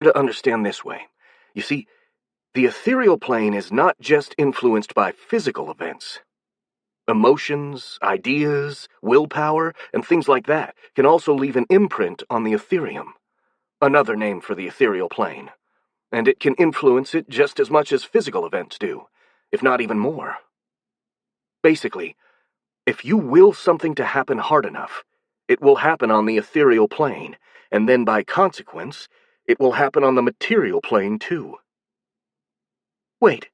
To understand this way. You see, the ethereal plane is not just influenced by physical events. Emotions, ideas, willpower, and things like that can also leave an imprint on the etherium, another name for the ethereal plane, and it can influence it just as much as physical events do, if not even more. Basically, if you will something to happen hard enough, it will happen on the ethereal plane, and then by consequence, it will happen on the material plane too. Wait,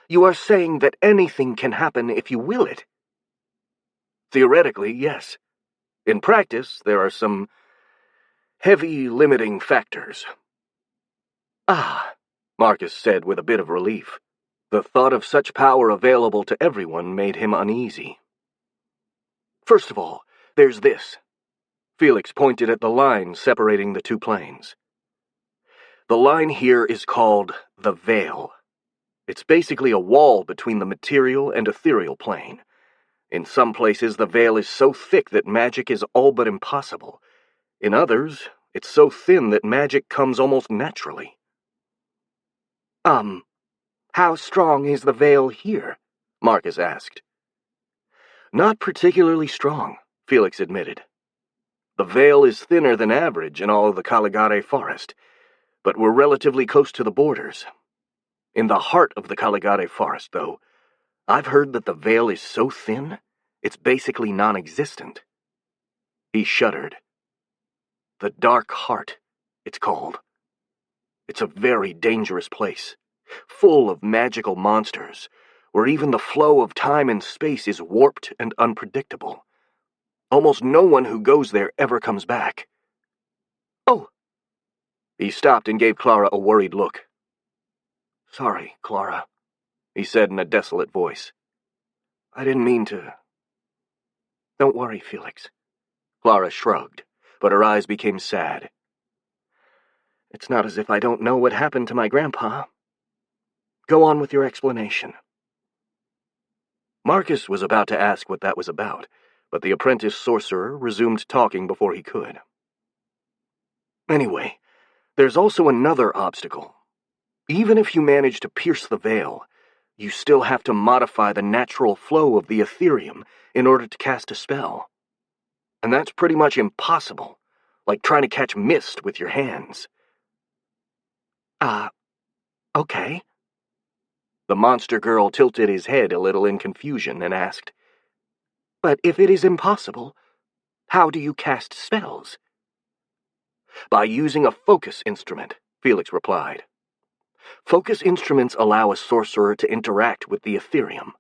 you are saying that anything can happen if you will it? Theoretically, yes. In practice, there are some heavy limiting factors. Ah, Marcus said with a bit of relief. The thought of such power available to everyone made him uneasy. First of all, there's this. Felix pointed at the line separating the two planes. The line here is called the Veil. It's basically a wall between the material and ethereal plane. In some places, the veil is so thick that magic is all but impossible. In others, it's so thin that magic comes almost naturally. How strong is the veil here? Marcus asked. Not particularly strong, Felix admitted. The veil is thinner than average in all of the Caligare forest, but we're relatively close to the borders. In the heart of the Caligare forest, though, I've heard that the veil is so thin, it's basically non-existent. He shuddered. The Dark Heart, it's called. It's a very dangerous place, full of magical monsters, where even the flow of time and space is warped and unpredictable. Almost no one who goes there ever comes back. Oh! He stopped and gave Clara a worried look. Sorry, Clara, he said in a desolate voice. I didn't mean to. Don't worry, Felix. Clara shrugged, but her eyes became sad. It's not as if I don't know what happened to my grandpa. Go on with your explanation. Marcus was about to ask what that was about, but the apprentice sorcerer resumed talking before he could. Anyway, there's also another obstacle. Even if you manage to pierce the veil, you still have to modify the natural flow of the Ethereum in order to cast a spell. And that's pretty much impossible, like trying to catch mist with your hands. Okay. The monster girl tilted his head a little in confusion and asked, But if it is impossible, how do you cast spells? By using a focus instrument, Felix replied. Focus instruments allow a sorcerer to interact with the Ethereum.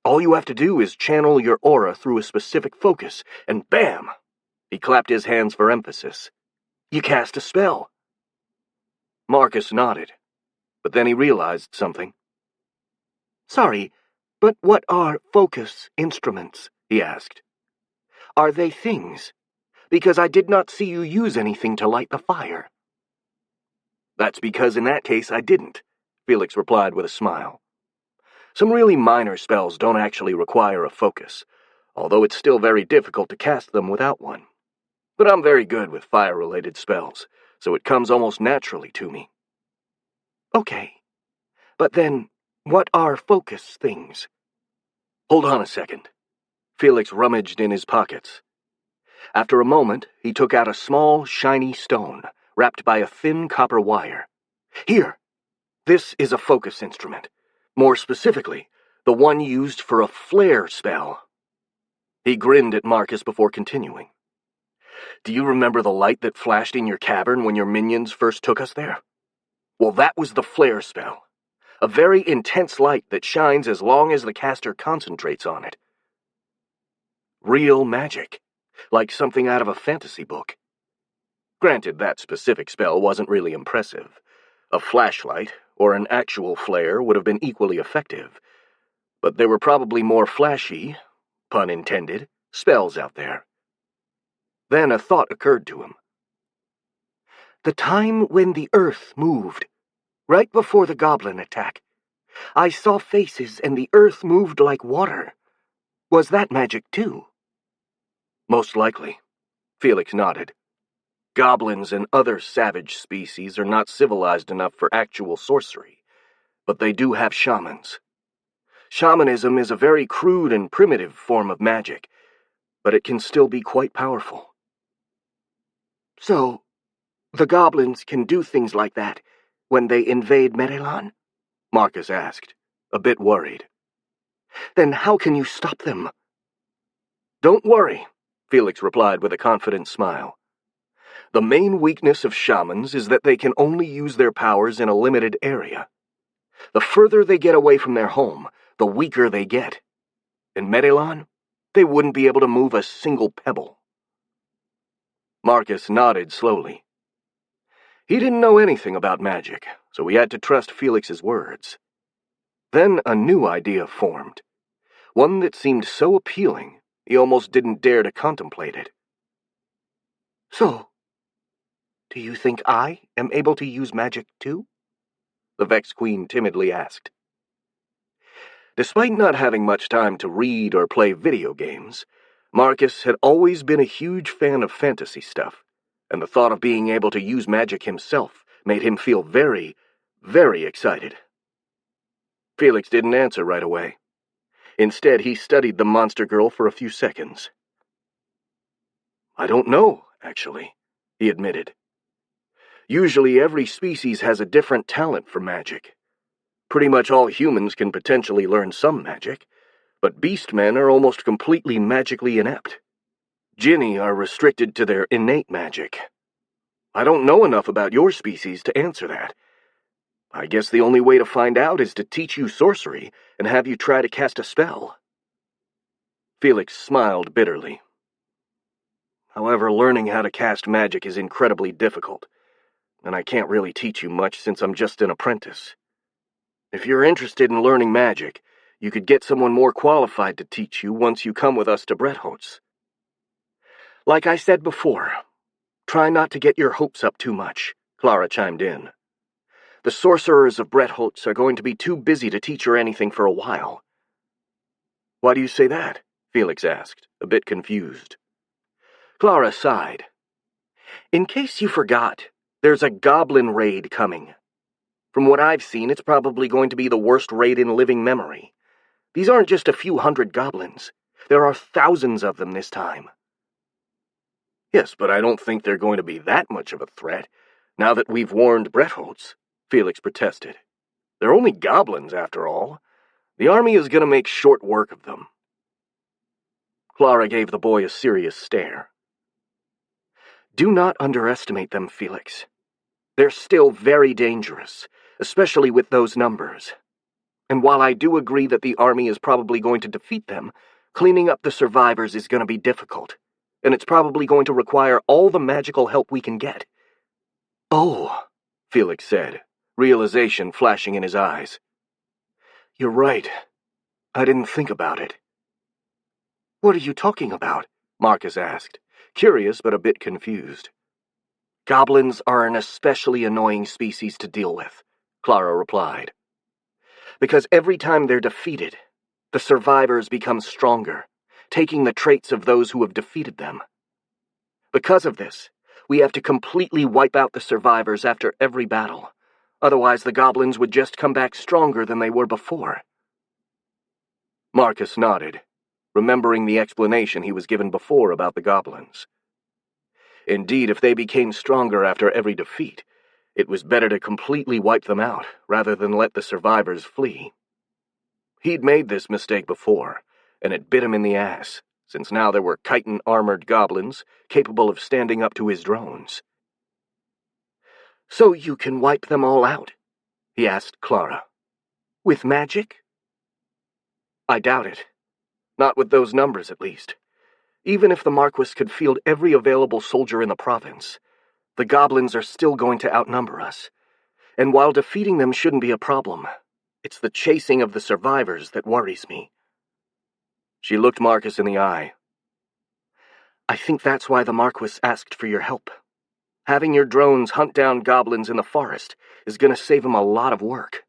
All you have to do is channel your aura through a specific focus, and bam! He clapped his hands for emphasis. You cast a spell. Marcus nodded, but then he realized something. Sorry, but what are focus instruments? He asked. Are they things? Because I did not see you use anything to light the fire. That's because in that case I didn't, Felix replied with a smile. Some really minor spells don't actually require a focus, although it's still very difficult to cast them without one. But I'm very good with fire-related spells, so it comes almost naturally to me. Okay, but then what are focus things? Hold on a second. Felix rummaged in his pockets. After a moment, he took out a small, shiny stone, wrapped by a thin copper wire. Here, this is a focus instrument. More specifically, the one used for a flare spell. He grinned at Marcus before continuing. Do you remember the light that flashed in your cavern when your minions first took us there? Well, that was the flare spell. A very intense light that shines as long as the caster concentrates on it. Real magic, like something out of a fantasy book. Granted, that specific spell wasn't really impressive. A flashlight, or an actual flare, would have been equally effective. But there were probably more flashy, pun intended, spells out there. Then a thought occurred to him. The time when the earth moved, right before the goblin attack. I saw faces and the earth moved like water. Was that magic too? Most likely, Felix nodded. Goblins and other savage species are not civilized enough for actual sorcery, but they do have shamans. Shamanism is a very crude and primitive form of magic, but it can still be quite powerful. So, the goblins can do things like that when they invade Merelan? Marcus asked, a bit worried. Then how can you stop them? Don't worry, Felix replied with a confident smile. The main weakness of shamans is that they can only use their powers in a limited area. The further they get away from their home, the weaker they get. In Merelan, they wouldn't be able to move a single pebble. Marcus nodded slowly. He didn't know anything about magic, so he had to trust Felix's words. Then a new idea formed, one that seemed so appealing he almost didn't dare to contemplate it. So, do you think I am able to use magic too? The Vex Queen timidly asked. Despite not having much time to read or play video games, Marcus had always been a huge fan of fantasy stuff, and the thought of being able to use magic himself made him feel very, very excited. Felix didn't answer right away. Instead, he studied the monster girl for a few seconds. I don't know, actually, he admitted. Usually every species has a different talent for magic. Pretty much all humans can potentially learn some magic, but beastmen are almost completely magically inept. Jinni are restricted to their innate magic. I don't know enough about your species to answer that. I guess the only way to find out is to teach you sorcery and have you try to cast a spell. Felix smiled bitterly. However, learning how to cast magic is incredibly difficult, and I can't really teach you much since I'm just an apprentice. If you're interested in learning magic, you could get someone more qualified to teach you once you come with us to Bretholtz. Like I said before, try not to get your hopes up too much, Clara chimed in. The sorcerers of Bretholtz are going to be too busy to teach her anything for a while. Why do you say that? Felix asked, a bit confused. Clara sighed. In case you forgot, there's a goblin raid coming. From what I've seen, it's probably going to be the worst raid in living memory. These aren't just a few hundred goblins. There are thousands of them this time. Yes, but I don't think they're going to be that much of a threat, now that we've warned Bretholtz, Felix protested. They're only goblins, after all. The army is going to make short work of them. Clara gave the boy a serious stare. Do not underestimate them, Felix. They're still very dangerous, especially with those numbers. And while I do agree that the army is probably going to defeat them, cleaning up the survivors is going to be difficult, and it's probably going to require all the magical help we can get. Oh, Felix said, realization flashing in his eyes. You're right. I didn't think about it. What are you talking about? Marcus asked, curious but a bit confused. Goblins are an especially annoying species to deal with, Clara replied. Because every time they're defeated, the survivors become stronger, taking the traits of those who have defeated them. Because of this, we have to completely wipe out the survivors after every battle. Otherwise, the goblins would just come back stronger than they were before. Marcus nodded, remembering the explanation he was given before about the goblins. Indeed, if they became stronger after every defeat, it was better to completely wipe them out rather than let the survivors flee. He'd made this mistake before, and it bit him in the ass, since now there were chitin-armored goblins capable of standing up to his drones. So you can wipe them all out? He asked Clara. With magic? I doubt it. Not with those numbers, at least. Even if the Marquis could field every available soldier in the province, the goblins are still going to outnumber us. And while defeating them shouldn't be a problem, it's the chasing of the survivors that worries me. She looked Marcus in the eye. I think that's why the Marquis asked for your help. Having your drones hunt down goblins in the forest is going to save him a lot of work.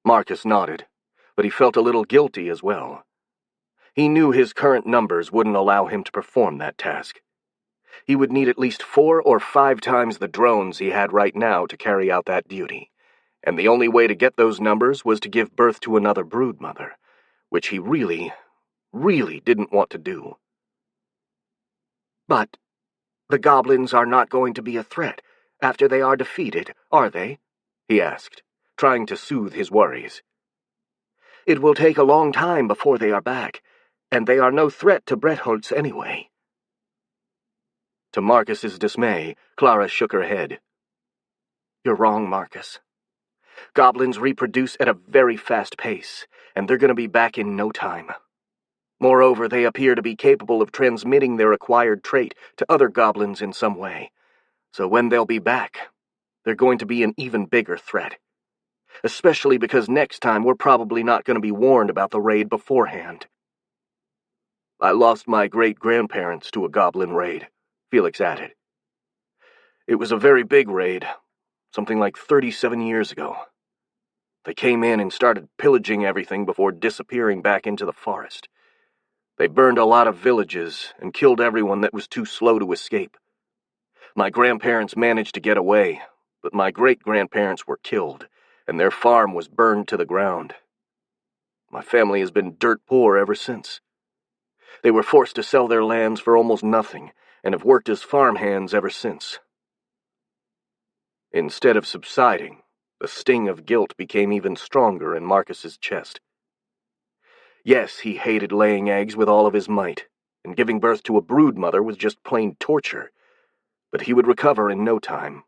Marcus nodded, but he felt a little guilty as well. He knew his current numbers wouldn't allow him to perform that task. He would need at least 4 or 5 times the drones he had right now to carry out that duty, and the only way to get those numbers was to give birth to another broodmother, which he really didn't want to do. But the goblins are not going to be a threat after they are defeated, are they? He asked, trying to soothe his worries. It will take a long time before they are back, and they are no threat to Bretholtz anyway. To Marcus's dismay, Clara shook her head. You're wrong, Marcus. Goblins reproduce at a very fast pace, and they're going to be back in no time. Moreover, they appear to be capable of transmitting their acquired trait to other goblins in some way, so when they'll be back, they're going to be an even bigger threat. Especially because next time we're probably not going to be warned about the raid beforehand. I lost my great-grandparents to a goblin raid, Felix added. It was a very big raid, something like 37 years ago. They came in and started pillaging everything before disappearing back into the forest. They burned a lot of villages and killed everyone that was too slow to escape. My grandparents managed to get away, but my great-grandparents were killed, and their farm was burned to the ground. My family has been dirt poor ever since. They were forced to sell their lands for almost nothing, and have worked as farmhands ever since. Instead of subsiding, the sting of guilt became even stronger in Marcus's chest. Yes, he hated laying eggs with all of his might, and giving birth to a broodmother was just plain torture, but he would recover in no time.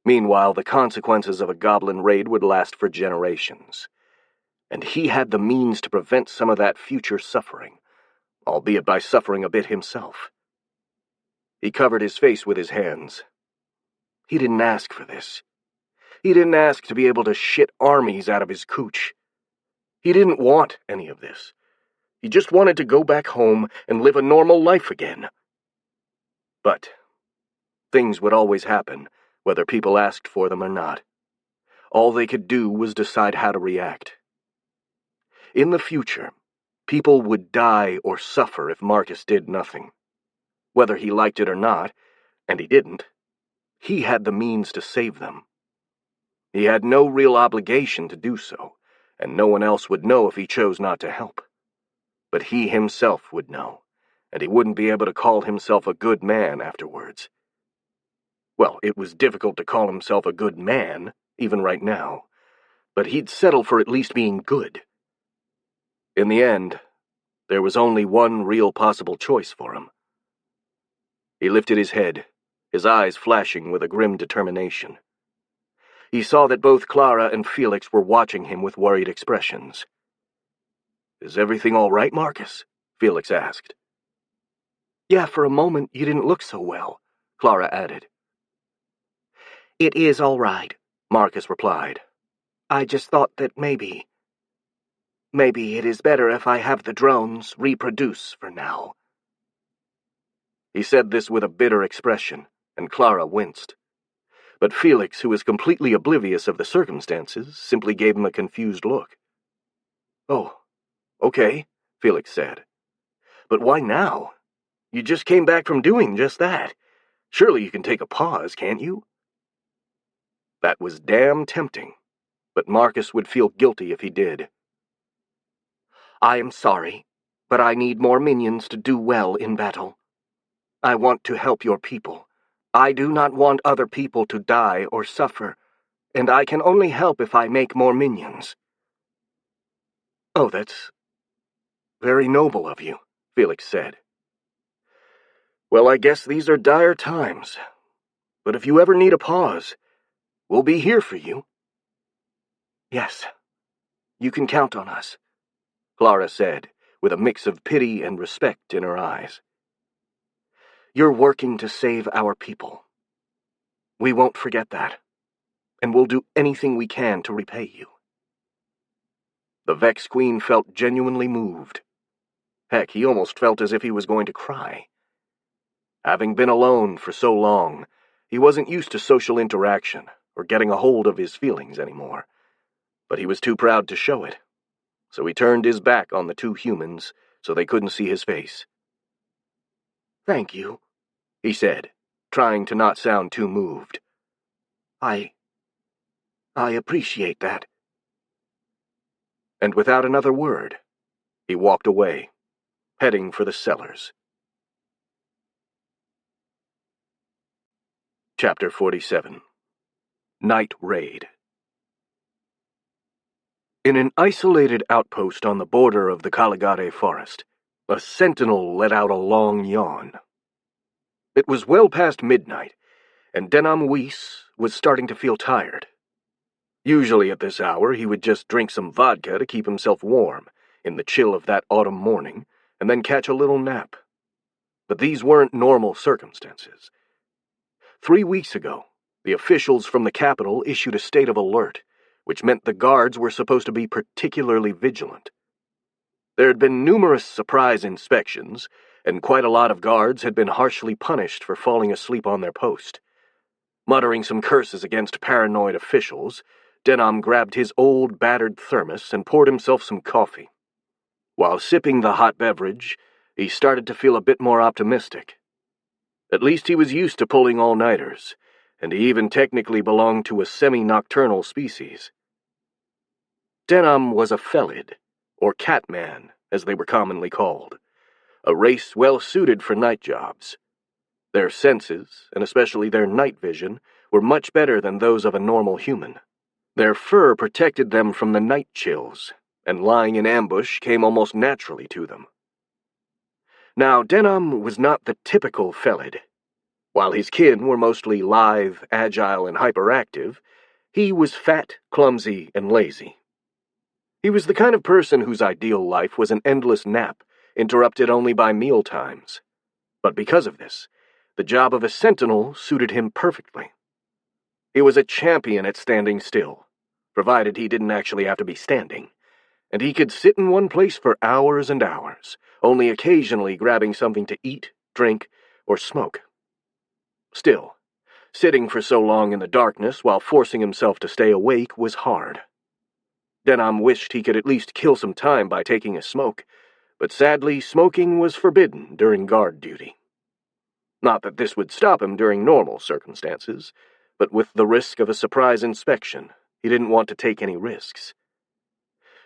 Meanwhile, the consequences of a goblin raid would last for generations, and he had the means to prevent some of that future suffering, albeit by suffering a bit himself. He covered his face with his hands. He didn't ask for this. He didn't ask to be able to shit armies out of his cooch. He didn't want any of this. He just wanted to go back home and live a normal life again. But things would always happen, whether people asked for them or not. All they could do was decide how to react. In the future, people would die or suffer if Marcus did nothing. Whether he liked it or not, and he didn't, he had the means to save them. He had no real obligation to do so, and no one else would know if he chose not to help. But he himself would know, and he wouldn't be able to call himself a good man afterwards. Well, it was difficult to call himself a good man, even right now, but he'd settle for at least being good. In the end, there was only one real possible choice for him. He lifted his head, his eyes flashing with a grim determination. He saw that both Clara and Felix were watching him with worried expressions. "Is everything all right, Marcus?" Felix asked. "Yeah, for a moment you didn't look so well," Clara added. "It is all right," Marcus replied. "I just thought that maybe it is better if I have the drones reproduce for now." He said this with a bitter expression, and Clara winced. But Felix, who was completely oblivious of the circumstances, simply gave him a confused look. "Oh, okay," Felix said. "But why now? You just came back from doing just that. Surely you can take a pause, can't you?" That was damn tempting, but Marcus would feel guilty if he did. "I am sorry, but I need more minions to do well in battle. I want to help your people. I do not want other people to die or suffer, and I can only help if I make more minions." "Oh, that's very noble of you," Felix said. "Well, I guess these are dire times, but if you ever need a pause, we'll be here for you." "Yes, you can count on us," Clara said, with a mix of pity and respect in her eyes. "You're working to save our people. We won't forget that, and we'll do anything we can to repay you." The Vex Queen felt genuinely moved. Heck, he almost felt as if he was going to cry. Having been alone for so long, he wasn't used to social interaction or getting a hold of his feelings anymore, but he was too proud to show it, so he turned his back on the two humans so they couldn't see his face. "Thank you. he said, trying to not sound too moved. I appreciate that. And without another word, he walked away, heading for the cellars. Chapter 47. Night Raid. In an isolated outpost on the border of the Caligare forest, a sentinel let out a long yawn. It was well past midnight, and Denham Weiss was starting to feel tired. Usually at this hour he would just drink some vodka to keep himself warm in the chill of that autumn morning, and then catch a little nap. But these weren't normal circumstances. 3 weeks ago, the officials from the capital issued a state of alert, which meant the guards were supposed to be particularly vigilant. There had been numerous surprise inspections, and quite a lot of guards had been harshly punished for falling asleep on their post. Muttering some curses against paranoid officials, Denham grabbed his old, battered thermos and poured himself some coffee. While sipping the hot beverage, he started to feel a bit more optimistic. At least he was used to pulling all-nighters, and he even technically belonged to a semi-nocturnal species. Denham was a felid, or catman, as they were commonly called, a race well-suited for night jobs. Their senses, and especially their night vision, were much better than those of a normal human. Their fur protected them from the night chills, and lying in ambush came almost naturally to them. Now, Denham was not the typical felid. While his kin were mostly lithe, agile, and hyperactive, he was fat, clumsy, and lazy. He was the kind of person whose ideal life was an endless nap, interrupted only by meal times. But because of this, the job of a sentinel suited him perfectly. He was a champion at standing still, provided he didn't actually have to be standing, and he could sit in one place for hours and hours, only occasionally grabbing something to eat, drink, or smoke. Still, sitting for so long in the darkness while forcing himself to stay awake was hard. Denham wished he could at least kill some time by taking a smoke, but sadly smoking was forbidden during guard duty. Not that this would stop him during normal circumstances, but with the risk of a surprise inspection, he didn't want to take any risks.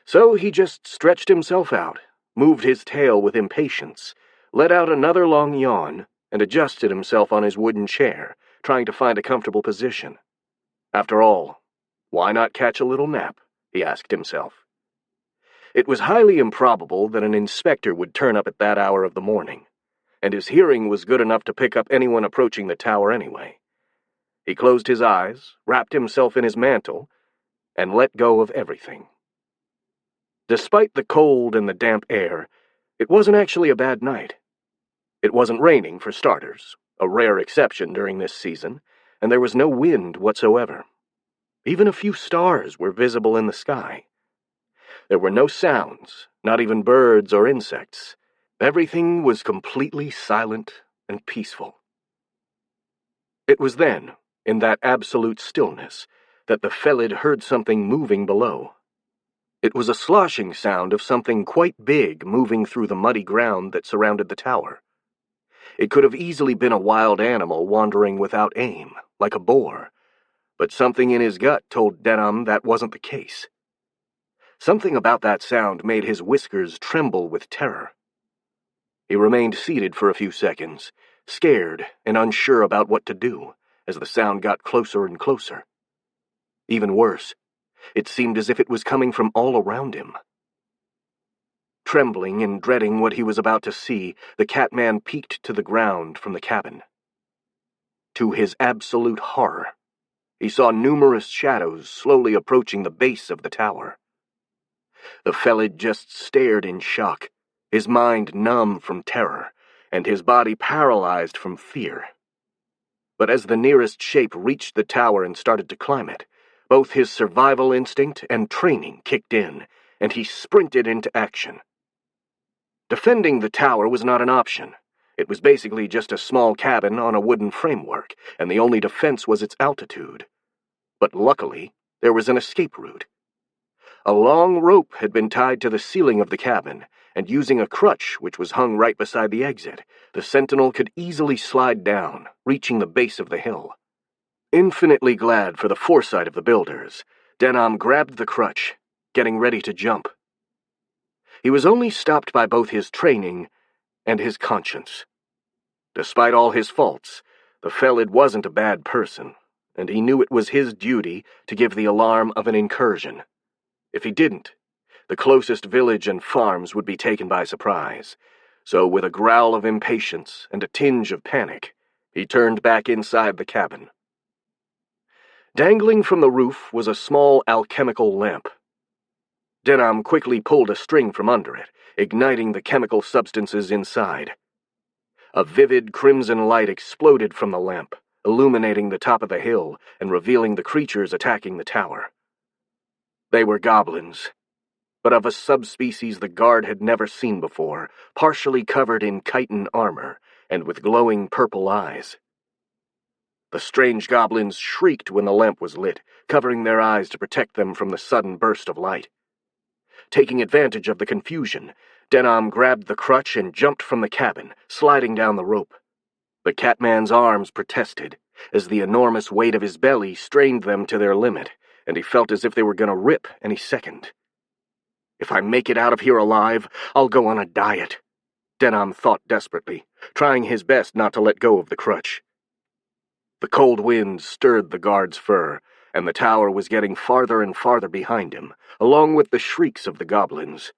So he just stretched himself out, moved his tail with impatience, let out another long yawn, and adjusted himself on his wooden chair, trying to find a comfortable position. After all, why not catch a little nap, he asked himself. It was highly improbable that an inspector would turn up at that hour of the morning, and his hearing was good enough to pick up anyone approaching the tower anyway. He closed his eyes, wrapped himself in his mantle, and let go of everything. Despite the cold and the damp air, it wasn't actually a bad night. It wasn't raining, for starters, a rare exception during this season, and there was no wind whatsoever. Even a few stars were visible in the sky. There were no sounds, not even birds or insects. Everything was completely silent and peaceful. It was then, in that absolute stillness, that the felid heard something moving below. It was a sloshing sound of something quite big moving through the muddy ground that surrounded the tower. It could have easily been a wild animal wandering without aim, like a boar, but something in his gut told Denham that wasn't the case. Something about that sound made his whiskers tremble with terror. He remained seated for a few seconds, scared and unsure about what to do, as the sound got closer and closer. Even worse, it seemed as if it was coming from all around him. Trembling and dreading what he was about to see, the Catman peeked to the ground from the cabin. To his absolute horror, he saw numerous shadows slowly approaching the base of the tower. The felid just stared in shock, his mind numb from terror, and his body paralyzed from fear. But as the nearest shape reached the tower and started to climb it, both his survival instinct and training kicked in, and he sprinted into action. Defending the tower was not an option. It was basically just a small cabin on a wooden framework, and the only defense was its altitude. But luckily, there was an escape route. A long rope had been tied to the ceiling of the cabin, and using a crutch which was hung right beside the exit, the sentinel could easily slide down, reaching the base of the hill. Infinitely glad for the foresight of the builders, Denom grabbed the crutch, getting ready to jump. He was only stopped by both his training and his conscience. Despite all his faults, the Felid wasn't a bad person, and he knew it was his duty to give the alarm of an incursion. If he didn't, the closest village and farms would be taken by surprise. So with a growl of impatience and a tinge of panic, he turned back inside the cabin. Dangling from the roof was a small alchemical lamp. Denom quickly pulled a string from under it, igniting the chemical substances inside. A vivid crimson light exploded from the lamp, illuminating the top of the hill and revealing the creatures attacking the tower. They were goblins, but of a subspecies the guard had never seen before, partially covered in chitin armor and with glowing purple eyes. The strange goblins shrieked when the lamp was lit, covering their eyes to protect them from the sudden burst of light. Taking advantage of the confusion, Denom grabbed the crutch and jumped from the cabin, sliding down the rope. The Catman's arms protested, as the enormous weight of his belly strained them to their limit, and he felt as if they were going to rip any second. If I make it out of here alive, I'll go on a diet, Denom thought desperately, trying his best not to let go of the crutch. The cold wind stirred the guard's fur, and the tower was getting farther and farther behind him, along with the shrieks of the goblins.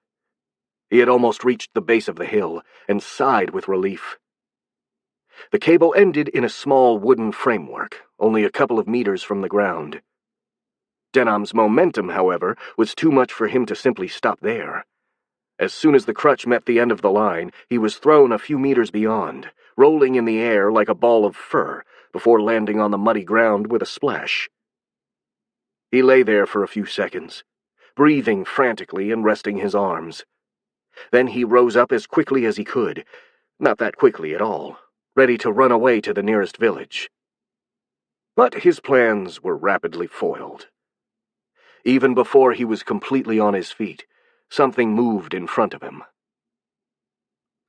He had almost reached the base of the hill, and sighed with relief. The cable ended in a small wooden framework, only a couple of meters from the ground. Denom's momentum, however, was too much for him to simply stop there. As soon as the crutch met the end of the line, he was thrown a few meters beyond, rolling in the air like a ball of fur, before landing on the muddy ground with a splash. He lay there for a few seconds, breathing frantically and resting his arms. Then he rose up as quickly as he could, not that quickly at all, ready to run away to the nearest village. But his plans were rapidly foiled. Even before he was completely on his feet, something moved in front of him.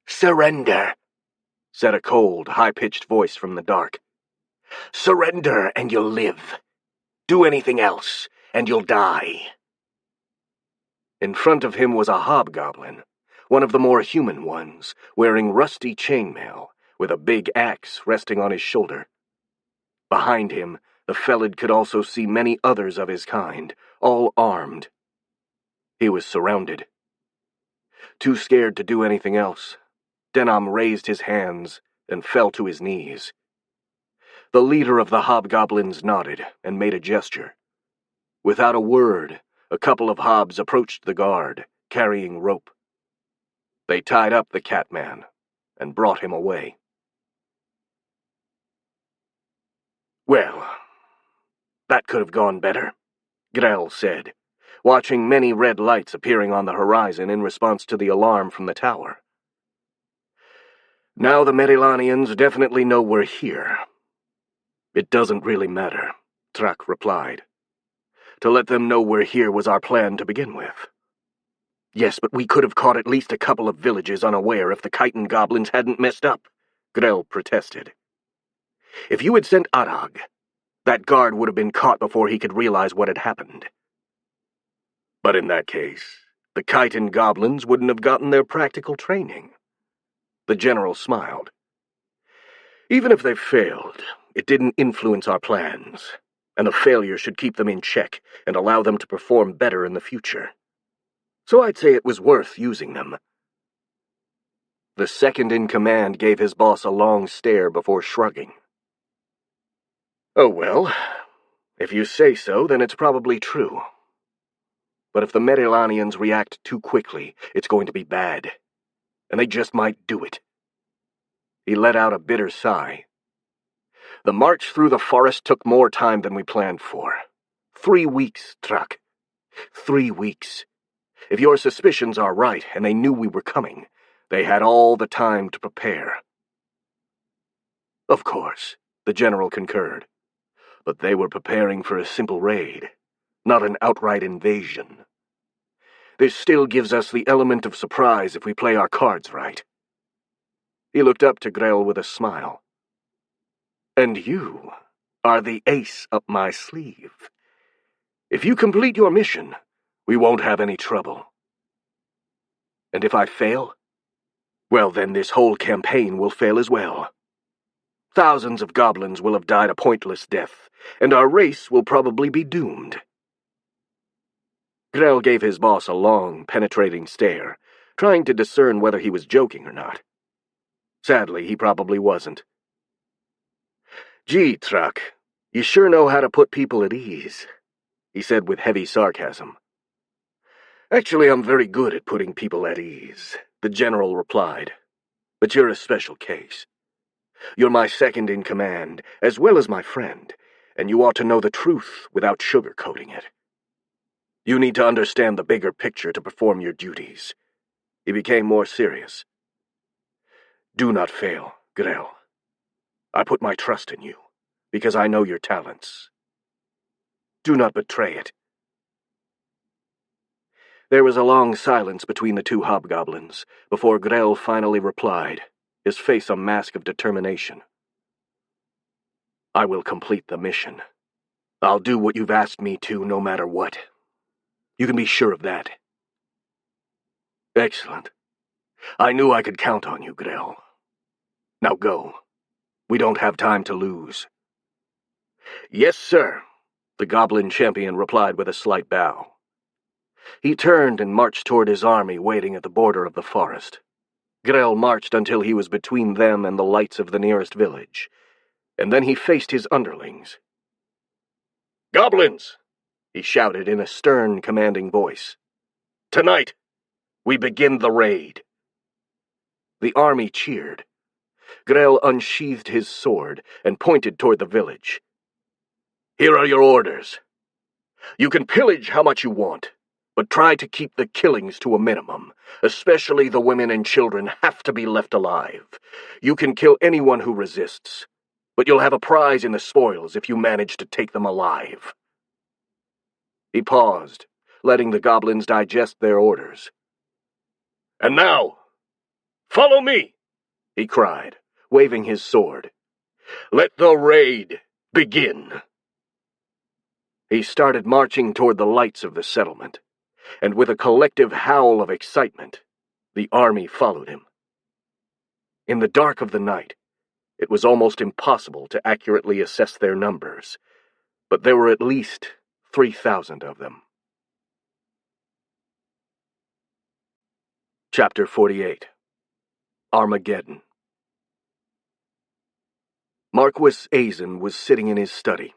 "Surrender," said a cold, high-pitched voice from the dark. "Surrender and you'll live. Do anything else, and you'll die." In front of him was a hobgoblin, one of the more human ones, wearing rusty chainmail, with a big axe resting on his shoulder. Behind him, the Felid could also see many others of his kind, all armed. He was surrounded. Too scared to do anything else, Denom raised his hands and fell to his knees. The leader of the hobgoblins nodded and made a gesture. Without a word, a couple of hobs approached the guard, carrying rope. They tied up the Catman and brought him away. "Well, that could have gone better," Grell said, watching many red lights appearing on the horizon in response to the alarm from the tower. "Now the Merilanians definitely know we're here." "It doesn't really matter," Trak replied. "To let them know we're here was our plan to begin with." "Yes, but we could have caught at least a couple of villages unaware if the chitin goblins hadn't messed up," Grell protested. "If you had sent Arag, that guard would have been caught before he could realize what had happened." "But in that case, the chitin goblins wouldn't have gotten their practical training." The general smiled. "Even if they failed, it didn't influence our plans, and the failure should keep them in check and allow them to perform better in the future. So I'd say it was worth using them." The second-in-command gave his boss a long stare before shrugging. "Oh well, if you say so, then it's probably true. But if the Merilanians react too quickly, it's going to be bad, and they just might do it." He let out a bitter sigh. "The march through the forest took more time than we planned for. 3 weeks, Trak. 3 weeks. If your suspicions are right, and they knew we were coming, they had all the time to prepare." "Of course," the general concurred. "But they were preparing for a simple raid, not an outright invasion. This still gives us the element of surprise if we play our cards right." He looked up to Grell with a smile. "And you are the ace up my sleeve. If you complete your mission, we won't have any trouble. And if I fail, well, then this whole campaign will fail as well. Thousands of goblins will have died a pointless death, and our race will probably be doomed." Grell gave his boss a long, penetrating stare, trying to discern whether he was joking or not. Sadly, he probably wasn't. "Gee, Truck, you sure know how to put people at ease," he said with heavy sarcasm. "Actually, I'm very good at putting people at ease," the general replied. "But you're a special case. You're my second in command, as well as my friend, and you ought to know the truth without sugarcoating it. You need to understand the bigger picture to perform your duties." He became more serious. "Do not fail, Grell. I put my trust in you, because I know your talents. Do not betray it." There was a long silence between the two hobgoblins, before Grell finally replied, his face a mask of determination. "I will complete the mission. I'll do what you've asked me to, no matter what. You can be sure of that." "Excellent. I knew I could count on you, Grell. Now go. We don't have time to lose." "Yes, sir," the goblin champion replied with a slight bow. He turned and marched toward his army waiting at the border of the forest. Grell marched until he was between them and the lights of the nearest village, and then he faced his underlings. "Goblins!" he shouted in a stern, commanding voice. "Tonight, we begin the raid." The army cheered. Grell unsheathed his sword and pointed toward the village. "Here are your orders. You can pillage how much you want, but try to keep the killings to a minimum. Especially the women and children have to be left alive. You can kill anyone who resists, but you'll have a prize in the spoils if you manage to take them alive." He paused, letting the goblins digest their orders. "And now, follow me!" he cried, waving his sword. "Let the raid begin." He started marching toward the lights of the settlement, and with a collective howl of excitement, the army followed him. In the dark of the night, it was almost impossible to accurately assess their numbers, but there were at least 3,000 of them. Chapter 48. Armageddon. Marquis Azen was sitting in his study,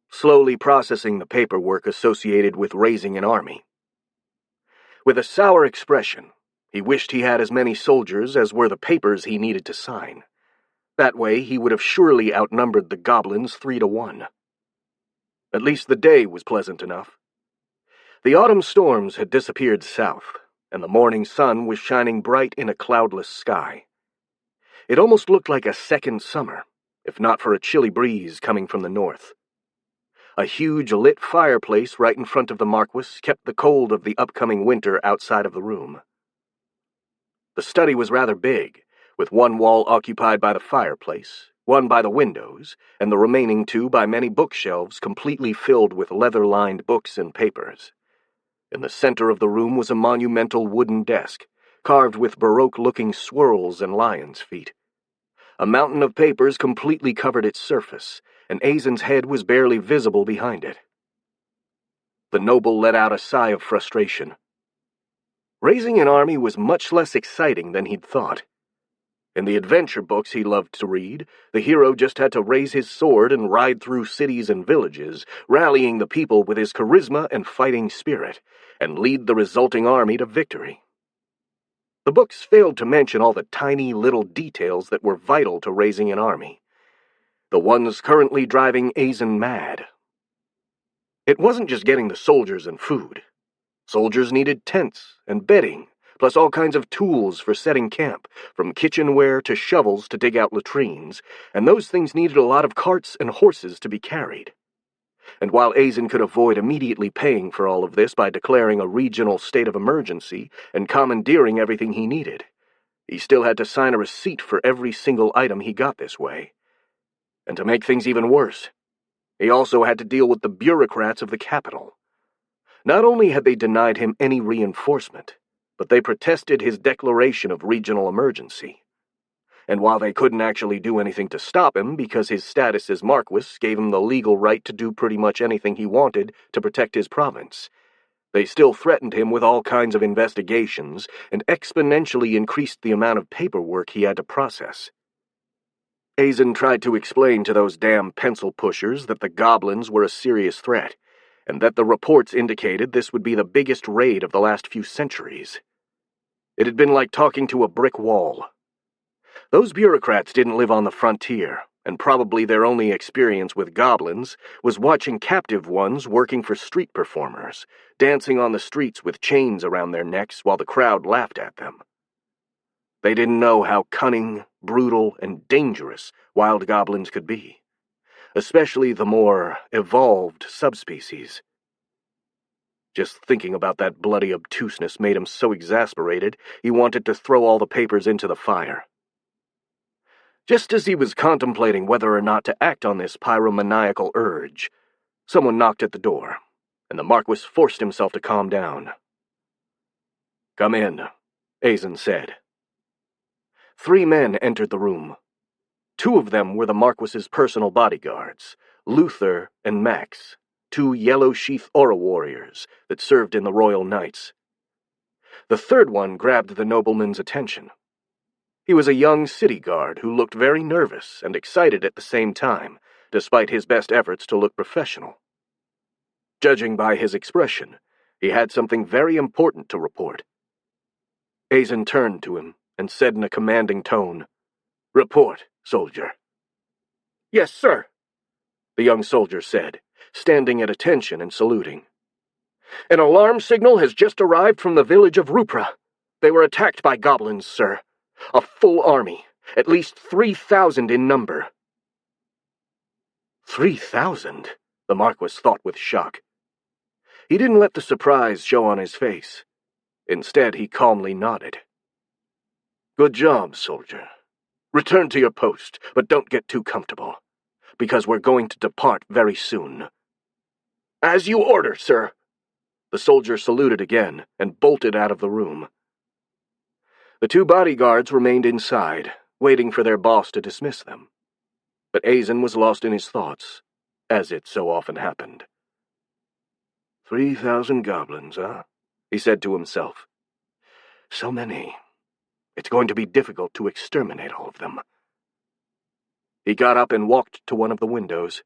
slowly processing the paperwork associated with raising an army. With a sour expression, he wished he had as many soldiers as were the papers he needed to sign. That way he would have surely outnumbered the goblins 3-1. At least the day was pleasant enough. The autumn storms had disappeared south, and the morning sun was shining bright in a cloudless sky. It almost looked like a second summer, if not for a chilly breeze coming from the north. A huge lit fireplace right in front of the Marquis kept the cold of the upcoming winter outside of the room. The study was rather big, with one wall occupied by the fireplace, one by the windows, and the remaining two by many bookshelves completely filled with leather-lined books and papers. In the center of the room was a monumental wooden desk, carved with Baroque-looking swirls and lion's feet. A mountain of papers completely covered its surface, and Azen's head was barely visible behind it. The noble let out a sigh of frustration. Raising an army was much less exciting than he'd thought. In the adventure books he loved to read, the hero just had to raise his sword and ride through cities and villages, rallying the people with his charisma and fighting spirit, and lead the resulting army to victory. The books failed to mention all the tiny little details that were vital to raising an army. The ones currently driving Azen mad. It wasn't just getting the soldiers and food. Soldiers needed tents and bedding, plus all kinds of tools for setting camp, from kitchenware to shovels to dig out latrines, and those things needed a lot of carts and horses to be carried. And while Azen could avoid immediately paying for all of this by declaring a regional state of emergency and commandeering everything he needed, he still had to sign a receipt for every single item he got this way. And to make things even worse, he also had to deal with the bureaucrats of the capital. Not only had they denied him any reinforcement, but they protested his declaration of regional emergency. And while they couldn't actually do anything to stop him because his status as Marquis gave him the legal right to do pretty much anything he wanted to protect his province, they still threatened him with all kinds of investigations and exponentially increased the amount of paperwork he had to process. Azen tried to explain to those damn pencil pushers that the goblins were a serious threat, and that the reports indicated this would be the biggest raid of the last few centuries. It had been like talking to a brick wall. Those bureaucrats didn't live on the frontier, and probably their only experience with goblins was watching captive ones working for street performers, dancing on the streets with chains around their necks while the crowd laughed at them. They didn't know how cunning, brutal, and dangerous wild goblins could be, especially the more evolved subspecies. Just thinking about that bloody obtuseness made him so exasperated he wanted to throw all the papers into the fire. Just as he was contemplating whether or not to act on this pyromaniacal urge, someone knocked at the door, and the Marquis forced himself to calm down. "Come in," Azen said. 3 men entered the room. 2 of them were the Marquis's personal bodyguards, Luther and Max, 2 Yellow Sheath Aura warriors that served in the Royal Knights. The third one grabbed the nobleman's attention. He was a young city guard who looked very nervous and excited at the same time, despite his best efforts to look professional. Judging by his expression, he had something very important to report. Azen turned to him and said in a commanding tone, "Report, soldier." "Yes, sir," the young soldier said, standing at attention and saluting. "An alarm signal has just arrived from the village of Rupra. They were attacked by goblins, sir. A full army, at least 3,000 in number." 3,000? The Marquis thought with shock. He didn't let the surprise show on his face. Instead, he calmly nodded. "Good job, soldier. Return to your post, but don't get too comfortable, because we're going to depart very soon." "As you order, sir." The soldier saluted again and bolted out of the room. The 2 bodyguards remained inside, waiting for their boss to dismiss them. But Azen was lost in his thoughts, as it so often happened. 3,000 goblins, huh? He said to himself. So many. It's going to be difficult to exterminate all of them. He got up and walked to one of the windows.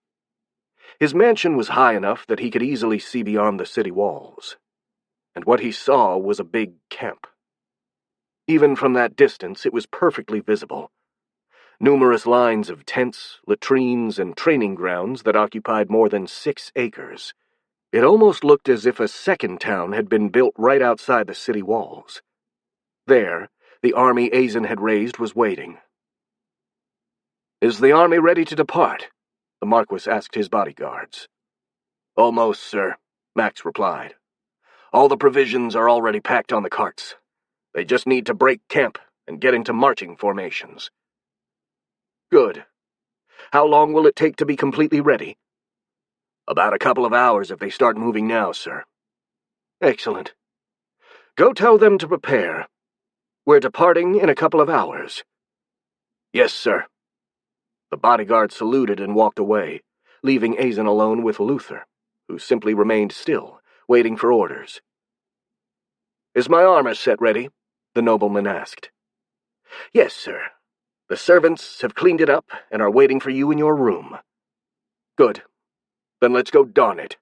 His mansion was high enough that he could easily see beyond the city walls, and what he saw was a big camp. Even from that distance, it was perfectly visible. Numerous lines of tents, latrines, and training grounds that occupied more than 6 acres. It almost looked as if a second town had been built right outside the city walls. There, the army Azen had raised was waiting. "Is the army ready to depart?" the Marquis asked his bodyguards. "Almost, sir," Max replied. "All the provisions are already packed on the carts. They just need to break camp and get into marching formations." "Good. How long will it take to be completely ready?" "About a couple of hours if they start moving now, sir." "Excellent. Go tell them to prepare. We're departing in a couple of hours." "Yes, sir." The bodyguard saluted and walked away, leaving Azen alone with Luther, who simply remained still, waiting for orders. "Is my armor set ready?" the nobleman asked. "Yes, sir. The servants have cleaned it up and are waiting for you in your room." "Good. Then let's go don it."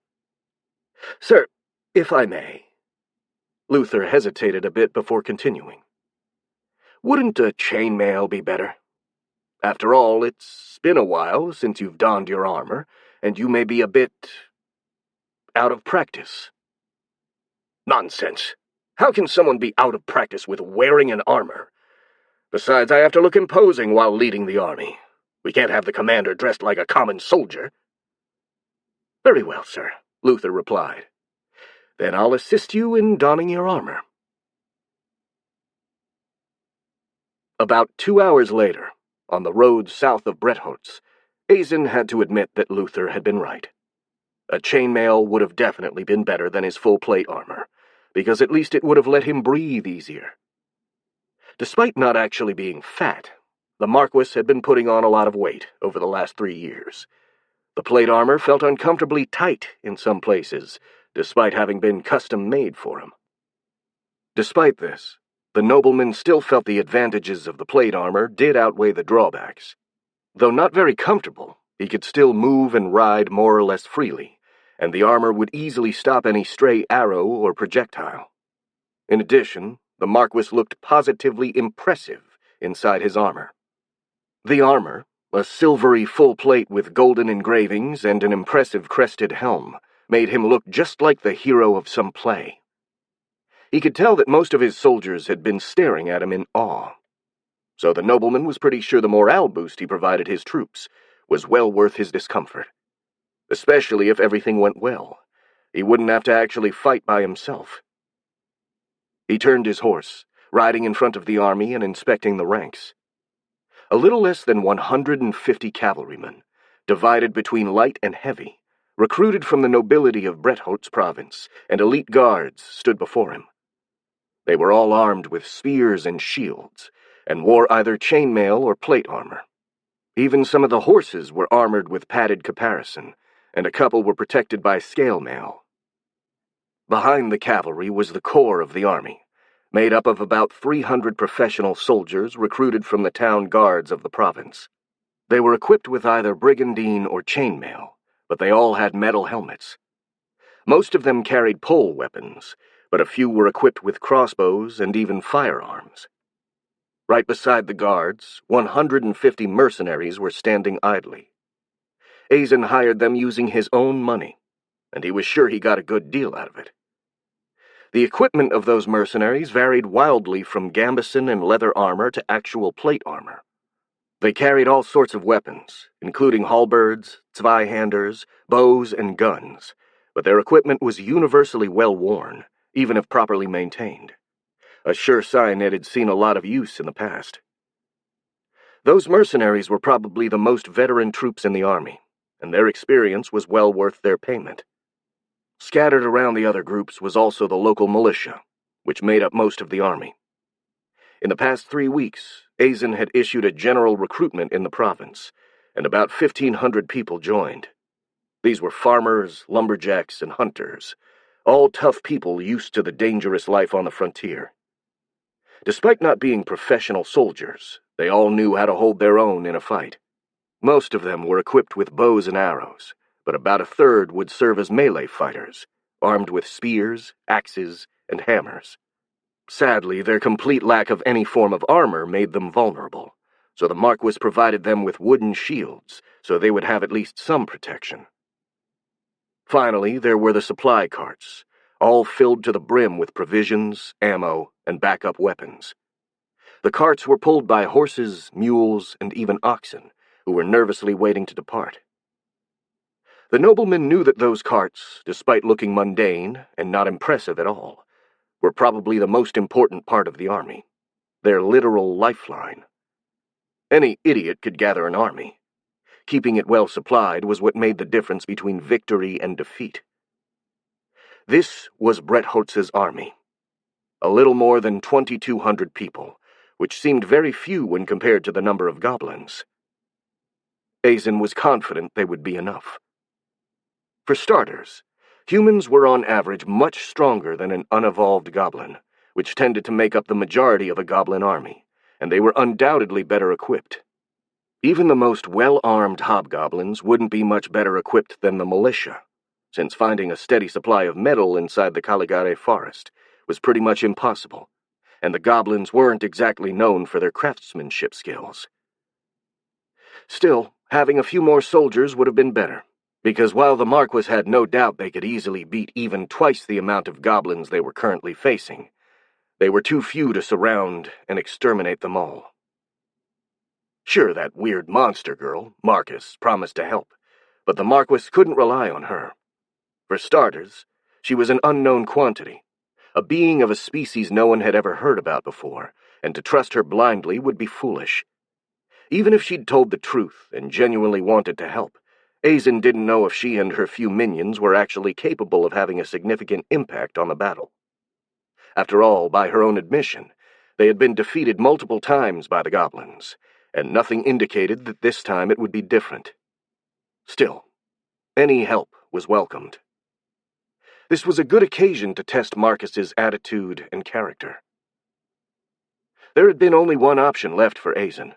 "Sir, if I may." Luther hesitated a bit before continuing. "Wouldn't a chainmail be better? After all, it's been a while since you've donned your armor, and you may be a bit out of practice." "Nonsense! How can someone be out of practice with wearing an armor? Besides, I have to look imposing while leading the army. We can't have the commander dressed like a common soldier." Very well, sir, Luther replied. Then I'll assist you in donning your armor. About 2 hours later, on the road south of Bretholz, Azen had to admit that Luther had been right. A chainmail would have definitely been better than his full plate armor, because at least it would have let him breathe easier. Despite not actually being fat, the Marquis had been putting on a lot of weight over the last 3 years. The plate armor felt uncomfortably tight in some places, despite having been custom-made for him. Despite this, the nobleman still felt the advantages of the plate armor did outweigh the drawbacks. Though not very comfortable, he could still move and ride more or less freely, and the armor would easily stop any stray arrow or projectile. In addition, the Marquis looked positively impressive inside his armor. The armor, a silvery full plate with golden engravings and an impressive crested helm, made him look just like the hero of some play. He could tell that most of his soldiers had been staring at him in awe. So the nobleman was pretty sure the morale boost he provided his troops was well worth his discomfort. Especially if everything went well. He wouldn't have to actually fight by himself. He turned his horse, riding in front of the army and inspecting the ranks. A little less than 150 cavalrymen, divided between light and heavy, recruited from the nobility of Bretholz province, and elite guards stood before him. They were all armed with spears and shields, and wore either chainmail or plate armor. Even some of the horses were armored with padded caparison, and a couple were protected by scale mail. Behind the cavalry was the core of the army, made up of about 300 professional soldiers recruited from the town guards of the province. They were equipped with either brigandine or chainmail, but they all had metal helmets. Most of them carried pole weapons, but a few were equipped with crossbows and even firearms. Right beside the guards, 150 mercenaries were standing idly. Azen hired them using his own money, and he was sure he got a good deal out of it. The equipment of those mercenaries varied wildly from gambeson and leather armor to actual plate armor. They carried all sorts of weapons, including halberds, zweihanders, bows, and guns, but their equipment was universally well worn, even if properly maintained. A sure sign it had seen a lot of use in the past. Those mercenaries were probably the most veteran troops in the army, and their experience was well worth their payment. Scattered around the other groups was also the local militia, which made up most of the army. In the past 3 weeks, Azen had issued a general recruitment in the province, and about 1,500 people joined. These were farmers, lumberjacks, and hunters, all tough people used to the dangerous life on the frontier. Despite not being professional soldiers, they all knew how to hold their own in a fight. Most of them were equipped with bows and arrows, but about a third would serve as melee fighters, armed with spears, axes, and hammers. Sadly, their complete lack of any form of armor made them vulnerable, so the Marquis provided them with wooden shields, so they would have at least some protection. Finally, there were the supply carts, all filled to the brim with provisions, ammo, and backup weapons. The carts were pulled by horses, mules, and even oxen, who were nervously waiting to depart. The nobleman knew that those carts, despite looking mundane and not impressive at all, were probably the most important part of the army, their literal lifeline. Any idiot could gather an army. Keeping it well supplied was what made the difference between victory and defeat. This was Bretholz's army. A little more than 2,200 people, which seemed very few when compared to the number of goblins. Azen was confident they would be enough. For starters, humans were on average much stronger than an unevolved goblin, which tended to make up the majority of a goblin army, and they were undoubtedly better equipped. Even the most well-armed hobgoblins wouldn't be much better equipped than the militia, since finding a steady supply of metal inside the Caligare forest was pretty much impossible, and the goblins weren't exactly known for their craftsmanship skills. Still, having a few more soldiers would have been better, because while the Marquis had no doubt they could easily beat even twice the amount of goblins they were currently facing, they were too few to surround and exterminate them all. Sure, that weird monster girl, Marcus, promised to help, But the Marquis couldn't rely on her. For starters, she was an unknown quantity, a being of a species no one had ever heard about before, and to trust her blindly would be foolish. Even if she'd told the truth and genuinely wanted to help, Azen didn't know if she and her few minions were actually capable of having a significant impact on the battle. After all, by her own admission, they had been defeated multiple times by the goblins, and nothing indicated that this time it would be different. Still, any help was welcomed. This was a good occasion to test Marcus's attitude and character. There had been only one option left for Azen: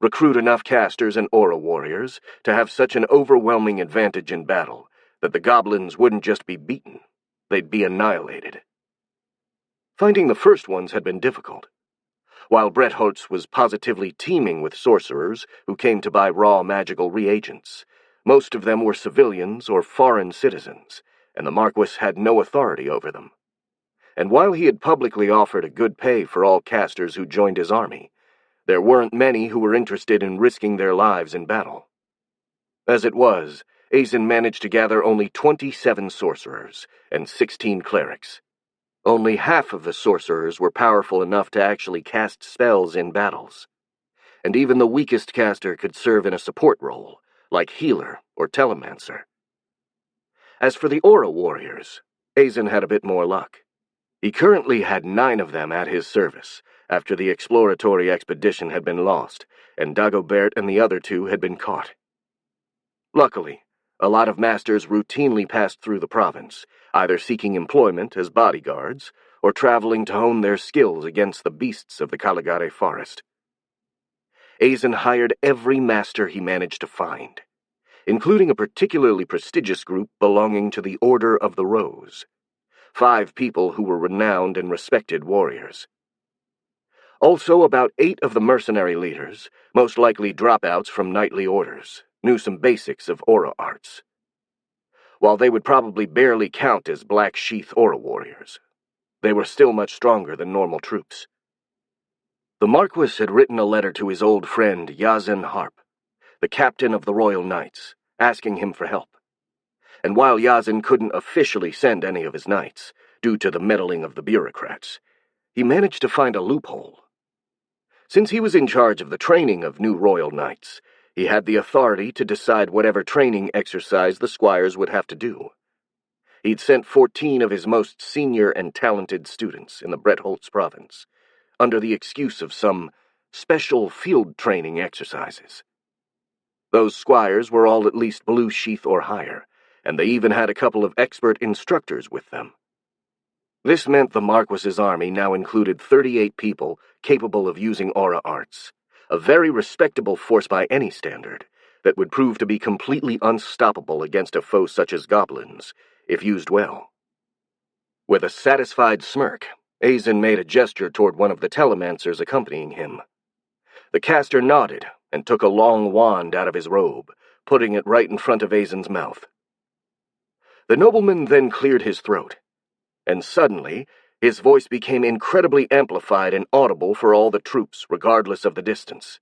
recruit enough casters and aura warriors to have such an overwhelming advantage in battle that the goblins wouldn't just be beaten, they'd be annihilated. Finding the first ones had been difficult. While Brettholtz was positively teeming with sorcerers who came to buy raw magical reagents, most of them were civilians or foreign citizens, and the Marquis had no authority over them. And while he had publicly offered a good pay for all casters who joined his army, there weren't many who were interested in risking their lives in battle. As it was, Azen managed to gather only 27 sorcerers and 16 clerics. Only half of the sorcerers were powerful enough to actually cast spells in battles, and even the weakest caster could serve in a support role, like healer or telemancer. As for the aura warriors, Azen had a bit more luck. He currently had 9 of them at his service, after the exploratory expedition had been lost, and Dagobert and the other 2 had been caught. Luckily, a lot of masters routinely passed through the province, either seeking employment as bodyguards or traveling to hone their skills against the beasts of the Caligari forest. Azen hired every master he managed to find, including a particularly prestigious group belonging to the Order of the Rose, 5 people who were renowned and respected warriors. Also, about 8 of the mercenary leaders, most likely dropouts from knightly orders, knew some basics of aura arts. While they would probably barely count as Black Sheath aura warriors, they were still much stronger than normal troops. The Marquis had written a letter to his old friend Yazen Harp, the captain of the Royal Knights, asking him for help. And while Yazen couldn't officially send any of his knights, due to the meddling of the bureaucrats, he managed to find a loophole. Since he was in charge of the training of new Royal Knights, he had the authority to decide whatever training exercise the squires would have to do. He'd sent 14 of his most senior and talented students in the Brettholtz province, under the excuse of some special field training exercises. Those squires were all at least Blue Sheath or higher, and they even had a couple of expert instructors with them. This meant the Marquis's army now included 38 people capable of using aura arts, a very respectable force by any standard, that would prove to be completely unstoppable against a foe such as goblins, if used well. With a satisfied smirk, Azen made a gesture toward one of the telemancers accompanying him. The caster nodded and took a long wand out of his robe, putting it right in front of Azen's mouth. The nobleman then cleared his throat, and suddenly his voice became incredibly amplified and audible for all the troops, regardless of the distance.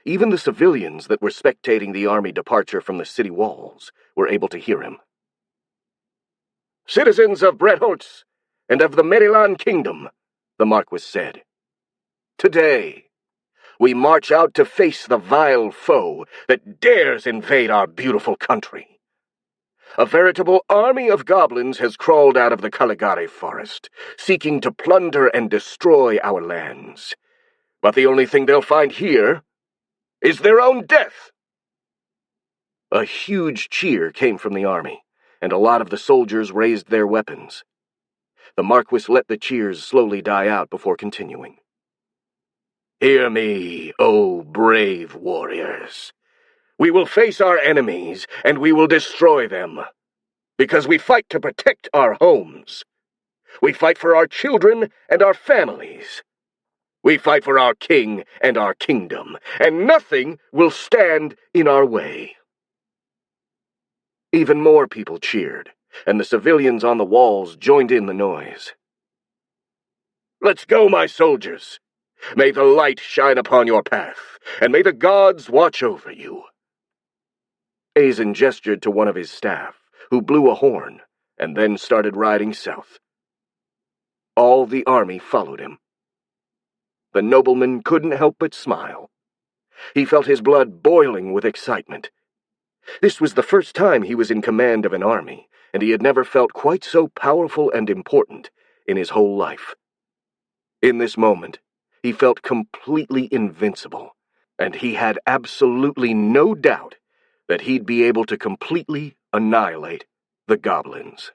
Even the civilians that were spectating the army departure from the city walls were able to hear him. "Citizens of Brettholtz and of the Merilan Kingdom," the Marquis said, "today we march out to face the vile foe that dares invade our beautiful country. A veritable army of goblins has crawled out of the Caligari forest, seeking to plunder and destroy our lands. But the only thing they'll find here is their own death." A huge cheer came from the army, and a lot of the soldiers raised their weapons. The Marquis let the cheers slowly die out before continuing. "Hear me, O brave warriors. We will face our enemies, and we will destroy them. Because we fight to protect our homes. We fight for our children and our families. We fight for our king and our kingdom, and nothing will stand in our way." Even more people cheered, and the civilians on the walls joined in the noise. "Let's go, my soldiers. May the light shine upon your path, and may the gods watch over you." Azen gestured to one of his staff, who blew a horn, and then started riding south. All the army followed him. The nobleman couldn't help but smile. He felt his blood boiling with excitement. This was the first time he was in command of an army, and he had never felt quite so powerful and important in his whole life. In this moment, he felt completely invincible, and he had absolutely no doubt that he'd be able to completely annihilate the goblins.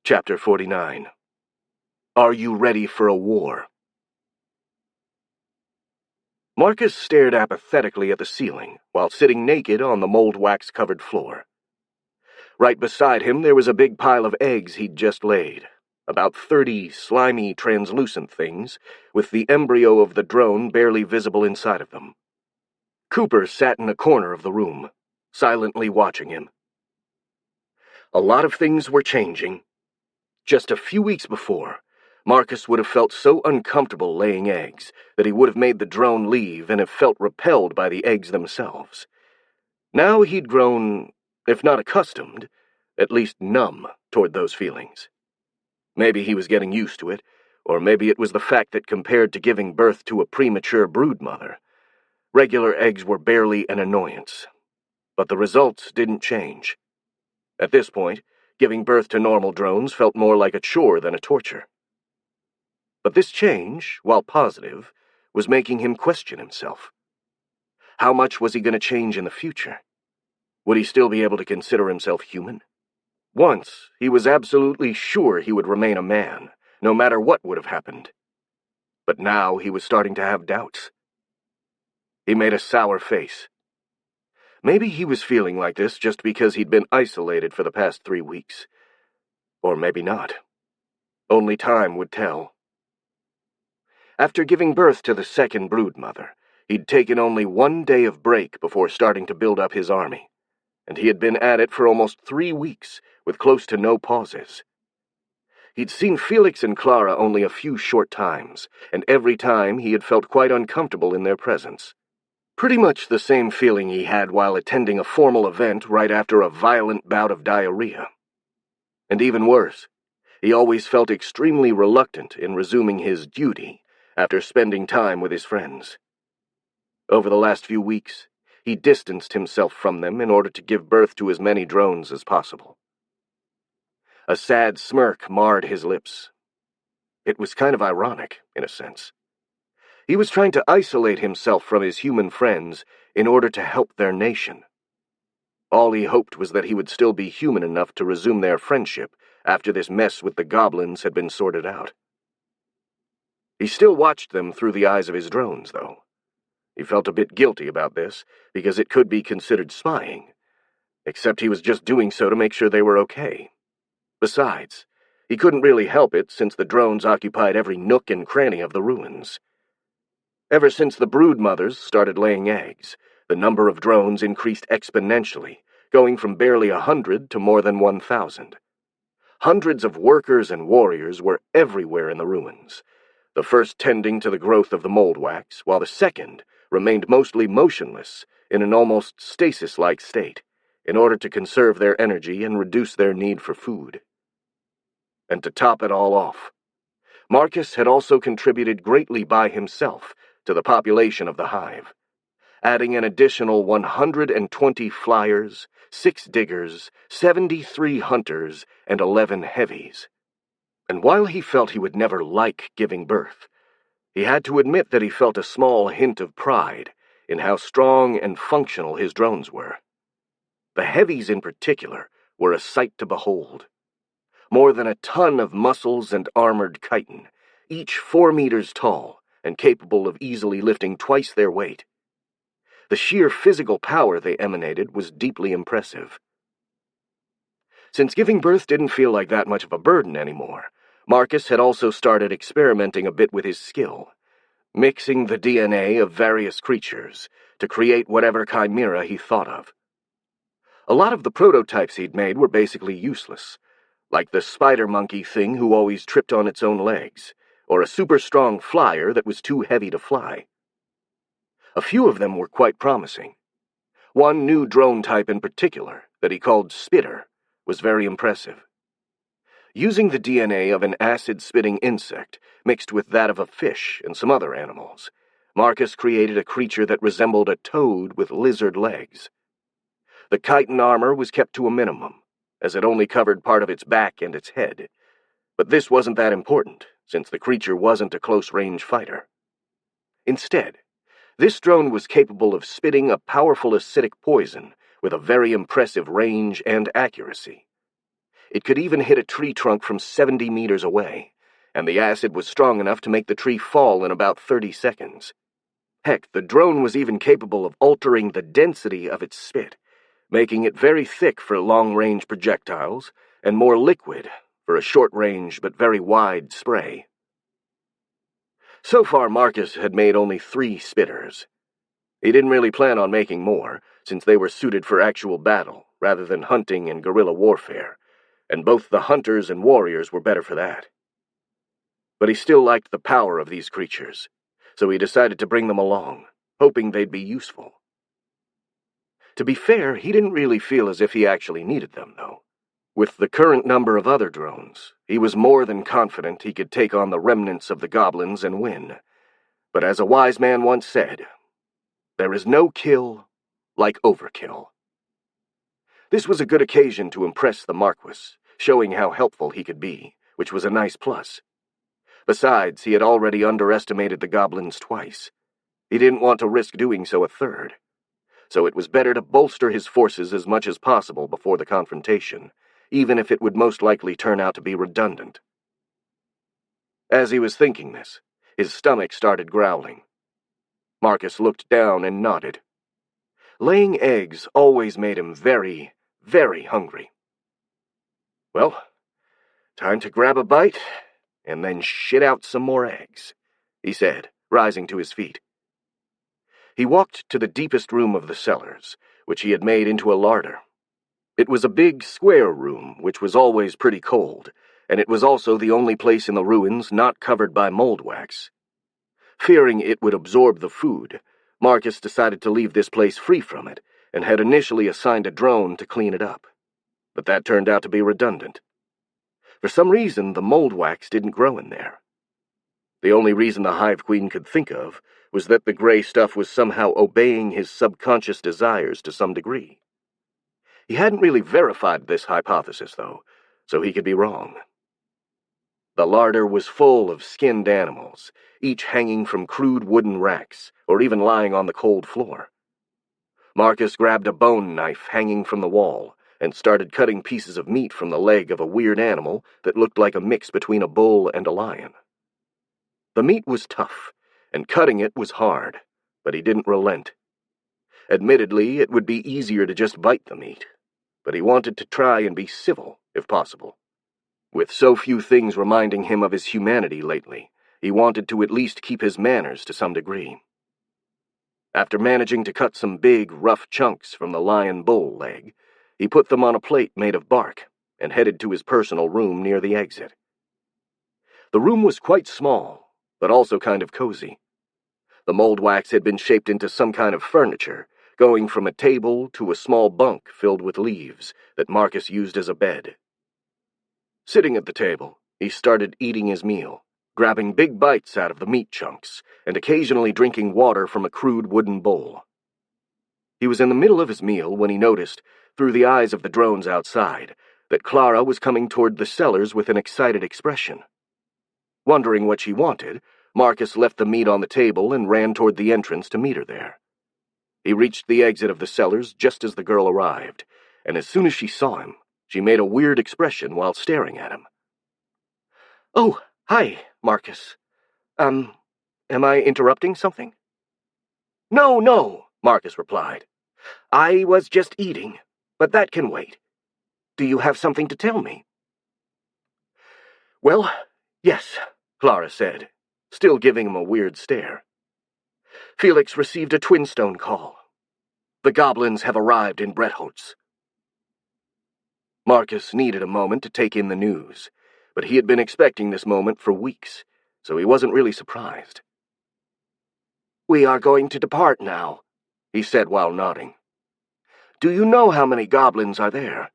Chapter 49. Are you ready for a war? Marcus stared apathetically at the ceiling while sitting naked on the mold wax-covered floor. Right beside him there was a big pile of eggs he'd just laid, about 30 slimy, translucent things, with the embryo of the drone barely visible inside of them. Cooper sat in a corner of the room, silently watching him. A lot of things were changing. Just a few weeks before, Marcus would have felt so uncomfortable laying eggs that he would have made the drone leave and have felt repelled by the eggs themselves. Now he'd grown, if not accustomed, at least numb toward those feelings. Maybe he was getting used to it, or maybe it was the fact that compared to giving birth to a premature broodmother, regular eggs were barely an annoyance. But the results didn't change. At this point, giving birth to normal drones felt more like a chore than a torture. But this change, while positive, was making him question himself. How much was he going to change in the future? Would he still be able to consider himself human? Once, he was absolutely sure he would remain a man, no matter what would have happened. But now he was starting to have doubts. He made a sour face. Maybe he was feeling like this just because he'd been isolated for the past 3 weeks. Or maybe not. Only time would tell. After giving birth to the second broodmother, he'd taken only 1 day of break before starting to build up his army, and he had been at it for almost 3 weeks, with close to no pauses. He'd seen Felix and Clara only a few short times, and every time he had felt quite uncomfortable in their presence. Pretty much the same feeling he had while attending a formal event right after a violent bout of diarrhea. And even worse, he always felt extremely reluctant in resuming his duty after spending time with his friends. Over the last few weeks, he distanced himself from them in order to give birth to as many drones as possible. A sad smirk marred his lips. It was kind of ironic, in a sense. He was trying to isolate himself from his human friends in order to help their nation. All he hoped was that he would still be human enough to resume their friendship after this mess with the goblins had been sorted out. He still watched them through the eyes of his drones, though. He felt a bit guilty about this, because it could be considered spying, except he was just doing so to make sure they were okay. Besides, he couldn't really help it since the drones occupied every nook and cranny of the ruins. Ever since the broodmothers started laying eggs, the number of drones increased exponentially, going from barely 100 to more than 1,000. Hundreds of workers and warriors were everywhere in the ruins, the first tending to the growth of the mold wax, while the second remained mostly motionless in an almost stasis-like state, in order to conserve their energy and reduce their need for food. And to top it all off, Marcus had also contributed greatly by himself to the population of the hive, adding an additional 120 flyers, 6 diggers, 73 hunters, and 11 heavies. And while he felt he would never like giving birth, he had to admit that he felt a small hint of pride in how strong and functional his drones were. The heavies in particular were a sight to behold. More than a ton of muscles and armored chitin, each 4 meters tall and capable of easily lifting twice their weight. The sheer physical power they emanated was deeply impressive. Since giving birth didn't feel like that much of a burden anymore, Marcus had also started experimenting a bit with his skill, mixing the DNA of various creatures to create whatever chimera he thought of. A lot of the prototypes he'd made were basically useless, like the spider monkey thing who always tripped on its own legs, or a super strong flyer that was too heavy to fly. A few of them were quite promising. One new drone type in particular, that he called Spitter, was very impressive. Using the DNA of an acid-spitting insect mixed with that of a fish and some other animals, Marcus created a creature that resembled a toad with lizard legs. The chitin armor was kept to a minimum, as it only covered part of its back and its head. But this wasn't that important, since the creature wasn't a close-range fighter. Instead, this drone was capable of spitting a powerful acidic poison with a very impressive range and accuracy. It could even hit a tree trunk from 70 meters away, and the acid was strong enough to make the tree fall in about 30 seconds. Heck, the drone was even capable of altering the density of its spit, making it very thick for long-range projectiles and more liquid for a short-range but very wide spray. So far, Marcus had made only 3 spitters. He didn't really plan on making more, since they were suited for actual battle rather than hunting and guerrilla warfare, and both the hunters and warriors were better for that. But he still liked the power of these creatures, so he decided to bring them along, hoping they'd be useful. To be fair, he didn't really feel as if he actually needed them, though. With the current number of other drones, he was more than confident he could take on the remnants of the goblins and win. But as a wise man once said, there is no kill like overkill. This was a good occasion to impress the Marquis, showing how helpful he could be, which was a nice plus. Besides, he had already underestimated the goblins twice. He didn't want to risk doing so a third. So it was better to bolster his forces as much as possible before the confrontation, even if it would most likely turn out to be redundant. As he was thinking this, his stomach started growling. Marcus looked down and nodded. Laying eggs always made him very, very hungry. Well, time to grab a bite and then shit out some more eggs, he said, rising to his feet. He walked to the deepest room of the cellars, which he had made into a larder. It was a big, square room, which was always pretty cold, and it was also the only place in the ruins not covered by mold wax. Fearing it would absorb the food, Marcus decided to leave this place free from it, and had initially assigned a drone to clean it up. But that turned out to be redundant. For some reason, the mold wax didn't grow in there. The only reason the Hive Queen could think of was that the gray stuff was somehow obeying his subconscious desires to some degree. He hadn't really verified this hypothesis, though, so he could be wrong. The larder was full of skinned animals, each hanging from crude wooden racks, or even lying on the cold floor. Marcus grabbed a bone knife hanging from the wall and started cutting pieces of meat from the leg of a weird animal that looked like a mix between a bull and a lion. The meat was tough, and cutting it was hard, but he didn't relent. Admittedly, it would be easier to just bite the meat, but he wanted to try and be civil, if possible. With so few things reminding him of his humanity lately, he wanted to at least keep his manners to some degree. After managing to cut some big, rough chunks from the lion-bull leg, he put them on a plate made of bark and headed to his personal room near the exit. The room was quite small, but also kind of cozy. The mold wax had been shaped into some kind of furniture, going from a table to a small bunk filled with leaves that Marcus used as a bed. Sitting at the table, he started eating his meal, grabbing big bites out of the meat chunks and occasionally drinking water from a crude wooden bowl. He was in the middle of his meal when he noticed, through the eyes of the drones outside, that Clara was coming toward the cellars with an excited expression. Wondering what she wanted, Marcus left the meat on the table and ran toward the entrance to meet her there. He reached the exit of the cellars just as the girl arrived, and as soon as she saw him, she made a weird expression while staring at him. "Oh, hi, Marcus. Am I interrupting something?" No, Marcus replied. "I was just eating, but that can wait. Do you have something to tell me?" "Well, yes," Clara said, still giving him a weird stare. "Felix received a Twinstone call. The goblins have arrived in Bretholtz." Marcus needed a moment to take in the news, but he had been expecting this moment for weeks, so he wasn't really surprised. "We are going to depart now," he said while nodding. "Do you know how many goblins are there?"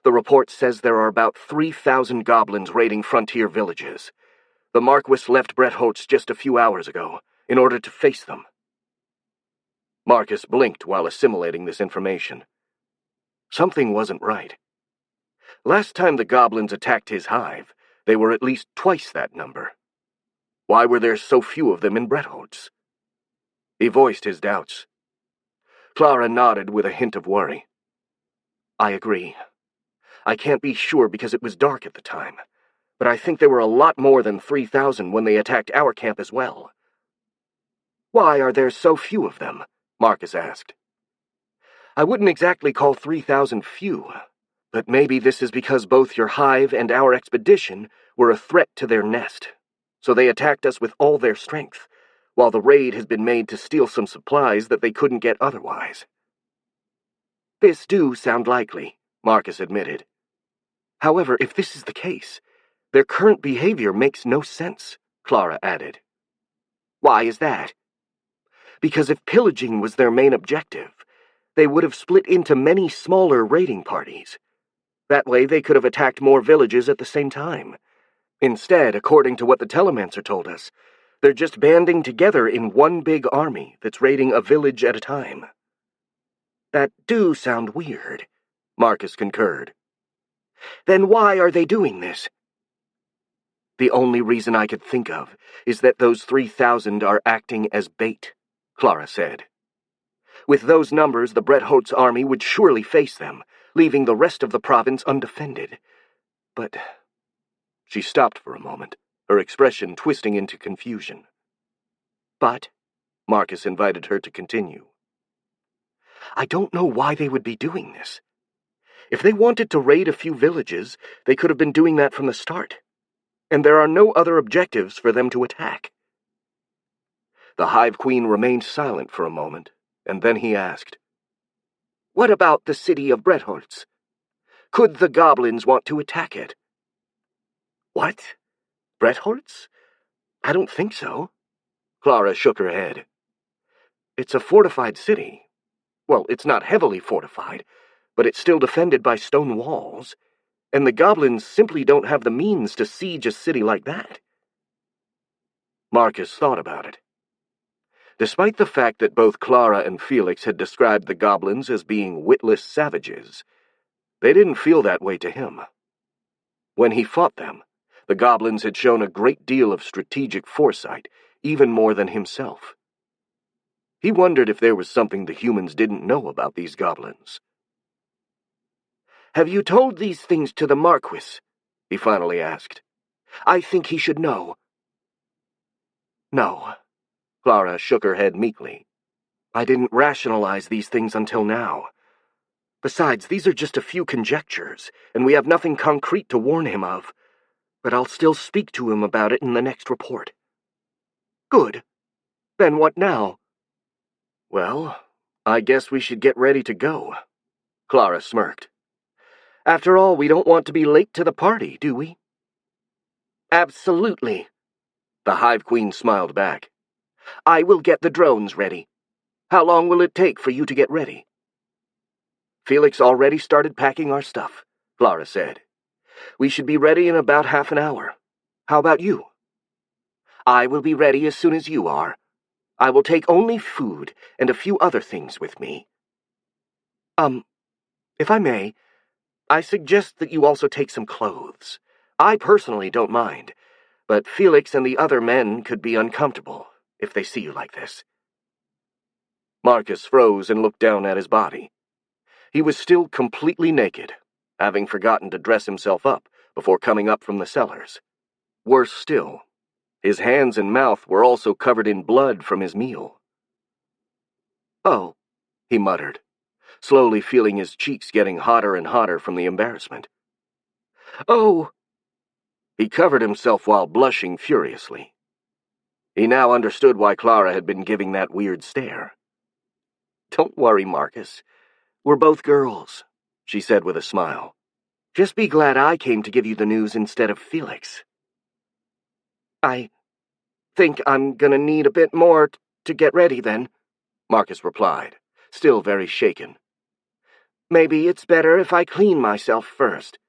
"The report says there are about 3,000 goblins raiding frontier villages. The Marquis left Bretholtz just a few hours ago, in order to face them." Marcus blinked while assimilating this information. Something wasn't right. Last time the goblins attacked his hive, they were at least twice that number. Why were there so few of them in Bretholtz? He voiced his doubts. Clara nodded with a hint of worry. "I agree. I can't be sure because it was dark at the time, but I think there were a lot more than 3,000 when they attacked our camp as well." "Why are there so few of them?" Marcus asked. "I wouldn't exactly call 3,000 few, but maybe this is because both your hive and our expedition were a threat to their nest, so they attacked us with all their strength, while the raid has been made to steal some supplies that they couldn't get otherwise." "This do sound likely," Marcus admitted. "However, if this is the case, their current behavior makes no sense," Clara added. "Why is that?" "Because if pillaging was their main objective, they would have split into many smaller raiding parties. That way they could have attacked more villages at the same time. Instead, according to what the Telemancer told us, they're just banding together in one big army that's raiding a village at a time." "That do sound weird," Marcus concurred. "Then why are they doing this?" "The only reason I could think of is that those 3,000 are acting as bait," Clara said. "With those numbers, the Bretholtz army would surely face them, leaving the rest of the province undefended. But—" She stopped for a moment, her expression twisting into confusion. "But," Marcus invited her to continue, "I don't know why they would be doing this. If they wanted to raid a few villages, they could have been doing that from the start. And there are no other objectives for them to attack." The Hive Queen remained silent for a moment, and then he asked, "What about the city of Bretholtz? Could the goblins want to attack it?" "What? Bretholtz? I don't think so." Clara shook her head. "It's a fortified city. Well, it's not heavily fortified, but it's still defended by stone walls, and the goblins simply don't have the means to siege a city like that." Marcus thought about it. Despite the fact that both Clara and Felix had described the goblins as being witless savages, they didn't feel that way to him. When he fought them, the goblins had shown a great deal of strategic foresight, even more than himself. He wondered if there was something the humans didn't know about these goblins. "Have you told these things to the Marquis?" he finally asked. "I think he should know." "No." Clara shook her head meekly. "I didn't rationalize these things until now. Besides, these are just a few conjectures, and we have nothing concrete to warn him of. But I'll still speak to him about it in the next report." "Good. Then what now?" "Well, I guess we should get ready to go." Clara smirked. "After all, we don't want to be late to the party, do we?" "Absolutely." The Hive Queen smiled back. "I will get the drones ready. How long will it take for you to get ready?" "Felix already started packing our stuff," Clara said. "We should be ready in about half an hour. How about you?" "I will be ready as soon as you are. I will take only food and a few other things with me." If I may, I suggest that you also take some clothes. I personally don't mind, but Felix and the other men could be uncomfortable if they see you like this." Marcus froze and looked down at his body. He was still completely naked, having forgotten to dress himself up before coming up from the cellars. Worse still, his hands and mouth were also covered in blood from his meal. "Oh," he muttered, slowly feeling his cheeks getting hotter and hotter from the embarrassment. "Oh!" He covered himself while blushing furiously. He now understood why Clara had been giving that weird stare. "Don't worry, Marcus. We're both girls," she said with a smile. "Just be glad I came to give you the news instead of Felix." think I'm gonna need a bit more to get ready then, Marcus replied, still very shaken. Maybe it's better if I clean myself first.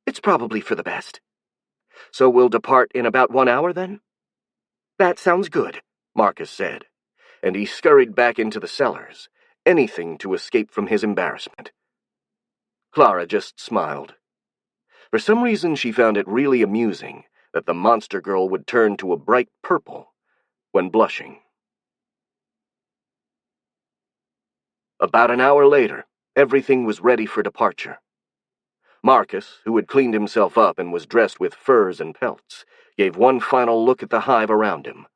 It's probably for the best. So we'll depart in about 1 hour then? That sounds good, Marcus said, and he scurried back into the cellars, anything to escape from his embarrassment. Clara just smiled. For some reason she found it really amusing that the monster girl would turn to a bright purple when blushing. About an hour later, everything was ready for departure. Marcus, who had cleaned himself up and was dressed with furs and pelts, gave one final look at the hive around him.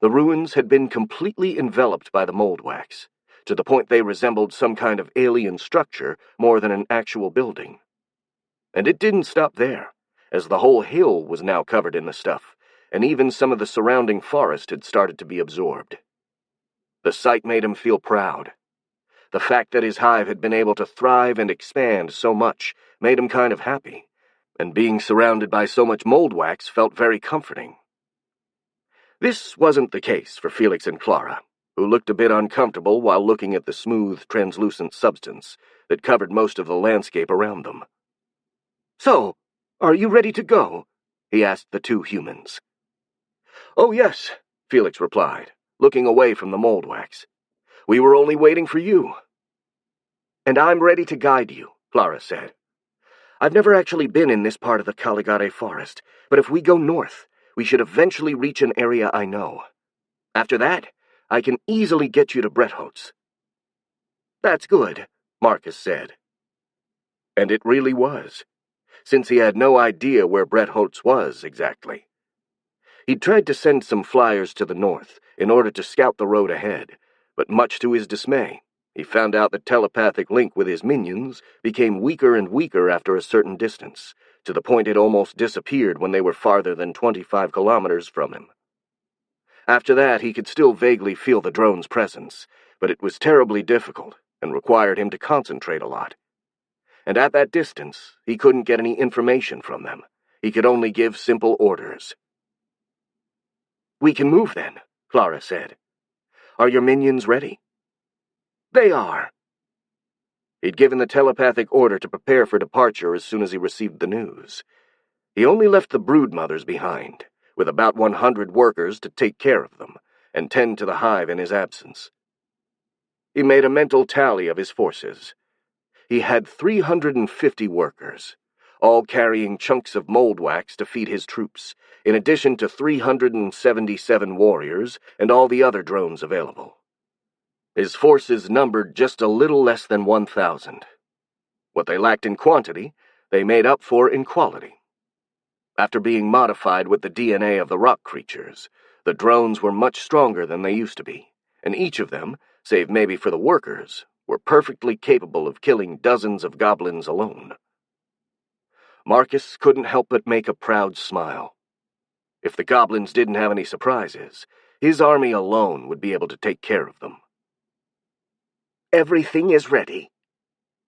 The ruins had been completely enveloped by the mold wax, to the point they resembled some kind of alien structure more than an actual building. And it didn't stop there, as the whole hill was now covered in the stuff, and even some of the surrounding forest had started to be absorbed. The sight made him feel proud. The fact that his hive had been able to thrive and expand so much made him kind of happy, and being surrounded by so much mold wax felt very comforting. This wasn't the case for Felix and Clara, who looked a bit uncomfortable while looking at the smooth, translucent substance that covered most of the landscape around them. "So, are you ready to go?" he asked the two humans. "Oh, yes," Felix replied, looking away from the mold wax. "We were only waiting for you." "And I'm ready to guide you," Clara said. "I've never actually been in this part of the Caligare forest, but if we go north, we should eventually reach an area I know. After that, I can easily get you to Bretholtz." "That's good," Marcus said. And it really was, since he had no idea where Bretholtz was exactly. He'd tried to send some flyers to the north in order to scout the road ahead, but much to his dismay, he found out the telepathic link with his minions became weaker and weaker after a certain distance, to the point it almost disappeared when they were farther than 25 kilometers from him. After that, he could still vaguely feel the drone's presence, but it was terribly difficult and required him to concentrate a lot. And at that distance, he couldn't get any information from them. He could only give simple orders. "We can move then," Clara said. "Are your minions ready?" "They are." He'd given the telepathic order to prepare for departure as soon as he received the news. He only left the broodmothers behind, with about 100 workers to take care of them and tend to the hive in his absence. He made a mental tally of his forces. He had 350 workers, all carrying chunks of mold wax to feed his troops, in addition to 377 warriors and all the other drones available. His forces numbered just a little less than 1,000. What they lacked in quantity, they made up for in quality. After being modified with the DNA of the rock creatures, the drones were much stronger than they used to be, and each of them, save maybe for the workers, were perfectly capable of killing dozens of goblins alone. Marcus couldn't help but make a proud smile. If the goblins didn't have any surprises, his army alone would be able to take care of them. "Everything is ready.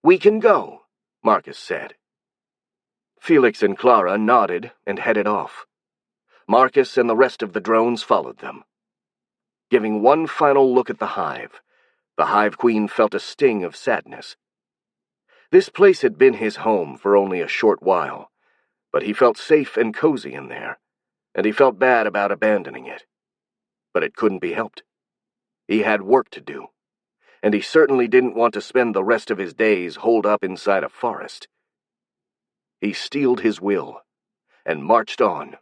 We can go," Marcus said. Felix and Clara nodded and headed off. Marcus and the rest of the drones followed them. Giving one final look at the Hive Queen felt a sting of sadness. This place had been his home for only a short while, but he felt safe and cozy in there, and he felt bad about abandoning it. But it couldn't be helped. He had work to do, and he certainly didn't want to spend the rest of his days holed up inside a forest. He steeled his will and marched on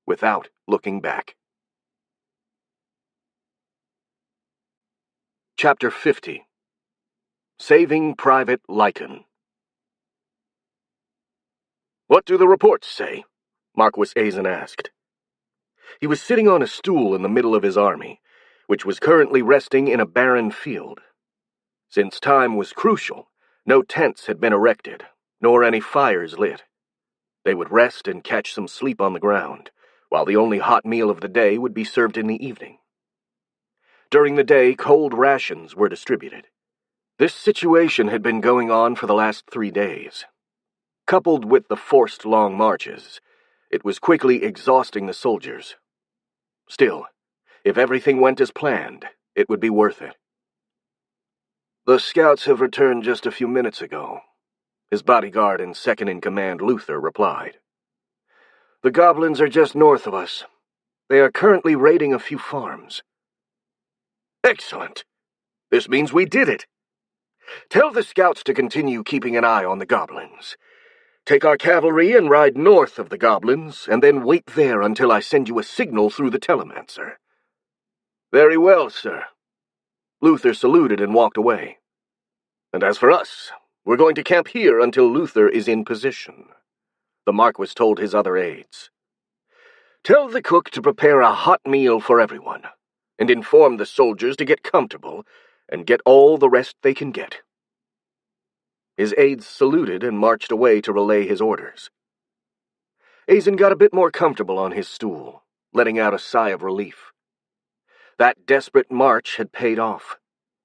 without looking back. Chapter 50. Saving Private Lycan. "What do the reports say?" Marquis Azen asked. He was sitting on a stool in the middle of his army, which was currently resting in a barren field. Since time was crucial, no tents had been erected, nor any fires lit. They would rest and catch some sleep on the ground, while the only hot meal of the day would be served in the evening. During the day, cold rations were distributed. This situation had been going on for the last 3 days. Coupled with the forced long marches, it was quickly exhausting the soldiers, Still, if everything went as planned, it would be worth it. The scouts have returned just a few minutes ago, his bodyguard and second-in-command Luther replied. The goblins are just north of us. They are currently raiding a few farms. Excellent. This means we did it. Tell the scouts to continue keeping an eye on the goblins. Take our cavalry and ride north of the goblins, and then wait there until I send you a signal through the telemancer. Very well, sir. Luther saluted and walked away. And as for us, we're going to camp here until Luther is in position, the Marquis told his other aides. Tell the cook to prepare a hot meal for everyone, and inform the soldiers to get comfortable and get all the rest they can get. His aides saluted and marched away to relay his orders. Azen got a bit more comfortable on his stool, letting out a sigh of relief. That desperate march had paid off,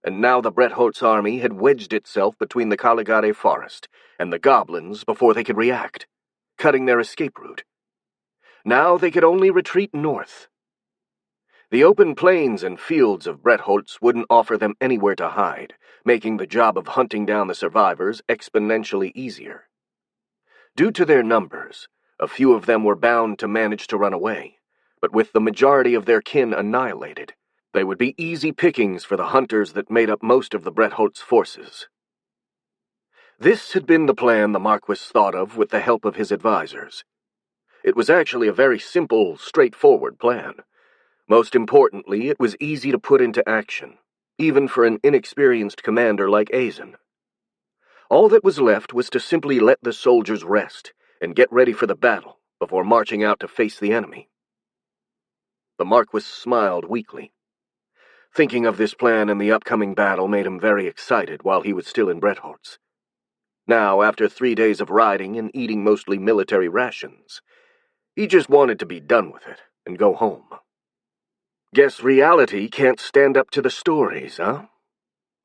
and now the Bretholtz army had wedged itself between the Caligade forest and the goblins before they could react, cutting their escape route. Now they could only retreat north. The open plains and fields of Bretholtz wouldn't offer them anywhere to hide, making the job of hunting down the survivors exponentially easier. Due to their numbers, a few of them were bound to manage to run away, but with the majority of their kin annihilated, they would be easy pickings for the hunters that made up most of the Bretholtz forces. This had been the plan the Marquis thought of with the help of his advisors. It was actually a very simple, straightforward plan. Most importantly, it was easy to put into action, even for an inexperienced commander like Azen. All that was left was to simply let the soldiers rest and get ready for the battle before marching out to face the enemy. The Marquis smiled weakly. Thinking of this plan and the upcoming battle made him very excited while he was still in Bretholtz. Now, after 3 days of riding and eating mostly military rations, he just wanted to be done with it and go home. Guess reality can't stand up to the stories, huh?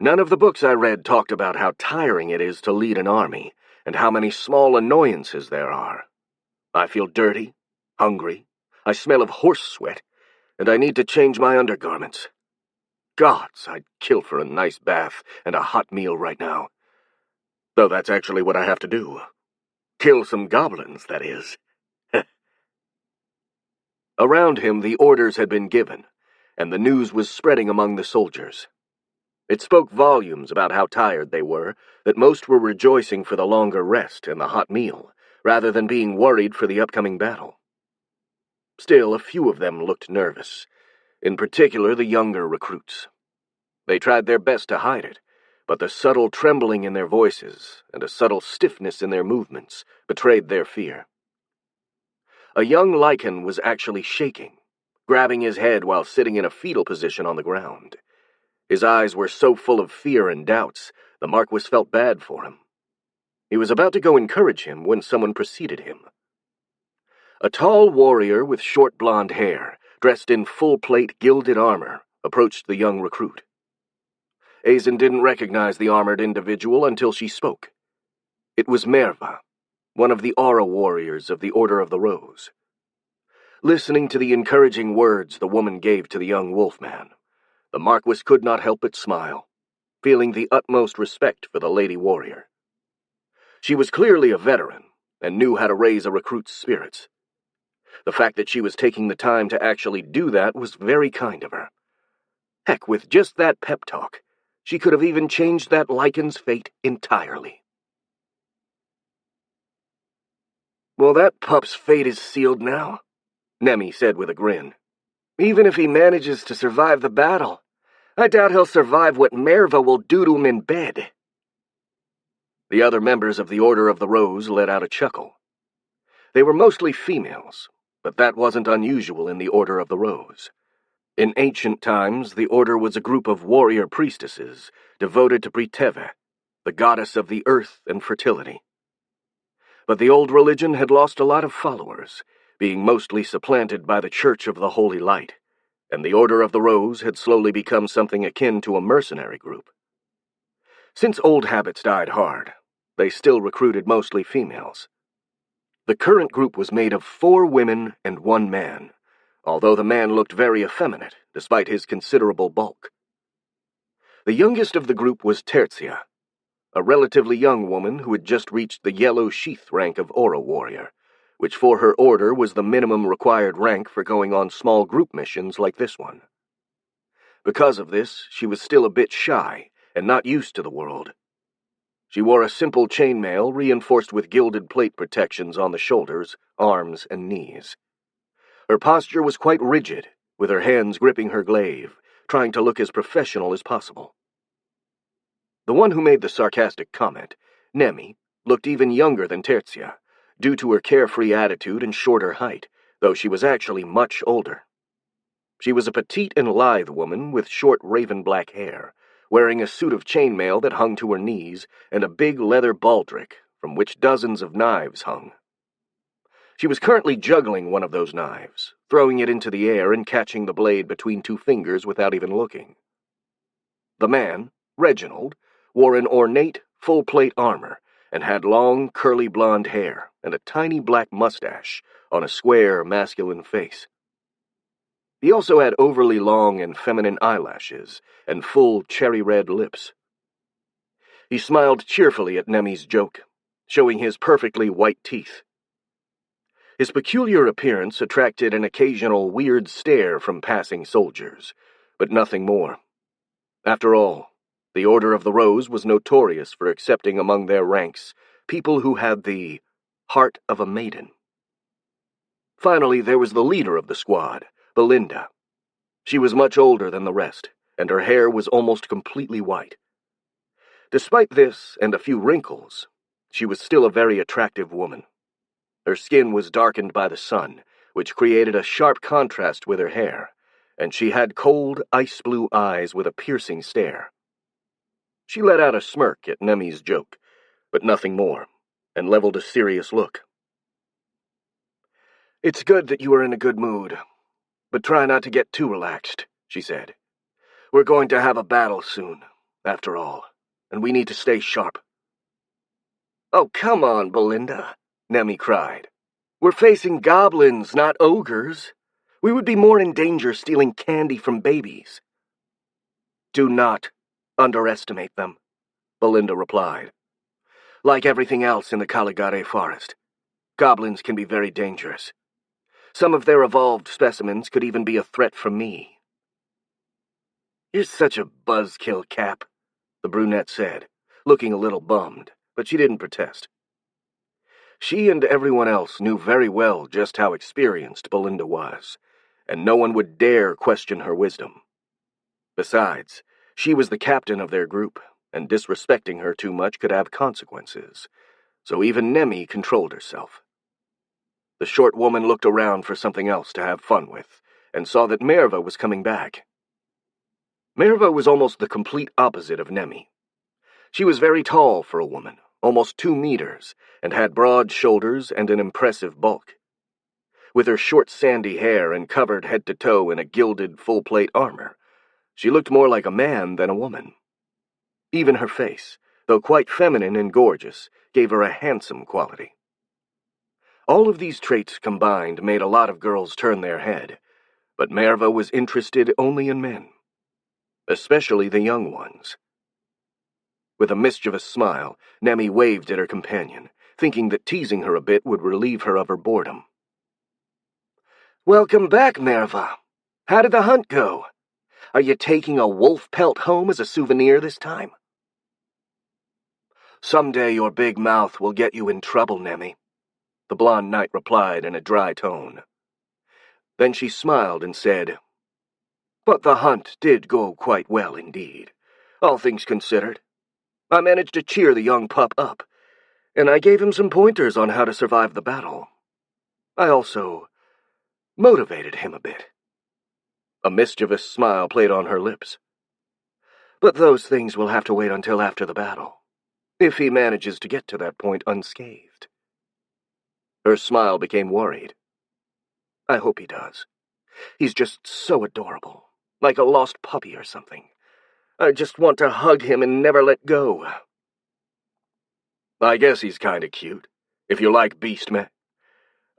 None of the books I read talked about how tiring it is to lead an army and how many small annoyances there are. I feel dirty, hungry, I smell of horse sweat, and I need to change my undergarments. Gods, I'd kill for a nice bath and a hot meal right now. Though that's actually what I have to do. Kill some goblins, that is. Around him, the orders had been given, and the news was spreading among the soldiers. It spoke volumes about how tired they were, that most were rejoicing for the longer rest and the hot meal, rather than being worried for the upcoming battle. Still, a few of them looked nervous, in particular the younger recruits. They tried their best to hide it, but the subtle trembling in their voices and a subtle stiffness in their movements betrayed their fear. A young lichen was actually shaking, grabbing his head while sitting in a fetal position on the ground. His eyes were so full of fear and doubts, the Marquis felt bad for him. He was about to go encourage him when someone preceded him. A tall warrior with short blonde hair, dressed in full-plate gilded armor, approached the young recruit. Azen didn't recognize the armored individual until she spoke. It was Merva, one of the Aura warriors of the Order of the Rose. Listening to the encouraging words the woman gave to the young wolfman, the Marquis could not help but smile, feeling the utmost respect for the lady warrior. She was clearly a veteran and knew how to raise a recruit's spirits. The fact that she was taking the time to actually do that was very kind of her. Heck, with just that pep talk, she could have even changed that lichen's fate entirely. Well, that pup's fate is sealed now, Nemi said with a grin. Even if he manages to survive the battle, I doubt he'll survive what Merva will do to him in bed. The other members of the Order of the Rose let out a chuckle. They were mostly females, but that wasn't unusual in the Order of the Rose. In ancient times, the Order was a group of warrior priestesses devoted to Priteve, the goddess of the earth and fertility. But the old religion had lost a lot of followers, being mostly supplanted by the Church of the Holy Light, and the Order of the Rose had slowly become something akin to a mercenary group. Since old habits died hard, they still recruited mostly females. The current group was made of 4 women and 1 man, although the man looked very effeminate, despite his considerable bulk. The youngest of the group was Terzia, a relatively young woman who had just reached the yellow sheath rank of Aura Warrior, which for her order was the minimum required rank for going on small group missions like this one. Because of this, she was still a bit shy and not used to the world. She wore a simple chainmail reinforced with gilded plate protections on the shoulders, arms, and knees. Her posture was quite rigid, with her hands gripping her glaive, trying to look as professional as possible. The one who made the sarcastic comment, Nemi, looked even younger than Terzia, due to her carefree attitude and shorter height, though she was actually much older. She was a petite and lithe woman with short raven-black hair, wearing a suit of chainmail that hung to her knees and a big leather baldric, from which dozens of knives hung. She was currently juggling one of those knives, throwing it into the air and catching the blade between two fingers without even looking. The man, Reginald, wore an ornate, full-plate armor and had long, curly blonde hair and a tiny black mustache on a square, masculine face. He also had overly long and feminine eyelashes and full cherry-red lips. He smiled cheerfully at Nemi's joke, showing his perfectly white teeth. His peculiar appearance attracted an occasional weird stare from passing soldiers, but nothing more. After all, the Order of the Rose was notorious for accepting among their ranks people who had the heart of a maiden. Finally, there was the leader of the squad, Belinda. She was much older than the rest, and her hair was almost completely white. Despite this and a few wrinkles, she was still a very attractive woman. Her skin was darkened by the sun, which created a sharp contrast with her hair, and she had cold, ice-blue eyes with a piercing stare. She let out a smirk at Nemi's joke, but nothing more, and leveled a serious look. "It's good that you are in a good mood, but try not to get too relaxed," she said. "We're going to have a battle soon, after all, and we need to stay sharp." "Oh, come on, Belinda," Nemi cried. "We're facing goblins, not ogres. We would be more in danger stealing candy from babies." "Do not underestimate them," Belinda replied. "Like everything else in the Caligare forest, goblins can be very dangerous. Some of their evolved specimens could even be a threat from me." "You're such a buzzkill, Cap," the brunette said, looking a little bummed, but she didn't protest. She and everyone else knew very well just how experienced Belinda was, and no one would dare question her wisdom. Besides, she was the captain of their group, and disrespecting her too much could have consequences, so even Nemi controlled herself. The short woman looked around for something else to have fun with, and saw that Merva was coming back. Merva was almost the complete opposite of Nemi. She was very tall for a woman, almost 2 meters, and had broad shoulders and an impressive bulk. With her short sandy hair and covered head to toe in a gilded full-plate armor, she looked more like a man than a woman. Even her face, though quite feminine and gorgeous, gave her a handsome quality. All of these traits combined made a lot of girls turn their head, but Merva was interested only in men, especially the young ones. With a mischievous smile, Nemi waved at her companion, thinking that teasing her a bit would relieve her of her boredom. "Welcome back, Merva. How did the hunt go? Are you taking a wolf pelt home as a souvenir this time?" "Someday your big mouth will get you in trouble, Nemi," the blonde knight replied in a dry tone. Then she smiled and said, "But the hunt did go quite well indeed, all things considered. I managed to cheer the young pup up, and I gave him some pointers on how to survive the battle. I also motivated him a bit." A mischievous smile played on her lips. "But those things will have to wait until after the battle, if he manages to get to that point unscathed." Her smile became worried. "I hope he does. He's just so adorable, like a lost puppy or something. I just want to hug him and never let go." "I guess he's kinda cute, if you like beast men.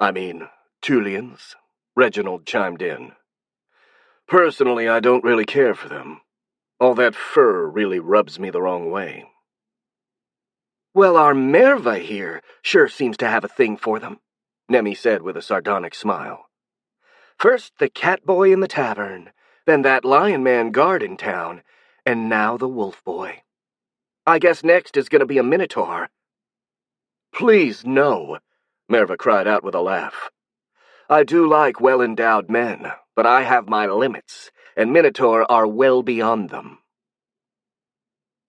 I mean, Tulians," Reginald chimed in. Personally, I don't really care for them. All that fur really rubs me the wrong way. Well, our Merva here sure seems to have a thing for them, Nemi said with a sardonic smile. First the cat boy in the tavern, then that lion man guard in town, and now the wolf boy. I guess next is going to be a minotaur. Please, no, Merva cried out with a laugh. I do like well-endowed men, but I have my limits, and minotaur are well beyond them.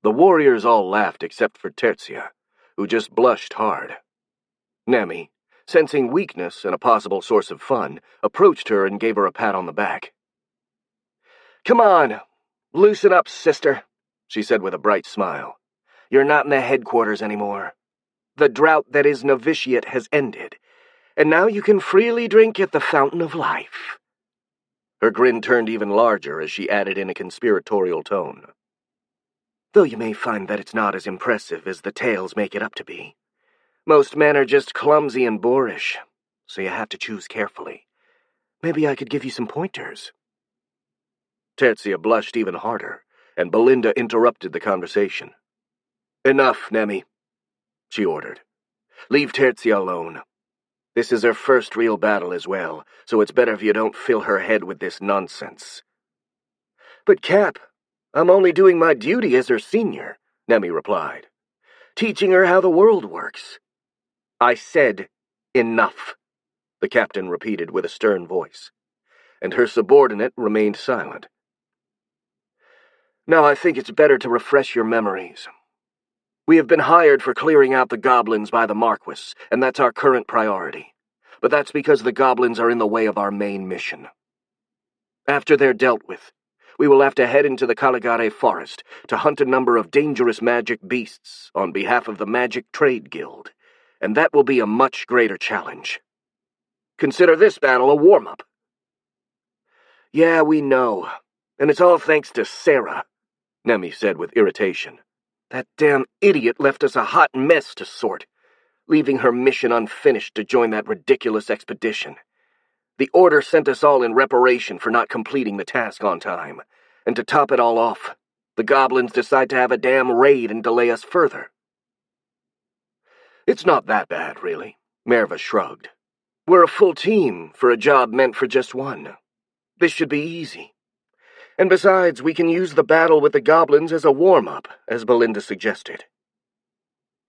The warriors all laughed except for Terzia, who just blushed hard. Nemi, sensing weakness and a possible source of fun, approached her and gave her a pat on the back. Come on, loosen up, sister, she said with a bright smile. You're not in the headquarters anymore. The drought that is novitiate has ended, and now you can freely drink at the fountain of life. Her grin turned even larger as she added in a conspiratorial tone. Though you may find that it's not as impressive as the tales make it up to be. Most men are just clumsy and boorish, so you have to choose carefully. Maybe I could give you some pointers. Terzia blushed even harder, and Belinda interrupted the conversation. Enough, Nemi, she ordered. Leave Terzia alone. This is her first real battle as well, so it's better if you don't fill her head with this nonsense. But Cap, I'm only doing my duty as her senior, Nemi replied. Teaching her how the world works. I said, enough, the captain repeated with a stern voice, and her subordinate remained silent. Now I think it's better to refresh your memories. We have been hired for clearing out the goblins by the Marquis, and that's our current priority. But that's because the goblins are in the way of our main mission. After they're dealt with, we will have to head into the Caligare forest to hunt a number of dangerous magic beasts on behalf of the Magic Trade Guild, and that will be a much greater challenge. Consider this battle a warm-up. Yeah, we know, and it's all thanks to Sarah, Nemi said with irritation. That damn idiot left us a hot mess to sort, leaving her mission unfinished to join that ridiculous expedition. The Order sent us all in reparation for not completing the task on time, and to top it all off, the goblins decide to have a damn raid and delay us further. It's not that bad, really, Merva shrugged. We're a full team for a job meant for just one. This should be easy. And besides, we can use the battle with the goblins as a warm-up, as Belinda suggested.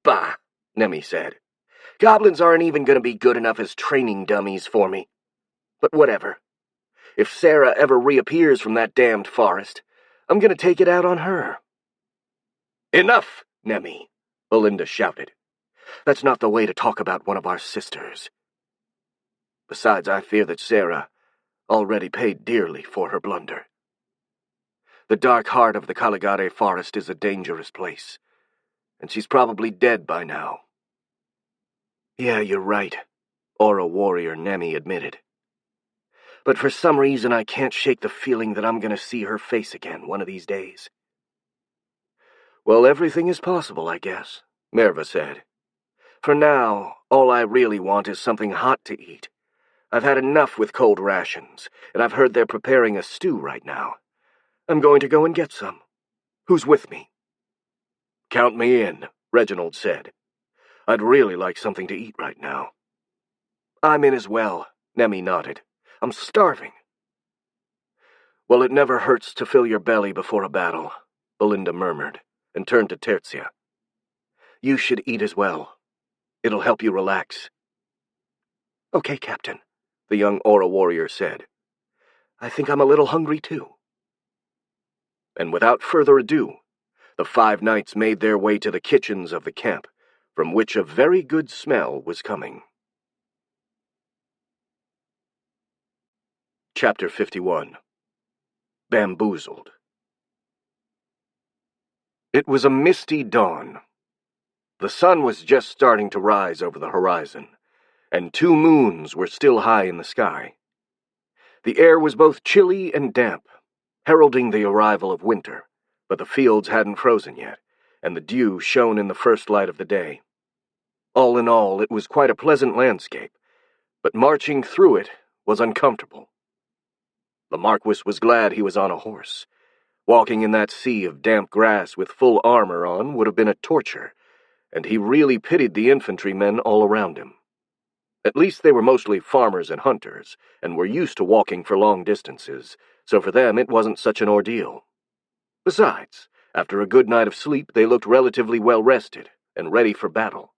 Bah, Nemi said. Goblins aren't even going to be good enough as training dummies for me. But whatever. If Sarah ever reappears from that damned forest, I'm going to take it out on her. Enough, Nemi, Belinda shouted. That's not the way to talk about one of our sisters. Besides, I fear that Sarah already paid dearly for her blunder. The dark heart of the Caligare forest is a dangerous place, and she's probably dead by now. Yeah, you're right, Aura warrior Nemi admitted. But for some reason I can't shake the feeling that I'm going to see her face again one of these days. Well, everything is possible, I guess, Merva said. For now, all I really want is something hot to eat. I've had enough with cold rations, and I've heard they're preparing a stew right now. I'm going to go and get some. Who's with me? Count me in, Reginald said. I'd really like something to eat right now. I'm in as well, Nemi nodded. I'm starving. Well, it never hurts to fill your belly before a battle, Belinda murmured, and turned to Terzia. You should eat as well. It'll help you relax. Okay, Captain, the young Aura warrior said. I think I'm a little hungry too. And without further ado, the 5 knights made their way to the kitchens of the camp, from which a very good smell was coming. Chapter 51. Bamboozled. It was a misty dawn. The sun was just starting to rise over the horizon, and 2 moons were still high in the sky. The air was both chilly and damp, heralding the arrival of winter, but the fields hadn't frozen yet, and the dew shone in the first light of the day. All in all, it was quite a pleasant landscape, but marching through it was uncomfortable. The Marquis was glad he was on a horse. Walking in that sea of damp grass with full armor on would have been a torture, and he really pitied the infantrymen all around him. At least they were mostly farmers and hunters, and were used to walking for long distances, so for them it wasn't such an ordeal. Besides, after a good night of sleep, they looked relatively well rested and ready for battle.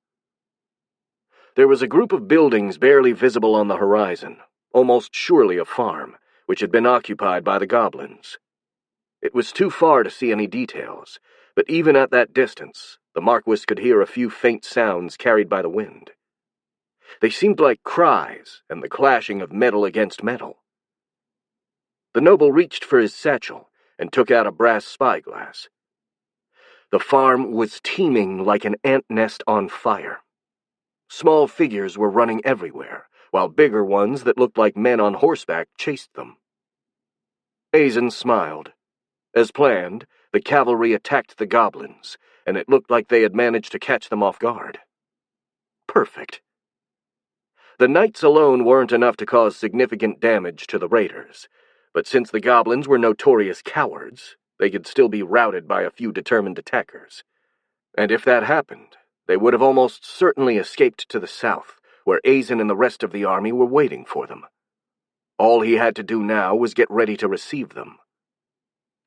There was a group of buildings barely visible on the horizon, almost surely a farm, which had been occupied by the goblins. It was too far to see any details, but even at that distance, the Marquis could hear a few faint sounds carried by the wind. They seemed like cries and the clashing of metal against metal. The noble reached for his satchel and took out a brass spyglass. The farm was teeming like an ant nest on fire. Small figures were running everywhere, while bigger ones that looked like men on horseback chased them. Azen smiled. As planned, the cavalry attacked the goblins, and it looked like they had managed to catch them off guard. Perfect. The knights alone weren't enough to cause significant damage to the raiders, but since the goblins were notorious cowards, they could still be routed by a few determined attackers. And if that happened, they would have almost certainly escaped to the south, where Azen and the rest of the army were waiting for them. All he had to do now was get ready to receive them.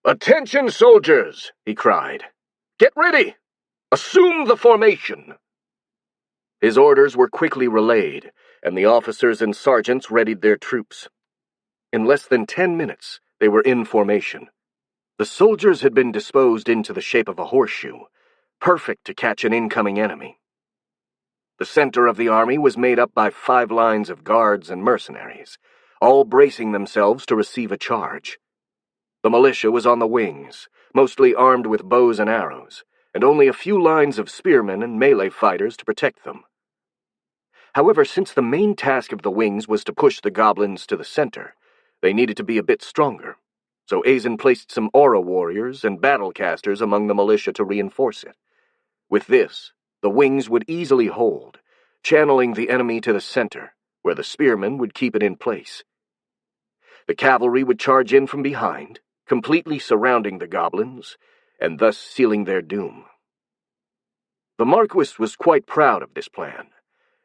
"Attention, soldiers!" he cried. "Get ready! Assume the formation!" His orders were quickly relayed, and the officers and sergeants readied their troops. In less than 10 minutes, they were in formation. The soldiers had been disposed into the shape of a horseshoe, perfect to catch an incoming enemy. The center of the army was made up by 5 lines of guards and mercenaries, all bracing themselves to receive a charge. The militia was on the wings, mostly armed with bows and arrows, and only a few lines of spearmen and melee fighters to protect them. However, since the main task of the wings was to push the goblins to the center, they needed to be a bit stronger, so Azen placed some aura warriors and battlecasters among the militia to reinforce it. With this, the wings would easily hold, channeling the enemy to the center, where the spearmen would keep it in place. The cavalry would charge in from behind, completely surrounding the goblins, and thus sealing their doom. The Marquis was quite proud of this plan.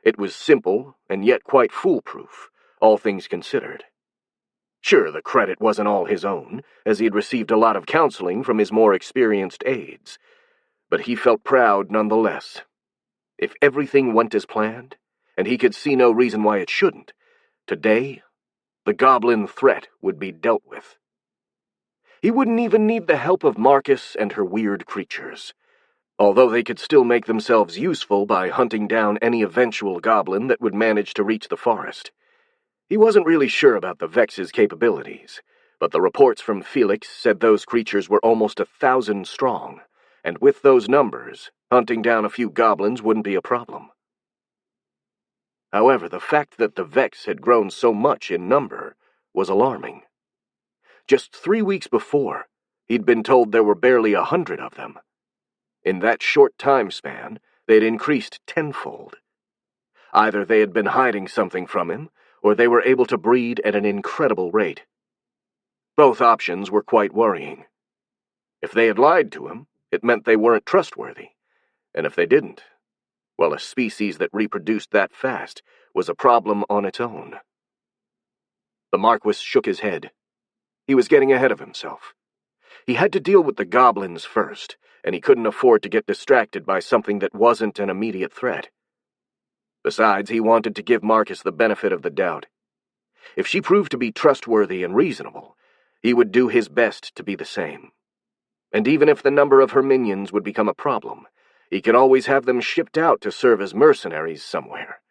It was simple, and yet quite foolproof, all things considered. Sure, the credit wasn't all his own, as he had received a lot of counseling from his more experienced aides, but he felt proud nonetheless. If everything went as planned, and he could see no reason why it shouldn't, today, the goblin threat would be dealt with. He wouldn't even need the help of Marcus and her weird creatures, although they could still make themselves useful by hunting down any eventual goblin that would manage to reach the forest. He wasn't really sure about the Vex's capabilities, but the reports from Felix said those creatures were almost 1,000 strong, and with those numbers, hunting down a few goblins wouldn't be a problem. However, the fact that the Vex had grown so much in number was alarming. Just 3 weeks before, he'd been told there were barely 100 of them. In that short time span, they'd increased tenfold. Either they had been hiding something from him, or they were able to breed at an incredible rate. Both options were quite worrying. If they had lied to him, it meant they weren't trustworthy, and if they didn't, well, a species that reproduced that fast was a problem on its own. The Marquis shook his head. He was getting ahead of himself. He had to deal with the goblins first, and he couldn't afford to get distracted by something that wasn't an immediate threat. Besides, he wanted to give Marcus the benefit of the doubt. If she proved to be trustworthy and reasonable, he would do his best to be the same. And even if the number of her minions would become a problem, he could always have them shipped out to serve as mercenaries somewhere.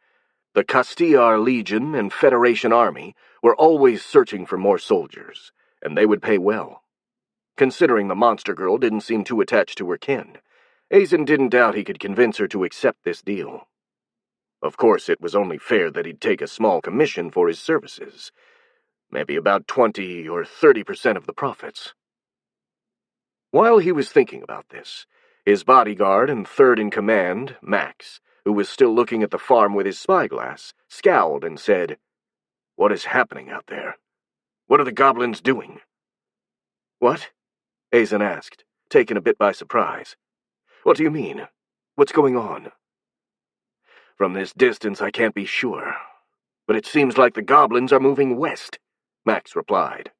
The Castillar Legion and Federation Army were always searching for more soldiers, and they would pay well. Considering the monster girl didn't seem too attached to her kin, Azen didn't doubt he could convince her to accept this deal. Of course, it was only fair that he'd take a small commission for his services, maybe about 20 or 30% of the profits. While he was thinking about this, his bodyguard and third-in-command, Max, who was still looking at the farm with his spyglass, scowled and said, What is happening out there? What are the goblins doing? What? Azen asked, taken a bit by surprise. What do you mean? What's going on? From this distance, I can't be sure. But it seems like the goblins are moving west, Max replied.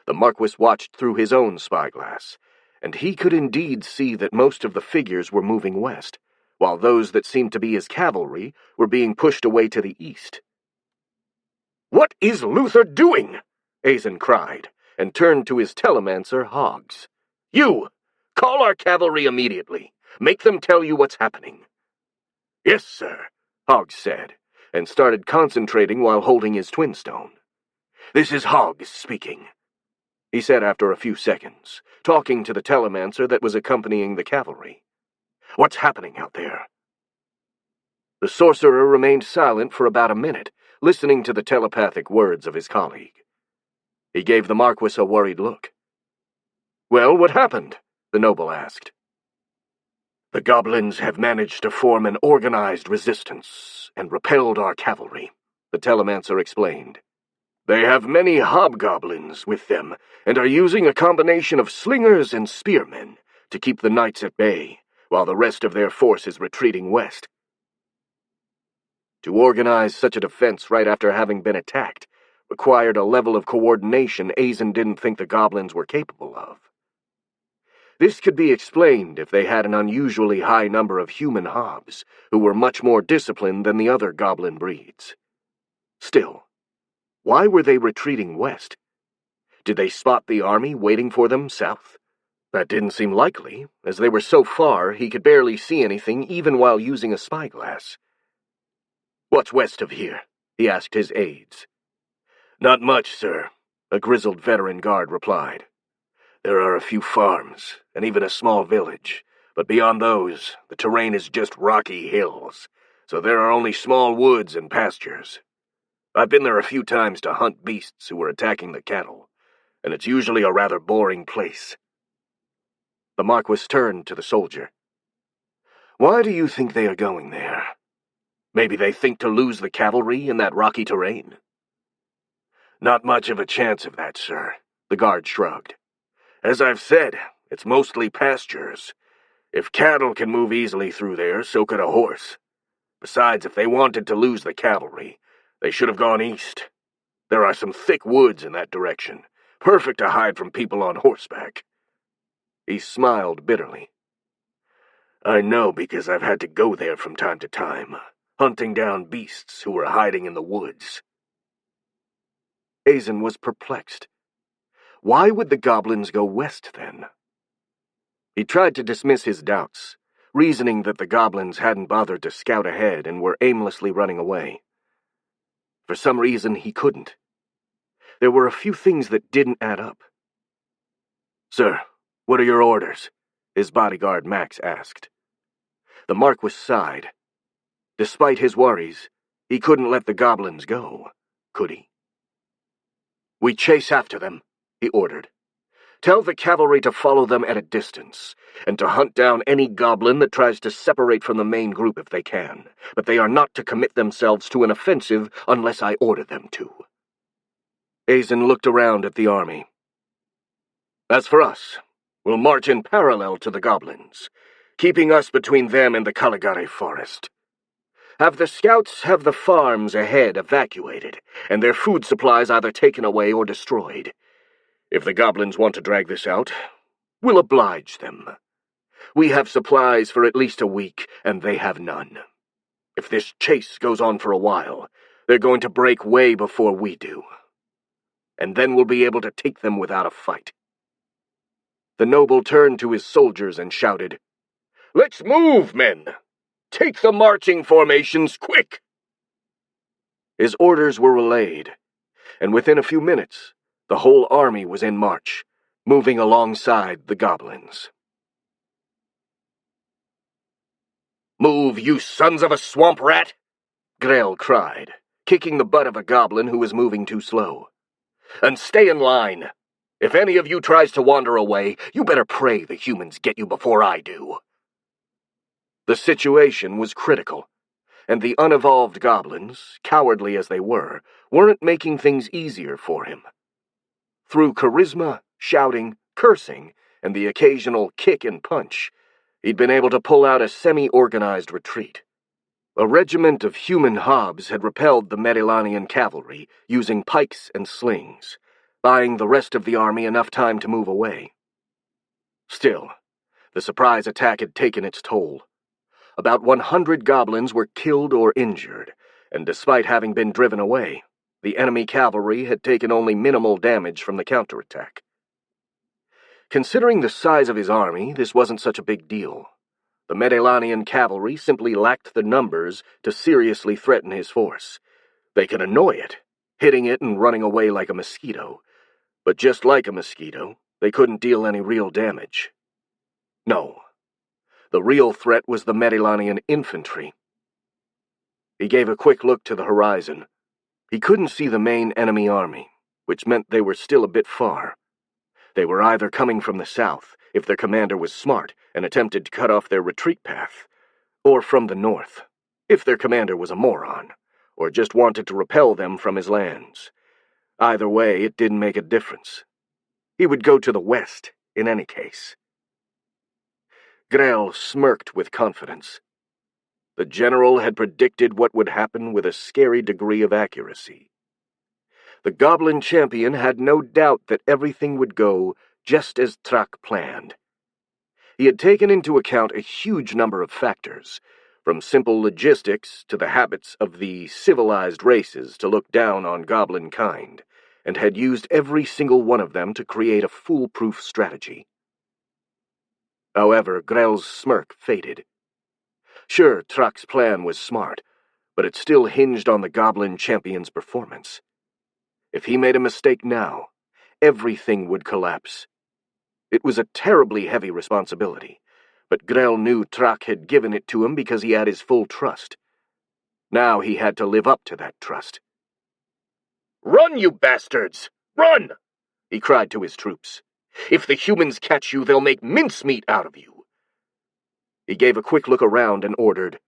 The Marquis watched through his own spyglass, and he could indeed see that most of the figures were moving west, while those that seemed to be his cavalry were being pushed away to the east. "What is Luther doing?" Azen cried, and turned to his telemancer, Hoggs. "You! Call our cavalry immediately. Make them tell you what's happening." "Yes, sir," Hoggs said, and started concentrating while holding his twin stone. "This is Hoggs speaking," he said after a few seconds, talking to the telemancer that was accompanying the cavalry. "What's happening out there?" The sorcerer remained silent for about a minute, listening to the telepathic words of his colleague. He gave the Marquis a worried look. "Well, what happened?" the noble asked. "The goblins have managed to form an organized resistance and repelled our cavalry," the telemancer explained. "They have many hobgoblins with them and are using a combination of slingers and spearmen to keep the knights at bay, while the rest of their force is retreating west." To organize such a defense right after having been attacked required a level of coordination Azen didn't think the goblins were capable of. This could be explained if they had an unusually high number of human hobs, who were much more disciplined than the other goblin breeds. Still, why were they retreating west? Did they spot the army waiting for them south? That didn't seem likely, as they were so far he could barely see anything even while using a spyglass. "What's west of here?" he asked his aides. "Not much, sir," a grizzled veteran guard replied. "There are a few farms, and even a small village, but beyond those, the terrain is just rocky hills, so there are only small woods and pastures. I've been there a few times to hunt beasts who were attacking the cattle, and it's usually a rather boring place." The Marquis turned to the soldier. "Why do you think they are going there? Maybe they think to lose the cavalry in that rocky terrain?" "Not much of a chance of that, sir," the guard shrugged. "As I've said, it's mostly pastures. If cattle can move easily through there, so could a horse. Besides, if they wanted to lose the cavalry, they should have gone east. There are some thick woods in that direction, perfect to hide from people on horseback." He smiled bitterly. "I know because I've had to go there from time to time, hunting down beasts who were hiding in the woods." Azen was perplexed. Why would the goblins go west, then? He tried to dismiss his doubts, reasoning that the goblins hadn't bothered to scout ahead and were aimlessly running away. For some reason, he couldn't. There were a few things that didn't add up. "Sir, what are your orders?" his bodyguard Max asked. The Marquis sighed. Despite his worries, he couldn't let the goblins go, could he? "We chase after them," he ordered. "Tell the cavalry to follow them at a distance, and to hunt down any goblin that tries to separate from the main group if they can, but they are not to commit themselves to an offensive unless I order them to." Azen looked around at the army. "As for us, we'll march in parallel to the goblins, keeping us between them and the Caligari forest. Have the scouts have the farms ahead evacuated, and their food supplies either taken away or destroyed. If the goblins want to drag this out, we'll oblige them. We have supplies for at least a week, and they have none. If this chase goes on for a while, they're going to break way before we do. And then we'll be able to take them without a fight." The noble turned to his soldiers and shouted, "Let's move, men! Take the marching formations, quick!" His orders were relayed, and within a few minutes, the whole army was in march, moving alongside the goblins. "Move, you sons of a swamp rat!" Grell cried, kicking the butt of a goblin who was moving too slow. "And stay in line. If any of you tries to wander away, you better pray the humans get you before I do." The situation was critical. and the unevolved goblins, cowardly as they were, weren't making things easier for him. Through charisma, shouting, cursing, and the occasional kick and punch, he'd been able to pull out a semi-organized retreat. A regiment of human hobs had repelled the Medellanian cavalry using pikes and slings, buying the rest of the army enough time to move away. Still, the surprise attack had taken its toll. About 100 goblins were killed or injured, and despite having been driven away, the enemy cavalry had taken only minimal damage from the counterattack. Considering the size of his army, this wasn't such a big deal. The Medellanian cavalry simply lacked the numbers to seriously threaten his force. They could annoy it, hitting it and running away like a mosquito. But just like a mosquito, they couldn't deal any real damage. No. The real threat was the Medellanian infantry. He gave a quick look to the horizon. He couldn't see the main enemy army, which meant they were still a bit far. They were either coming from the south, if their commander was smart and attempted to cut off their retreat path, or from the north, if their commander was a moron, or just wanted to repel them from his lands. Either way, it didn't make a difference. He would go to the west, in any case. Grell smirked with confidence. The general had predicted what would happen with a scary degree of accuracy. The Goblin champion had no doubt that everything would go just as Trak planned. He had taken into account a huge number of factors, from simple logistics to the habits of the civilized races to look down on goblin kind, and had used every single one of them to create a foolproof strategy. However, Grell's smirk faded. Sure, Trak's plan was smart, but it still hinged on the Goblin champion's performance. If he made a mistake now, everything would collapse. It was a terribly heavy responsibility, but Grell knew Trak had given it to him because he had his full trust. Now he had to live up to that trust. "Run, you bastards! Run!" he cried to his troops. "If the humans catch you, they'll make mincemeat out of you." He gave a quick look around and ordered,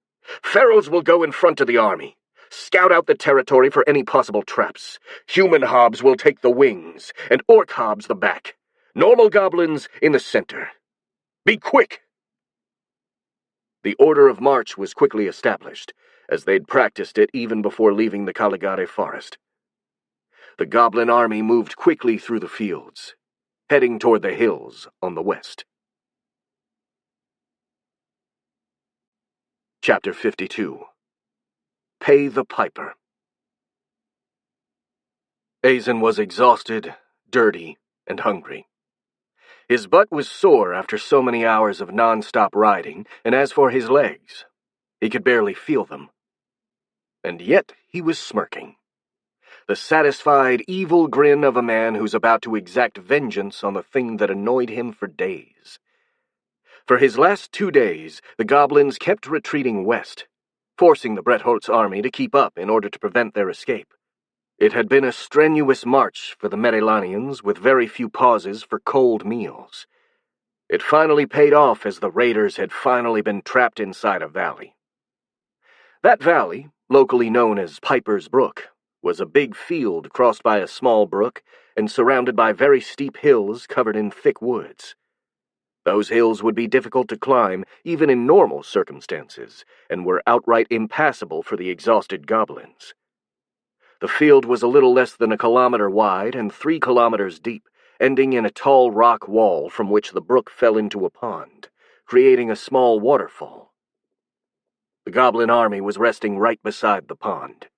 "Pharaohs will go in front of the army. Scout out the territory for any possible traps. Human hobs will take the wings, and orc hobs the back. Normal goblins in the center. Be quick!" The order of march was quickly established, as they'd practiced it even before leaving the Caligare forest. The goblin army moved quickly through the fields, heading toward the hills on the west. Chapter 52. Pay the Piper. Azen was exhausted, dirty, and hungry. His butt was sore after so many hours of non-stop riding, and as for his legs, he could barely feel them. And yet he was smirking. The satisfied, evil grin of a man who's about to exact vengeance on the thing that annoyed him for days. For his last 2 days, the goblins kept retreating west, forcing the Bretholtz army to keep up in order to prevent their escape. It had been a strenuous march for the Medellanians, with very few pauses for cold meals. It finally paid off as the raiders had finally been trapped inside a valley. That valley, locally known as Piper's Brook, was a big field crossed by a small brook and surrounded by very steep hills covered in thick woods. Those hills would be difficult to climb even in normal circumstances, and were outright impassable for the exhausted goblins. The field was a little less than 1 kilometer wide and 3 kilometers deep, ending in a tall rock wall from which the brook fell into a pond, creating a small waterfall. The goblin army was resting right beside the pond.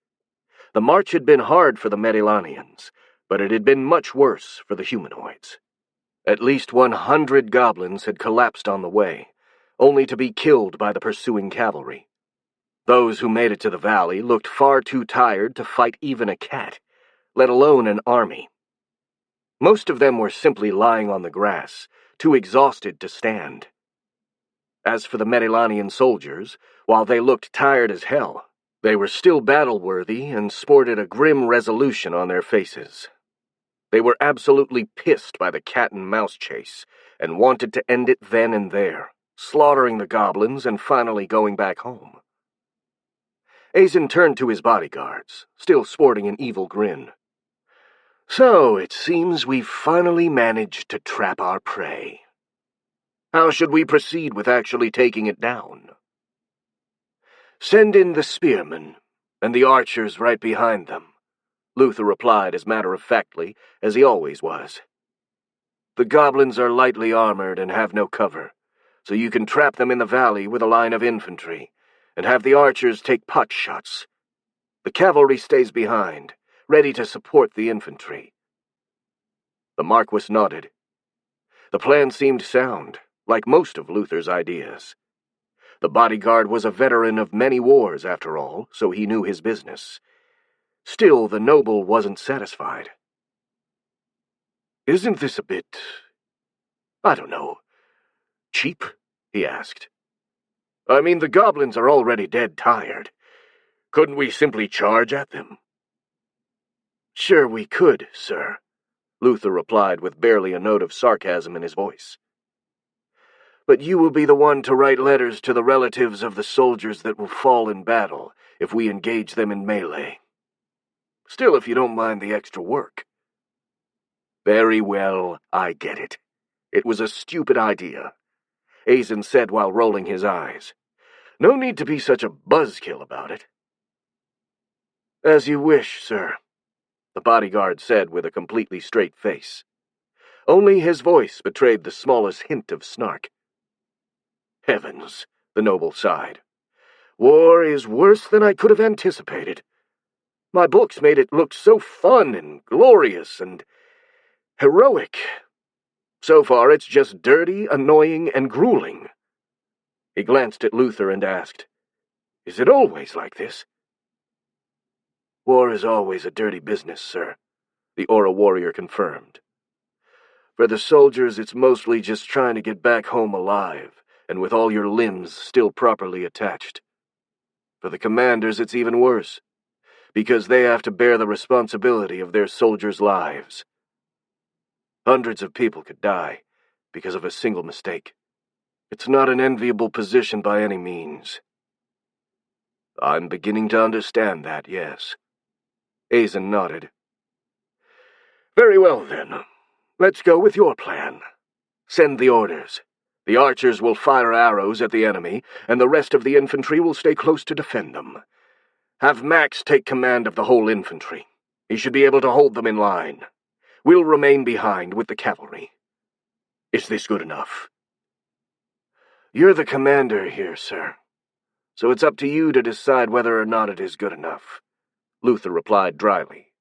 The march had been hard for the Medellanians, but it had been much worse for the humanoids. At least 100 goblins had collapsed on the way, only to be killed by the pursuing cavalry. Those who made it to the valley looked far too tired to fight even a cat, let alone an army. Most of them were simply lying on the grass, too exhausted to stand. As for the Medellanian soldiers, while they looked tired as hell, they were still battle-worthy and sported a grim resolution on their faces. They were absolutely pissed by the cat-and-mouse chase, and wanted to end it then and there, slaughtering the goblins and finally going back home. Azen turned to his bodyguards, still sporting an evil grin. So, it seems we've finally managed to trap our prey. How should we proceed with actually taking it down? Send in the spearmen, and the archers right behind them, Luther replied as matter-of-factly as he always was. The goblins are lightly armored and have no cover, so you can trap them in the valley with a line of infantry, and have the archers take pot shots. The cavalry stays behind, ready to support the infantry. The Marquis nodded. The plan seemed sound, like most of Luther's ideas. The bodyguard was a veteran of many wars, after all, so he knew his business. Still, the noble wasn't satisfied. Isn't this a bit, I don't know, cheap? He asked. I mean, the goblins are already dead tired. Couldn't we simply charge at them? Sure we could, sir, Luther replied with barely a note of sarcasm in his voice. But you will be the one to write letters to the relatives of the soldiers that will fall in battle if we engage them in melee. Still, if you don't mind the extra work. Very well, I get it. It was a stupid idea, Azen said while rolling his eyes. No need to be such a buzzkill about it. As you wish, sir, the bodyguard said with a completely straight face. Only his voice betrayed the smallest hint of snark. Heavens, the noble sighed. War is worse than I could have anticipated. My books made it look so fun and glorious and heroic. So far, it's just dirty, annoying, and grueling. He glanced at Luther and asked, Is it always like this? War is always a dirty business, sir, the Aura warrior confirmed. For the soldiers, it's mostly just trying to get back home alive, and with all your limbs still properly attached. For the commanders, it's even worse, because they have to bear the responsibility of their soldiers' lives. Hundreds of people could die because of a single mistake. It's not an enviable position by any means. I'm beginning to understand that, yes. Azen nodded. Very well, then. Let's go with your plan. Send the orders. The archers will fire arrows at the enemy, and the rest of the infantry will stay close to defend them. Have Max take command of the whole infantry. He should be able to hold them in line. We'll remain behind with the cavalry. Is this good enough? You're the commander here, sir, so it's up to you to decide whether or not it is good enough, Luther replied dryly.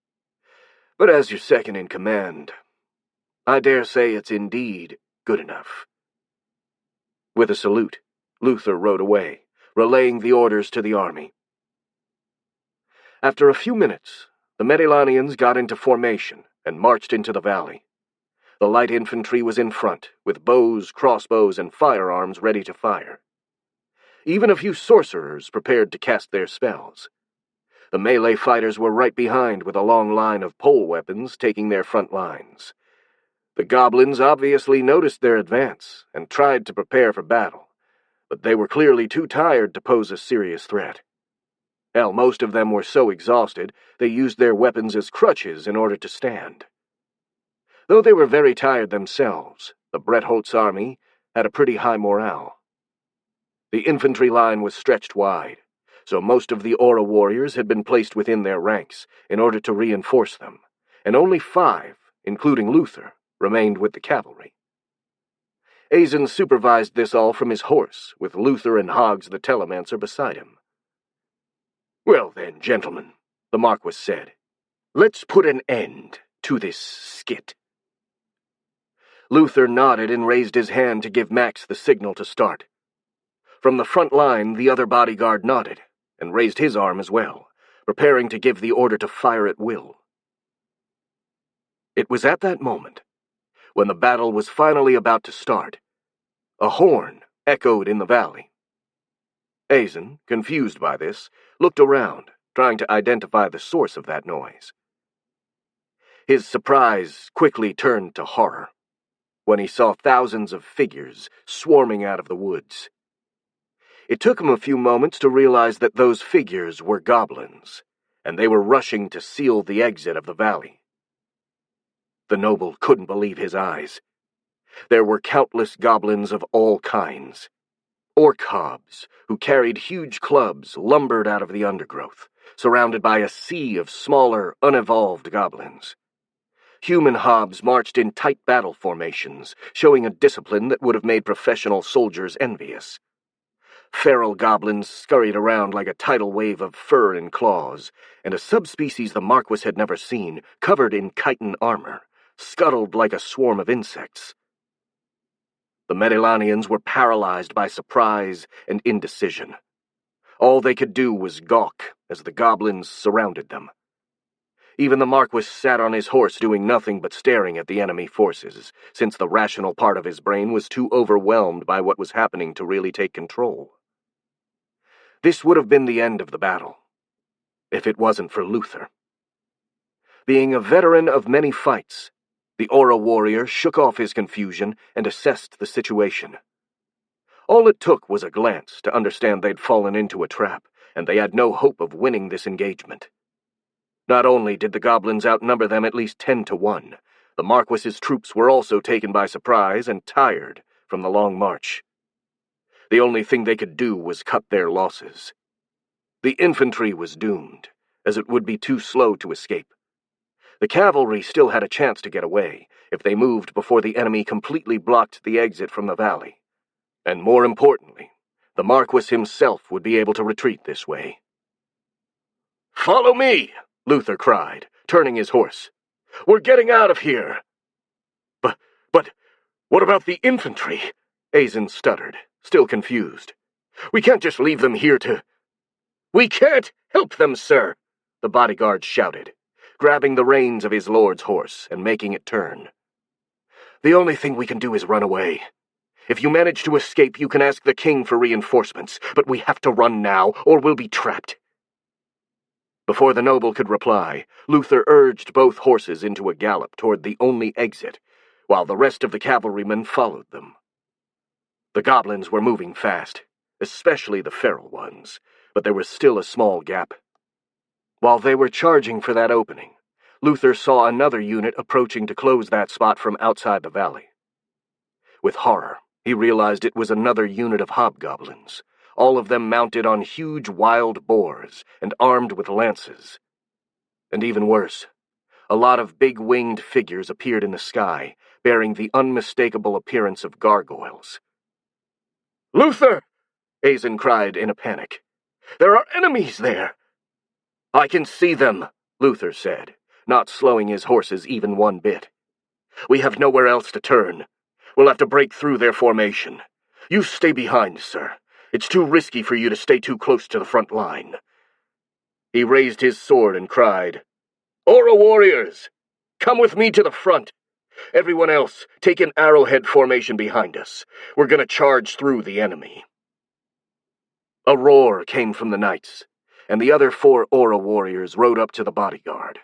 But as your second in command, I dare say it's indeed good enough. With a salute, Luther rode away, relaying the orders to the army. After a few minutes, the Medilanians got into formation and marched into the valley. The light infantry was in front, with bows, crossbows, and firearms ready to fire. Even a few sorcerers prepared to cast their spells. The melee fighters were right behind with a long line of pole weapons taking their front lines. The goblins obviously noticed their advance and tried to prepare for battle, but they were clearly too tired to pose a serious threat. Hell, most of them were so exhausted they used their weapons as crutches in order to stand. Though they were very tired themselves, the Brettholtz army had a pretty high morale. The infantry line was stretched wide, so most of the Aura warriors had been placed within their ranks in order to reinforce them, and only 5, including Luther, remained with the cavalry. Azen supervised this all from his horse, with Luther and Hoggs the Telemancer beside him. Well then, gentlemen, the Marquis said, let's put an end to this skit. Luther nodded and raised his hand to give Max the signal to start. From the front line, the other bodyguard nodded and raised his arm as well, preparing to give the order to fire at will. It was at that moment, when the battle was finally about to start, a horn echoed in the valley. Azen, confused by this, looked around, trying to identify the source of that noise. His surprise quickly turned to horror when he saw thousands of figures swarming out of the woods. It took him a few moments to realize that those figures were goblins, and they were rushing to seal the exit of the valley. The noble couldn't believe his eyes. There were countless goblins of all kinds. Orc hobs, who carried huge clubs, lumbered out of the undergrowth, surrounded by a sea of smaller, unevolved goblins. Human hobs marched in tight battle formations, showing a discipline that would have made professional soldiers envious. Feral goblins scurried around like a tidal wave of fur and claws, and a subspecies the Marquis had never seen, covered in chitin armor, scuttled like a swarm of insects. The Medellanians were paralyzed by surprise and indecision. All they could do was gawk as the goblins surrounded them. Even the Marquis sat on his horse doing nothing but staring at the enemy forces, since the rational part of his brain was too overwhelmed by what was happening to really take control. This would have been the end of the battle, if it wasn't for Luther. Being a veteran of many fights, the Aura warrior shook off his confusion and assessed the situation. All it took was a glance to understand they'd fallen into a trap, and they had no hope of winning this engagement. Not only did the goblins outnumber them at least 10-1, the Marquis's troops were also taken by surprise and tired from the long march. The only thing they could do was cut their losses. The infantry was doomed, as it would be too slow to escape. The cavalry still had a chance to get away, if they moved before the enemy completely blocked the exit from the valley. And more importantly, the Marquis himself would be able to retreat this way. "Follow me!" Luther cried, turning his horse. "We're getting out of here!" But, what about the infantry?" Azen stuttered, still confused. "We can't just leave them here to—" "We can't help them, sir!" the bodyguard shouted, grabbing the reins of his lord's horse and making it turn. "The only thing we can do is run away. If you manage to escape, you can ask the king for reinforcements, but we have to run now, or we'll be trapped." Before the noble could reply, Luther urged both horses into a gallop toward the only exit, while the rest of the cavalrymen followed them. The goblins were moving fast, especially the feral ones, but there was still a small gap. While they were charging for that opening, Luther saw another unit approaching to close that spot from outside the valley. With horror, he realized it was another unit of hobgoblins, all of them mounted on huge wild boars and armed with lances. And even worse, a lot of big-winged figures appeared in the sky, bearing the unmistakable appearance of gargoyles. "Luther!" Azen cried in a panic. "There are enemies there!" "I can see them," Luther said, not slowing his horses even one bit. "We have nowhere else to turn. We'll have to break through their formation. You stay behind, sir. It's too risky for you to stay too close to the front line." He raised his sword and cried, "Aura warriors! Come with me to the front! Everyone else, take an arrowhead formation behind us. We're gonna charge through the enemy." A roar came from the knights, and the other 4 Aura warriors rode up to the bodyguard.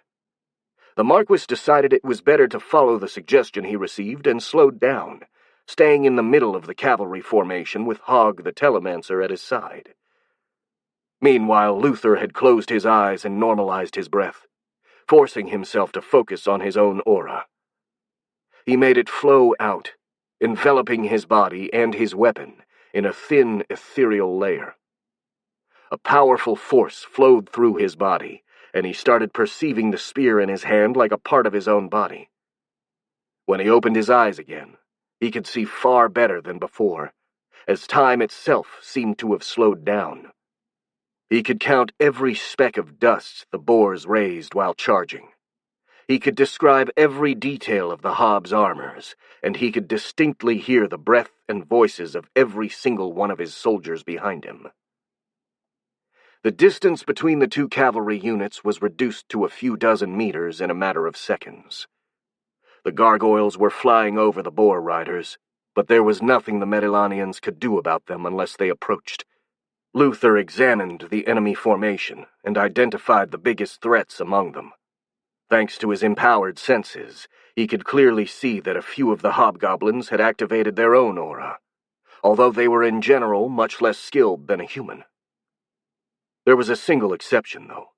The Marquis decided it was better to follow the suggestion he received and slowed down, staying in the middle of the cavalry formation with Hogg the Telemancer at his side. Meanwhile, Luther had closed his eyes and normalized his breath, forcing himself to focus on his own aura. He made it flow out, enveloping his body and his weapon in a thin, ethereal layer. A powerful force flowed through his body, and he started perceiving the spear in his hand like a part of his own body. When he opened his eyes again, he could see far better than before, as time itself seemed to have slowed down. He could count every speck of dust the boars raised while charging. He could describe every detail of the Hobbs' armors, and he could distinctly hear the breath and voices of every single one of his soldiers behind him. The distance between the 2 cavalry units was reduced to a few dozen meters in a matter of seconds. The gargoyles were flying over the boar riders, but there was nothing the Medellanians could do about them unless they approached. Luther examined the enemy formation and identified the biggest threats among them. Thanks to his empowered senses, he could clearly see that a few of the hobgoblins had activated their own aura. although they were in general much less skilled than a human. There was a single exception, though.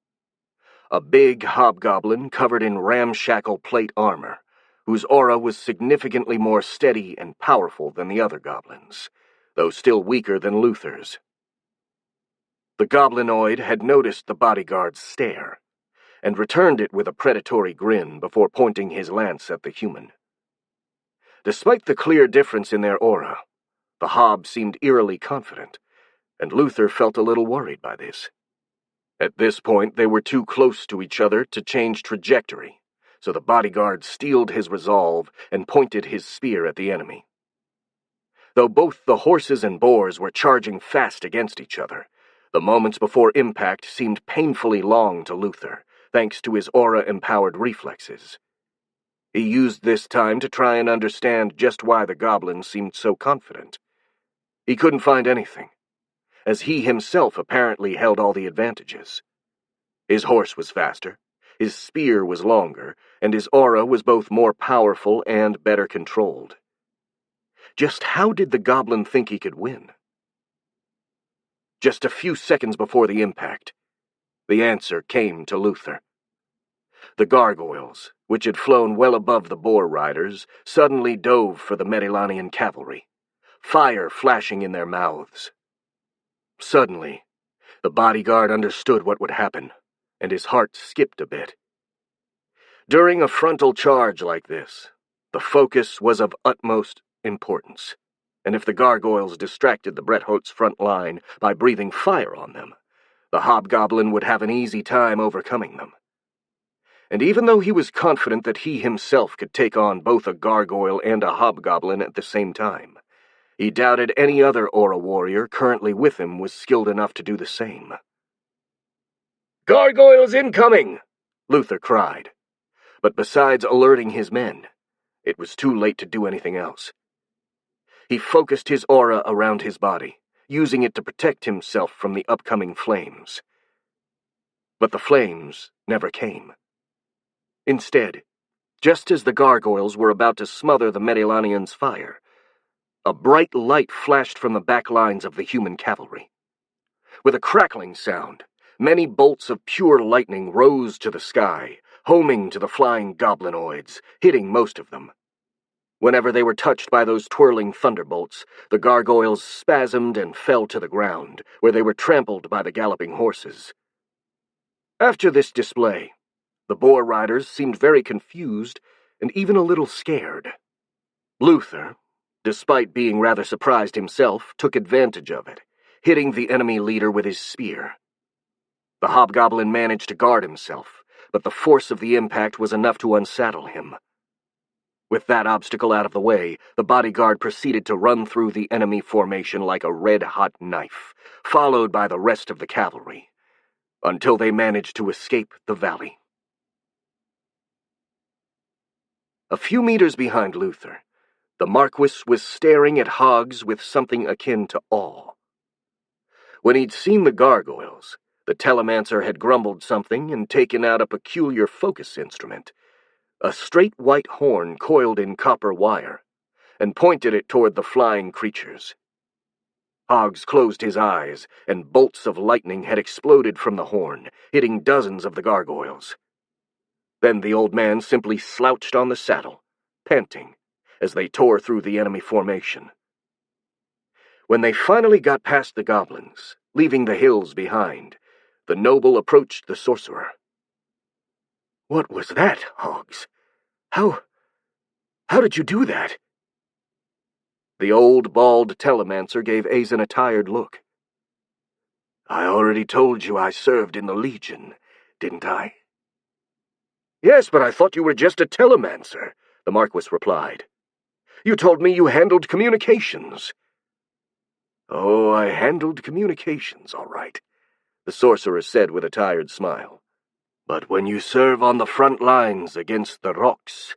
A big hobgoblin covered in ramshackle plate armor, whose aura was significantly more steady and powerful than the other goblins, though still weaker than Luther's. The goblinoid had noticed the bodyguard's stare, and returned it with a predatory grin before pointing his lance at the human. Despite the clear difference in their aura, the hob seemed eerily confident, and Luther felt a little worried by this. At this point, they were too close to each other to change trajectory, so the bodyguard steeled his resolve and pointed his spear at the enemy. Though both the horses and boars were charging fast against each other, the moments before impact seemed painfully long to Luther, thanks to his aura-empowered reflexes. He used this time to try and understand just why the goblin seemed so confident. He couldn't find anything, as he himself apparently held all the advantages. His horse was faster, his spear was longer, and his aura was both more powerful and better controlled. Just how did the goblin think he could win? Just a few seconds before the impact, the answer came to Luther. The gargoyles, which had flown well above the boar riders, suddenly dove for the Medilanian cavalry, fire flashing in their mouths. Suddenly, the bodyguard understood what would happen, and his heart skipped a bit. During a frontal charge like this, the focus was of utmost importance, and if the gargoyles distracted the Bretholt's front line by breathing fire on them, the hobgoblin would have an easy time overcoming them. And even though he was confident that he himself could take on both a gargoyle and a hobgoblin at the same time, he doubted any other aura warrior currently with him was skilled enough to do the same. "Gargoyles incoming!" Luther cried. But besides alerting his men, it was too late to do anything else. He focused his aura around his body, using it to protect himself from the upcoming flames. But the flames never came. Instead, just as the gargoyles were about to smother the Medilanians' fire, a bright light flashed from the back lines of the human cavalry. With a crackling sound, many bolts of pure lightning rose to the sky, homing to the flying goblinoids, hitting most of them. Whenever they were touched by those twirling thunderbolts, the gargoyles spasmed and fell to the ground, where they were trampled by the galloping horses. After this display, the boar riders seemed very confused and even a little scared. Luther, despite being rather surprised himself, took advantage of it, hitting the enemy leader with his spear. The hobgoblin managed to guard himself, but the force of the impact was enough to unsaddle him. With that obstacle out of the way, the bodyguard proceeded to run through the enemy formation like a red-hot knife, followed by the rest of the cavalry, until they managed to escape the valley. A few meters behind Luther, the Marquis was staring at Hoggs with something akin to awe. When he'd seen the gargoyles, the telemancer had grumbled something and taken out a peculiar focus instrument, a straight white horn coiled in copper wire, and pointed it toward the flying creatures. Hoggs closed his eyes, and bolts of lightning had exploded from the horn, hitting dozens of the gargoyles. Then the old man simply slouched on the saddle, panting, as they tore through the enemy formation. When they finally got past the goblins, leaving the hills behind, the noble approached the sorcerer. "What was that, Hoggs? How did you do that?" The old, bald telemancer gave Azen a tired look. "I already told you I served in the Legion, didn't I?" "Yes, but I thought you were just a telemancer," the Marquis replied. "You told me you handled communications." "Oh, I handled communications, all right," the sorcerer said with a tired smile. "But when you serve on the front lines against the rocks,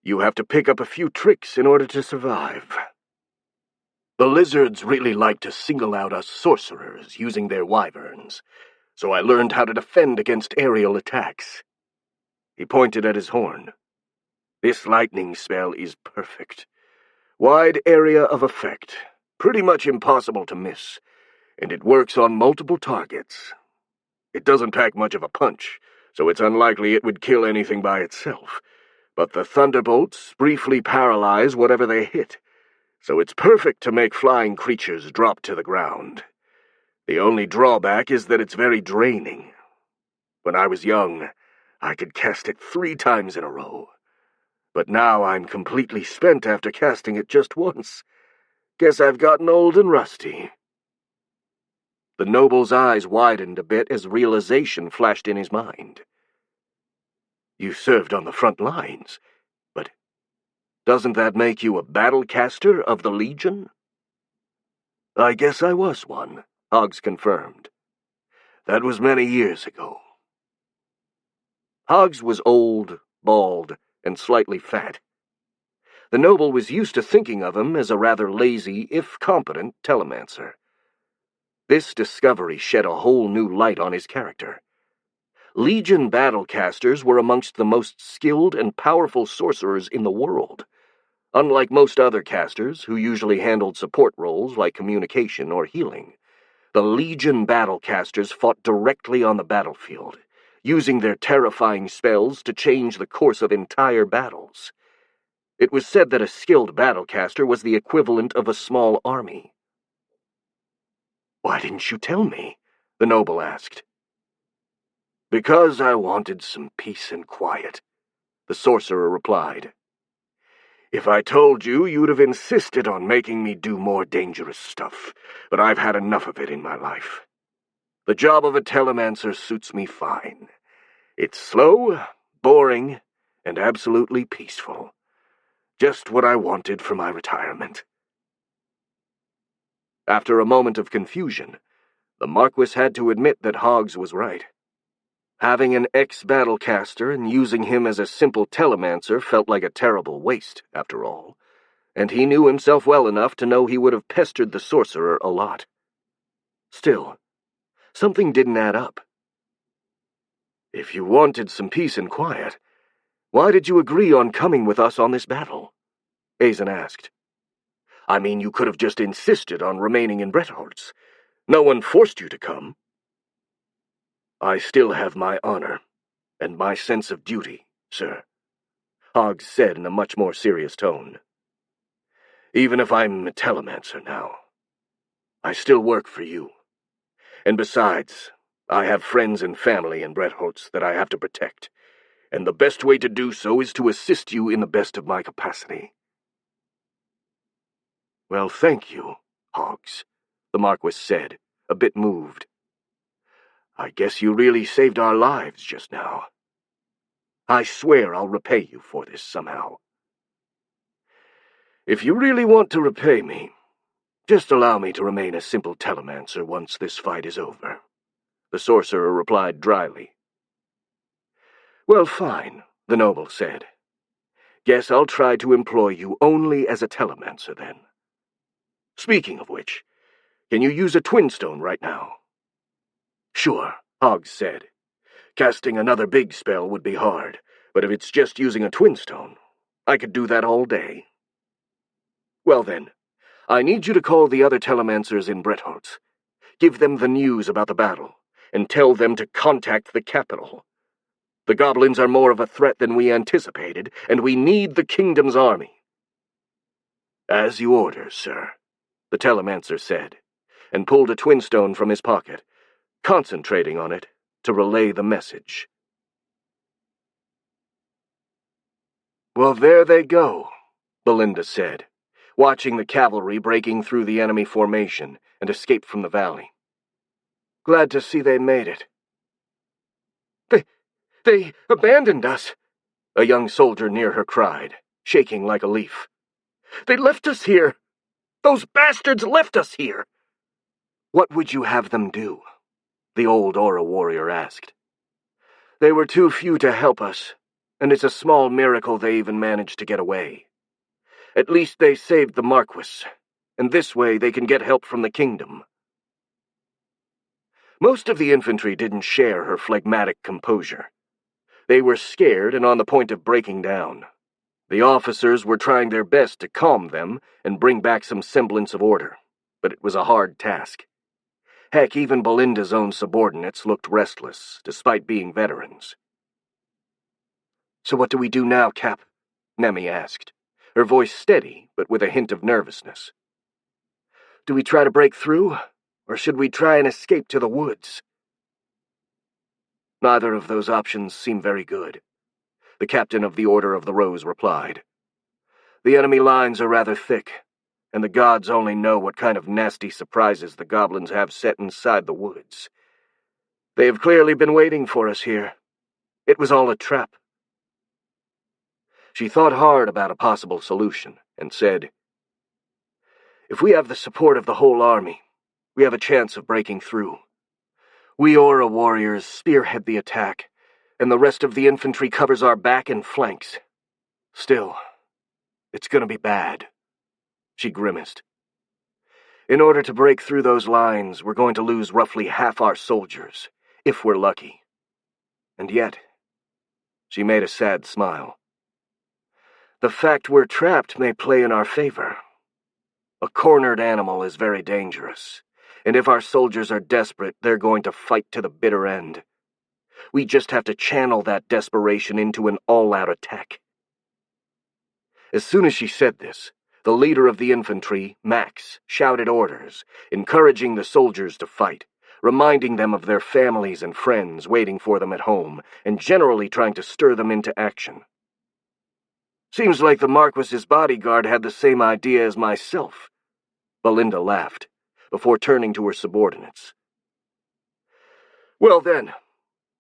you have to pick up a few tricks in order to survive. The lizards really like to single out us sorcerers using their wyverns, so I learned how to defend against aerial attacks." He pointed at his horn. "This lightning spell is perfect. Wide area of effect, Pretty much impossible to miss, and it works on multiple targets. It doesn't pack much of a punch, so it's unlikely it would kill anything by itself. But the thunderbolts briefly paralyze whatever they hit, so it's perfect to make flying creatures drop to the ground. The only drawback is that it's very draining. When I was young, I could cast it 3 times in a row. But now I'm completely spent after casting it just once. Guess I've gotten old and rusty. The noble's eyes widened a bit as realization flashed in his mind. You served on the front lines, but doesn't that make you a battlecaster of the Legion? I guess I was one, Hoggs confirmed. That was many years ago. Hoggs was old, bald, and slightly fat. The noble was used to thinking of him as a rather lazy, if competent, telemancer. This discovery shed a whole new light on his character. Legion battlecasters were amongst the most skilled and powerful sorcerers in the world. Unlike most other casters, who usually handled support roles like communication or healing, the Legion battlecasters fought directly on the battlefield, using their terrifying spells to change the course of entire battles. It was said that a skilled battlecaster was the equivalent of a small army. Why didn't you tell me? The noble asked. Because I wanted some peace and quiet, the sorcerer replied. If I told you, you'd have insisted on making me do more dangerous stuff, but I've had enough of it in my life. The job of a telemancer suits me fine. It's slow, boring, and absolutely peaceful. Just what I wanted for my retirement. After a moment of confusion, the Marquis had to admit that Hoggs was right. Having an ex-battlecaster and using him as a simple telemancer felt like a terrible waste, after all, and he knew himself well enough to know he would have pestered the sorcerer a lot. Still, something didn't add up. If you wanted some peace and quiet, why did you agree on coming with us on this battle? Azen asked. I mean, you could have just insisted on remaining in Bretholtz. No one forced you to come. I still have my honor, and my sense of duty, sir, Hoggs said in a much more serious tone. Even if I'm a telemancer now, I still work for you. And besides, I have friends and family in Bretholtz that I have to protect, and the best way to do so is to assist you in the best of my capacity. Well, thank you, Hoggs, the Marquis said, a bit moved. I guess you really saved our lives just now. I swear I'll repay you for this somehow. If you really want to repay me, just allow me to remain a simple telemancer once this fight is over, the sorcerer replied dryly. Well, fine, the noble said. Guess I'll try to employ you only as a telemancer then. Speaking of which, can you use a twin stone right now? Sure, Hoggs said. Casting another big spell would be hard, but if it's just using a twin stone, I could do that all day. Well then, I need you to call the other telemancers in Bretholtz. Give them the news about the battle, and tell them to contact the capital. The goblins are more of a threat than we anticipated, and we need the kingdom's army. As you order, sir, the telemancer said, and pulled a twin stone from his pocket, concentrating on it to relay the message. Well, there they go, Belinda said, watching the cavalry breaking through the enemy formation and escape from the valley. Glad to see they made it. They abandoned us, a young soldier near her cried, shaking like a leaf. They left us here. Those bastards left us here. What would you have them do? The old Aura warrior asked. They were too few to help us, and it's a small miracle they even managed to get away. At least they saved the Marquis, and this way they can get help from the kingdom. Most of the infantry didn't share her phlegmatic composure. They were scared and on the point of breaking down. The officers were trying their best to calm them and bring back some semblance of order, but it was a hard task. Heck, even Belinda's own subordinates looked restless, despite being veterans. "So what do we do now, Cap?" Nemi asked, her voice steady, but with a hint of nervousness. "Do we try to break through, or should we try and escape to the woods?" "Neither of those options seem very good," the captain of the Order of the Rose replied. "The enemy lines are rather thick, and the gods only know what kind of nasty surprises the goblins have set inside the woods. They have clearly been waiting for us here. It was all a trap." She thought hard about a possible solution, and said, "If we have the support of the whole army, we have a chance of breaking through. We Aura warriors spearhead the attack, and the rest of the infantry covers our back and flanks. Still, it's gonna be bad." She grimaced. "In order to break through those lines, we're going to lose roughly half our soldiers, if we're lucky. And yet," she made a sad smile, "the fact we're trapped may play in our favor. A cornered animal is very dangerous, and if our soldiers are desperate, they're going to fight to the bitter end. We just have to channel that desperation into an all-out attack." As soon as she said this, the leader of the infantry, Max, shouted orders, encouraging the soldiers to fight, reminding them of their families and friends waiting for them at home, and generally trying to stir them into action. "Seems like the Marquis's bodyguard had the same idea as myself," Belinda laughed, before turning to her subordinates. "Well then,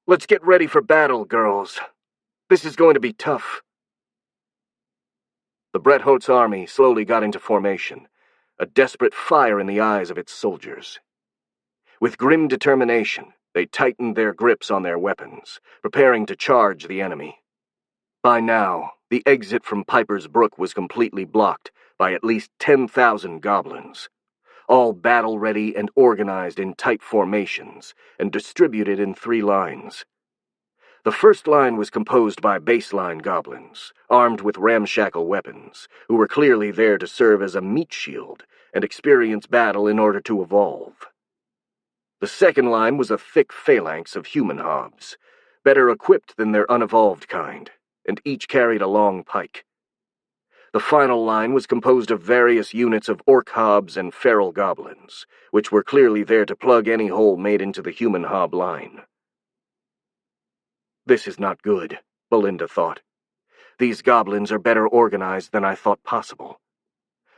let's get ready for battle, girls. This is going to be tough." The Bretholtz army slowly got into formation, a desperate fire in the eyes of its soldiers. With grim determination, they tightened their grips on their weapons, preparing to charge the enemy. By now, the exit from Piper's Brook was completely blocked by at least 10,000 goblins, all battle-ready and organized in tight formations, and distributed in 3 lines. The first line was composed by baseline goblins, armed with ramshackle weapons, who were clearly there to serve as a meat shield and experience battle in order to evolve. The second line was a thick phalanx of human hobs, better equipped than their unevolved kind, and each carried a long pike. The final line was composed of various units of orc hobs and feral goblins, which were clearly there to plug any hole made into the human hob line. "This is not good," Belinda thought. "These goblins are better organized than I thought possible.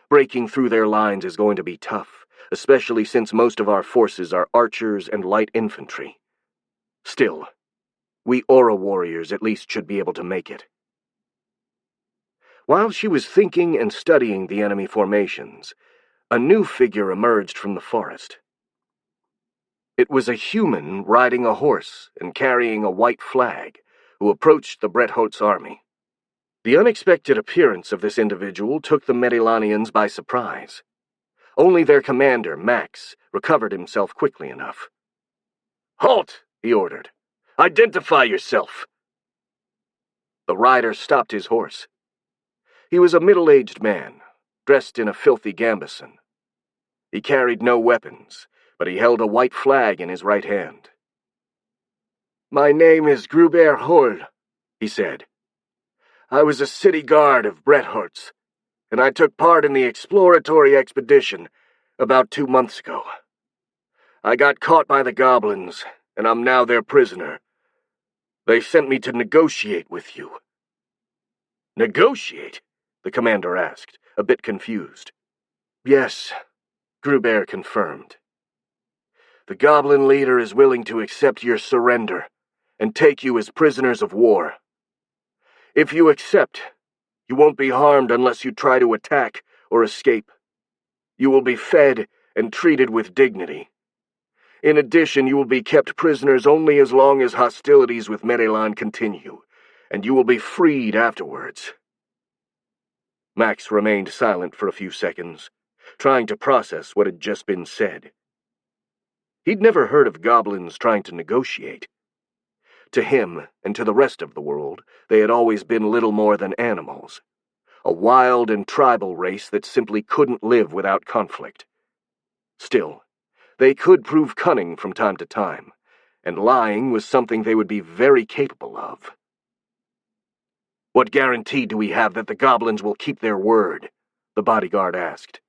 Breaking through their lines is going to be tough, especially since most of our forces are archers and light infantry. Still, we Aura warriors at least should be able to make it." While she was thinking and studying the enemy formations, a new figure emerged from the forest. It was a human riding a horse and carrying a white flag, who approached the Bretholtz army. The unexpected appearance of this individual took the Medilanians by surprise. Only their commander, Max, recovered himself quickly enough. "Halt!" he ordered. "Identify yourself!" The rider stopped his horse. He was a middle-aged man, dressed in a filthy gambeson. He carried no weapons, but he held a white flag in his right hand. "My name is Gruber Hull," he said. "I was a city guard of Bretholtz, and I took part in the exploratory expedition about 2 months ago. I got caught by the goblins, and I'm now their prisoner. They sent me to negotiate with you." "Negotiate?" the commander asked, a bit confused. "Yes," Gruber confirmed. "The goblin leader is willing to accept your surrender and take you as prisoners of war. If you accept, you won't be harmed unless you try to attack or escape. You will be fed and treated with dignity. In addition, you will be kept prisoners only as long as hostilities with Medelan continue, and you will be freed afterwards." Max remained silent for a few seconds, trying to process what had just been said. He'd never heard of goblins trying to negotiate. To him, and to the rest of the world, they had always been little more than animals, a wild and tribal race that simply couldn't live without conflict. Still, they could prove cunning from time to time, and lying was something they would be very capable of. "What guarantee do we have that the goblins will keep their word?" the bodyguard asked.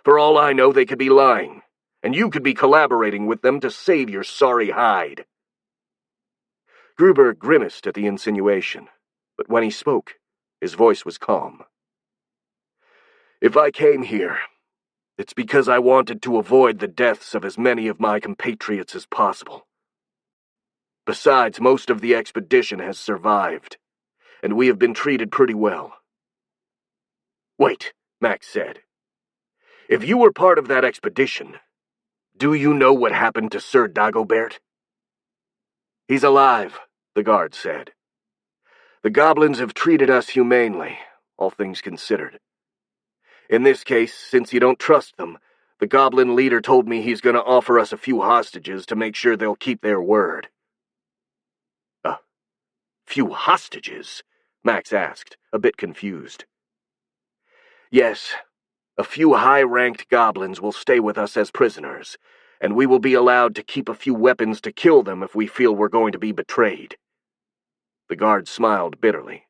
"For all I know, they could be lying, and you could be collaborating with them to save your sorry hide." Gruber grimaced at the insinuation, but when he spoke, his voice was calm. "If I came here, it's because I wanted to avoid the deaths of as many of my compatriots as possible. Besides, most of the expedition has survived, and we have been treated pretty well." "Wait," Max said. "If you were part of that expedition, do you know what happened to Sir Dagobert?" "He's alive," the guard said. "The goblins have treated us humanely, all things considered. In this case, since you don't trust them, the goblin leader told me he's going to offer us a few hostages to make sure they'll keep their word." "A few hostages?" Max asked, a bit confused. "Yes. A few high-ranked goblins will stay with us as prisoners, and we will be allowed to keep a few weapons to kill them if we feel we're going to be betrayed." The guard smiled bitterly.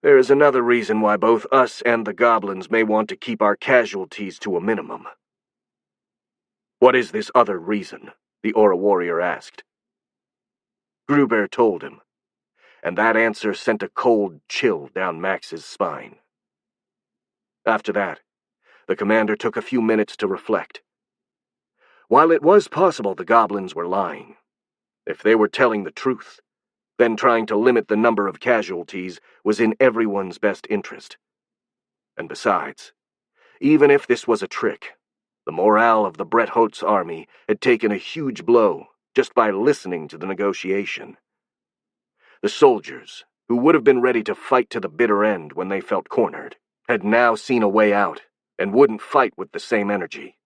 "There is another reason why both us and the goblins may want to keep our casualties to a minimum." "What is this other reason?" the Aura warrior asked. Gruber told him, and that answer sent a cold chill down Max's spine. After that, the commander took a few minutes to reflect. While it was possible the goblins were lying, if they were telling the truth, then trying to limit the number of casualties was in everyone's best interest. And besides, even if this was a trick, the morale of the Bret Holt's army had taken a huge blow just by listening to the negotiation. The soldiers, who would have been ready to fight to the bitter end when they felt cornered, had now seen a way out and wouldn't fight with the same energy.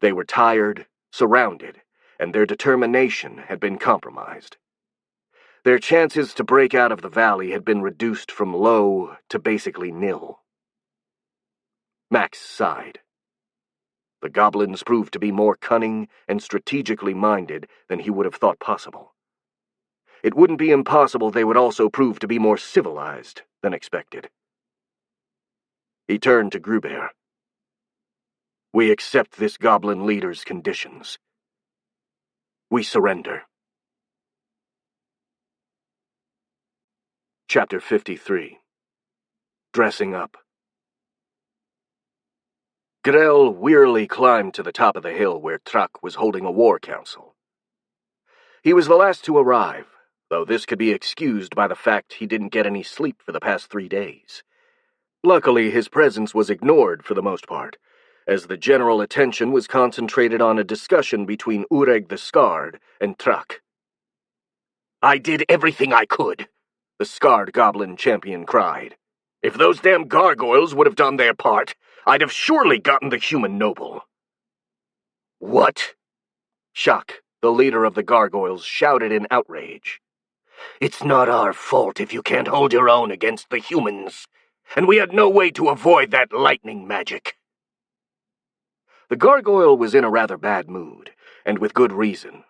They were tired, surrounded, and their determination had been compromised. Their chances to break out of the valley had been reduced from low to basically nil. Max sighed. The goblins proved to be more cunning and strategically minded than he would have thought possible. It wouldn't be impossible they would also prove to be more civilized than expected. He turned to Gruber. "We accept this goblin leader's conditions. We surrender." Chapter 53. Dressing Up. Grell wearily climbed to the top of the hill where Truck was holding a war council. He was the last to arrive, though this could be excused by the fact he didn't get any sleep for the past 3 days. Luckily, his presence was ignored for the most part, as the general attention was concentrated on a discussion between Ureg the Scarred and Truck. "I did everything I could," the Scarred Goblin champion cried. "If those damn gargoyles would have done their part, I'd have surely gotten the human noble." "What?" Shock, the leader of the gargoyles, shouted in outrage. "It's not our fault if you can't hold your own against the humans, and we had no way to avoid that lightning magic." The gargoyle was in a rather bad mood, and with good reason.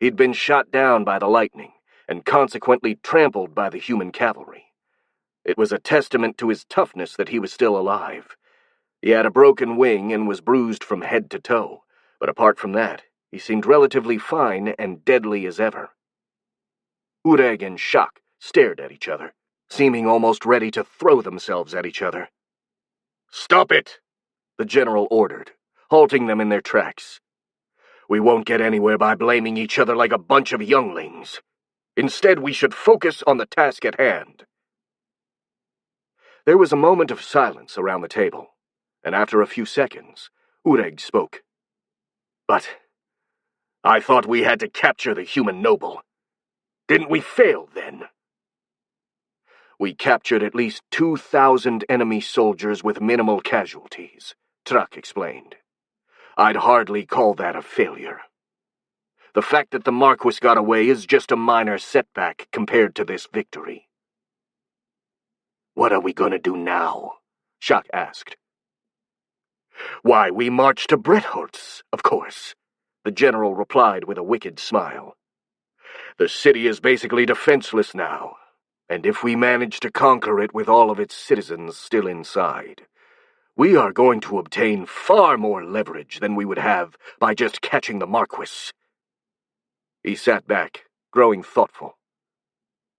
He'd been shot down by the lightning, and consequently trampled by the human cavalry. It was a testament to his toughness that he was still alive. He had a broken wing and was bruised from head to toe, but apart from that, he seemed relatively fine and deadly as ever. Ureg and Shock stared at each other, seeming almost ready to throw themselves at each other. "Stop it!" the general ordered, halting them in their tracks. "We won't get anywhere by blaming each other like a bunch of younglings. Instead, we should focus on the task at hand." There was a moment of silence around the table, and after a few seconds, Ureg spoke. "But I thought we had to capture the human noble. Didn't we fail, then?" "We captured at least 2,000 enemy soldiers with minimal casualties," Truck explained. "I'd hardly call that a failure. The fact that the Marquis got away is just a minor setback compared to this victory." "What are we going to do now?" Shock asked. Why, we march to Bretholz, of course, the general replied with a wicked smile. The city is basically defenseless now, and if we manage to conquer it with all of its citizens still inside, we are going to obtain far more leverage than we would have by just catching the Marquis. He sat back, growing thoughtful.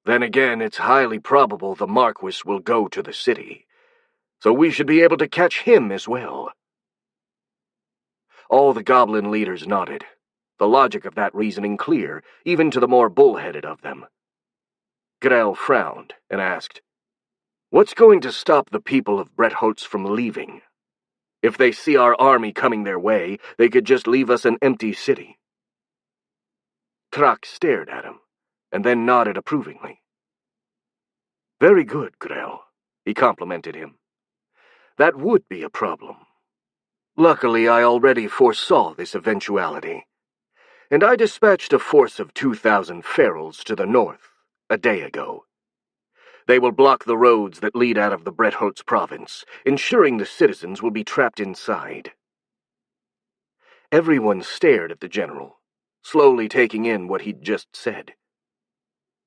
Then again, it's highly probable the Marquis will go to the city, so we should be able to catch him as well. All the goblin leaders nodded, the logic of that reasoning clear, even to the more bullheaded of them. Grell frowned and asked, "What's going to stop the people of Bretholz from leaving? If they see our army coming their way, they could just leave us an empty city." Trak stared at him, and then nodded approvingly. "Very good, Grell," he complimented him. "That would be a problem. Luckily, I already foresaw this eventuality, and I dispatched a force of 2,000 ferals to the north a day ago. They will block the roads that lead out of the Bretholz province, ensuring the citizens will be trapped inside." Everyone stared at the general, slowly taking in what he'd just said.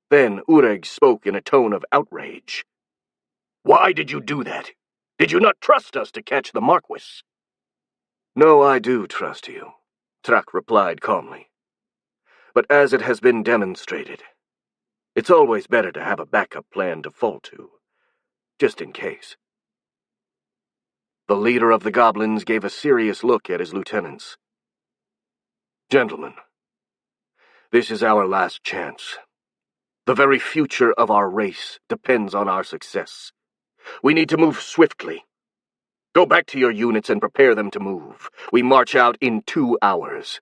Then Ureg spoke in a tone of outrage. "Why did you do that? Did you not trust us to catch the Marquis?" "No, I do trust you," Trak replied calmly. "But as it has been demonstrated, it's always better to have a backup plan to fall to, just in case." The leader of the goblins gave a serious look at his lieutenants. "Gentlemen, this is our last chance. The very future of our race depends on our success. We need to move swiftly. Go back to your units and prepare them to move. We march out in 2 hours."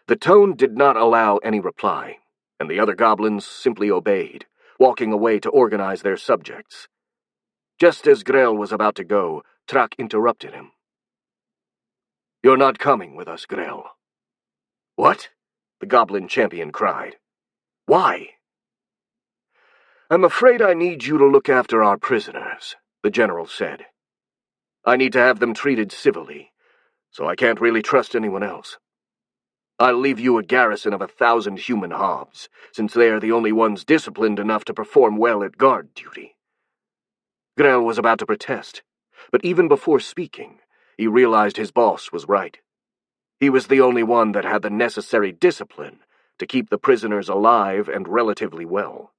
The tone did not allow any reply, and the other goblins simply obeyed, walking away to organize their subjects. Just as Grell was about to go, Trak interrupted him. "You're not coming with us, Grell." "What?" the goblin champion cried. "Why?" "I'm afraid I need you to look after our prisoners," the general said. "I need to have them treated civilly, so I can't really trust anyone else. I'll leave you a garrison of 1,000 human hobs, since they are the only ones disciplined enough to perform well at guard duty." Grell was about to protest, but even before speaking, he realized his boss was right. He was the only one that had the necessary discipline to keep the prisoners alive and relatively well.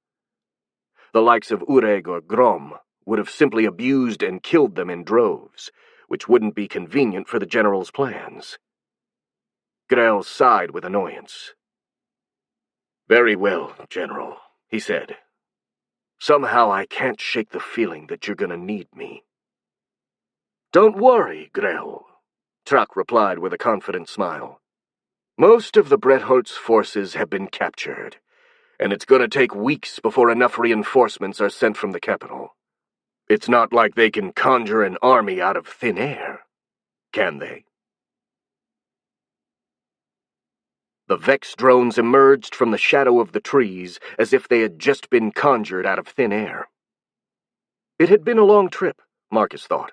The likes of Ureg or Grom would have simply abused and killed them in droves, which wouldn't be convenient for the general's plans. Grell sighed with annoyance. "Very well, General," he said. "Somehow I can't shake the feeling that you're gonna need me." "Don't worry, Grell," Trak replied with a confident smile. "Most of the Bretholz forces have been captured, and it's gonna take weeks before enough reinforcements are sent from the capital. It's not like they can conjure an army out of thin air, can they?" The Vex drones emerged from the shadow of the trees as if they had just been conjured out of thin air. It had been a long trip, Marcus thought.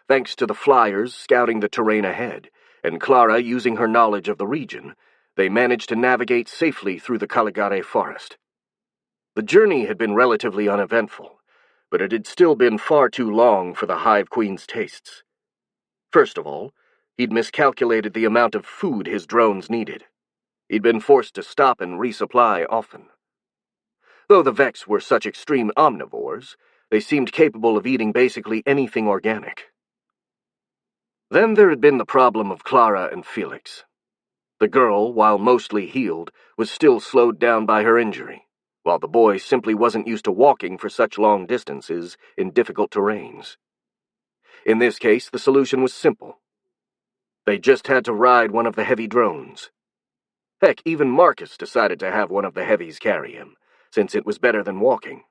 Thanks to the flyers scouting the terrain ahead, and Clara using her knowledge of the region, they managed to navigate safely through the Caligare forest. The journey had been relatively uneventful, but it had still been far too long for the Hive Queen's tastes. First of all, he'd miscalculated the amount of food his drones needed. He'd been forced to stop and resupply often. Though the Vex were such extreme omnivores, they seemed capable of eating basically anything organic. Then there had been the problem of Clara and Felix. The girl, while mostly healed, was still slowed down by her injury, while the boy simply wasn't used to walking for such long distances in difficult terrains. In this case, the solution was simple. They just had to ride one of the heavy drones. Heck, even Marcus decided to have one of the heavies carry him, since it was better than walking.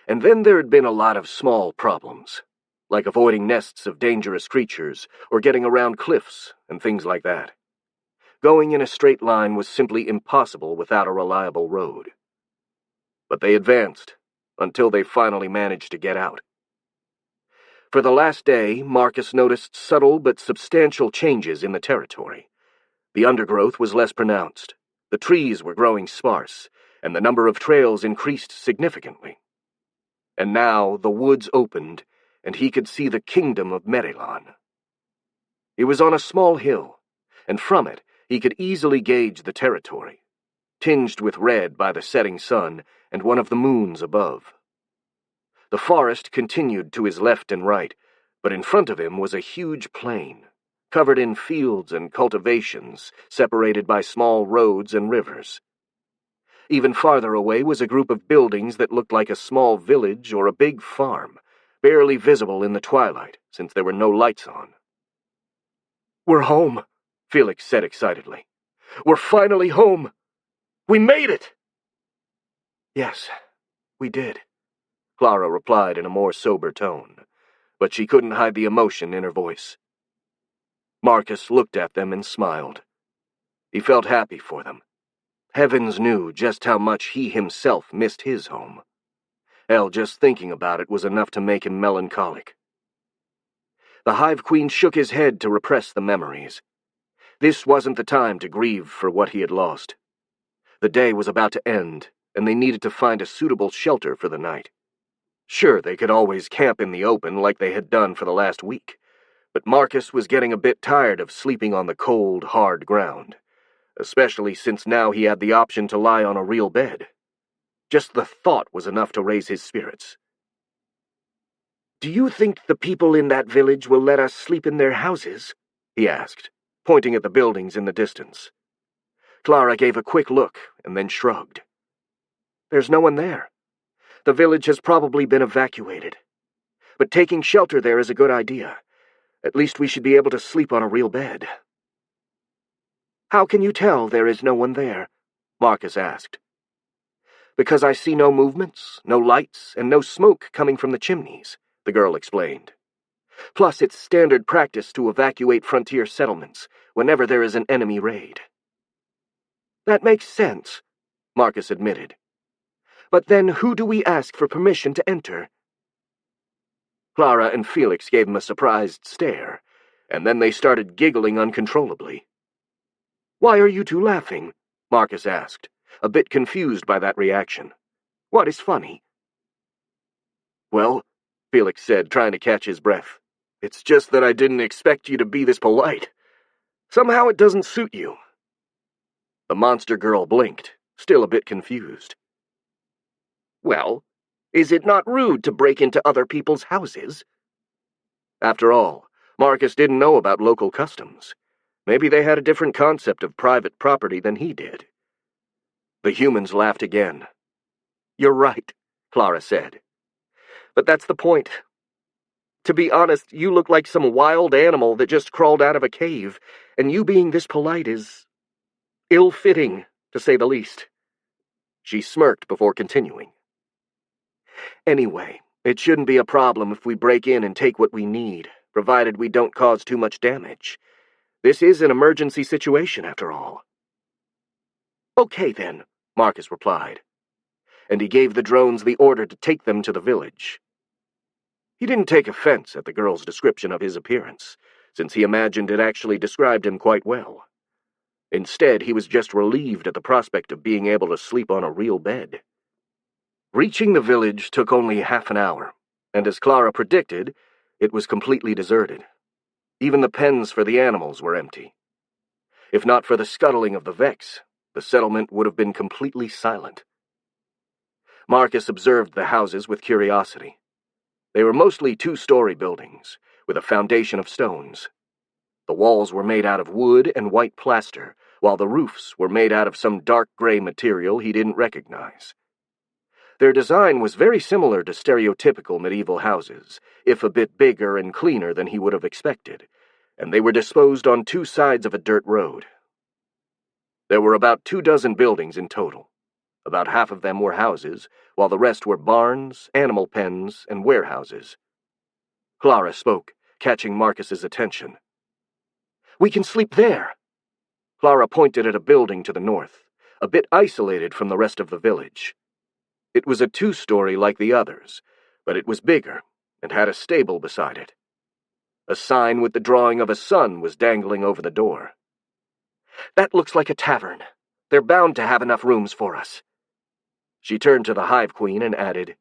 And then there had been a lot of small problems, like avoiding nests of dangerous creatures or getting around cliffs and things like that. Going in a straight line was simply impossible without a reliable road. But they advanced, until they finally managed to get out. For the last day, Marcus noticed subtle but substantial changes in the territory. The undergrowth was less pronounced, the trees were growing sparse, and the number of trails increased significantly. And now the woods opened, and he could see the kingdom of Merilon. It was on a small hill, and from it he could easily gauge the territory, tinged with red by the setting sun and one of the moons above. The forest continued to his left and right, but in front of him was a huge plain, covered in fields and cultivations, separated by small roads and rivers. Even farther away was a group of buildings that looked like a small village or a big farm, barely visible in the twilight, since there were no lights on. "We're home," Felix said excitedly. "We're finally home! We made it!" "Yes, we did," Clara replied in a more sober tone, but she couldn't hide the emotion in her voice. Marcus looked at them and smiled. He felt happy for them. Heavens knew just how much he himself missed his home. Hell, just thinking about it was enough to make him melancholic. The Hive Queen shook his head to repress the memories. This wasn't the time to grieve for what he had lost. The day was about to end, and they needed to find a suitable shelter for the night. Sure, they could always camp in the open like they had done for the last week, but Marcus was getting a bit tired of sleeping on the cold, hard ground, especially since now he had the option to lie on a real bed. Just the thought was enough to raise his spirits. "Do you think the people in that village will let us sleep in their houses?" he asked, pointing at the buildings in the distance. Clara gave a quick look and then shrugged. "There's no one there. The village has probably been evacuated. But taking shelter there is a good idea. At least we should be able to sleep on a real bed." "How can you tell there is no one there?" Marcus asked. "Because I see no movements, no lights, and no smoke coming from the chimneys," the girl explained. "Plus, it's standard practice to evacuate frontier settlements whenever there is an enemy raid." "That makes sense," Marcus admitted. "But then who do we ask for permission to enter?" Clara and Felix gave him a surprised stare, and then they started giggling uncontrollably. "Why are you two laughing?" Marcus asked, a bit confused by that reaction. "What is funny?" "Well," Felix said, trying to catch his breath, "it's just that I didn't expect you to be this polite. Somehow it doesn't suit you." The monster girl blinked, still a bit confused. "Well, is it not rude to break into other people's houses?" After all, Marcus didn't know about local customs. Maybe they had a different concept of private property than he did. The humans laughed again. "You're right," Clara said. "But that's the point. To be honest, you look like some wild animal that just crawled out of a cave, and you being this polite is ill-fitting, to say the least." She smirked before continuing. "Anyway, it shouldn't be a problem if we break in and take what we need, provided we don't cause too much damage. This is an emergency situation, after all." "Okay, then," Marcus replied, and he gave the drones the order to take them to the village. He didn't take offense at the girl's description of his appearance, since he imagined it actually described him quite well. Instead, he was just relieved at the prospect of being able to sleep on a real bed. Reaching the village took only half an hour, and as Clara predicted, it was completely deserted. Even the pens for the animals were empty. If not for the scuttling of the Vex, the settlement would have been completely silent. Marcus observed the houses with curiosity. They were mostly two-story buildings, with a foundation of stones. The walls were made out of wood and white plaster, while the roofs were made out of some dark gray material he didn't recognize. Their design was very similar to stereotypical medieval houses, if a bit bigger and cleaner than he would have expected, and they were disposed on two sides of a dirt road. There were about 24 buildings in total. About half of them were houses, while the rest were barns, animal pens, and warehouses. Clara spoke, catching Marcus's attention. "We can sleep there!" Clara pointed at a building to the north, a bit isolated from the rest of the village. It was a two-story like the others, but it was bigger, and had a stable beside it. A sign with the drawing of a sun was dangling over the door. "That looks like a tavern. They're bound to have enough rooms for us." She turned to the Hive Queen and added,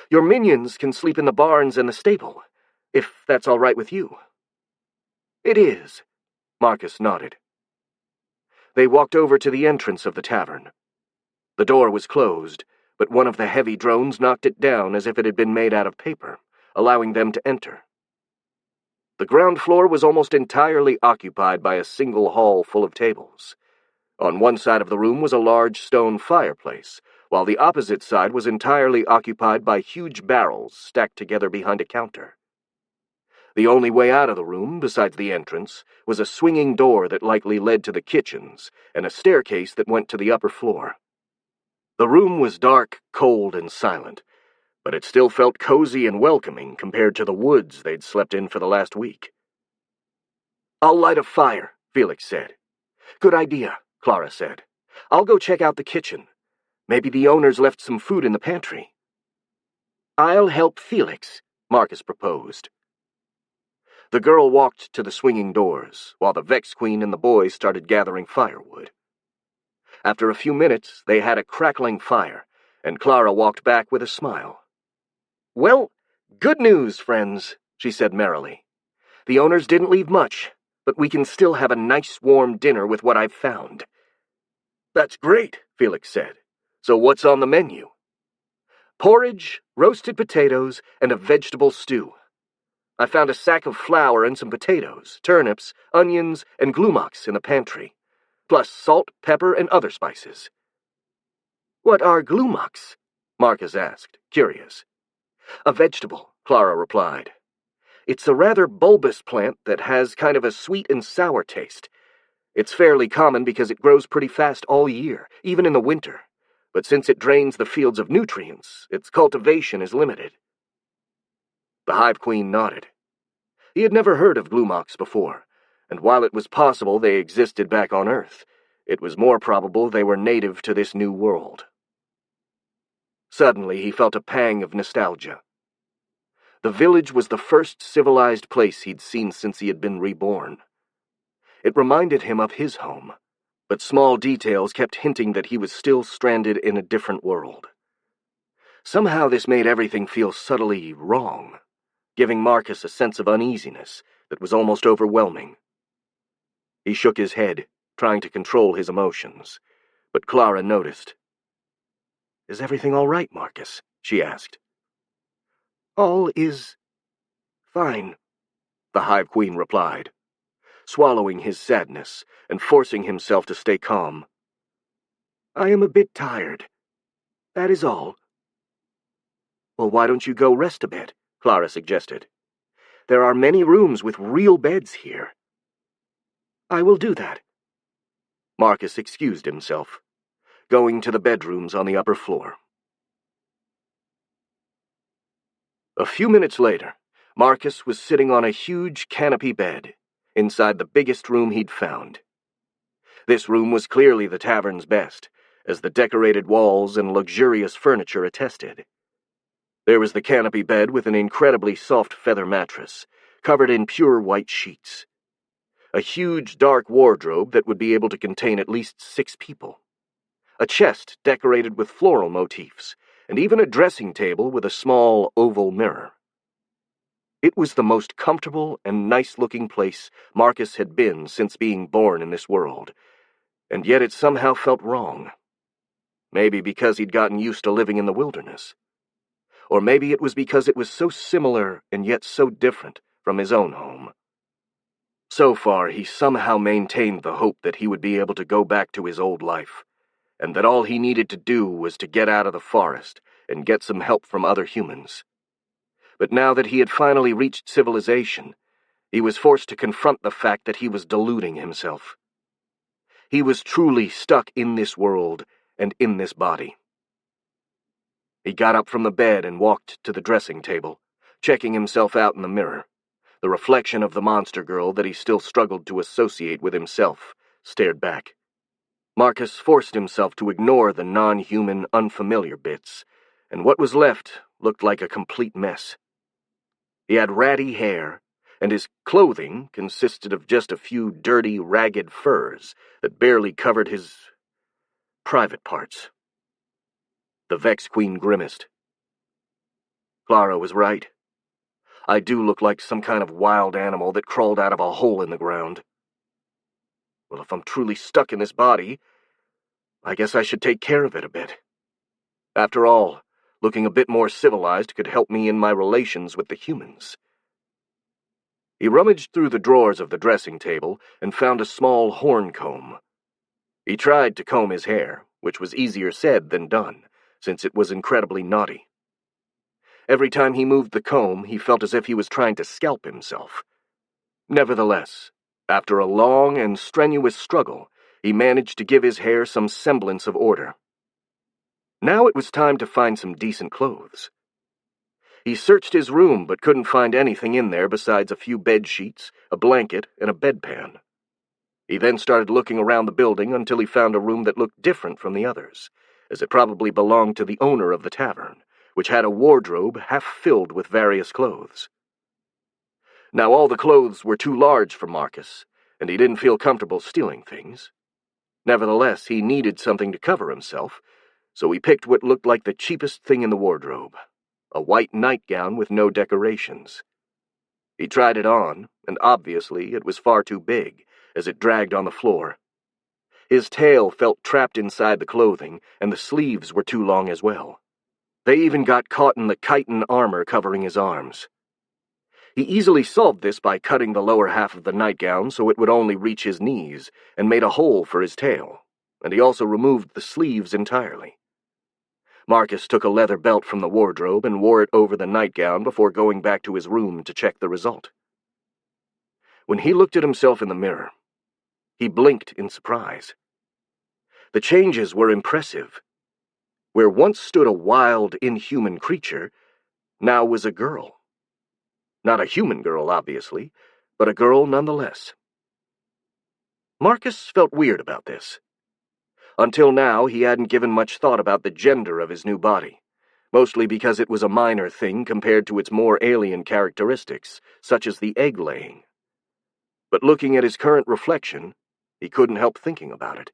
"Your minions can sleep in the barns and the stable, if that's all right with you." "It is," Marcus nodded. They walked over to the entrance of the tavern. The door was closed, but one of the heavy drones knocked it down as if it had been made out of paper, allowing them to enter. The ground floor was almost entirely occupied by a single hall full of tables. On one side of the room was a large stone fireplace, while the opposite side was entirely occupied by huge barrels stacked together behind a counter. The only way out of the room, besides the entrance, was a swinging door that likely led to the kitchens, and a staircase that went to the upper floor. The room was dark, cold, and silent, but it still felt cozy and welcoming compared to the woods they'd slept in for the last week. "I'll light a fire," Felix said. "Good idea," Clara said. "I'll go check out the kitchen. Maybe the owners left some food in the pantry." "I'll help Felix," Marcus proposed. The girl walked to the swinging doors, while the Vex Queen and the boys started gathering firewood. After a few minutes, they had a crackling fire, and Clara walked back with a smile. "Well, good news, friends," she said merrily. "The owners didn't leave much, but we can still have a nice warm dinner with what I've found." "That's great," Felix said. "So what's on the menu?" "Porridge, roasted potatoes, and a vegetable stew. I found a sack of flour and some potatoes, turnips, onions, and glumaks in the pantry, plus salt, pepper, and other spices." "What are glumaks?" Marcus asked, curious. "A vegetable," Clara replied. "It's a rather bulbous plant that has kind of a sweet and sour taste. It's fairly common because it grows pretty fast all year, even in the winter, but since it drains the fields of nutrients, its cultivation is limited." The Hive Queen nodded. He had never heard of glumaks before, and while it was possible they existed back on Earth, it was more probable they were native to this new world. Suddenly he felt a pang of nostalgia. The village was the first civilized place he'd seen since he had been reborn. It reminded him of his home, but small details kept hinting that he was still stranded in a different world. Somehow this made everything feel subtly wrong, giving Marcus a sense of uneasiness that was almost overwhelming. He shook his head, trying to control his emotions, but Clara noticed. "Is everything all right, Marcus?" she asked. "All is fine," the Hive Queen replied, swallowing his sadness and forcing himself to stay calm. "I am a bit tired. That is all." "Well, why don't you go rest a bit?" Clara suggested. "There are many rooms with real beds here." "I will do that." Marcus excused himself, going to the bedrooms on the upper floor. A few minutes later, Marcus was sitting on a huge canopy bed inside the biggest room he'd found. This room was clearly the tavern's best, as the decorated walls and luxurious furniture attested. There was the canopy bed with an incredibly soft feather mattress, covered in pure white sheets. A huge dark wardrobe that would be able to contain at least 6 people. A chest decorated with floral motifs, and even a dressing table with a small oval mirror. It was the most comfortable and nice-looking place Marcus had been since being born in this world, and yet it somehow felt wrong. Maybe because he'd gotten used to living in the wilderness. Or maybe it was because it was so similar and yet so different from his own home. So far, he somehow maintained the hope that he would be able to go back to his old life, and that all he needed to do was to get out of the forest and get some help from other humans. But now that he had finally reached civilization, he was forced to confront the fact that he was deluding himself. He was truly stuck in this world and in this body. He got up from the bed and walked to the dressing table, checking himself out in the mirror. The reflection of the monster girl that he still struggled to associate with himself stared back. Marcus forced himself to ignore the non-human, unfamiliar bits, and what was left looked like a complete mess. He had ratty hair, and his clothing consisted of just a few dirty, ragged furs that barely covered his private parts. The Vex Queen grimaced. Clara was right. I do look like some kind of wild animal that crawled out of a hole in the ground. Well, if I'm truly stuck in this body, I guess I should take care of it a bit. After all, looking a bit more civilized could help me in my relations with the humans. He rummaged through the drawers of the dressing table and found a small horn comb. He tried to comb his hair, which was easier said than done, since it was incredibly knotty. Every time he moved the comb, he felt as if he was trying to scalp himself. Nevertheless, after a long and strenuous struggle, he managed to give his hair some semblance of order. Now it was time to find some decent clothes. He searched his room but couldn't find anything in there besides a few bed sheets, a blanket, and a bedpan. He then started looking around the building until he found a room that looked different from the others, as it probably belonged to the owner of the tavern, which had a wardrobe half filled with various clothes. Now all the clothes were too large for Marcus, and he didn't feel comfortable stealing things. Nevertheless, he needed something to cover himself, so he picked what looked like the cheapest thing in the wardrobe, a white nightgown with no decorations. He tried it on, and obviously it was far too big, as it dragged on the floor. His tail felt trapped inside the clothing, and the sleeves were too long as well. They even got caught in the chitin armor covering his arms. He easily solved this by cutting the lower half of the nightgown so it would only reach his knees, and made a hole for his tail, and he also removed the sleeves entirely. Marcus took a leather belt from the wardrobe and wore it over the nightgown before going back to his room to check the result. When he looked at himself in the mirror, he blinked in surprise. The changes were impressive. Where once stood a wild, inhuman creature, now was a girl. Not a human girl, obviously, but a girl nonetheless. Marcus felt weird about this. Until now, he hadn't given much thought about the gender of his new body, mostly because it was a minor thing compared to its more alien characteristics, such as the egg-laying. But looking at his current reflection, he couldn't help thinking about it.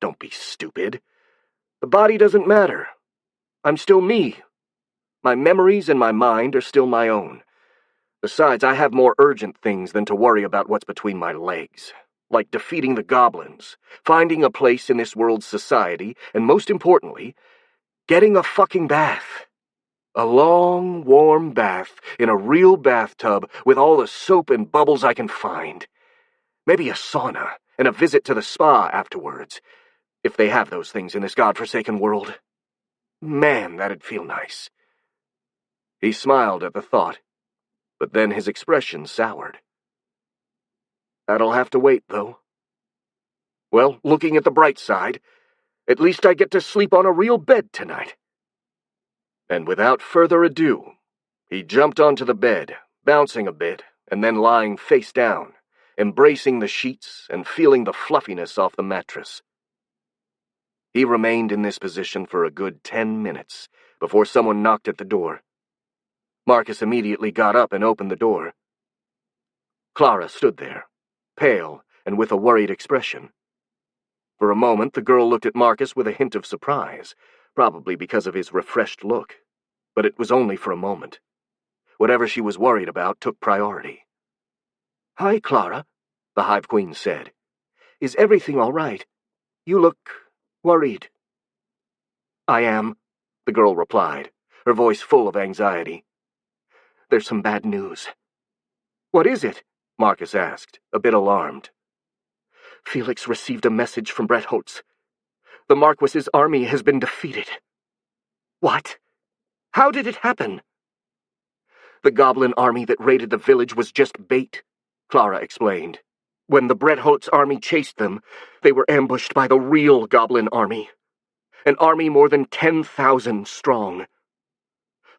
Don't be stupid. The body doesn't matter. I'm still me. My memories and my mind are still my own. Besides, I have more urgent things than to worry about what's between my legs, like defeating the goblins, finding a place in this world's society, and most importantly, getting a fucking bath. A long, warm bath in a real bathtub with all the soap and bubbles I can find. Maybe a sauna and a visit to the spa afterwards, if they have those things in this godforsaken world. Man, that'd feel nice. He smiled at the thought, but then his expression soured. That'll have to wait, though. Well, looking at the bright side, at least I get to sleep on a real bed tonight. And without further ado, he jumped onto the bed, bouncing a bit, and then lying face down, embracing the sheets and feeling the fluffiness off the mattress. He remained in this position for a good 10 minutes before someone knocked at the door. Marcus immediately got up and opened the door. Clara stood there, pale and with a worried expression. For a moment, the girl looked at Marcus with a hint of surprise, probably because of his refreshed look. But it was only for a moment. Whatever she was worried about took priority. "Hi, Clara," the Hive Queen said. "Is everything all right? You look worried." "I am," the girl replied, her voice full of anxiety. "There's some bad news." "What is it?" Marcus asked, a bit alarmed. "Felix received a message from Bretholtz. The Marquis's army has been defeated." "What? How did it happen?" "The goblin army that raided the village was just bait," Clara explained. "When the Bretholtz army chased them, they were ambushed by the real goblin army. An army more than 10,000 strong.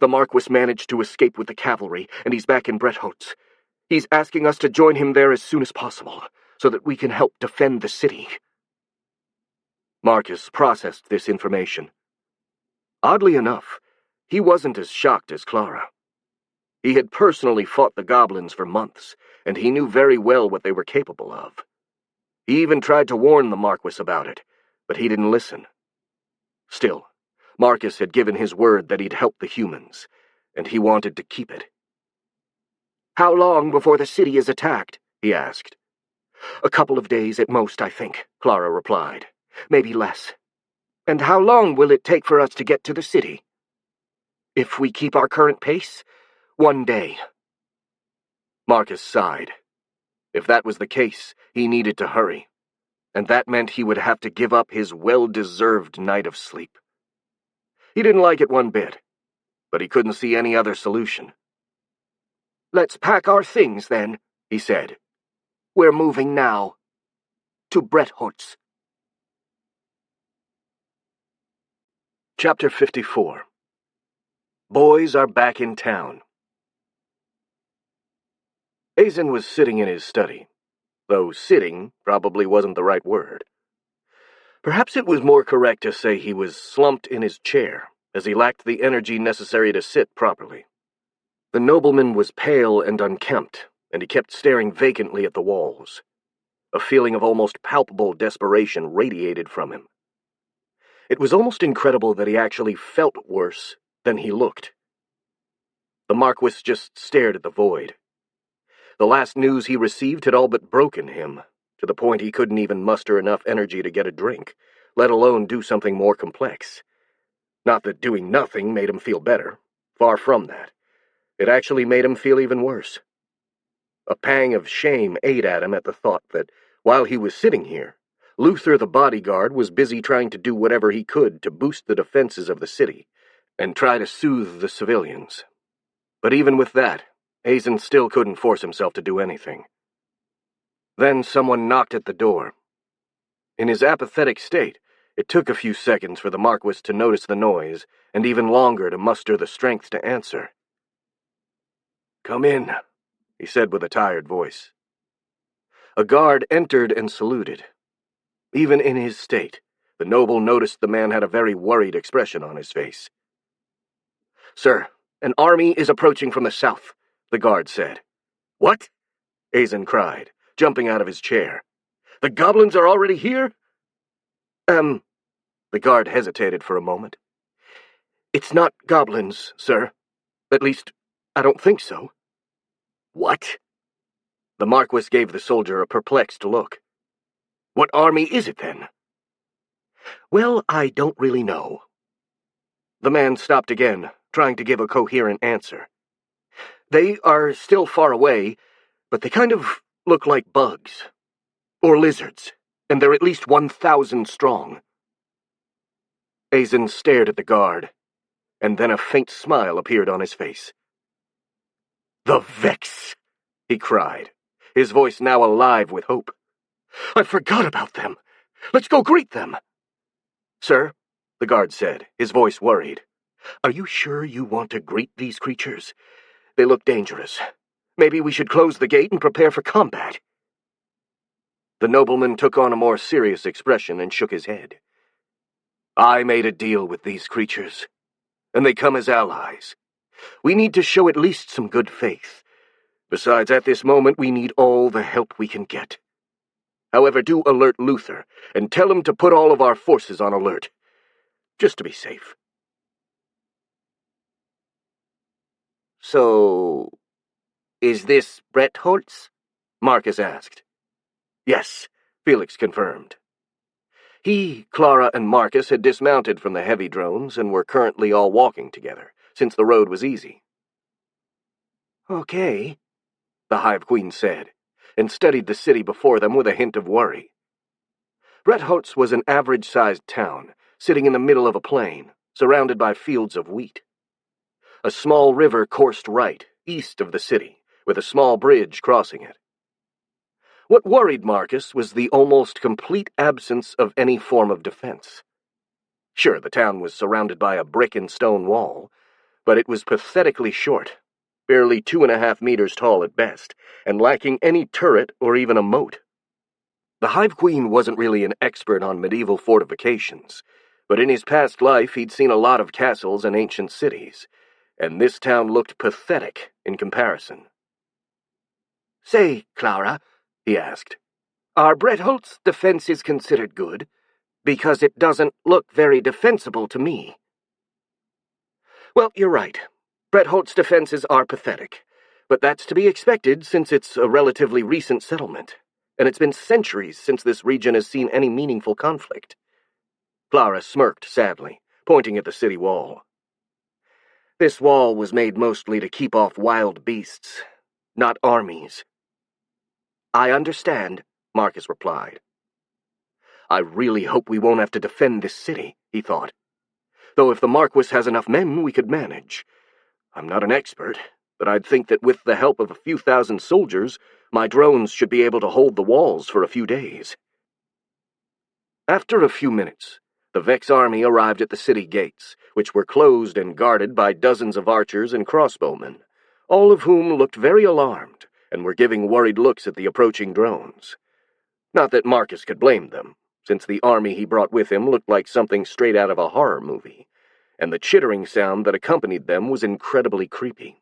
The Marquis managed to escape with the cavalry, and he's back in Bretholtz. He's asking us to join him there as soon as possible, so that we can help defend the city." Marcus processed this information. Oddly enough, he wasn't as shocked as Clara. He had personally fought the goblins for months, and he knew very well what they were capable of. He even tried to warn the Marquis about it, but he didn't listen. Still, Marcus had given his word that he'd help the humans, and he wanted to keep it. "How long before the city is attacked?" he asked. "A couple of days at most, I think," Clara replied. "Maybe less." "And how long will it take for us to get to the city?" "If we keep our current pace, 1 day." Marcus sighed. If that was the case, he needed to hurry, and that meant he would have to give up his well-deserved night of sleep. He didn't like it one bit, but he couldn't see any other solution. "Let's pack our things, then," he said. "We're moving now. To Bretholtz." Chapter 54. Boys are back in town. Azen was sitting in his study, though sitting probably wasn't the right word. Perhaps it was more correct to say he was slumped in his chair, as he lacked the energy necessary to sit properly. The nobleman was pale and unkempt, and he kept staring vacantly at the walls. A feeling of almost palpable desperation radiated from him. It was almost incredible that he actually felt worse than he looked. The Marquis just stared at the void. The last news he received had all but broken him, to the point he couldn't even muster enough energy to get a drink, let alone do something more complex. Not that doing nothing made him feel better. Far from that. It actually made him feel even worse. A pang of shame ate at him at the thought that, while he was sitting here, Luther the bodyguard was busy trying to do whatever he could to boost the defenses of the city and try to soothe the civilians. But even with that, Azen still couldn't force himself to do anything. Then someone knocked at the door. In his apathetic state, it took a few seconds for the Marquis to notice the noise, and even longer to muster the strength to answer. "Come in," he said with a tired voice. A guard entered and saluted. Even in his state, the noble noticed the man had a very worried expression on his face. "Sir, an army is approaching from the south," the guard said. "What?" Azen cried, jumping out of his chair. "The goblins are already here?" The guard hesitated for a moment. "It's not goblins, sir. At least, I don't think so." "What?" The Marquis gave the soldier a perplexed look. "What army is it, then?" "Well, I don't really know." The man stopped again, trying to give a coherent answer. "They are still far away, but they kind of look like bugs. Or lizards, and they're at least 1,000 strong." Azen stared at the guard, and then a faint smile appeared on his face. "The Vex!" he cried, his voice now alive with hope. "I forgot about them. Let's go greet them." "Sir," the guard said, his voice worried, "are you sure you want to greet these creatures? They look dangerous. Maybe we should close the gate and prepare for combat." The nobleman took on a more serious expression and shook his head. "I made a deal with these creatures, and they come as allies. We need to show at least some good faith. Besides, at this moment, we need all the help we can get. However, do alert Luther, and tell him to put all of our forces on alert, just to be safe." "So, is this Bretholtz?" Marcus asked. "Yes," Felix confirmed. He, Clara, and Marcus had dismounted from the heavy drones and were currently all walking together, since the road was easy. "Okay," the Hive Queen said, and studied the city before them with a hint of worry. Bretholtz was an average-sized town, sitting in the middle of a plain, surrounded by fields of wheat. A small river coursed right, east of the city, with a small bridge crossing it. What worried Marcus was the almost complete absence of any form of defense. Sure, the town was surrounded by a brick and stone wall, but it was pathetically short, barely 2.5 meters tall at best, and lacking any turret or even a moat. The Hive Queen wasn't really an expert on medieval fortifications, but in his past life he'd seen a lot of castles and ancient cities, and this town looked pathetic in comparison. "Say, Clara," he asked, "are Bretholt's defenses considered good? Because it doesn't look very defensible to me." "Well, you're right. Bretholt's defenses are pathetic, but that's to be expected since it's a relatively recent settlement, and it's been centuries since this region has seen any meaningful conflict." Clara smirked sadly, pointing at the city wall. "This wall was made mostly to keep off wild beasts, not armies." "I understand," Marcus replied. "I really hope we won't have to defend this city," he thought. "Though if the Marquis has enough men, we could manage. I'm not an expert, but I'd think that with the help of a few thousand soldiers, my drones should be able to hold the walls for a few days." After a few minutes, the Vex army arrived at the city gates, which were closed and guarded by dozens of archers and crossbowmen, all of whom looked very alarmed and were giving worried looks at the approaching drones. Not that Marcus could blame them, since the army he brought with him looked like something straight out of a horror movie, and the chittering sound that accompanied them was incredibly creepy.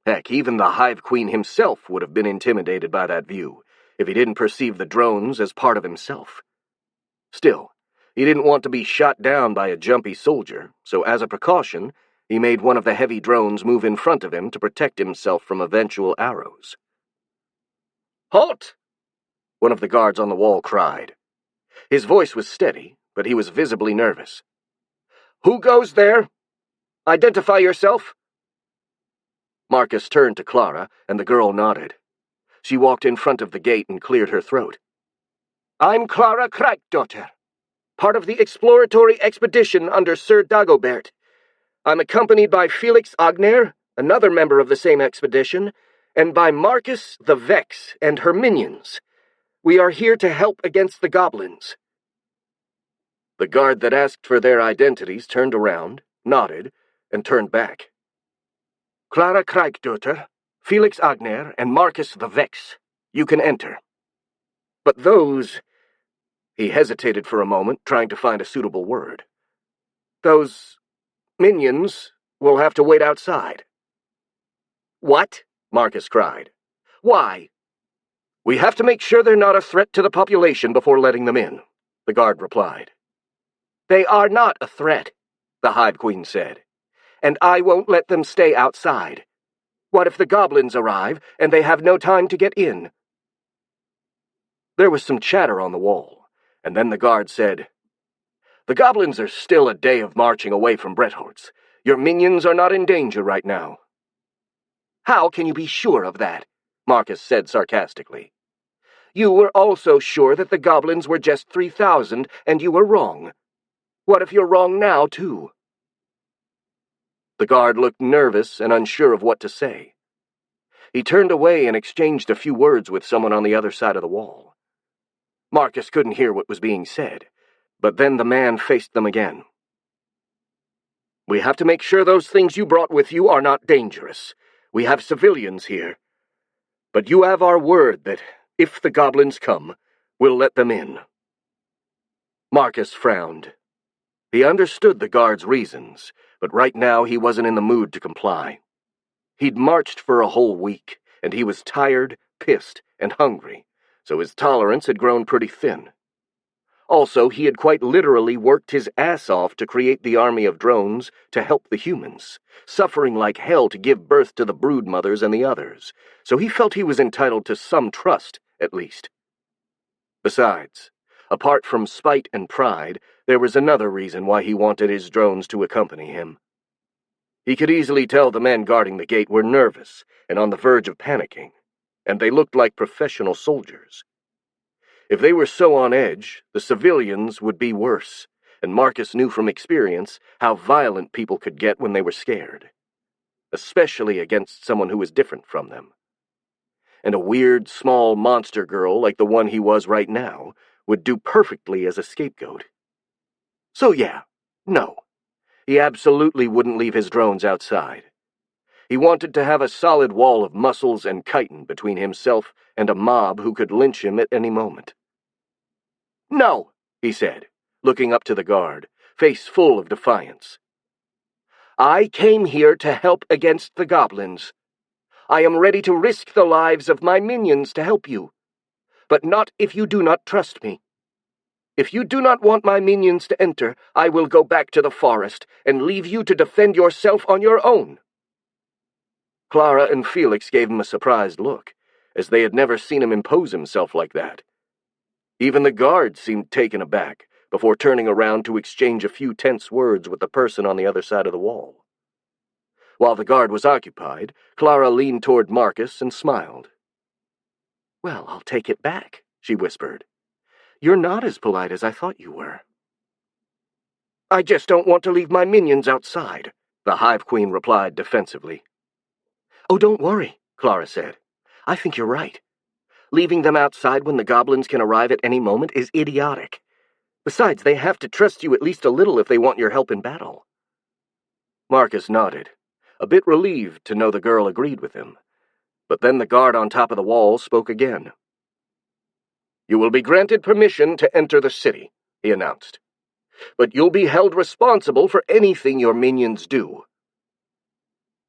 Heck, even the Hive Queen himself would have been intimidated by that view, if he didn't perceive the drones as part of himself. Still, he didn't want to be shot down by a jumpy soldier, so as a precaution, he made one of the heavy drones move in front of him to protect himself from eventual arrows. "Halt!" one of the guards on the wall cried. His voice was steady, but he was visibly nervous. "Who goes there? Identify yourself." Marcus turned to Clara, and the girl nodded. She walked in front of the gate and cleared her throat. "I'm Clara Krykdottir, part of the exploratory expedition under Sir Dagobert. I'm accompanied by Felix Agner, another member of the same expedition, and by Marcus the Vex and her minions. We are here to help against the goblins." The guard that asked for their identities turned around, nodded, and turned back. "Clara Krykdottir, Felix Agner, and Marcus the Vex. You can enter. But those—" he hesitated for a moment, trying to find a suitable word. "Those minions will have to wait outside." "What?" Marcus cried. "Why?" "We have to make sure they're not a threat to the population before letting them in," the guard replied. "They are not a threat," the Hive Queen said, "and I won't let them stay outside. What if the goblins arrive and they have no time to get in?" There was some chatter on the wall, and then the guard said, "The goblins are still a day of marching away from Bretholt's. Your minions are not in danger right now." "How can you be sure of that?" Marcus said sarcastically. "You were also sure that the goblins were just 3,000, and you were wrong. What if you're wrong now, too?" The guard looked nervous and unsure of what to say. He turned away and exchanged a few words with someone on the other side of the wall. Marcus couldn't hear what was being said, but then the man faced them again. "We have to make sure those things you brought with you are not dangerous. We have civilians here. But you have our word that, if the goblins come, we'll let them in." Marcus frowned. He understood the guard's reasons, but right now he wasn't in the mood to comply. He'd marched for a whole week, and he was tired, pissed, and hungry, so his tolerance had grown pretty thin. Also, he had quite literally worked his ass off to create the army of drones to help the humans, suffering like hell to give birth to the brood mothers and the others, so he felt he was entitled to some trust, at least. Besides, apart from spite and pride, there was another reason why he wanted his drones to accompany him. He could easily tell the men guarding the gate were nervous and on the verge of panicking, and they looked like professional soldiers. If they were so on edge, the civilians would be worse, and Marcus knew from experience how violent people could get when they were scared, especially against someone who was different from them. And a weird, small monster girl like the one he was right now would do perfectly as a scapegoat. So yeah, no, he absolutely wouldn't leave his drones outside. He wanted to have a solid wall of muscles and chitin between himself and a mob who could lynch him at any moment. "No," he said, looking up to the guard, face full of defiance. I came here to help against the goblins. I am ready to risk the lives of my minions to help you, but not if you do not trust me. If you do not want my minions to enter, I will go back to the forest and leave you to defend yourself on your own." Clara and Felix gave him a surprised look, as they had never seen him impose himself like that. Even the guard seemed taken aback, before turning around to exchange a few tense words with the person on the other side of the wall. While the guard was occupied, Clara leaned toward Marcus and smiled. "Well, I'll take it back," she whispered. "You're not as polite as I thought you were." "I just don't want to leave my minions outside," the Hive Queen replied defensively. "Oh, don't worry," Clara said. "I think you're right. Leaving them outside when the goblins can arrive at any moment is idiotic. Besides, they have to trust you at least a little if they want your help in battle." Marcus nodded, a bit relieved to know the girl agreed with him. But then the guard on top of the wall spoke again. "You will be granted permission to enter the city," he announced. "But you'll be held responsible for anything your minions do."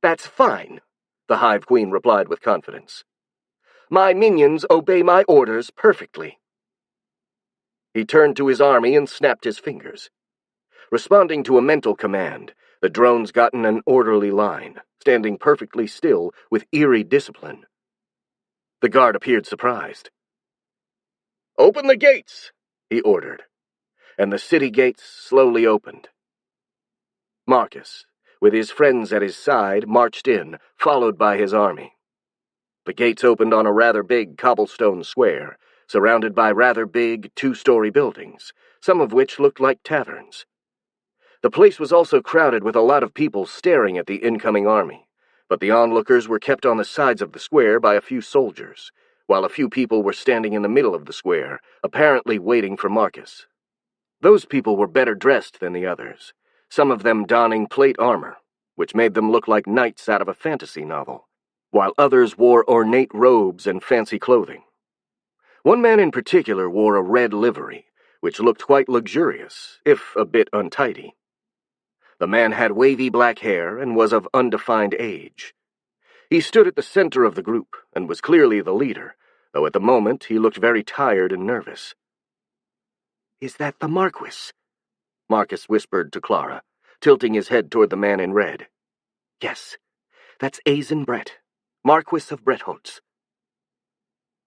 "That's fine," the Hive Queen replied with confidence. "My minions obey my orders perfectly." He turned to his army and snapped his fingers. Responding to a mental command, the drones got in an orderly line, standing perfectly still with eerie discipline. The guard appeared surprised. "Open the gates," he ordered, and the city gates slowly opened. Marcus, with his friends at his side, marched in, followed by his army. The gates opened on a rather big cobblestone square, surrounded by rather big two-story buildings, some of which looked like taverns. The place was also crowded with a lot of people staring at the incoming army, but the onlookers were kept on the sides of the square by a few soldiers, while a few people were standing in the middle of the square, apparently waiting for Marcus. Those people were better dressed than the others, some of them donning plate armor, which made them look like knights out of a fantasy novel, while others wore ornate robes and fancy clothing. One man in particular wore a red livery, which looked quite luxurious, if a bit untidy. The man had wavy black hair and was of undefined age. He stood at the center of the group and was clearly the leader, though at the moment he looked very tired and nervous. "Is that the Marquis?" Marcus whispered to Clara, tilting his head toward the man in red. "Yes, that's Azen Brett, Marquis of Bretholtz."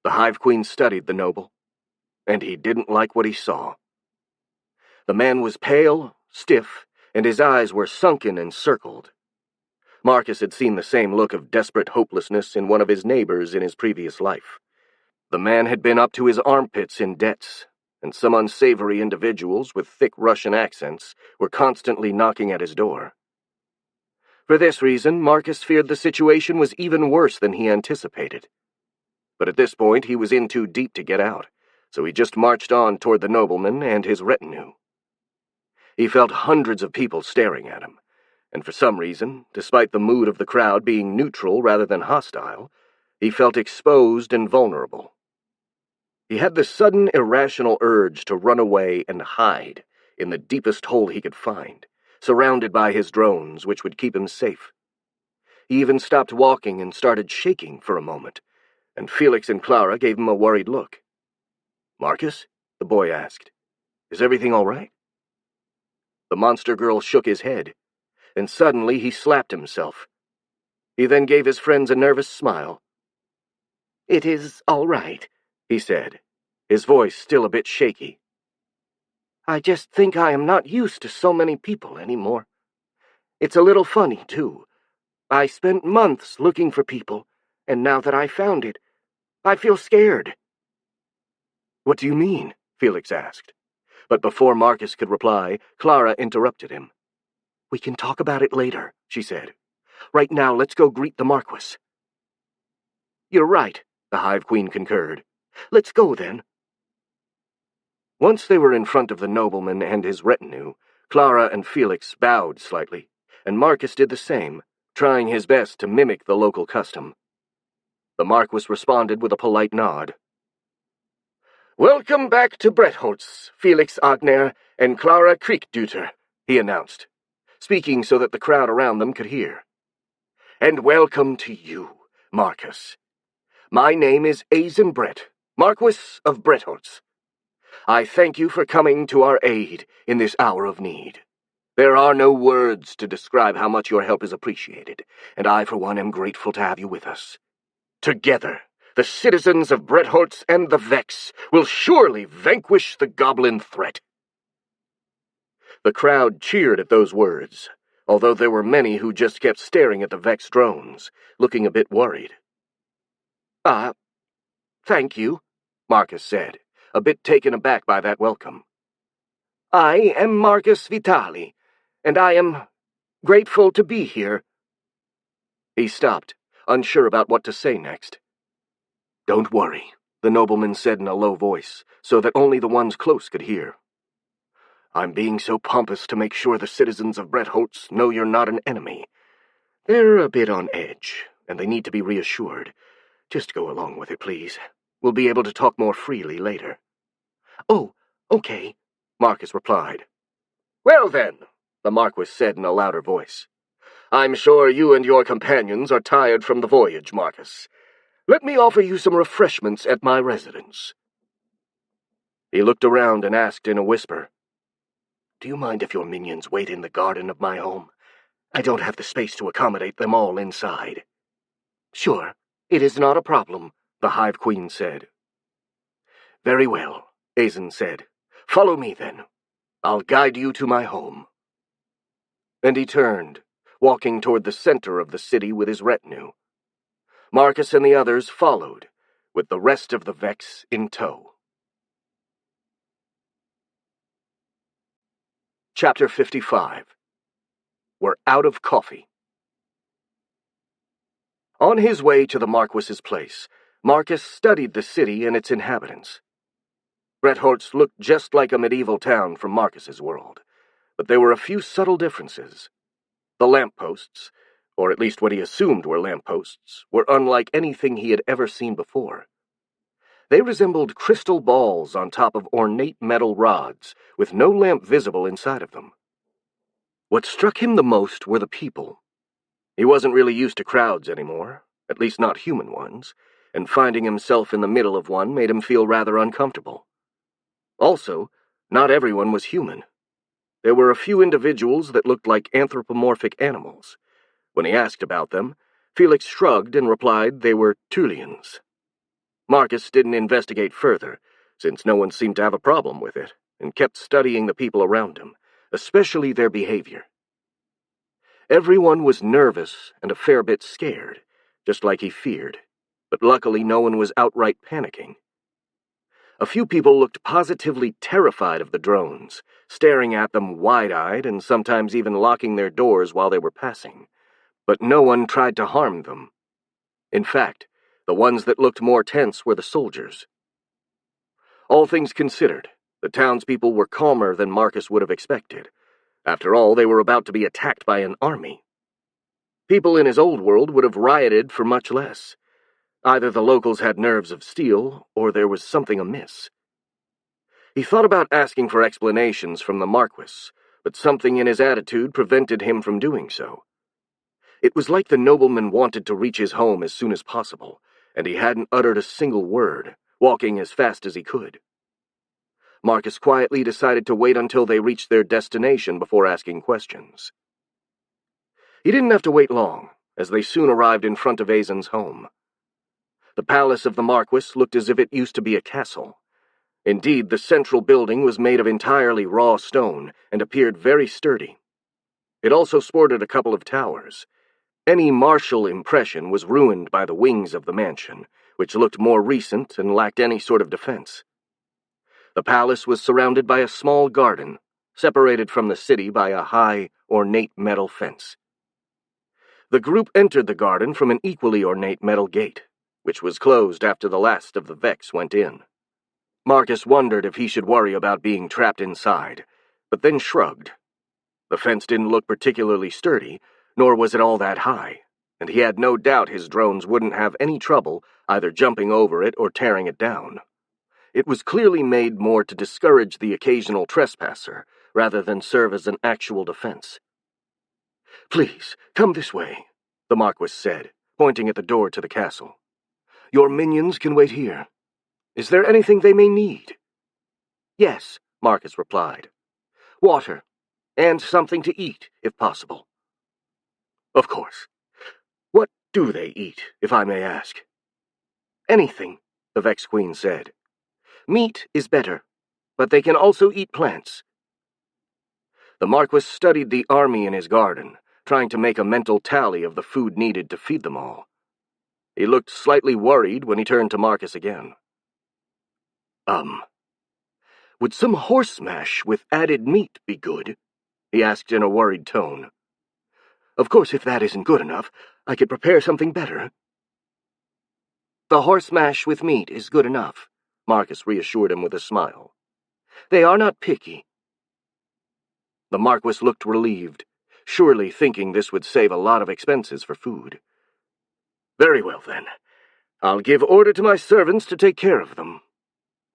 The Hive Queen studied the noble, and he didn't like what he saw. The man was pale, stiff, and his eyes were sunken and circled. Marcus had seen the same look of desperate hopelessness in one of his neighbors in his previous life. The man had been up to his armpits in debts, and some unsavory individuals with thick Russian accents were constantly knocking at his door. For this reason, Marcus feared the situation was even worse than he anticipated. But at this point he was in too deep to get out, so he just marched on toward the nobleman and his retinue. He felt hundreds of people staring at him, and for some reason, despite the mood of the crowd being neutral rather than hostile, he felt exposed and vulnerable. He had the sudden irrational urge to run away and hide in the deepest hole he could find, surrounded by his drones, which would keep him safe. He even stopped walking and started shaking for a moment, and Felix and Clara gave him a worried look. "Marcus?" the boy asked. "Is everything all right?" The monster girl shook his head, and suddenly he slapped himself. He then gave his friends a nervous smile. "It is all right," he said, his voice still a bit shaky. "I just think I am not used to so many people anymore. It's a little funny, too. I spent months looking for people, and now that I found it, I feel scared." "What do you mean?" Felix asked. But before Marcus could reply, Clara interrupted him. "We can talk about it later," she said. "Right now, let's go greet the Marquis." "You're right," the Hive Queen concurred. "Let's go, then." Once they were in front of the nobleman and his retinue, Clara and Felix bowed slightly, and Marcus did the same, trying his best to mimic the local custom. The Marquis responded with a polite nod. "Welcome back to Bretholtz, Felix Agner and Clara Kriegdüter," he announced. speaking so that the crowd around them could hear. "And welcome to you, Marcus. My name is Eisenbrett, Marquis of Bretholz. I thank you for coming to our aid in this hour of need. There are no words to describe how much your help is appreciated, and I, for one, am grateful to have you with us. Together, the citizens of Bretholz and the Vex will surely vanquish the goblin threat." The crowd cheered at those words, although there were many who just kept staring at the Vex drones, looking a bit worried. Thank you," Marcus said, a bit taken aback by that welcome. "I am Marcus Vitali, and I am grateful to be here." He stopped, unsure about what to say next. "Don't worry," the nobleman said in a low voice, so that only the ones close could hear. "I'm being so pompous to make sure the citizens of Bretholz know you're not an enemy. They're a bit on edge, and they need to be reassured. Just go along with it, please. We'll be able to talk more freely later." "Oh, okay," Marcus replied. "Well then," the Marquis said in a louder voice, "I'm sure you and your companions are tired from the voyage, Marcus. Let me offer you some refreshments at my residence." He looked around and asked in a whisper, "Do you mind if your minions wait in the garden of my home? I don't have the space to accommodate them all inside." "Sure, it is not a problem," the Hive Queen said. "Very well," Azen said. "Follow me, then. I'll guide you to my home." And he turned, walking toward the center of the city with his retinue. Marcus and the others followed, with the rest of the Vex in tow. Chapter 55. We're out of coffee. On his way to the Marquis's place, Marcus studied the city and its inhabitants. Bretholz looked just like a medieval town from Marcus's world, but there were a few subtle differences. The lampposts, or at least what he assumed were lampposts, were unlike anything he had ever seen before. They resembled crystal balls on top of ornate metal rods, with no lamp visible inside of them. What struck him the most were the people. He wasn't really used to crowds anymore, at least not human ones, and finding himself in the middle of one made him feel rather uncomfortable. Also, not everyone was human. There were a few individuals that looked like anthropomorphic animals. When he asked about them, Felix shrugged and replied they were Tulians. Marcus didn't investigate further, since no one seemed to have a problem with it, and kept studying the people around him, especially their behavior. Everyone was nervous and a fair bit scared, just like he feared, but luckily no one was outright panicking. A few people looked positively terrified of the drones, staring at them wide-eyed and sometimes even locking their doors while they were passing, but no one tried to harm them. In fact, the ones that looked more tense were the soldiers. All things considered, the townspeople were calmer than Marcus would have expected. After all, they were about to be attacked by an army. People in his old world would have rioted for much less. Either the locals had nerves of steel, or there was something amiss. He thought about asking for explanations from the Marquis, but something in his attitude prevented him from doing so. It was like the nobleman wanted to reach his home as soon as possible, and he hadn't uttered a single word, walking as fast as he could. Marcus quietly decided to wait until they reached their destination before asking questions. He didn't have to wait long, as they soon arrived in front of Azen's home. The palace of the Marquis looked as if it used to be a castle. Indeed, the central building was made of entirely raw stone and appeared very sturdy. It also sported a couple of towers. Any martial impression was ruined by the wings of the mansion, which looked more recent and lacked any sort of defense. The palace was surrounded by a small garden, separated from the city by a high, ornate metal fence. The group entered the garden from an equally ornate metal gate, which was closed after the last of the Vex went in. Marcus wondered if he should worry about being trapped inside, but then shrugged. The fence didn't look particularly sturdy, nor was it all that high, and he had no doubt his drones wouldn't have any trouble either jumping over it or tearing it down. It was clearly made more to discourage the occasional trespasser, rather than serve as an actual defense. "Please, come this way," the Marquis said, pointing at the door to the castle. "Your minions can wait here. Is there anything they may need?" "Yes," Marcus replied. "Water, and something to eat, if possible." "Of course. What do they eat, if I may ask?" "Anything," the Vex Queen said. "Meat is better, but they can also eat plants." The Marquis studied the army in his garden, trying to make a mental tally of the food needed to feed them all. He looked slightly worried when he turned to Marcus again. Would some horse mash with added meat be good?" he asked in a worried tone. "Of course, if that isn't good enough, I could prepare something better." "The horse mash with meat is good enough," Marcus reassured him with a smile. "They are not picky." The Marquis looked relieved, surely thinking this would save a lot of expenses for food. "Very well, then. I'll give order to my servants to take care of them.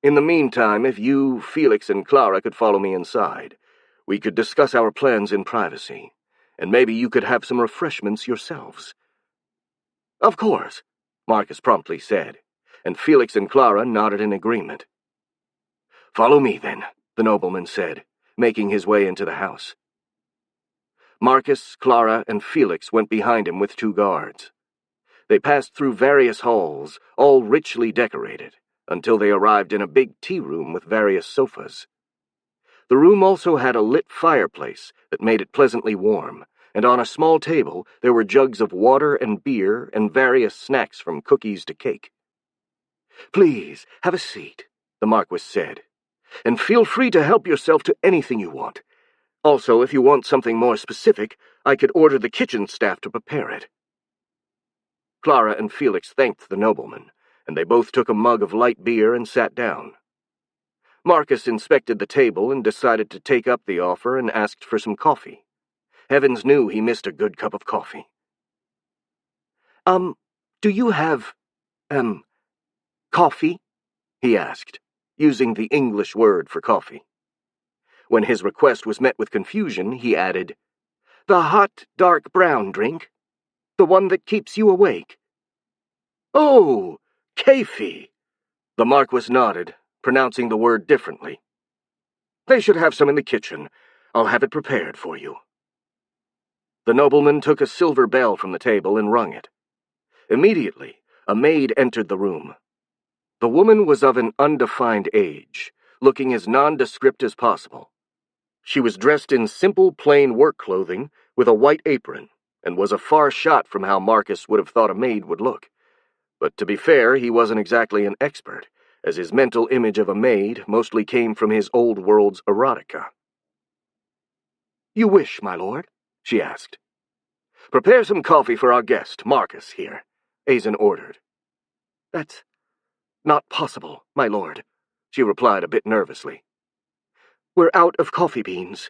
In the meantime, if you, Felix, and Clara could follow me inside, we could discuss our plans in privacy, and maybe you could have some refreshments yourselves." "Of course," Marcus promptly said, and Felix and Clara nodded in agreement. "Follow me, then," the nobleman said, making his way into the house. Marcus, Clara, and Felix went behind him with 2 guards. They passed through various halls, all richly decorated, until they arrived in a big tea room with various sofas. The room also had a lit fireplace that made it pleasantly warm, and on a small table there were jugs of water and beer and various snacks from cookies to cake. "Please, have a seat," the Marquis said, "and feel free to help yourself to anything you want. Also, if you want something more specific, I could order the kitchen staff to prepare it." Clara and Felix thanked the nobleman, and they both took a mug of light beer and sat down. Marcus inspected the table and decided to take up the offer and asked for some coffee. Heavens knew he missed a good cup of coffee. Do you have, coffee?" he asked, using the English word for coffee. When his request was met with confusion, he added, "The hot, dark brown drink? The one that keeps you awake?" "Oh, Kafi!" The Marquis nodded, pronouncing the word differently. "They should have some in the kitchen. I'll have it prepared for you." The nobleman took a silver bell from the table and rung it. Immediately, a maid entered the room. The woman was of an undefined age, looking as nondescript as possible. She was dressed in simple, plain work clothing with a white apron, and was a far shot from how Marcus would have thought a maid would look. But to be fair, he wasn't exactly an expert, as his mental image of a maid mostly came from his old world's erotica. "You wish, my lord?" she asked. "Prepare some coffee for our guest, Marcus, here," Azen ordered. "That's not possible, my lord," she replied a bit nervously. "We're out of coffee beans.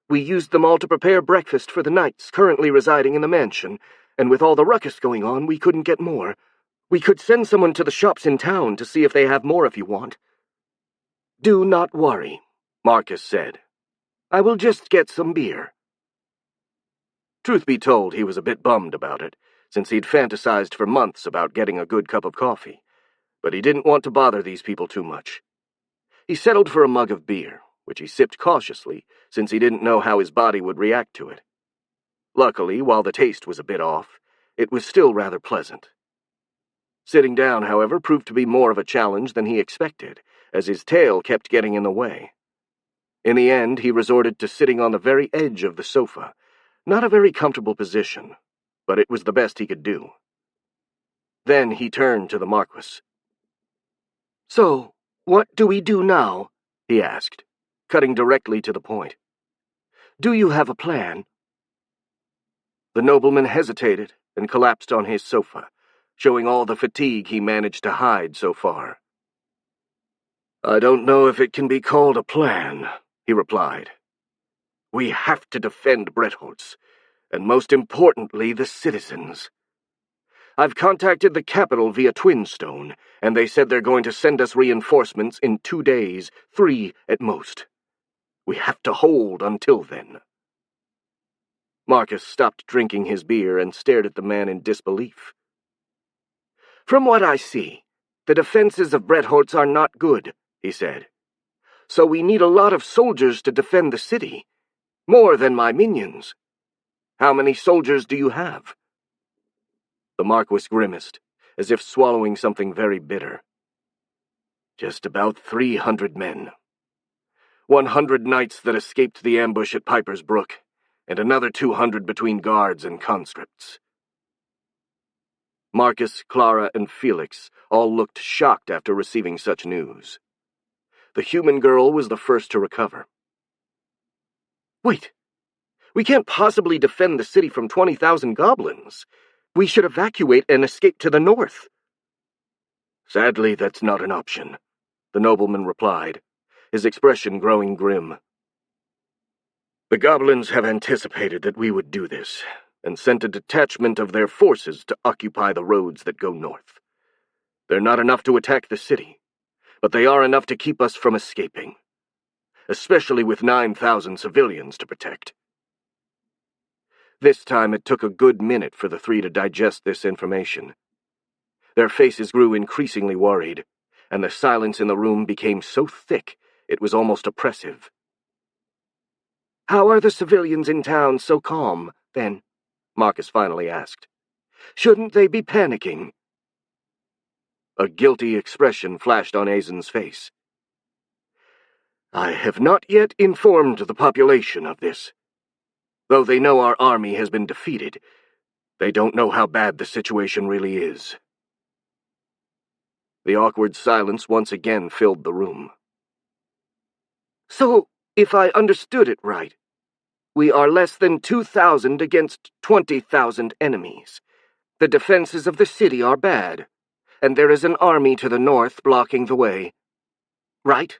We used them all to prepare breakfast for the knights currently residing in the mansion, and with all the ruckus going on, we couldn't get more. We could send someone to the shops in town to see if they have more if you want." "Do not worry," Marcus said. "I will just get some beer." Truth be told, he was a bit bummed about it, since he'd fantasized for months about getting a good cup of coffee, but he didn't want to bother these people too much. He settled for a mug of beer, which he sipped cautiously, since he didn't know how his body would react to it. Luckily, while the taste was a bit off, it was still rather pleasant. Sitting down, however, proved to be more of a challenge than he expected, as his tail kept getting in the way. In the end, he resorted to sitting on the very edge of the sofa. Not a very comfortable position, but it was the best he could do. Then he turned to the Marquis. "So, what do we do now?" he asked, cutting directly to the point. "Do you have a plan?" The nobleman hesitated and collapsed on his sofa, showing all the fatigue he managed to hide so far. "I don't know if it can be called a plan," he replied. "We have to defend Bretholz, and most importantly, the citizens. I've contacted the capital via Twinstone, and they said they're going to send us reinforcements in 2 days, 3 at most. We have to hold until then." Marcus stopped drinking his beer and stared at the man in disbelief. "From what I see, the defenses of Bretholtz are not good," he said. "So we need a lot of soldiers to defend the city. More than my minions. How many soldiers do you have?" The Marquis grimaced, as if swallowing something very bitter. "Just about 300 men. 100 knights that escaped the ambush at Piper's Brook, and another 200 between guards and conscripts." Marcus, Clara, and Felix all looked shocked after receiving such news. The human girl was the first to recover. "Wait, we can't possibly defend the city from 20,000 goblins. We should evacuate and escape to the north." "Sadly, that's not an option," the nobleman replied, his expression growing grim. "The goblins have anticipated that we would do this, and sent a detachment of their forces to occupy the roads that go north. They're not enough to attack the city, but they are enough to keep us from escaping, especially with 9,000 civilians to protect." This time it took a good minute for the three to digest this information. Their faces grew increasingly worried, and the silence in the room became so thick it was almost oppressive. "How are the civilians in town so calm, then?" Marcus finally asked. "Shouldn't they be panicking?" A guilty expression flashed on Azen's face. "I have not yet informed the population of this. Though they know our army has been defeated, they don't know how bad the situation really is." The awkward silence once again filled the room. "So, if I understood it right, we are less than 2,000 against 20,000 enemies. The defenses of the city are bad, and there is an army to the north blocking the way. Right?"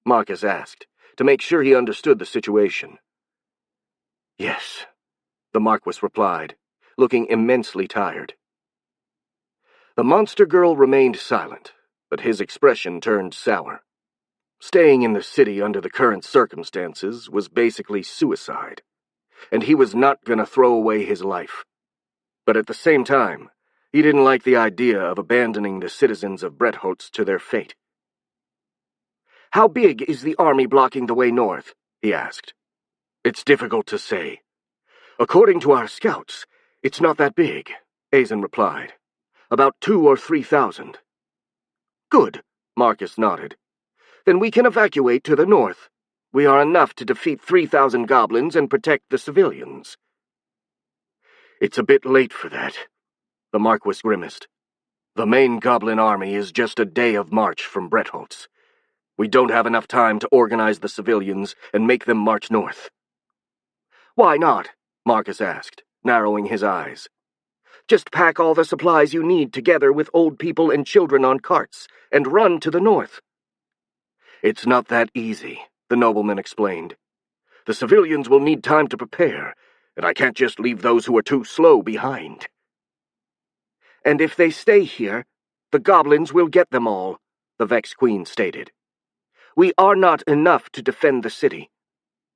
Marcus asked, to make sure he understood the situation. "Yes," the Marquis replied, looking immensely tired. The monster girl remained silent, but his expression turned sour. Staying in the city under the current circumstances was basically suicide, and he was not going to throw away his life. But at the same time, he didn't like the idea of abandoning the citizens of Bretholtz to their fate. "How big is the army blocking the way north?" he asked. "It's difficult to say. According to our scouts, it's not that big," Azen replied. "About 2,000 or 3,000. "Good," Marcus nodded. "Then we can evacuate to the north. We are enough to defeat 3,000 goblins and protect the civilians." "It's a bit late for that," the Marquis grimaced. "The main goblin army is just a day of march from Bretholtz. We don't have enough time to organize the civilians and make them march north." "Why not?" Marcus asked, narrowing his eyes. "Just pack all the supplies you need together with old people and children on carts, and run to the north." "It's not that easy," the nobleman explained. "The civilians will need time to prepare, and I can't just leave those who are too slow behind." "And if they stay here, the goblins will get them all," the Vex Queen stated. "We are not enough to defend the city.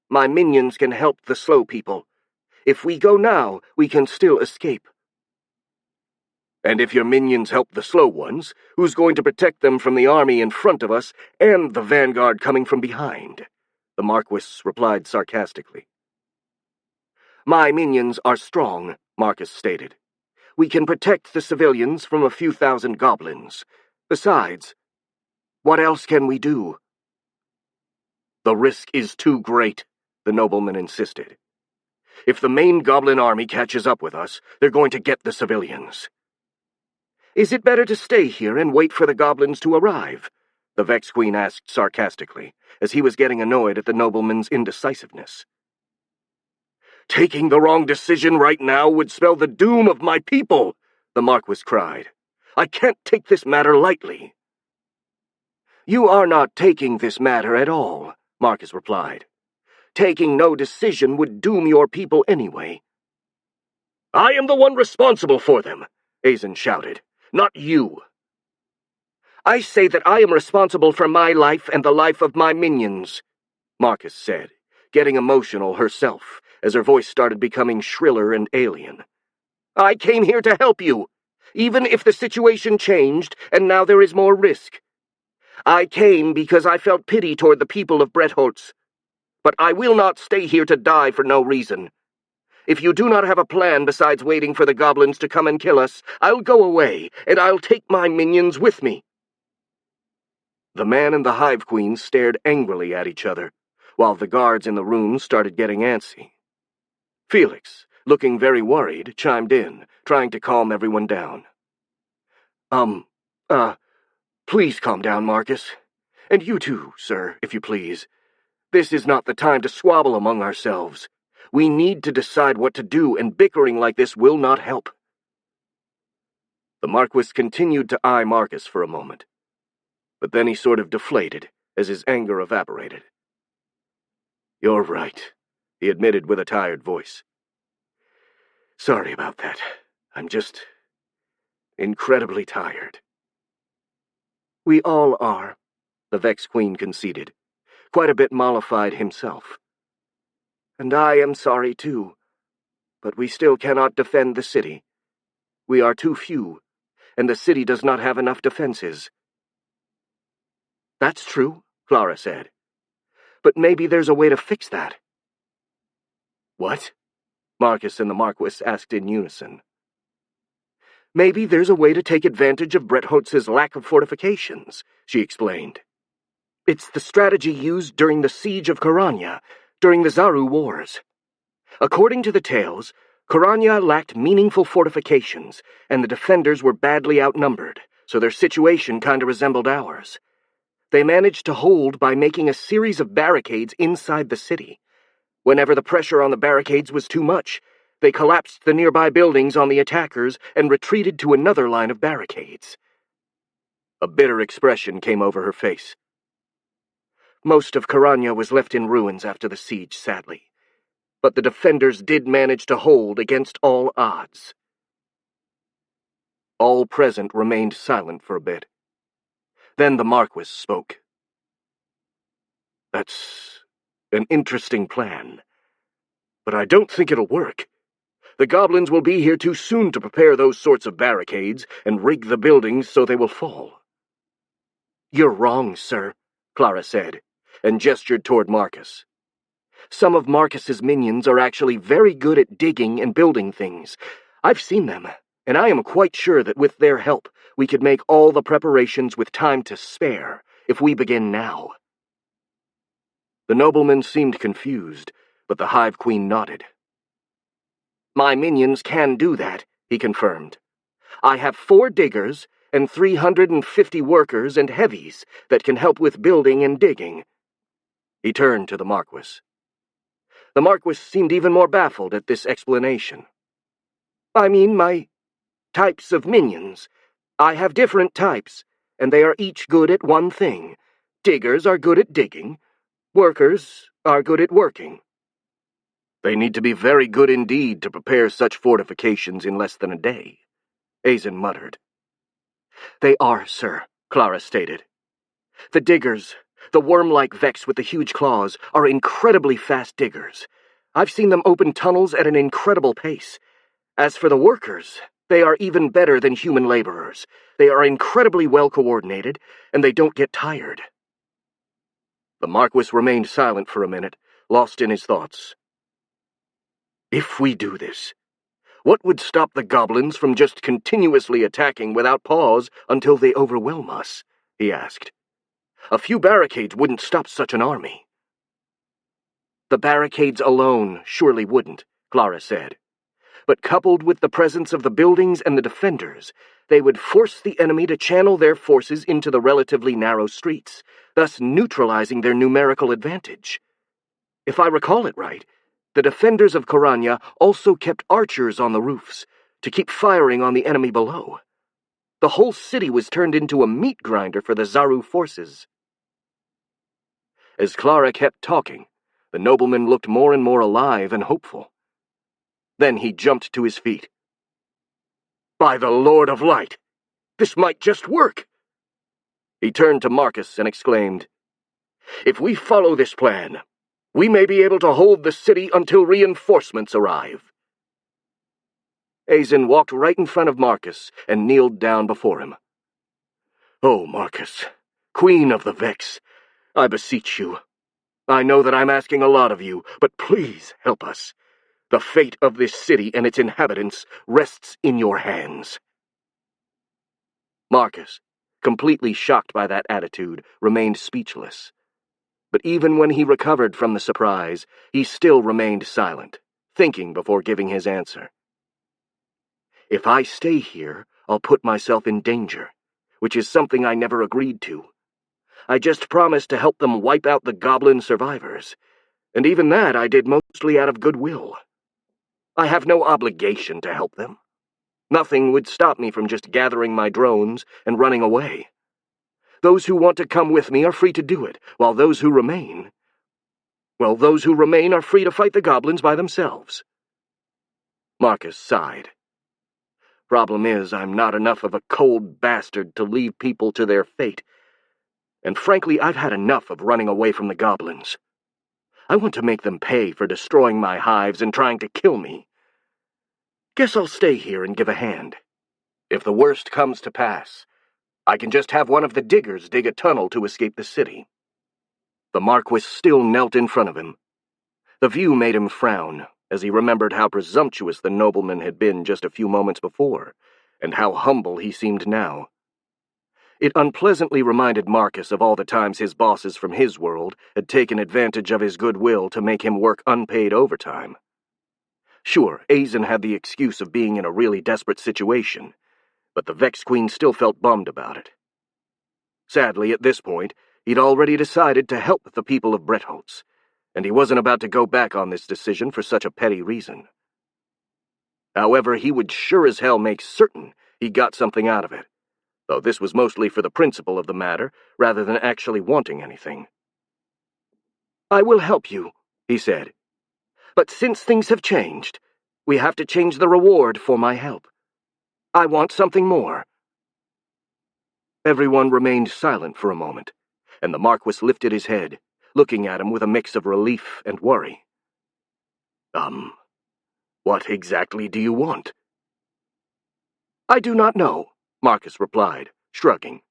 My minions can help the slow people. If we go now, we can still escape." "And if your minions help the slow ones, who's going to protect them from the army in front of us and the vanguard coming from behind?" the Marquis replied sarcastically. "My minions are strong," Marcus stated. "We can protect the civilians from a few thousand goblins. Besides, what else can we do?" "The risk is too great," the nobleman insisted. "If the main goblin army catches up with us, they're going to get the civilians." "Is it better to stay here and wait for the goblins to arrive?" the Vex Queen asked sarcastically, as he was getting annoyed at the nobleman's indecisiveness. "Taking the wrong decision right now would spell the doom of my people," the Marquis cried. "I can't take this matter lightly." "You are not taking this matter at all," Marcus replied. "Taking no decision would doom your people anyway." "I am the one responsible for them," Azen shouted. "Not you." "I say that I am responsible for my life and the life of my minions," Marcus said, getting emotional herself, as her voice started becoming shriller and alien. "I came here to help you, even if the situation changed and now there is more risk. I came because I felt pity toward the people of Bretholz. But I will not stay here to die for no reason. If you do not have a plan besides waiting for the goblins to come and kill us, I'll go away, and I'll take my minions with me." The man and the Hive Queen stared angrily at each other, while the guards in the room started getting antsy. Felix, looking very worried, chimed in, trying to calm everyone down. Please calm down, Marcus. And you too, sir, if you please. This is not the time to squabble among ourselves. We need to decide what to do, and bickering like this will not help." The Marquis continued to eye Marcus for a moment, but then he sort of deflated as his anger evaporated. "You're right," he admitted with a tired voice. "Sorry about that. I'm just incredibly tired." "We all are," the Vex Queen conceded, quite a bit mollified himself. "And I am sorry too, but we still cannot defend the city. We are too few, and the city does not have enough defenses." "That's true," Clara said. "But maybe there's a way to fix that." "What?" Marcus and the Marquis asked in unison. "Maybe there's a way to take advantage of Bretholz's lack of fortifications," she explained. "It's the strategy used during the siege of Koranya, during the Zaru Wars. According to the tales, Koranya lacked meaningful fortifications, and the defenders were badly outnumbered, so their situation kind of resembled ours. They managed to hold by making a series of barricades inside the city. Whenever the pressure on the barricades was too much, they collapsed the nearby buildings on the attackers and retreated to another line of barricades." A bitter expression came over her face. "Most of Koranya was left in ruins after the siege, sadly. But the defenders did manage to hold against all odds." All present remained silent for a bit. Then the Marquis spoke. "That's an interesting plan, but I don't think it'll work. The goblins will be here too soon to prepare those sorts of barricades and rig the buildings so they will fall." "You're wrong, sir," Clara said, and gestured toward Marcus. "Some of Marcus's minions are actually very good at digging and building things. I've seen them, and I am quite sure that with their help we could make all the preparations with time to spare if we begin now." The nobleman seemed confused, but the Hive Queen nodded. "My minions can do that," he confirmed. "I have 4 diggers and 350 workers and heavies that can help with building and digging." He turned to the Marquis. The Marquis seemed even more baffled at this explanation. "I mean my types of minions. I have different types, and they are each good at one thing. Diggers are good at digging. Workers are good at working." "They need to be very good indeed to prepare such fortifications in less than a day," Azen muttered. "They are, sir," Clara stated. "The diggers, the worm-like Vex with the huge claws, are incredibly fast diggers. I've seen them open tunnels at an incredible pace. As for the workers, they are even better than human laborers. They are incredibly well-coordinated, and they don't get tired." The Marquis remained silent for a minute, lost in his thoughts. "If we do this, what would stop the goblins from just continuously attacking without pause until they overwhelm us?" he asked. "A few barricades wouldn't stop such an army." "The barricades alone surely wouldn't," Clara said. "But coupled with the presence of the buildings and the defenders, they would force the enemy to channel their forces into the relatively narrow streets, thus neutralizing their numerical advantage. If I recall it right, the defenders of Koranya also kept archers on the roofs to keep firing on the enemy below. The whole city was turned into a meat grinder for the Zaru forces." As Clara kept talking, the nobleman looked more and more alive and hopeful. Then he jumped to his feet. "By the Lord of Light! This might just work!" He turned to Marcus and exclaimed, "If we follow this plan, We may be able to hold the city until reinforcements arrive." Azen walked right in front of Marcus and kneeled down before him. "Oh, Marcus, Queen of the Vex, I beseech you. I know that I'm asking a lot of you, but please help us. The fate of this city and its inhabitants rests in your hands." Marcus, completely shocked by that attitude, remained speechless. But even when he recovered from the surprise, he still remained silent, thinking before giving his answer. "If I stay here, I'll put myself in danger, which is something I never agreed to. I just promised to help them wipe out the goblin survivors, and even that I did mostly out of goodwill. I have no obligation to help them. Nothing would stop me from just gathering my drones and running away. Those who want to come with me are free to do it, while those who remain are free to fight the goblins by themselves." Marcus sighed. "Problem is, I'm not enough of a cold bastard to leave people to their fate. And frankly, I've had enough of running away from the goblins. I want to make them pay for destroying my hives and trying to kill me. Guess I'll stay here and give a hand. If the worst comes to pass, I can just have one of the diggers dig a tunnel to escape the city." The Marquis still knelt in front of him. The view made him frown, as he remembered how presumptuous the nobleman had been just a few moments before, and how humble he seemed now. It unpleasantly reminded Marcus of all the times his bosses from his world had taken advantage of his goodwill to make him work unpaid overtime. Sure, Azen had the excuse of being in a really desperate situation, but the Vex Queen still felt bummed about it. Sadly, at this point, he'd already decided to help the people of Bretholz, and he wasn't about to go back on this decision for such a petty reason. However, he would sure as hell make certain he got something out of it, though this was mostly for the principle of the matter, rather than actually wanting anything. "I will help you," he said. "But since things have changed, we have to change the reward for my help. I want something more." Everyone remained silent for a moment, and the Marquis lifted his head, looking at him with a mix of relief and worry. What exactly do you want?" "I do not know," Marcus replied, shrugging.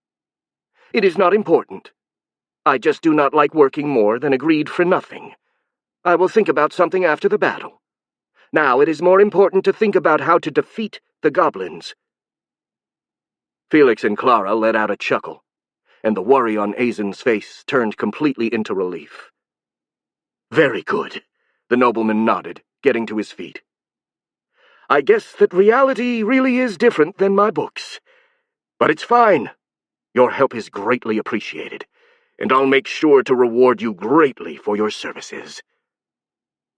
"It is not important. I just do not like working more than agreed for nothing. I will think about something after the battle. Now it is more important to think about how to defeat the goblins." Felix and Clara let out a chuckle, and the worry on Azen's face turned completely into relief. "Very good," the nobleman nodded, getting to his feet. "I guess that reality really is different than my books. But it's fine. Your help is greatly appreciated, and I'll make sure to reward you greatly for your services."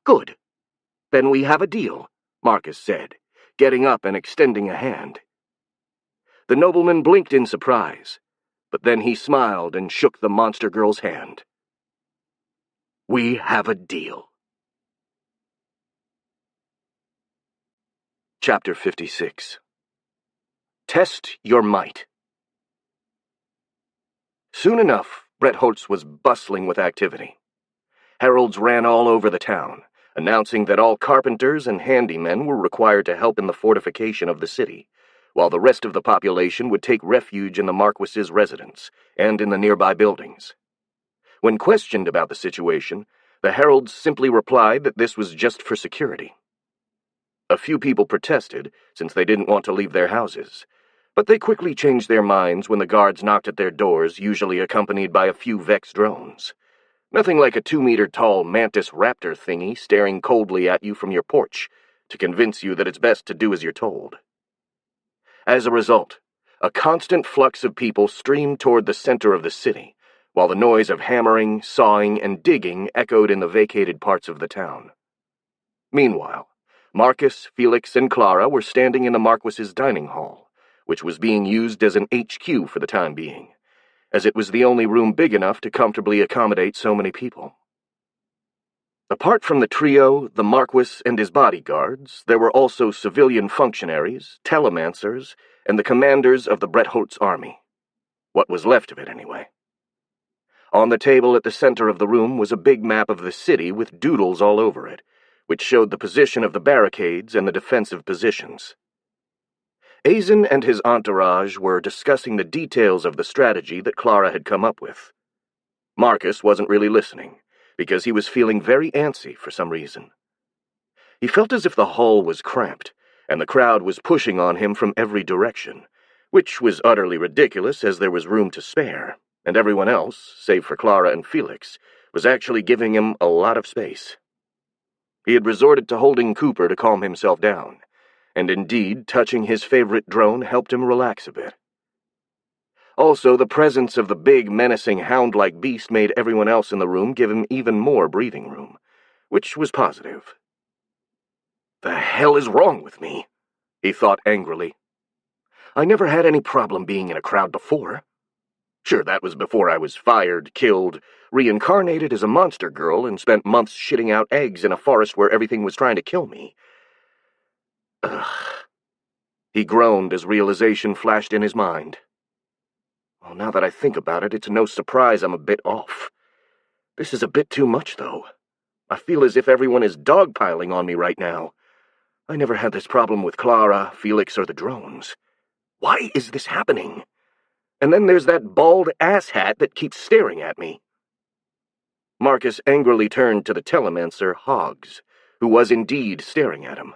"Good. Then we have a deal," Marcus said, getting up and extending a hand. The nobleman blinked in surprise, but then he smiled and shook the monster girl's hand. "We have a deal." Chapter 56. Test Your Might. Soon enough, Bretholz was bustling with activity. Heralds ran all over the town, announcing that all carpenters and handymen were required to help in the fortification of the city, while the rest of the population would take refuge in the Marquis's residence and in the nearby buildings. When questioned about the situation, the heralds simply replied that this was just for security. A few people protested, since they didn't want to leave their houses, but they quickly changed their minds when the guards knocked at their doors, usually accompanied by a few Vex drones. Nothing like a 2-meter-tall mantis raptor thingy staring coldly at you from your porch to convince you that it's best to do as you're told. As a result, a constant flux of people streamed toward the center of the city, while the noise of hammering, sawing, and digging echoed in the vacated parts of the town. Meanwhile, Marcus, Felix, and Clara were standing in the Marquis's dining hall, which was being used as an HQ for the time being, as it was the only room big enough to comfortably accommodate so many people. Apart from the trio, the Marquis, and his bodyguards, there were also civilian functionaries, telemancers, and the commanders of the Bretholz army. What was left of it, anyway. On the table at the center of the room was a big map of the city with doodles all over it, which showed the position of the barricades and the defensive positions. Azen and his entourage were discussing the details of the strategy that Clara had come up with. Marcus wasn't really listening, because he was feeling very antsy for some reason. He felt as if the hall was cramped, and the crowd was pushing on him from every direction, which was utterly ridiculous as there was room to spare, and everyone else, save for Clara and Felix, was actually giving him a lot of space. He had resorted to holding Cooper to calm himself down, and indeed, touching his favorite drone helped him relax a bit. Also, the presence of the big, menacing, hound-like beast made everyone else in the room give him even more breathing room, which was positive. "The hell is wrong with me?" he thought angrily. "I never had any problem being in a crowd before. Sure, that was before I was fired, killed, reincarnated as a monster girl, and spent months shitting out eggs in a forest where everything was trying to kill me. Ugh." He groaned as realization flashed in his mind. Well, now that I think about it, it's no surprise I'm a bit off. This is a bit too much, though. I feel as if everyone is dogpiling on me right now. I never had this problem with Clara, Felix, or the drones. Why is this happening? And then there's that bald asshat that keeps staring at me. Marcus angrily turned to the telemancer, Hoggs, who was indeed staring at him.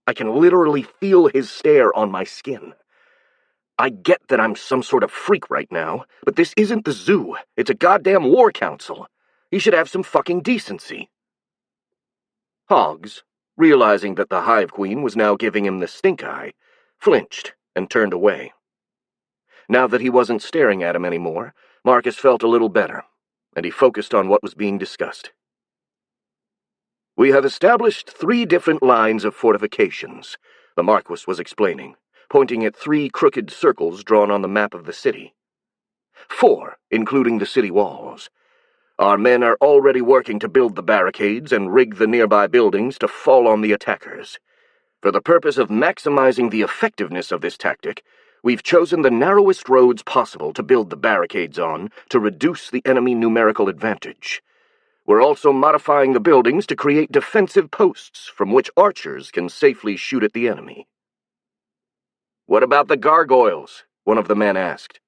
I can literally feel his stare on my skin. I get that I'm some sort of freak right now, but this isn't the zoo. It's a goddamn war council. He should have some fucking decency. Hoggs, realizing that the Hive Queen was now giving him the stink eye, flinched and turned away. Now that he wasn't staring at him anymore, Marcus felt a little better, and he focused on what was being discussed. "We have established 3 different lines of fortifications," the Marquis was explaining, pointing at 3 crooked circles drawn on the map of the city. 4, including the city walls. Our men are already working to build the barricades and rig the nearby buildings to fall on the attackers. For the purpose of maximizing the effectiveness of this tactic, we've chosen the narrowest roads possible to build the barricades on to reduce the enemy numerical advantage. We're also modifying the buildings to create defensive posts from which archers can safely shoot at the enemy. "What about the gargoyles?" one of the men asked.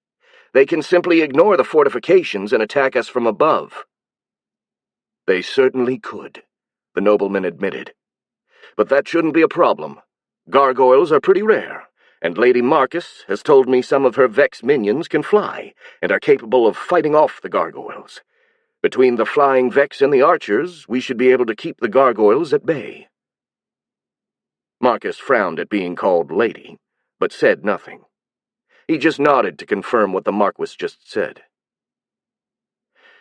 "They can simply ignore the fortifications and attack us from above." "They certainly could," the nobleman admitted. "But that shouldn't be a problem. Gargoyles are pretty rare, and Lady Marcus has told me some of her Vex minions can fly and are capable of fighting off the gargoyles. Between the flying Vex and the archers, we should be able to keep the gargoyles at bay." Marcus frowned at being called lady, but said nothing. He just nodded to confirm what the Marquis just said.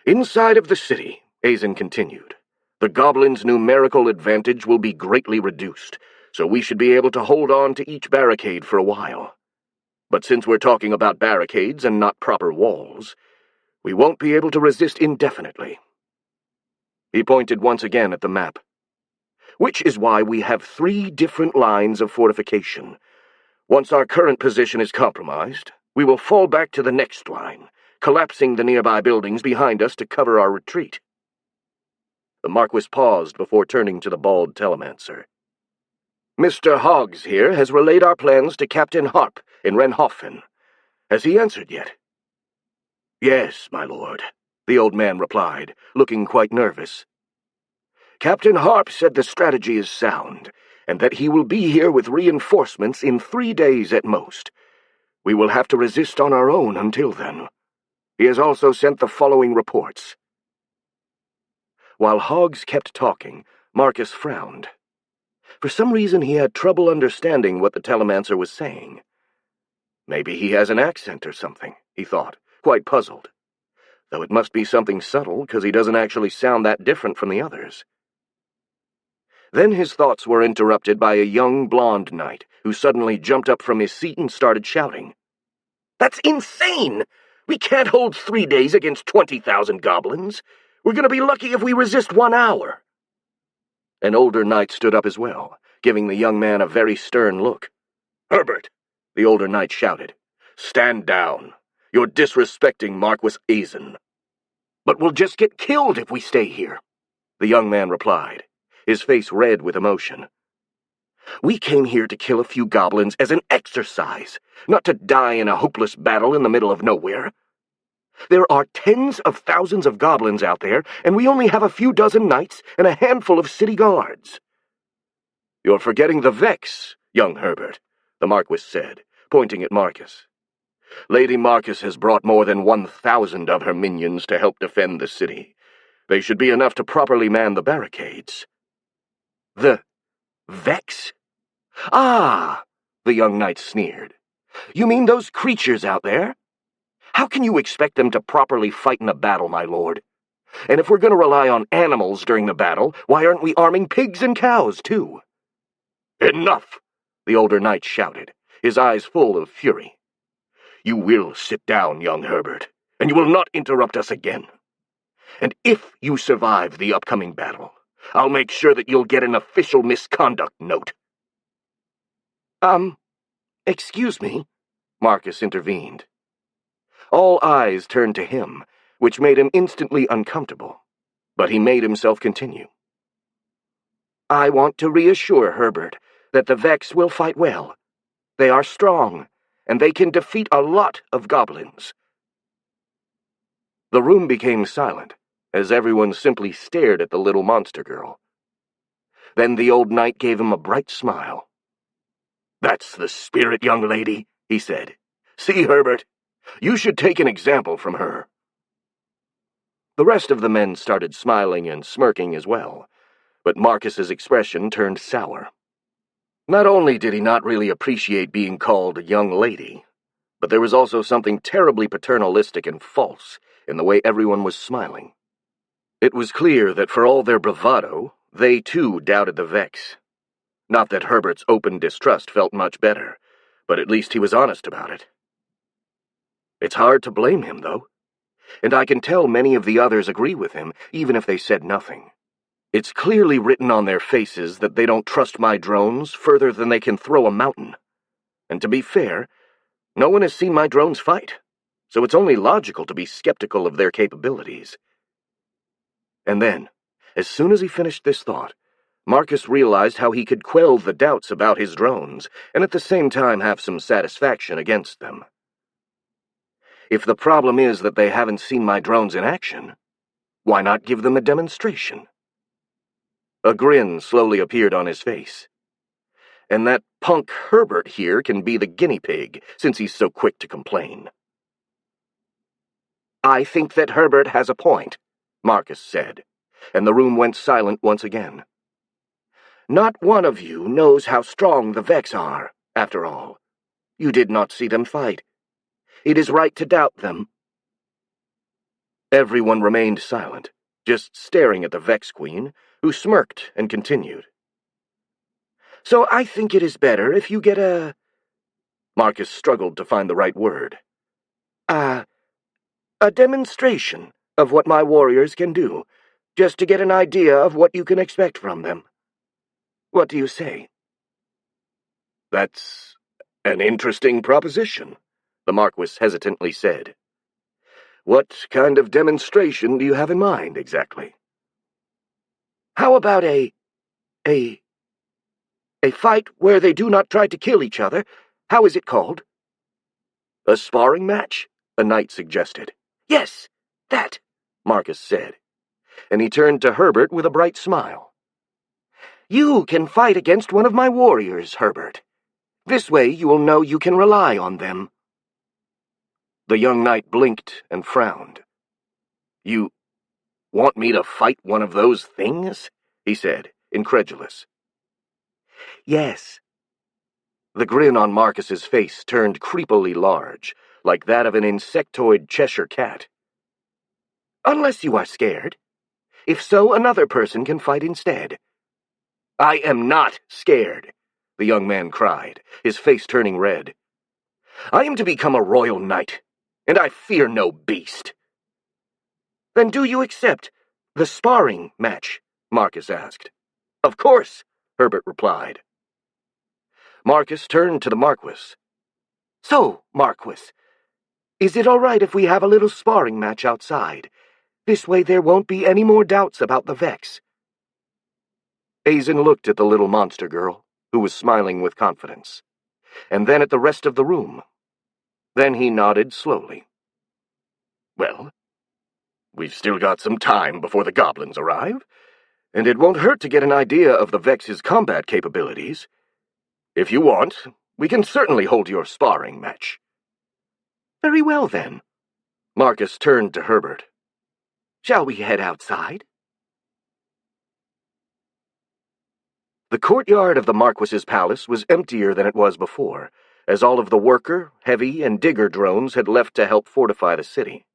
"Inside of the city," Azen continued, "the goblins' numerical advantage will be greatly reduced, so we should be able to hold on to each barricade for a while. But since we're talking about barricades and not proper walls, we won't be able to resist indefinitely." He pointed once again at the map. "Which is why we have 3 different lines of fortification. Once our current position is compromised, we will fall back to the next line, collapsing the nearby buildings behind us to cover our retreat." The Marquis paused before turning to the bald telemancer. "Mr. Hoggs here has relayed our plans to Captain Harp in Renhoffen. Has he answered yet?" "Yes, my lord," the old man replied, looking quite nervous. "Captain Harp said the strategy is sound, and that he will be here with reinforcements in 3 days at most. We will have to resist on our own until then. He has also sent the following reports." While Hoggs kept talking, Marcus frowned. For some reason he had trouble understanding what the telemancer was saying. Maybe he has an accent or something, he thought, quite puzzled. Though it must be something subtle, because he doesn't actually sound that different from the others. Then his thoughts were interrupted by a young blonde knight who suddenly jumped up from his seat and started shouting. "That's insane! We can't hold 3 days against 20,000 goblins. We're going to be lucky if we resist 1 hour." An older knight stood up as well, giving the young man a very stern look. "Herbert," the older knight shouted, "stand down. You're disrespecting Marquis Azen." But we'll just get killed if we stay here, the young man replied, his face red with emotion. We came here to kill a few goblins as an exercise, not to die in a hopeless battle in the middle of nowhere. There are tens of thousands of goblins out there, and we only have a few dozen knights and a handful of city guards. You're forgetting the Vex, young Herbert, the Marquis said, pointing at Marcus. Lady Marcus has brought more than 1,000 of her minions to help defend the city. They should be enough to properly man the barricades. The Vex? Ah, the young knight sneered. You mean those creatures out there? How can you expect them to properly fight in a battle, my lord? And if we're going to rely on animals during the battle, why aren't we arming pigs and cows, too? Enough! The older knight shouted, his eyes full of fury. You will sit down, young Herbert, and you will not interrupt us again. And if you survive the upcoming battle, I'll make sure that you'll get an official misconduct note. Excuse me, Marcus intervened. All eyes turned to him, which made him instantly uncomfortable, but he made himself continue. I want to reassure Herbert that the Vex will fight well. They are strong, and they can defeat a lot of goblins. The room became silent, as everyone simply stared at the little monster girl. Then the old knight gave him a bright smile. That's the spirit, young lady, he said. See, Herbert, you should take an example from her. The rest of the men started smiling and smirking as well, but Marcus's expression turned sour. Not only did he not really appreciate being called a young lady, but there was also something terribly paternalistic and false in the way everyone was smiling. It was clear that for all their bravado, they too doubted the Vex. Not that Herbert's open distrust felt much better, but at least he was honest about it. It's hard to blame him, though, and I can tell many of the others agree with him, even if they said nothing. It's clearly written on their faces that they don't trust my drones further than they can throw a mountain. And to be fair, no one has seen my drones fight, so it's only logical to be skeptical of their capabilities. And then, as soon as he finished this thought, Marcus realized how he could quell the doubts about his drones and at the same time have some satisfaction against them. If the problem is that they haven't seen my drones in action, why not give them a demonstration? A grin slowly appeared on his face. And that punk Herbert here can be the guinea pig, since he's so quick to complain. I think that Herbert has a point, Marcus said, and the room went silent once again. Not one of you knows how strong the Vex are, after all. You did not see them fight. It is right to doubt them. Everyone remained silent, just staring at the Vex Queen, who smirked and continued. So I think it is better if you get a... Marcus struggled to find the right word. A demonstration of what my warriors can do, just to get an idea of what you can expect from them. What do you say? That's an interesting proposition, the Marquis hesitantly said. What kind of demonstration do you have in mind, exactly? How about a fight where they do not try to kill each other? How is it called? A sparring match? A knight suggested. Yes, that, Marcus said, and he turned to Herbert with a bright smile. You can fight against one of my warriors, Herbert. This way you will know you can rely on them. The young knight blinked and frowned. You want me to fight one of those things? He said, incredulous. Yes. The grin on Marcus's face turned creepily large, like that of an insectoid Cheshire cat. Unless you are scared. If so, another person can fight instead. I am not scared, the young man cried, his face turning red. I am to become a royal knight, and I fear no beast. Then do you accept the sparring match? Marcus asked. Of course, Herbert replied. Marcus turned to the Marquis. So, Marquis, is it all right if we have a little sparring match outside? This way there won't be any more doubts about the Vex." Azen looked at the little monster girl, who was smiling with confidence, and then at the rest of the room. Then he nodded slowly. "Well, we've still got some time before the goblins arrive, and it won't hurt to get an idea of the Vex's combat capabilities. If you want, we can certainly hold your sparring match." "Very well, then." Marcus turned to Herbert. "Shall we head outside?" The courtyard of the Marquis's palace was emptier than it was before, as all of the worker, heavy, and digger drones had left to help fortify the city.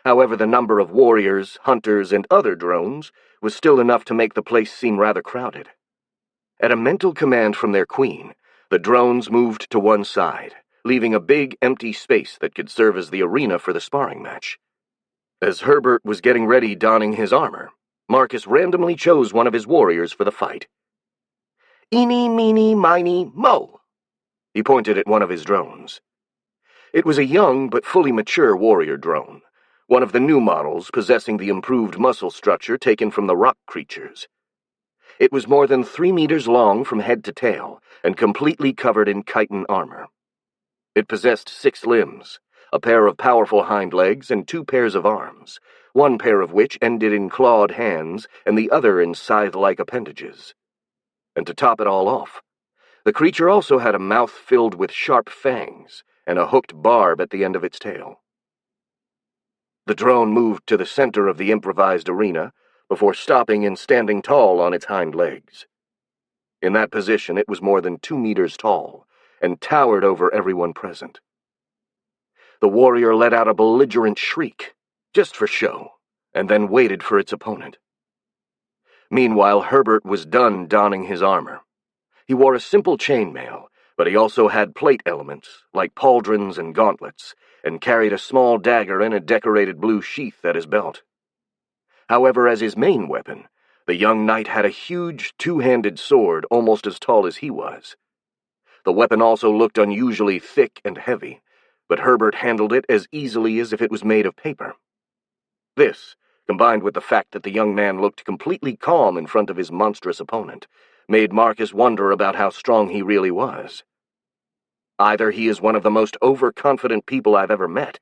However, the number of warriors, hunters, and other drones was still enough to make the place seem rather crowded. At a mental command from their queen, the drones moved to one side, leaving a big, empty space that could serve as the arena for the sparring match. As Herbert was getting ready donning his armor, Marcus randomly chose one of his warriors for the fight. "Eeny, meeny, miny, mo!" He pointed at one of his drones. It was a young but fully mature warrior drone, one of the new models possessing the improved muscle structure taken from the rock creatures. It was more than 3 meters long from head to tail, and completely covered in chitin armor. It possessed 6 limbs, a pair of powerful hind legs, and 2 pairs of arms, one pair of which ended in clawed hands and the other in scythe-like appendages. And to top it all off, the creature also had a mouth filled with sharp fangs and a hooked barb at the end of its tail. The drone moved to the center of the improvised arena before stopping and standing tall on its hind legs. In that position, it was more than 2 meters tall and towered over everyone present. The warrior let out a belligerent shriek, just for show, and then waited for its opponent. Meanwhile, Herbert was done donning his armor. He wore a simple chainmail, but he also had plate elements, like pauldrons and gauntlets, and carried a small dagger in a decorated blue sheath at his belt. However, as his main weapon, the young knight had a huge, 2-handed sword almost as tall as he was. The weapon also looked unusually thick and heavy, but Herbert handled it as easily as if it was made of paper. This, combined with the fact that the young man looked completely calm in front of his monstrous opponent, made Marcus wonder about how strong he really was. Either he is one of the most overconfident people I've ever met,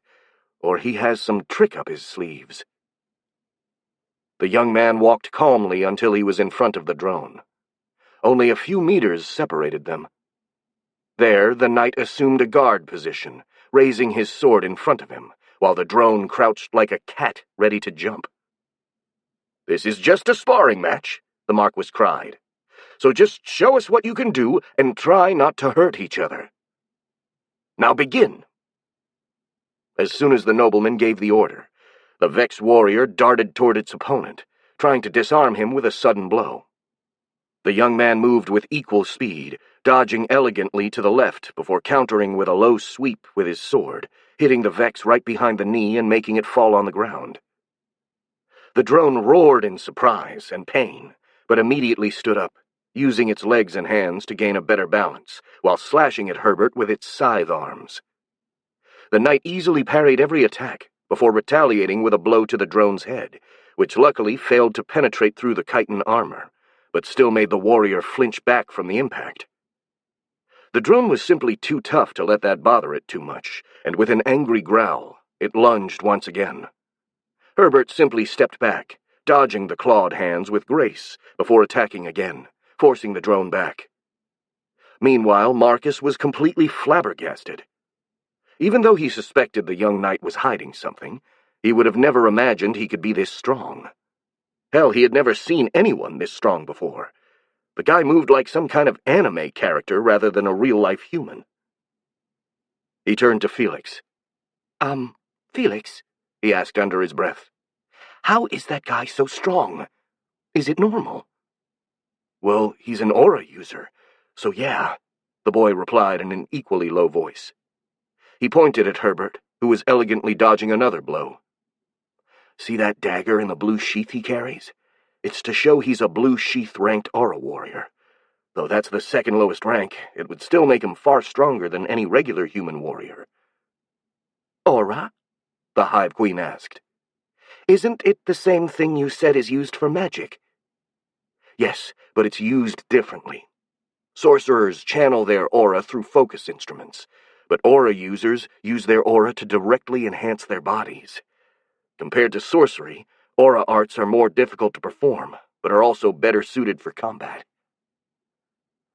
or he has some trick up his sleeves. The young man walked calmly until he was in front of the drone. Only a few meters separated them. There, the knight assumed a guard position, raising his sword in front of him, while the drone crouched like a cat ready to jump. "This is just a sparring match," the Marquis cried. "So just show us what you can do and try not to hurt each other. Now begin." As soon as the nobleman gave the order, the Vex warrior darted toward its opponent, trying to disarm him with a sudden blow. The young man moved with equal speed, dodging elegantly to the left before countering with a low sweep with his sword, hitting the Vex right behind the knee and making it fall on the ground. The drone roared in surprise and pain, but immediately stood up, using its legs and hands to gain a better balance, while slashing at Herbert with its scythe arms. The knight easily parried every attack, before retaliating with a blow to the drone's head, which luckily failed to penetrate through the chitin armor, but still made the warrior flinch back from the impact. The drone was simply too tough to let that bother it too much, and with an angry growl, it lunged once again. Herbert simply stepped back, dodging the clawed hands with grace, before attacking again, forcing the drone back. Meanwhile, Marcus was completely flabbergasted. Even though he suspected the young knight was hiding something, he would have never imagined he could be this strong. Hell, he had never seen anyone this strong before. The guy moved like some kind of anime character rather than a real-life human. He turned to Felix. Felix?" he asked under his breath. "How is that guy so strong? Is it normal?" "Well, he's an aura user, so yeah," the boy replied in an equally low voice. He pointed at Herbert, who was elegantly dodging another blow. "See that dagger in the blue sheath he carries? It's to show he's a blue sheath-ranked aura warrior. Though that's the second lowest rank, it would still make him far stronger than any regular human warrior." "Aura?" the Hive Queen asked. Isn't it the same thing you said is used for magic? Yes, but it's used differently. Sorcerers channel their aura through focus instruments, but aura users use their aura to directly enhance their bodies. Compared to sorcery, aura arts are more difficult to perform, but are also better suited for combat.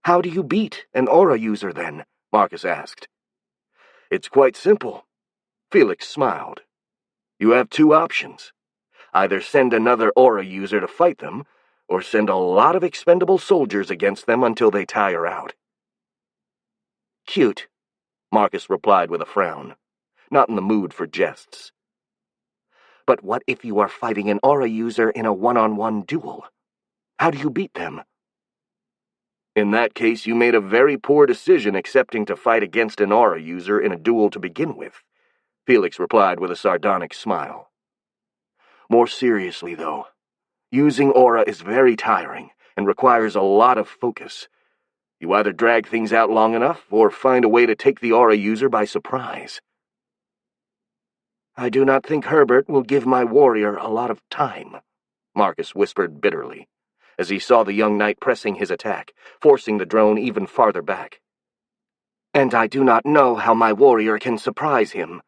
How do you beat an aura user, then? Marcus asked. It's quite simple. Felix smiled. You have two options. Either send another aura user to fight them, or send a lot of expendable soldiers against them until they tire out. Cute, Marcus replied with a frown, not in the mood for jests. But what if you are fighting an aura user in a one-on-one duel? How do you beat them? In that case, you made a very poor decision accepting to fight against an aura user in a duel to begin with, Felix replied with a sardonic smile. More seriously, though, using aura is very tiring and requires a lot of focus. You either drag things out long enough or find a way to take the aura user by surprise. I do not think Herbert will give my warrior a lot of time, Marcus whispered bitterly, as he saw the young knight pressing his attack, forcing the drone even farther back. And I do not know how my warrior can surprise him.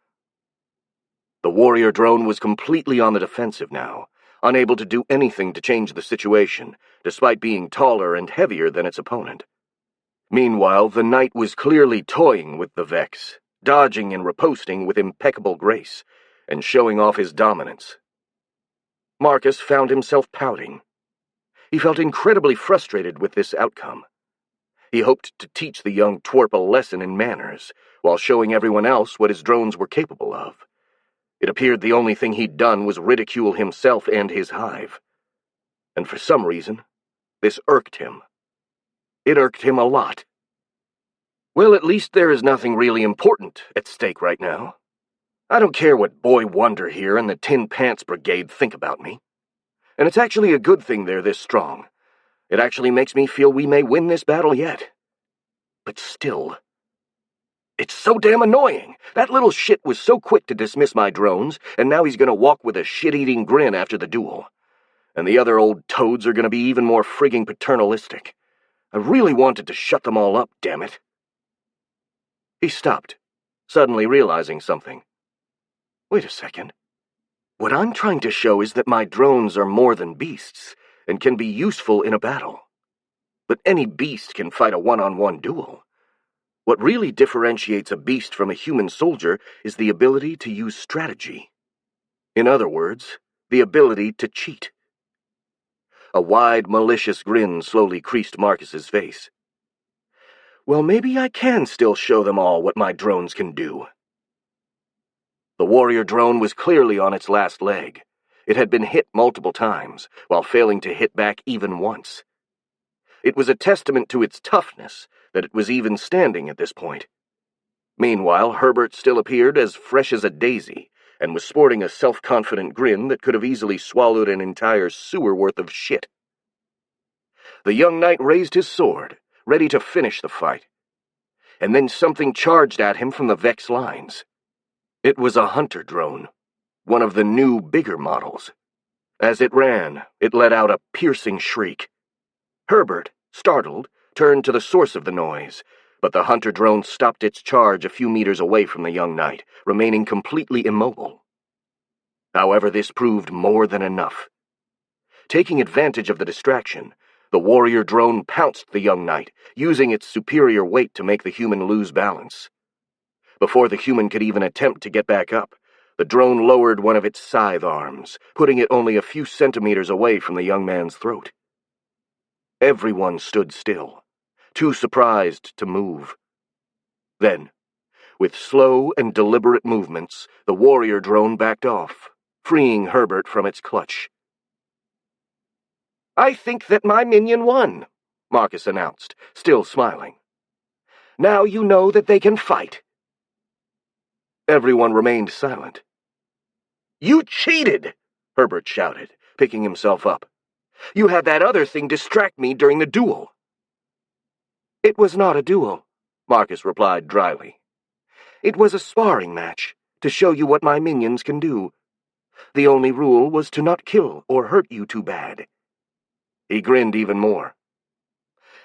The warrior drone was completely on the defensive now, unable to do anything to change the situation, despite being taller and heavier than its opponent. Meanwhile, the knight was clearly toying with the Vex, dodging and riposting with impeccable grace, and showing off his dominance. Marcus found himself pouting. He felt incredibly frustrated with this outcome. He hoped to teach the young twerp a lesson in manners, while showing everyone else what his drones were capable of. It appeared the only thing he'd done was ridicule himself and his hive. And for some reason, this irked him. It irked him a lot. Well, at least there is nothing really important at stake right now. I don't care what Boy Wonder here and the Tin Pants Brigade think about me. And it's actually a good thing they're this strong. It actually makes me feel we may win this battle yet. But still, it's so damn annoying. That little shit was so quick to dismiss my drones, and now he's gonna walk with a shit-eating grin after the duel. And the other old toads are gonna be even more frigging paternalistic. I really wanted to shut them all up, damn it. He stopped, suddenly realizing something. Wait a second. What I'm trying to show is that my drones are more than beasts, and can be useful in a battle. But any beast can fight a one-on-one duel. What really differentiates a beast from a human soldier is the ability to use strategy. In other words, the ability to cheat. A wide, malicious grin slowly creased Marcus's face. Well, maybe I can still show them all what my drones can do. The warrior drone was clearly on its last leg. It had been hit multiple times, while failing to hit back even once. It was a testament to its toughness that it was even standing at this point. Meanwhile, Herbert still appeared as fresh as a daisy, and was sporting a self-confident grin that could have easily swallowed an entire sewer worth of shit. The young knight raised his sword, ready to finish the fight. And then something charged at him from the Vex lines. It was a hunter drone, one of the new, bigger models. As it ran, it let out a piercing shriek. Herbert, startled, turned to the source of the noise, but the hunter drone stopped its charge a few meters away from the young knight, remaining completely immobile. However, this proved more than enough. Taking advantage of the distraction, the warrior drone pounced the young knight, using its superior weight to make the human lose balance. Before the human could even attempt to get back up, the drone lowered one of its scythe arms, putting it only a few centimeters away from the young man's throat. Everyone stood still, too surprised to move. Then, with slow and deliberate movements, the warrior drone backed off, freeing Herbert from its clutch. I think that my minion won, Marcus announced, still smiling. Now you know that they can fight. Everyone remained silent. You cheated, Herbert shouted, picking himself up. You had that other thing distract me during the duel. It was not a duel, Marcus replied dryly. It was a sparring match, to show you what my minions can do. The only rule was to not kill or hurt you too bad. He grinned even more.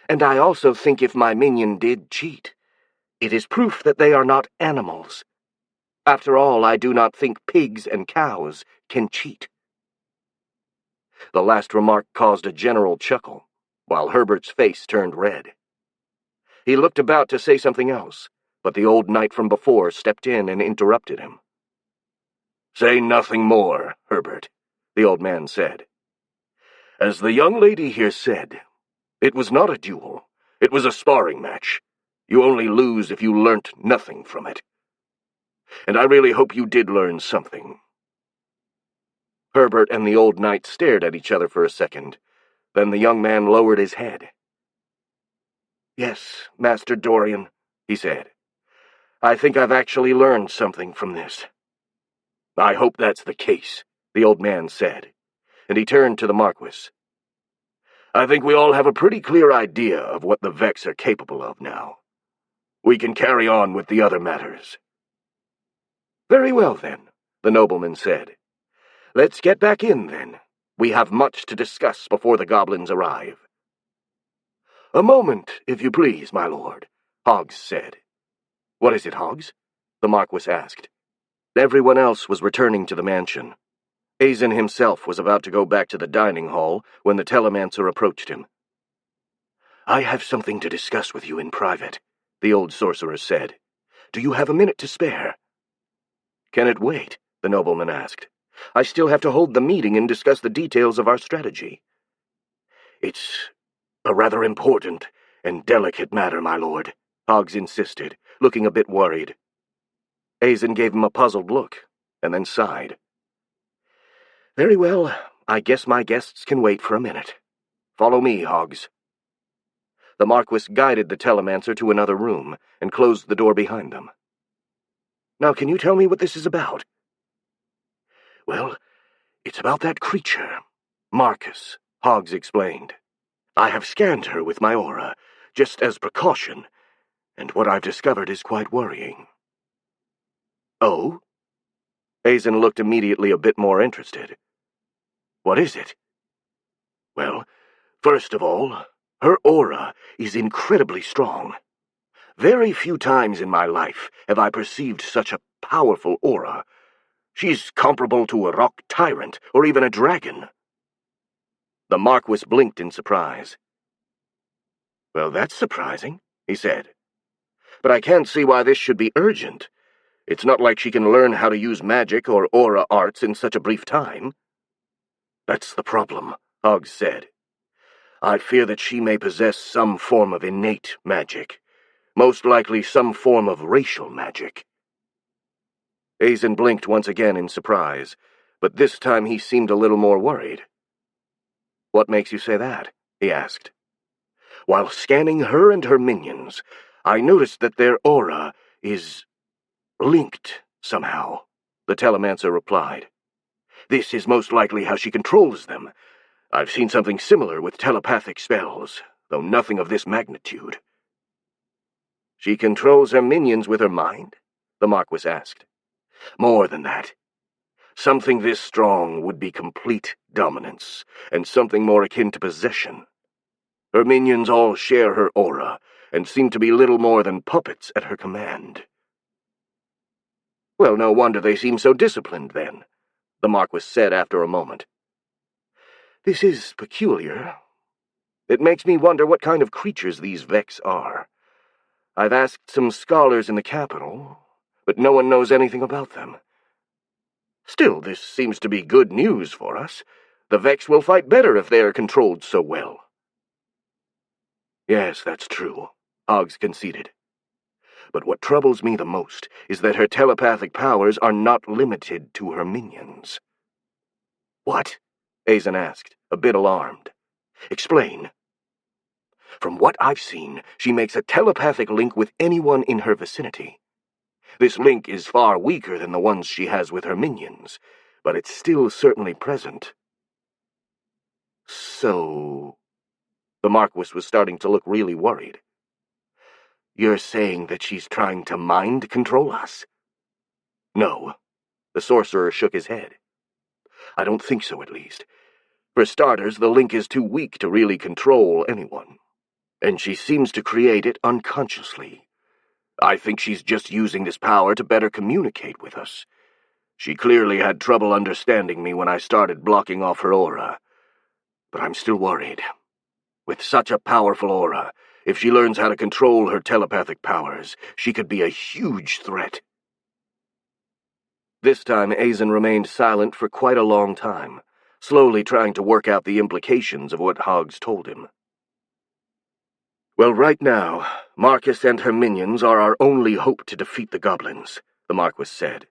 And I also think if my minion did cheat, it is proof that they are not animals. After all, I do not think pigs and cows can cheat. The last remark caused a general chuckle, while Herbert's face turned red. He looked about to say something else, but the old knight from before stepped in and interrupted him. "Say nothing more, Herbert," the old man said. "As the young lady here said, it was not a duel. It was a sparring match. You only lose if you learnt nothing from it. And I really hope you did learn something." Herbert and the old knight stared at each other for a second. Then the young man lowered his head. "Yes, Master Dorian," he said. "I think I've actually learned something from this." "I hope that's the case," the old man said, and he turned to the Marquis. "I think we all have a pretty clear idea of what the Vex are capable of now. We can carry on with the other matters." "Very well, then," the nobleman said. "Let's get back in, then. We have much to discuss before the goblins arrive." "A moment, if you please, my lord," Hoggs said. "What is it, Hoggs?" the Marquis asked. Everyone else was returning to the mansion. Azen himself was about to go back to the dining hall when the telemancer approached him. "I have something to discuss with you in private," the old sorcerer said. "Do you have a minute to spare?" "Can it wait?" the nobleman asked. "I still have to hold the meeting and discuss the details of our strategy." "It's a rather important and delicate matter, my lord," Hoggs insisted, looking a bit worried. Azen gave him a puzzled look, and then sighed. "Very well, I guess my guests can wait for a minute. Follow me, Hoggs." The Marquis guided the telemancer to another room and closed the door behind them. "Now can you tell me what this is about?" "Well, it's about that creature, Marcus," Hoggs explained. "I have scanned her with my aura, just as precaution, and what I've discovered is quite worrying." "Oh?" Azen looked immediately a bit more interested. "What is it?" "Well, first of all, her aura is incredibly strong. Very few times in my life have I perceived such a powerful aura. She's comparable to a rock tyrant or even a dragon." The Marquis blinked in surprise. "Well, that's surprising," he said. "But I can't see why this should be urgent. It's not like she can learn how to use magic or aura arts in such a brief time." "That's the problem," Hoggs said. "I fear that she may possess some form of innate magic, most likely some form of racial magic." Azen blinked once again in surprise, but this time he seemed a little more worried. "What makes you say that?" he asked. "While scanning her and her minions, I noticed that their aura is linked somehow," the telemancer replied. "This is most likely how she controls them. I've seen something similar with telepathic spells, though nothing of this magnitude." "She controls her minions with her mind?" the Marquis asked. "More than that. Something this strong would be complete dominance, and something more akin to possession. Her minions all share her aura, and seem to be little more than puppets at her command." "Well, no wonder they seem so disciplined, then," the Marquis said after a moment. "This is peculiar. It makes me wonder what kind of creatures these Vex are. I've asked some scholars in the capital, but no one knows anything about them. Still, this seems to be good news for us. The Vex will fight better if they are controlled so well." "Yes, that's true," Hoggs conceded. "But what troubles me the most is that her telepathic powers are not limited to her minions." "What?" Azen asked, a bit alarmed. "Explain." "From what I've seen, she makes a telepathic link with anyone in her vicinity. This link is far weaker than the ones she has with her minions, but it's still certainly present." "So—" the Marquis was starting to look really worried. "You're saying that she's trying to mind control us?" "No." The sorcerer shook his head. I don't think so, at least. For starters, the link is too weak to really control anyone, and she seems to create it unconsciously. I think she's just using this power to better communicate with us. She clearly had trouble understanding me when I started blocking off her aura, but I'm still worried. With such a powerful aura, if she learns how to control her telepathic powers, she could be a huge threat. This time, Azen remained silent for quite a long time, slowly trying to work out the implications of what Hoggs told him. Well, right now, Marcus and her minions are our only hope to defeat the goblins, the Marquis said.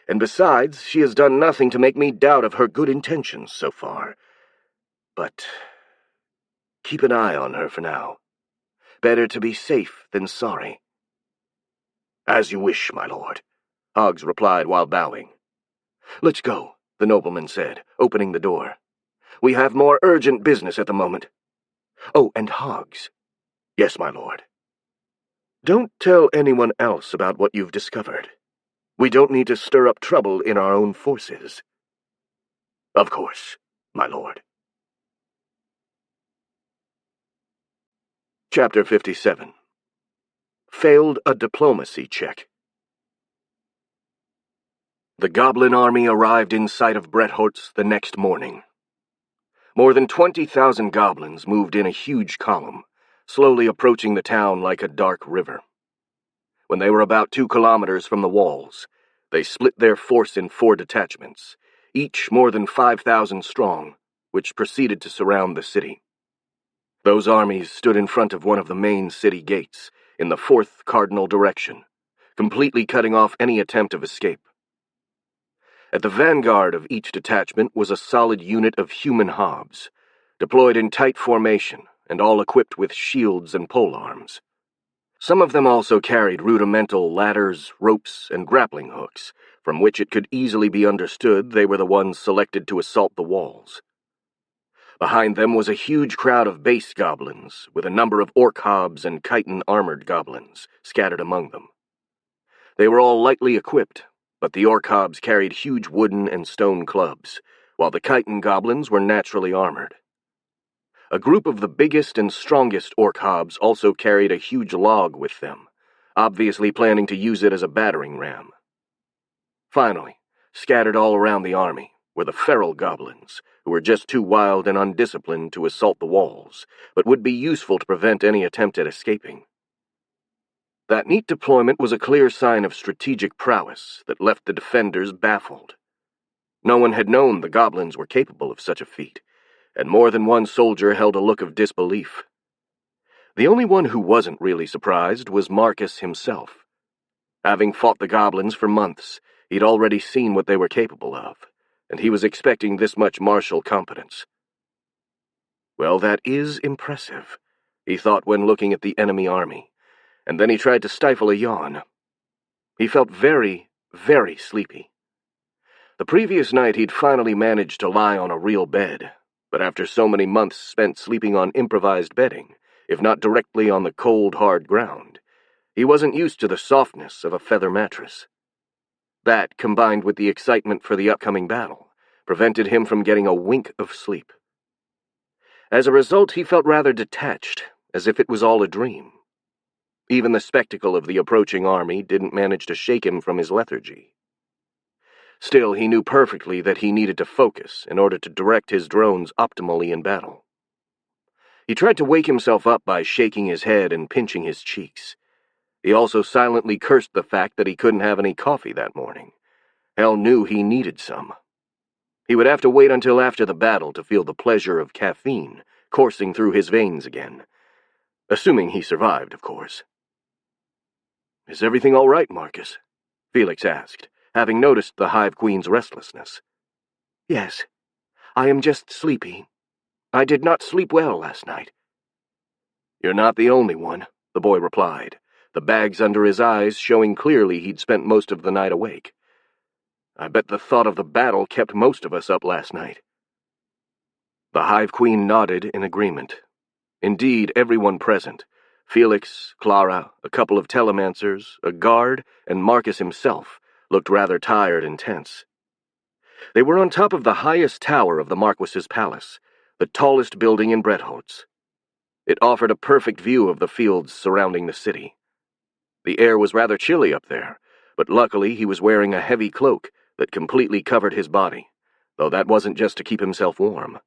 And besides, she has done nothing to make me doubt of her good intentions so far. But keep an eye on her for now. Better to be safe than sorry. As you wish, my lord, Hoggs replied while bowing. Let's go, the nobleman said, opening the door. We have more urgent business at the moment. Oh, and Hoggs. Yes, my lord. Don't tell anyone else about what you've discovered. We don't need to stir up trouble in our own forces. Of course, my lord. Chapter 57. Failed a diplomacy check. The goblin army arrived in sight of Bretthort's the next morning. More than 20,000 goblins moved in a huge column, slowly approaching the town like a dark river. When they were about 2 kilometers from the walls, they split their force in 4 detachments, each more than 5,000 strong, which proceeded to surround the city. Those armies stood in front of one of the main city gates, in the 4th cardinal direction, completely cutting off any attempt of escape. At the vanguard of each detachment was a solid unit of human hobs, deployed in tight formation and all equipped with shields and polearms. Some of them also carried rudimental ladders, ropes, and grappling hooks, from which it could easily be understood they were the ones selected to assault the walls. Behind them was a huge crowd of base goblins, with a number of orc hobs and chitin armored goblins scattered among them. They were all lightly equipped, but the orc hobs carried huge wooden and stone clubs, while the chitin goblins were naturally armored. A group of the biggest and strongest orc hobs also carried a huge log with them, obviously planning to use it as a battering ram. Finally, scattered all around the army, were the feral goblins, who were just too wild and undisciplined to assault the walls, but would be useful to prevent any attempt at escaping. That neat deployment was a clear sign of strategic prowess that left the defenders baffled. No one had known the goblins were capable of such a feat, and more than one soldier held a look of disbelief. The only one who wasn't really surprised was Marcus himself. Having fought the goblins for months, he'd already seen what they were capable of, and he was expecting this much martial competence. Well, that is impressive, he thought when looking at the enemy army, and then he tried to stifle a yawn. He felt very, very sleepy. The previous night he'd finally managed to lie on a real bed, but after so many months spent sleeping on improvised bedding, if not directly on the cold, hard ground, he wasn't used to the softness of a feather mattress. That, combined with the excitement for the upcoming battle, prevented him from getting a wink of sleep. As a result, he felt rather detached, as if it was all a dream. Even the spectacle of the approaching army didn't manage to shake him from his lethargy. Still, he knew perfectly that he needed to focus in order to direct his drones optimally in battle. He tried to wake himself up by shaking his head and pinching his cheeks. He also silently cursed the fact that he couldn't have any coffee that morning. Hell knew he needed some. He would have to wait until after the battle to feel the pleasure of caffeine coursing through his veins again. Assuming he survived, of course. "Is everything all right, Marcus?" Felix asked, having noticed the Hive Queen's restlessness. "Yes. I am just sleepy. I did not sleep well last night." "You're not the only one," the boy replied, the bags under his eyes showing clearly he'd spent most of the night awake. "I bet the thought of the battle kept most of us up last night." The Hive Queen nodded in agreement. Indeed, everyone present, Felix, Clara, a couple of telemancers, a guard, and Marcus himself, looked rather tired and tense. They were on top of the highest tower of the Marquis's palace, the tallest building in Bretholtz. It offered a perfect view of the fields surrounding the city. The air was rather chilly up there, but luckily he was wearing a heavy cloak that completely covered his body, though that wasn't just to keep himself warm.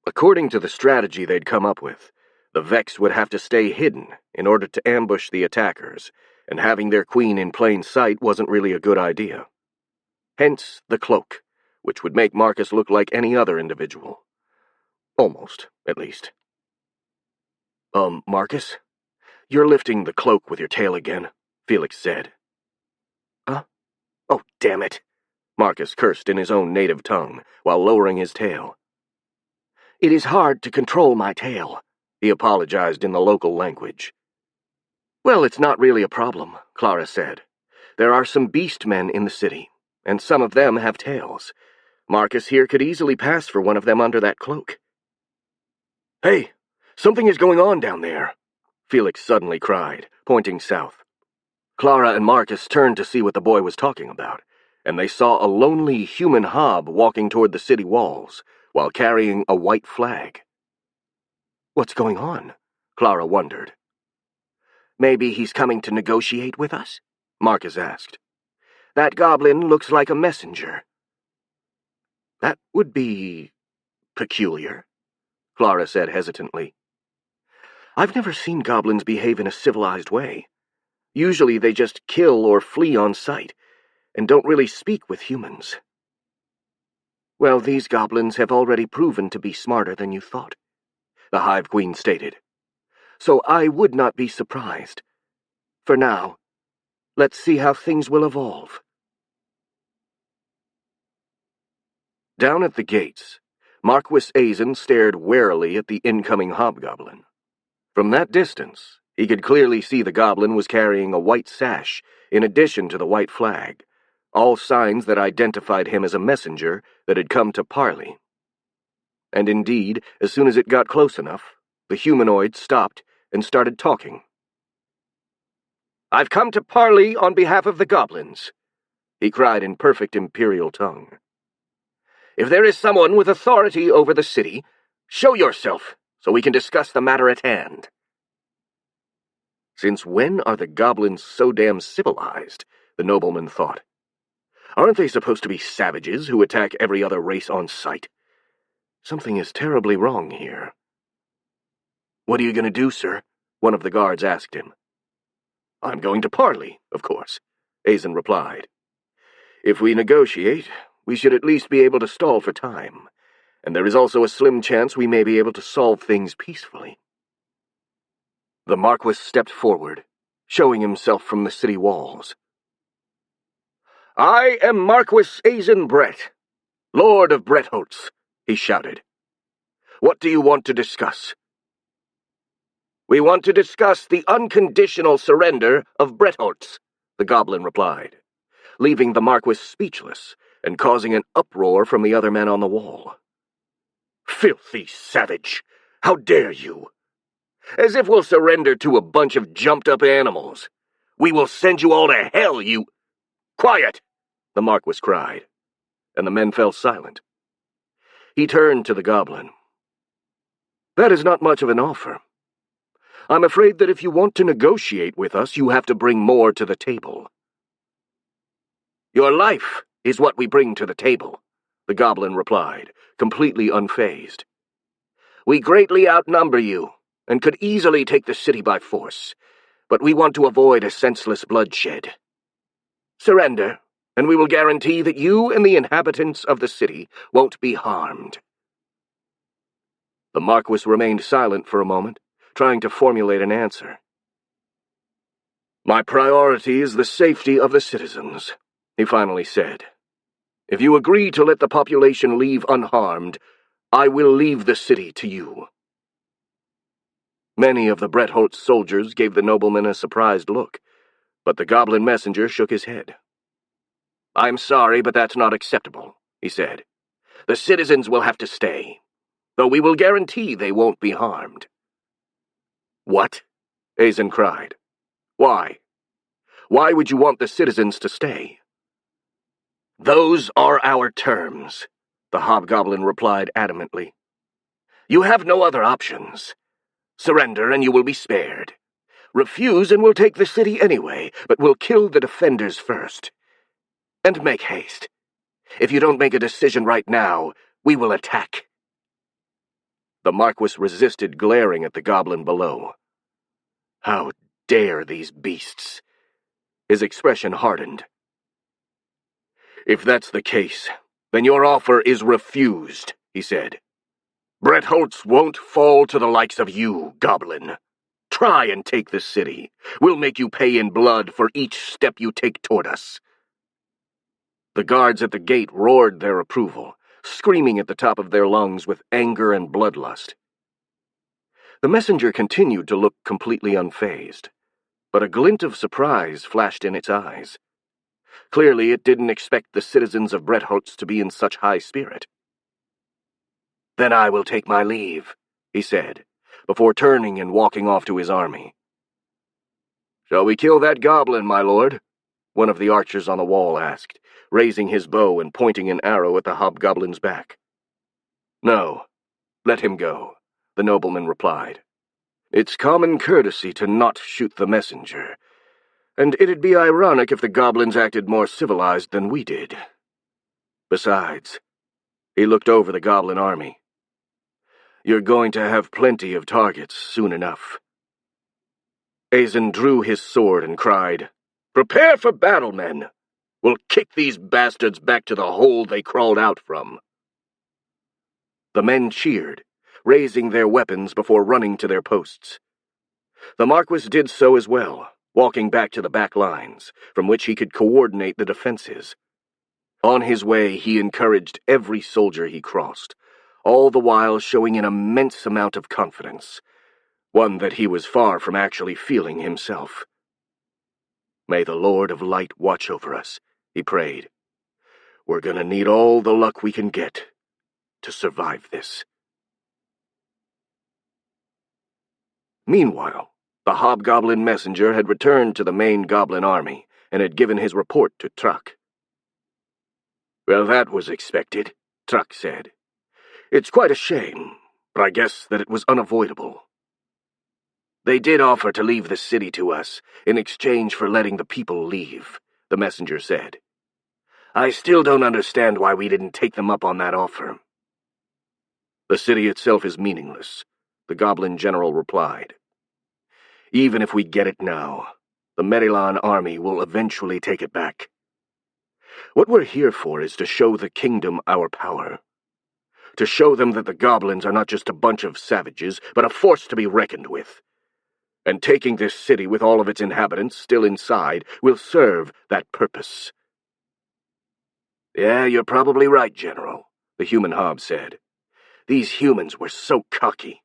According to the strategy they'd come up with, the Vex would have to stay hidden in order to ambush the attackers, and having their queen in plain sight wasn't really a good idea. Hence the cloak, which would make Marcus look like any other individual. Almost, at least. Marcus? You're lifting the cloak with your tail again, Felix said. Huh? Oh, damn it! Marcus cursed in his own native tongue, while lowering his tail. It is hard to control my tail, he apologized in the local language. Well, it's not really a problem, Clara said. There are some beast men in the city, and some of them have tails. Marcus here could easily pass for one of them under that cloak. Hey, something is going on down there, Felix suddenly cried, pointing south. Clara and Marcus turned to see what the boy was talking about, and they saw a lonely human hob walking toward the city walls, while carrying a white flag. What's going on? Clara wondered. Maybe he's coming to negotiate with us? Marcus asked. That goblin looks like a messenger. That would be peculiar, Clara said hesitantly. I've never seen goblins behave in a civilized way. Usually they just kill or flee on sight, and don't really speak with humans. Well, these goblins have already proven to be smarter than you thought, the Hive Queen stated. So I would not be surprised. For now, let's see how things will evolve. Down at the gates, Marquis Azen stared warily at the incoming hobgoblin. From that distance, he could clearly see the goblin was carrying a white sash in addition to the white flag, all signs that identified him as a messenger that had come to parley. And indeed, as soon as it got close enough, the humanoid stopped and started talking. I've come to parley on behalf of the goblins, he cried in perfect imperial tongue. If there is someone with authority over the city, show yourself so we can discuss the matter at hand. Since when are the goblins so damn civilized? The nobleman thought. Aren't they supposed to be savages who attack every other race on sight? Something is terribly wrong here. What are you going to do, sir? One of the guards asked him. I'm going to parley, of course, Azen replied. If we negotiate, we should at least be able to stall for time, and there is also a slim chance we may be able to solve things peacefully. The Marquis stepped forward, showing himself from the city walls. I am Marquis Azen Brett, Lord of Bretholtz, he shouted. What do you want to discuss? We want to discuss the unconditional surrender of Bretholtz, the goblin replied, leaving the Marquis speechless and causing an uproar from the other men on the wall. Filthy savage! How dare you! As if we'll surrender to a bunch of jumped-up animals. We will send you all to hell, you— Quiet! The Marquis cried, and the men fell silent. He turned to the goblin. That is not much of an offer. I'm afraid that if you want to negotiate with us, you have to bring more to the table. Your life is what we bring to the table, the goblin replied, completely unfazed. We greatly outnumber you, and could easily take the city by force, but we want to avoid a senseless bloodshed. Surrender, and we will guarantee that you and the inhabitants of the city won't be harmed. The Marquis remained silent for a moment, trying to formulate an answer. My priority is the safety of the citizens, he finally said. If you agree to let the population leave unharmed, I will leave the city to you. Many of the Bretholtz soldiers gave the nobleman a surprised look, but the goblin messenger shook his head. I'm sorry, but that's not acceptable, he said. The citizens will have to stay, though we will guarantee they won't be harmed. What? Azen cried. Why? Why would you want the citizens to stay? "Those are our terms," the hobgoblin replied adamantly. "You have no other options. Surrender and you will be spared. Refuse and we'll take the city anyway, but we'll kill the defenders first. And make haste. If you don't make a decision right now, we will attack." The Marquis resisted glaring at the goblin below. How dare these beasts? His expression hardened. "If that's the case, then your offer is refused," he said. "Bretholtz won't fall to the likes of you, goblin. Try and take the city. We'll make you pay in blood for each step you take toward us." The guards at the gate roared their approval, screaming at the top of their lungs with anger and bloodlust. The messenger continued to look completely unfazed, but a glint of surprise flashed in its eyes. Clearly it didn't expect the citizens of Bretholtz to be in such high spirit. "Then I will take my leave," he said, before turning and walking off to his army. "Shall we kill that goblin, my lord?" one of the archers on the wall asked, raising his bow and pointing an arrow at the hobgoblin's back. "No, let him go," the nobleman replied. "It's common courtesy to not shoot the messenger, and it'd be ironic if the goblins acted more civilized than we did. Besides," he looked over the goblin army, "you're going to have plenty of targets soon enough." Azen drew his sword and cried, "Prepare for battle, men! We'll kick these bastards back to the hole they crawled out from." The men cheered, raising their weapons before running to their posts. The Marquis did so as well, walking back to the back lines, from which he could coordinate the defenses. On his way, he encouraged every soldier he crossed, all the while showing an immense amount of confidence, one that he was far from actually feeling himself. "May the Lord of Light watch over us," he prayed. "We're gonna need all the luck we can get to survive this." Meanwhile, the hobgoblin messenger had returned to the main goblin army and had given his report to Truck. "Well, that was expected," Truck said. "It's quite a shame, but I guess that it was unavoidable. They did offer to leave the city to us in exchange for letting the people leave," the messenger said. "I still don't understand why we didn't take them up on that offer." "The city itself is meaningless," the goblin general replied. "Even if we get it now, the Merilan army will eventually take it back. What we're here for is to show the kingdom our power. To show them that the goblins are not just a bunch of savages, but a force to be reckoned with. And taking this city with all of its inhabitants still inside will serve that purpose." "Yeah, you're probably right, General," the human hob said. "These humans were so cocky.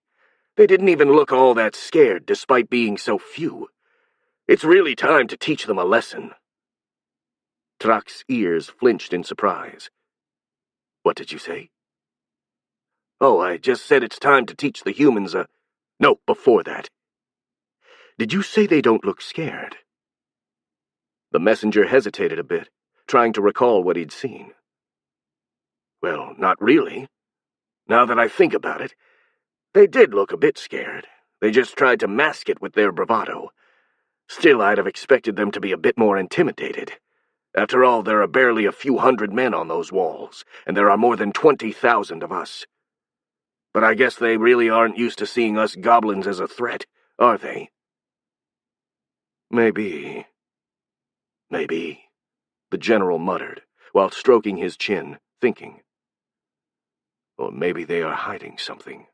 They didn't even look all that scared despite being so few. It's really time to teach them a lesson." Truck's ears flinched in surprise. "What did you say?" "Oh, I just said it's time to teach the humans a—" "No, before that. Did you say they don't look scared?" The messenger hesitated a bit, trying to recall what he'd seen. "Well, not really. Now that I think about it, they did look a bit scared. They just tried to mask it with their bravado. Still, I'd have expected them to be a bit more intimidated. After all, there are barely a few hundred men on those walls, and there are more than 20,000 of us. But I guess they really aren't used to seeing us goblins as a threat, are they?" Maybe, the general muttered, while stroking his chin, thinking. Or maybe they are hiding something.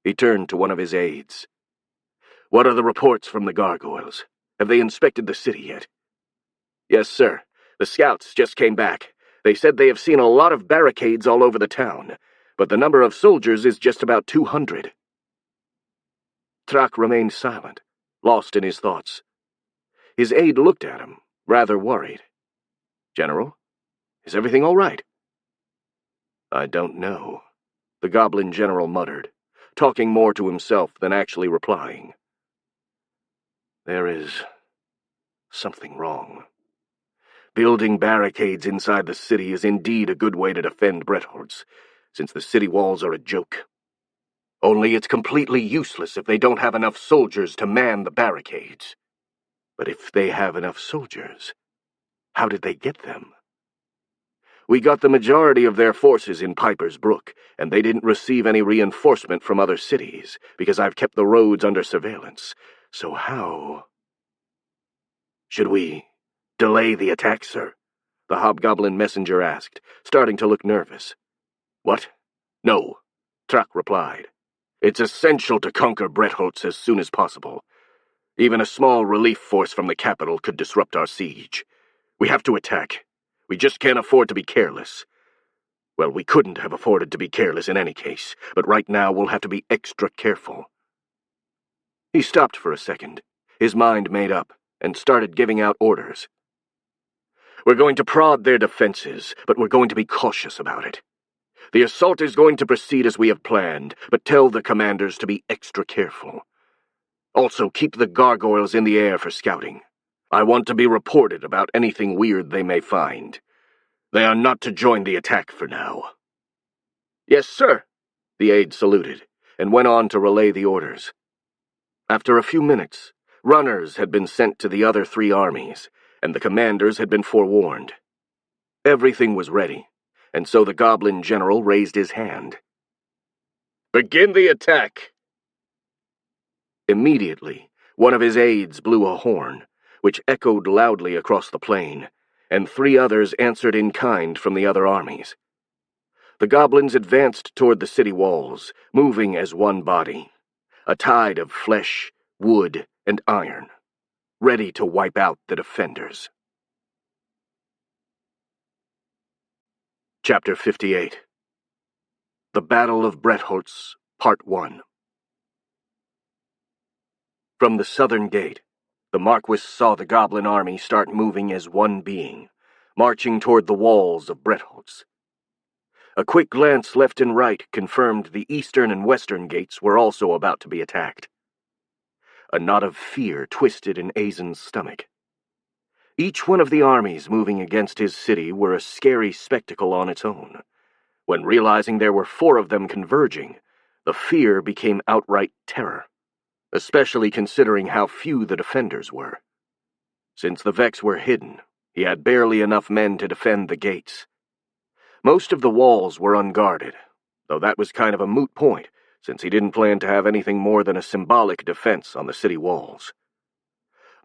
He turned to one of his aides. "What are the reports from the gargoyles? Have they inspected the city yet?" "Yes, sir. The scouts just came back. They said they have seen a lot of barricades all over the town, but the number of soldiers is just about 200. Track remained silent, lost in his thoughts. His aide looked at him, rather worried. "General, is everything all right?" "I don't know," the goblin general muttered, talking more to himself than actually replying. "There is something wrong. Building barricades inside the city is indeed a good way to defend Bretholtz, since the city walls are a joke. Only it's completely useless if they don't have enough soldiers to man the barricades. But if they have enough soldiers, how did they get them? We got the majority of their forces in Piper's Brook, and they didn't receive any reinforcement from other cities, because I've kept the roads under surveillance. So how? Should we delay the attack, sir? The hobgoblin messenger asked, starting to look nervous. What? No, Truck replied. It's essential to conquer Bretholtz as soon as possible. Even a small relief force from the capital could disrupt our siege. We have to attack. We just can't afford to be careless. Well, we couldn't have afforded to be careless in any case, but right now we'll have to be extra careful. He stopped for a second, his mind made up, and started giving out orders. We're going to prod their defenses, but we're going to be cautious about it. The assault is going to proceed as we have planned, but tell the commanders to be extra careful. Also, keep the gargoyles in the air for scouting. I want to be reported about anything weird they may find. They are not to join the attack for now. Yes, sir, the aide saluted, and went on to relay the orders. After a few minutes, runners had been sent to the other 3 armies, and the commanders had been forewarned. Everything was ready, and so the goblin general raised his hand. Begin the attack! Immediately, one of his aides blew a horn, which echoed loudly across the plain, and 3 others answered in kind from the other armies. The goblins advanced toward the city walls, moving as one body, a tide of flesh, wood, and iron, ready to wipe out the defenders. Chapter 58. The Battle of Bretholtz, Part 1. From the southern gate, the Marquis saw the goblin army start moving as one being, marching toward the walls of Bretholtz. A quick glance left and right confirmed the eastern and western gates were also about to be attacked. A knot of fear twisted in Azen's stomach. Each one of the armies moving against his city were a scary spectacle on its own. When realizing there were 4 of them converging, the fear became outright terror, especially considering how few the defenders were. Since the Vex were hidden, he had barely enough men to defend the gates. Most of the walls were unguarded, though that was kind of a moot point, since he didn't plan to have anything more than a symbolic defense on the city walls.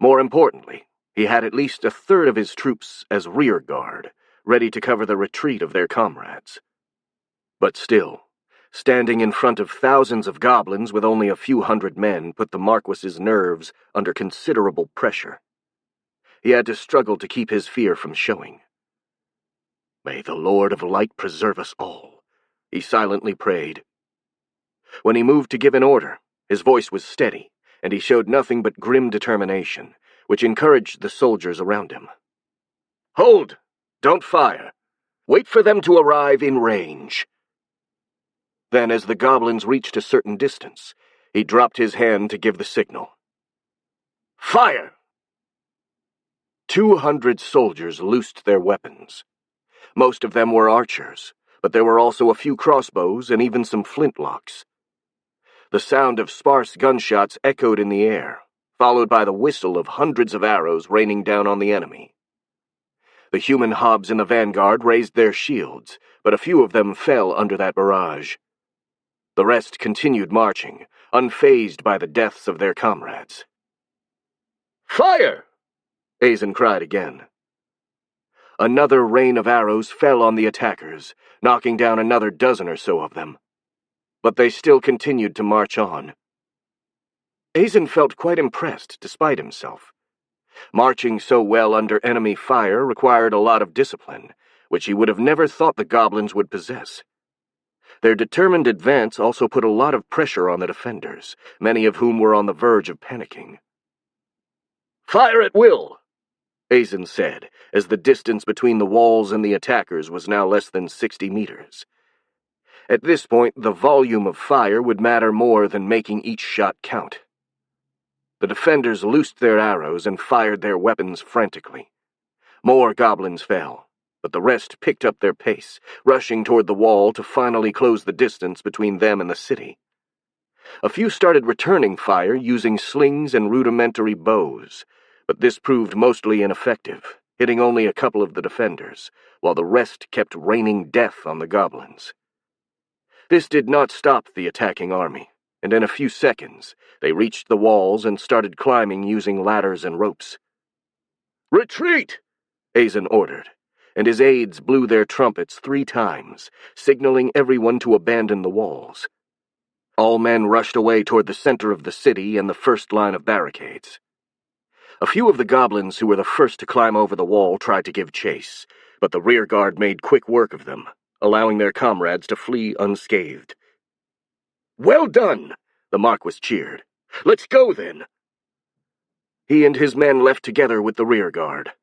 More importantly, he had at least a third of his troops as rear guard, ready to cover the retreat of their comrades. But still, standing in front of thousands of goblins with only a few hundred men put the Marquis's nerves under considerable pressure. He had to struggle to keep his fear from showing. May the Lord of Light preserve us all, he silently prayed. When he moved to give an order, his voice was steady, and he showed nothing but grim determination, which encouraged the soldiers around him. Hold! Don't fire! Wait for them to arrive in range. Then, as the goblins reached a certain distance, he dropped his hand to give the signal. Fire! 200 soldiers loosed their weapons. Most of them were archers, but there were also a few crossbows and even some flintlocks. The sound of sparse gunshots echoed in the air, followed by the whistle of hundreds of arrows raining down on the enemy. The human hobs in the vanguard raised their shields, but a few of them fell under that barrage. The rest continued marching, unfazed by the deaths of their comrades. Fire! Azen cried again. Another rain of arrows fell on the attackers, knocking down another dozen or so of them. But they still continued to march on. Azen felt quite impressed despite himself. Marching so well under enemy fire required a lot of discipline, which he would have never thought the goblins would possess. Their determined advance also put a lot of pressure on the defenders, many of whom were on the verge of panicking. Fire at will! Azen said, as the distance between the walls and the attackers was now less than 60 meters. At this point, the volume of fire would matter more than making each shot count. The defenders loosed their arrows and fired their weapons frantically. More goblins fell, but the rest picked up their pace, rushing toward the wall to finally close the distance between them and the city. A few started returning fire using slings and rudimentary bows, but this proved mostly ineffective, hitting only a couple of the defenders, while the rest kept raining death on the goblins. This did not stop the attacking army, and in a few seconds they reached the walls and started climbing using ladders and ropes. "Retreat!" Azen ordered, and his aides blew their trumpets 3 times, signaling everyone to abandon the walls. All men rushed away toward the center of the city and the first line of barricades. A few of the goblins who were the first to climb over the wall tried to give chase, but the rear guard made quick work of them, allowing their comrades to flee unscathed. "Well done!" the Marquis cheered. "Let's go, then!" He and his men left together with the rear guard.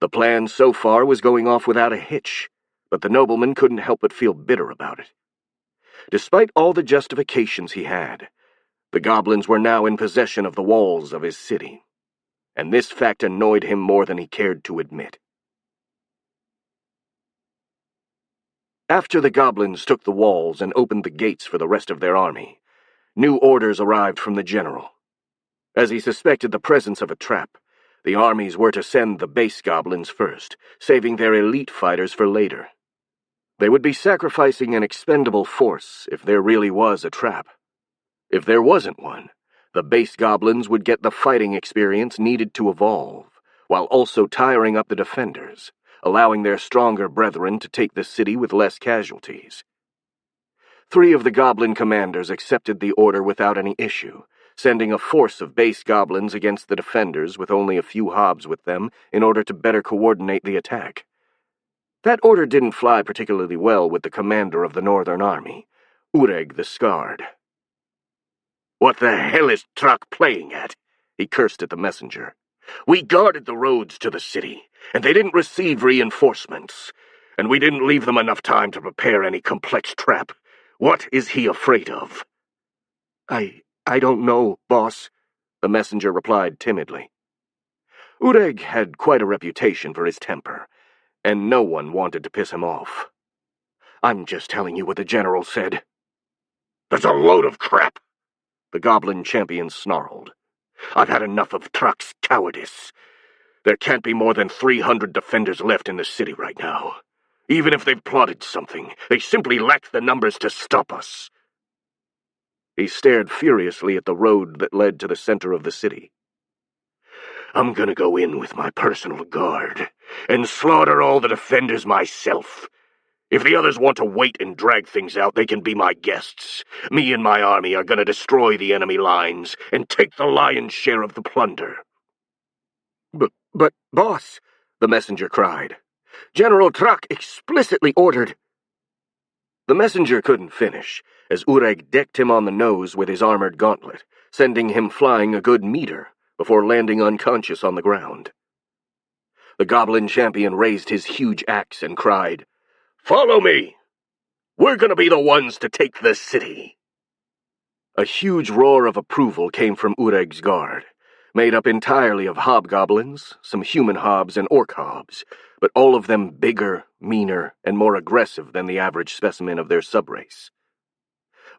The plan so far was going off without a hitch, but the nobleman couldn't help but feel bitter about it. Despite all the justifications he had, the goblins were now in possession of the walls of his city, and this fact annoyed him more than he cared to admit. After the goblins took the walls and opened the gates for the rest of their army, new orders arrived from the general. As he suspected the presence of a trap, the armies were to send the base goblins first, saving their elite fighters for later. They would be sacrificing an expendable force if there really was a trap. If there wasn't one, the base goblins would get the fighting experience needed to evolve, while also tiring up the defenders, allowing their stronger brethren to take the city with less casualties. 3 of the goblin commanders accepted the order without any issue, sending a force of base goblins against the defenders with only a few hobs with them in order to better coordinate the attack. That order didn't fly particularly well with the commander of the Northern Army, Ureg the Scarred. "What the hell is Truck playing at?" he cursed at the messenger. "We guarded the roads to the city, and they didn't receive reinforcements, and we didn't leave them enough time to prepare any complex trap. What is he afraid of?" I don't know, boss," the messenger replied timidly. Ureg had quite a reputation for his temper, and no one wanted to piss him off. "I'm just telling you what the general said." "That's a load of crap," the goblin champion snarled. "I've had enough of Truck's cowardice. There can't be more than 300 defenders left in the city right now. Even if they've plotted something, they simply lack the numbers to stop us." He stared furiously at the road that led to the center of the city. "I'm gonna go in with my personal guard and slaughter all the defenders myself. If the others want to wait and drag things out, they can be my guests. Me and my army are gonna destroy the enemy lines and take the lion's share of the plunder." But, boss," the messenger cried. "General Truck explicitly ordered—" The messenger couldn't finish, as Ureg decked him on the nose with his armored gauntlet, sending him flying a good meter before landing unconscious on the ground. The goblin champion raised his huge axe and cried, "Follow me! We're gonna be the ones to take the city!" A huge roar of approval came from Ureg's guard, made up entirely of hobgoblins, some human hobs and orc hobs, but all of them bigger, meaner, and more aggressive than the average specimen of their subrace.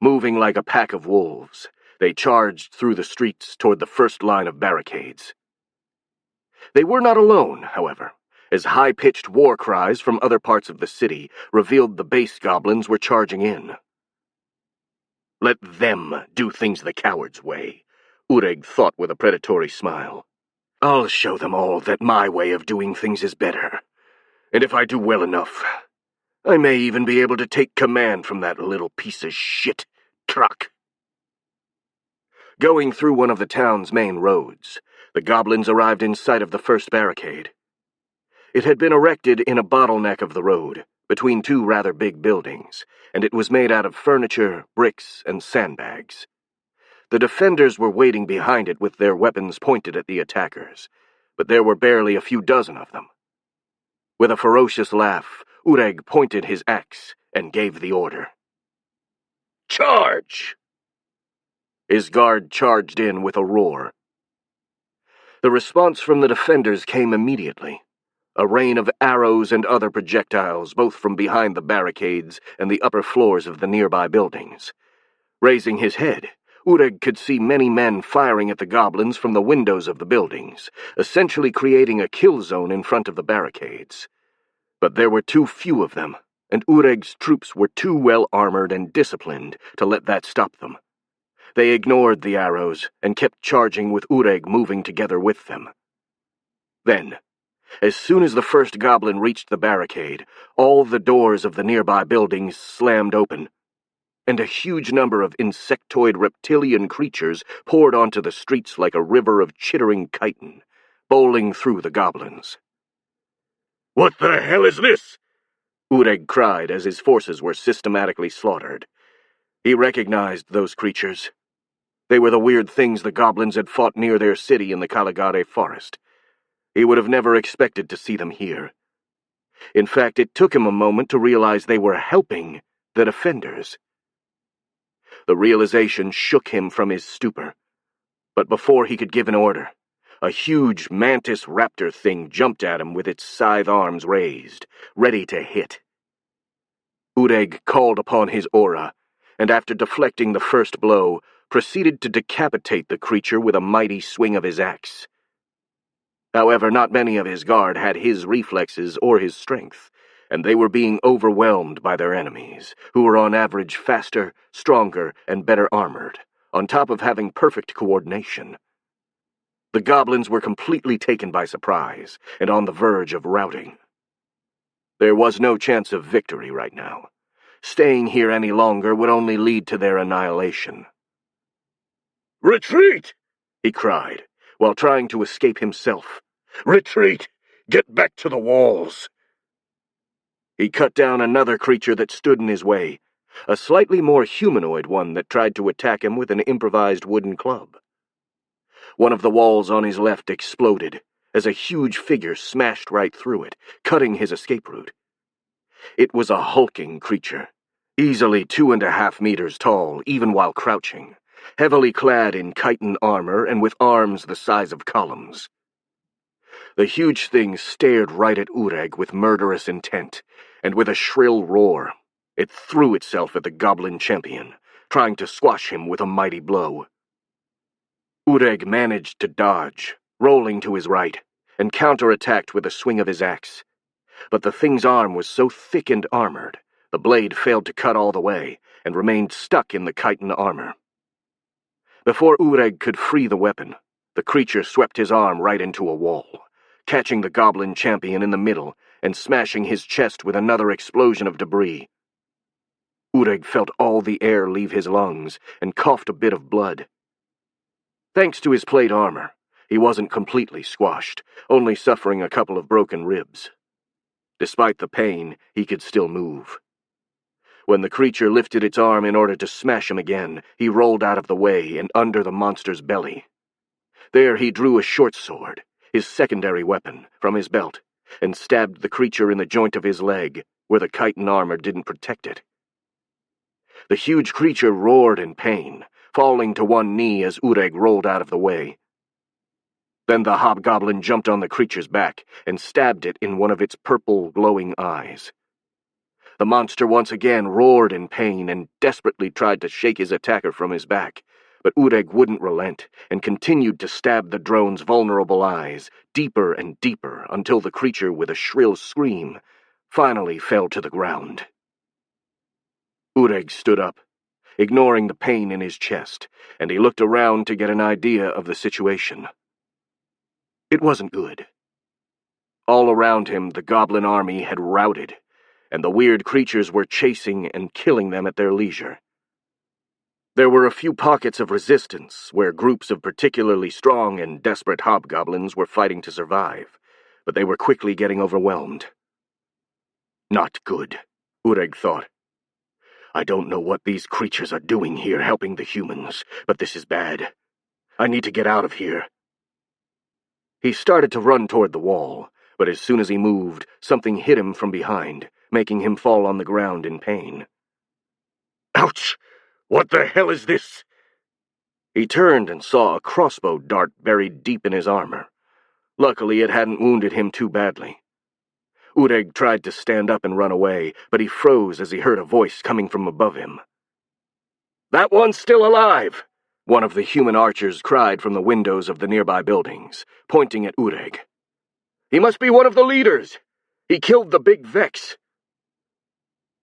Moving like a pack of wolves, they charged through the streets toward the first line of barricades. They were not alone, however, as high-pitched war cries from other parts of the city revealed the base goblins were charging in. "Let them do things the coward's way," Ureg thought with a predatory smile. "I'll show them all that my way of doing things is better, and if I do well enough, I may even be able to take command from that little piece of shit, Truck." Going through one of the town's main roads, the goblins arrived in sight of the first barricade. It had been erected in a bottleneck of the road, between 2 rather big buildings, and it was made out of furniture, bricks, and sandbags. The defenders were waiting behind it with their weapons pointed at the attackers, but there were barely a few dozen of them. With a ferocious laugh, Ureg pointed his axe and gave the order. "Charge!" His guard charged in with a roar. The response from the defenders came immediately. A rain of arrows and other projectiles, both from behind the barricades and the upper floors of the nearby buildings. Raising his head, Ureg could see many men firing at the goblins from the windows of the buildings, essentially creating a kill zone in front of the barricades. But there were too few of them, and Ureg's troops were too well armored and disciplined to let that stop them. They ignored the arrows and kept charging with Ureg moving together with them. Then, as soon as the first goblin reached the barricade, all the doors of the nearby buildings slammed open, and a huge number of insectoid reptilian creatures poured onto the streets like a river of chittering chitin, bowling through the goblins. "What the hell is this?" Ureg cried as his forces were systematically slaughtered. He recognized those creatures. They were the weird things the goblins had fought near their city in the Caligare forest. He would have never expected to see them here. In fact, it took him a moment to realize they were helping the defenders. The realization shook him from his stupor. But before he could give an order, a huge mantis raptor thing jumped at him with its scythe arms raised, ready to hit. Ureg called upon his aura, and after deflecting the first blow, proceeded to decapitate the creature with a mighty swing of his axe. However, not many of his guard had his reflexes or his strength, and they were being overwhelmed by their enemies, who were on average faster, stronger, and better armored, on top of having perfect coordination. The goblins were completely taken by surprise, and on the verge of routing. There was no chance of victory right now. Staying here any longer would only lead to their annihilation. "Retreat!" he cried, while trying to escape himself. "Retreat! Get back to the walls!" He cut down another creature that stood in his way, a slightly more humanoid one that tried to attack him with an improvised wooden club. One of the walls on his left exploded, as a huge figure smashed right through it, cutting his escape route. It was a hulking creature, easily 2.5 meters tall, even while crouching, heavily clad in chitin armor and with arms the size of columns. The huge thing stared right at Ureg with murderous intent, and with a shrill roar, it threw itself at the goblin champion, trying to squash him with a mighty blow. Ureg managed to dodge, rolling to his right, and counterattacked with a swing of his axe. But the thing's arm was so thick and armored, the blade failed to cut all the way, and remained stuck in the chitin armor. Before Ureg could free the weapon, the creature swept his arm right into a wall, catching the goblin champion in the middle and smashing his chest with another explosion of debris. Ureg felt all the air leave his lungs and coughed a bit of blood. Thanks to his plate armor, he wasn't completely squashed, only suffering a couple of broken ribs. Despite the pain, he could still move. When the creature lifted its arm in order to smash him again, he rolled out of the way and under the monster's belly. There he drew a short sword, his secondary weapon, from his belt, and stabbed the creature in the joint of his leg, where the chitin armor didn't protect it. The huge creature roared in pain, falling to one knee as Ureg rolled out of the way. Then the hobgoblin jumped on the creature's back and stabbed it in one of its purple, glowing eyes. The monster once again roared in pain and desperately tried to shake his attacker from his back, but Ureg wouldn't relent and continued to stab the drone's vulnerable eyes deeper and deeper until the creature, with a shrill scream, finally fell to the ground. Ureg stood up, ignoring the pain in his chest, and he looked around to get an idea of the situation. It wasn't good. All around him, the goblin army had routed, and the weird creatures were chasing and killing them at their leisure. There were a few pockets of resistance where groups of particularly strong and desperate hobgoblins were fighting to survive, but they were quickly getting overwhelmed. Not good, Ureg thought. I don't know what these creatures are doing here helping the humans, but this is bad. I need to get out of here. He started to run toward the wall, but as soon as he moved, something hit him from behind, making him fall on the ground in pain. Ouch! What the hell is this? He turned and saw a crossbow dart buried deep in his armor. Luckily, it hadn't wounded him too badly. Ureg tried to stand up and run away, but he froze as he heard a voice coming from above him. "That one's still alive!" one of the human archers cried from the windows of the nearby buildings, pointing at Ureg. "He must be one of the leaders! He killed the big Vex!"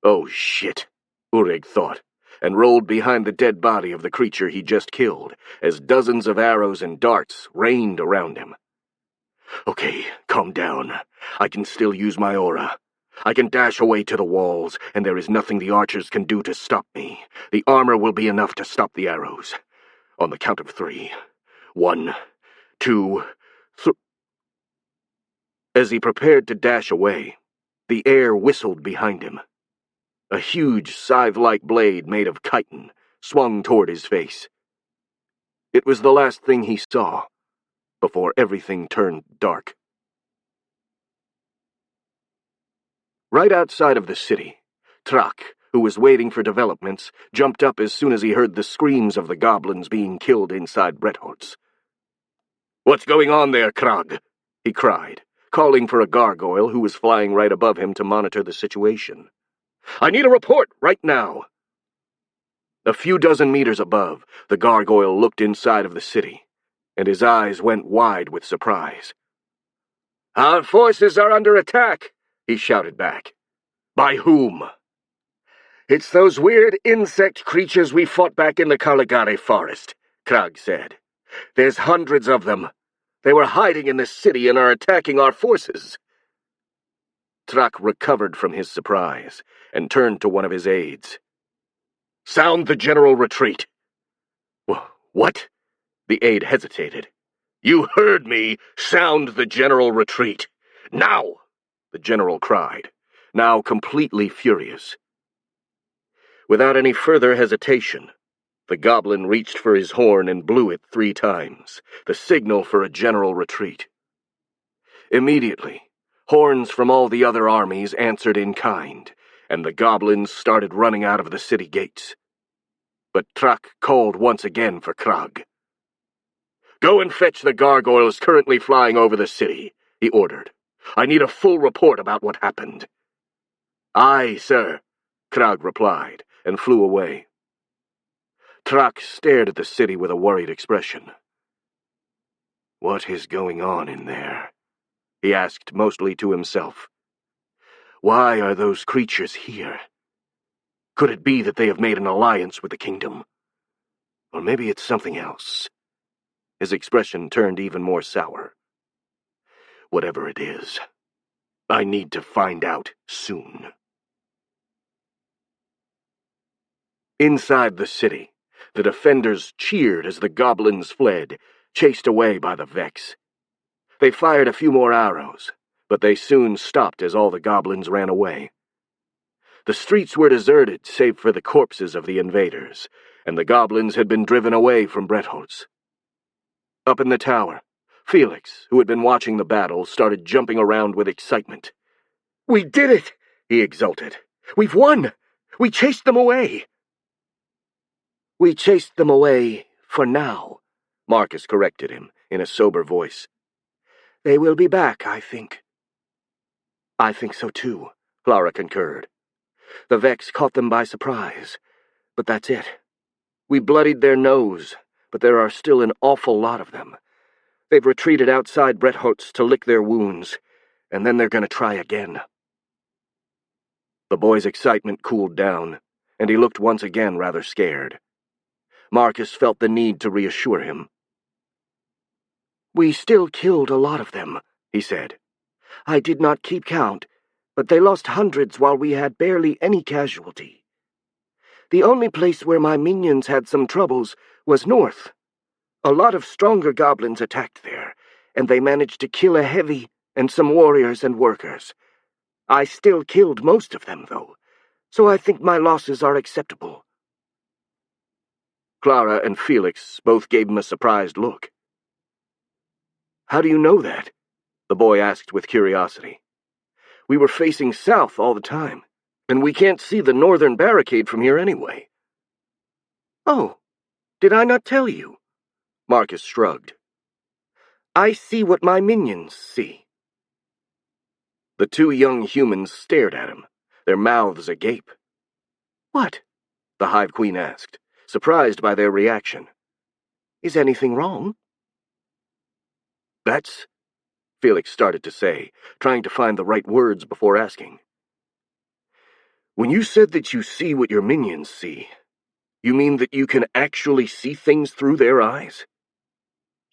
"Oh shit," Ureg thought, and rolled behind the dead body of the creature he just killed, as dozens of arrows and darts rained around him. "Okay, calm down. I can still use my aura. I can dash away to the walls, and there is nothing the archers can do to stop me. The armor will be enough to stop the arrows. On the count of 3. 1, 2, 3. As he prepared to dash away, the air whistled behind him. A huge scythe-like blade made of chitin swung toward his face. It was the last thing he saw, before everything turned dark. Right outside of the city, Trak, who was waiting for developments, jumped up as soon as he heard the screams of the goblins being killed inside Bretholtz. "What's going on there, Krag?" he cried, calling for a gargoyle who was flying right above him to monitor the situation. "I need a report right now." A few dozen meters above, the gargoyle looked inside of the city, and his eyes went wide with surprise. "Our forces are under attack," he shouted back. "By whom?" "It's those weird insect creatures we fought back in the Caligari forest," Krag said. "There's hundreds of them. They were hiding in the city and are attacking our forces." Trak recovered from his surprise and turned to one of his aides. "Sound the general retreat." "What?" The aide hesitated. "You heard me! Sound the general retreat! Now!" the general cried, now completely furious. Without any further hesitation, the goblin reached for his horn and blew it 3 times, the signal for a general retreat. Immediately, horns from all the other armies answered in kind, and the goblins started running out of the city gates. But Trak called once again for Krag. "Go and fetch the gargoyles currently flying over the city," he ordered. "I need a full report about what happened." "Aye, sir," Krag replied, and flew away. Trak stared at the city with a worried expression. "What is going on in there?" he asked mostly to himself. "Why are those creatures here? Could it be that they have made an alliance with the kingdom? Or maybe it's something else." His expression turned even more sour. "Whatever it is, I need to find out soon." Inside the city, the defenders cheered as the goblins fled, chased away by the Vex. They fired a few more arrows, but they soon stopped as all the goblins ran away. The streets were deserted save for the corpses of the invaders, and the goblins had been driven away from Bretholtz. Up in the tower, Felix, who had been watching the battle, started jumping around with excitement. "We did it!" he exulted. "We've won! We chased them away!" "We chased them away for now," Marcus corrected him in a sober voice. "They will be back, I think." "I think so too," Clara concurred. "The Vex caught them by surprise, but that's it. We bloodied their nose, but there are still an awful lot of them. They've retreated outside Bretholtz to lick their wounds, and then they're going to try again." The boy's excitement cooled down, and he looked once again rather scared. Marcus felt the need to reassure him. "We still killed a lot of them," he said. "I did not keep count, but they lost hundreds while we had barely any casualty. The only place where my minions had some troubles was north. A lot of stronger goblins attacked there, and they managed to kill a heavy and some warriors and workers. I still killed most of them, though, so I think my losses are acceptable." Clara and Felix both gave him a surprised look. "How do you know that?" the boy asked with curiosity. "We were facing south all the time, and we can't see the northern barricade from here anyway." "Oh, did I not tell you?" Marcus shrugged. "I see what my minions see." The two young humans stared at him, their mouths agape. What? The Hive Queen asked, surprised by their reaction. Is anything wrong? That's... Felix started to say, trying to find the right words before asking. When you said that you see what your minions see, you mean that you can actually see things through their eyes?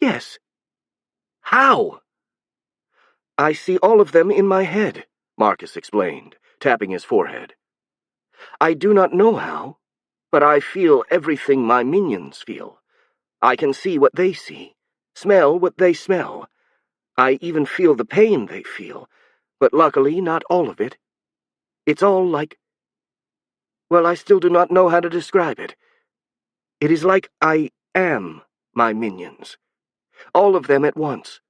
Yes. How? I see all of them in my head, Marcus explained, tapping his forehead. I do not know how, but I feel everything my minions feel. I can see what they see, smell what they smell. I even feel the pain they feel, but luckily not all of it. It's all like... Well, I still do not know how to describe it. It is like I am my minions. All of them at once.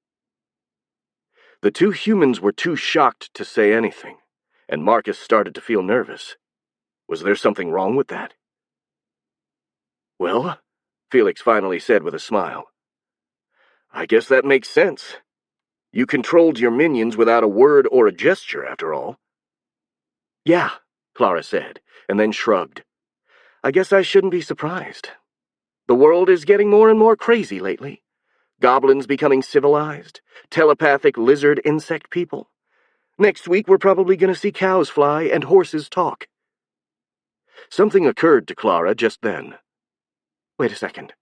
The two humans were too shocked to say anything, and Marcus started to feel nervous. Was there something wrong with that? Well, Felix finally said with a smile, I guess that makes sense. You controlled your minions without a word or a gesture, after all. Yeah, Clara said, and then shrugged. I guess I shouldn't be surprised. The world is getting more and more crazy lately. Goblins becoming civilized, telepathic lizard insect people. Next week we're probably going to see cows fly and horses talk. Something occurred to Clara just then. Wait a second.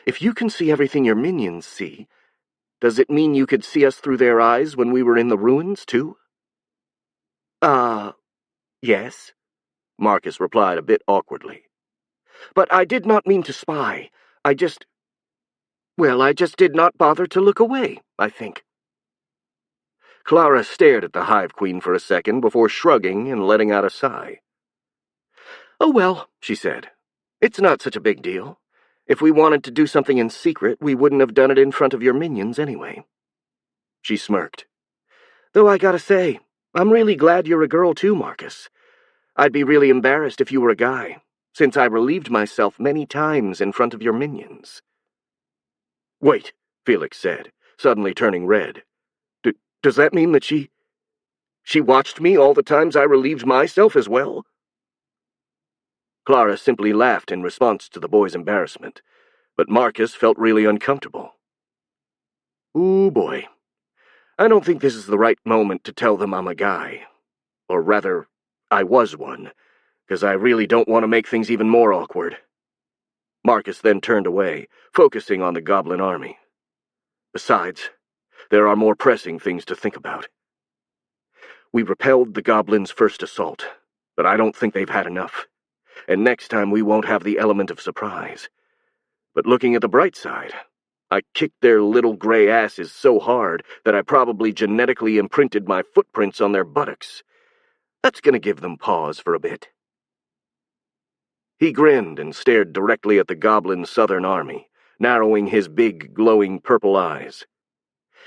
If you can see everything your minions see, does it mean you could see us through their eyes when we were in the ruins, too? Yes, Marcus replied a bit awkwardly. But I did not mean to spy. I just did not bother to look away, I think. Clara stared at the Hive Queen for a second before shrugging and letting out a sigh. Oh well, she said. It's not such a big deal. If we wanted to do something in secret, we wouldn't have done it in front of your minions anyway. She smirked. Though I gotta say, I'm really glad you're a girl too, Marcus. I'd be really embarrassed if you were a guy, since I relieved myself many times in front of your minions. Wait, Felix said, suddenly turning red. Does that mean that she watched me all the times I relieved myself as well? Clara simply laughed in response to the boy's embarrassment, but Marcus felt really uncomfortable. Ooh, boy. I don't think this is the right moment to tell them I'm a guy. Or rather, I was one, because I really don't want to make things even more awkward. Marcus then turned away, focusing on the goblin army. Besides, there are more pressing things to think about. We repelled the goblins' first assault, but I don't think they've had enough. And next time we won't have the element of surprise. But looking at the bright side, I kicked their little gray asses so hard that I probably genetically imprinted my footprints on their buttocks. That's going to give them pause for a bit. He grinned and stared directly at the goblin southern army, narrowing his big, glowing purple eyes.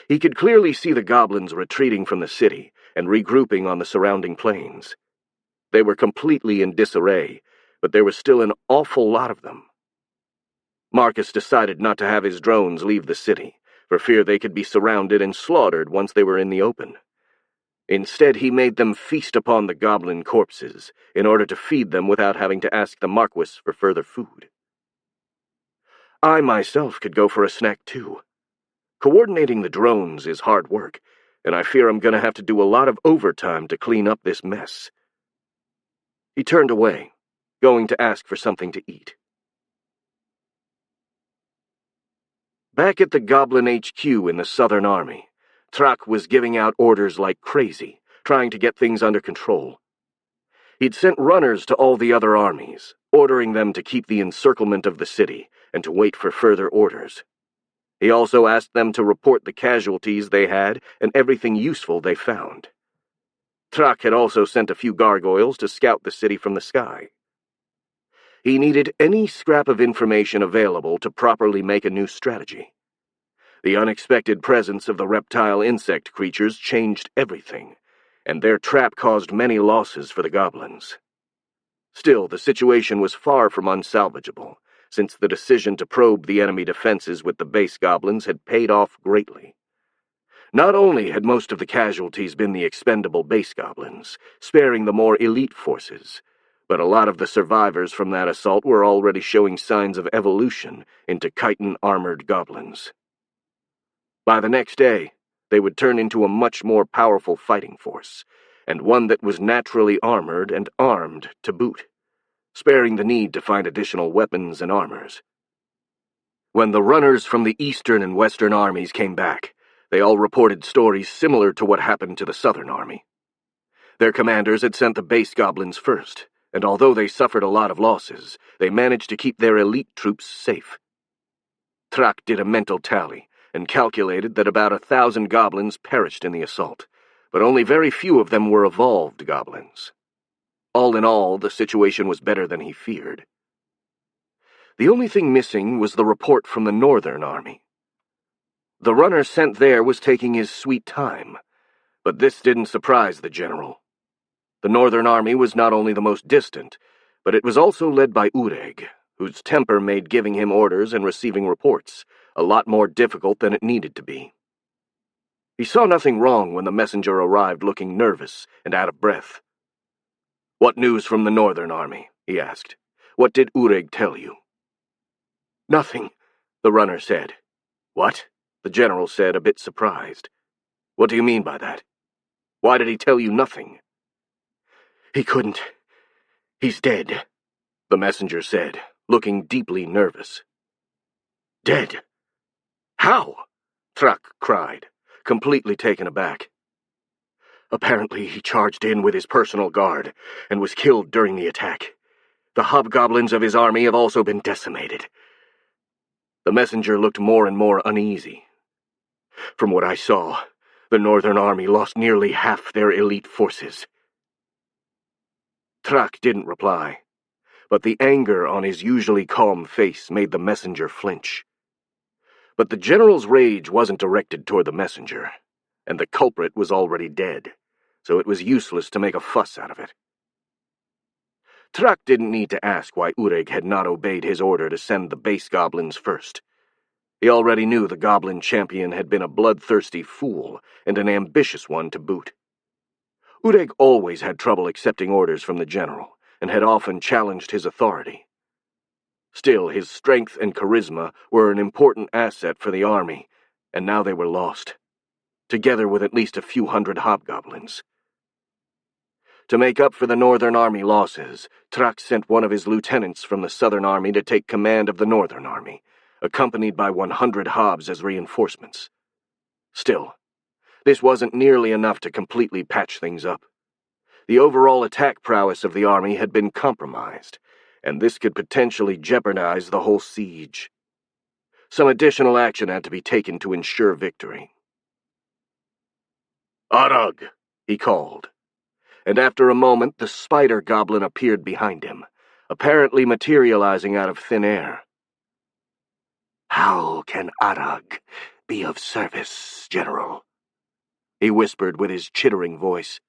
He could clearly see the goblins retreating from the city and regrouping on the surrounding plains. They were completely in disarray, but there was still an awful lot of them. Marcus decided not to have his drones leave the city, for fear they could be surrounded and slaughtered once they were in the open. Instead, he made them feast upon the goblin corpses, in order to feed them without having to ask the Marquis for further food. I myself could go for a snack too. Coordinating the drones is hard work, and I fear I'm going to have to do a lot of overtime to clean up this mess. He turned away, going to ask for something to eat. Back at the Goblin HQ in the Southern Army, Trak was giving out orders like crazy, trying to get things under control. He'd sent runners to all the other armies, ordering them to keep the encirclement of the city and to wait for further orders. He also asked them to report the casualties they had and everything useful they found. Trak had also sent a few gargoyles to scout the city from the sky. He needed any scrap of information available to properly make a new strategy. The unexpected presence of the reptile insect creatures changed everything, and their trap caused many losses for the goblins. Still, the situation was far from unsalvageable, since the decision to probe the enemy defenses with the base goblins had paid off greatly. Not only had most of the casualties been the expendable base goblins, sparing the more elite forces, but a lot of the survivors from that assault were already showing signs of evolution into chitin-armored goblins. By the next day, they would turn into a much more powerful fighting force, and one that was naturally armored and armed to boot, sparing the need to find additional weapons and armors. When the runners from the Eastern and Western armies came back, they all reported stories similar to what happened to the Southern army. Their commanders had sent the base goblins first, and although they suffered a lot of losses, they managed to keep their elite troops safe. Trak did a mental tally and calculated that about 1,000 goblins perished in the assault, but only very few of them were evolved goblins. All in all, the situation was better than he feared. The only thing missing was the report from the Northern army. The runner sent there was taking his sweet time, but this didn't surprise the general. The Northern army was not only the most distant, but it was also led by Ureg, whose temper made giving him orders and receiving reports a lot more difficult than it needed to be. He saw nothing wrong when the messenger arrived looking nervous and out of breath. "What news from the Northern army?" he asked. "What did Ureg tell you?" "Nothing," the runner said. "What?" the general said, a bit surprised. "What do you mean by that? Why did he tell you nothing?" "He couldn't. He's dead," the messenger said, looking deeply nervous. "Dead? How?" Trak cried, completely taken aback. "Apparently he charged in with his personal guard and was killed during the attack. The hobgoblins of his army have also been decimated." The messenger looked more and more uneasy. "From what I saw, the Northern army lost nearly half their elite forces." Trak didn't reply, but the anger on his usually calm face made the messenger flinch. But the general's rage wasn't directed toward the messenger, and the culprit was already dead, so it was useless to make a fuss out of it. Trak didn't need to ask why Ureg had not obeyed his order to send the base goblins first. He already knew the goblin champion had been a bloodthirsty fool and an ambitious one to boot. Ureg always had trouble accepting orders from the general, and had often challenged his authority. Still, his strength and charisma were an important asset for the army, and now they were lost, together with at least a few hundred hobgoblins. To make up for the Northern army losses, Trak sent one of his lieutenants from the Southern army to take command of the Northern army, accompanied by 100 hobs as reinforcements. Still, this wasn't nearly enough to completely patch things up. The overall attack prowess of the army had been compromised, and this could potentially jeopardize the whole siege. Some additional action had to be taken to ensure victory. "Arag," he called, and after a moment the spider goblin appeared behind him, apparently materializing out of thin air. "How can Arag be of service, General?" he whispered with his chittering voice.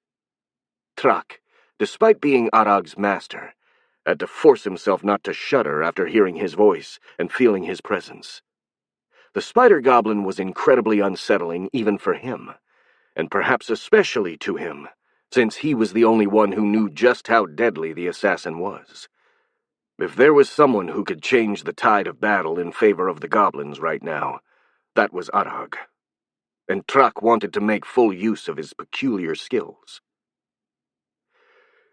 Trak, despite being Arag's master, had to force himself not to shudder after hearing his voice and feeling his presence. The spider goblin was incredibly unsettling even for him, and perhaps especially to him, since he was the only one who knew just how deadly the assassin was. If there was someone who could change the tide of battle in favor of the goblins right now, that was Arag. And Trak wanted to make full use of his peculiar skills.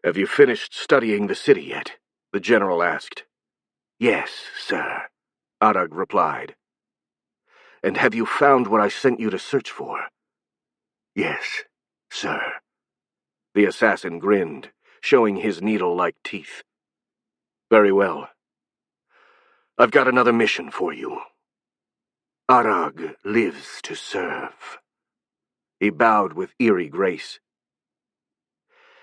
"Have you finished studying the city yet?" the general asked. "Yes, sir," Arag replied. "And have you found what I sent you to search for?" "Yes, sir." The assassin grinned, showing his needle-like teeth. "Very well. I've got another mission for you." "Arag lives to serve." He bowed with eerie grace.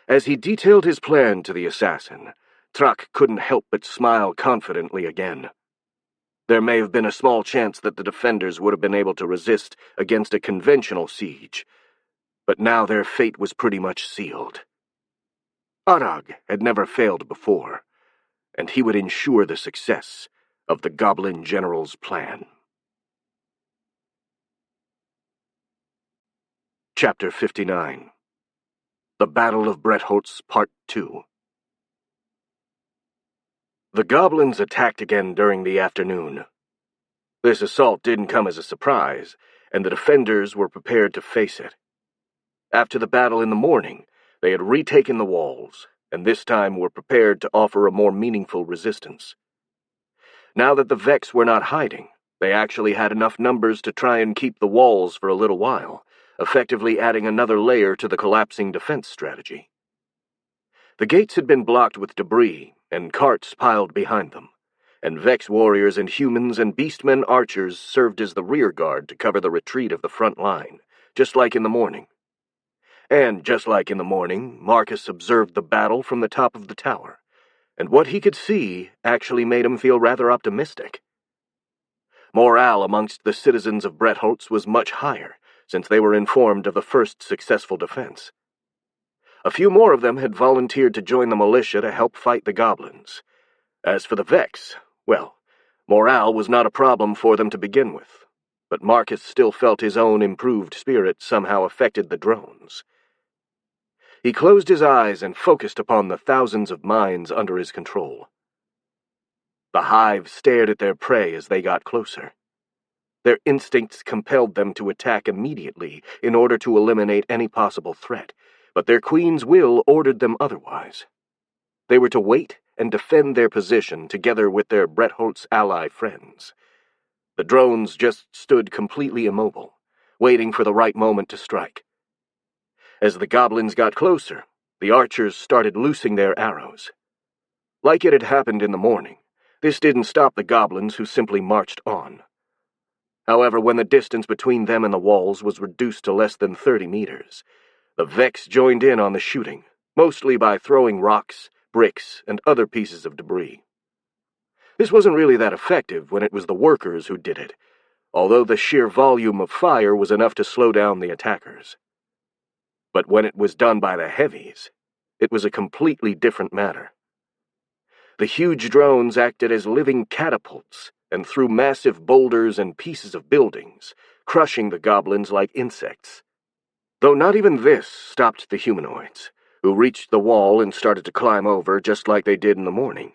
As he detailed his plan to the assassin, Trak couldn't help but smile confidently again. There may have been a small chance that the defenders would have been able to resist against a conventional siege, but now their fate was pretty much sealed. Arag had never failed before, and he would ensure the success of the Goblin General's plan. Chapter 59. The Battle of Bretholtz, Part 2. The goblins attacked again during the afternoon. This assault didn't come as a surprise, and the defenders were prepared to face it. After the battle in the morning, they had retaken the walls, and this time were prepared to offer a more meaningful resistance. Now that the Vex were not hiding, they actually had enough numbers to try and keep the walls for a little while, effectively adding another layer to the collapsing defense strategy. The gates had been blocked with debris, and carts piled behind them, and Vex warriors and humans and beastmen archers served as the rear guard to cover the retreat of the front line, just like in the morning. And just like in the morning, Marcus observed the battle from the top of the tower, and what he could see actually made him feel rather optimistic. Morale amongst the citizens of Bretholtz was much higher, since they were informed of the first successful defense. A few more of them had volunteered to join the militia to help fight the goblins. As for the Vex, well, morale was not a problem for them to begin with, but Marcus still felt his own improved spirit somehow affected the drones. He closed his eyes and focused upon the thousands of minds under his control. The hive stared at their prey as they got closer. Their instincts compelled them to attack immediately in order to eliminate any possible threat, but their queen's will ordered them otherwise. They were to wait and defend their position together with their Bretholtz ally friends. The drones just stood completely immobile, waiting for the right moment to strike. As the goblins got closer, the archers started loosing their arrows. Like it had happened in the morning, this didn't stop the goblins, who simply marched on. However, when the distance between them and the walls was reduced to less than 30 meters, the Vex joined in on the shooting, mostly by throwing rocks, bricks, and other pieces of debris. This wasn't really that effective when it was the workers who did it, although the sheer volume of fire was enough to slow down the attackers. But when it was done by the heavies, it was a completely different matter. The huge drones acted as living catapults and threw massive boulders and pieces of buildings, crushing the goblins like insects. Though not even this stopped the humanoids, who reached the wall and started to climb over just like they did in the morning.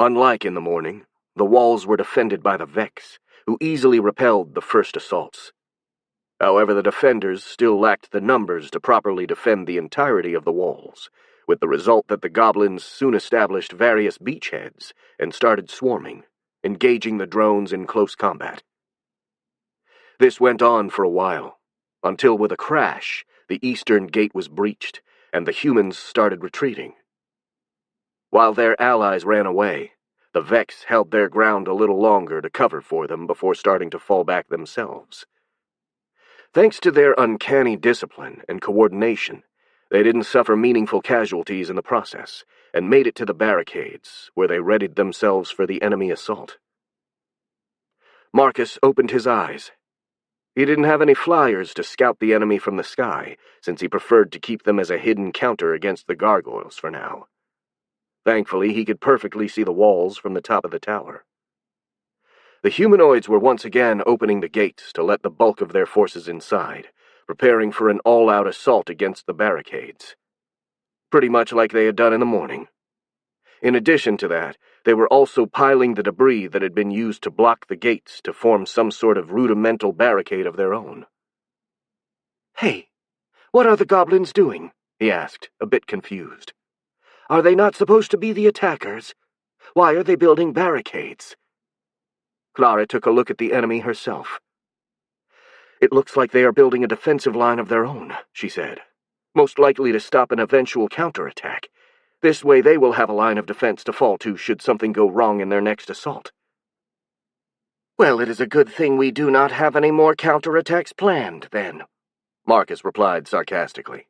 Unlike in the morning, the walls were defended by the Vex, who easily repelled the first assaults. However, the defenders still lacked the numbers to properly defend the entirety of the walls, with the result that the goblins soon established various beachheads and started swarming, engaging the drones in close combat. This went on for a while, until with a crash, the eastern gate was breached, and the humans started retreating. While their allies ran away, the Vex held their ground a little longer to cover for them before starting to fall back themselves. Thanks to their uncanny discipline and coordination, they didn't suffer meaningful casualties in the process, and made it to the barricades, where they readied themselves for the enemy assault. Marcus opened his eyes. He didn't have any flyers to scout the enemy from the sky, since he preferred to keep them as a hidden counter against the gargoyles for now. Thankfully, he could perfectly see the walls from the top of the tower. The humanoids were once again opening the gates to let the bulk of their forces inside, preparing for an all-out assault against the barricades. Pretty much like they had done in the morning. In addition to that, they were also piling the debris that had been used to block the gates to form some sort of rudimental barricade of their own. "Hey, what are the goblins doing?" he asked, a bit confused. "Are they not supposed to be the attackers? Why are they building barricades?" Clara took a look at the enemy herself. "It looks like they are building a defensive line of their own," she said. "Most likely to stop an eventual counterattack. This way they will have a line of defense to fall to should something go wrong in their next assault." "Well, it is a good thing we do not have any more counterattacks planned, then," Marcus replied sarcastically.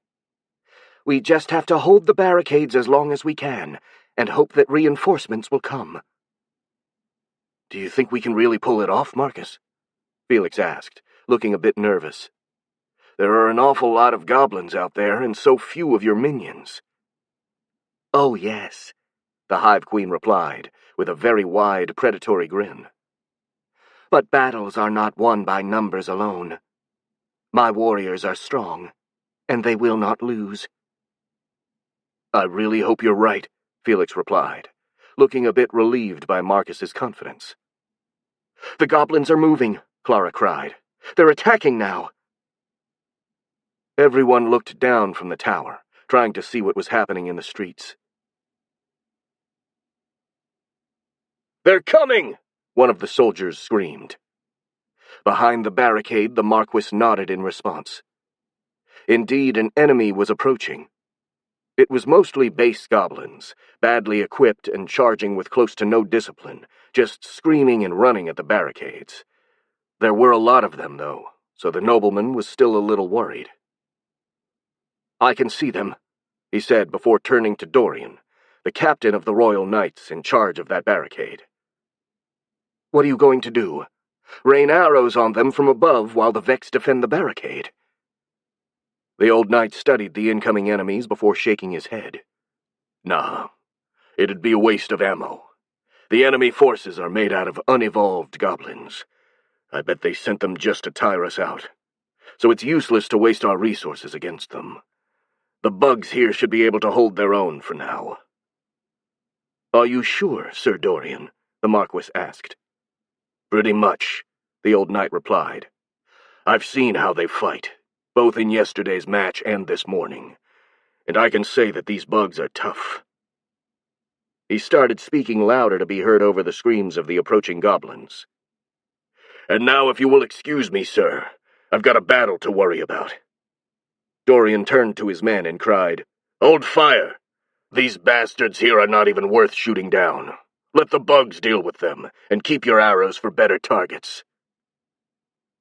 "We just have to hold the barricades as long as we can, and hope that reinforcements will come." "Do you think we can really pull it off, Marcus?" Felix asked, looking a bit nervous. "There are an awful lot of goblins out there, and so few of your minions." "Oh, yes," the Hive Queen replied, with a very wide, predatory grin. "But battles are not won by numbers alone. My warriors are strong, and they will not lose." "I really hope you're right," Felix replied, looking a bit relieved by Marcus's confidence. "The goblins are moving," Clara cried. "They're attacking now." Everyone looked down from the tower, trying to see what was happening in the streets. "They're coming!" one of the soldiers screamed. Behind the barricade, the Marquis nodded in response. Indeed, an enemy was approaching. It was mostly base goblins, badly equipped and charging with close to no discipline, just screaming and running at the barricades. There were a lot of them, though, so the nobleman was still a little worried. "I can see them," he said before turning to Dorian, the captain of the Royal Knights in charge of that barricade. "What are you going to do? Rain arrows on them from above while the Vex defend the barricade?" The old knight studied the incoming enemies before shaking his head. "Nah, it'd be a waste of ammo. The enemy forces are made out of unevolved goblins. I bet they sent them just to tire us out. So it's useless to waste our resources against them. The bugs here should be able to hold their own for now." "Are you sure, Sir Dorian?" the Marquis asked. "Pretty much," the old knight replied. "I've seen how they fight, both in yesterday's match and this morning, and I can say that these bugs are tough." He started speaking louder to be heard over the screams of the approaching goblins. "And now, if you will excuse me, sir, I've got a battle to worry about." Dorian turned to his men and cried, "Hold fire! These bastards here are not even worth shooting down. Let the bugs deal with them, and keep your arrows for better targets."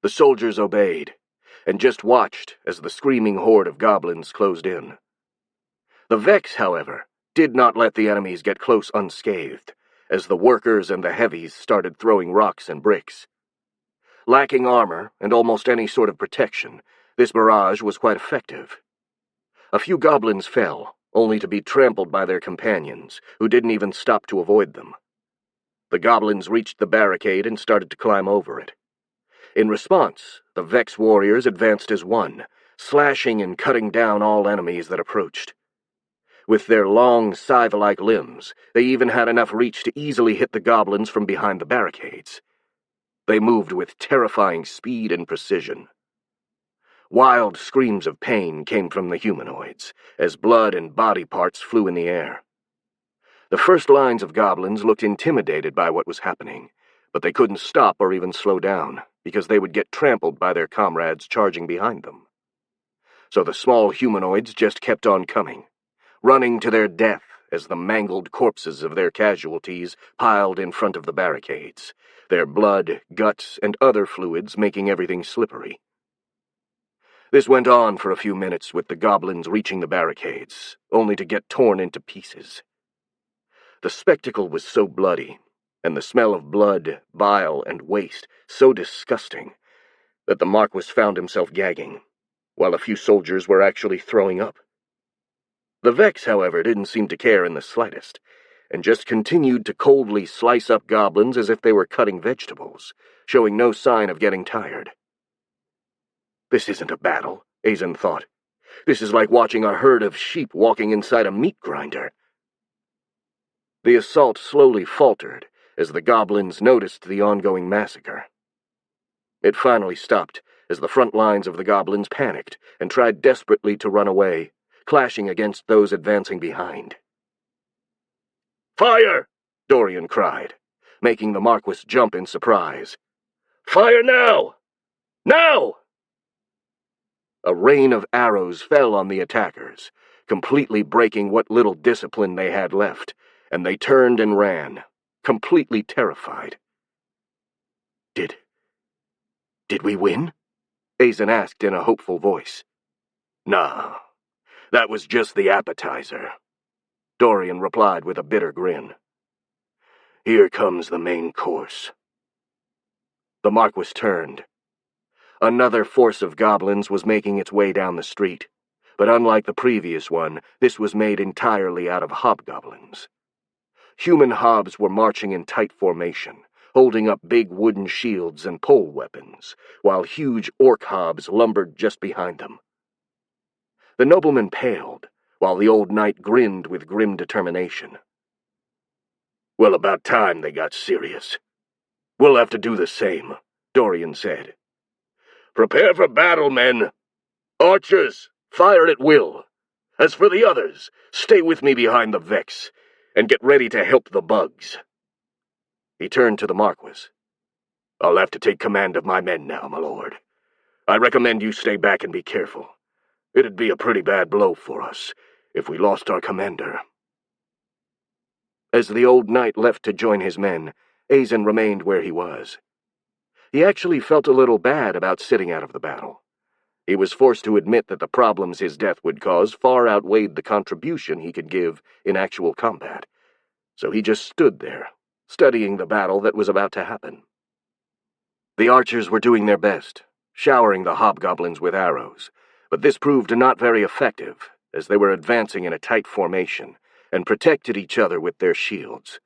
The soldiers obeyed, and just watched as the screaming horde of goblins closed in. The Vex, however, did not let the enemies get close unscathed, as the workers and the heavies started throwing rocks and bricks. Lacking armor and almost any sort of protection, this barrage was quite effective. A few goblins fell, only to be trampled by their companions, who didn't even stop to avoid them. The goblins reached the barricade and started to climb over it. In response, the Vex warriors advanced as one, slashing and cutting down all enemies that approached. With their long, scythe-like limbs, they even had enough reach to easily hit the goblins from behind the barricades. They moved with terrifying speed and precision. Wild screams of pain came from the humanoids, as blood and body parts flew in the air. The first lines of goblins looked intimidated by what was happening, but they couldn't stop or even slow down, because they would get trampled by their comrades charging behind them. So the small humanoids just kept on coming, running to their death as the mangled corpses of their casualties piled in front of the barricades, their blood, guts, and other fluids making everything slippery. This went on for a few minutes with the goblins reaching the barricades, only to get torn into pieces. The spectacle was so bloody, and the smell of blood, bile, and waste so disgusting, that the Marquis found himself gagging, while a few soldiers were actually throwing up. The Vex, however, didn't seem to care in the slightest, and just continued to coldly slice up goblins as if they were cutting vegetables, showing no sign of getting tired. "This isn't a battle," Azen thought. "This is like watching a herd of sheep walking inside a meat grinder." The assault slowly faltered as the goblins noticed the ongoing massacre. It finally stopped as the front lines of the goblins panicked and tried desperately to run away, clashing against those advancing behind. "Fire!" Dorian cried, making the Marquis jump in surprise. "Fire now! Now!" A rain of arrows fell on the attackers, completely breaking what little discipline they had left, and they turned and ran, completely terrified. Did we win?" Azen asked in a hopeful voice. "Nah, that was just the appetizer," Dorian replied with a bitter grin. "Here comes the main course." The Marquis turned. Another force of goblins was making its way down the street, but unlike the previous one, this was made entirely out of hobgoblins. Human hobs were marching in tight formation, holding up big wooden shields and pole weapons, while huge orc hobs lumbered just behind them. The nobleman paled, while the old knight grinned with grim determination. Well, about time they got serious. We'll have to do the same, Dorian said. Prepare for battle, men. Archers, fire at will. As for the others, stay with me behind the Vex, and get ready to help the bugs. He turned to the Marquis. I'll have to take command of my men now, my lord. I recommend you stay back and be careful. It'd be a pretty bad blow for us if we lost our commander. As the old knight left to join his men, Azen remained where he was. He actually felt a little bad about sitting out of the battle. He was forced to admit that the problems his death would cause far outweighed the contribution he could give in actual combat. So he just stood there, studying the battle that was about to happen. The archers were doing their best, showering the hobgoblins with arrows, but this proved not very effective, as they were advancing in a tight formation and protected each other with their shields.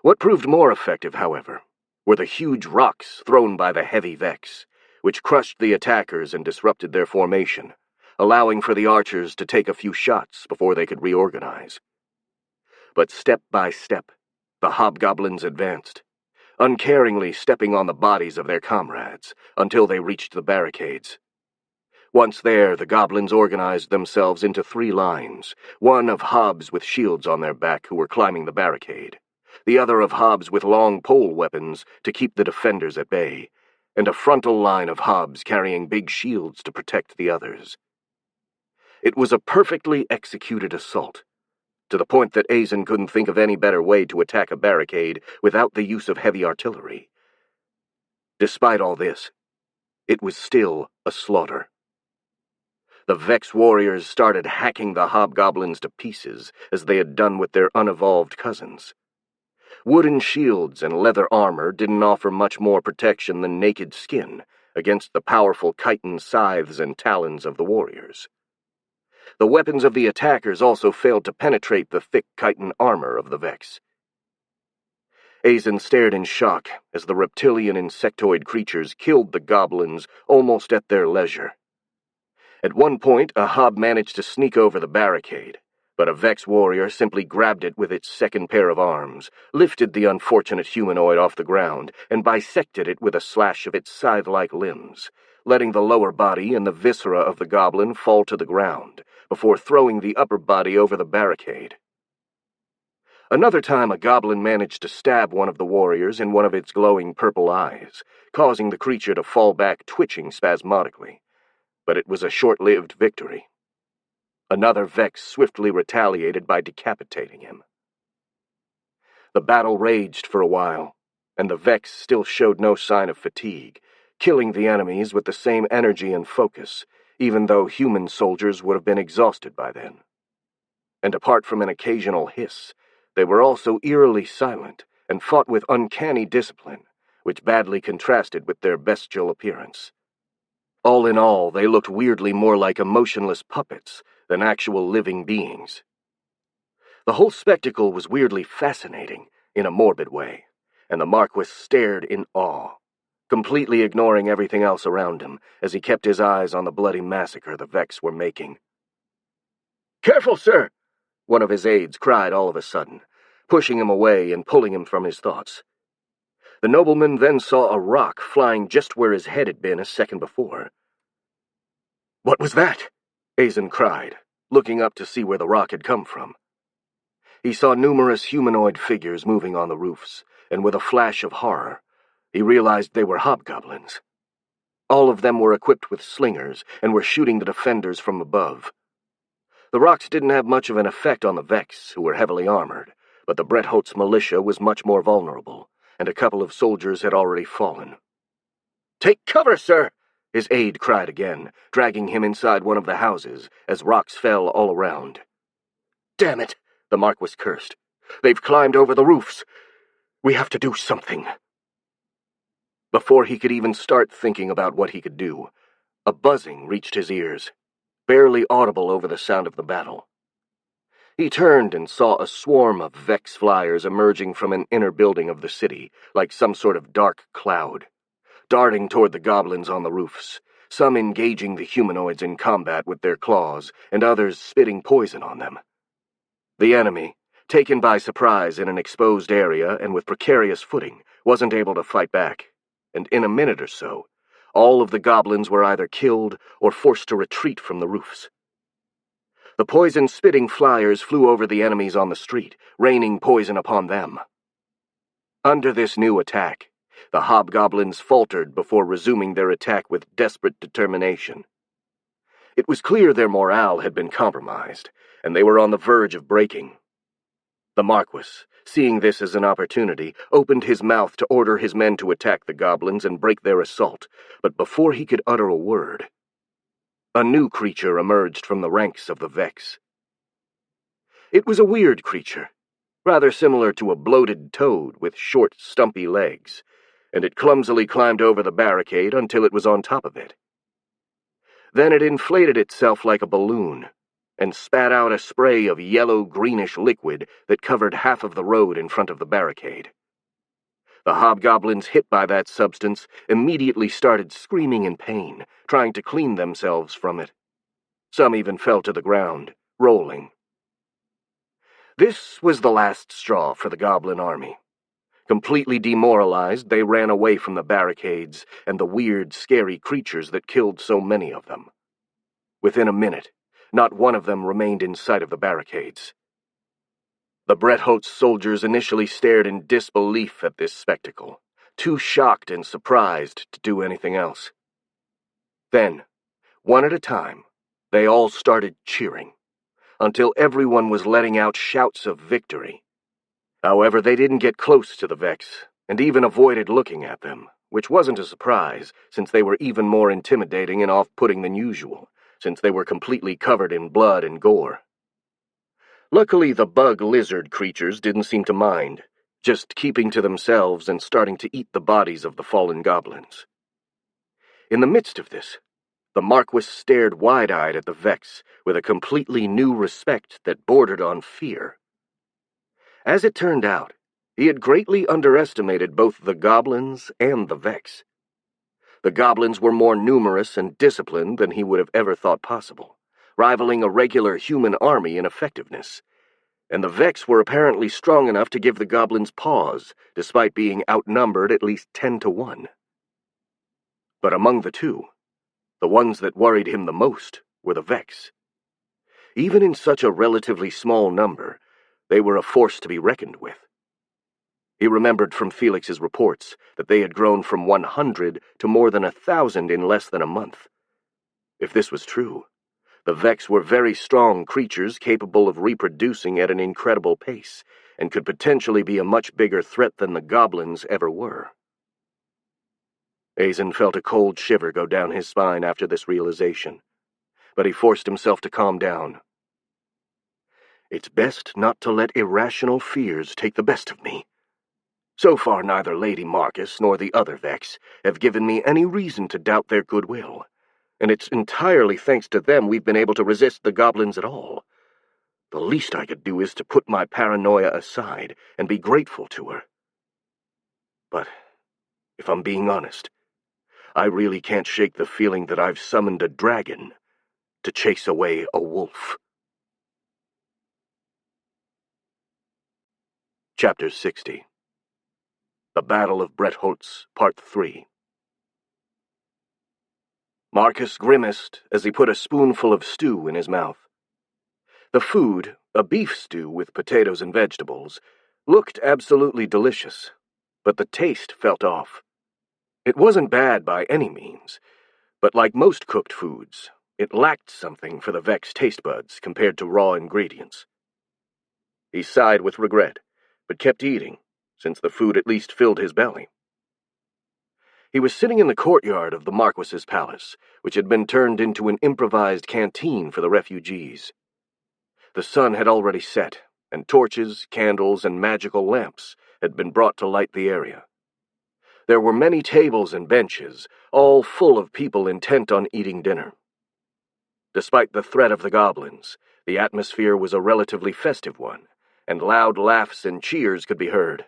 What proved more effective, however, were the huge rocks thrown by the heavy Vex, which crushed the attackers and disrupted their formation, allowing for the archers to take a few shots before they could reorganize. But step by step, the hobgoblins advanced, uncaringly stepping on the bodies of their comrades until they reached the barricades. Once there, the goblins organized themselves into 3 lines, one of hobs with shields on their back who were climbing the barricade, the other of hobs with long pole weapons to keep the defenders at bay, and a frontal line of hobs carrying big shields to protect the others. It was a perfectly executed assault, to the point that Azen couldn't think of any better way to attack a barricade without the use of heavy artillery. Despite all this, it was still a slaughter. The Vex warriors started hacking the hobgoblins to pieces, as they had done with their unevolved cousins. Wooden shields and leather armor didn't offer much more protection than naked skin against the powerful chitin scythes and talons of the warriors. The weapons of the attackers also failed to penetrate the thick chitin armor of the Vex. Azen stared in shock as the reptilian insectoid creatures killed the goblins almost at their leisure. At one point, a hob managed to sneak over the barricade, but a Vex warrior simply grabbed it with its second pair of arms, lifted the unfortunate humanoid off the ground, and bisected it with a slash of its scythe-like limbs, letting the lower body and the viscera of the goblin fall to the ground, before throwing the upper body over the barricade. Another time, a goblin managed to stab one of the warriors in one of its glowing purple eyes, causing the creature to fall back twitching spasmodically. But it was a short-lived victory. Another Vex swiftly retaliated by decapitating him. The battle raged for a while, and the Vex still showed no sign of fatigue, killing the enemies with the same energy and focus, even though human soldiers would have been exhausted by then. And apart from an occasional hiss, they were also eerily silent and fought with uncanny discipline, which badly contrasted with their bestial appearance. All in all, they looked weirdly more like emotionless puppets than actual living beings. The whole spectacle was weirdly fascinating in a morbid way, and the Marquis stared in awe, completely ignoring everything else around him as he kept his eyes on the bloody massacre the Vex were making. "Careful, sir!" one of his aides cried all of a sudden, pushing him away and pulling him from his thoughts. The nobleman then saw a rock flying just where his head had been a second before. "What was that?" Azen cried, looking up to see where the rock had come from. He saw numerous humanoid figures moving on the roofs, and with a flash of horror, he realized they were hobgoblins. All of them were equipped with slingers and were shooting the defenders from above. The rocks didn't have much of an effect on the Vex, who were heavily armored, but the Bretholtz militia was much more vulnerable, and a couple of soldiers had already fallen. "Take cover, sir!" his aide cried again, dragging him inside one of the houses as rocks fell all around. "Damn it!" the Marquis cursed. "They've climbed over the roofs. We have to do something." Before he could even start thinking about what he could do, a buzzing reached his ears, barely audible over the sound of the battle. He turned and saw a swarm of Vex flyers emerging from an inner building of the city, like some sort of dark cloud, darting toward the goblins on the roofs, some engaging the humanoids in combat with their claws, and others spitting poison on them. The enemy, taken by surprise in an exposed area and with precarious footing, wasn't able to fight back, and in a minute or so, all of the goblins were either killed or forced to retreat from the roofs. The poison-spitting flyers flew over the enemies on the street, raining poison upon them. Under this new attack, the hobgoblins faltered before resuming their attack with desperate determination. It was clear their morale had been compromised, and they were on the verge of breaking. The Marquis, seeing this as an opportunity, opened his mouth to order his men to attack the goblins and break their assault, but before he could utter a word, a new creature emerged from the ranks of the Vex. It was a weird creature, rather similar to a bloated toad with short, stumpy legs, and it clumsily climbed over the barricade until it was on top of it. Then it inflated itself like a balloon, and spat out a spray of yellow-greenish liquid that covered half of the road in front of the barricade. The hobgoblins hit by that substance immediately started screaming in pain, trying to clean themselves from it. Some even fell to the ground, rolling. This was the last straw for the goblin army. Completely demoralized, they ran away from the barricades and the weird, scary creatures that killed so many of them. Within a minute, not one of them remained in sight of the barricades. The Brettholtz soldiers initially stared in disbelief at this spectacle, too shocked and surprised to do anything else. Then, one at a time, they all started cheering, until everyone was letting out shouts of victory. However, they didn't get close to the Vex, and even avoided looking at them, which wasn't a surprise, since they were even more intimidating and off-putting than usual, since they were completely covered in blood and gore. Luckily, the bug-lizard creatures didn't seem to mind, just keeping to themselves and starting to eat the bodies of the fallen goblins. In the midst of this, the Marquis stared wide-eyed at the Vex with a completely new respect that bordered on fear. As it turned out, he had greatly underestimated both the goblins and the Vex. The goblins were more numerous and disciplined than he would have ever thought possible, rivaling a regular human army in effectiveness, and the Vex were apparently strong enough to give the goblins pause, despite being outnumbered at least 10-1. But among the two, the ones that worried him the most were the Vex. Even in such a relatively small number, they were a force to be reckoned with. He remembered from Felix's reports that they had grown from 100 to more than 1,000 in less than a month. If this was true, the Vex were very strong creatures capable of reproducing at an incredible pace, and could potentially be a much bigger threat than the goblins ever were. Azen felt a cold shiver go down his spine after this realization, but he forced himself to calm down. It's best not to let irrational fears take the best of me. So far, neither Lady Marcus nor the other Vex have given me any reason to doubt their goodwill, and it's entirely thanks to them we've been able to resist the goblins at all. The least I could do is to put my paranoia aside and be grateful to her. But, if I'm being honest, I really can't shake the feeling that I've summoned a dragon to chase away a wolf. Chapter 60. The Battle of Brettholtz, Part 3. Marcus grimaced as he put a spoonful of stew in his mouth. The food, a beef stew with potatoes and vegetables, looked absolutely delicious, but the taste felt off. It wasn't bad by any means, but like most cooked foods, it lacked something for the Vex taste buds compared to raw ingredients. He sighed with regret, but kept eating, since the food at least filled his belly. He was sitting in the courtyard of the Marquis's palace, which had been turned into an improvised canteen for the refugees. The sun had already set, and torches, candles, and magical lamps had been brought to light the area. There were many tables and benches, all full of people intent on eating dinner. Despite the threat of the goblins, The atmosphere was a relatively festive one, and loud laughs and cheers could be heard.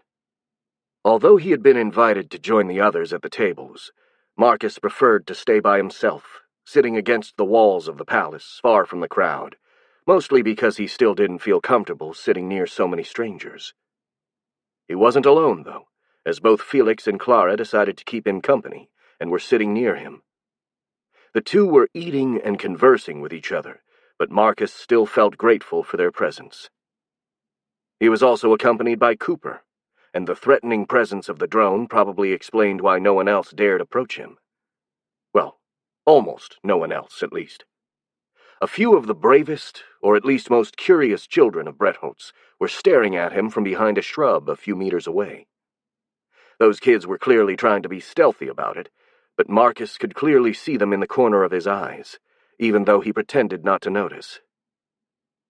Although he had been invited to join the others at the tables, Marcus preferred to stay by himself, sitting against the walls of the palace, far from the crowd, mostly because he still didn't feel comfortable sitting near so many strangers. He wasn't alone, though, as both Felix and Clara decided to keep him company and were sitting near him. The two were eating and conversing with each other, but Marcus still felt grateful for their presence. He was also accompanied by Cooper, and the threatening presence of the drone probably explained why no one else dared approach him. Well, almost no one else, at least. A few of the bravest, or at least most curious children of Bretholtz were staring at him from behind a shrub a few meters away. Those kids were clearly trying to be stealthy about it, but Marcus could clearly see them in the corner of his eyes, even though he pretended not to notice.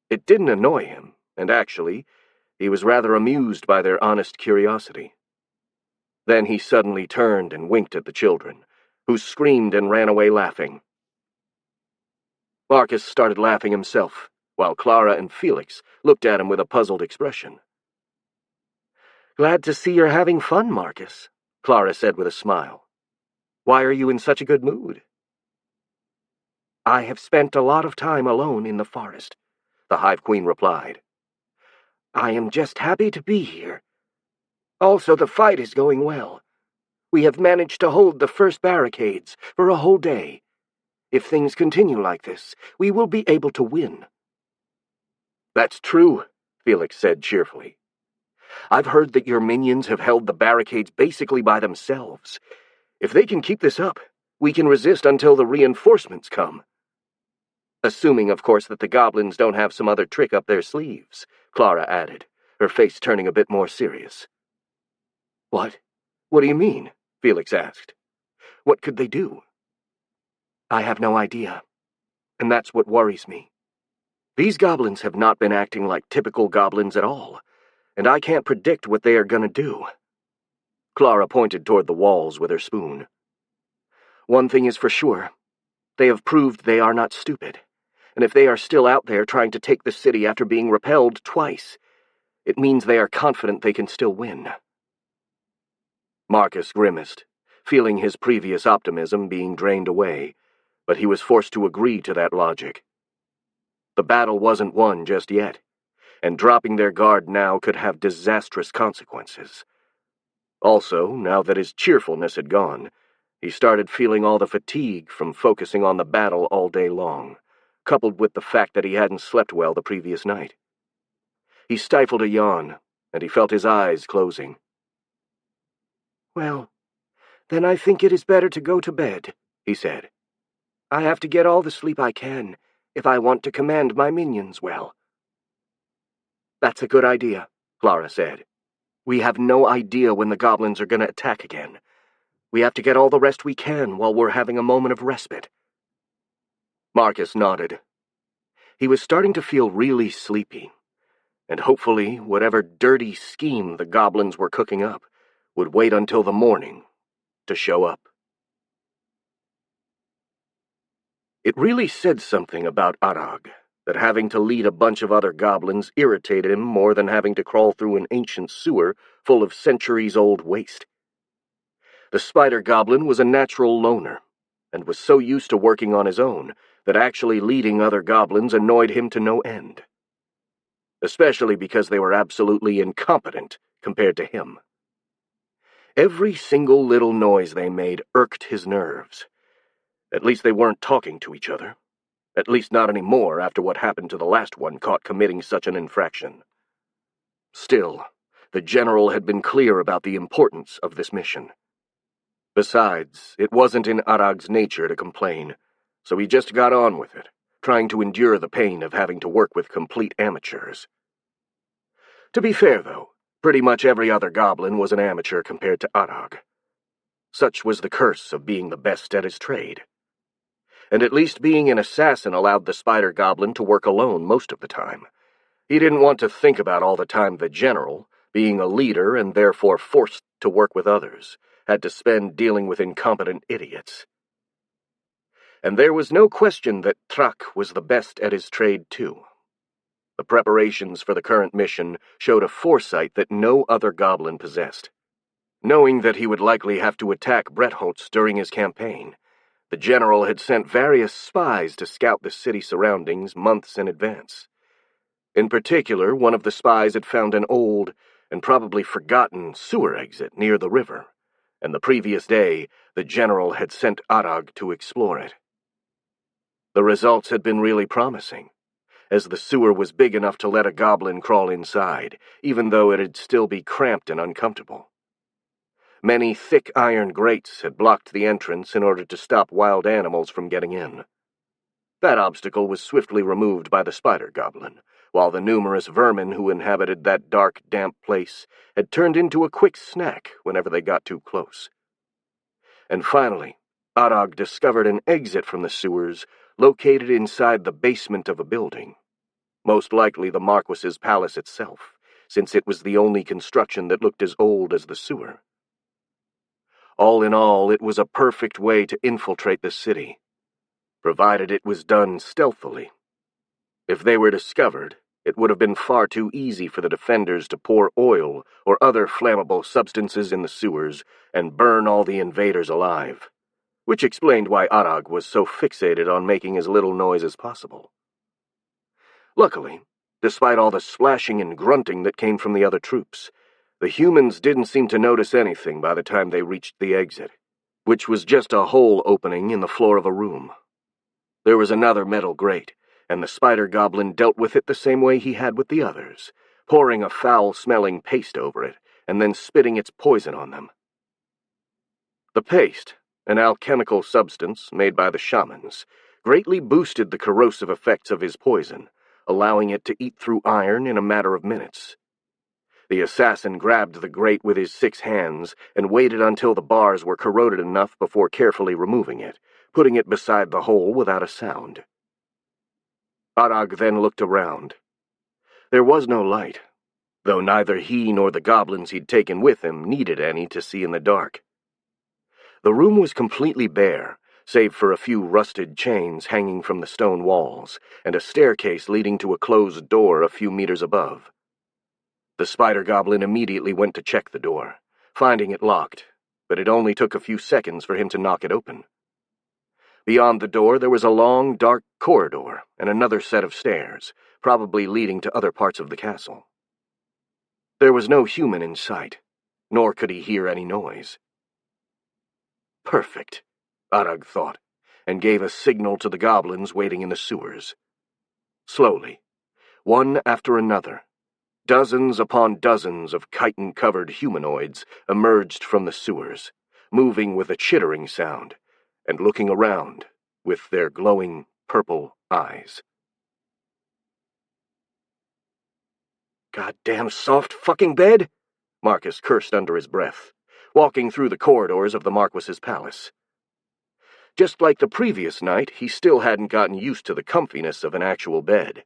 It didn't annoy him, and actually, he was rather amused by their honest curiosity. Then he suddenly turned and winked at the children, who screamed and ran away laughing. Marcus started laughing himself, while Clara and Felix looked at him with a puzzled expression. "Glad to see you're having fun, Marcus," Clara said with a smile. "Why are you in such a good mood?" "I have spent a lot of time alone in the forest," the Hive Queen replied. "I am just happy to be here. Also, the fight is going well. We have managed to hold the first barricades for a whole day. If things continue like this, we will be able to win." "That's true," Felix said cheerfully. "I've heard that your minions have held the barricades basically by themselves. If they can keep this up, we can resist until the reinforcements come." "Assuming, of course, that the goblins don't have some other trick up their sleeves," Clara added, her face turning a bit more serious. "What? What do you mean?" Felix asked. "What could they do?" "I have no idea, and that's what worries me. These goblins have not been acting like typical goblins at all, and I can't predict what they are going to do." Clara pointed toward the walls with her spoon. "One thing is for sure. They have proved they are not stupid, and if they are still out there trying to take the city after being repelled twice, it means they are confident they can still win." Marcus grimaced, feeling his previous optimism being drained away, but he was forced to agree to that logic. The battle wasn't won just yet, and dropping their guard now could have disastrous consequences. Also, now that his cheerfulness had gone, he started feeling all the fatigue from focusing on the battle all day long, coupled with the fact that he hadn't slept well the previous night. He stifled a yawn, and he felt his eyes closing. "Well, then I think it is better to go to bed," he said. "I have to get all the sleep I can if I want to command my minions well." "That's a good idea," Clara said. "We have no idea when the goblins are going to attack again. We have to get all the rest we can while we're having a moment of respite." Marcus nodded. He was starting to feel really sleepy, and hopefully whatever dirty scheme the goblins were cooking up would wait until the morning to show up. It really said something about Arag that having to lead a bunch of other goblins irritated him more than having to crawl through an ancient sewer full of centuries-old waste. The spider goblin was a natural loner, and was so used to working on his own that actually leading other goblins annoyed him to no end. Especially because they were absolutely incompetent compared to him. Every single little noise they made irked his nerves. At least they weren't talking to each other. At least not anymore after what happened to the last one caught committing such an infraction. Still, the general had been clear about the importance of this mission. Besides, it wasn't in Arag's nature to complain, so he just got on with it, trying to endure the pain of having to work with complete amateurs. To be fair, though, pretty much every other goblin was an amateur compared to Arag. Such was the curse of being the best at his trade. And at least being an assassin allowed the spider goblin to work alone most of the time. He didn't want to think about all the time the general, being a leader and therefore forced to work with others, had to spend dealing with incompetent idiots. And there was no question that Trak was the best at his trade too, The preparations for the current mission showed a foresight that no other goblin possessed. Knowing that he would likely have to attack Bretholtz during his campaign, the general had sent various spies to scout the city surroundings months in advance. In particular, one of the spies had found an old and probably forgotten sewer exit near the river, and the previous day the general had sent Arag to explore it. The results had been really promising, as the sewer was big enough to let a goblin crawl inside, even though it'd still be cramped and uncomfortable. Many thick iron grates had blocked the entrance in order to stop wild animals from getting in. That obstacle was swiftly removed by the spider goblin, while the numerous vermin who inhabited that dark, damp place had turned into a quick snack whenever they got too close. And finally, Arag discovered an exit from the sewers located inside the basement of a building, most likely the Marquis's palace itself, since it was the only construction that looked as old as the sewer. All in all, it was a perfect way to infiltrate the city, provided it was done stealthily. If they were discovered, it would have been far too easy for the defenders to pour oil or other flammable substances in the sewers and burn all the invaders alive, which explained why Arag was so fixated on making as little noise as possible. Luckily, despite all the splashing and grunting that came from the other troops, the humans didn't seem to notice anything by the time they reached the exit, which was just a hole opening in the floor of a room. There was another metal grate, and the spider goblin dealt with it the same way he had with the others, pouring a foul-smelling paste over it and then spitting its poison on them. The paste, an alchemical substance made by the shamans, greatly boosted the corrosive effects of his poison, allowing it to eat through iron in a matter of minutes. The assassin grabbed the grate with his 6 hands and waited until the bars were corroded enough before carefully removing it, putting it beside the hole without a sound. Arag then looked around. There was no light, though neither he nor the goblins he'd taken with him needed any to see in the dark. The room was completely bare, save for a few rusted chains hanging from the stone walls, and a staircase leading to a closed door a few meters above. The spider goblin immediately went to check the door, finding it locked, but it only took a few seconds for him to knock it open. Beyond the door there was a long, dark corridor and another set of stairs, probably leading to other parts of the castle. There was no human in sight, nor could he hear any noise. Perfect, Arag thought, and gave a signal to the goblins waiting in the sewers. Slowly, one after another, dozens upon dozens of chitin-covered humanoids emerged from the sewers, moving with a chittering sound, and looking around with their glowing purple eyes. "Goddamn soft fucking bed!" Marcus cursed under his breath, walking through the corridors of the Marquis's palace. Just like the previous night, he still hadn't gotten used to the comfiness of an actual bed,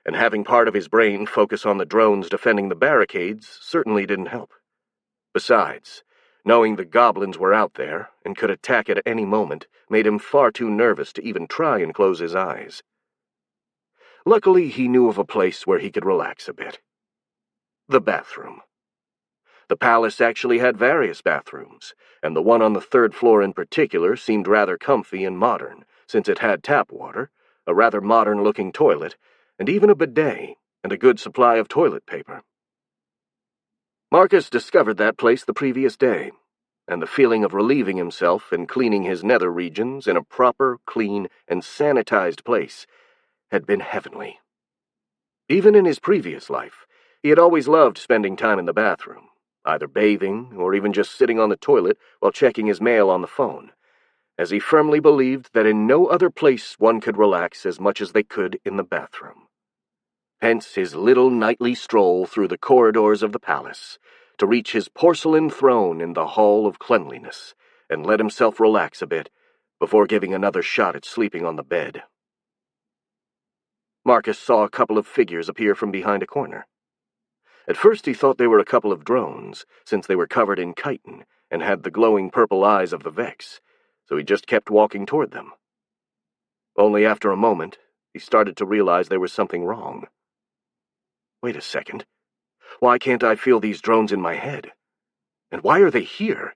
and having part of his brain focus on the drones defending the barricades certainly didn't help. Besides, knowing the goblins were out there and could attack at any moment made him far too nervous to even try and close his eyes. Luckily, he knew of a place where he could relax a bit. The bathroom. The palace actually had various bathrooms, and the one on the 3rd floor in particular seemed rather comfy and modern, since it had tap water, a rather modern-looking toilet, and even a bidet, and a good supply of toilet paper. Marcus discovered that place the previous day, and the feeling of relieving himself and cleaning his nether regions in a proper, clean, and sanitized place had been heavenly. Even in his previous life, he had always loved spending time in the bathroom, either bathing or even just sitting on the toilet while checking his mail on the phone, as he firmly believed that in no other place one could relax as much as they could in the bathroom. Hence his little nightly stroll through the corridors of the palace, to reach his porcelain throne in the Hall of Cleanliness, and let himself relax a bit before giving another shot at sleeping on the bed. Marcus saw a couple of figures appear from behind a corner. At first he thought they were a couple of drones, since they were covered in chitin and had the glowing purple eyes of the Vex, so he just kept walking toward them. Only after a moment, he started to realize there was something wrong. Wait a second. Why can't I feel these drones in my head? And why are they here?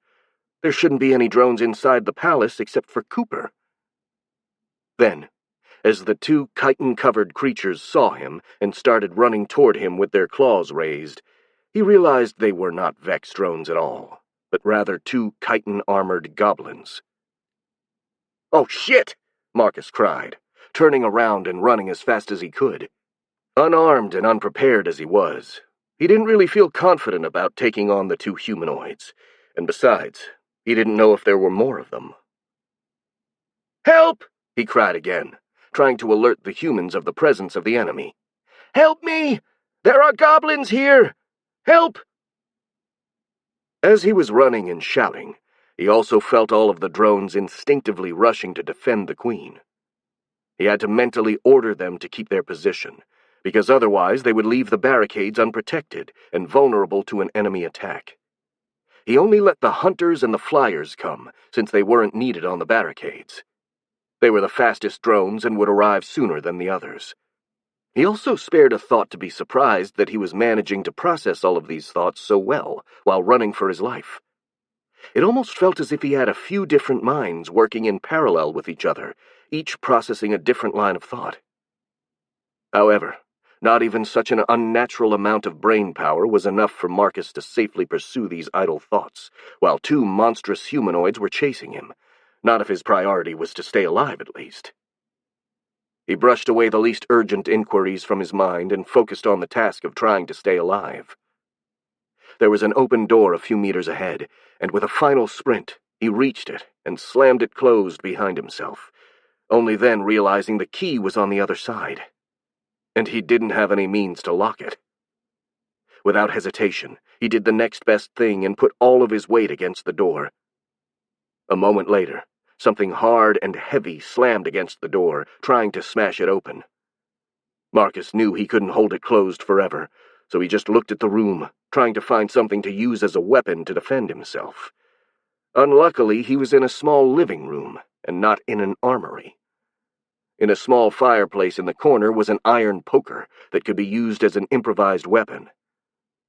There shouldn't be any drones inside the palace except for Cooper. Then, as the two chitin-covered creatures saw him and started running toward him with their claws raised, he realized they were not Vex drones at all, but rather two chitin-armored goblins. "Oh, shit!" Marcus cried, turning around and running as fast as he could. Unarmed and unprepared as he was, he didn't really feel confident about taking on the two humanoids, and besides, he didn't know if there were more of them. "Help!" he cried again, trying to alert the humans of the presence of the enemy. "Help me! There are goblins here! Help!" As he was running and shouting, he also felt all of the drones instinctively rushing to defend the queen. He had to mentally order them to keep their position, because otherwise they would leave the barricades unprotected and vulnerable to an enemy attack. He only let the hunters and the flyers come, since they weren't needed on the barricades. They were the fastest drones and would arrive sooner than the others. He also spared a thought to be surprised that he was managing to process all of these thoughts so well while running for his life. It almost felt as if he had a few different minds working in parallel with each other, each processing a different line of thought. However, not even such an unnatural amount of brain power was enough for Marcus to safely pursue these idle thoughts, while two monstrous humanoids were chasing him, not if his priority was to stay alive at least. He brushed away the least urgent inquiries from his mind and focused on the task of trying to stay alive. There was an open door a few meters ahead, and with a final sprint, he reached it and slammed it closed behind himself, only then realizing the key was on the other side. And he didn't have any means to lock it. Without hesitation, he did the next best thing and put all of his weight against the door. A moment later, something hard and heavy slammed against the door, trying to smash it open. Marcus knew he couldn't hold it closed forever, so he just looked at the room, trying to find something to use as a weapon to defend himself. Unluckily, he was in a small living room, and not in an armory. In a small fireplace in the corner was an iron poker that could be used as an improvised weapon.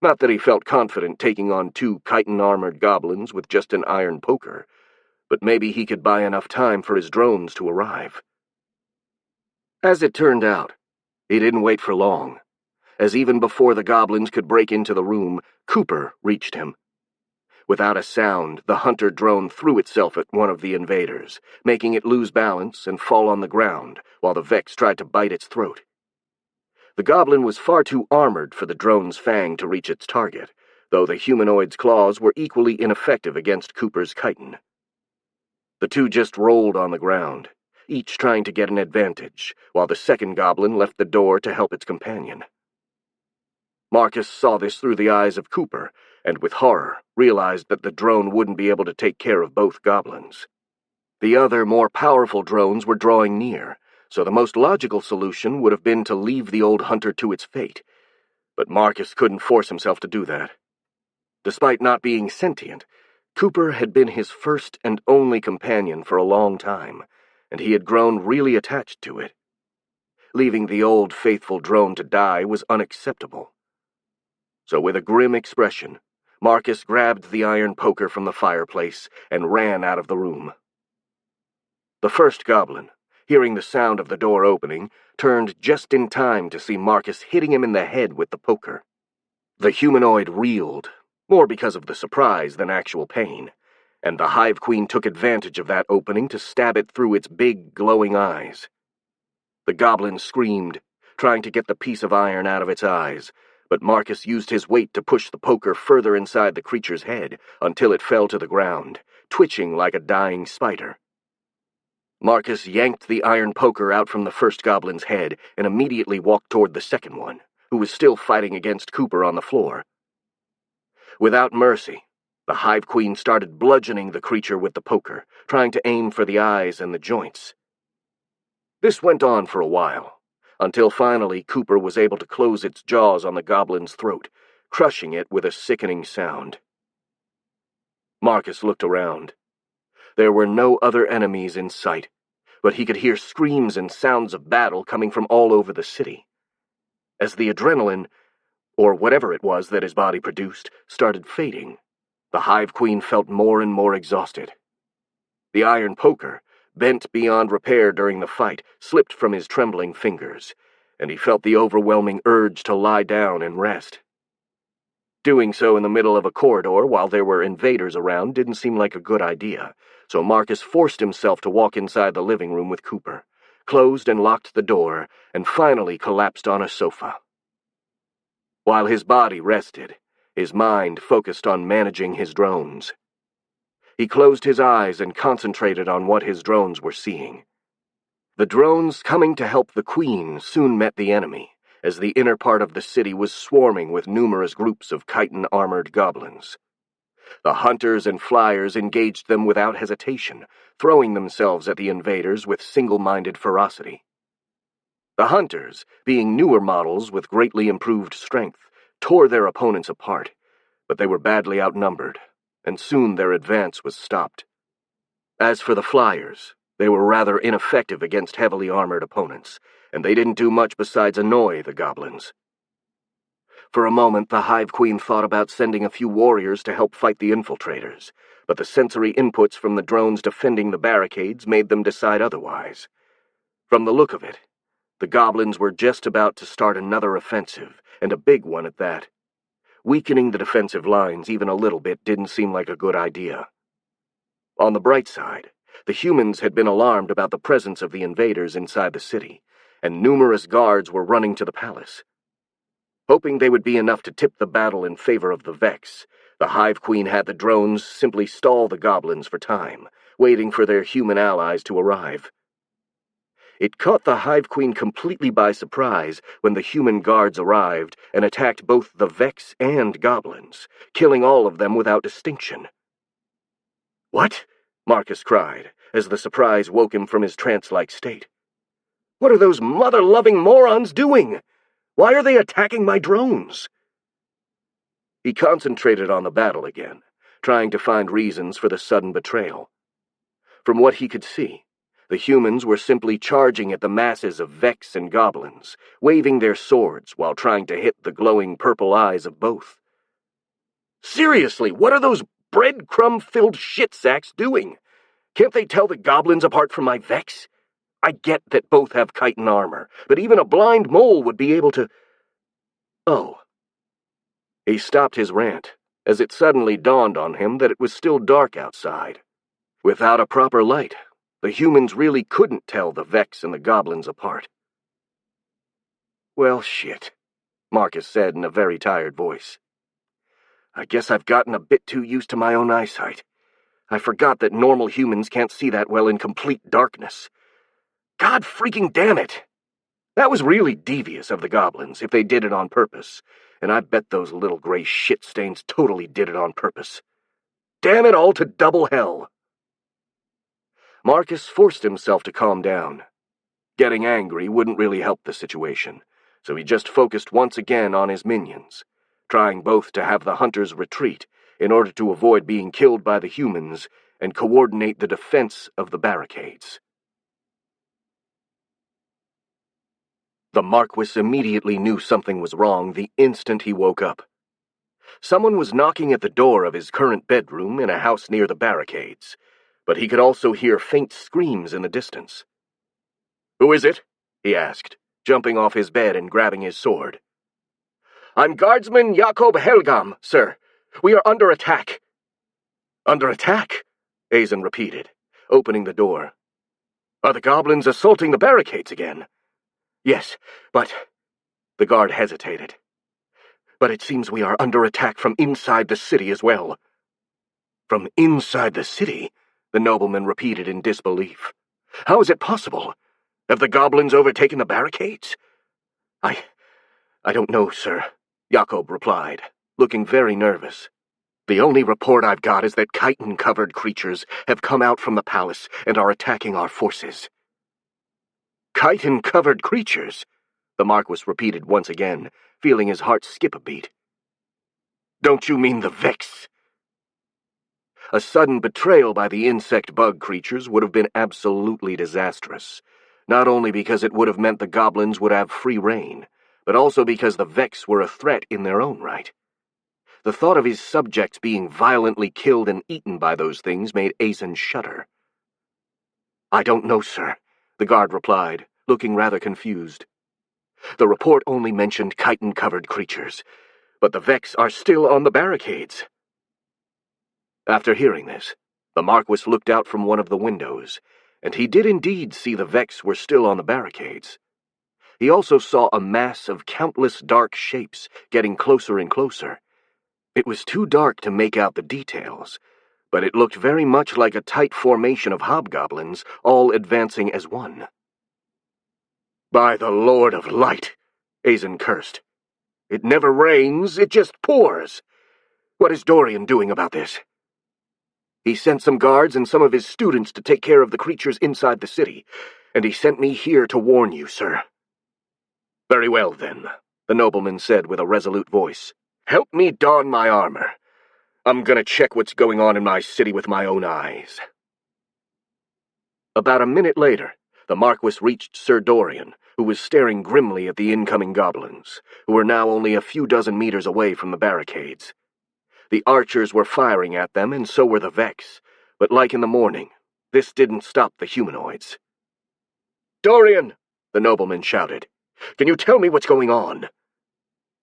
Not that he felt confident taking on two chitin-armored goblins with just an iron poker, but maybe he could buy enough time for his drones to arrive. As it turned out, he didn't wait for long, as even before the goblins could break into the room, Cooper reached him. Without a sound, the hunter drone threw itself at one of the invaders, making it lose balance and fall on the ground, while the Vex tried to bite its throat. The goblin was far too armored for the drone's fang to reach its target, though the humanoid's claws were equally ineffective against Cooper's chitin. The two just rolled on the ground, each trying to get an advantage, while the second goblin left the door to help its companion. Marcus saw this through the eyes of Cooper, and with horror realized that the drone wouldn't be able to take care of both goblins. The other, more powerful drones were drawing near, so the most logical solution would have been to leave the old hunter to its fate, but Marcus couldn't force himself to do that. Despite not being sentient, Cooper had been his first and only companion for a long time, and he had grown really attached to it. Leaving the old faithful drone to die was unacceptable. So with a grim expression, Marcus grabbed the iron poker from the fireplace and ran out of the room. The first goblin, hearing the sound of the door opening, turned just in time to see Marcus hitting him in the head with the poker. The humanoid reeled, more because of the surprise than actual pain, and the Hive Queen took advantage of that opening to stab it through its big, glowing eyes. The goblin screamed, trying to get the piece of iron out of its eyes, but Marcus used his weight to push the poker further inside the creature's head until it fell to the ground, twitching like a dying spider. Marcus yanked the iron poker out from the first goblin's head and immediately walked toward the second one, who was still fighting against Cooper on the floor. Without mercy, the Hive Queen started bludgeoning the creature with the poker, trying to aim for the eyes and the joints. This went on for a while, until finally Cooper was able to close its jaws on the goblin's throat, crushing it with a sickening sound. Marcus looked around. There were no other enemies in sight, but he could hear screams and sounds of battle coming from all over the city. As the adrenaline, or whatever it was that his body produced, started fading. The Hive Queen felt more and more exhausted. The iron poker, bent beyond repair during the fight, slipped from his trembling fingers, and he felt the overwhelming urge to lie down and rest. Doing so in the middle of a corridor while there were invaders around didn't seem like a good idea, so Marcus forced himself to walk inside the living room with Cooper, closed and locked the door, and finally collapsed on a sofa. While his body rested, his mind focused on managing his drones. He closed his eyes and concentrated on what his drones were seeing. The drones coming to help the Queen soon met the enemy, as the inner part of the city was swarming with numerous groups of chitin-armored goblins. The hunters and flyers engaged them without hesitation, throwing themselves at the invaders with single-minded ferocity. The hunters, being newer models with greatly improved strength, tore their opponents apart, but they were badly outnumbered, and soon their advance was stopped. As for the flyers, they were rather ineffective against heavily armored opponents, and they didn't do much besides annoy the goblins. For a moment, the Hive Queen thought about sending a few warriors to help fight the infiltrators, but the sensory inputs from the drones defending the barricades made them decide otherwise. From the look of it, the goblins were just about to start another offensive, and a big one at that. Weakening the defensive lines even a little bit didn't seem like a good idea. On the bright side, the humans had been alarmed about the presence of the invaders inside the city, and numerous guards were running to the palace. Hoping they would be enough to tip the battle in favor of the Vex, the Hive Queen had the drones simply stall the goblins for time, waiting for their human allies to arrive. It caught the Hive Queen completely by surprise when the human guards arrived and attacked both the Vex and goblins, killing all of them without distinction. "What?" Marcus cried, as the surprise woke him from his trance-like state. "What are those mother-loving morons doing? Why are they attacking my drones?" He concentrated on the battle again, trying to find reasons for the sudden betrayal. From what he could see, the humans were simply charging at the masses of Vex and goblins, waving their swords while trying to hit the glowing purple eyes of both. "Seriously, what are those breadcrumb-filled shit sacks doing? Can't they tell the goblins apart from my Vex? I get that both have chitin armor, but even a blind mole would be able to—" Oh. He stopped his rant, as it suddenly dawned on him that it was still dark outside. Without a proper light, the humans really couldn't tell the Vex and the goblins apart. "Well, shit," Marcus said in a very tired voice. "I guess I've gotten a bit too used to my own eyesight. I forgot that normal humans can't see that well in complete darkness. God freaking damn it! That was really devious of the goblins, if they did it on purpose, and I bet those little gray shit stains totally did it on purpose. Damn it all to double hell!" Marcus forced himself to calm down. Getting angry wouldn't really help the situation, so he just focused once again on his minions, trying both to have the hunters retreat in order to avoid being killed by the humans and coordinate the defense of the barricades. The Marquis immediately knew something was wrong the instant he woke up. Someone was knocking at the door of his current bedroom in a house near the barricades, but he could also hear faint screams in the distance. "Who is it?" he asked, jumping off his bed and grabbing his sword. "I'm Guardsman Jakob Helgam, sir. We are under attack." "Under attack?" Azen repeated, opening the door. "Are the goblins assaulting the barricades again?" "Yes, but—" The guard hesitated. "But it seems we are under attack from inside the city as well." "From inside the city?" the nobleman repeated in disbelief. "How is it possible? Have the goblins overtaken the barricades?" I don't know, sir," Jakob replied, looking very nervous. "The only report I've got is that chitin-covered creatures have come out from the palace and are attacking our forces." "Chitin-covered creatures?" the Marquis repeated once again, feeling his heart skip a beat. "Don't you mean the Vex?" A sudden betrayal by the insect bug creatures would have been absolutely disastrous, not only because it would have meant the goblins would have free reign, but also because the Vex were a threat in their own right. The thought of his subjects being violently killed and eaten by those things made Azen shudder. "I don't know, sir," the guard replied, looking rather confused. "The report only mentioned chitin-covered creatures, but the Vex are still on the barricades." After hearing this, the Marquis looked out from one of the windows, and he did indeed see the Vex were still on the barricades. He also saw a mass of countless dark shapes getting closer and closer. It was too dark to make out the details, but it looked very much like a tight formation of hobgoblins, all advancing as one. "By the Lord of Light," Azen cursed. "It never rains, it just pours. What is Dorian doing about this?" "He sent some guards and some of his students to take care of the creatures inside the city, and he sent me here to warn you, sir." "Very well, then," the nobleman said with a resolute voice. "Help me don my armor. I'm gonna check what's going on in my city with my own eyes." About a minute later, the Marquis reached Sir Dorian, who was staring grimly at the incoming goblins, who were now only a few dozen meters away from the barricades. The archers were firing at them, and so were the Vex, but like in the morning, this didn't stop the humanoids. "Dorian!" the nobleman shouted. "Can you tell me what's going on?"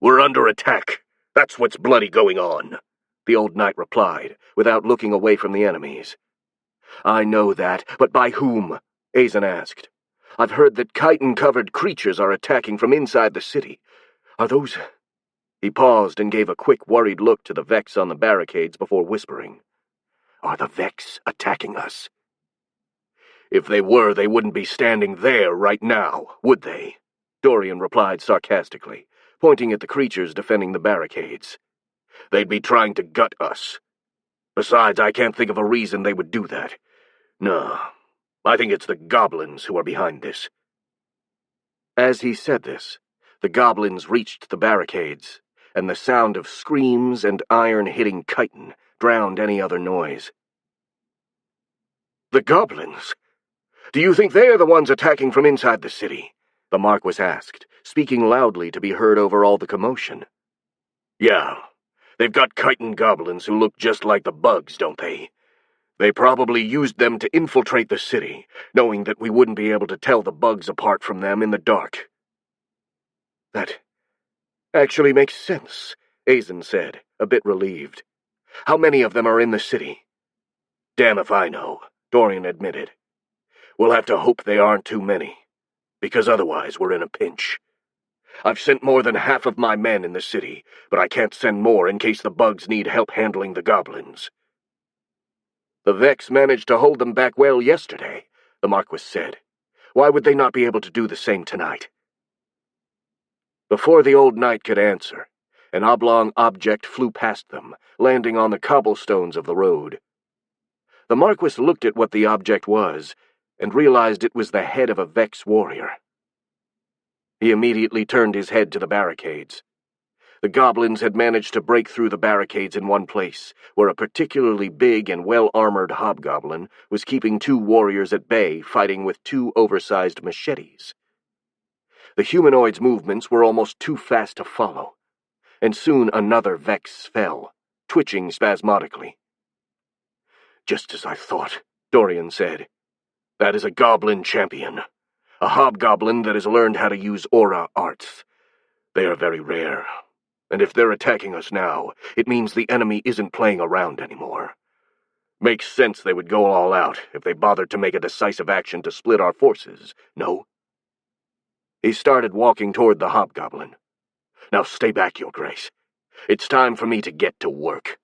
"We're under attack. That's what's bloody going on," the old knight replied, without looking away from the enemies. "I know that, but by whom?" Azen asked. "I've heard that chitin-covered creatures are attacking from inside the city. Are those—" He paused and gave a quick, worried look to the Vex on the barricades before whispering. "Are the Vex attacking us?" "If they were, they wouldn't be standing there right now, would they?" Dorian replied sarcastically, pointing at the creatures defending the barricades. "They'd be trying to gut us. Besides, I can't think of a reason they would do that. No, I think it's the goblins who are behind this." As he said this, the goblins reached the barricades, and the sound of screams and iron hitting chitin drowned any other noise. "The goblins? Do you think they're the ones attacking from inside the city?" the Marquis asked, speaking loudly to be heard over all the commotion. "Yeah, they've got chitin goblins who look just like the bugs, don't they? They probably used them to infiltrate the city, knowing that we wouldn't be able to tell the bugs apart from them in the dark." "That actually makes sense," Azen said, a bit relieved. "How many of them are in the city?" "Damn if I know," Dorian admitted. "We'll have to hope they aren't too many, because otherwise we're in a pinch. I've sent more than half of my men in the city, but I can't send more in case the bugs need help handling the goblins." "The Vex managed to hold them back well yesterday," the Marquis said. "Why would they not be able to do the same tonight?" Before the old knight could answer, an oblong object flew past them, landing on the cobblestones of the road. The Marquis looked at what the object was, and realized it was the head of a Vex warrior. He immediately turned his head to the barricades. The goblins had managed to break through the barricades in one place, where a particularly big and well-armored hobgoblin was keeping two warriors at bay, fighting with two oversized machetes. The humanoid's movements were almost too fast to follow, and soon another Vex fell, twitching spasmodically. "Just as I thought," Dorian said. "That is a goblin champion, a hobgoblin that has learned how to use aura arts. They are very rare, and if they're attacking us now, it means the enemy isn't playing around anymore. Makes sense they would go all out if they bothered to make a decisive action to split our forces, no?" He started walking toward the hobgoblin. "Now stay back, Your Grace. It's time for me to get to work."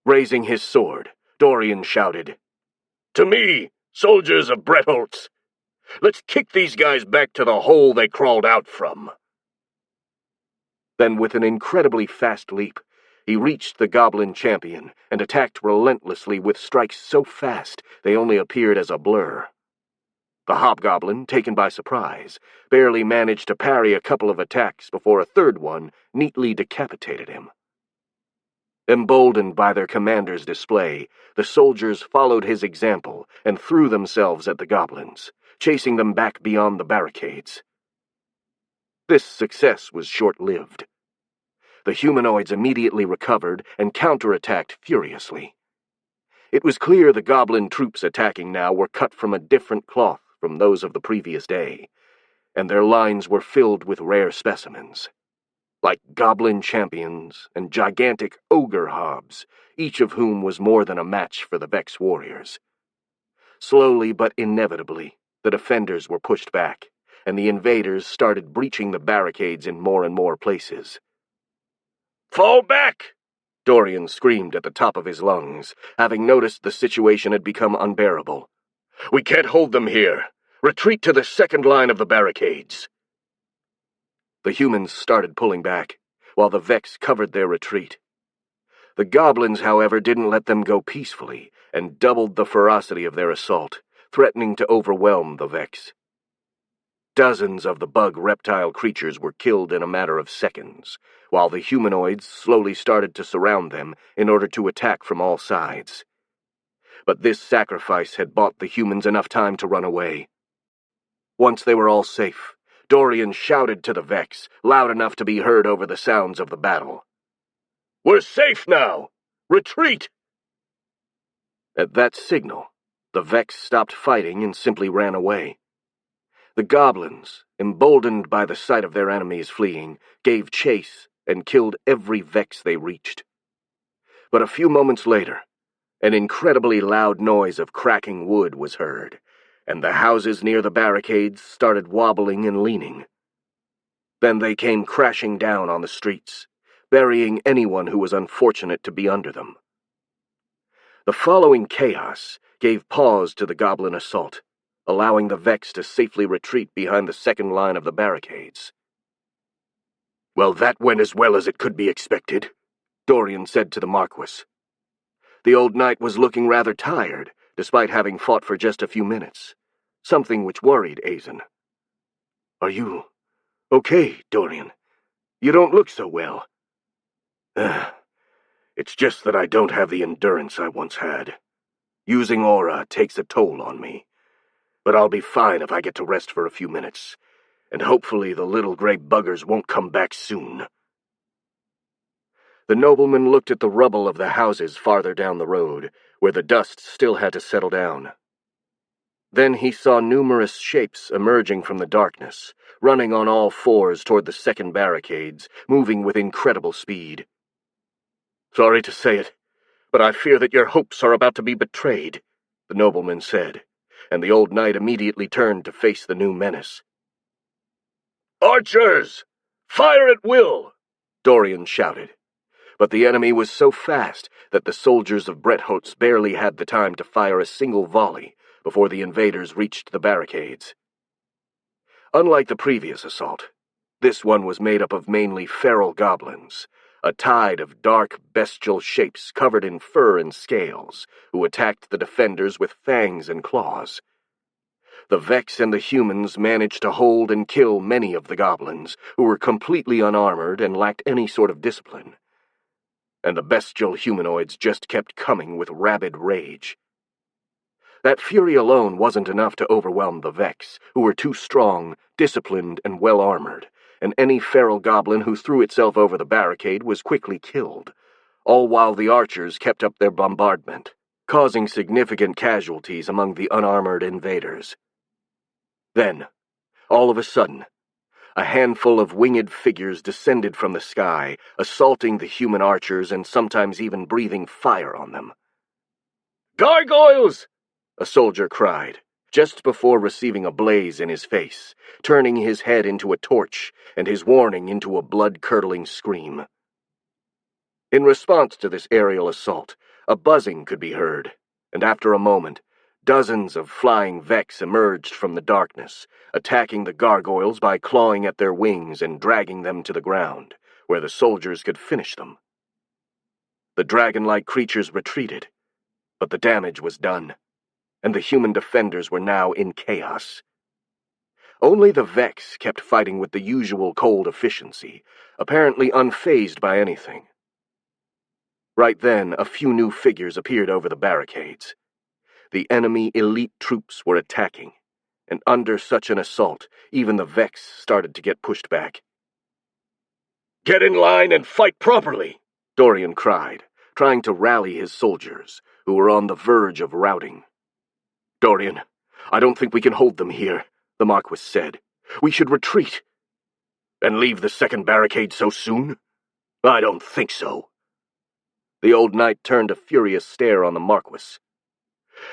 Raising his sword, Dorian shouted, "To me, soldiers of Bretholtz! Let's kick these guys back to the hole they crawled out from." Then, with an incredibly fast leap, he reached the goblin champion and attacked relentlessly with strikes so fast they only appeared as a blur. The hobgoblin, taken by surprise, barely managed to parry a couple of attacks before a third one neatly decapitated him. Emboldened by their commander's display, the soldiers followed his example and threw themselves at the goblins, chasing them back beyond the barricades. This success was short-lived. The humanoids immediately recovered and counterattacked furiously. It was clear the goblin troops attacking now were cut from a different cloth from those of the previous day, and their lines were filled with rare specimens, like goblin champions and gigantic ogre hobs, each of whom was more than a match for the Vex warriors. Slowly but inevitably, the defenders were pushed back, and the invaders started breaching the barricades in more and more places. "Fall back!" Dorian screamed at the top of his lungs, having noticed the situation had become unbearable. "We can't hold them here. Retreat to the second line of the barricades." The humans started pulling back, while the Vex covered their retreat. The goblins, however, didn't let them go peacefully, and doubled the ferocity of their assault, threatening to overwhelm the Vex. Dozens of the bug reptile creatures were killed in a matter of seconds, while the humanoids slowly started to surround them in order to attack from all sides. But this sacrifice had bought the humans enough time to run away. Once they were all safe, Dorian shouted to the Vex, loud enough to be heard over the sounds of the battle. "We're safe now! Retreat!" At that signal, the Vex stopped fighting and simply ran away. The goblins, emboldened by the sight of their enemies fleeing, gave chase and killed every Vex they reached. But a few moments later, an incredibly loud noise of cracking wood was heard, and the houses near the barricades started wobbling and leaning. Then they came crashing down on the streets, burying anyone who was unfortunate to be under them. The following chaos gave pause to the goblin assault, allowing the Vex to safely retreat behind the second line of the barricades. "Well, that went as well as it could be expected," Dorian said to the Marquis. The old knight was looking rather tired, despite having fought for just a few minutes, something which worried Azen. "Are you okay, Dorian? You don't look so well." "It's just that I don't have the endurance I once had. Using aura takes a toll on me. But I'll be fine if I get to rest for a few minutes, and hopefully the little gray buggers won't come back soon." The nobleman looked at the rubble of the houses farther down the road, where the dust still had to settle down. Then he saw numerous shapes emerging from the darkness, running on all fours toward the second barricades, moving with incredible speed. "Sorry to say it, but I fear that your hopes are about to be betrayed," the nobleman said, and the old knight immediately turned to face the new menace. "Archers! Fire at will!" Dorian shouted. But the enemy was so fast that the soldiers of Bretholtz barely had the time to fire a single volley before the invaders reached the barricades. Unlike the previous assault, this one was made up of mainly feral goblins, a tide of dark, bestial shapes covered in fur and scales, who attacked the defenders with fangs and claws. The Vex and the humans managed to hold and kill many of the goblins, who were completely unarmored and lacked any sort of discipline. And the bestial humanoids just kept coming with rabid rage. That fury alone wasn't enough to overwhelm the Vex, who were too strong, disciplined, and well-armored, and any feral goblin who threw itself over the barricade was quickly killed, all while the archers kept up their bombardment, causing significant casualties among the unarmored invaders. Then, all of a sudden, a handful of winged figures descended from the sky, assaulting the human archers and sometimes even breathing fire on them. "Gargoyles!" a soldier cried, just before receiving a blaze in his face, turning his head into a torch and his warning into a blood-curdling scream. In response to this aerial assault, a buzzing could be heard, and after a moment, dozens of flying Vex emerged from the darkness, attacking the gargoyles by clawing at their wings and dragging them to the ground, where the soldiers could finish them. The dragon-like creatures retreated, but the damage was done, and the human defenders were now in chaos. Only the Vex kept fighting with the usual cold efficiency, apparently unfazed by anything. Right then, a few new figures appeared over the barricades. The enemy elite troops were attacking, and under such an assault, even the Vex started to get pushed back. "Get in line and fight properly," Dorian cried, trying to rally his soldiers, who were on the verge of routing. "Dorian, I don't think we can hold them here," the Marquis said. "We should retreat." "And leave the second barricade so soon? I don't think so." The old knight turned a furious stare on the Marquis.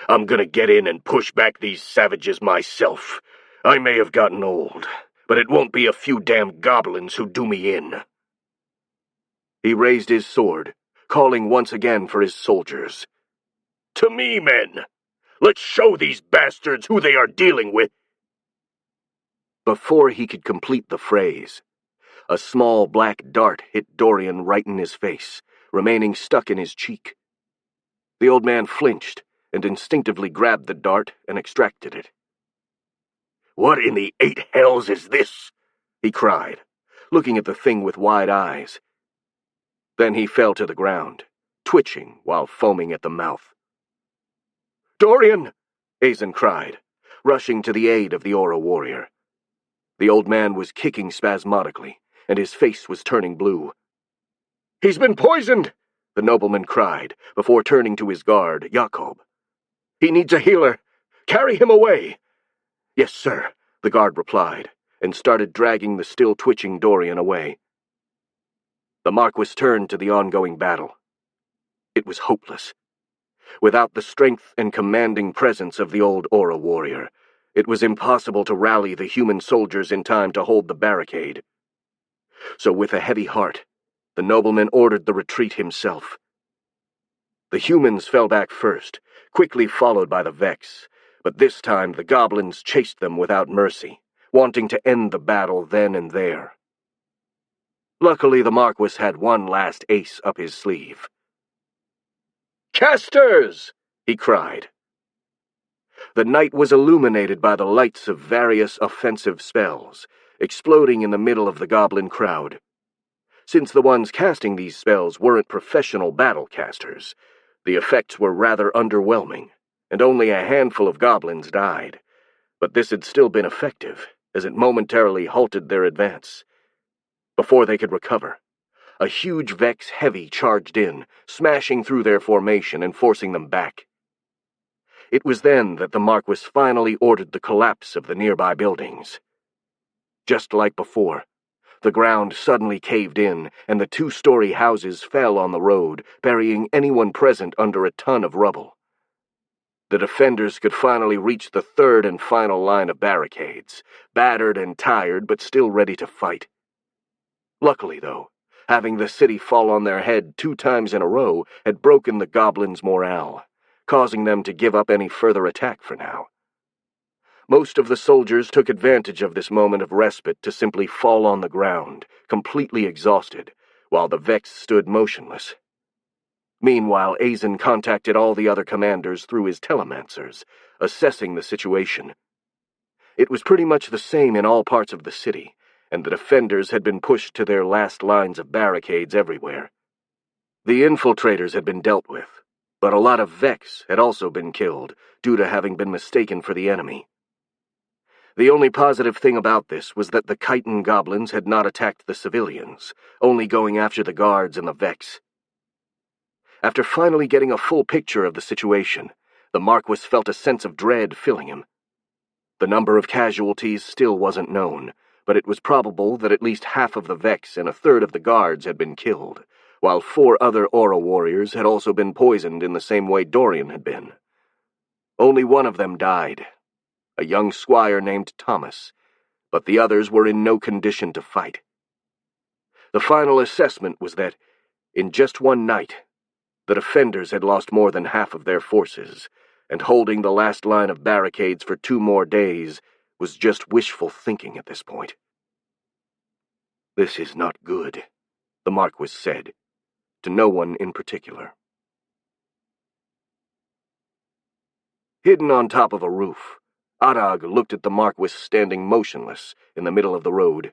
"I'm gonna get in and push back these savages myself. I may have gotten old, but it won't be a few damn goblins who do me in." He raised his sword, calling once again for his soldiers. "To me, men! Let's show these bastards who they are dealing with." Before he could complete the phrase, a small black dart hit Dorian right in his face, remaining stuck in his cheek. The old man flinched and instinctively grabbed the dart and extracted it. "What in the 8 hells is this?" he cried, looking at the thing with wide eyes. Then he fell to the ground, twitching while foaming at the mouth. "Dorian!" Azen cried, rushing to the aid of the Aura warrior. The old man was kicking spasmodically, and his face was turning blue. "He's been poisoned!" the nobleman cried, before turning to his guard, Jakob. "He needs a healer. Carry him away." "Yes, sir," the guard replied, and started dragging the still-twitching Dorian away. The Marquis turned to the ongoing battle. It was hopeless. Without the strength and commanding presence of the old Aura warrior, it was impossible to rally the human soldiers in time to hold the barricade. So with a heavy heart, the nobleman ordered the retreat himself. The humans fell back first, quickly followed by the Vex, but this time the goblins chased them without mercy, wanting to end the battle then and there. Luckily, the Marquis had one last ace up his sleeve. "Casters!" he cried. The night was illuminated by the lights of various offensive spells, exploding in the middle of the goblin crowd. Since the ones casting these spells weren't professional battle casters, the effects were rather underwhelming, and only a handful of goblins died. But this had still been effective, as it momentarily halted their advance. Before they could recover, a huge Vex heavy charged in, smashing through their formation and forcing them back. It was then that the Marquis finally ordered the collapse of the nearby buildings. Just like before, the ground suddenly caved in, and the 2-story houses fell on the road, burying anyone present under a ton of rubble. The defenders could finally reach the third and final line of barricades, battered and tired but still ready to fight. Luckily, though, having the city fall on their head 2 times in a row had broken the goblins' morale, causing them to give up any further attack for now. Most of the soldiers took advantage of this moment of respite to simply fall on the ground, completely exhausted, while the Vex stood motionless. Meanwhile, Azen contacted all the other commanders through his telemancers, assessing the situation. It was pretty much the same in all parts of the city, and the defenders had been pushed to their last lines of barricades everywhere. The infiltrators had been dealt with, but a lot of Vex had also been killed, due to having been mistaken for the enemy. The only positive thing about this was that the chitin goblins had not attacked the civilians, only going after the guards and the Vex. After finally getting a full picture of the situation, the Marquis felt a sense of dread filling him. The number of casualties still wasn't known, but it was probable that at least half of the Vex and a third of the guards had been killed, while 4 other Aura warriors had also been poisoned in the same way Dorian had been. Only one of them died, a young squire named Thomas, but the others were in no condition to fight. The final assessment was that, in just one night, the defenders had lost more than half of their forces, and holding the last line of barricades for 2 more days was just wishful thinking at this point. "This is not good," the Marquis said, to no one in particular. Hidden on top of a roof, Arag looked at the Marquis standing motionless in the middle of the road.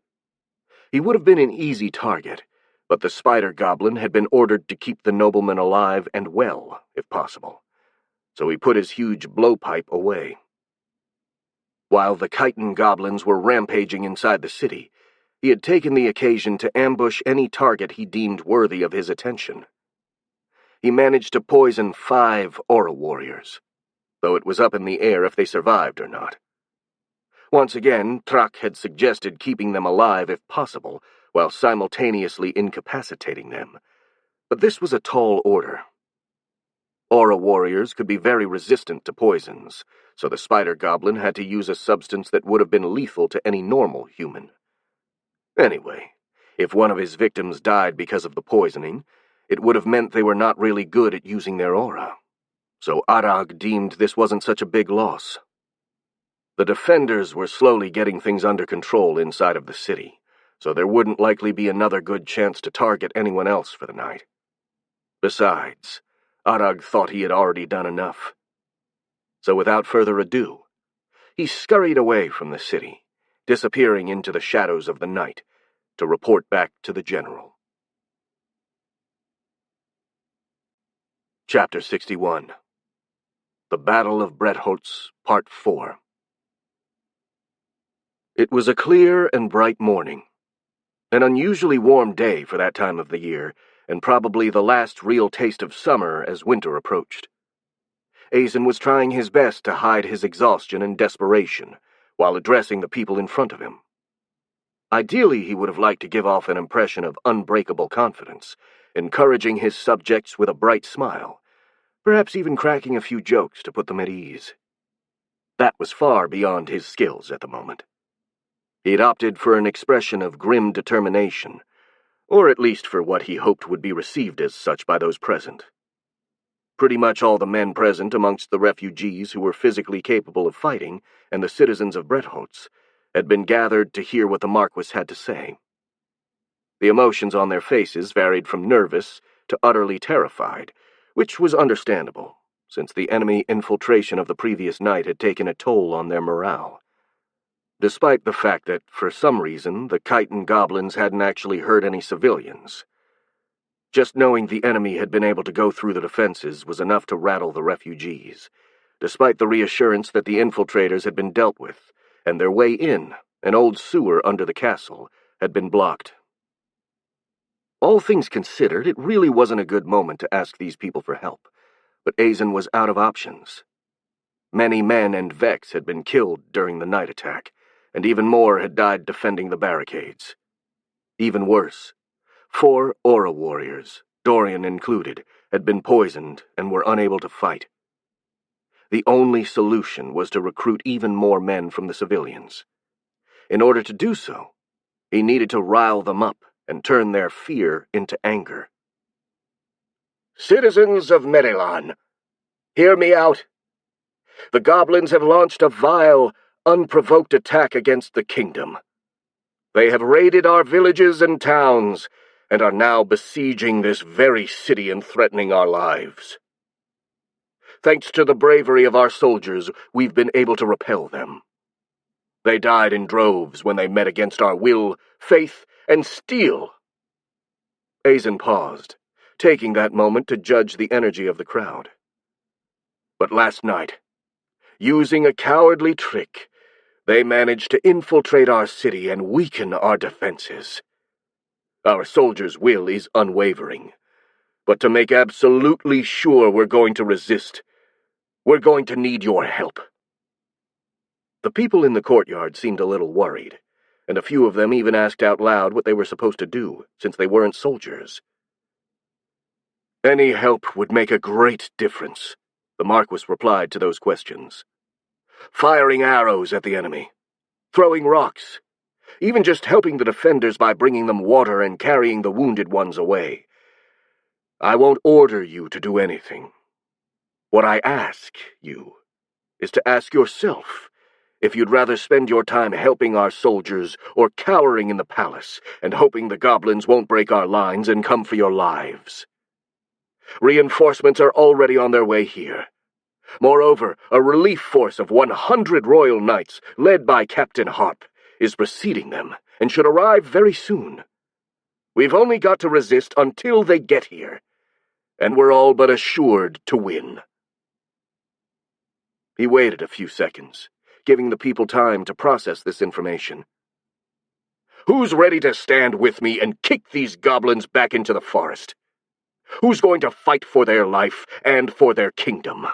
He would have been an easy target, but the spider goblin had been ordered to keep the nobleman alive and well, if possible, so he put his huge blowpipe away. While the chitin goblins were rampaging inside the city, he had taken the occasion to ambush any target he deemed worthy of his attention. He managed to poison 5 aura warriors, though it was up in the air if they survived or not. Once again, Trak had suggested keeping them alive if possible, while simultaneously incapacitating them, but this was a tall order. Aura warriors could be very resistant to poisons, so the spider goblin had to use a substance that would have been lethal to any normal human. Anyway, if one of his victims died because of the poisoning, it would have meant they were not really good at using their aura, so Arag deemed this wasn't such a big loss. The defenders were slowly getting things under control inside of the city, so there wouldn't likely be another good chance to target anyone else for the night. Besides, Arag thought he had already done enough. So without further ado, he scurried away from the city, disappearing into the shadows of the night, to report back to the general. Chapter 61. The Battle of Bretholz, Part 4. It was a clear and bright morning. An unusually warm day for that time of the year, and probably the last real taste of summer as winter approached. Azen was trying his best to hide his exhaustion and desperation while addressing the people in front of him. Ideally, he would have liked to give off an impression of unbreakable confidence, encouraging his subjects with a bright smile, perhaps even cracking a few jokes to put them at ease. That was far beyond his skills at the moment. He had opted for an expression of grim determination, or at least for what he hoped would be received as such by those present. Pretty much all the men present amongst the refugees who were physically capable of fighting, and the citizens of Bretholz, had been gathered to hear what the Marquis had to say. The emotions on their faces varied from nervous to utterly terrified, which was understandable, since the enemy infiltration of the previous night had taken a toll on their morale. Despite the fact that, for some reason, the chitin goblins hadn't actually hurt any civilians. Just knowing the enemy had been able to go through the defenses was enough to rattle the refugees, despite the reassurance that the infiltrators had been dealt with, and their way in, an old sewer under the castle, had been blocked. All things considered, it really wasn't a good moment to ask these people for help, but Azen was out of options. Many men and Vex had been killed during the night attack, and even more had died defending the barricades. Even worse, 4 aura warriors, Dorian included, had been poisoned and were unable to fight. The only solution was to recruit even more men from the civilians. In order to do so, he needed to rile them up and turn their fear into anger. Citizens of Merilon, hear me out. The goblins have launched a vile, unprovoked attack against the kingdom. They have raided our villages and towns, and are now besieging this very city and threatening our lives. Thanks to the bravery of our soldiers, we've been able to repel them. They died in droves when they met against our will, faith, and steel. Azen paused, taking that moment to judge the energy of the crowd. But last night, using a cowardly trick, they managed to infiltrate our city and weaken our defenses. Our soldiers' will is unwavering, but to make absolutely sure we're going to resist, we're going to need your help. The people in the courtyard seemed a little worried, and a few of them even asked out loud what they were supposed to do, since they weren't soldiers. Any help would make a great difference, the Marquis replied to those questions. Firing arrows at the enemy, throwing rocks, even just helping the defenders by bringing them water and carrying the wounded ones away. I won't order you to do anything. What I ask you is to ask yourself if you'd rather spend your time helping our soldiers or cowering in the palace and hoping the goblins won't break our lines and come for your lives. Reinforcements are already on their way here. Moreover, a relief force of 100 royal knights, led by Captain Harp, is preceding them and should arrive very soon. We've only got to resist until they get here, and we're all but assured to win. He waited a few seconds, giving the people time to process this information. "Who's ready to stand with me and kick these goblins back into the forest? Who's going to fight for their life and for their kingdom?"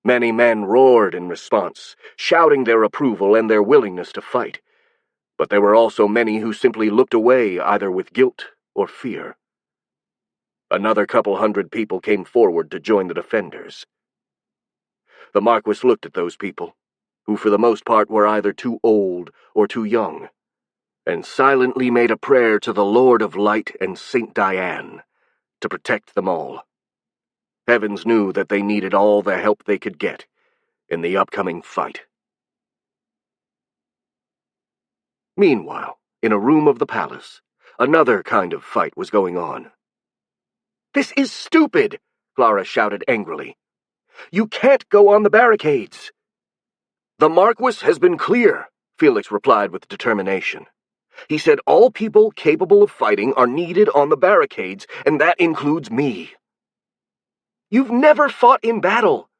Many men roared in response, shouting their approval and their willingness to fight. But there were also many who simply looked away, either with guilt or fear. Another couple hundred people came forward to join the defenders. The Marquis looked at those people, who for the most part were either too old or too young, and silently made a prayer to the Lord of Light and Saint Diane to protect them all. Heavens knew that they needed all the help they could get in the upcoming fight. Meanwhile, in a room of the palace, another kind of fight was going on. "This is stupid!" Clara shouted angrily. "You can't go on the barricades!" "The Marquis has been clear," Felix replied with determination. "He said all people capable of fighting are needed on the barricades, and that includes me." "You've never fought in battle.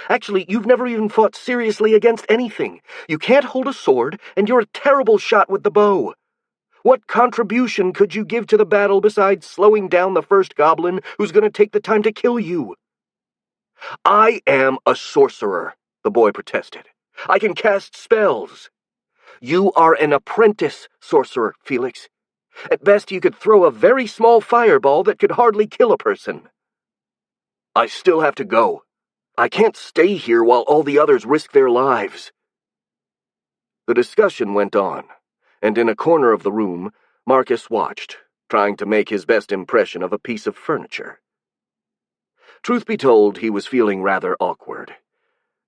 Actually, you've never even fought seriously against anything. You can't hold a sword, and you're a terrible shot with the bow. What contribution could you give to the battle besides slowing down the first goblin who's going to take the time to kill you?" "I am a sorcerer," the boy protested. "I can cast spells." "You are an apprentice sorcerer, Felix. At best, you could throw a very small fireball that could hardly kill a person." "I still have to go. I can't stay here while all the others risk their lives." The discussion went on, and in a corner of the room, Marcus watched, trying to make his best impression of a piece of furniture. Truth be told, he was feeling rather awkward.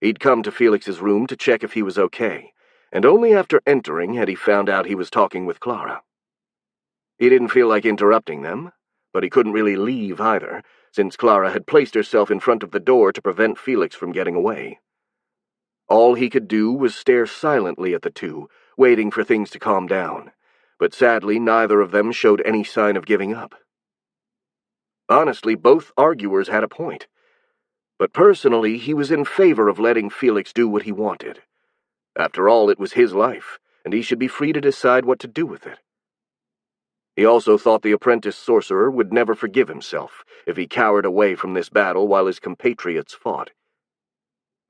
He'd come to Felix's room to check if he was okay, and only after entering had he found out he was talking with Clara. He didn't feel like interrupting them, but he couldn't really leave either, since Clara had placed herself in front of the door to prevent Felix from getting away. All he could do was stare silently at the two, waiting for things to calm down, but sadly neither of them showed any sign of giving up. Honestly, both arguers had a point, but personally he was in favor of letting Felix do what he wanted. After all, it was his life, and he should be free to decide what to do with it. He also thought the apprentice sorcerer would never forgive himself if he cowered away from this battle while his compatriots fought.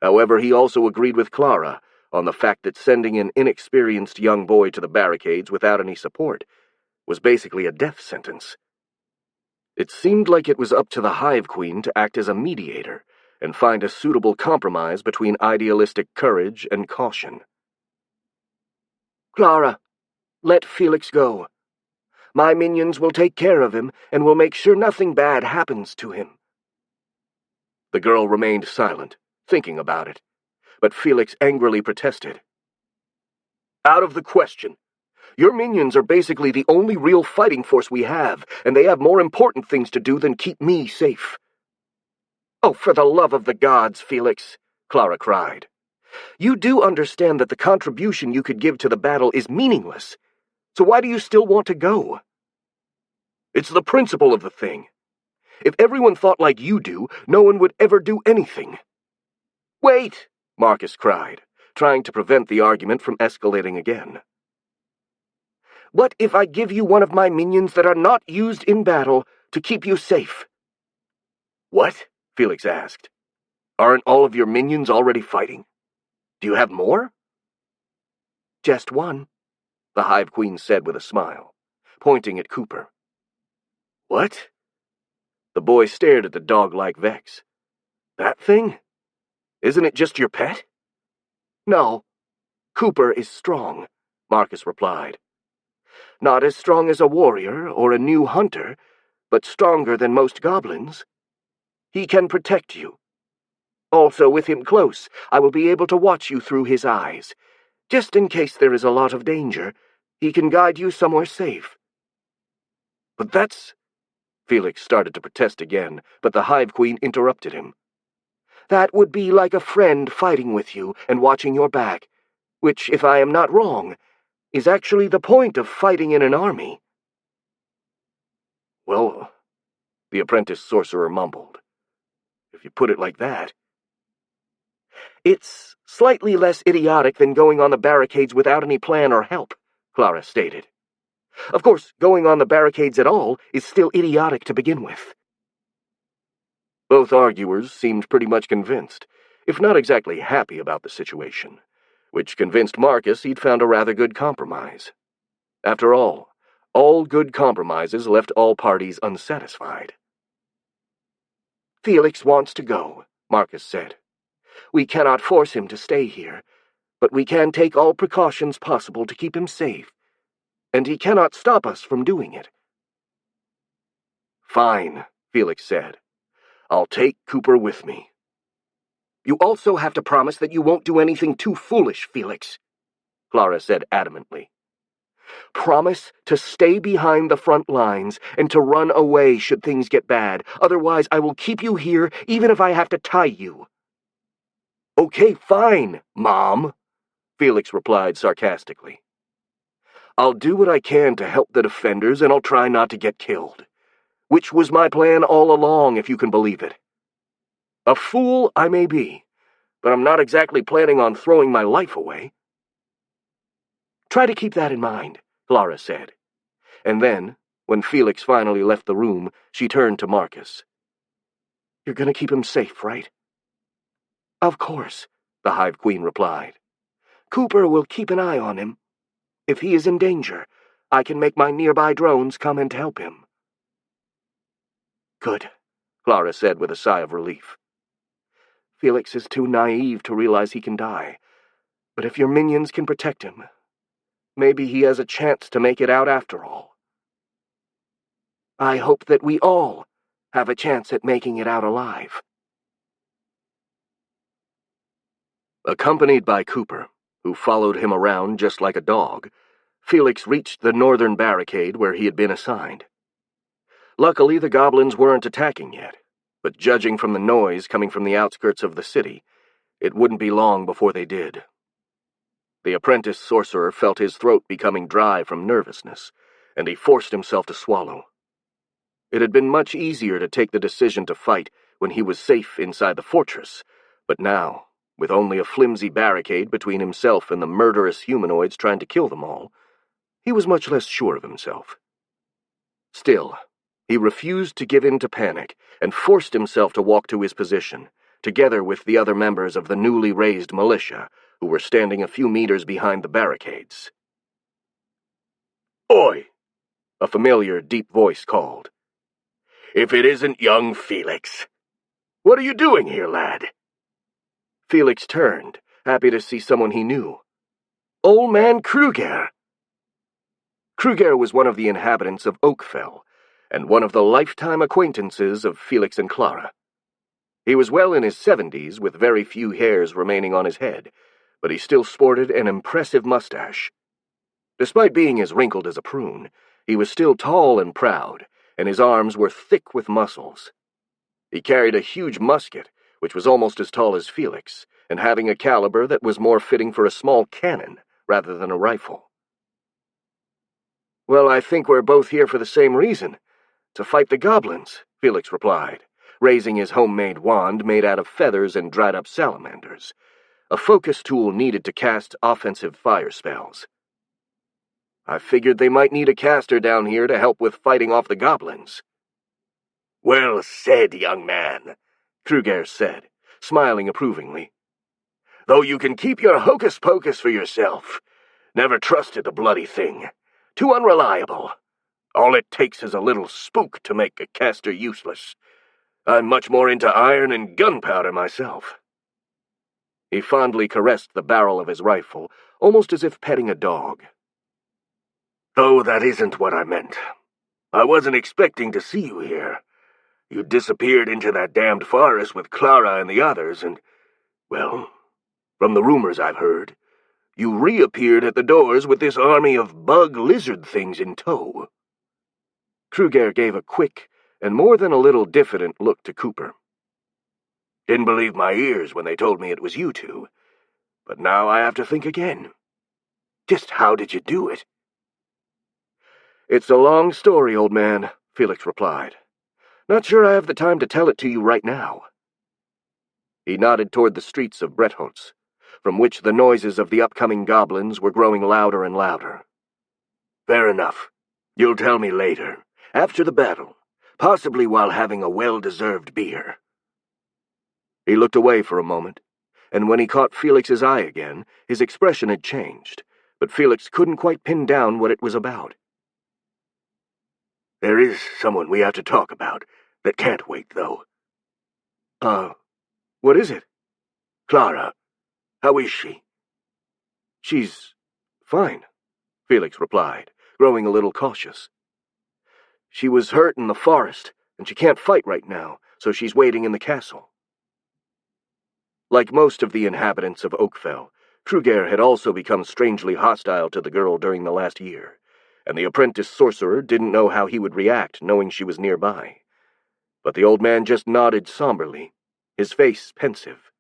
However, he also agreed with Clara on the fact that sending an inexperienced young boy to the barricades without any support was basically a death sentence. It seemed like it was up to the Hive Queen to act as a mediator and find a suitable compromise between idealistic courage and caution. "Clara, let Felix go. My minions will take care of him and will make sure nothing bad happens to him." The girl remained silent, thinking about it, but Felix angrily protested. "Out of the question. Your minions are basically the only real fighting force we have, and they have more important things to do than keep me safe." "Oh, for the love of the gods, Felix," Clara cried. "You do understand that the contribution you could give to the battle is meaningless, so why do you still want to go?" "It's the principle of the thing. If everyone thought like you do, no one would ever do anything." "Wait!" Marcus cried, trying to prevent the argument from escalating again. "What if I give you one of my minions that are not used in battle to keep you safe?" "What?" Felix asked. "Aren't all of your minions already fighting? Do you have more?" "Just one," the Hive Queen said with a smile, pointing at Cooper. "What?" The boy stared at the dog-like Vex. "That thing? Isn't it just your pet?" "No. Cooper is strong," Marcus replied. "Not as strong as a warrior or a new hunter, but stronger than most goblins. He can protect you. Also, with him close, I will be able to watch you through his eyes. Just in case there is a lot of danger, he can guide you somewhere safe." "But that's—" Felix started to protest again, but the Hive Queen interrupted him. "That would be like a friend fighting with you and watching your back, which, if I am not wrong, is actually the point of fighting in an army." "Well," the apprentice sorcerer mumbled, "if you put it like that." "It's Slightly less idiotic than going on the barricades without any plan or help, Clara stated. Of course, going on the barricades at all is still idiotic to begin with. Both arguers seemed pretty much convinced, if not exactly happy about the situation, which convinced Marcus he'd found a rather good compromise. After all good compromises left all parties unsatisfied. "Felix wants to go," Marcus said. "We cannot force him to stay here, but we can take all precautions possible to keep him safe, and he cannot stop us from doing it." "Fine," Felix said. "I'll take Cooper with me." "You also have to promise that you won't do anything too foolish, Felix," Clara said adamantly. "Promise to stay behind the front lines and to run away should things get bad. Otherwise, I will keep you here even if I have to tie you." "Okay, fine, Mom," Felix replied sarcastically. "I'll do what I can to help the defenders, and I'll try not to get killed. Which was my plan all along, if you can believe it. A fool I may be, but I'm not exactly planning on throwing my life away." "Try to keep that in mind," Clara said. And then, when Felix finally left the room, she turned to Marcus. "You're going to keep him safe, right?" "Of course," the Hive Queen replied. "Cooper will keep an eye on him. If he is in danger, I can make my nearby drones come and help him." "Good," Clara said with a sigh of relief. "Felix is too naive to realize he can die, but if your minions can protect him, maybe he has a chance to make it out after all. I hope that we all have a chance at making it out alive." Accompanied by Cooper, who followed him around just like a dog, Felix reached the northern barricade where he had been assigned. Luckily, the goblins weren't attacking yet, but judging from the noise coming from the outskirts of the city, it wouldn't be long before they did. The apprentice sorcerer felt his throat becoming dry from nervousness, and he forced himself to swallow. It had been much easier to take the decision to fight when he was safe inside the fortress, but now, with only a flimsy barricade between himself and the murderous humanoids trying to kill them all, he was much less sure of himself. Still, he refused to give in to panic and forced himself to walk to his position, together with the other members of the newly raised militia, who were standing a few meters behind the barricades. "Oi!" a familiar, deep voice called. "If it isn't young Felix. What are you doing here, lad?" Felix turned, happy to see someone he knew. "Old Man Kruger!" Kruger was one of the inhabitants of Oakfell, and one of the lifetime acquaintances of Felix and Clara. He was well in his 70s, with very few hairs remaining on his head, but he still sported an impressive mustache. Despite being as wrinkled as a prune, he was still tall and proud, and his arms were thick with muscles. He carried a huge musket, which was almost as tall as Felix, and having a caliber that was more fitting for a small cannon rather than a rifle. "Well, I think we're both here for the same reason, to fight the goblins," Felix replied, raising his homemade wand made out of feathers and dried-up salamanders, a focus tool needed to cast offensive fire spells. "I figured they might need a caster down here to help with fighting off the goblins." "Well said, young man," Kruger said, smiling approvingly. "Though you can keep your hocus-pocus for yourself. Never trusted the bloody thing. Too unreliable. All it takes is a little spook to make a caster useless. I'm much more into iron and gunpowder myself." He fondly caressed the barrel of his rifle, almost as if petting a dog. "Though that isn't what I meant. I wasn't expecting to see you here. You disappeared into that damned forest with Clara and the others, and, well, from the rumors I've heard, you reappeared at the doors with this army of bug lizard things in tow." Kruger gave a quick and more than a little diffident look to Cooper. "Didn't believe my ears when they told me it was you two, but now I have to think again. Just how did you do it?" "It's a long story, old man," Felix replied. "Not sure I have the time to tell it to you right now." He nodded toward the streets of Bretholz, from which the noises of the upcoming goblins were growing louder and louder. Fair enough. You'll tell me later, after the battle, possibly while having a well-deserved beer. He looked away for a moment, and when he caught Felix's eye again, his expression had changed, but Felix couldn't quite pin down what it was about. There is someone we have to talk about that can't wait, though. What is it? Clara. How is she? She's fine, Felix replied, growing a little cautious. She was hurt in the forest, and she can't fight right now, so she's waiting in the castle. Like most of the inhabitants of Oakfell, Kruger had also become strangely hostile to the girl during the last year, and the apprentice sorcerer didn't know how he would react knowing she was nearby. But the old man just nodded somberly, his face pensive.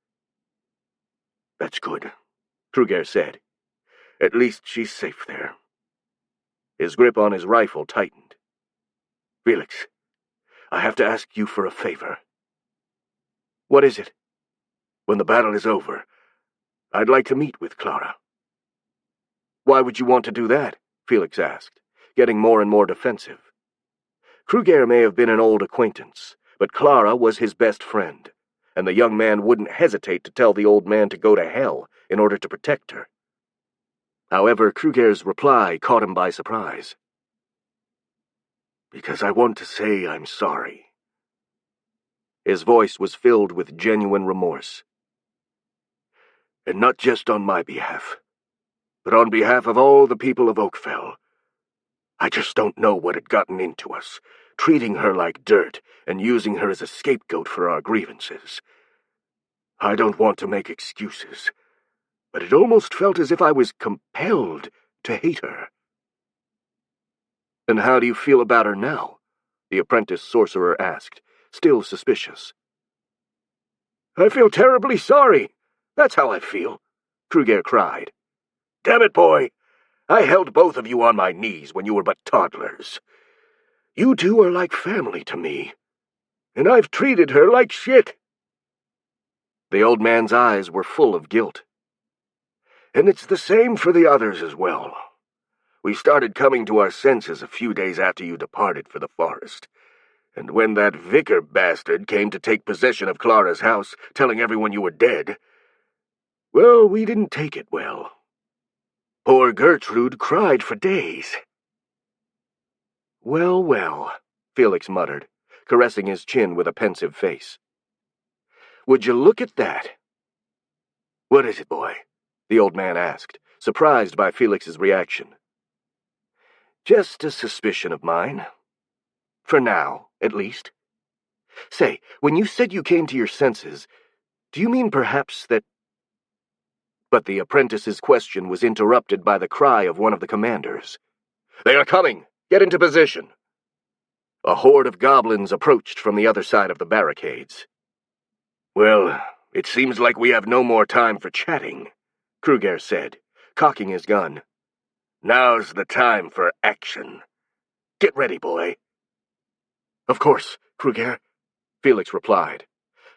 That's good, Kruger said. At least she's safe there. His grip on his rifle tightened. Felix, I have to ask you for a favor. What is it? When the battle is over, I'd like to meet with Clara. Why would you want to do that? Felix asked, getting more and more defensive. Kruger may have been an old acquaintance, but Clara was his best friend, and the young man wouldn't hesitate to tell the old man to go to hell in order to protect her. However, Kruger's reply caught him by surprise. Because I want to say I'm sorry. His voice was filled with genuine remorse. And not just on my behalf, but on behalf of all the people of Oakfell. I just don't know what had gotten into us, treating her like dirt and using her as a scapegoat for our grievances. I don't want to make excuses, but it almost felt as if I was compelled to hate her. And how do you feel about her now? The apprentice sorcerer asked, still suspicious. I feel terribly sorry. That's how I feel, Kruger cried. Damn it, boy! I held both of you on my knees when you were but toddlers. You two are like family to me, and I've treated her like shit. The old man's eyes were full of guilt. And it's the same for the others as well. We started coming to our senses a few days after you departed for the forest, and when that vicar bastard came to take possession of Clara's house, telling everyone you were dead, well, we didn't take it well. Poor Gertrude cried for days. Well, well, Felix muttered, caressing his chin with a pensive face. Would you look at that? What is it, boy? The old man asked, surprised by Felix's reaction. Just a suspicion of mine. For now, at least. Say, when you said you came to your senses, do you mean perhaps that... But the apprentice's question was interrupted by the cry of one of the commanders. They are coming! Get into position! A horde of goblins approached from the other side of the barricades. Well, it seems like we have no more time for chatting, Kruger said, cocking his gun. Now's the time for action. Get ready, boy. Of course, Kruger, Felix replied,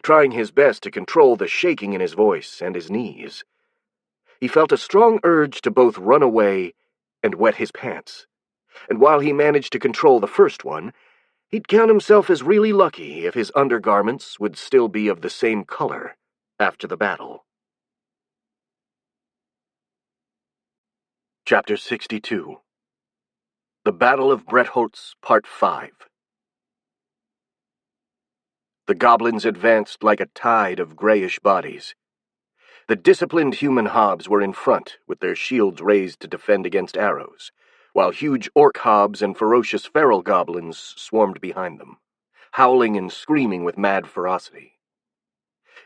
trying his best to control the shaking in his voice and his knees. He felt a strong urge to both run away and wet his pants, and while he managed to control the first one, he'd count himself as really lucky if his undergarments would still be of the same color after the battle. Chapter 62. The Battle of Bretholtz, Part 5. The goblins advanced like a tide of grayish bodies. The disciplined human hobs were in front, with their shields raised to defend against arrows, while huge orc hobs and ferocious feral goblins swarmed behind them, howling and screaming with mad ferocity.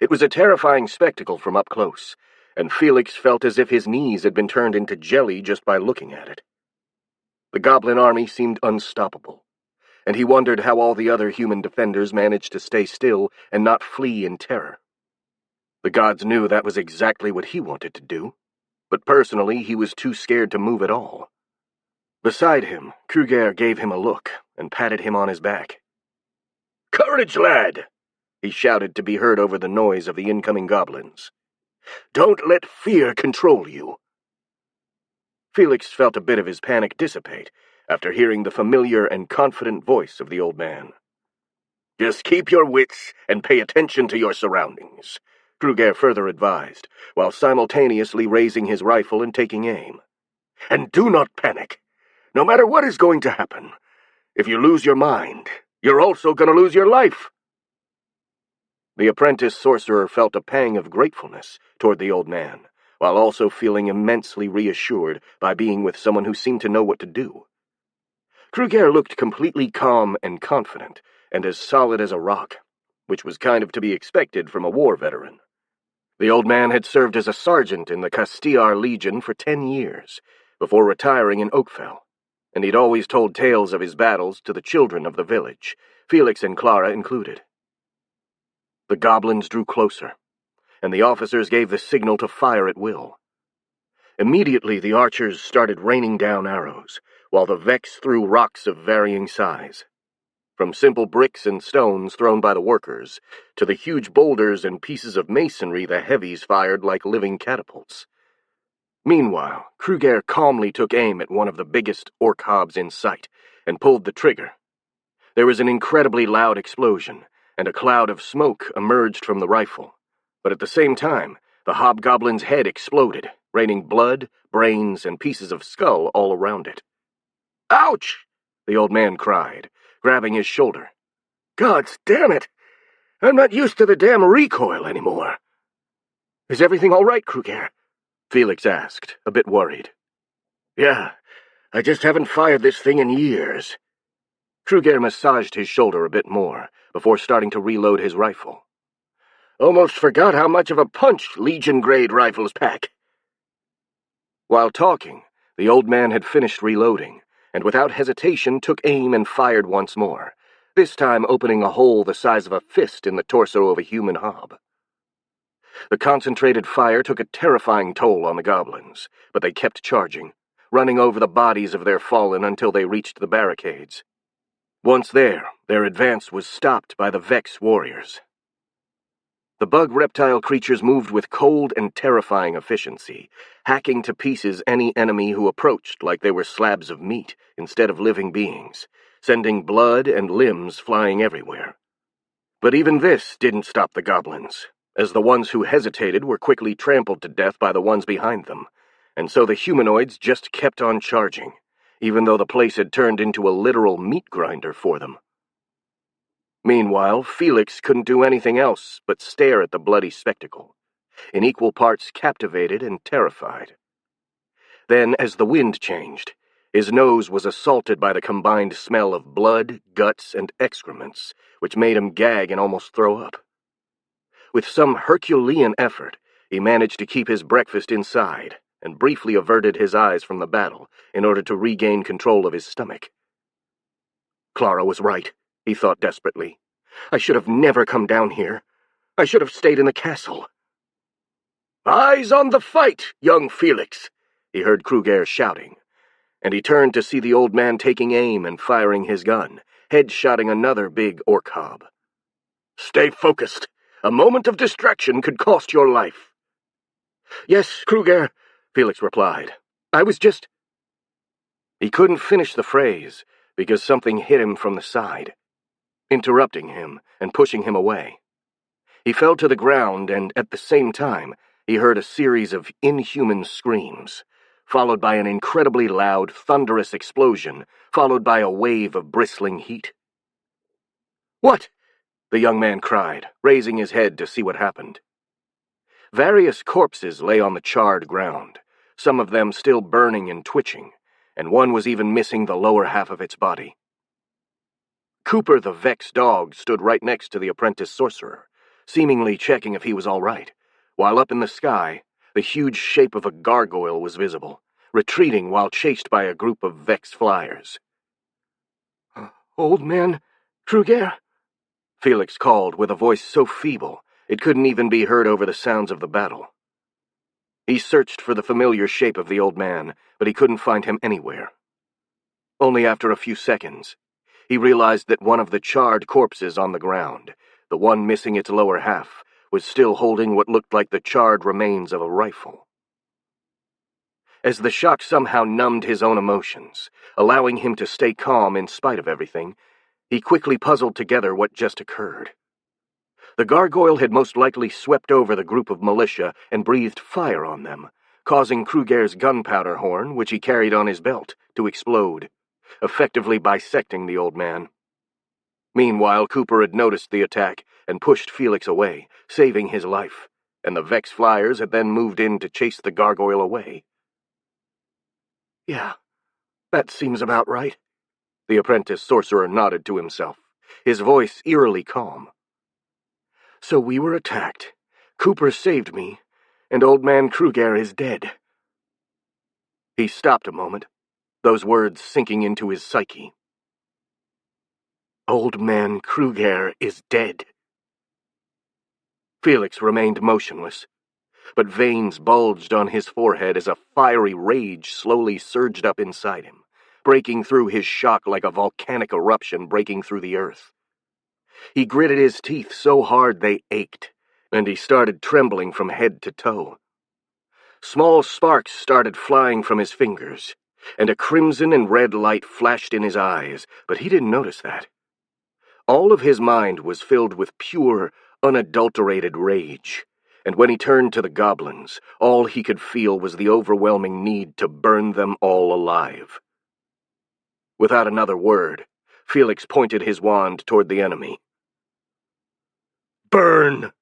It was a terrifying spectacle from up close, and Felix felt as if his knees had been turned into jelly just by looking at it. The goblin army seemed unstoppable, and he wondered how all the other human defenders managed to stay still and not flee in terror. The gods knew that was exactly what he wanted to do, but personally he was too scared to move at all. Beside him, Kruger gave him a look and patted him on his back. "Courage, lad!" he shouted to be heard over the noise of the incoming goblins. Don't let fear control you." Felix felt a bit of his panic dissipate after hearing the familiar and confident voice of the old man. "Just keep your wits and pay attention to your surroundings," Kruger further advised, while simultaneously raising his rifle and taking aim. "And do not panic. No matter what is going to happen, if you lose your mind, you're also going to lose your life." The apprentice sorcerer felt a pang of gratefulness toward the old man, while also feeling immensely reassured by being with someone who seemed to know what to do. Kruger looked completely calm and confident, and as solid as a rock, which was kind of to be expected from a war veteran. The old man had served as a sergeant in the Castillar Legion for 10 years, before retiring in Oakfell, and he'd always told tales of his battles to the children of the village, Felix and Clara included. The goblins drew closer, and the officers gave the signal to fire at will. Immediately the archers started raining down arrows, while the Vex threw rocks of varying size. From simple bricks and stones thrown by the workers, to the huge boulders and pieces of masonry the heavies fired like living catapults. Meanwhile, Kruger calmly took aim at one of the biggest orc hobs in sight, and pulled the trigger. There was an incredibly loud explosion, and a cloud of smoke emerged from the rifle, but at the same time, the hobgoblin's head exploded, raining blood, brains, and pieces of skull all around it. "Ouch!" the old man cried, grabbing his shoulder. "Gods damn it! I'm not used to the damn recoil anymore." "Is everything all right, Kruger?" Felix asked, a bit worried. "Yeah, I just haven't fired this thing in years." Kruger massaged his shoulder a bit more, before starting to reload his rifle. "Almost forgot how much of a punch Legion-grade rifles pack." While talking, the old man had finished reloading, and without hesitation took aim and fired once more, this time opening a hole the size of a fist in the torso of a human hob. The concentrated fire took a terrifying toll on the goblins, but they kept charging, running over the bodies of their fallen until they reached the barricades. Once there, their advance was stopped by the Vex warriors. The bug reptile creatures moved with cold and terrifying efficiency, hacking to pieces any enemy who approached like they were slabs of meat instead of living beings, sending blood and limbs flying everywhere. But even this didn't stop the goblins, as the ones who hesitated were quickly trampled to death by the ones behind them, and so the humanoids just kept on charging, even though the place had turned into a literal meat grinder for them. Meanwhile, Felix couldn't do anything else but stare at the bloody spectacle, in equal parts captivated and terrified. Then, as the wind changed, his nose was assaulted by the combined smell of blood, guts, and excrements, which made him gag and almost throw up. With some Herculean effort, he managed to keep his breakfast inside, and briefly averted his eyes from the battle in order to regain control of his stomach. Clara was right, he thought desperately. I should have never come down here. I should have stayed in the castle. "Eyes on the fight, young Felix," he heard Kruger shouting, and he turned to see the old man taking aim and firing his gun, head-shotting another big orc hob. "Stay focused. A moment of distraction could cost your life." "Yes, Kruger," Felix replied. "I was just—" He couldn't finish the phrase because something hit him from the side, interrupting him and pushing him away. He fell to the ground, and at the same time, he heard a series of inhuman screams, followed by an incredibly loud, thunderous explosion, followed by a wave of bristling heat. "What?" the young man cried, raising his head to see what happened. Various corpses lay on the charred ground, some of them still burning and twitching, and one was even missing the lower half of its body. Cooper the Vex dog stood right next to the apprentice sorcerer, seemingly checking if he was all right, while up in the sky, the huge shape of a gargoyle was visible, retreating while chased by a group of Vex flyers. "Old man, Kruger?" Felix called with a voice so feeble it couldn't even be heard over the sounds of the battle. He searched for the familiar shape of the old man, but he couldn't find him anywhere. Only after a few seconds, he realized that one of the charred corpses on the ground, the one missing its lower half, was still holding what looked like the charred remains of a rifle. As the shock somehow numbed his own emotions, allowing him to stay calm in spite of everything, he quickly puzzled together what just occurred. The gargoyle had most likely swept over the group of militia and breathed fire on them, causing Kruger's gunpowder horn, which he carried on his belt, to explode, effectively bisecting the old man. Meanwhile, Cooper had noticed the attack and pushed Felix away, saving his life, and the Vex flyers had then moved in to chase the gargoyle away. "Yeah, that seems about right." The apprentice sorcerer nodded to himself, his voice eerily calm. "So we were attacked. Cooper saved me, and Old Man Kruger is dead." He stopped a moment, those words sinking into his psyche. Old Man Kruger is dead. Felix remained motionless, but veins bulged on his forehead as a fiery rage slowly surged up inside him, breaking through his shock like a volcanic eruption breaking through the earth. He gritted his teeth so hard they ached, and he started trembling from head to toe. Small sparks started flying from his fingers, and a crimson and red light flashed in his eyes, but he didn't notice that. All of his mind was filled with pure, unadulterated rage, and when he turned to the goblins, all he could feel was the overwhelming need to burn them all alive. Without another word, Felix pointed his wand toward the enemy. "Burn!"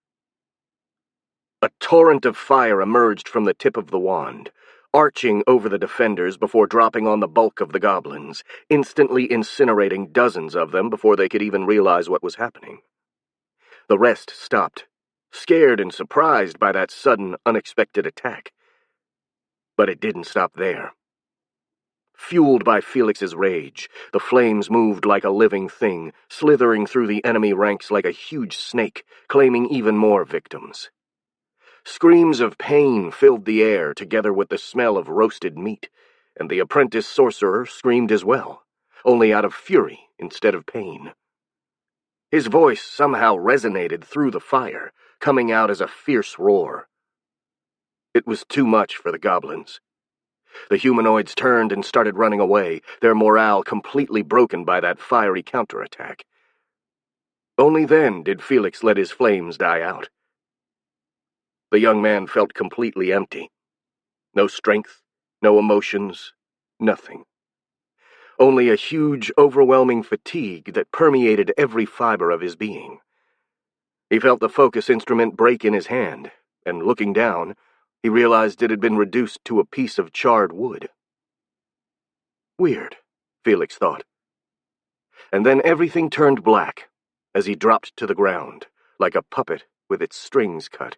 A torrent of fire emerged from the tip of the wand, arching over the defenders before dropping on the bulk of the goblins, instantly incinerating dozens of them before they could even realize what was happening. The rest stopped, scared and surprised by that sudden, unexpected attack. But it didn't stop there. Fueled by Felix's rage, the flames moved like a living thing, slithering through the enemy ranks like a huge snake, claiming even more victims. Screams of pain filled the air together with the smell of roasted meat, and the apprentice sorcerer screamed as well, only out of fury instead of pain. His voice somehow resonated through the fire, coming out as a fierce roar. It was too much for the goblins. The humanoids turned and started running away, their morale completely broken by that fiery counterattack. Only then did Felix let his flames die out. The young man felt completely empty. No strength, no emotions, nothing. Only a huge, overwhelming fatigue that permeated every fiber of his being. He felt the focus instrument break in his hand, and looking down, he realized it had been reduced to a piece of charred wood. Weird, Felix thought. And then everything turned black as he dropped to the ground, like a puppet with its strings cut.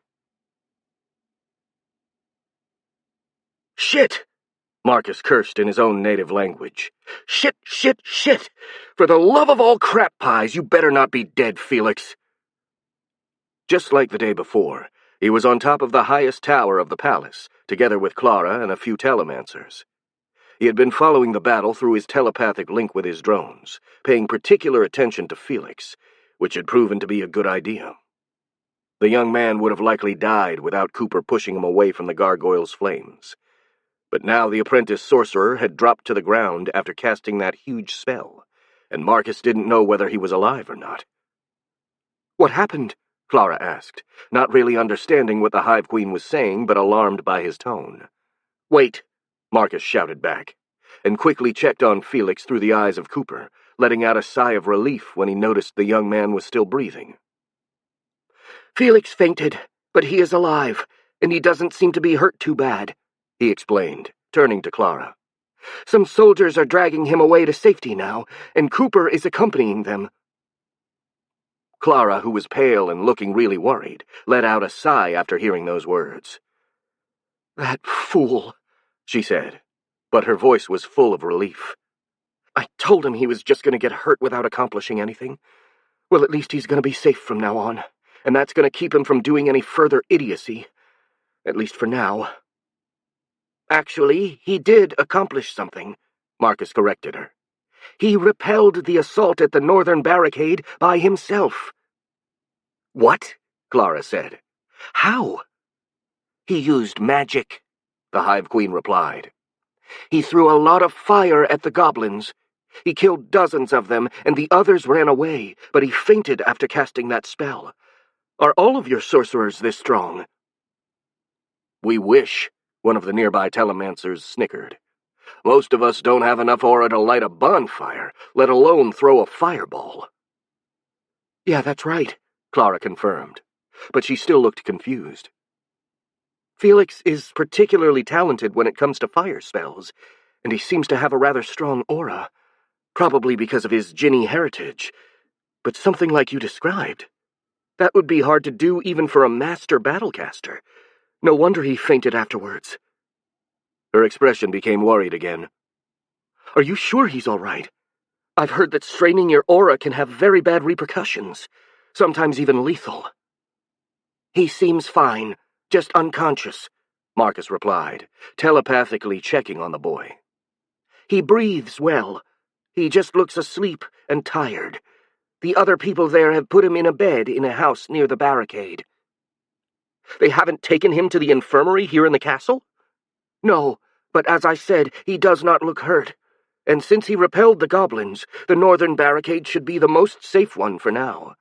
"Shit!" Marcus cursed in his own native language. "Shit, shit, shit! For the love of all crap pies, you better not be dead, Felix!" Just like the day before, he was on top of the highest tower of the palace, together with Clara and a few telemancers. He had been following the battle through his telepathic link with his drones, paying particular attention to Felix, which had proven to be a good idea. The young man would have likely died without Cooper pushing him away from the gargoyle's flames. But now the apprentice sorcerer had dropped to the ground after casting that huge spell, and Marcus didn't know whether he was alive or not. "What happened?" Clara asked, not really understanding what the Hive Queen was saying, but alarmed by his tone. "Wait," Marcus shouted back, and quickly checked on Felix through the eyes of Cooper, letting out a sigh of relief when he noticed the young man was still breathing. "Felix fainted, but he is alive, and he doesn't seem to be hurt too bad," he explained, turning to Clara. "Some soldiers are dragging him away to safety now, and Cooper is accompanying them." Clara, who was pale and looking really worried, let out a sigh after hearing those words. "That fool," she said, but her voice was full of relief. "I told him he was just going to get hurt without accomplishing anything. Well, at least he's going to be safe from now on, and that's going to keep him from doing any further idiocy. At least for now." "Actually, he did accomplish something," Marcus corrected her. "He repelled the assault at the northern barricade by himself." "What?" Clara said. How? He used magic, the Hive Queen replied. He threw a lot of fire at the goblins. He killed dozens of them, and the others ran away, but he fainted after casting that spell. Are all of your sorcerers this strong? We wish, one of the nearby telemancers snickered. Most of us don't have enough aura to light a bonfire, let alone throw a fireball. Yeah, that's right, Clara confirmed, but she still looked confused. Felix is particularly talented when it comes to fire spells, and he seems to have a rather strong aura, probably because of his Jinni heritage. But something like you described, that would be hard to do even for a master battlecaster. No wonder he fainted afterwards. Her expression became worried again. Are you sure he's all right? I've heard that straining your aura can have very bad repercussions, sometimes even lethal. He seems fine, just unconscious, Marcus replied, telepathically checking on the boy. He breathes well. He just looks asleep and tired. The other people there have put him in a bed in a house near the barricade. They haven't taken him to the infirmary here in the castle? No, but as I said, he does not look hurt. And since he repelled the goblins, the northern barricade should be the most safe one for now.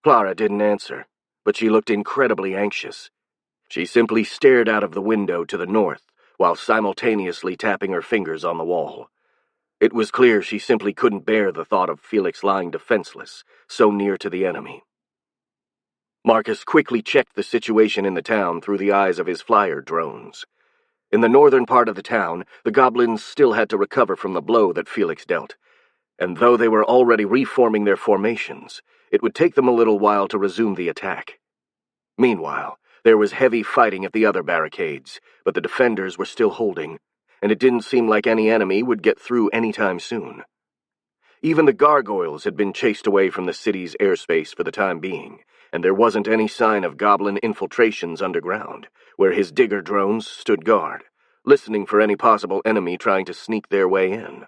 Clara didn't answer, but she looked incredibly anxious. She simply stared out of the window to the north, while simultaneously tapping her fingers on the wall. It was clear she simply couldn't bear the thought of Felix lying defenseless, so near to the enemy. Marcus quickly checked the situation in the town through the eyes of his flyer drones. In the northern part of the town, the goblins still had to recover from the blow that Felix dealt, and though they were already reforming their formations, it would take them a little while to resume the attack. Meanwhile, there was heavy fighting at the other barricades, but the defenders were still holding, and it didn't seem like any enemy would get through anytime soon. Even the gargoyles had been chased away from the city's airspace for the time being, and there wasn't any sign of goblin infiltrations underground, where his digger drones stood guard, listening for any possible enemy trying to sneak their way in.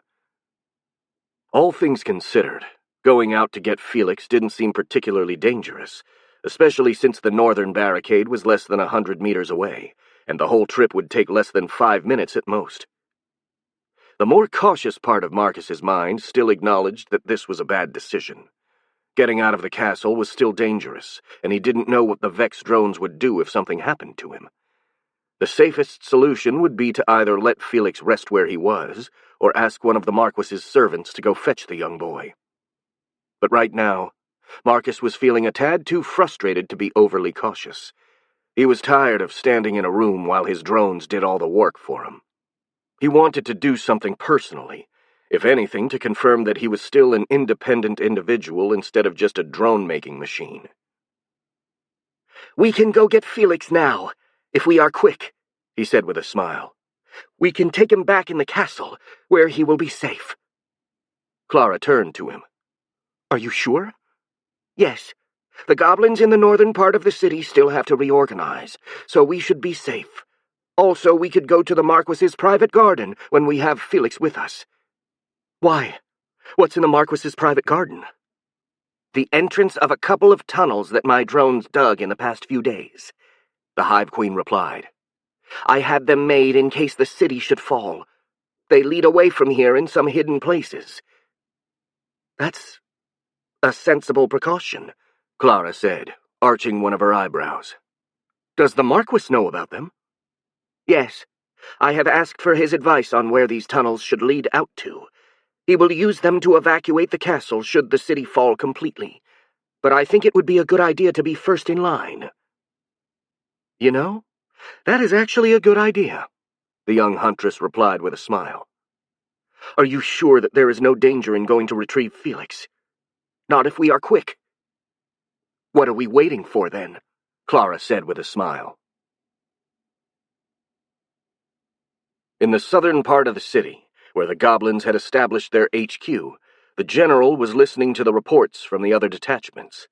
All things considered, going out to get Felix didn't seem particularly dangerous, especially since the northern barricade was less than 100 meters away, and the whole trip would take less than 5 minutes at most. The more cautious part of Marcus's mind still acknowledged that this was a bad decision. Getting out of the castle was still dangerous, and he didn't know what the Vex drones would do if something happened to him. The safest solution would be to either let Felix rest where he was, or ask one of the Marquis's servants to go fetch the young boy. But right now, Marcus was feeling a tad too frustrated to be overly cautious. He was tired of standing in a room while his drones did all the work for him. He wanted to do something personally, if anything to confirm that he was still an independent individual instead of just a drone-making machine. We can go get Felix now, if we are quick, he said with a smile. We can take him back in the castle, where he will be safe. Clara turned to him. Are you sure? Yes. The goblins in the northern part of the city still have to reorganize, so we should be safe. Also, we could go to the Marquis's private garden when we have Felix with us. Why? What's in the Marquis's private garden? The entrance of a couple of tunnels that my drones dug in the past few days, the Hive Queen replied. I had them made in case the city should fall. They lead away from here in some hidden places. That's a sensible precaution, Clara said, arching one of her eyebrows. Does the Marquis know about them? Yes. I have asked for his advice on where these tunnels should lead out to. He will use them to evacuate the castle should the city fall completely. But I think it would be a good idea to be first in line. You know, that is actually a good idea, the young huntress replied with a smile. Are you sure that there is no danger in going to retrieve Felix? Not if we are quick. What are we waiting for, then? Clara said with a smile. In the southern part of the city, where the goblins had established their HQ, the general was listening to the reports from the other detachments.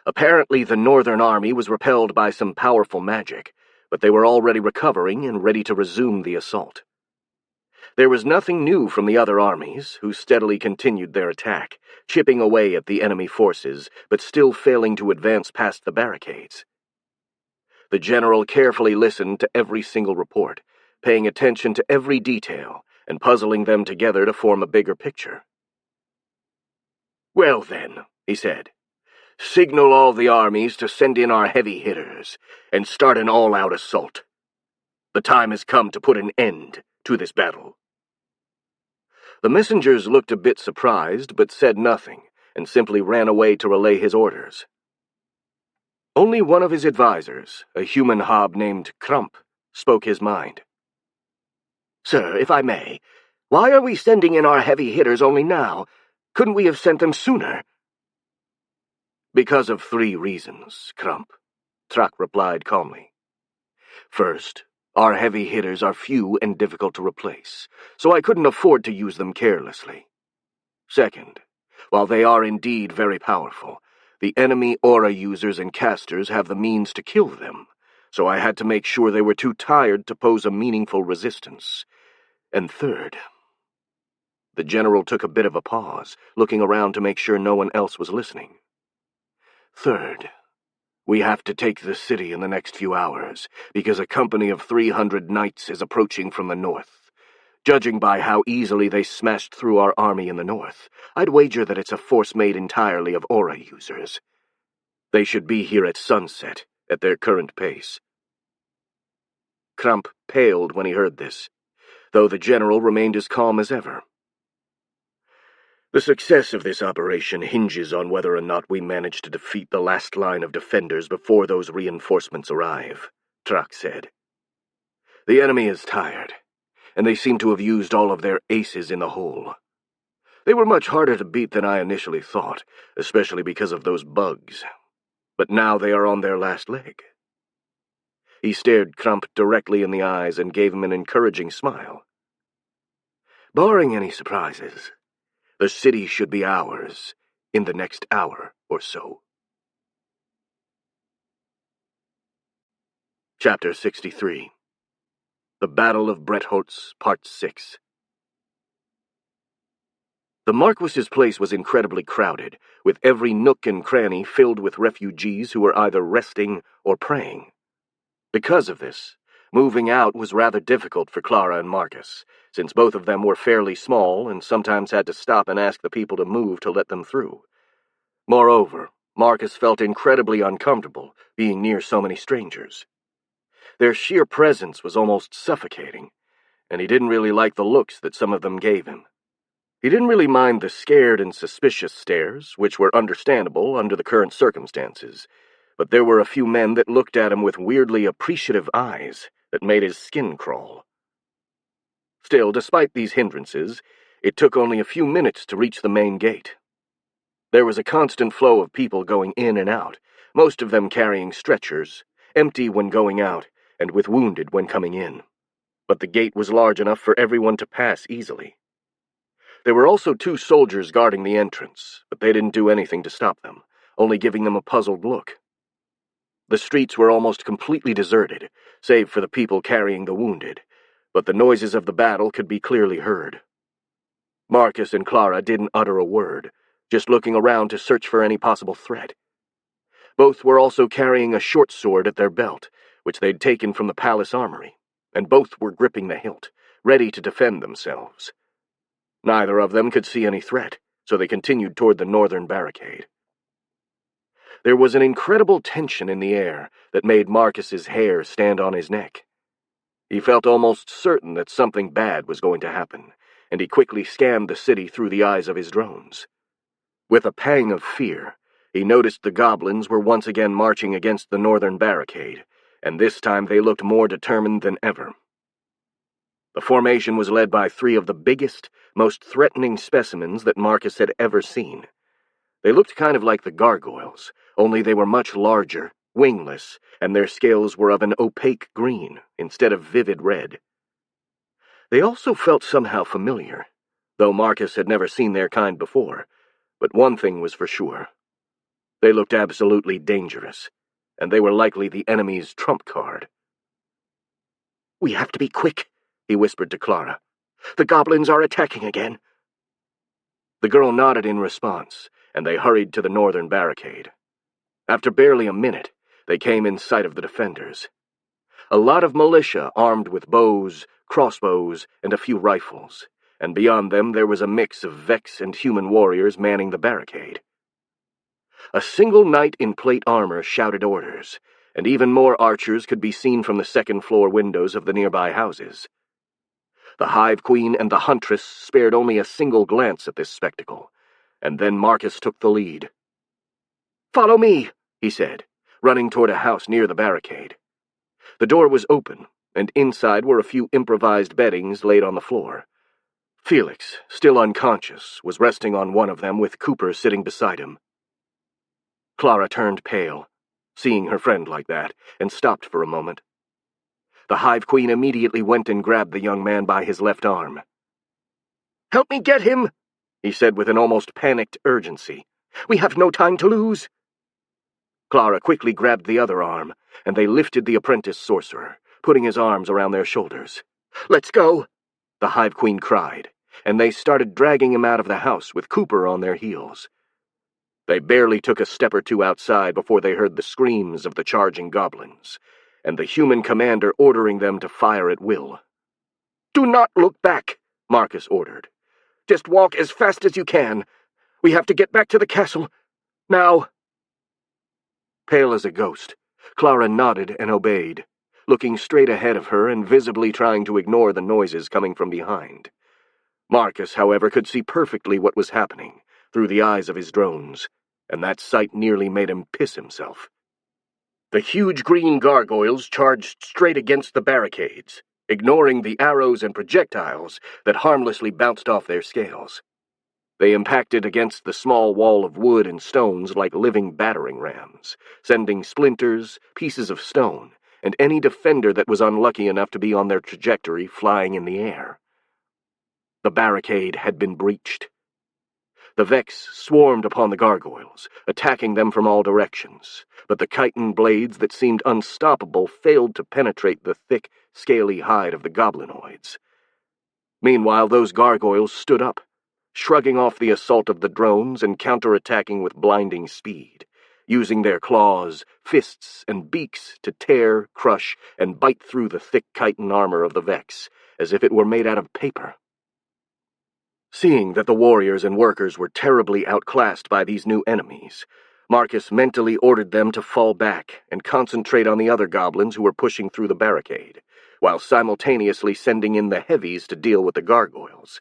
Apparently, the northern army was repelled by some powerful magic, but they were already recovering and ready to resume the assault. There was nothing new from the other armies, who steadily continued their attack, chipping away at the enemy forces, but still failing to advance past the barricades. The general carefully listened to every single report, paying attention to every detail, and puzzling them together to form a bigger picture. "Well then," he said, "signal all the armies to send in our heavy hitters, and start an all-out assault. The time has come to put an end to this battle." The messengers looked a bit surprised, but said nothing, and simply ran away to relay his orders. Only one of his advisors, a human hob named Crump, spoke his mind. "Sir, if I may, why are we sending in our heavy hitters only now? Couldn't we have sent them sooner?" "Because of 3 reasons, Crump," Truck replied calmly. "First, our heavy hitters are few and difficult to replace, so I couldn't afford to use them carelessly. Second, while they are indeed very powerful, the enemy aura users and casters have the means to kill them, so I had to make sure they were too tired to pose a meaningful resistance. And third..." The general took a bit of a pause, looking around to make sure no one else was listening. "Third, we have to take the city in the next few hours, because a company of 300 knights is approaching from the north. Judging by how easily they smashed through our army in the north, I'd wager that it's a force made entirely of aura users. They should be here at sunset, at their current pace." Crump paled when he heard this, though the general remained as calm as ever. "The success of this operation hinges on whether or not we manage to defeat the last line of defenders before those reinforcements arrive," Truck said. "The enemy is tired, and they seem to have used all of their aces in the hole. They were much harder to beat than I initially thought, especially because of those bugs. But now they are on their last leg." He stared Crump directly in the eyes and gave him an encouraging smile. "Barring any surprises, the city should be ours in the next hour or so." Chapter 63. The Battle of Bretholtz, Part 6. The Marquis's place was incredibly crowded, with every nook and cranny filled with refugees who were either resting or praying. Because of this, moving out was rather difficult for Clara and Marcus, since both of them were fairly small and sometimes had to stop and ask the people to move to let them through. Moreover, Marcus felt incredibly uncomfortable being near so many strangers. Their sheer presence was almost suffocating, and he didn't really like the looks that some of them gave him. He didn't really mind the scared and suspicious stares, which were understandable under the current circumstances, but there were a few men that looked at him with weirdly appreciative eyes that made his skin crawl. Still, despite these hindrances, it took only a few minutes to reach the main gate. There was a constant flow of people going in and out, most of them carrying stretchers, empty when going out, and with wounded when coming in. But the gate was large enough for everyone to pass easily. There were also 2 soldiers guarding the entrance, but they didn't do anything to stop them, only giving them a puzzled look. The streets were almost completely deserted, save for the people carrying the wounded, but the noises of the battle could be clearly heard. Marcus and Clara didn't utter a word, just looking around to search for any possible threat. Both were also carrying a short sword at their belt, which they'd taken from the palace armory, and both were gripping the hilt, ready to defend themselves. Neither of them could see any threat, so they continued toward the northern barricade. There was an incredible tension in the air that made Marcus's hair stand on his neck. He felt almost certain that something bad was going to happen, and he quickly scanned the city through the eyes of his drones. With a pang of fear, he noticed the goblins were once again marching against the northern barricade, and this time they looked more determined than ever. The formation was led by 3 of the biggest, most threatening specimens that Marcus had ever seen. They looked kind of like the gargoyles, only they were much larger, wingless, and their scales were of an opaque green instead of vivid red. They also felt somehow familiar, though Marcus had never seen their kind before, but one thing was for sure. They looked absolutely dangerous, and they were likely the enemy's trump card. "We have to be quick," he whispered to Clara. The goblins are attacking again." The girl nodded in response, and they hurried to the northern barricade. After barely a minute, they came in sight of the defenders. A lot of militia armed with bows, crossbows, and a few rifles, and beyond them there was a mix of Vex and human warriors manning the barricade. A single knight in plate armor shouted orders, and even more archers could be seen from the second-floor windows of the nearby houses. The Hive Queen and the Huntress spared only a single glance at this spectacle, and then Marcus took the lead. "Follow me," he said, running toward a house near the barricade. The door was open, and inside were a few improvised beddings laid on the floor. Felix, still unconscious, was resting on one of them with Cooper sitting beside him. Clara turned pale, seeing her friend like that, and stopped for a moment. The Hive Queen immediately went and grabbed the young man by his left arm. "Help me get him," he said with an almost panicked urgency. "We have no time to lose." Clara quickly grabbed the other arm, and they lifted the apprentice sorcerer, putting his arms around their shoulders. "Let's go," the Hive Queen cried, and they started dragging him out of the house with Cooper on their heels. They barely took a step or two outside before they heard the screams of the charging goblins, and the human commander ordering them to fire at will. "Do not look back," Marcus ordered. "Just walk as fast as you can. We have to get back to the castle. Now." Pale as a ghost, Clara nodded and obeyed, looking straight ahead of her and visibly trying to ignore the noises coming from behind. Marcus, however, could see perfectly what was happening through the eyes of his drones, and that sight nearly made him piss himself. The huge green gargoyles charged straight against the barricades, ignoring the arrows and projectiles that harmlessly bounced off their scales. They impacted against the small wall of wood and stones like living battering rams, sending splinters, pieces of stone, and any defender that was unlucky enough to be on their trajectory flying in the air. The barricade had been breached. The Vex swarmed upon the gargoyles, attacking them from all directions, but the chitin blades that seemed unstoppable failed to penetrate the thick, scaly hide of the goblinoids. Meanwhile, those gargoyles stood up, shrugging off the assault of the drones and counterattacking with blinding speed, using their claws, fists, and beaks to tear, crush, and bite through the thick chitin armor of the Vex, as if it were made out of paper. Seeing that the warriors and workers were terribly outclassed by these new enemies, Marcus mentally ordered them to fall back and concentrate on the other goblins who were pushing through the barricade, while simultaneously sending in the heavies to deal with the gargoyles.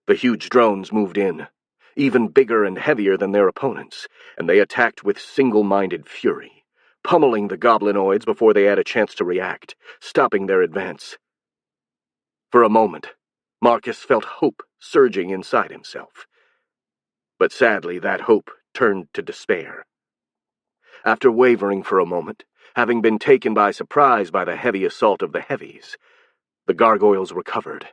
The huge drones moved in, even bigger and heavier than their opponents, and they attacked with single-minded fury, pummeling the goblinoids before they had a chance to react, stopping their advance. For a moment, Marcus felt hope surging inside himself. But sadly, that hope turned to despair. After wavering for a moment, having been taken by surprise by the heavy assault of the heavies, the gargoyles recovered.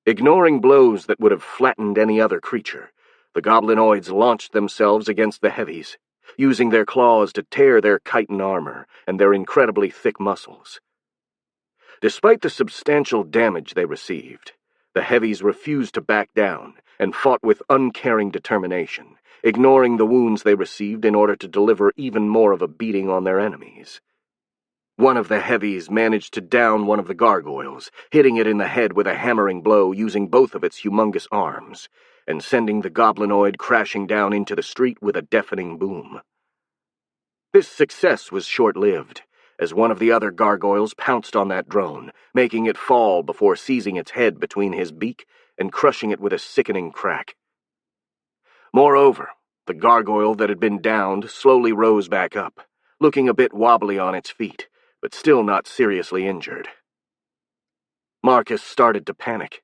Ignoring blows that would have flattened any other creature, the goblinoids launched themselves against the heavies, using their claws to tear their chitin armor and their incredibly thick muscles. Despite the substantial damage they received, the heavies refused to back down and fought with uncaring determination, ignoring the wounds they received in order to deliver even more of a beating on their enemies. One of the heavies managed to down one of the gargoyles, hitting it in the head with a hammering blow using both of its humongous arms, and sending the goblinoid crashing down into the street with a deafening boom. This success was short-lived, as one of the other gargoyles pounced on that drone, making it fall before seizing its head between his beak and crushing it with a sickening crack. Moreover, the gargoyle that had been downed slowly rose back up, looking a bit wobbly on its feet, but still not seriously injured. Marcus started to panic,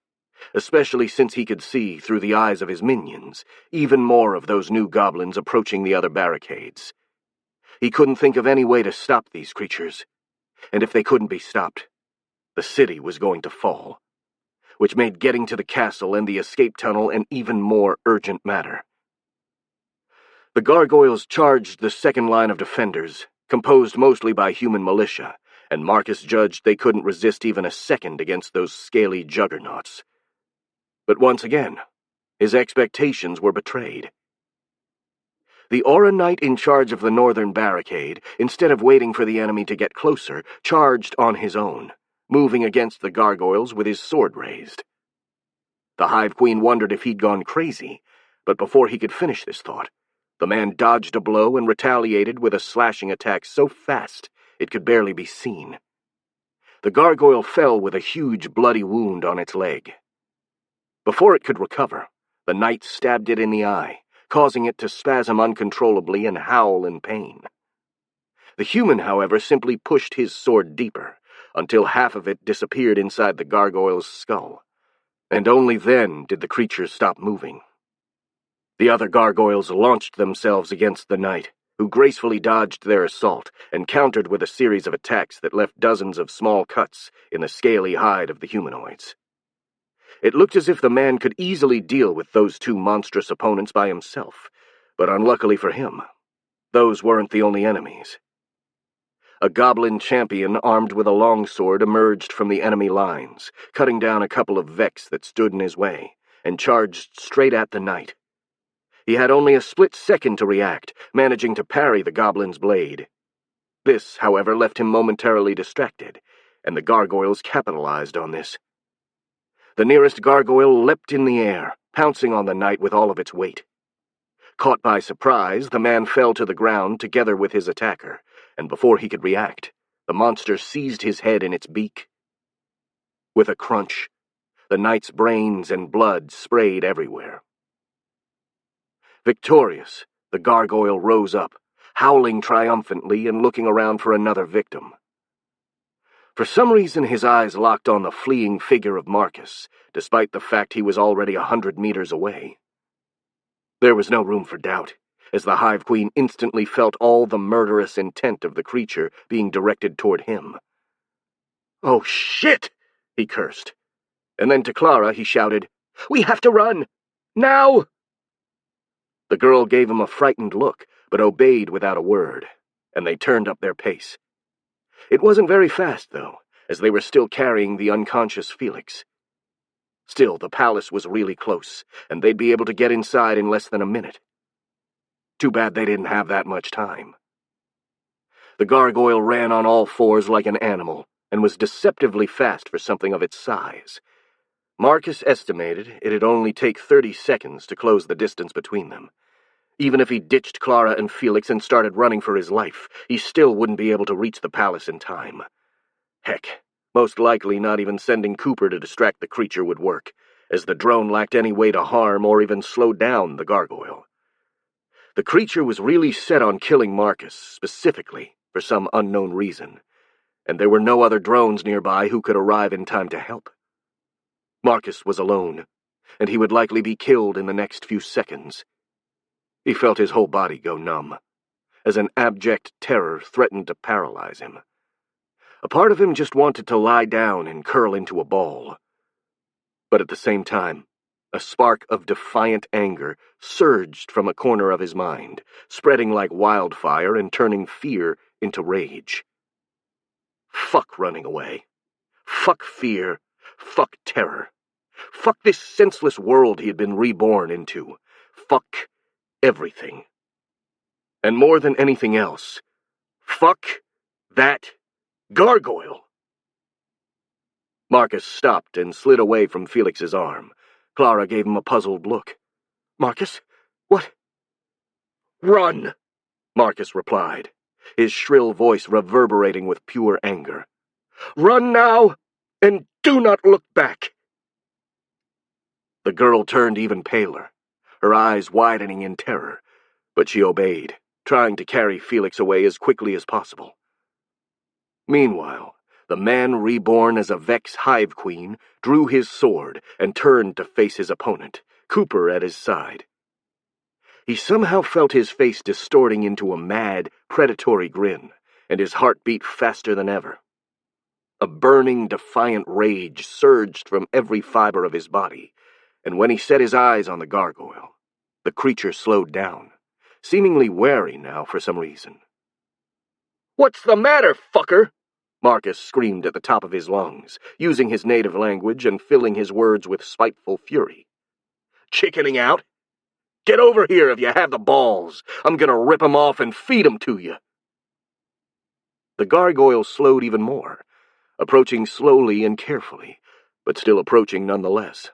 especially since he could see, through the eyes of his minions, even more of those new goblins approaching the other barricades. He couldn't think of any way to stop these creatures, and if they couldn't be stopped, the city was going to fall, which made getting to the castle and the escape tunnel an even more urgent matter. The gargoyles charged the second line of defenders, composed mostly by human militia, and Marcus judged they couldn't resist even a second against those scaly juggernauts. But once again, his expectations were betrayed. The Aura Knight in charge of the northern barricade, instead of waiting for the enemy to get closer, charged on his own, moving against the gargoyles with his sword raised. The Hive Queen wondered if he'd gone crazy, but before he could finish this thought, the man dodged a blow and retaliated with a slashing attack so fast it could barely be seen. The gargoyle fell with a huge bloody wound on its leg. Before it could recover, the knight stabbed it in the eye, causing it to spasm uncontrollably and howl in pain. The human, however, simply pushed his sword deeper, until half of it disappeared inside the gargoyle's skull, and only then did the creature stop moving. The other gargoyles launched themselves against the knight, who gracefully dodged their assault and countered with a series of attacks that left dozens of small cuts in the scaly hide of the humanoids. It looked as if the man could easily deal with those two monstrous opponents by himself, but unluckily for him, those weren't the only enemies. A goblin champion armed with a longsword emerged from the enemy lines, cutting down a couple of Vex that stood in his way, and charged straight at the knight. He had only a split second to react, managing to parry the goblin's blade. This, however, left him momentarily distracted, and the gargoyles capitalized on this. The nearest gargoyle leapt in the air, pouncing on the knight with all of its weight. Caught by surprise, the man fell to the ground together with his attacker, and before he could react, the monster seized his head in its beak. With a crunch, the knight's brains and blood sprayed everywhere. Victorious, the gargoyle rose up, howling triumphantly and looking around for another victim. For some reason his eyes locked on the fleeing figure of Marcus, despite the fact he was already 100 meters away. There was no room for doubt, as the Hive Queen instantly felt all the murderous intent of the creature being directed toward him. "Oh, shit!" he cursed. And then to Clara he shouted, "We have to run! Now!" The girl gave him a frightened look, but obeyed without a word, and they turned up their pace. It wasn't very fast, though, as they were still carrying the unconscious Felix. Still, the palace was really close, and they'd be able to get inside in less than a minute. Too bad they didn't have that much time. The gargoyle ran on all fours like an animal, and was deceptively fast for something of its size. Marcus estimated it'd only take 30 seconds to close the distance between them. Even if he ditched Clara and Felix and started running for his life, he still wouldn't be able to reach the palace in time. Heck, most likely not even sending Cooper to distract the creature would work, as the drone lacked any way to harm or even slow down the gargoyle. The creature was really set on killing Marcus, specifically, for some unknown reason, and there were no other drones nearby who could arrive in time to help. Marcus was alone, and he would likely be killed in the next few seconds. He felt his whole body go numb, as an abject terror threatened to paralyze him. A part of him just wanted to lie down and curl into a ball. But at the same time, a spark of defiant anger surged from a corner of his mind, spreading like wildfire and turning fear into rage. Fuck running away. Fuck fear. Fuck terror. Fuck this senseless world he had been reborn into. Fuck everything. And more than anything else, fuck that gargoyle. Marcus stopped and slid away from Felix's arm. Clara gave him a puzzled look. "Marcus? What?" "Run!" Marcus replied, his shrill voice reverberating with pure anger. "Run now, and do not look back!" The girl turned even paler, her eyes widening in terror, but she obeyed, trying to carry Felix away as quickly as possible. Meanwhile, the man reborn as a Vex Hive Queen drew his sword and turned to face his opponent, Cooper at his side. He somehow felt his face distorting into a mad, predatory grin, and his heart beat faster than ever. A burning, defiant rage surged from every fiber of his body, and when he set his eyes on the gargoyle, the creature slowed down, seemingly wary now for some reason. "What's the matter, fucker?" Marcus screamed at the top of his lungs, using his native language and filling his words with spiteful fury. "Chickening out? Get over here if you have the balls. I'm gonna rip 'em off and feed 'em to you." The gargoyle slowed even more, approaching slowly and carefully, but still approaching nonetheless.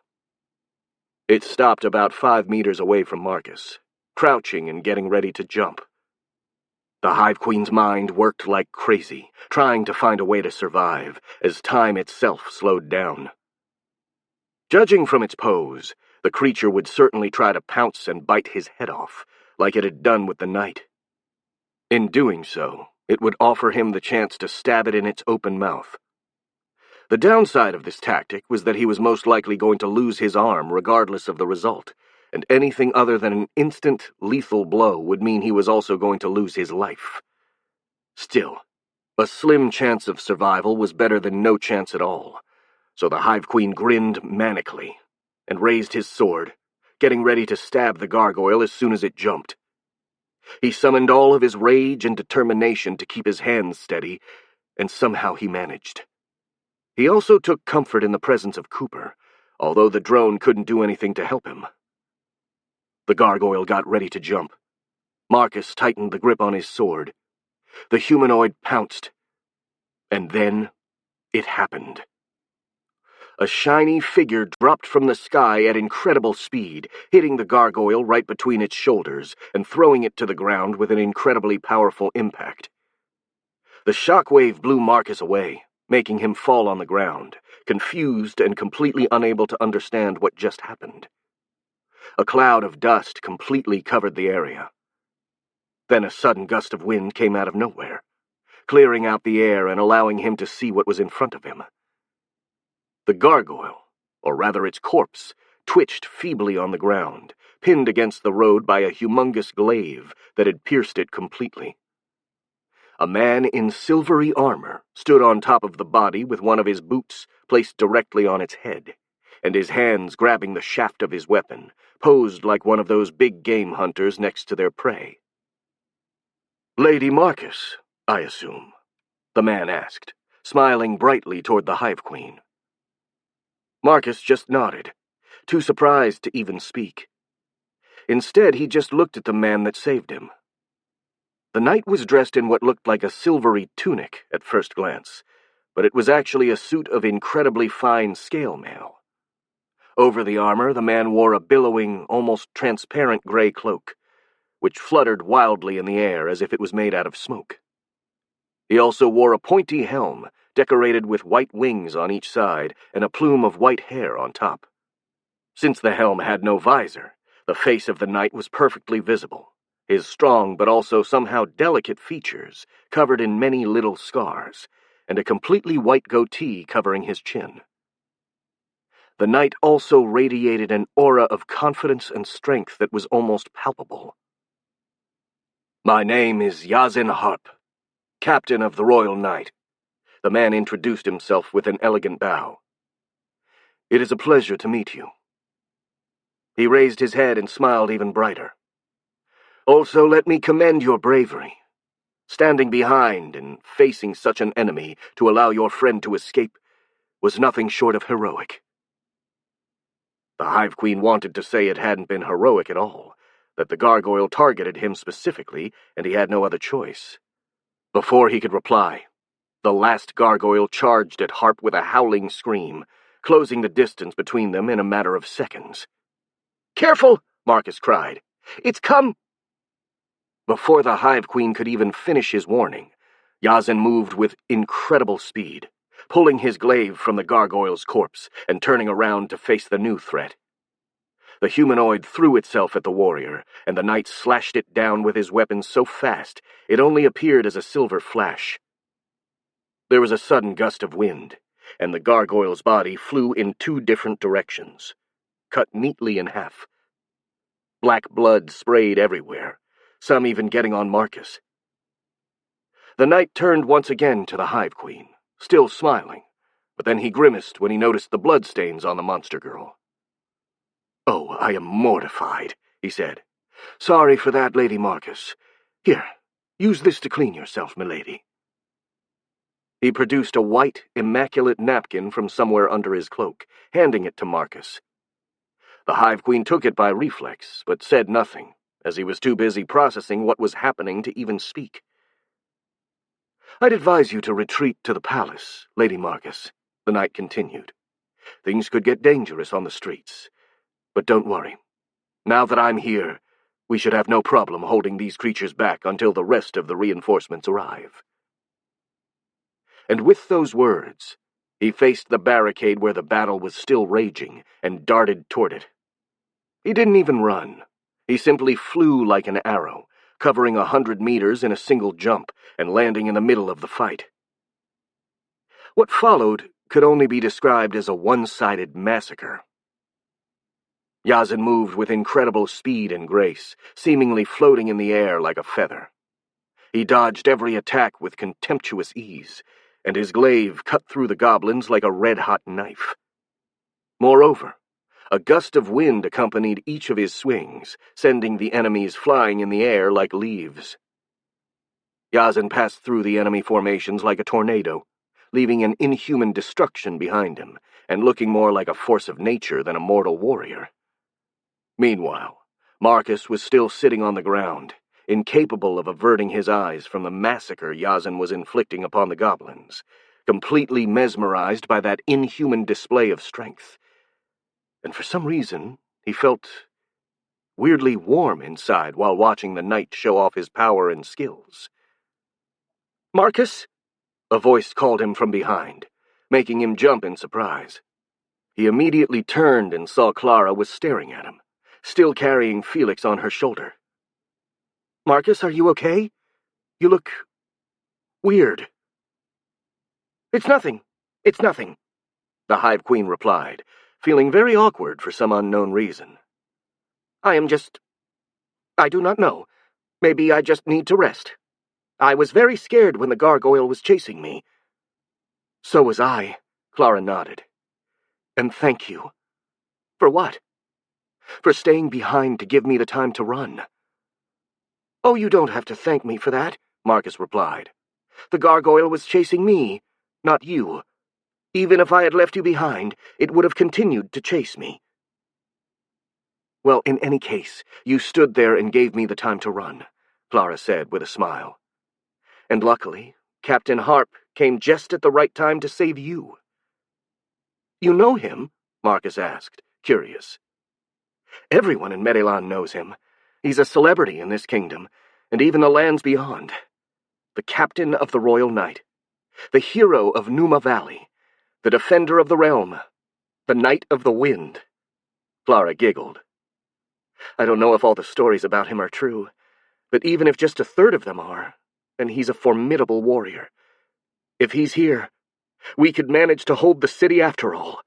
It stopped about 5 meters away from Marcus, crouching and getting ready to jump. The Hive Queen's mind worked like crazy, trying to find a way to survive, as time itself slowed down. Judging from its pose, the creature would certainly try to pounce and bite his head off, like it had done with the knight. In doing so, it would offer him the chance to stab it in its open mouth. The downside of this tactic was that he was most likely going to lose his arm regardless of the result, and anything other than an instant, lethal blow would mean he was also going to lose his life. Still, a slim chance of survival was better than no chance at all, so the Hive Queen grinned manically and raised his sword, getting ready to stab the gargoyle as soon as it jumped. He summoned all of his rage and determination to keep his hands steady, and somehow he managed. He also took comfort in the presence of Cooper, although the drone couldn't do anything to help him. The gargoyle got ready to jump. Marcus tightened the grip on his sword. The humanoid pounced. And then it happened. A shiny figure dropped from the sky at incredible speed, hitting the gargoyle right between its shoulders and throwing it to the ground with an incredibly powerful impact. The shockwave blew Marcus away, making him fall on the ground, confused and completely unable to understand what just happened. A cloud of dust completely covered the area. Then a sudden gust of wind came out of nowhere, clearing out the air and allowing him to see what was in front of him. The gargoyle, or rather its corpse, twitched feebly on the ground, pinned against the road by a humongous glaive that had pierced it completely. A man in silvery armor stood on top of the body with one of his boots placed directly on its head, and his hands grabbing the shaft of his weapon, posed like one of those big game hunters next to their prey. "Lady Marcus, I assume?" the man asked, smiling brightly toward the Hive Queen. Marcus just nodded, too surprised to even speak. Instead, he just looked at the man that saved him. The knight was dressed in what looked like a silvery tunic at first glance, but it was actually a suit of incredibly fine scale mail. Over the armor, the man wore a billowing, almost transparent gray cloak, which fluttered wildly in the air as if it was made out of smoke. He also wore a pointy helm, decorated with white wings on each side and a plume of white hair on top. Since the helm had no visor, the face of the knight was perfectly visible, his strong but also somehow delicate features covered in many little scars, and a completely white goatee covering his chin. The knight also radiated an aura of confidence and strength that was almost palpable. "My name is Yazin Harp, Captain of the Royal Knight." The man introduced himself with an elegant bow. "It is a pleasure to meet you." He raised his head and smiled even brighter. "Also, let me commend your bravery. Standing behind and facing such an enemy to allow your friend to escape was nothing short of heroic." The Hive Queen wanted to say it hadn't been heroic at all, that the gargoyle targeted him specifically and he had no other choice. Before he could reply, the last gargoyle charged at Harp with a howling scream, closing the distance between them in a matter of seconds. "Careful!" Marcus cried. "It's come!" Before the Hive Queen could even finish his warning, Yazin moved with incredible speed, pulling his glaive from the gargoyle's corpse and turning around to face the new threat. The humanoid threw itself at the warrior, and the knight slashed it down with his weapon so fast it only appeared as a silver flash. There was a sudden gust of wind, and the gargoyle's body flew in 2 different directions, cut neatly in half. Black blood sprayed everywhere, some even getting on Marcus. The knight turned once again to the Hive Queen, still smiling, but then he grimaced when he noticed the bloodstains on the monster girl. "Oh, I am mortified," he said. "Sorry for that, Lady Marcus. Here, use this to clean yourself, milady." He produced a white, immaculate napkin from somewhere under his cloak, handing it to Marcus. The Hive Queen took it by reflex, but said nothing, as he was too busy processing what was happening to even speak. "I'd advise you to retreat to the palace, Lady Marcus," the knight continued. "Things could get dangerous on the streets. But don't worry. Now that I'm here, we should have no problem holding these creatures back until the rest of the reinforcements arrive." And with those words, he faced the barricade where the battle was still raging and darted toward it. He didn't even run. He simply flew like an arrow, covering 100 meters in a single jump and landing in the middle of the fight. What followed could only be described as a one-sided massacre. Yazan moved with incredible speed and grace, seemingly floating in the air like a feather. He dodged every attack with contemptuous ease, and his glaive cut through the goblins like a red-hot knife. Moreover, a gust of wind accompanied each of his swings, sending the enemies flying in the air like leaves. Yazan passed through the enemy formations like a tornado, leaving an inhuman destruction behind him, and looking more like a force of nature than a mortal warrior. Meanwhile, Marcus was still sitting on the ground, incapable of averting his eyes from the massacre Yazan was inflicting upon the goblins, completely mesmerized by that inhuman display of strength. And for some reason, he felt weirdly warm inside while watching the knight show off his power and skills. "Marcus?" A voice called him from behind, making him jump in surprise. He immediately turned and saw Clara was staring at him, still carrying Felix on her shoulder. "Marcus, are you okay? You look weird." It's nothing, the Hive Queen replied, feeling very awkward for some unknown reason. I do not know. Maybe I just need to rest. I was very scared when the gargoyle was chasing me." "So was I," Clara nodded. "And thank you." "For what?" "For staying behind to give me the time to run." "Oh, you don't have to thank me for that," Marcus replied. "The gargoyle was chasing me, not you. Even if I had left you behind, it would have continued to chase me." "Well, in any case, you stood there and gave me the time to run," Clara said with a smile. "And luckily, Captain Harp came just at the right time to save you." "You know him?" Marcus asked, curious. "Everyone in Medelan knows him. He's a celebrity in this kingdom, and even the lands beyond. The captain of the Royal Knight, the hero of Numa Valley, the defender of the realm, the Knight of the Wind." Clara giggled. "I don't know if all the stories about him are true, but even if just a third of them are, then he's a formidable warrior. If he's here, we could manage to hold the city after all."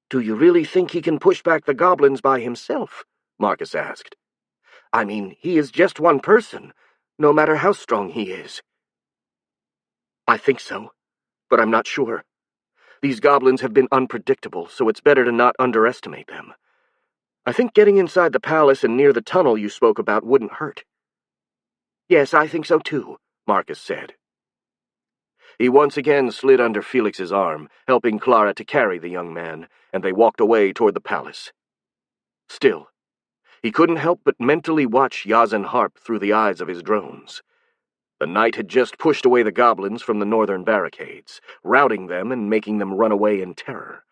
"Do you really think he can push back the goblins by himself?" Marcus asked. "I mean, he is just one person, no matter how strong he is." "I think so, but I'm not sure. These goblins have been unpredictable, so it's better to not underestimate them. I think getting inside the palace and near the tunnel you spoke about wouldn't hurt." "Yes, I think so too," Marcus said. He once again slid under Felix's arm, helping Clara to carry the young man, and they walked away toward the palace. Still, he couldn't help but mentally watch Yazan Harp through the eyes of his drones. The knight had just pushed away the goblins from the northern barricades, routing them and making them run away in terror.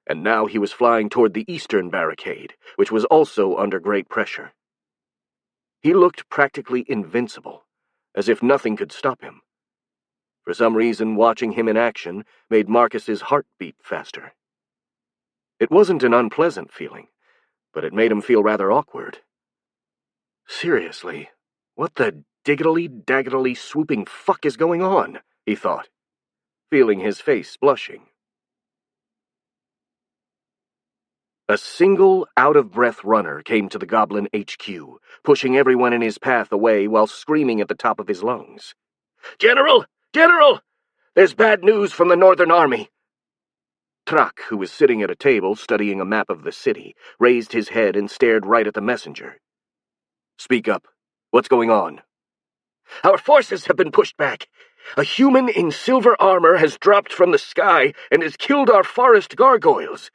And now he was flying toward the eastern barricade, which was also under great pressure. He looked practically invincible, as if nothing could stop him. For some reason, watching him in action made Marcus's heart beat faster. It wasn't an unpleasant feeling, but it made him feel rather awkward. Seriously, what the diggity-daggity swooping fuck is going on? He thought, feeling his face blushing. A single, out-of-breath runner came to the Goblin HQ, pushing everyone in his path away while screaming at the top of his lungs. "General! General! There's bad news from the Northern Army!" Trak, who was sitting at a table studying a map of the city, raised his head and stared right at the messenger. "Speak up. What's going on?" "Our forces have been pushed back. A human in silver armor has dropped from the sky and has killed our forest gargoyles,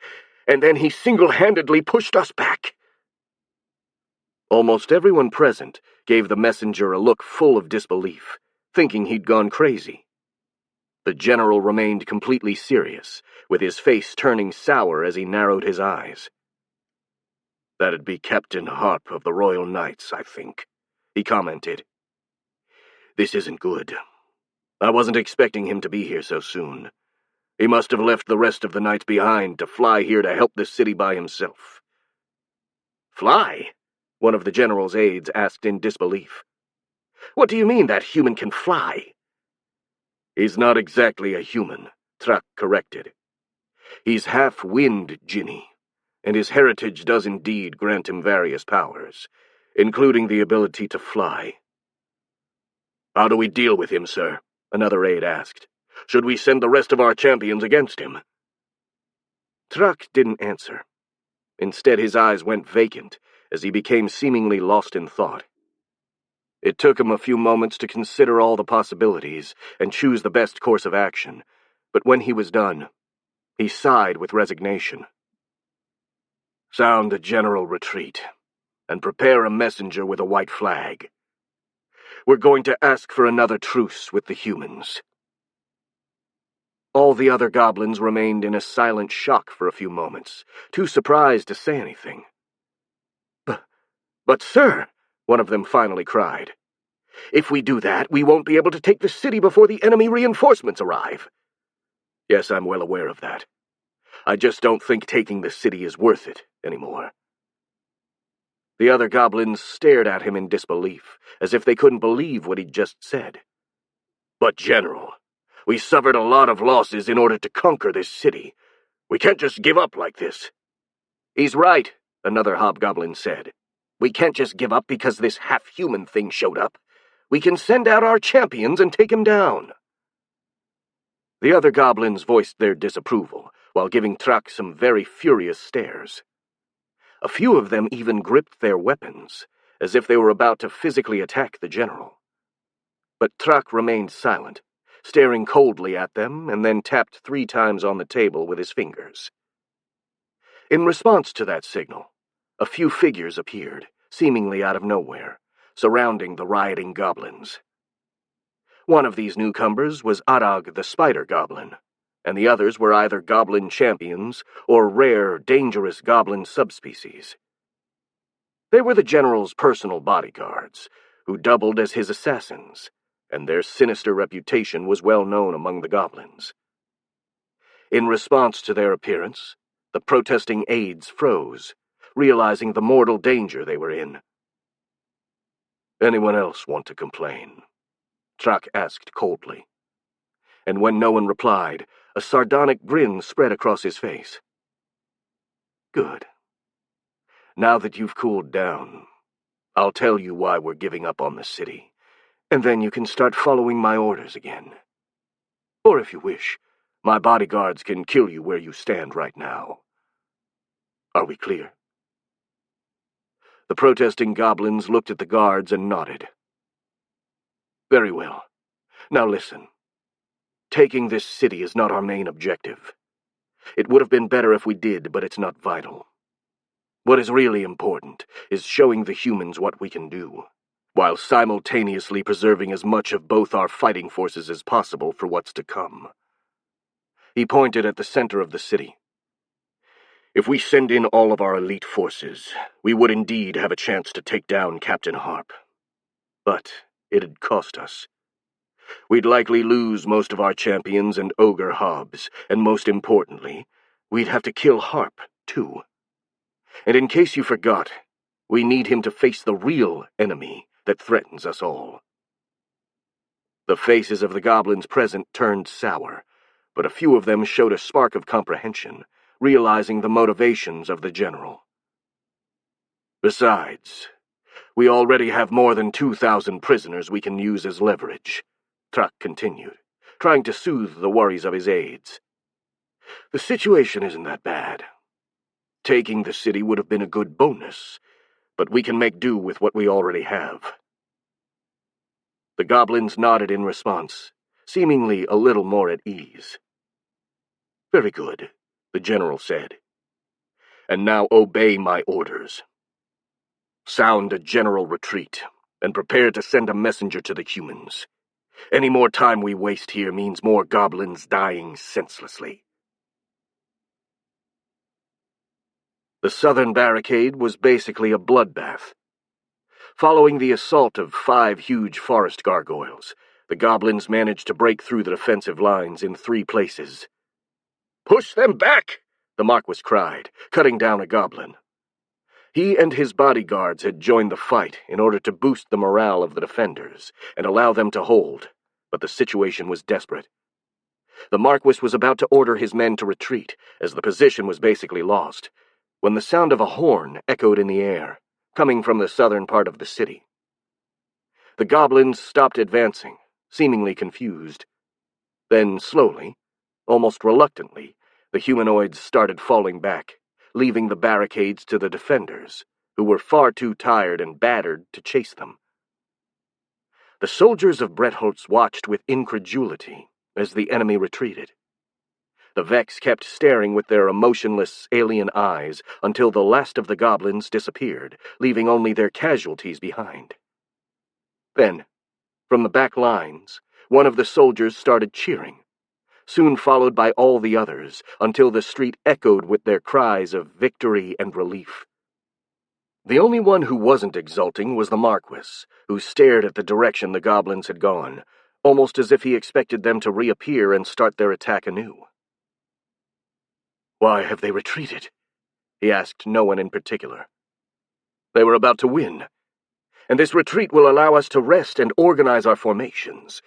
and then he single-handedly pushed us back." Almost everyone present gave the messenger a look full of disbelief, thinking he'd gone crazy. The general remained completely serious, with his face turning sour as he narrowed his eyes. "That'd be Captain Harp of the Royal Knights, I think," he commented. "This isn't good. I wasn't expecting him to be here so soon. He must have left the rest of the knights behind to fly here to help this city by himself." "Fly?" one of the general's aides asked in disbelief. "What do you mean that human can fly?" "He's not exactly a human," Thrak corrected. "He's half-wind Jinni, and his heritage does indeed grant him various powers, including the ability to fly." "How do we deal with him, sir?" another aide asked. "Should we send the rest of our champions against him?" Thrak didn't answer. Instead, his eyes went vacant as he became seemingly lost in thought. It took him a few moments to consider all the possibilities and choose the best course of action, but when he was done, he sighed with resignation. "Sound a general retreat, and prepare a messenger with a white flag. We're going to ask for another truce with the humans." All the other goblins remained in a silent shock for a few moments, too surprised to say anything. But sir," one of them finally cried, "if we do that, we won't be able to take the city before the enemy reinforcements arrive." "Yes, I'm well aware of that. I just don't think taking the city is worth it anymore." The other goblins stared at him in disbelief, as if they couldn't believe what he'd just said. "But, General, we suffered a lot of losses in order to conquer this city. We can't just give up like this." "He's right," another hobgoblin said. "We can't just give up because this half-human thing showed up. We can send out our champions and take him down." The other goblins voiced their disapproval, while giving Thrak some very furious stares. A few of them even gripped their weapons, as if they were about to physically attack the general. But Thrak remained silent, staring coldly at them, and then tapped 3 times on the table with his fingers. In response to that signal, a few figures appeared, seemingly out of nowhere, surrounding the rioting goblins. One of these newcomers was Arag the Spider Goblin, and the others were either goblin champions or rare, dangerous goblin subspecies. They were the general's personal bodyguards, who doubled as his assassins, and their sinister reputation was well known among the goblins. In response to their appearance, the protesting aides froze, realizing the mortal danger they were in. "Anyone else want to complain?" Thrak asked coldly. And when no one replied, a sardonic grin spread across his face. "Good. Now that you've cooled down, I'll tell you why we're giving up on the city, and then you can start following my orders again. Or if you wish, my bodyguards can kill you where you stand right now. Are we clear?" The protesting goblins looked at the guards and nodded. "Very well. Now listen. Taking this city is not our main objective. It would have been better if we did, but it's not vital. What is really important is showing the humans what we can do, while simultaneously preserving as much of both our fighting forces as possible for what's to come." He pointed at the center of the city. "If we send in all of our elite forces, we would indeed have a chance to take down Captain Harp. But it'd cost us. We'd likely lose most of our champions and ogre hobs, and most importantly, we'd have to kill Harp, too. And in case you forgot, we need him to face the real enemy that threatens us all." The faces of the goblins present turned sour, but a few of them showed a spark of comprehension, realizing the motivations of the general. "Besides, we already have more than 2,000 prisoners we can use as leverage," Thrak continued, trying to soothe the worries of his aides. "The situation isn't that bad. Taking the city would have been a good bonus, but we can make do with what we already have." The goblins nodded in response, seemingly a little more at ease. "Very good," the general said. "And now obey my orders. Sound a general retreat, and prepare to send a messenger to the humans. Any more time we waste here means more goblins dying senselessly." The southern barricade was basically a bloodbath. Following the assault of 5 huge forest gargoyles, the goblins managed to break through the defensive lines in 3 places. "Push them back!" the Marquis cried, cutting down a goblin. He and his bodyguards had joined the fight in order to boost the morale of the defenders and allow them to hold, but the situation was desperate. The Marquis was about to order his men to retreat, as the position was basically lost, when the sound of a horn echoed in the air, coming from the southern part of the city. The goblins stopped advancing, seemingly confused. Then, slowly, almost reluctantly, the humanoids started falling back, leaving the barricades to the defenders, who were far too tired and battered to chase them. The soldiers of Bretholtz watched with incredulity as the enemy retreated. The Vex kept staring with their emotionless, alien eyes until the last of the goblins disappeared, leaving only their casualties behind. Then, from the back lines, one of the soldiers started cheering, soon followed by all the others, until the street echoed with their cries of victory and relief. The only one who wasn't exulting was the Marquis, who stared at the direction the goblins had gone, almost as if he expected them to reappear and start their attack anew. "Why have they retreated?" he asked no one in particular. "They were about to win, and this retreat will allow us to rest and organize our formations.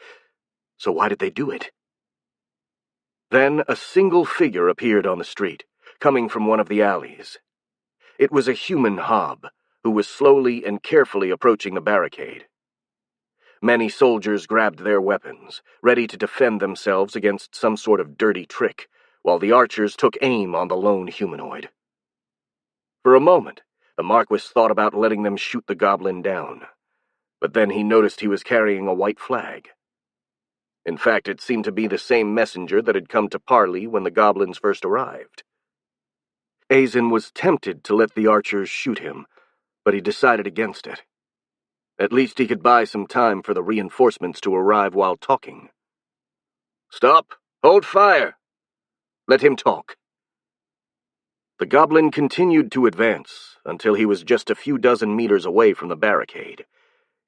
So why did they do it?" Then a single figure appeared on the street, coming from one of the alleys. It was a human hob, who was slowly and carefully approaching the barricade. Many soldiers grabbed their weapons, ready to defend themselves against some sort of dirty trick, while the archers took aim on the lone humanoid. For a moment, the Marquis thought about letting them shoot the goblin down, but then he noticed he was carrying a white flag. In fact, it seemed to be the same messenger that had come to parley when the goblins first arrived. Azen was tempted to let the archers shoot him, but he decided against it. At least he could buy some time for the reinforcements to arrive while talking. "Stop! Hold fire! Let him talk." The goblin continued to advance until he was just a few dozen meters away from the barricade,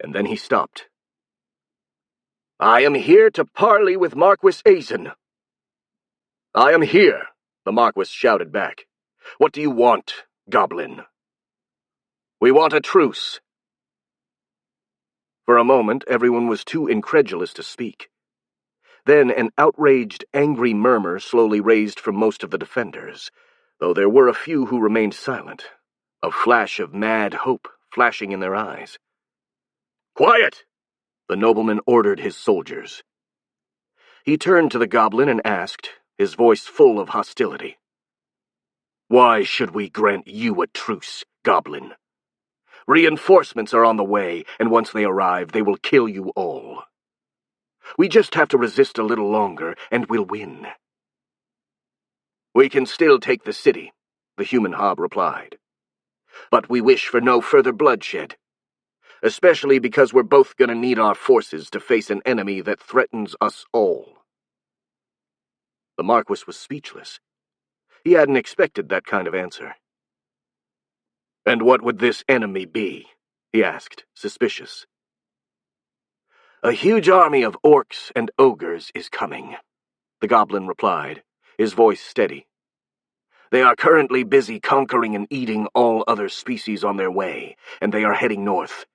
and then he stopped. "I am here to parley with Marquis Azen." "I am here," the Marquis shouted back. "What do you want, goblin?" "We want a truce." For a moment, everyone was too incredulous to speak. Then an outraged, angry murmur slowly raised from most of the defenders, though there were a few who remained silent, a flash of mad hope flashing in their eyes. "Quiet!" the nobleman ordered his soldiers. He turned to the goblin and asked, his voice full of hostility, "Why should we grant you a truce, goblin? Reinforcements are on the way, and once they arrive, they will kill you all. We just have to resist a little longer, and we'll win." "We can still take the city," the human hob replied. "But we wish for no further bloodshed, especially because we're both going to need our forces to face an enemy that threatens us all." The Marquis was speechless. He hadn't expected that kind of answer. "And what would this enemy be?" he asked, suspicious. "A huge army of orcs and ogres is coming," the goblin replied, his voice steady. "They are currently busy conquering and eating all other species on their way, and they are heading north.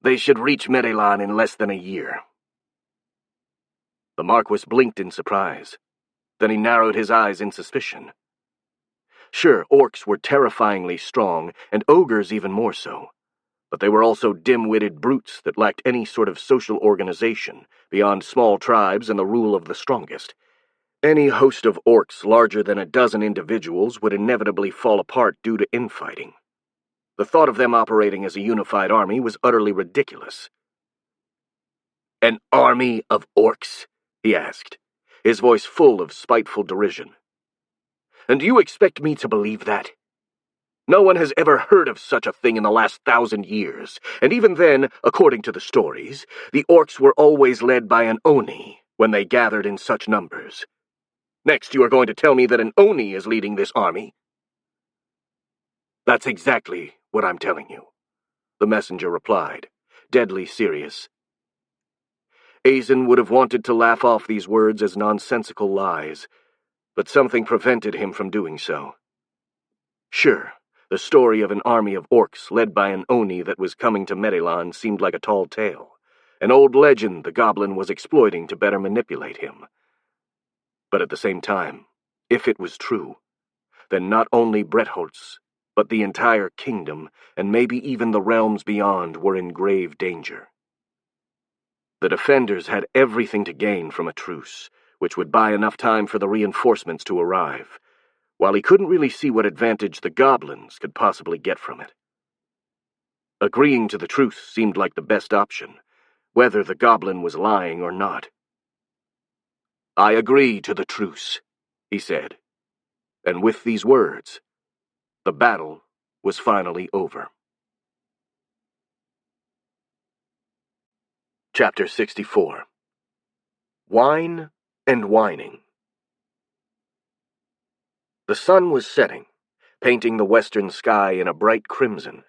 They should reach Medelan in less than a year." The Marquis blinked in surprise. Then he narrowed his eyes in suspicion. Sure, orcs were terrifyingly strong, and ogres even more so, but they were also dim-witted brutes that lacked any sort of social organization beyond small tribes and the rule of the strongest. Any host of orcs larger than a dozen individuals would inevitably fall apart due to infighting. The thought of them operating as a unified army was utterly ridiculous. "An army of orcs?" he asked, his voice full of spiteful derision. "And you expect me to believe that? No one has ever heard of such a thing in the last 1,000 years, and even then, according to the stories, the orcs were always led by an Oni when they gathered in such numbers. Next, you are going to tell me that an Oni is leading this army?" "That's exactly what I'm telling you," the messenger replied, deadly serious. Azen would have wanted to laugh off these words as nonsensical lies, but something prevented him from doing so. Sure, the story of an army of orcs led by an Oni that was coming to Medelan seemed like a tall tale, an old legend the goblin was exploiting to better manipulate him. But at the same time, if it was true, then not only Bretholz, but the entire kingdom, and maybe even the realms beyond, were in grave danger. The defenders had everything to gain from a truce, which would buy enough time for the reinforcements to arrive, while he couldn't really see what advantage the goblins could possibly get from it. Agreeing to the truce seemed like the best option, whether the goblin was lying or not. "I agree to the truce," he said, and with these words, the battle was finally over. Chapter 64. Wine and Whining. The sun was setting, painting the western sky in a bright crimson,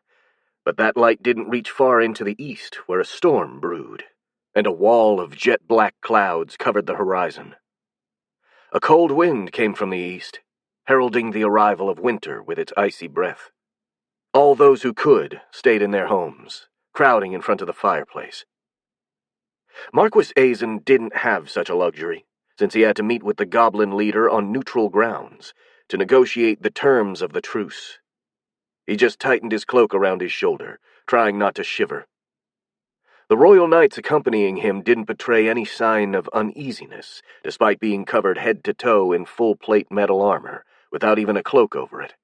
but that light didn't reach far into the east, where a storm brewed, and a wall of jet-black clouds covered the horizon. A cold wind came from the east, heralding the arrival of winter with its icy breath. All those who could stayed in their homes, crowding in front of the fireplace. Marquis Azen didn't have such a luxury, since he had to meet with the goblin leader on neutral grounds to negotiate the terms of the truce. He just tightened his cloak around his shoulder, trying not to shiver. The royal knights accompanying him didn't betray any sign of uneasiness, despite being covered head to toe in full-plate metal armor, without even a cloak over it.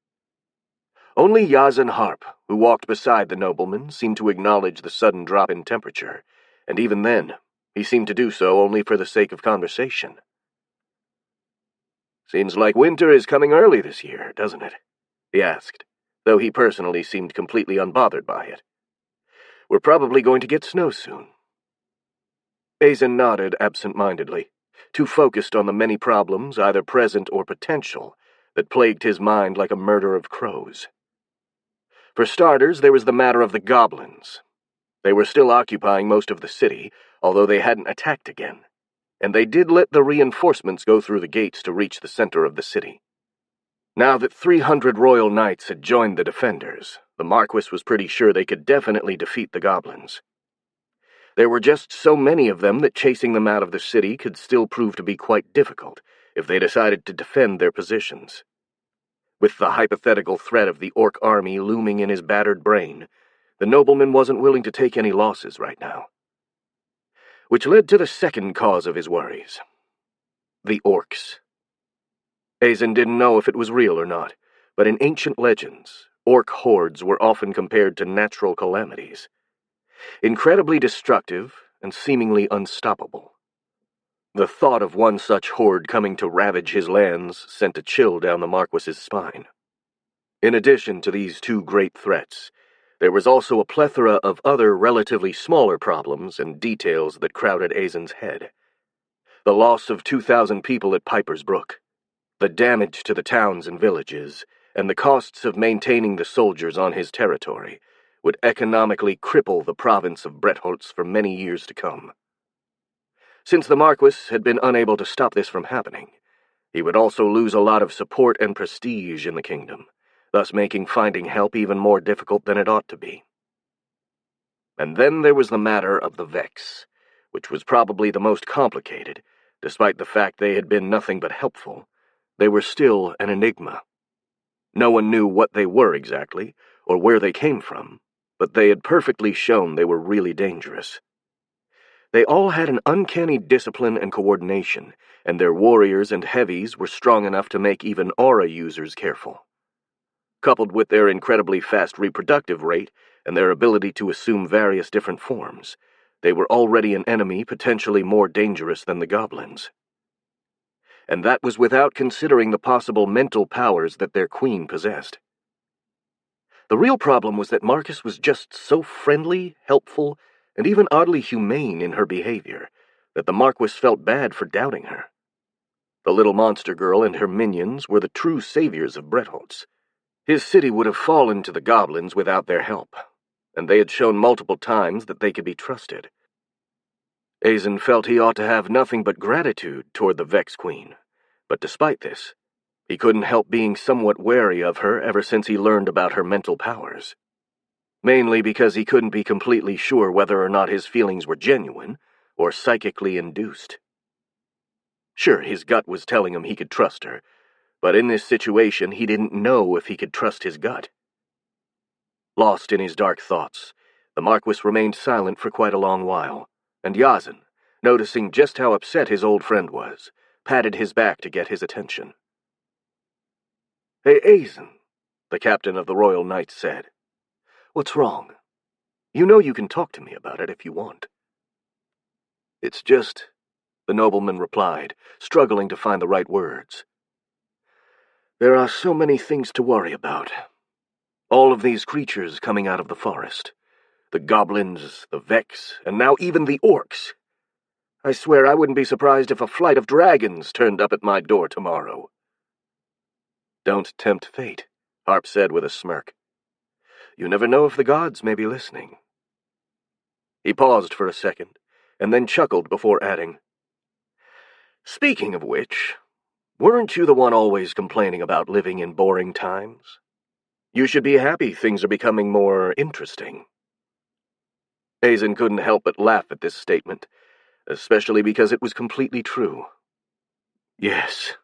Only Yazen Harp, who walked beside the nobleman, seemed to acknowledge the sudden drop in temperature, and even then, he seemed to do so only for the sake of conversation. "Seems like winter is coming early this year, doesn't it?" he asked, though he personally seemed completely unbothered by it. "We're probably going to get snow soon." Azen nodded absent-mindedly, too focused on the many problems, either present or potential, that plagued his mind like a murder of crows. For starters, there was the matter of the goblins. They were still occupying most of the city, although they hadn't attacked again, and they did let the reinforcements go through the gates to reach the center of the city. Now that 300 royal knights had joined the defenders, the Marquis was pretty sure they could definitely defeat the goblins. There were just so many of them that chasing them out of the city could still prove to be quite difficult if they decided to defend their positions. With the hypothetical threat of the orc army looming in his battered brain, the nobleman wasn't willing to take any losses right now. Which led to the second cause of his worries. The orcs. Azen didn't know if it was real or not, but in ancient legends, orc hordes were often compared to natural calamities. Incredibly destructive and seemingly unstoppable. The thought of one such horde coming to ravage his lands sent a chill down the Marquis's spine. In addition to these two great threats, there was also a plethora of other relatively smaller problems and details that crowded Azen's head. The loss of 2,000 people at Piper's Brook, the damage to the towns and villages, and the costs of maintaining the soldiers on his territory would economically cripple the province of Bretholz for many years to come. Since the Marquis had been unable to stop this from happening, he would also lose a lot of support and prestige in the kingdom, thus making finding help even more difficult than it ought to be. And then there was the matter of the Vex, which was probably the most complicated. Despite the fact they had been nothing but helpful, they were still an enigma. No one knew what they were exactly, or where they came from, but they had perfectly shown they were really dangerous. They all had an uncanny discipline and coordination, and their warriors and heavies were strong enough to make even aura users careful. Coupled with their incredibly fast reproductive rate and their ability to assume various different forms, They were already an enemy potentially more dangerous than the goblins. And that was without considering the possible mental powers that their queen possessed. The real problem was that Marcus was just so friendly, helpful, and even oddly humane in her behavior that the Marquis felt bad for doubting her. The little monster girl and her minions were the true saviors of Bretholtz. His city would have fallen to the goblins without their help, and they had shown multiple times that they could be trusted. Azen felt he ought to have nothing but gratitude toward the Vex Queen, but despite this, he couldn't help being somewhat wary of her ever since he learned about her mental powers. Mainly because he couldn't be completely sure whether or not his feelings were genuine or psychically induced. Sure, his gut was telling him he could trust her, but in this situation he didn't know if he could trust his gut. Lost in his dark thoughts, the Marquis remained silent for quite a long while, and Yazen, noticing just how upset his old friend was, patted his back to get his attention. "Hey, Azen," the captain of the Royal Knights said. "What's wrong? You know you can talk to me about it if you want." "It's just," the nobleman replied, struggling to find the right words. "There are so many things to worry about. All of these creatures coming out of the forest. The goblins, the Vex, and now even the orcs. I swear I wouldn't be surprised if a flight of dragons turned up at my door tomorrow." "Don't tempt fate," Harp said with a smirk. "You never know if the gods may be listening." He paused for a second, and then chuckled before adding, "Speaking of which, weren't you the one always complaining about living in boring times? You should be happy things are becoming more interesting." Azen couldn't help but laugh at this statement, especially because it was completely true. "Yes,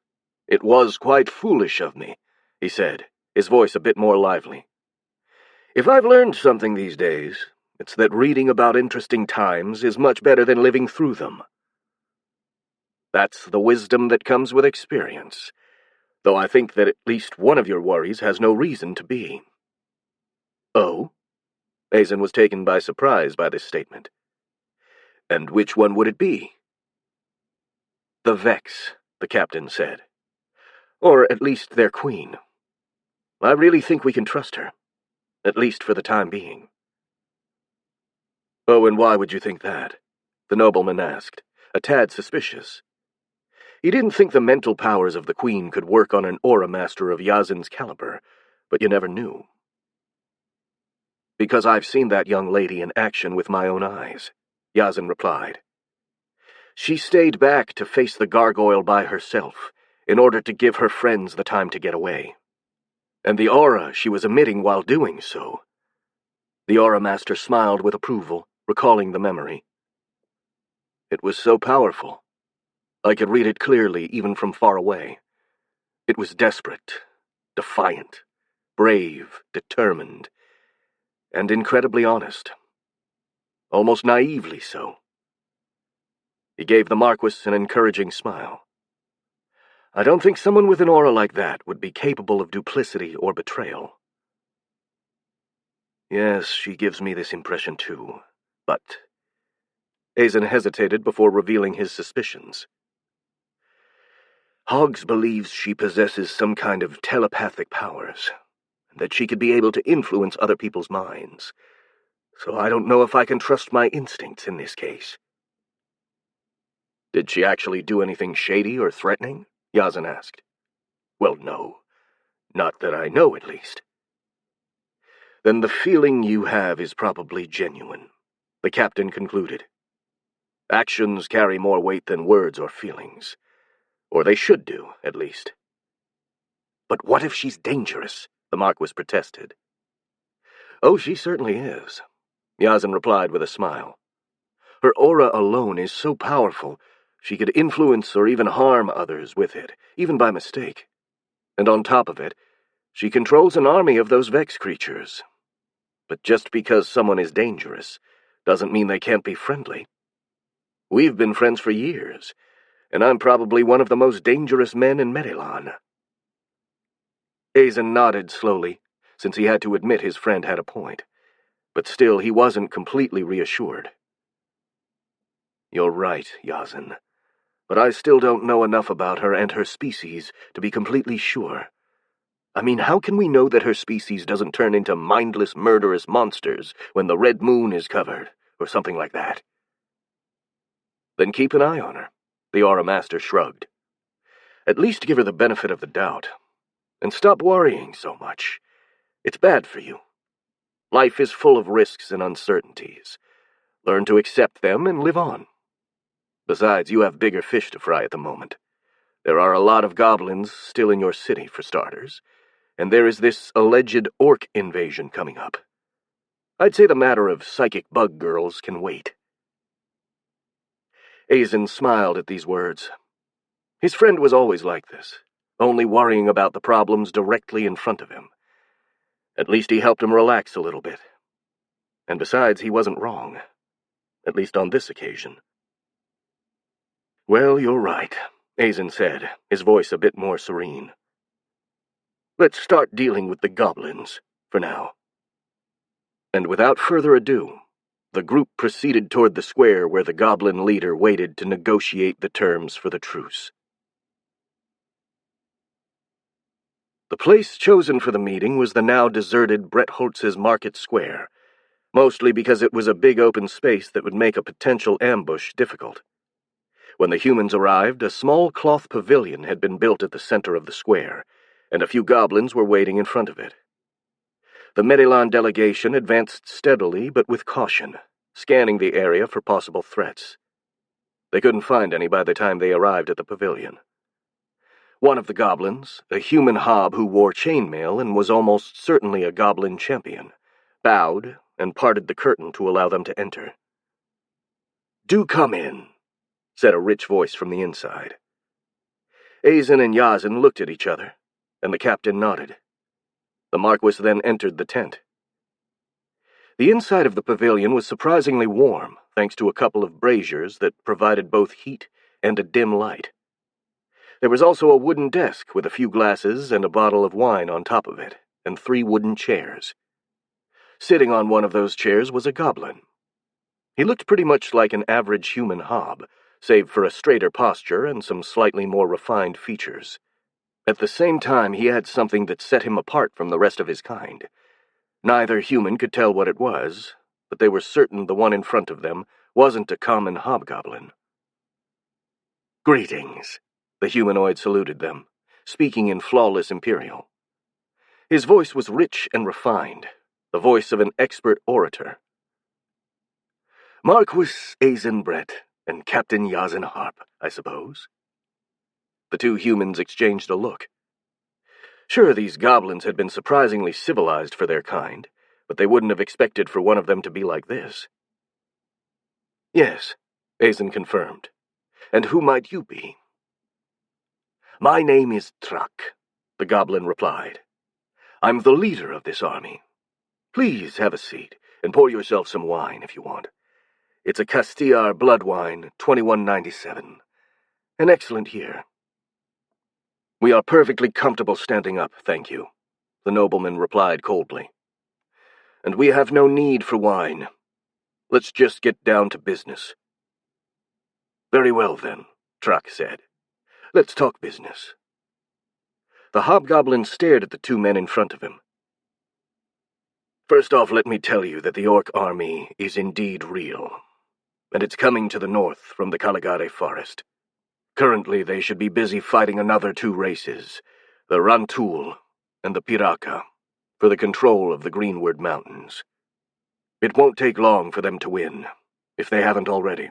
it was quite foolish of me," he said, his voice a bit more lively. "If I've learned something these days, it's that reading about interesting times is much better than living through them. That's the wisdom that comes with experience, though I think that at least one of your worries has no reason to be." "Oh?" Azen was taken by surprise by this statement. "And which one would it be?" "The Vex," the captain said. "Or at least their queen. I really think we can trust her, at least for the time being." "Oh, and why would you think that?" the nobleman asked, a tad suspicious. He didn't think the mental powers of the queen could work on an aura master of Yazen's caliber, but you never knew. "Because I've seen that young lady in action with my own eyes," Yazen replied. "She stayed back to face the gargoyle by herself, in order to give her friends the time to get away. And the aura she was emitting while doing so." The aura master smiled with approval, recalling the memory. "It was so powerful. I could read it clearly even from far away. It was desperate, defiant, brave, determined, and incredibly honest. Almost naively so." He gave the Marquis an encouraging smile. "I don't think someone with an aura like that would be capable of duplicity or betrayal." "Yes, she gives me this impression too, but—" Azen hesitated before revealing his suspicions. "Hoggs believes she possesses some kind of telepathic powers, that she could be able to influence other people's minds. So I don't know if I can trust my instincts in this case." "Did she actually do anything shady or threatening?" Yazen asked. "Well, no. Not that I know, at least." "Then the feeling you have is probably genuine," the captain concluded. "Actions carry more weight than words or feelings. Or they should do, at least." "But what if she's dangerous?" the Marquis protested. "Oh, she certainly is," Yazen replied with a smile. "Her aura alone is so powerful, she could influence or even harm others with it, even by mistake. And on top of it, she controls an army of those Vex creatures. But just because someone is dangerous doesn't mean they can't be friendly. We've been friends for years, and I'm probably one of the most dangerous men in Merilon." Azen nodded slowly, since he had to admit his friend had a point, but still he wasn't completely reassured. You're right, Yazin. But I still don't know enough about her and her species to be completely sure. I mean, how can we know that her species doesn't turn into mindless, murderous monsters when the red moon is covered, or something like that? Then keep an eye on her, the Aura Master shrugged. At least give her the benefit of the doubt. And stop worrying so much. It's bad for you. Life is full of risks and uncertainties. Learn to accept them and live on. Besides, you have bigger fish to fry at the moment. There are a lot of goblins still in your city, for starters, and there is this alleged orc invasion coming up. I'd say the matter of psychic bug girls can wait. Azen smiled at these words. His friend was always like this, only worrying about the problems directly in front of him. At least he helped him relax a little bit. And besides, he wasn't wrong. At least on this occasion. Well, you're right, Azen said, his voice a bit more serene. Let's start dealing with the goblins, for now. And without further ado, the group proceeded toward the square where the goblin leader waited to negotiate the terms for the truce. The place chosen for the meeting was the now deserted Bretholtz's Market Square, mostly because it was a big open space that would make a potential ambush difficult. When the humans arrived, a small cloth pavilion had been built at the center of the square, and a few goblins were waiting in front of it. The Medelan delegation advanced steadily but with caution, scanning the area for possible threats. They couldn't find any by the time they arrived at the pavilion. One of the goblins, a human hob who wore chainmail and was almost certainly a goblin champion, bowed and parted the curtain to allow them to enter. "Do come in," said a rich voice from the inside. Azen and Yazin looked at each other, and the captain nodded. The Marquis then entered the tent. The inside of the pavilion was surprisingly warm, thanks to a couple of braziers that provided both heat and a dim light. There was also a wooden desk with a few glasses and a bottle of wine on top of it, and 3 wooden chairs. Sitting on one of those chairs was a goblin. He looked pretty much like an average human hob, save for a straighter posture and some slightly more refined features. At the same time, he had something that set him apart from the rest of his kind. Neither human could tell what it was, but they were certain the one in front of them wasn't a common hobgoblin. "Greetings," the humanoid saluted them, speaking in flawless Imperial. His voice was rich and refined, the voice of an expert orator. "Marquis Azen Brett and Captain Yazin Harp, I suppose?" The 2 humans exchanged a look. Sure, these goblins had been surprisingly civilized for their kind, but they wouldn't have expected for one of them to be like this. "Yes," Azen confirmed. "And who might you be?" "My name is Truck," the goblin replied. "I'm the leader of this army. Please have a seat, and pour yourself some wine if you want. It's a Castillar blood wine, 2197. An excellent year." "We are perfectly comfortable standing up, thank you," the nobleman replied coldly. "And we have no need for wine. Let's just get down to business." "Very well, then," Truck said. "Let's talk business." The hobgoblin stared at the 2 men in front of him. "First off, let me tell you that the orc army is indeed real, and it's coming to the north from the Caligare forest. Currently, they should be busy fighting another 2 races, the Rantul and the Piraka, for the control of the Greenward Mountains. It won't take long for them to win, if they haven't already.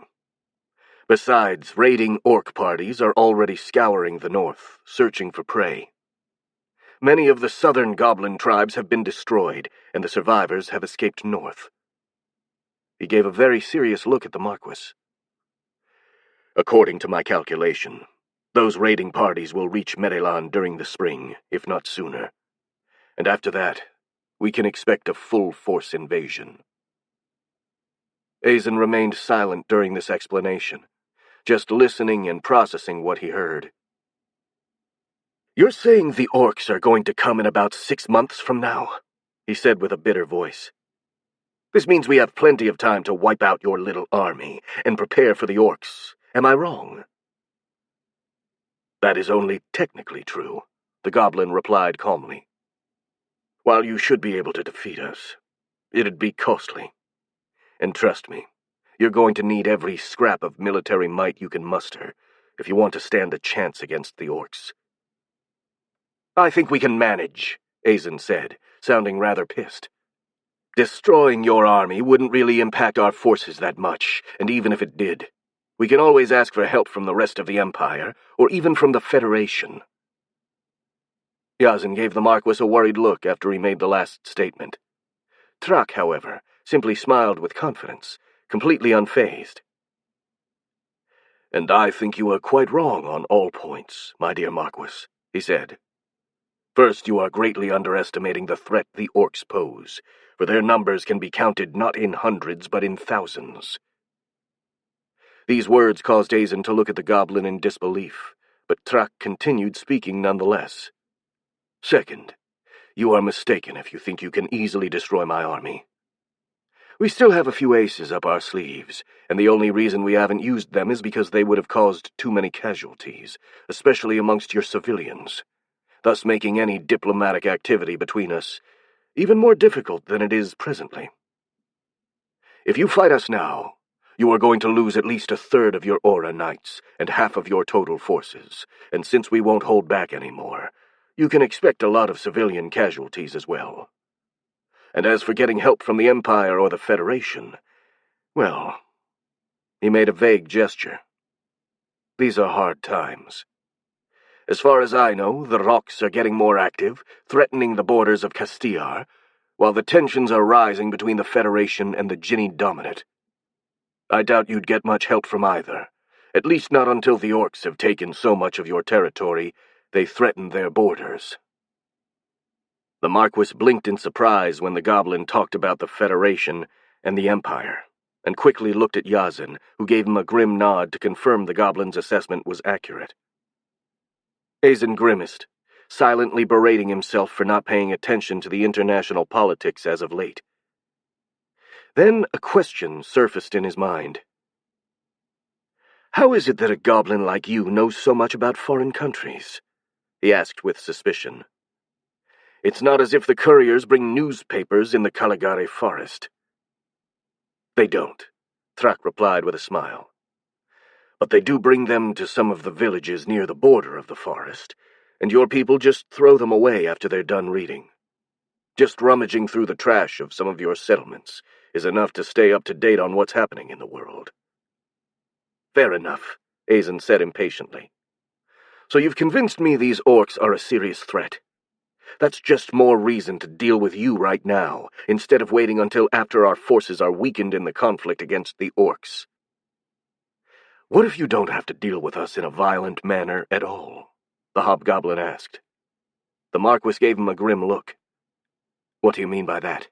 Besides, raiding orc parties are already scouring the north, searching for prey. Many of the southern goblin tribes have been destroyed, and the survivors have escaped north." He gave a very serious look at the Marquis. "According to my calculation, those raiding parties will reach Medelan during the spring, if not sooner. And after that, we can expect a full-force invasion." Azen remained silent during this explanation, just listening and processing what he heard. "You're saying the orcs are going to come in about 6 months from now?" he said with a bitter voice. This means we have plenty of time to wipe out your little army and prepare for the orcs. Am I wrong?" "That is only technically true," the goblin replied calmly. "While you should be able to defeat us, it'd be costly. And trust me, you're going to need every scrap of military might you can muster if you want to stand a chance against the orcs." "I think we can manage," Azen said, sounding rather pissed. "Destroying your army wouldn't really impact our forces that much, and even if it did, we can always ask for help from the rest of the Empire, or even from the Federation." Yazen gave the Marquis a worried look after he made the last statement. Trak, however, simply smiled with confidence, completely unfazed. "And I think you are quite wrong on all points, my dear Marquis," he said. "First, you are greatly underestimating the threat the orcs pose, for their numbers can be counted not in hundreds but in thousands." These words caused Azen to look at the goblin in disbelief, but Trak continued speaking nonetheless. "Second, you are mistaken if you think you can easily destroy my army. We still have a few aces up our sleeves, and the only reason we haven't used them is because they would have caused too many casualties, especially amongst your civilians, thus making any diplomatic activity between us even more difficult than it is presently. If you fight us now, you are going to lose at least a third of your Aura Knights and half of your total forces, and since we won't hold back anymore, you can expect a lot of civilian casualties as well. And as for getting help from the Empire or the Federation, well," he made a vague gesture, "these are hard times. As far as I know, the Rocks are getting more active, threatening the borders of Castillar, while the tensions are rising between the Federation and the Jinni Dominate. I doubt you'd get much help from either, at least not until the orcs have taken so much of your territory they threaten their borders." The Marquis blinked in surprise when the goblin talked about the Federation and the Empire, and quickly looked at Yazen, who gave him a grim nod to confirm the goblin's assessment was accurate. Azen grimaced, silently berating himself for not paying attention to the international politics as of late. Then a question surfaced in his mind. "How is it that a goblin like you knows so much about foreign countries?" he asked with suspicion. "It's not as if the couriers bring newspapers in the Caligari forest." "They don't," Thrak replied with a smile. "But they do bring them to some of the villages near the border of the forest, and your people just throw them away after they're done reading. Just rummaging through the trash of some of your settlements is enough to stay up to date on what's happening in the world." "Fair enough," Azen said impatiently. "So you've convinced me these orcs are a serious threat. That's just more reason to deal with you right now, instead of waiting until after our forces are weakened in the conflict against the orcs. What if you don't have to deal with us in a violent manner at all?" the hobgoblin asked. The Marquis gave him a grim look. "What do you mean by that?"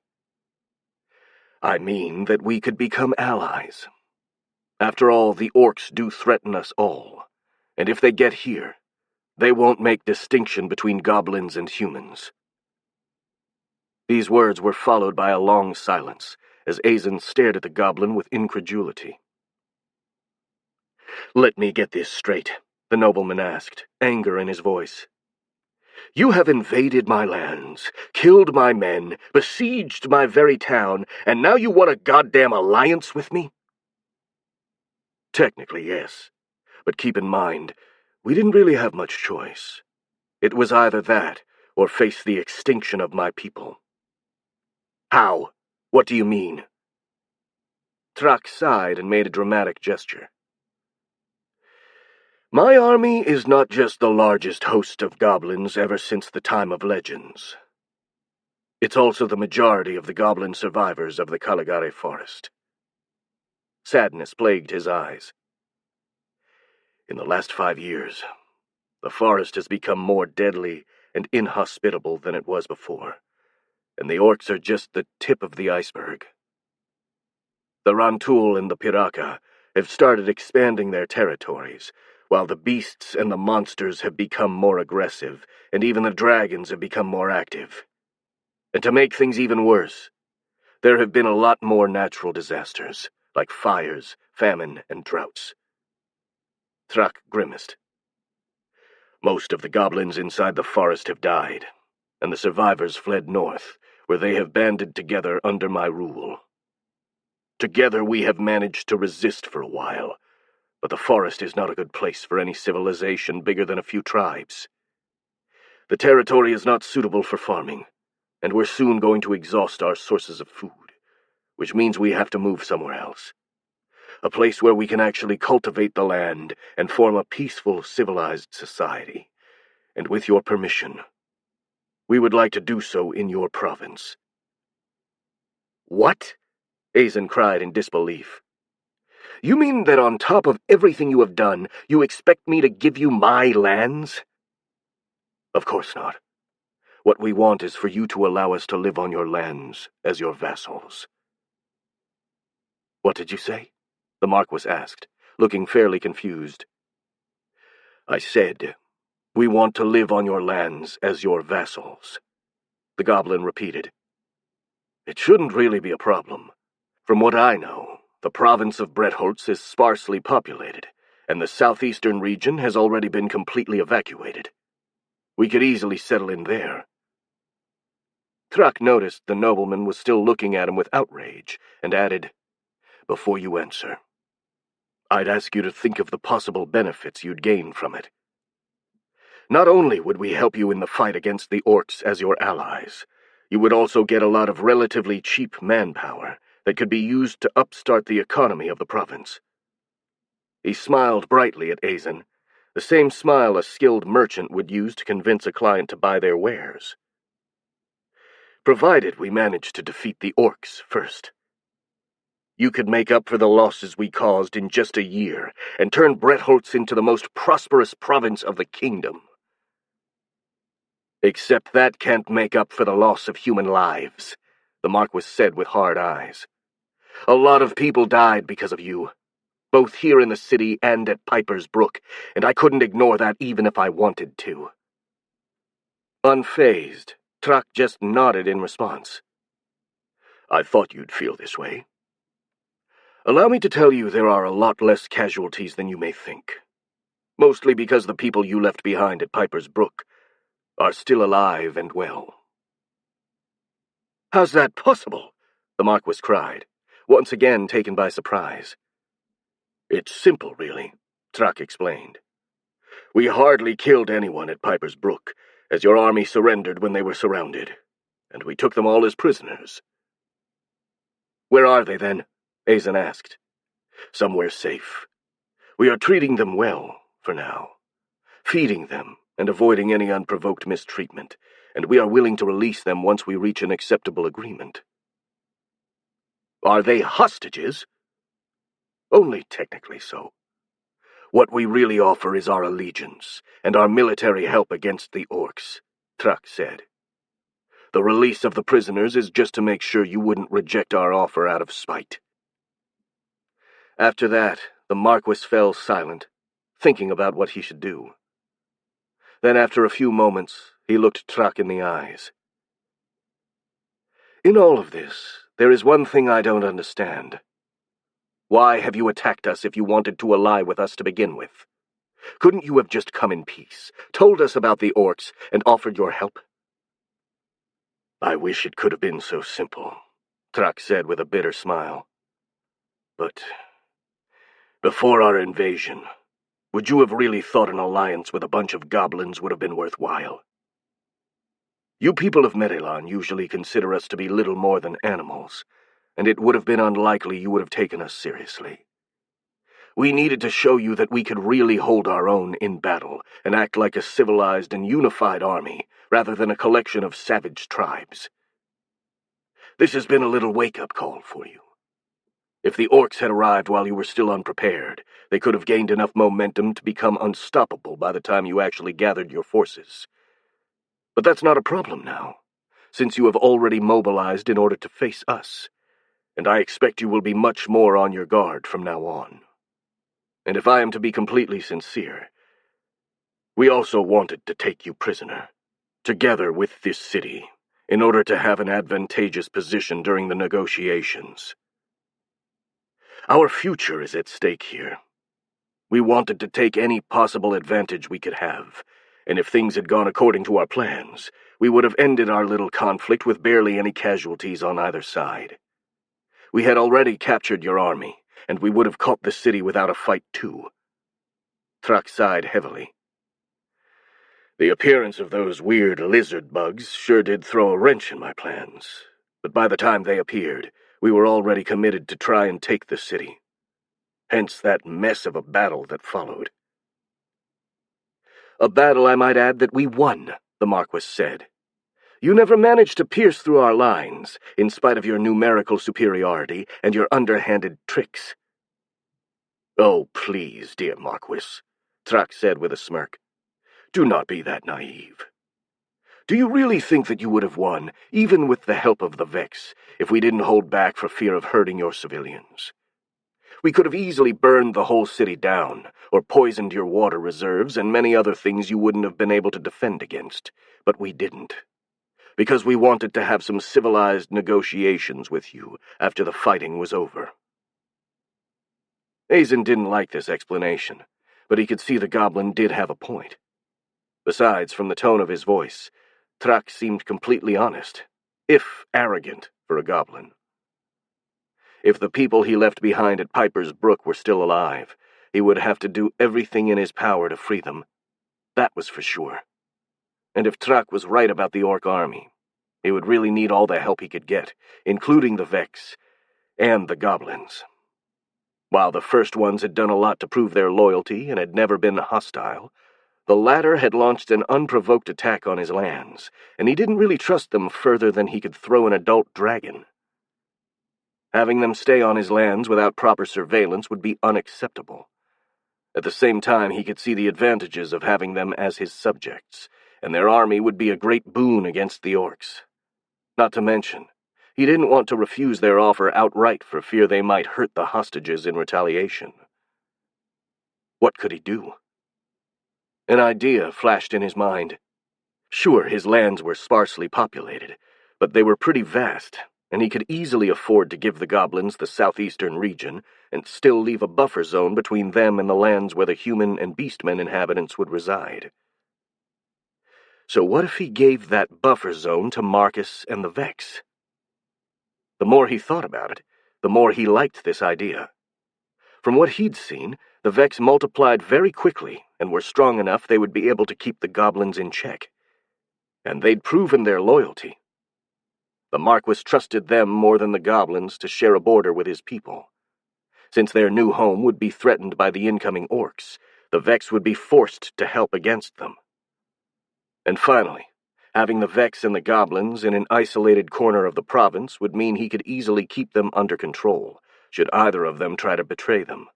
"I mean that we could become allies. After all, the orcs do threaten us all, and if they get here, they won't make distinction between goblins and humans." These words were followed by a long silence, as Azen stared at the goblin with incredulity. "Let me get this straight," the nobleman asked, anger in his voice. "You have invaded my lands, killed my men, besieged my very town, and now you want a goddamn alliance with me?" "Technically, yes. But keep in mind, we didn't really have much choice. It was either that, or face the extinction of my people." "How? What do you mean?" Trak sighed and made a dramatic gesture. "My army is not just the largest host of goblins ever since the time of legends. It's also the majority of the goblin survivors of the Caligari forest." Sadness plagued his eyes. "In the last 5 years, the forest has become more deadly and inhospitable than it was before, and the orcs are just the tip of the iceberg. The Rantul and the Piraka have started expanding their territories, while the beasts and the monsters have become more aggressive, and even the dragons have become more active. And to make things even worse, There have been a lot more natural disasters, like fires, famine, and droughts. Thrak grimaced. Most of the goblins inside the forest have died, and the survivors fled north, where they have banded together under my rule. Together we have managed to resist for a while, but the forest is not a good place for any civilization bigger than a few tribes. The territory is not suitable for farming, and we're soon going to exhaust our sources of food, which means we have to move somewhere else. A place where we can actually cultivate the land and form a peaceful, civilized society. And with your permission, we would like to do so in your province. What? Azen cried in disbelief. You mean that on top of everything you have done, you expect me to give you my lands? Of course not. What we want is for you to allow us to live on your lands as your vassals. What did you say? The Marquis asked, looking fairly confused. I said, we want to live on your lands as your vassals, the goblin repeated. It shouldn't really be a problem. From what I know, the province of Bretholtz is sparsely populated, and the southeastern region has already been completely evacuated. We could easily settle in there. Thrak noticed the nobleman was still looking at him with outrage, and added, Before you answer, I'd ask you to think of the possible benefits you'd gain from it. Not only would we help you in the fight against the orcs as your allies, you would also get a lot of relatively cheap manpower that could be used to upstart the economy of the province. He smiled brightly at Azen, the same smile a skilled merchant would use to convince a client to buy their wares. Provided we manage to defeat the orcs first. You could make up for the losses we caused in just a year and turn Bretholtz into the most prosperous province of the kingdom. Except that can't make up for the loss of human lives, the Marquis said with hard eyes. A lot of people died because of you, both here in the city and at Piper's Brook, and I couldn't ignore that even if I wanted to. Unfazed, Thrak just nodded in response. I thought you'd feel this way. Allow me to tell you there are a lot less casualties than you may think. Mostly because the people you left behind at Piper's Brook are still alive and well. How's that possible? The Marquis cried, once again taken by surprise. It's simple, really, Thrak explained. We hardly killed anyone at Piper's Brook, as your army surrendered when they were surrounded, and we took them all as prisoners. Where are they, then? Azen asked. Somewhere safe. We are treating them well, for now. Feeding them and avoiding any unprovoked mistreatment, and we are willing to release them once we reach an acceptable agreement. Are they hostages? Only technically so. What we really offer is our allegiance and our military help against the orcs, Thrak said. The release of the prisoners is just to make sure you wouldn't reject our offer out of spite. After that, the Marquis fell silent, thinking about what he should do. Then after a few moments, he looked Thrak in the eyes. In all of this, there is one thing I don't understand. Why have you attacked us if you wanted to ally with us to begin with? Couldn't you have just come in peace, told us about the orcs, and offered your help? I wish it could have been so simple, Thrak said with a bitter smile. But before our invasion, would you have really thought an alliance with a bunch of goblins would have been worthwhile? You people of Medelan usually consider us to be little more than animals, and it would have been unlikely you would have taken us seriously. We needed to show you that we could really hold our own in battle and act like a civilized and unified army, rather than a collection of savage tribes. This has been a little wake-up call for you. If the orcs had arrived while you were still unprepared, they could have gained enough momentum to become unstoppable by the time you actually gathered your forces. But that's not a problem now, since you have already mobilized in order to face us, and I expect you will be much more on your guard from now on. And if I am to be completely sincere, we also wanted to take you prisoner, together with this city, in order to have an advantageous position during the negotiations. Our future is at stake here. We wanted to take any possible advantage we could have, and if things had gone according to our plans, we would have ended our little conflict with barely any casualties on either side. We had already captured your army, and we would have caught the city without a fight too. Thrak sighed heavily. The appearance of those weird lizard bugs sure did throw a wrench in my plans, but by the time they appeared, we were already committed to try and take the city. Hence that mess of a battle that followed. A battle, I might add, that we won, the Marquis said. You never managed to pierce through our lines, in spite of your numerical superiority and your underhanded tricks. Oh, please, dear Marquis, Thrak said with a smirk. Do not be that naive. Do you really think that you would have won, even with the help of the Vex, if we didn't hold back for fear of hurting your civilians? We could have easily burned the whole city down, or poisoned your water reserves and many other things you wouldn't have been able to defend against, but we didn't. Because we wanted to have some civilized negotiations with you after the fighting was over. Azen didn't like this explanation, but he could see the goblin did have a point. Besides, from the tone of his voice, Thrak seemed completely honest, if arrogant for a goblin. If the people he left behind at Piper's Brook were still alive, he would have to do everything in his power to free them. That was for sure. And if Thrak was right about the Orc army, he would really need all the help he could get, including the Vex and the goblins. While the first ones had done a lot to prove their loyalty and had never been hostile, the latter had launched an unprovoked attack on his lands, and he didn't really trust them further than he could throw an adult dragon. Having them stay on his lands without proper surveillance would be unacceptable. At the same time, he could see the advantages of having them as his subjects, and their army would be a great boon against the Orcs. Not to mention, he didn't want to refuse their offer outright for fear they might hurt the hostages in retaliation. What could he do? An idea flashed in his mind. Sure, his lands were sparsely populated, but they were pretty vast, and he could easily afford to give the goblins the southeastern region and still leave a buffer zone between them and the lands where the human and beastmen inhabitants would reside. So what if he gave that buffer zone to Marcus and the Vex? The more he thought about it, the more he liked this idea. From what he'd seen, the Vex multiplied very quickly and were strong enough they would be able to keep the goblins in check. And they'd proven their loyalty. The Marquis trusted them more than the goblins to share a border with his people. Since their new home would be threatened by the incoming Orcs, the Vex would be forced to help against them. And finally, having the Vex and the goblins in an isolated corner of the province would mean he could easily keep them under control, should either of them try to betray them.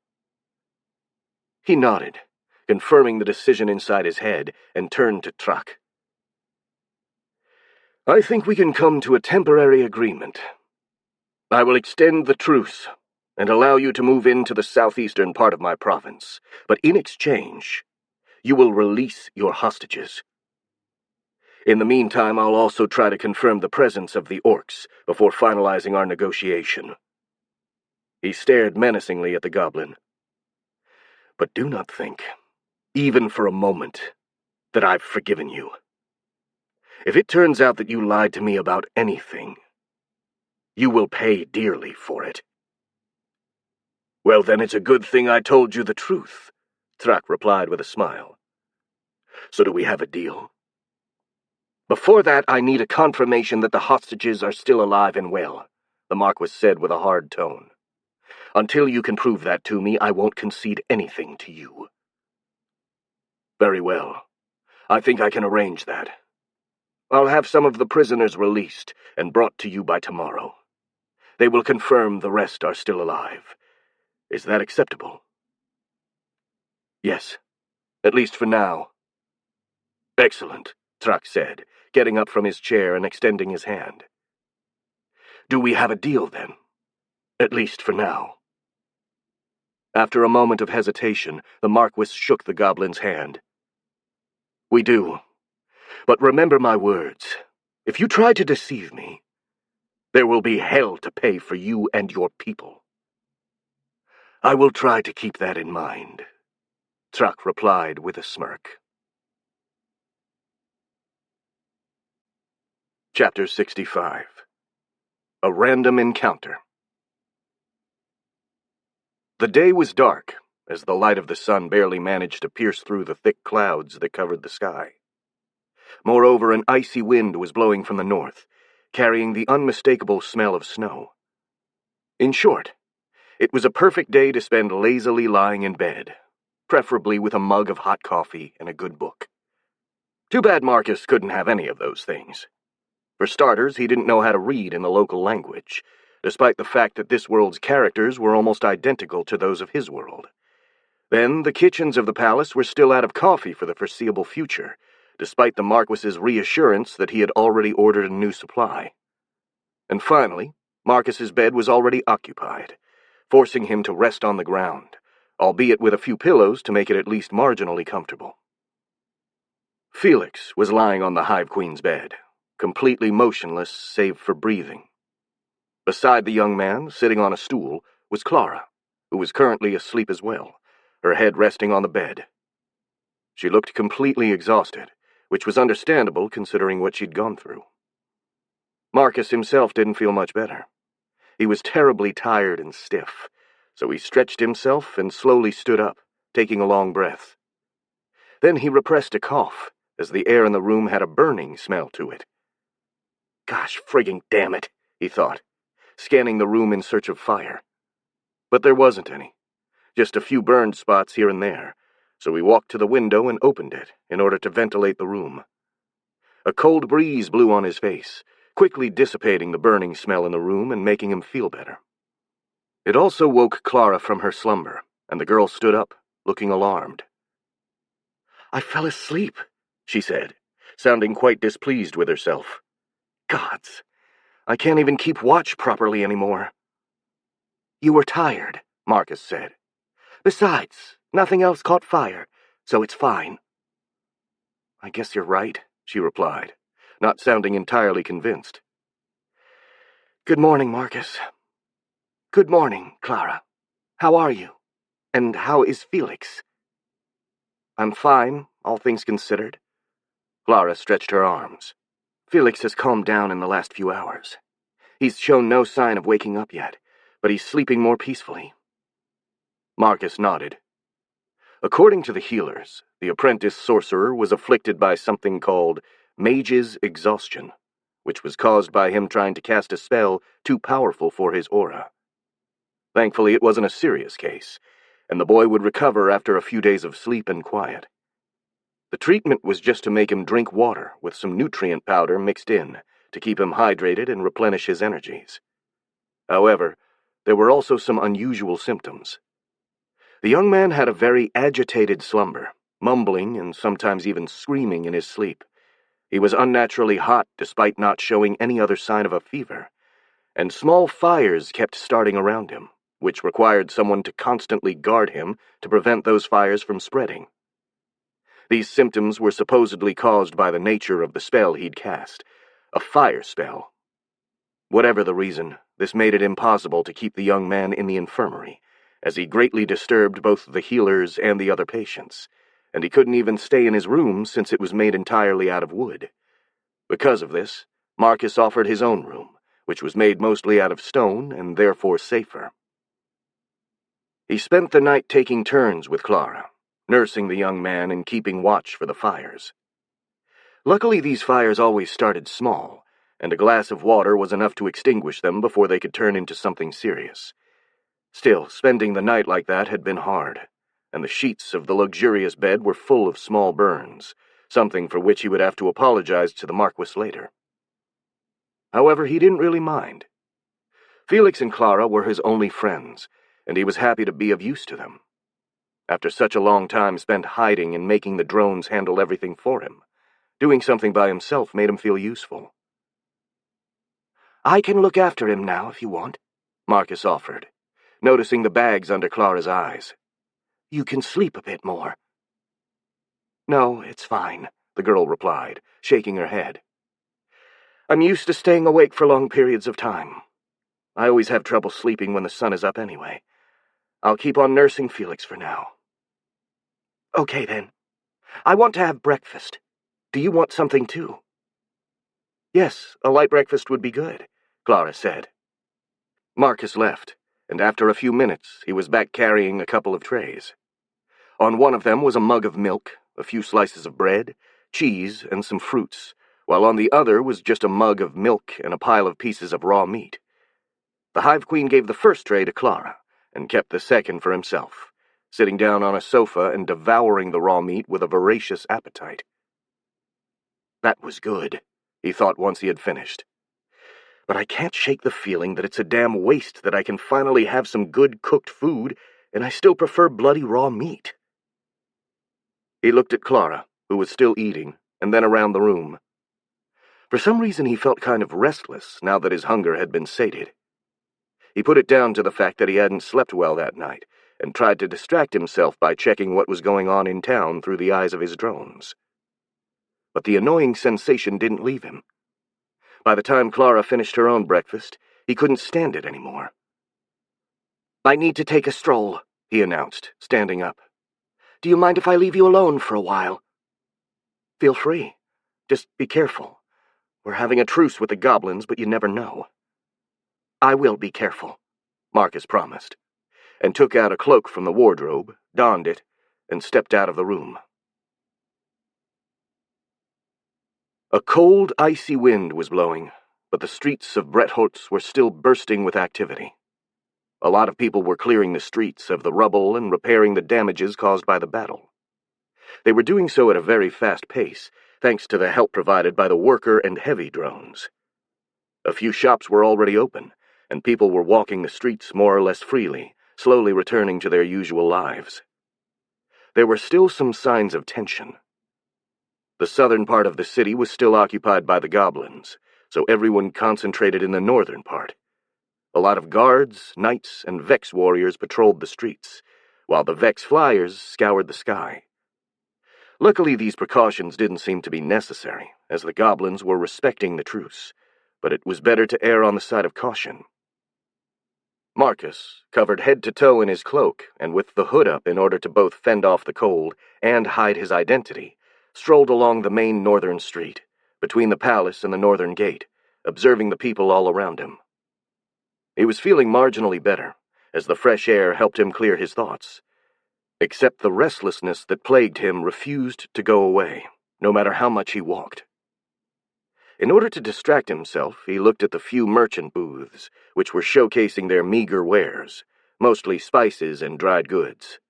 He nodded, confirming the decision inside his head, and turned to Thrak. I think we can come to a temporary agreement. I will extend the truce and allow you to move into the southeastern part of my province, but in exchange, you will release your hostages. In the meantime, I'll also try to confirm the presence of the Orcs before finalizing our negotiation. He stared menacingly at the goblin. But do not think, even for a moment, that I've forgiven you. If it turns out that you lied to me about anything, you will pay dearly for it. Well, then it's a good thing I told you the truth, Thrak replied with a smile. So do we have a deal? Before that, I need a confirmation that the hostages are still alive and well, the Marquis said with a hard tone. Until you can prove that to me, I won't concede anything to you. Very well. I think I can arrange that. I'll have some of the prisoners released and brought to you by tomorrow. They will confirm the rest are still alive. Is that acceptable? Yes, at least for now. Excellent, Thrak said, getting up from his chair and extending his hand. Do we have a deal, then? At least for now. After a moment of hesitation, the Marquis shook the goblin's hand. We do. But remember my words. If you try to deceive me, there will be hell to pay for you and your people." "I will try to keep that in mind," Truck replied with a smirk. Chapter 65. A Random Encounter. The day was dark, as the light of the sun barely managed to pierce through the thick clouds that covered the sky. Moreover, an icy wind was blowing from the north, carrying the unmistakable smell of snow. In short, it was a perfect day to spend lazily lying in bed, preferably with a mug of hot coffee and a good book. Too bad Marcus couldn't have any of those things. For starters, he didn't know how to read in the local language, despite the fact that this world's characters were almost identical to those of his world. Then, the kitchens of the palace were still out of coffee for the foreseeable future, despite the Marquis's reassurance that he had already ordered a new supply. And finally, Marcus's bed was already occupied, forcing him to rest on the ground, albeit with a few pillows to make it at least marginally comfortable. Felix was lying on the Hive Queen's bed, completely motionless save for breathing. Beside the young man, sitting on a stool, was Clara, who was currently asleep as well, her head resting on the bed. She looked completely exhausted, which was understandable considering what she'd gone through. Marcus himself didn't feel much better. He was terribly tired and stiff, so he stretched himself and slowly stood up, taking a long breath. Then he repressed a cough, as the air in the room had a burning smell to it. "Gosh frigging damn it," he thought, scanning the room in search of fire. But there wasn't any, just a few burned spots here and there, so he walked to the window and opened it in order to ventilate the room. A cold breeze blew on his face, quickly dissipating the burning smell in the room and making him feel better. It also woke Clara from her slumber, and the girl stood up, looking alarmed. "I fell asleep," she said, sounding quite displeased with herself. "Gods, I can't even keep watch properly anymore." "You were tired," Marcus said. "Besides, nothing else caught fire, so it's fine." "I guess you're right," she replied, not sounding entirely convinced. "Good morning, Marcus." "Good morning, Clara. How are you? And how is Felix?" "I'm fine, all things considered." Clara stretched her arms. "Felix has calmed down in the last few hours. He's shown no sign of waking up yet, but he's sleeping more peacefully." Marcus nodded. According to the healers, the apprentice sorcerer was afflicted by something called Mage's Exhaustion, which was caused by him trying to cast a spell too powerful for his aura. Thankfully, it wasn't a serious case, and the boy would recover after a few days of sleep and quiet. The treatment was just to make him drink water with some nutrient powder mixed in to keep him hydrated and replenish his energies. However, there were also some unusual symptoms. The young man had a very agitated slumber, mumbling and sometimes even screaming in his sleep. He was unnaturally hot despite not showing any other sign of a fever, and small fires kept starting around him, which required someone to constantly guard him to prevent those fires from spreading. These symptoms were supposedly caused by the nature of the spell he'd cast, a fire spell. Whatever the reason, this made it impossible to keep the young man in the infirmary, as he greatly disturbed both the healers and the other patients, and he couldn't even stay in his room since it was made entirely out of wood. Because of this, Marcus offered his own room, which was made mostly out of stone and therefore safer. He spent the night taking turns with Clara, nursing the young man and keeping watch for the fires. Luckily, these fires always started small, and a glass of water was enough to extinguish them before they could turn into something serious. Still, spending the night like that had been hard, and the sheets of the luxurious bed were full of small burns, something for which he would have to apologize to the Marquis later. However, he didn't really mind. Felix and Clara were his only friends, and he was happy to be of use to them. After such a long time spent hiding and making the drones handle everything for him, doing something by himself made him feel useful. "I can look after him now if you want," Marcus offered, noticing the bags under Clara's eyes. "You can sleep a bit more." "No, it's fine," the girl replied, shaking her head. I'm used to staying awake for long periods of time. I always have trouble sleeping when the sun is up anyway. I'll keep on nursing Felix for now. Okay, then. I want to have breakfast. Do you want something too? Yes, a light breakfast would be good, Clara said. Marcus left, and after a few minutes, he was back carrying a couple of trays. On one of them was a mug of milk, a few slices of bread, cheese, and some fruits, while on the other was just a mug of milk and a pile of pieces of raw meat. The Hive Queen gave the first tray to Clara, and kept the second for himself, sitting down on a sofa and devouring the raw meat with a voracious appetite. That was good, he thought once he had finished. But I can't shake the feeling that it's a damn waste that I can finally have some good cooked food, and I still prefer bloody raw meat. He looked at Clara, who was still eating, and then around the room. For some reason he felt kind of restless now that his hunger had been sated. He put it down to the fact that he hadn't slept well that night, and tried to distract himself by checking what was going on in town through the eyes of his drones. But the annoying sensation didn't leave him. By the time Clara finished her own breakfast, he couldn't stand it anymore. I need to take a stroll, he announced, standing up. Do you mind if I leave you alone for a while? Feel free. Just be careful. We're having a truce with the goblins, but you never know. I will be careful, Marcus promised, and took out a cloak from the wardrobe, donned it, and stepped out of the room. A cold, icy wind was blowing, but the streets of Bretholz were still bursting with activity. A lot of people were clearing the streets of the rubble and repairing the damages caused by the battle. They were doing so at a very fast pace, thanks to the help provided by the worker and heavy drones. A few shops were already open, and people were walking the streets more or less freely, slowly returning to their usual lives. There were still some signs of tension. The southern part of the city was still occupied by the goblins, so everyone concentrated in the northern part. A lot of guards, knights, and Vex warriors patrolled the streets, while the Vex flyers scoured the sky. Luckily, these precautions didn't seem to be necessary, as the goblins were respecting the truce, but it was better to err on the side of caution. Marcus, covered head to toe in his cloak and with the hood up in order to both fend off the cold and hide his identity, strolled along the main northern street, between the palace and the northern gate, observing the people all around him. He was feeling marginally better, as the fresh air helped him clear his thoughts. Except the restlessness that plagued him refused to go away, no matter how much he walked. In order to distract himself, he looked at the few merchant booths, which were showcasing their meager wares, mostly spices and dried goods.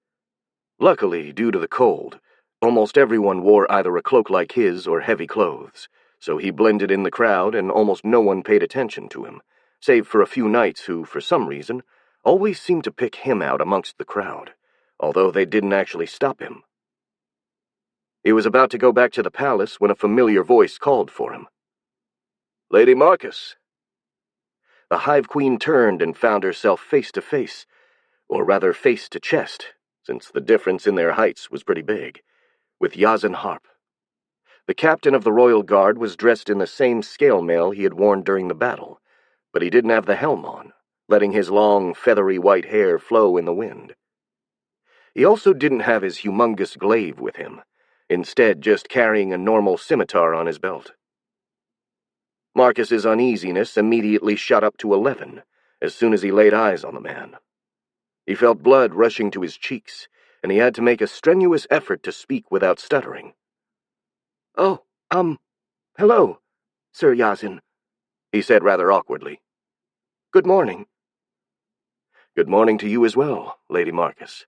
Luckily, due to the cold, almost everyone wore either a cloak like his or heavy clothes, so he blended in the crowd and almost no one paid attention to him, save for a few knights who, for some reason, always seemed to pick him out amongst the crowd, although they didn't actually stop him. He was about to go back to the palace when a familiar voice called for him. Lady Marcus. The Hive Queen turned and found herself face to face, or rather face to chest, since the difference in their heights was pretty big, with Yazan Harp. The captain of the Royal Guard was dressed in the same scale mail he had worn during the battle, but he didn't have the helm on, letting his long, feathery white hair flow in the wind. He also didn't have his humongous glaive with him, instead just carrying a normal scimitar on his belt. Marcus's uneasiness immediately shot up to 11 as soon as he laid eyes on the man. He felt blood rushing to his cheeks, and he had to make a strenuous effort to speak without stuttering. Oh, hello, Sir Yazan, he said rather awkwardly. Good morning. Good morning to you as well, Lady Marcus.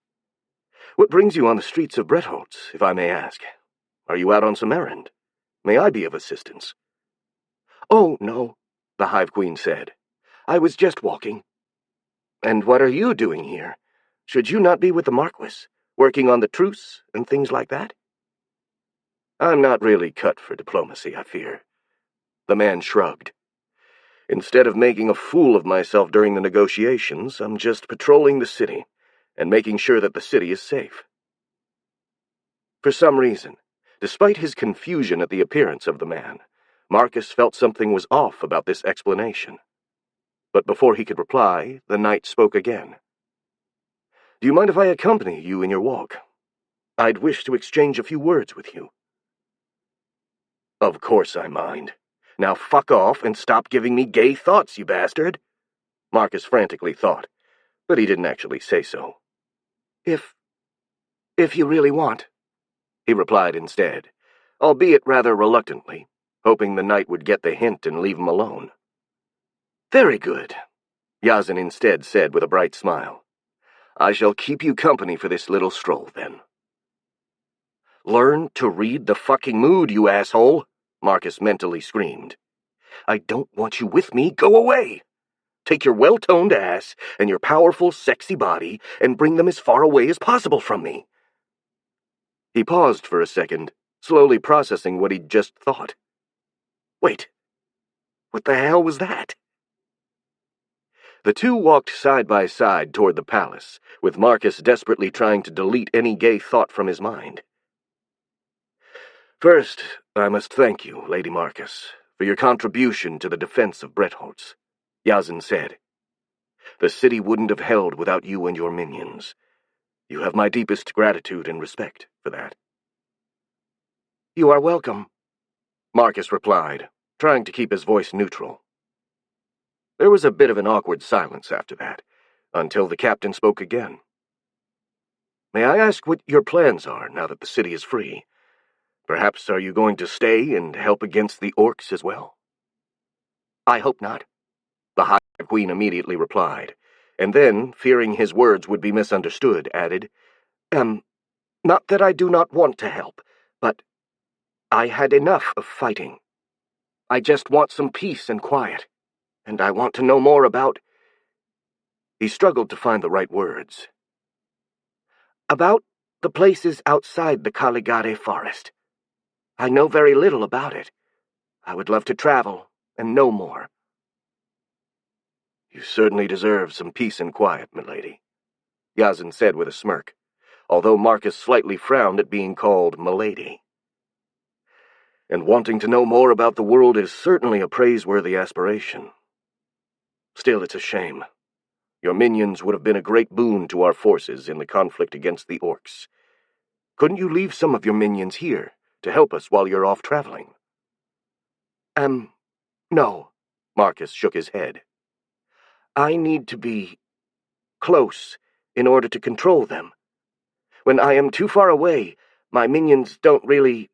What brings you on the streets of Bretholz, if I may ask? Are you out on some errand? May I be of assistance? Oh, no, the Hive Queen said. I was just walking. And what are you doing here? Should you not be with the Marquis, working on the truce and things like that? I'm not really cut for diplomacy, I fear. The man shrugged. Instead of making a fool of myself during the negotiations, I'm just patrolling the city and making sure that the city is safe. For some reason, despite his confusion at the appearance of the man, Marcus felt something was off about this explanation. But before he could reply, the knight spoke again. "Do you mind if I accompany you in your walk? I'd wish to exchange a few words with you." "Of course I mind. Now fuck off and stop giving me gay thoughts, you bastard," Marcus frantically thought, but he didn't actually say so. If you really want," he replied instead, albeit rather reluctantly, hoping the knight would get the hint and leave him alone. "Very good," Yazin instead said with a bright smile. "I shall keep you company for this little stroll, then." "Learn to read the fucking mood, you asshole," Marcus mentally screamed. "I don't want you with me. Go away! Take your well-toned ass and your powerful, sexy body and bring them as far away as possible from me." He paused for a second, slowly processing what he'd just thought. Wait, what the hell was that? The two walked side by side toward the palace, with Marcus desperately trying to delete any gay thought from his mind. "First, I must thank you, Lady Marcus, for your contribution to the defense of Bretholtz," Yazin said. "The city wouldn't have held without you and your minions. You have my deepest gratitude and respect for that." "You are welcome," Marcus replied, trying to keep his voice neutral. There was a bit of an awkward silence after that, until the captain spoke again. "May I ask what your plans are now that the city is free? Perhaps are you going to stay and help against the orcs as well?" "I hope not," the High Queen immediately replied, and then, fearing his words would be misunderstood, added, "Not that I do not want to help, but I had enough of fighting. I just want some peace and quiet, and I want to know more about—" He struggled to find the right words. "About the places outside the Caligari forest. I know very little about it. I would love to travel and know more." "You certainly deserve some peace and quiet, milady," Yazin said with a smirk, although Marcus slightly frowned at being called milady. "And wanting to know more about the world is certainly a praiseworthy aspiration. Still, it's a shame. Your minions would have been a great boon to our forces in the conflict against the orcs. Couldn't you leave some of your minions here to help us while you're off traveling?" No," Marcus shook his head. "I need to be close in order to control them. When I am too far away, my minions don't really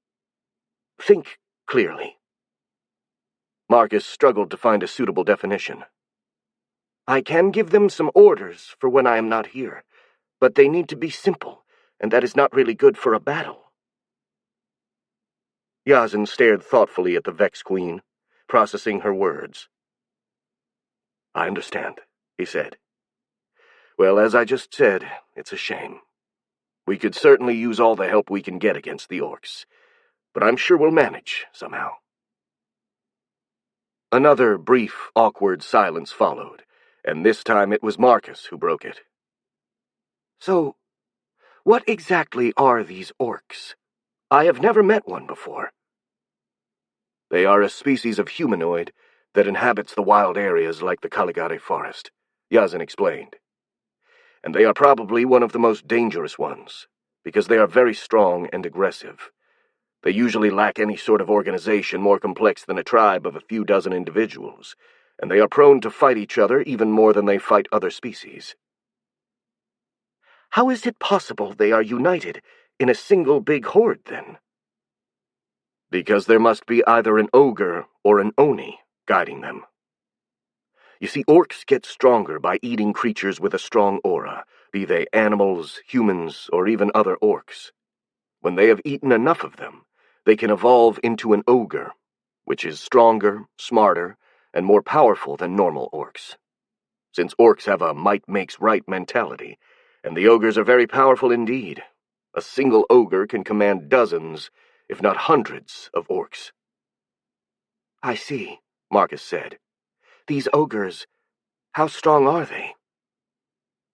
think clearly." Marcus struggled to find a suitable definition. "I can give them some orders for when I am not here, but they need to be simple, and that is not really good for a battle." Yazin stared thoughtfully at the Vex Queen, processing her words. "I understand," he said. "Well, as I just said, it's a shame. We could certainly use all the help we can get against the orcs, but I'm sure we'll manage somehow." Another brief, awkward silence followed, and this time it was Marcus who broke it. "So, what exactly are these orcs? I have never met one before." "They are a species of humanoid that inhabits the wild areas like the Caligari forest," Yazin explained. "And they are probably one of the most dangerous ones, because they are very strong and aggressive. They usually lack any sort of organization more complex than a tribe of a few dozen individuals, and they are prone to fight each other even more than they fight other species." "How is it possible they are united in a single big horde, then?" "Because there must be either an ogre or an oni guiding them. You see, orcs get stronger by eating creatures with a strong aura, be they animals, humans, or even other orcs. When they have eaten enough of them, they can evolve into an ogre, which is stronger, smarter, and more powerful than normal orcs. Since orcs have a might-makes-right mentality, and the ogres are very powerful indeed, a single ogre can command dozens, if not hundreds, of orcs." "I see," Marcus said. "These ogres, how strong are they?"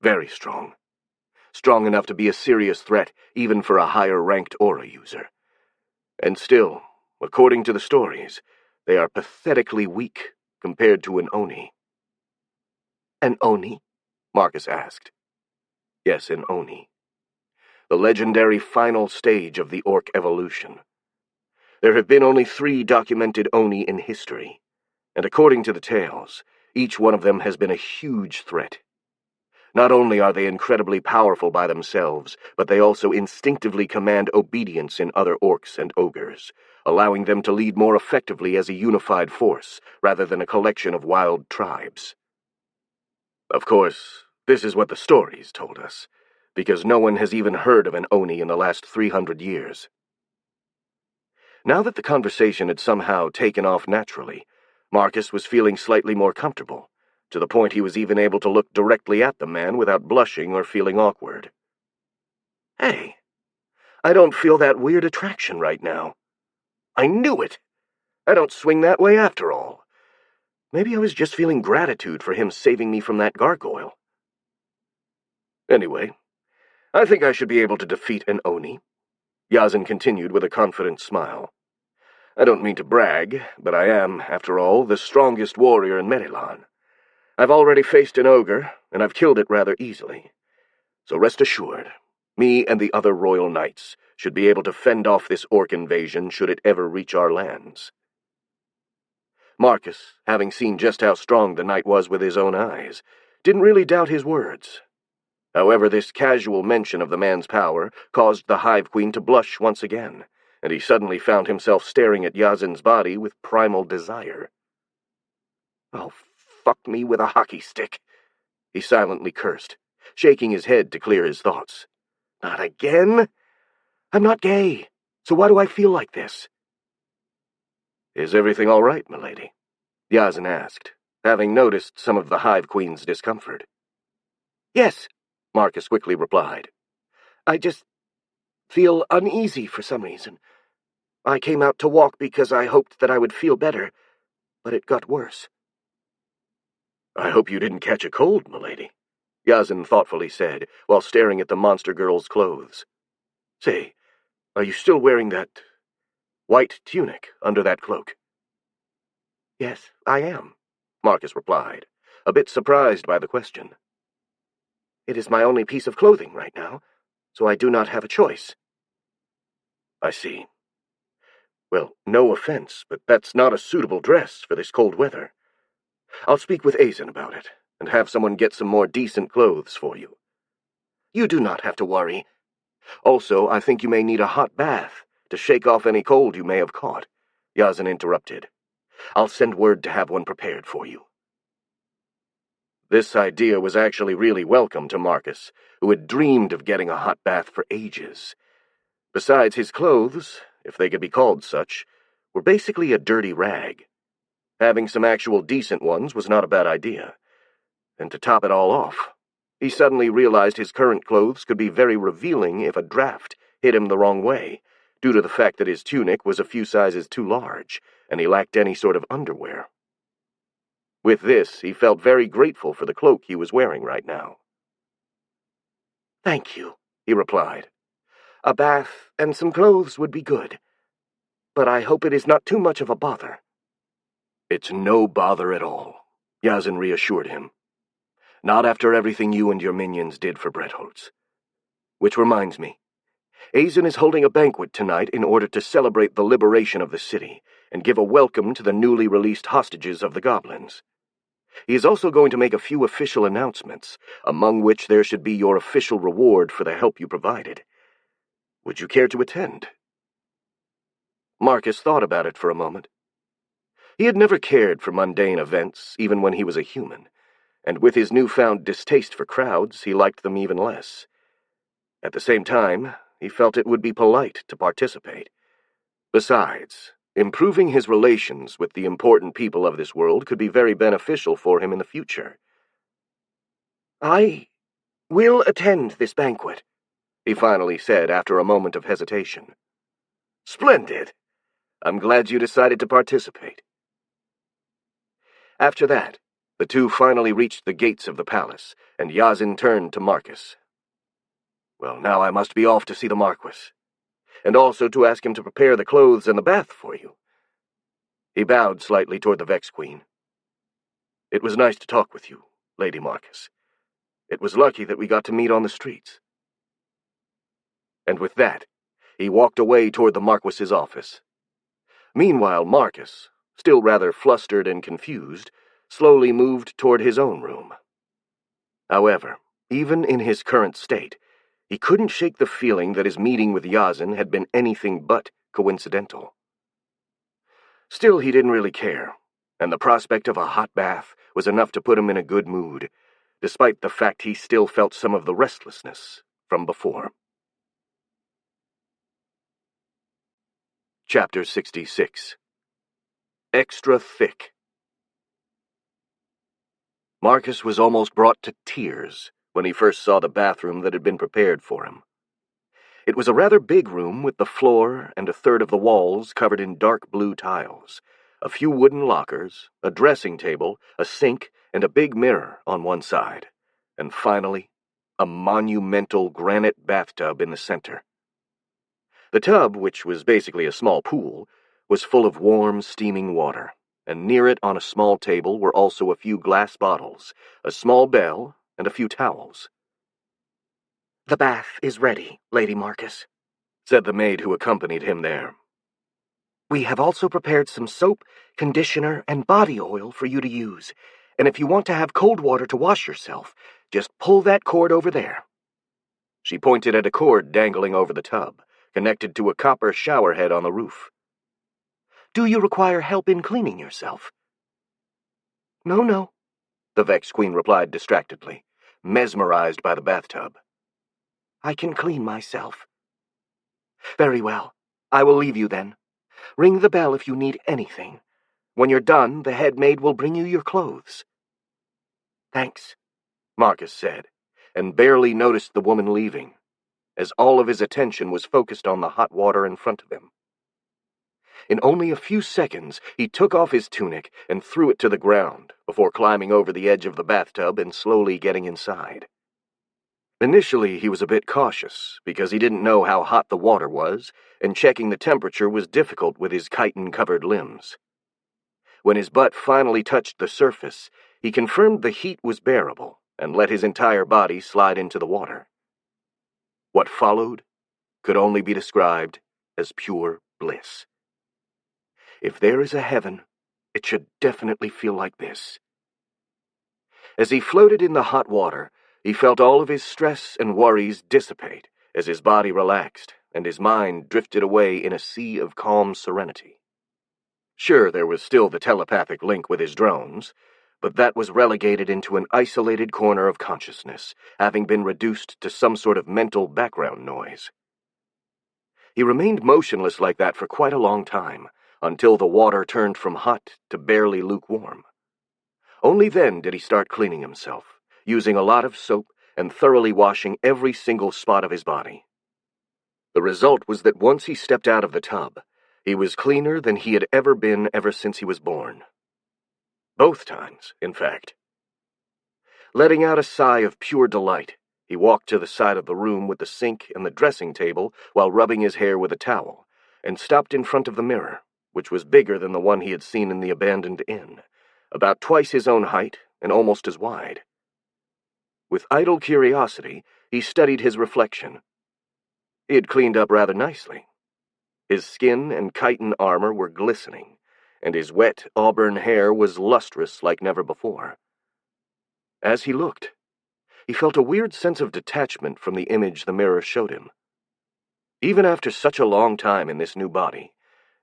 "Very strong. Strong enough to be a serious threat even for a higher-ranked aura user. And still, according to the stories, They are pathetically weak compared to an Oni." An Oni? Marcus asked. Yes, an Oni. The legendary final stage of the orc evolution. There have been only 3 documented Oni in history, and according to the tales, each one of them has been a huge threat. Not only are they incredibly powerful by themselves, but they also instinctively command obedience in other orcs and ogres, allowing them to lead more effectively as a unified force, rather than a collection of wild tribes. Of course, this is what the stories told us, because no one has even heard of an Oni in the last 300 years. Now that the conversation had somehow taken off naturally, Marcus was feeling slightly more comfortable, to the point he was even able to look directly at the man without blushing or feeling awkward. Hey, I don't feel that weird attraction right now. I knew it! I don't swing that way after all. Maybe I was just feeling gratitude for him saving me from that gargoyle. Anyway, I think I should be able to defeat an Oni," Yazin continued with a confident smile. "I don't mean to brag, but I am, after all, the strongest warrior in Merilan. I've already faced an ogre, and I've killed it rather easily. So rest assured, me and the other royal knights should be able to fend off this orc invasion should it ever reach our lands." Marcus, having seen just how strong the knight was with his own eyes, didn't really doubt his words. However, this casual mention of the man's power caused the Hive Queen to blush once again, and he suddenly found himself staring at Yazin's body with primal desire. "Oh, fuck me with a hockey stick," he silently cursed, shaking his head to clear his thoughts. "Not again? I'm not gay, so why do I feel like this?" "Is everything all right, milady?" Yazin asked, having noticed some of the Hive Queen's discomfort. "Yes," Marcus quickly replied. "I just feel uneasy for some reason. I came out to walk because I hoped that I would feel better, but it got worse." "I hope you didn't catch a cold, milady," Yazin thoughtfully said, while staring at the monster girl's clothes. "Say, are you still wearing that white tunic under that cloak?" "Yes, I am," Marcus replied, a bit surprised by the question. "It is my only piece of clothing right now, so I do not have a choice." "I see. Well, no offense, but that's not a suitable dress for this cold weather. I'll speak with Azen about it, and have someone get some more decent clothes for you." "You do not have to worry." "Also, I think you may need a hot bath to shake off any cold you may have caught," Yazin interrupted. "I'll send word to have one prepared for you." This idea was actually really welcome to Marcus, who had dreamed of getting a hot bath for ages. Besides, his clothes, if they could be called such, were basically a dirty rag. Having some actual decent ones was not a bad idea. And to top it all off, he suddenly realized his current clothes could be very revealing if a draft hit him the wrong way, due to the fact that his tunic was a few sizes too large, and he lacked any sort of underwear. With this, he felt very grateful for the cloak he was wearing right now. "Thank you," he replied. "A bath and some clothes would be good, but I hope it is not too much of a bother." "It's no bother at all," Yazin reassured him. "Not after everything you and your minions did for Bretholz. Which reminds me, Azen is holding a banquet tonight in order to celebrate the liberation of the city and give a welcome to the newly released hostages of the goblins. He is also going to make a few official announcements, among which there should be your official reward for the help you provided. Would you care to attend?" Marcus thought about it for a moment. He had never cared for mundane events, even when he was a human, and with his newfound distaste for crowds, he liked them even less. At the same time, he felt it would be polite to participate. Besides, improving his relations with the important people of this world could be very beneficial for him in the future. "I will attend this banquet," he finally said after a moment of hesitation. "Splendid! I'm glad you decided to participate." After that, the two finally reached the gates of the palace, and Yazin turned to Marcus. "Well, now I must be off to see the Marquis, and also to ask him to prepare the clothes and the bath for you." He bowed slightly toward the Vex Queen. "It was nice to talk with you, Lady Marcus. It was lucky that we got to meet on the streets." And with that, he walked away toward the Marquis's office. Meanwhile, Marcus, still rather flustered and confused, slowly moved toward his own room. However, even in his current state, he couldn't shake the feeling that his meeting with Yazin had been anything but coincidental. Still, he didn't really care, and the prospect of a hot bath was enough to put him in a good mood, despite the fact he still felt some of the restlessness from before. Chapter 66. Extra Thick. Marcus was almost brought to tears when he first saw the bathroom that had been prepared for him. It was a rather big room with the floor and a third of the walls covered in dark blue tiles, a few wooden lockers, a dressing table, a sink, and a big mirror on one side, and finally, a monumental granite bathtub in the center. The tub, which was basically a small pool, was full of warm, steaming water, and near it on a small table were also a few glass bottles, a small bell, and a few towels. "The bath is ready, Lady Marcus," said the maid who accompanied him there. "We have also prepared some soap, conditioner, and body oil for you to use, and if you want to have cold water to wash yourself, just pull that cord over there." She pointed at a cord dangling over the tub, connected to a copper shower head on the roof. "Do you require help in cleaning yourself?" No, the Vex Queen replied distractedly, mesmerized by the bathtub. "I can clean myself." "Very well. I will leave you then. Ring the bell if you need anything. When you're done, the head maid will bring you your clothes." "Thanks," Marcus said, and barely noticed the woman leaving, as all of his attention was focused on the hot water in front of him. In only a few seconds, he took off his tunic and threw it to the ground before climbing over the edge of the bathtub and slowly getting inside. Initially, he was a bit cautious because he didn't know how hot the water was, and checking the temperature was difficult with his chitin-covered limbs. When his butt finally touched the surface, he confirmed the heat was bearable and let his entire body slide into the water. What followed could only be described as pure bliss. If there is a heaven, it should definitely feel like this. As he floated in the hot water, he felt all of his stress and worries dissipate as his body relaxed and his mind drifted away in a sea of calm serenity. Sure, there was still the telepathic link with his drones, but that was relegated into an isolated corner of consciousness, having been reduced to some sort of mental background noise. He remained motionless like that for quite a long time, until the water turned from hot to barely lukewarm. Only then did he start cleaning himself, using a lot of soap and thoroughly washing every single spot of his body. The result was that once he stepped out of the tub, he was cleaner than he had ever been ever since he was born. Both times, in fact. Letting out a sigh of pure delight, he walked to the side of the room with the sink and the dressing table while rubbing his hair with a towel, and stopped in front of the mirror, which was bigger than the one he had seen in the abandoned inn, about twice his own height and almost as wide. With idle curiosity, he studied his reflection. He had cleaned up rather nicely. His skin and chitin armor were glistening, and his wet auburn hair was lustrous like never before. As he looked, he felt a weird sense of detachment from the image the mirror showed him. Even after such a long time in this new body,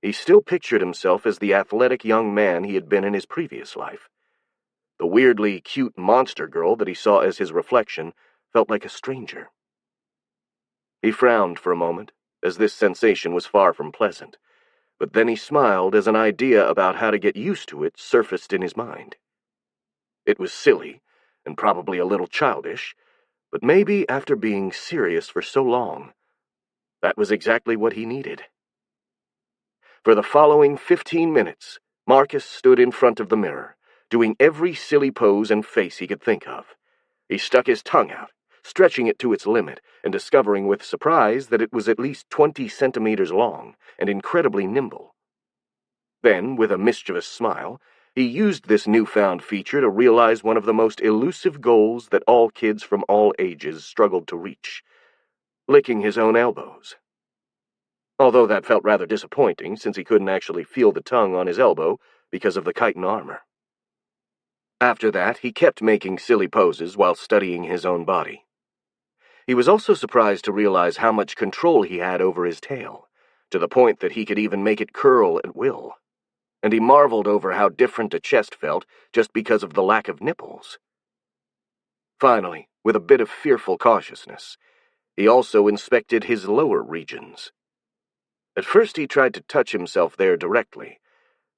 he still pictured himself as the athletic young man he had been in his previous life. The weirdly cute monster girl that he saw as his reflection felt like a stranger. He frowned for a moment, as this sensation was far from pleasant, but then he smiled as an idea about how to get used to it surfaced in his mind. It was silly, and probably a little childish, but maybe after being serious for so long, that was exactly what he needed. For the following 15 minutes, Marcus stood in front of the mirror, doing every silly pose and face he could think of. He stuck his tongue out, stretching it to its limit, and discovering with surprise that it was at least 20 centimeters long and incredibly nimble. Then, with a mischievous smile, he used this newfound feature to realize one of the most elusive goals that all kids from all ages struggled to reach: licking his own elbows. Although that felt rather disappointing, since he couldn't actually feel the tongue on his elbow because of the chitin armor. After that, he kept making silly poses while studying his own body. He was also surprised to realize how much control he had over his tail, to the point that he could even make it curl at will. And he marveled over how different a chest felt just because of the lack of nipples. Finally, with a bit of fearful cautiousness, he also inspected his lower regions. At first he tried to touch himself there directly,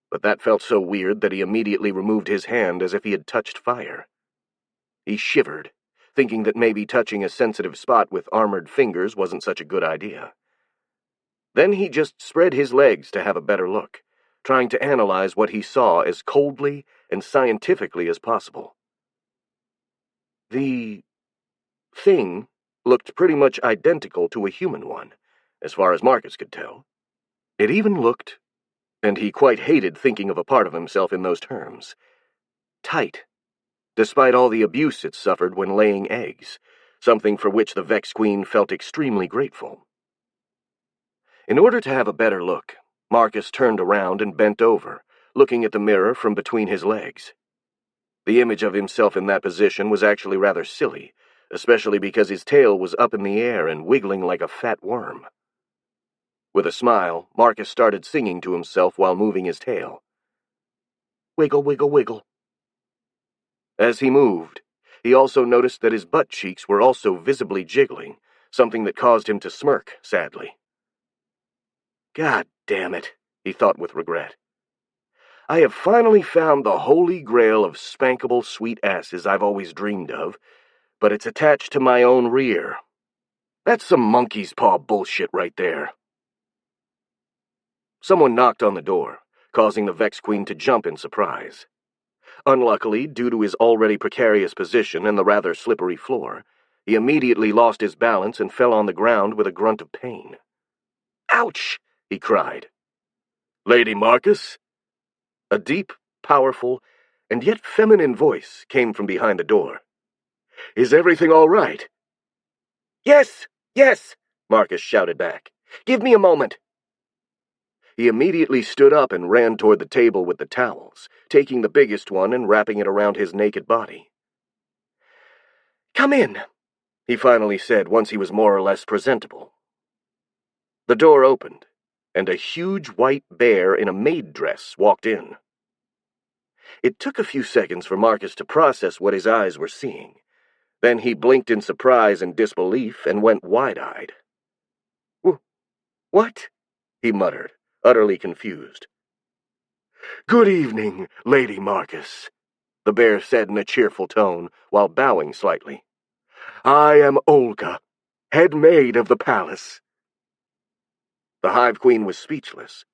but that felt so weird that he immediately removed his hand as if he had touched fire. He shivered, thinking that maybe touching a sensitive spot with armored fingers wasn't such a good idea. Then he just spread his legs to have a better look, trying to analyze what he saw as coldly and scientifically as possible. The thing looked pretty much identical to a human one, as far as Marcus could tell. It even looked, and he quite hated thinking of a part of himself in those terms, tight, despite all the abuse it suffered when laying eggs, something for which the Vex Queen felt extremely grateful. In order to have a better look, Marcus turned around and bent over, looking at the mirror from between his legs. The image of himself in that position was actually rather silly, especially because his tail was up in the air and wiggling like a fat worm. With a smile, Marcus started singing to himself while moving his tail. Wiggle, wiggle, wiggle. As he moved, he also noticed that his butt cheeks were also visibly jiggling, something that caused him to smirk sadly. God damn it, he thought with regret. I have finally found the holy grail of spankable sweet asses I've always dreamed of, but it's attached to my own rear. That's some monkey's paw bullshit right there. Someone knocked on the door, causing the Vex Queen to jump in surprise. Unluckily, due to his already precarious position and the rather slippery floor, he immediately lost his balance and fell on the ground with a grunt of pain. Ouch! He cried. Lady Marcus? A deep, powerful, and yet feminine voice came from behind the door. Is everything all right? Yes, yes, Marcus shouted back. Give me a moment. He immediately stood up and ran toward the table with the towels, taking the biggest one and wrapping it around his naked body. Come in, he finally said once he was more or less presentable. The door opened, and a huge white bear in a maid dress walked in. It took a few seconds for Marcus to process what his eyes were seeing. Then he blinked in surprise and disbelief and went wide-eyed. What? He muttered, utterly confused. Good evening, Lady Marcus, the bear said in a cheerful tone while bowing slightly. I am Olga, head maid of the palace. The Hive Queen was speechless,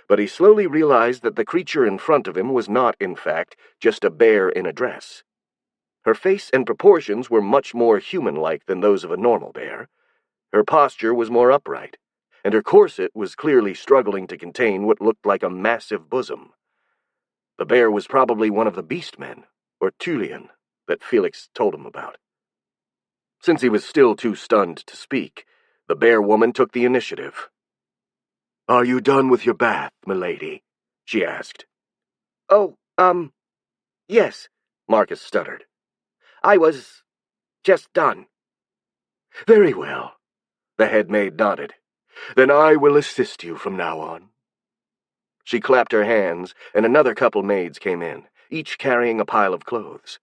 but he slowly realized that the creature in front of him was not, in fact, just a bear in a dress. Her face and proportions were much more human-like than those of a normal bear. Her posture was more upright, and her corset was clearly struggling to contain what looked like a massive bosom. The bear was probably one of the beastmen, or Tullian, that Felix told him about. Since he was still too stunned to speak, the bear woman took the initiative. Are you done with your bath, milady? She asked. Oh, yes, Marcus stuttered. I was just done. Very well, the head maid nodded. Then I will assist you from now on. She clapped her hands, and another couple maids came in, each carrying a pile of clothes.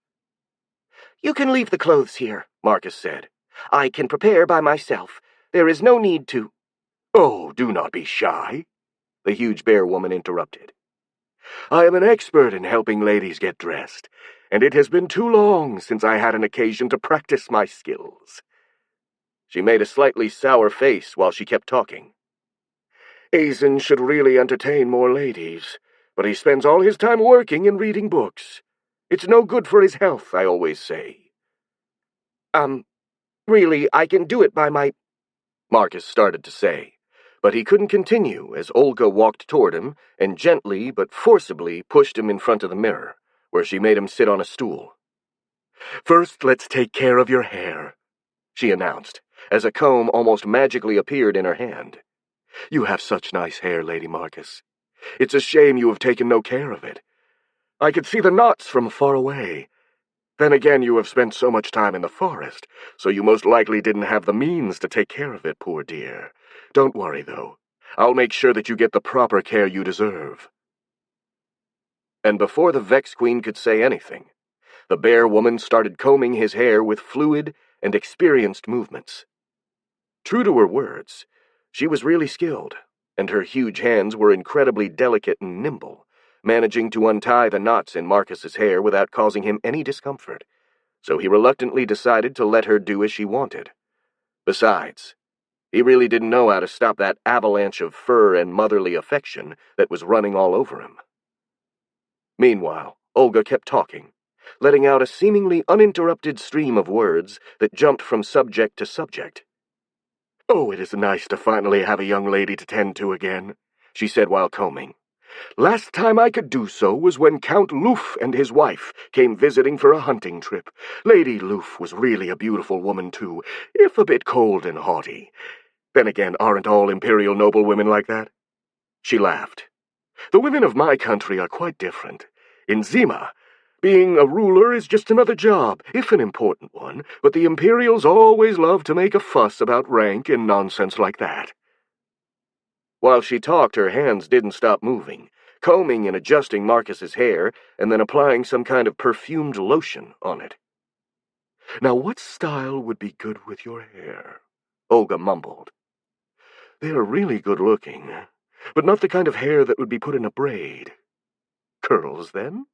You can leave the clothes here, Marcus said. I can prepare by myself. There is no need to... Oh, do not be shy, the huge bear woman interrupted. I am an expert in helping ladies get dressed, and it has been too long since I had an occasion to practice my skills. She made a slightly sour face while she kept talking. Azen should really entertain more ladies, but he spends all his time working and reading books. It's no good for his health, I always say. Really, I can do it by my... Marcus started to say, But he couldn't continue as Olga walked toward him and gently but forcibly pushed him in front of the mirror, where she made him sit on a stool. "First, let's take care of your hair," she announced, as a comb almost magically appeared in her hand. "You have such nice hair, Lady Marcus. It's a shame you have taken no care of it. I could see the knots from far away. Then again, you have spent so much time in the forest, so you most likely didn't have the means to take care of it, poor dear. Don't worry, though. I'll make sure that you get the proper care you deserve." And before the Vex Queen could say anything, the bear woman started combing his hair with fluid and experienced movements. True to her words, she was really skilled, and her huge hands were incredibly delicate and nimble, managing to untie the knots in Marcus's hair without causing him any discomfort, so he reluctantly decided to let her do as she wanted. Besides, he really didn't know how to stop that avalanche of fur and motherly affection that was running all over him. Meanwhile, Olga kept talking, letting out a seemingly uninterrupted stream of words that jumped from subject to subject. "Oh, it is nice to finally have a young lady to tend to again," she said while combing. "Last time I could do so was when Count Loof and his wife came visiting for a hunting trip. Lady Loof was really a beautiful woman, too, if a bit cold and haughty. Then again, aren't all imperial noblewomen like that?" She laughed. "The women of my country are quite different. In Zima, being a ruler is just another job, if an important one, but the Imperials always love to make a fuss about rank and nonsense like that." While she talked, her hands didn't stop moving, combing and adjusting Marcus's hair, and then applying some kind of perfumed lotion on it. "Now what style would be good with your hair?" Olga mumbled. "They are really good-looking, but not the kind of hair that would be put in a braid. Curls, then?"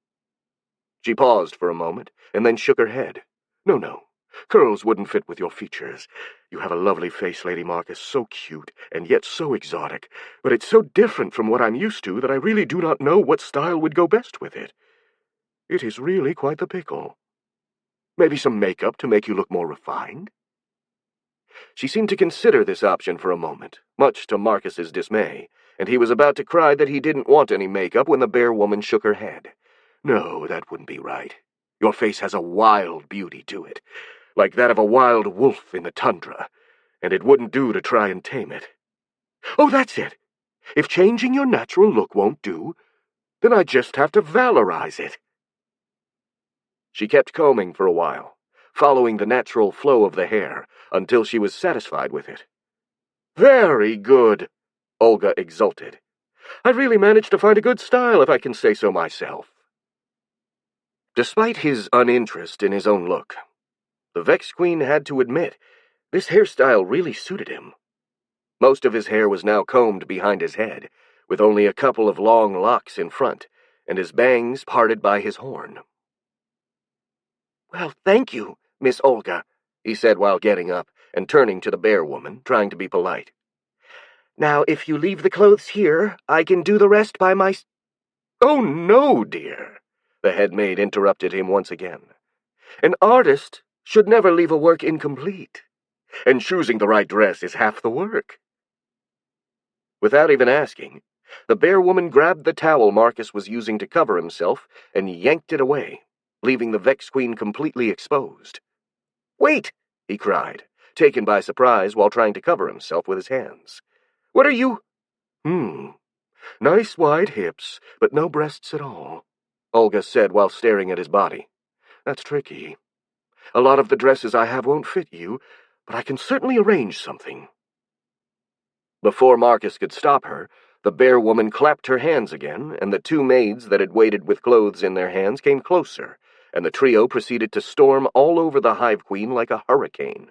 She paused for a moment, and then shook her head. No. Curls wouldn't fit with your features. You have a lovely face, Lady Marcus, so cute, and yet so exotic, but it's so different from what I'm used to that I really do not know what style would go best with it. It is really quite the pickle. Maybe some makeup to make you look more refined?" She seemed to consider this option for a moment, much to Marcus's dismay, and he was about to cry that he didn't want any makeup when the bear woman shook her head. "No, that wouldn't be right. Your face has a wild beauty to it, like that of a wild wolf in the tundra, and it wouldn't do to try and tame it. Oh, that's it. If changing your natural look won't do, then I just have to valorize it." She kept combing for a while, following the natural flow of the hair, until she was satisfied with it. "Very good," Olga exulted. "I really managed to find a good style, if I can say so myself." Despite his uninterest in his own look, the Vex Queen had to admit this hairstyle really suited him. Most of his hair was now combed behind his head, with only a couple of long locks in front, and his bangs parted by his horn. "Well, thank you, Miss Olga," he said while getting up and turning to the bear woman, trying to be polite. "Now, if you leave the clothes here, I can do the rest by my—" "Oh, no, dear," the head maid interrupted him once again. "An artist should never leave a work incomplete, and choosing the right dress is half the work." Without even asking, the bear woman grabbed the towel Marcus was using to cover himself and yanked it away, leaving the Vex Queen completely exposed. "Wait!" he cried, taken by surprise while trying to cover himself with his hands. "What are you—" Nice wide hips, but no breasts at all," Olga said while staring at his body. "That's tricky. A lot of the dresses I have won't fit you, but I can certainly arrange something." Before Marcus could stop her, the bear woman clapped her hands again, and the two maids that had waited with clothes in their hands came closer, and the trio proceeded to storm all over the Hive Queen like a hurricane.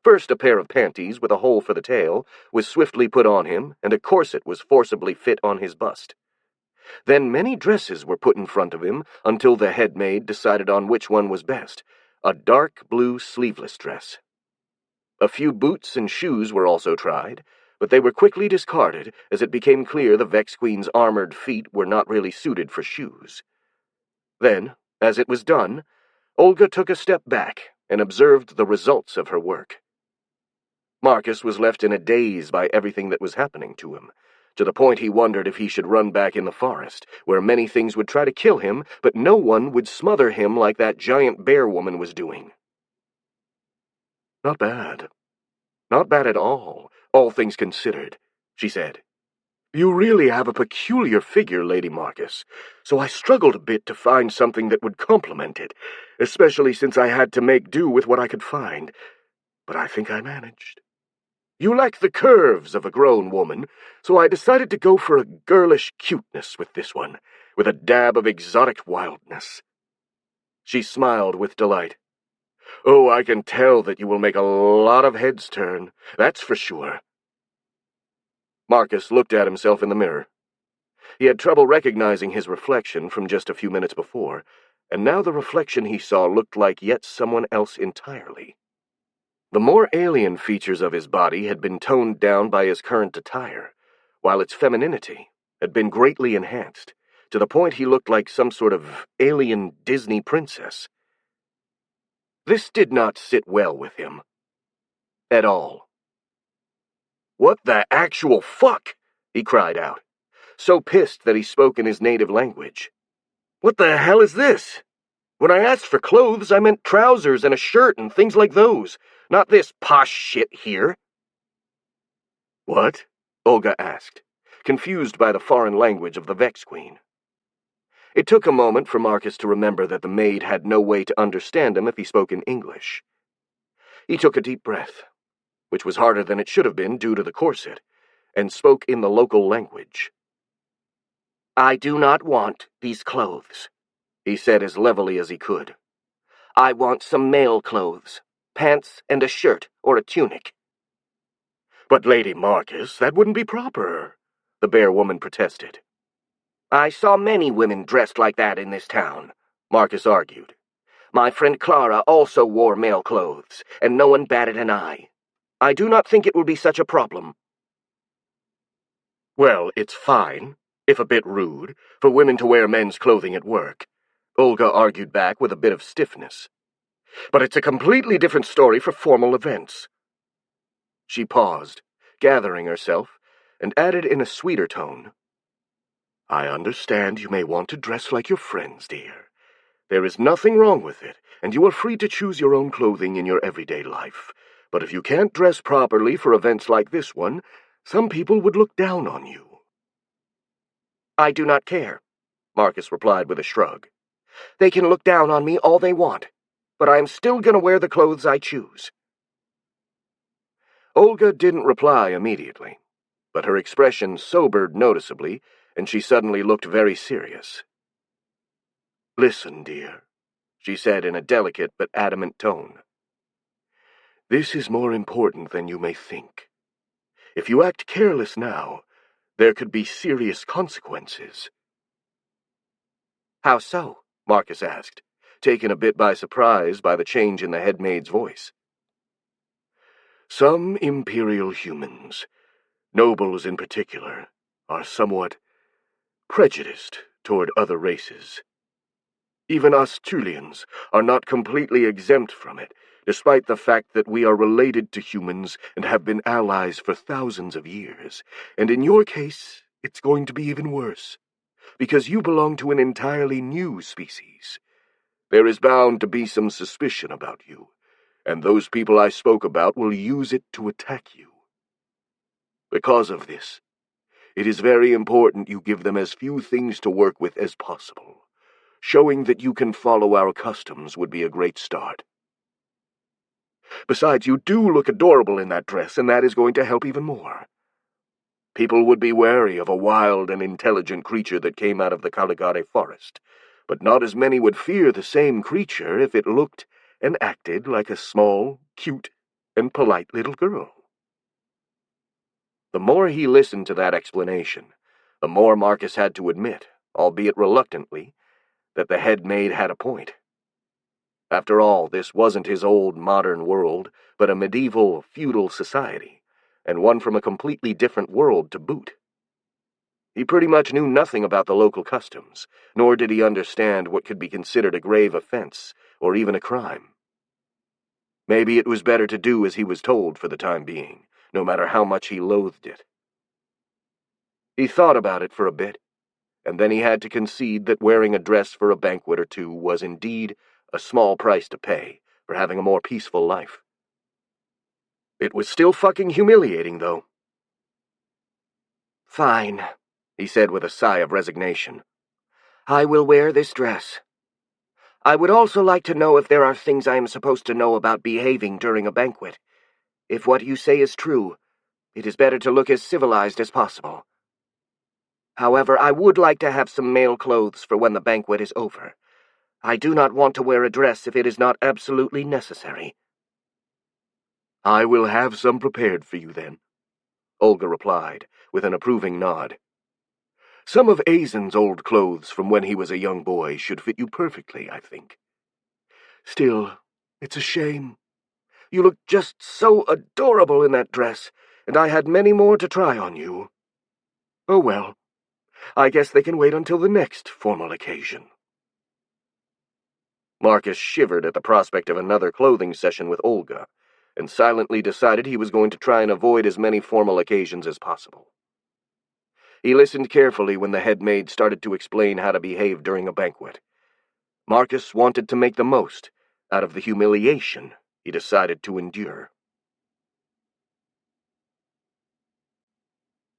First, a pair of panties with a hole for the tail was swiftly put on him, and a corset was forcibly fit on his bust. Then many dresses were put in front of him until the head maid decided on which one was best, a dark blue sleeveless dress. A few boots and shoes were also tried, but they were quickly discarded as it became clear the Vex Queen's armored feet were not really suited for shoes. Then, as it was done, Olga took a step back and observed the results of her work. Marcus was left in a daze by everything that was happening to him, to the point he wondered if he should run back in the forest, where many things would try to kill him, but no one would smother him like that giant bear woman was doing. Not bad. Not bad at all things considered, she said. You really have a peculiar figure, Lady Marcus, so I struggled a bit to find something that would complement it, especially since I had to make do with what I could find. But I think I managed. You lack the curves of a grown woman, so I decided to go for a girlish cuteness with this one, with a dab of exotic wildness. She smiled with delight. Oh, I can tell that you will make a lot of heads turn, that's for sure. Marcus looked at himself in the mirror. He had trouble recognizing his reflection from just a few minutes before, and now the reflection he saw looked like yet someone else entirely. The more alien features of his body had been toned down by his current attire, while its femininity had been greatly enhanced, to the point he looked like some sort of alien Disney princess. This did not sit well with him. At all. "What the actual fuck?" he cried out, so pissed that he spoke in his native language. "What the hell is this? When I asked for clothes, I meant trousers and a shirt and things like those, not this posh shit here." "What?" Olga asked, confused by the foreign language of the Vex Queen. It took a moment for Marcus to remember that the maid had no way to understand him if he spoke in English. He took a deep breath, which was harder than it should have been due to the corset, and spoke in the local language. "I do not want these clothes," he said as levelly as he could. "I want some male clothes, pants and a shirt or a tunic." "But, Lady Marcus, that wouldn't be proper," the bear woman protested. "I saw many women dressed like that in this town," Marcus argued. "My friend Clara also wore male clothes, and no one batted an eye. I do not think it will be such a problem." "Well, it's fine, if a bit rude, for women to wear men's clothing at work," Olga argued back with a bit of stiffness. "But it's a completely different story for formal events." She paused, gathering herself, and added in a sweeter tone, "I understand you may want to dress like your friends, dear. There is nothing wrong with it, and you are free to choose your own clothing in your everyday life. But if you can't dress properly for events like this one, some people would look down on you." "I do not care," Marcus replied with a shrug. "They can look down on me all they want, but I am still going to wear the clothes I choose." Olga didn't reply immediately, but her expression sobered noticeably, and she suddenly looked very serious. "Listen, dear," she said in a delicate but adamant tone. "This is more important than you may think. If you act careless now, there could be serious consequences." "How so?" Marcus asked, taken a bit by surprise by the change in the headmaid's voice. "Some imperial humans, nobles in particular, are somewhat prejudiced toward other races. Even us Tulians are not completely exempt from it, despite the fact that we are related to humans and have been allies for thousands of years. And in your case, it's going to be even worse, because you belong to an entirely new species. There is bound to be some suspicion about you, and those people I spoke about will use it to attack you. Because of this, it is very important you give them as few things to work with as possible. Showing that you can follow our customs would be a great start. Besides, you do look adorable in that dress, and that is going to help even more. People would be wary of a wild and intelligent creature that came out of the Caligari forest, but not as many would fear the same creature if it looked and acted like a small, cute, and polite little girl." The more he listened to that explanation, the more Marcus had to admit, albeit reluctantly, that the head maid had a point. After all, this wasn't his old modern world, but a medieval, feudal society, and one from a completely different world to boot. He pretty much knew nothing about the local customs, nor did he understand what could be considered a grave offense, or even a crime. Maybe it was better to do as he was told for the time being, no matter how much he loathed it. He thought about it for a bit, and then he had to concede that wearing a dress for a banquet or two was indeed a small price to pay for having a more peaceful life. It was still fucking humiliating, though. "Fine," he said with a sigh of resignation. "I will wear this dress. I would also like to know if there are things I am supposed to know about behaving during a banquet. If what you say is true, it is better to look as civilized as possible. However, I would like to have some male clothes for when the banquet is over. I do not want to wear a dress if it is not absolutely necessary." "I will have some prepared for you, then," Olga replied, with an approving nod. "Some of Azen's old clothes from when he was a young boy should fit you perfectly, I think. Still, it's a shame. You looked just so adorable in that dress, and I had many more to try on you. Oh well, I guess they can wait until the next formal occasion." Marcus shivered at the prospect of another clothing session with Olga, and silently decided he was going to try and avoid as many formal occasions as possible. He listened carefully when the head maid started to explain how to behave during a banquet. Marcus wanted to make the most out of the humiliation he decided to endure.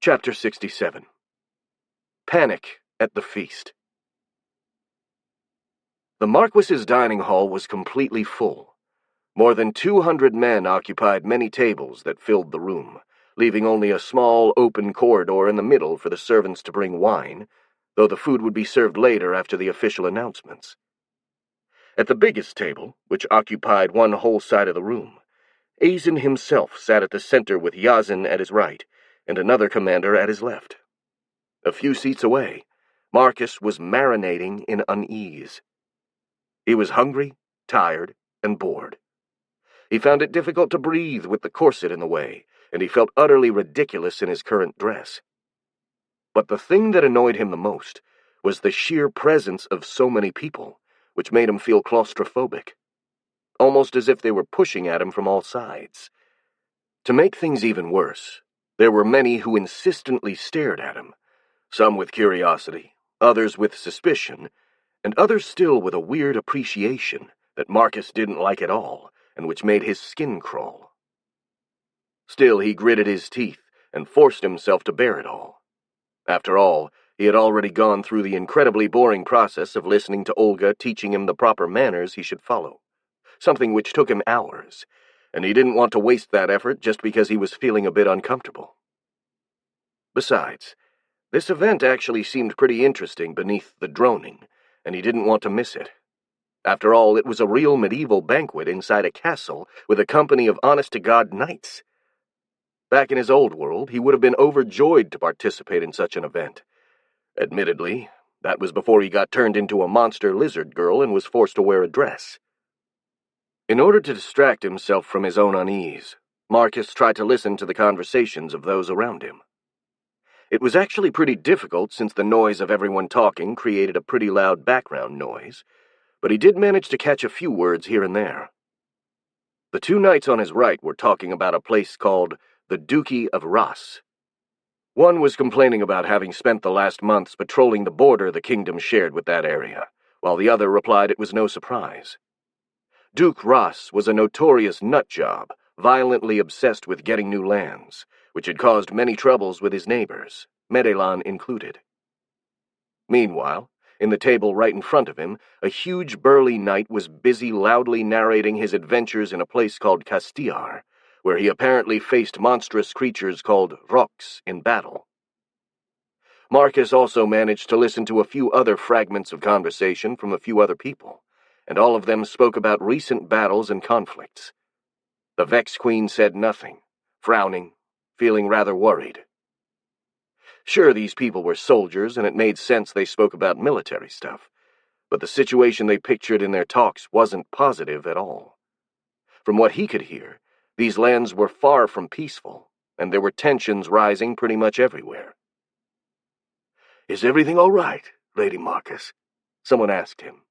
Chapter 67. Panic at the Feast. The Marquis's dining hall was completely full. More than 200 men occupied many tables that filled the room, leaving only a small open corridor in the middle for the servants to bring wine, though the food would be served later after the official announcements. At the biggest table, which occupied one whole side of the room, Azen himself sat at the center with Yazin at his right and another commander at his left. A few seats away, Marcus was marinating in unease. He was hungry, tired, and bored. He found it difficult to breathe with the corset in the way, and he felt utterly ridiculous in his current dress. But the thing that annoyed him the most was the sheer presence of so many people, which made him feel claustrophobic, almost as if they were pushing at him from all sides. To make things even worse, there were many who insistently stared at him, some with curiosity, others with suspicion, and others still with a weird appreciation that Marcus didn't like at all, and which made his skin crawl. Still, he gritted his teeth and forced himself to bear it all. After all, he had already gone through the incredibly boring process of listening to Olga teaching him the proper manners he should follow, something which took him hours, and he didn't want to waste that effort just because he was feeling a bit uncomfortable. Besides, this event actually seemed pretty interesting beneath the droning, and he didn't want to miss it. After all, it was a real medieval banquet inside a castle with a company of honest-to-God knights. Back in his old world, he would have been overjoyed to participate in such an event. Admittedly, that was before he got turned into a monster lizard girl and was forced to wear a dress. In order to distract himself from his own unease, Marcus tried to listen to the conversations of those around him. It was actually pretty difficult since the noise of everyone talking created a pretty loud background noise, but he did manage to catch a few words here and there. The two knights on his right were talking about a place called the Duchy of Ras. One was complaining about having spent the last months patrolling the border the kingdom shared with that area, while the other replied it was no surprise. Duke Ras was a notorious nutjob, violently obsessed with getting new lands, which had caused many troubles with his neighbors, Medelan included. Meanwhile, in the table right in front of him, a huge burly knight was busy loudly narrating his adventures in a place called Castiar, where he apparently faced monstrous creatures called Rocs in battle. Marcus also managed to listen to a few other fragments of conversation from a few other people, and all of them spoke about recent battles and conflicts. The Vex Queen said nothing, frowning, feeling rather worried. Sure, these people were soldiers, and it made sense they spoke about military stuff, but the situation they pictured in their talks wasn't positive at all. From what he could hear, these lands were far from peaceful, and there were tensions rising pretty much everywhere. "Is everything all right, Lady Marcus?" someone asked him.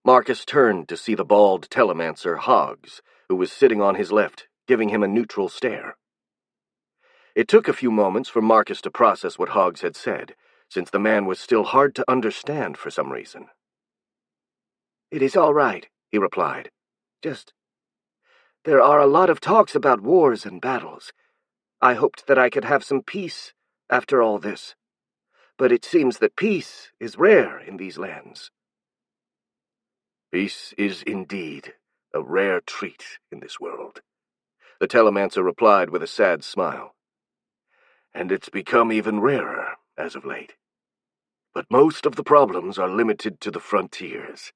Marcus turned to see the bald telemancer Hoggs, who was sitting on his left, giving him a neutral stare. It took a few moments for Marcus to process what Hoggs had said, since the man was still hard to understand for some reason. "It is all right," he replied. There are a lot of talks about wars and battles. I hoped that I could have some peace after all this. But it seems that peace is rare in these lands." "Peace is indeed a rare treat in this world," the Telemancer replied with a sad smile. "And it's become even rarer as of late. But most of the problems are limited to the frontiers.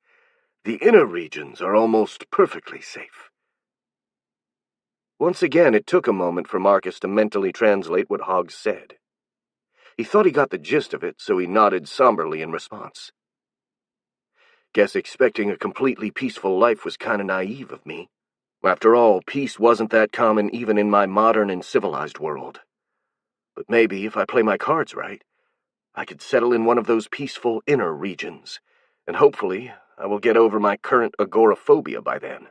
The inner regions are almost perfectly safe." Once again, it took a moment for Marcus to mentally translate what Hoggs said. He thought he got the gist of it, so he nodded somberly in response. "Guess expecting a completely peaceful life was kinda naive of me. After all, peace wasn't that common even in my modern and civilized world. But maybe, if I play my cards right, I could settle in one of those peaceful inner regions, and hopefully I will get over my current agoraphobia by then."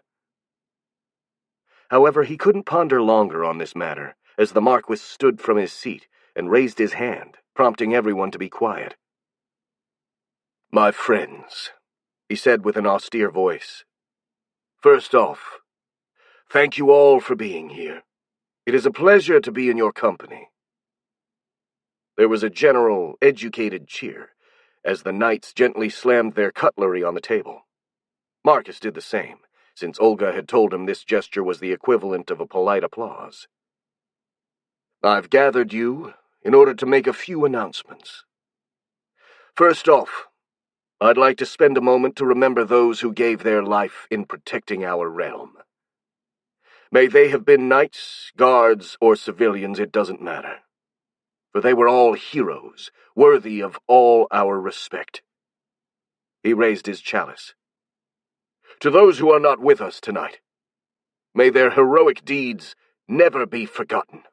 However, he couldn't ponder longer on this matter, as the Marquis stood from his seat and raised his hand, prompting everyone to be quiet. "My friends," he said with an austere voice, "first off, thank you all for being here. It is a pleasure to be in your company." There was a general, educated cheer, as the knights gently slammed their cutlery on the table. Marcus did the same, since Olga had told him this gesture was the equivalent of a polite applause. "I've gathered you in order to make a few announcements. First off, I'd like to spend a moment to remember those who gave their life in protecting our realm. May they have been knights, guards, or civilians, it doesn't matter. For they were all heroes, worthy of all our respect." He raised his chalice. "To those who are not with us tonight, may their heroic deeds never be forgotten."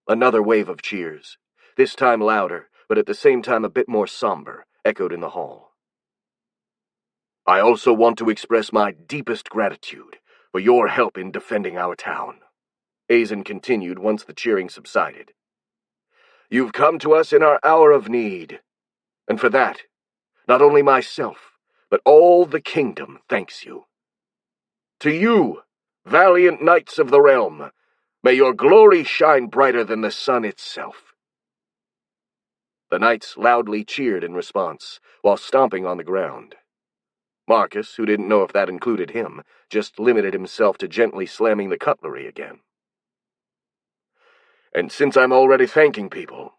Another wave of cheers, this time louder, but at the same time a bit more somber, echoed in the hall. "I also want to express my deepest gratitude for your help in defending our town," Azen continued once the cheering subsided. "You've come to us in our hour of need, and for that, not only myself, but all the kingdom thanks you. To you, valiant knights of the realm, may your glory shine brighter than the sun itself." The knights loudly cheered in response, while stomping on the ground. Marcus, who didn't know if that included him, just limited himself to gently slamming the cutlery again. "And since I'm already thanking people,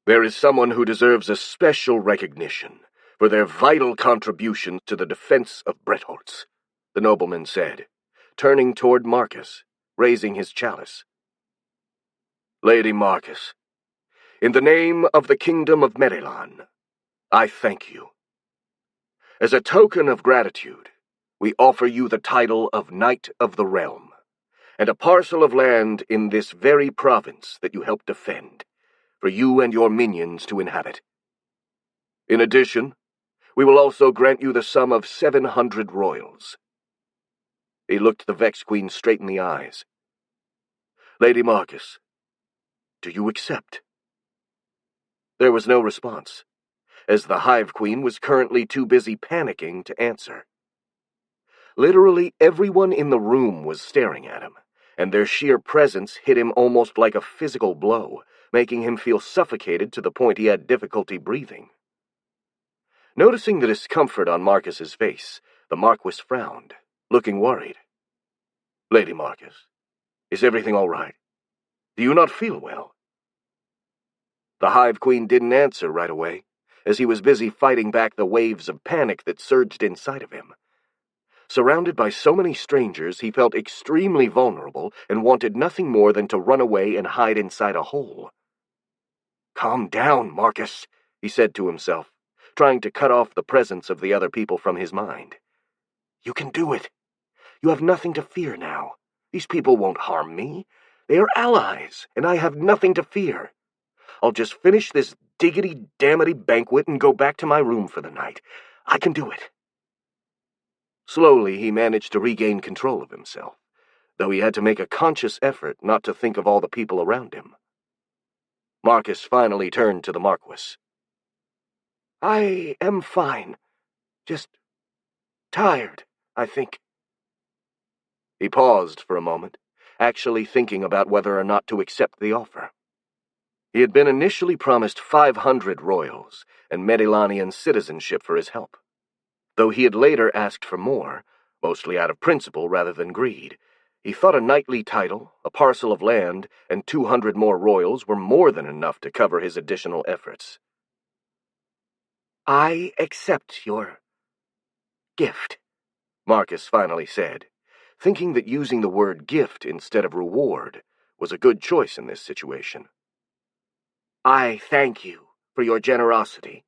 there is someone who deserves a special recognition for their vital contribution to the defense of Bretholz," the nobleman said, turning toward Marcus, raising his chalice. "Lady Marcus, in the name of the Kingdom of Merelan, I thank you. As a token of gratitude, we offer you the title of Knight of the Realm, and a parcel of land in this very province that you helped defend, for you and your minions to inhabit. In addition, we will also grant you the sum of 700 royals." He looked the Vex Queen straight in the eyes. "Lady Marcus, do you accept?" There was no response, as the Hive Queen was currently too busy panicking to answer. Literally everyone in the room was staring at him, and their sheer presence hit him almost like a physical blow, making him feel suffocated to the point he had difficulty breathing. Noticing the discomfort on Marcus's face, the Marquis frowned, looking worried. "Lady Marcus, is everything all right? Do you not feel well?" The Hive Queen didn't answer right away, as he was busy fighting back the waves of panic that surged inside of him. Surrounded by so many strangers, he felt extremely vulnerable and wanted nothing more than to run away and hide inside a hole. "Calm down, Marcus," he said to himself, trying to cut off the presence of the other people from his mind. "You can do it. You have nothing to fear now. These people won't harm me. They are allies, and I have nothing to fear. I'll just finish this diggity-dammity banquet and go back to my room for the night. I can do it." Slowly, he managed to regain control of himself, though he had to make a conscious effort not to think of all the people around him. Marcus finally turned to the Marquis. I am fine. Just tired, I think. He paused for a moment, actually thinking about whether or not to accept the offer. He had been initially promised 500 royals and Medilanian citizenship for his help. Though he had later asked for more, mostly out of principle rather than greed, he thought a knightly title, a parcel of land, and 200 more royals were more than enough to cover his additional efforts. I accept your gift, Marcus finally said, thinking that using the word gift instead of reward was a good choice in this situation. I thank you for your generosity.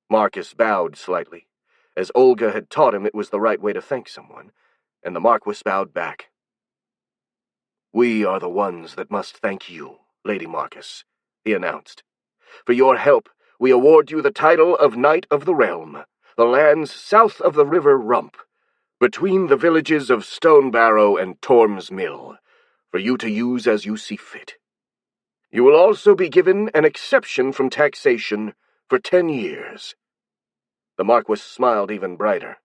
Marcus bowed slightly, as Olga had taught him it was the right way to thank someone, and the Marquis bowed back. We are the ones that must thank you, Lady Marcus, he announced. For your help, we award you the title of Knight of the Realm, the lands south of the River Rump, between the villages of Stonebarrow and Torm's Mill, for you to use as you see fit. You will also be given an exception from taxation for 10 years. The Marquis smiled even brighter.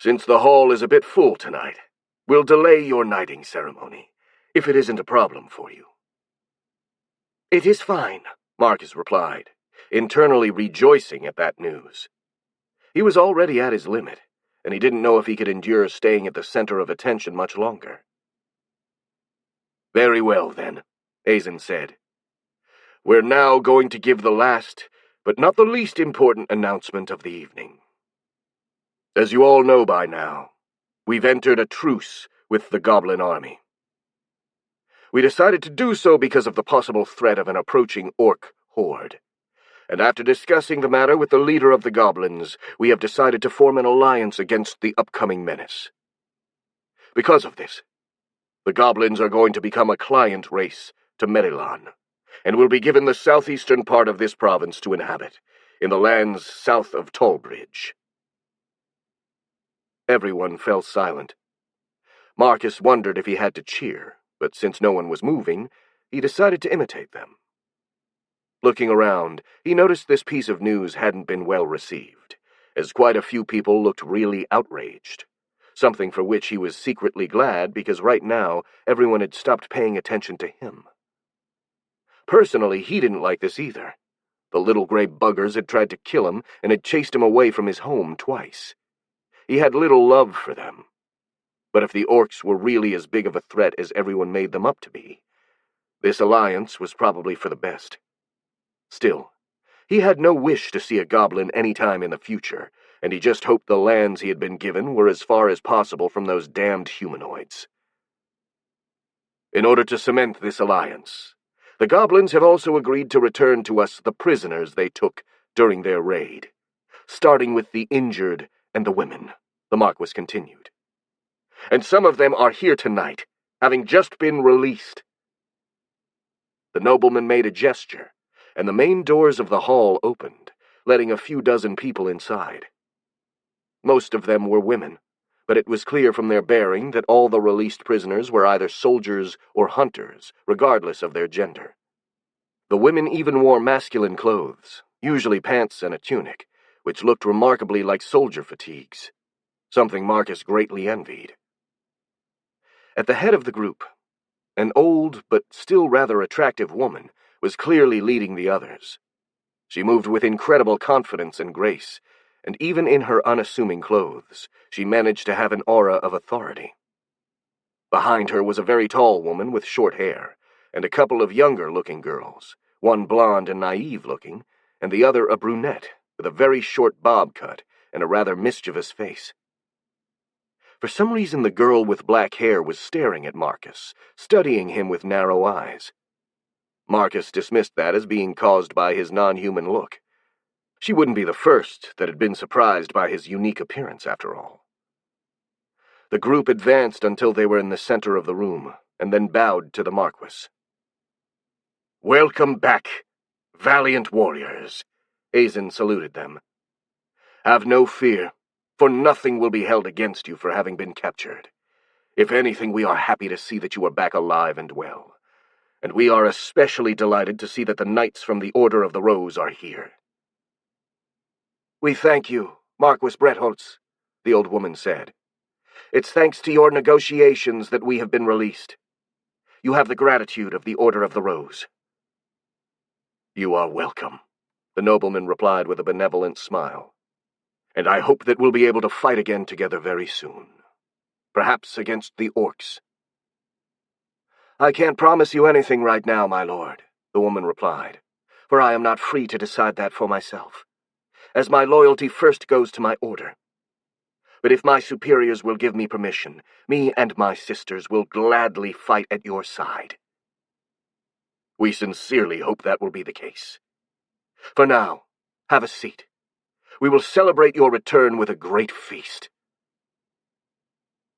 Since the hall is a bit full tonight, we'll delay your knighting ceremony, if it isn't a problem for you. It is fine, Marcus replied, internally rejoicing at that news. He was already at his limit, and he didn't know if he could endure staying at the center of attention much longer. Very well, then, Azen said. We're now going to give the last, but not the least important announcement of the evening. As you all know by now, we've entered a truce with the Goblin army. We decided to do so because of the possible threat of an approaching orc horde. And after discussing the matter with the leader of the goblins, we have decided to form an alliance against the upcoming menace. Because of this, the goblins are going to become a client race to Merilan, and will be given the southeastern part of this province to inhabit, in the lands south of Tollbridge. Everyone fell silent. Marcus wondered if he had to cheer, but since no one was moving, he decided to imitate them. Looking around, he noticed this piece of news hadn't been well received, as quite a few people looked really outraged, something for which he was secretly glad because right now everyone had stopped paying attention to him. Personally, he didn't like this either. The little gray buggers had tried to kill him and had chased him away from his home twice. He had little love for them. But if the orcs were really as big of a threat as everyone made them up to be, this alliance was probably for the best. Still, he had no wish to see a goblin any time in the future, and he just hoped the lands he had been given were as far as possible from those damned humanoids. In order to cement this alliance, the goblins have also agreed to return to us the prisoners they took during their raid, starting with the injured and the women, the Marquis continued. And some of them are here tonight, having just been released. The nobleman made a gesture, and the main doors of the hall opened, letting a few dozen people inside. Most of them were women, but it was clear from their bearing that all the released prisoners were either soldiers or hunters, regardless of their gender. The women even wore masculine clothes, usually pants and a tunic, which looked remarkably like soldier fatigues, something Marcus greatly envied. At the head of the group, an old but still rather attractive woman was clearly leading the others. She moved with incredible confidence and grace, and even in her unassuming clothes, she managed to have an aura of authority. Behind her was a very tall woman with short hair, and a couple of younger-looking girls, one blonde and naive-looking, and the other a brunette with a very short bob cut and a rather mischievous face. For some reason the girl with black hair was staring at Marcus, studying him with narrow eyes. Marcus dismissed that as being caused by his non-human look. She wouldn't be the first that had been surprised by his unique appearance, after all. The group advanced until they were in the center of the room, and then bowed to the Marquis. "Welcome back, valiant warriors," Azen saluted them. "Have no fear, for nothing will be held against you for having been captured. If anything, we are happy to see that you are back alive and well, and we are especially delighted to see that the knights from the Order of the Rose are here." "We thank you, Marquis Bretholz," the old woman said. "It's thanks to your negotiations that we have been released. You have the gratitude of the Order of the Rose." "You are welcome," the nobleman replied with a benevolent smile. "And I hope that we'll be able to fight again together very soon. Perhaps against the orcs." "I can't promise you anything right now, my lord," the woman replied, "for I am not free to decide that for myself, as my loyalty first goes to my order. But if my superiors will give me permission, me and my sisters will gladly fight at your side." "We sincerely hope that will be the case. For now, have a seat. We will celebrate your return with a great feast."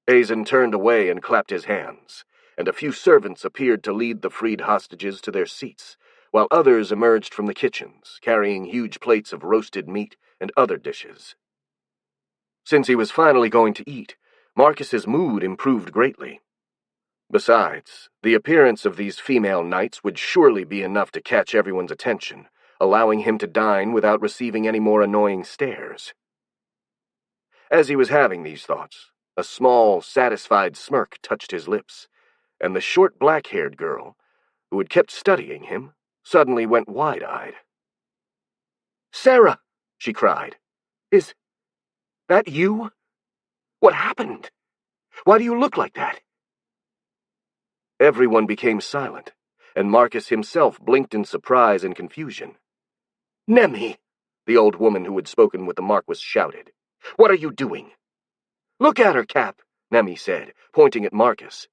Azen turned away and clapped his hands, and a few servants appeared to lead the freed hostages to their seats, while others emerged from the kitchens, carrying huge plates of roasted meat and other dishes. Since he was finally going to eat, Marcus's mood improved greatly. Besides, the appearance of these female knights would surely be enough to catch everyone's attention, allowing him to dine without receiving any more annoying stares. As he was having these thoughts, a small, satisfied smirk touched his lips, and the short black-haired girl, who had kept studying him, suddenly went wide-eyed. "Sarah!" she cried. "Is that you? What happened? Why do you look like that?" Everyone became silent, and Marcus himself blinked in surprise and confusion. "Nemi!" the old woman who had spoken with the Marquis shouted. "What are you doing?" "Look at her, Cap," Nemi said, pointing at Marcus.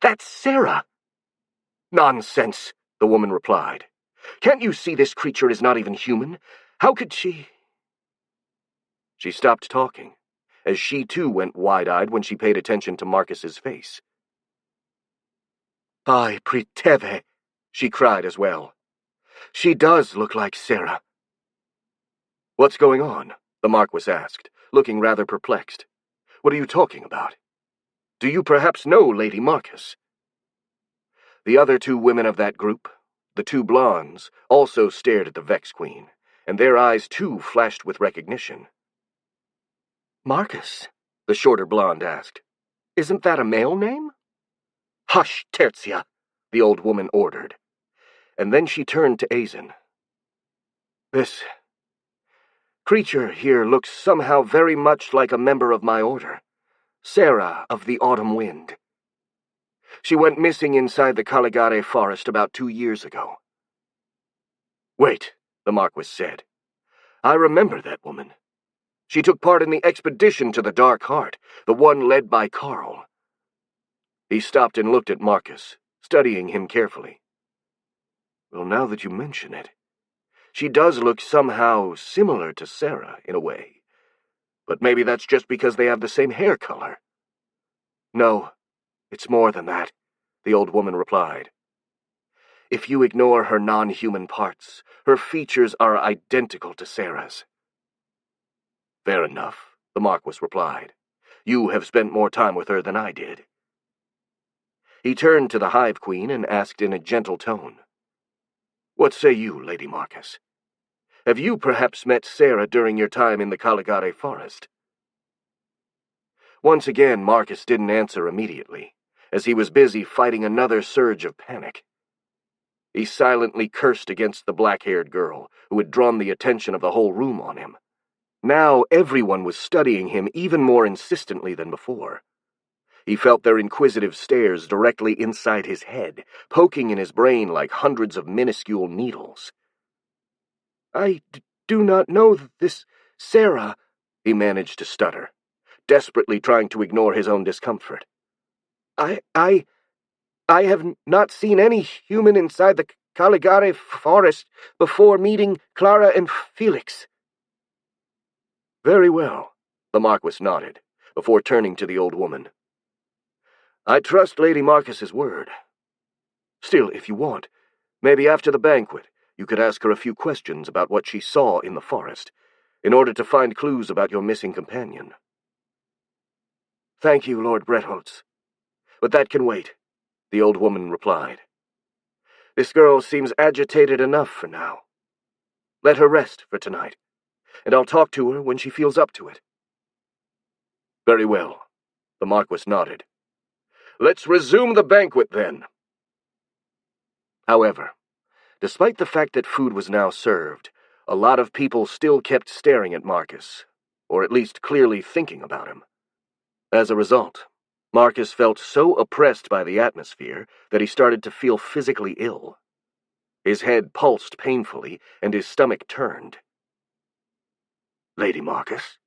"That's Sarah." "Nonsense," the woman replied. "Can't you see this creature is not even human? How could she—" She stopped talking, as she too went wide-eyed when she paid attention to Marcus's face. "By Priteve," she cried as well. "She does look like Sarah." "What's going on?" the Marquis asked, looking rather perplexed. "What are you talking about? Do you perhaps know Lady Marcus?" The other two women of that group, the two blondes, also stared at the Vex Queen, and their eyes too flashed with recognition. "Marcus?" the shorter blonde asked. "Isn't that a male name?" "Hush, Terzia," the old woman ordered, and then she turned to Azen. "This creature here looks somehow very much like a member of my order, Sarah of the Autumn Wind. She went missing inside the Caligare forest about 2 years ago." "Wait," the Marquis said. "I remember that woman. She took part in the expedition to the Dark Heart, the one led by Carl." He stopped and looked at Marcus, studying him carefully. "Well, now that you mention it, she does look somehow similar to Sarah, in a way. But maybe that's just because they have the same hair color." "No, it's more than that," the old woman replied. "If you ignore her non-human parts, her features are identical to Sarah's." "Fair enough," the Marquis replied. "You have spent more time with her than I did." He turned to the Hive Queen and asked in a gentle tone, "What say you, Lady Marcus? Have you perhaps met Sarah during your time in the Caligare forest?" Once again, Marcus didn't answer immediately, as he was busy fighting another surge of panic. He silently cursed against the black-haired girl, who had drawn the attention of the whole room on him. Now everyone was studying him even more insistently than before. He felt their inquisitive stares directly inside his head, poking in his brain like hundreds of minuscule needles. "I do not know this Sarah," he managed to stutter, desperately trying to ignore his own discomfort. I have not seen any human inside the Caligare forest before meeting Clara and Felix." "Very well," the Marquis nodded, before turning to the old woman. "I trust Lady Marcus's word. Still, if you want, maybe after the banquet, you could ask her a few questions about what she saw in the forest, in order to find clues about your missing companion." Thank you, Lord Bretholtz. But that can wait, the old woman replied. This girl seems agitated enough for now. Let her rest for tonight, and I'll talk to her when she feels up to it. Very well, the Marquis nodded. Let's resume the banquet, then. However, despite the fact that food was now served, a lot of people still kept staring at Marcus, or at least clearly thinking about him. As a result, Marcus felt so oppressed by the atmosphere that he started to feel physically ill. His head pulsed painfully, and his stomach turned. Lady Marcus?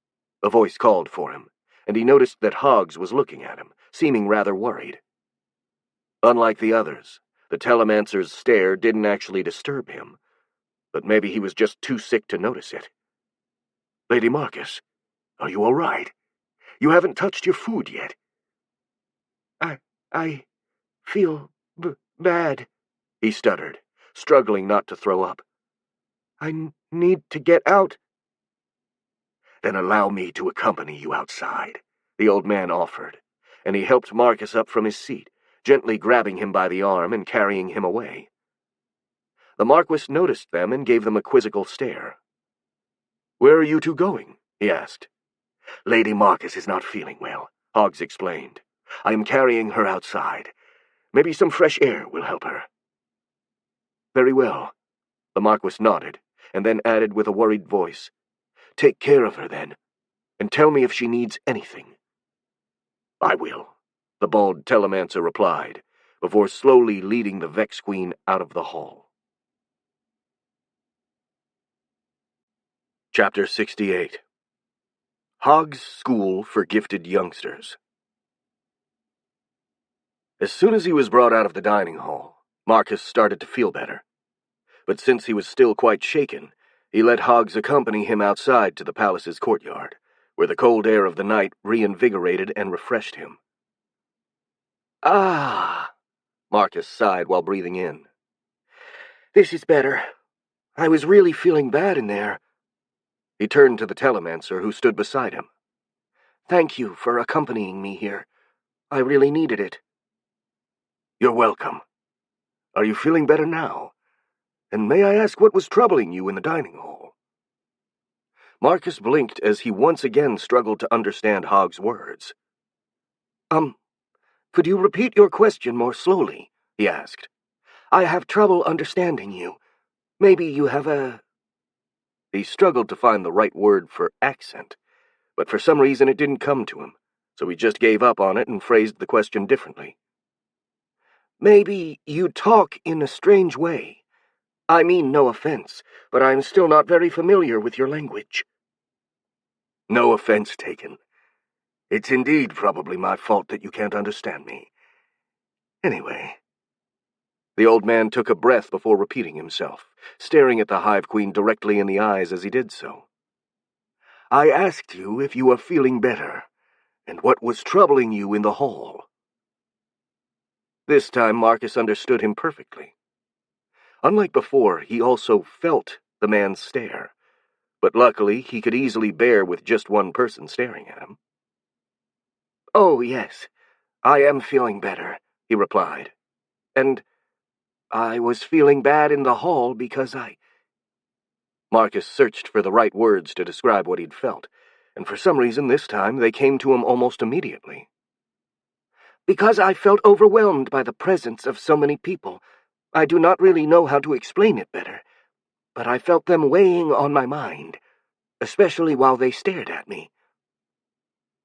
A voice called for him, and he noticed that Hoggs was looking at him, seeming rather worried. Unlike the others, the Telemancer's stare didn't actually disturb him, but maybe he was just too sick to notice it. Lady Marcus, are you all right? You haven't touched your food yet. I feel bad, he stuttered, struggling not to throw up. I need to get out. Then allow me to accompany you outside, the old man offered, and he helped Marcus up from his seat, gently grabbing him by the arm and carrying him away. The Marquis noticed them and gave them a quizzical stare. Where are you two going? He asked. Lady Marcus is not feeling well, Hoggs explained. I am carrying her outside. Maybe some fresh air will help her. Very well. The Marquis nodded, and then added with a worried voice, Take care of her, then, and tell me if she needs anything. I will, the bald Telemancer replied, before slowly leading the Vex Queen out of the hall. Chapter 68. Hoggs' School for Gifted Youngsters. As soon as he was brought out of the dining hall, Marcus started to feel better. But since he was still quite shaken, he let Hoggs accompany him outside to the palace's courtyard, where the cold air of the night reinvigorated and refreshed him. Ah! Marcus sighed while breathing in. This is better. I was really feeling bad in there. He turned to the Telemancer, who stood beside him. Thank you for accompanying me here. I really needed it. You're welcome. Are you feeling better now? And may I ask what was troubling you in the dining hall? Marcus blinked as he once again struggled to understand Hoggs' words. Could you repeat your question more slowly? He asked. I have trouble understanding you. Maybe you have a... He struggled to find the right word for accent, but for some reason it didn't come to him, so he just gave up on it and phrased the question differently. Maybe you talk in a strange way. I mean no offense, but I'm still not very familiar with your language. No offense taken. It's indeed probably my fault that you can't understand me. Anyway. The old man took a breath before repeating himself, staring at the Hive Queen directly in the eyes as he did so. I asked you if you were feeling better, and what was troubling you in the hall. This time Marcus understood him perfectly. Unlike before, he also felt the man's stare, but luckily he could easily bear with just one person staring at him. Oh, yes, I am feeling better, he replied. And I was feeling bad in the hall because Marcus searched for the right words to describe what he'd felt, and for some reason this time they came to him almost immediately. Because I felt overwhelmed by the presence of so many people. I do not really know how to explain it better, but I felt them weighing on my mind, especially while they stared at me.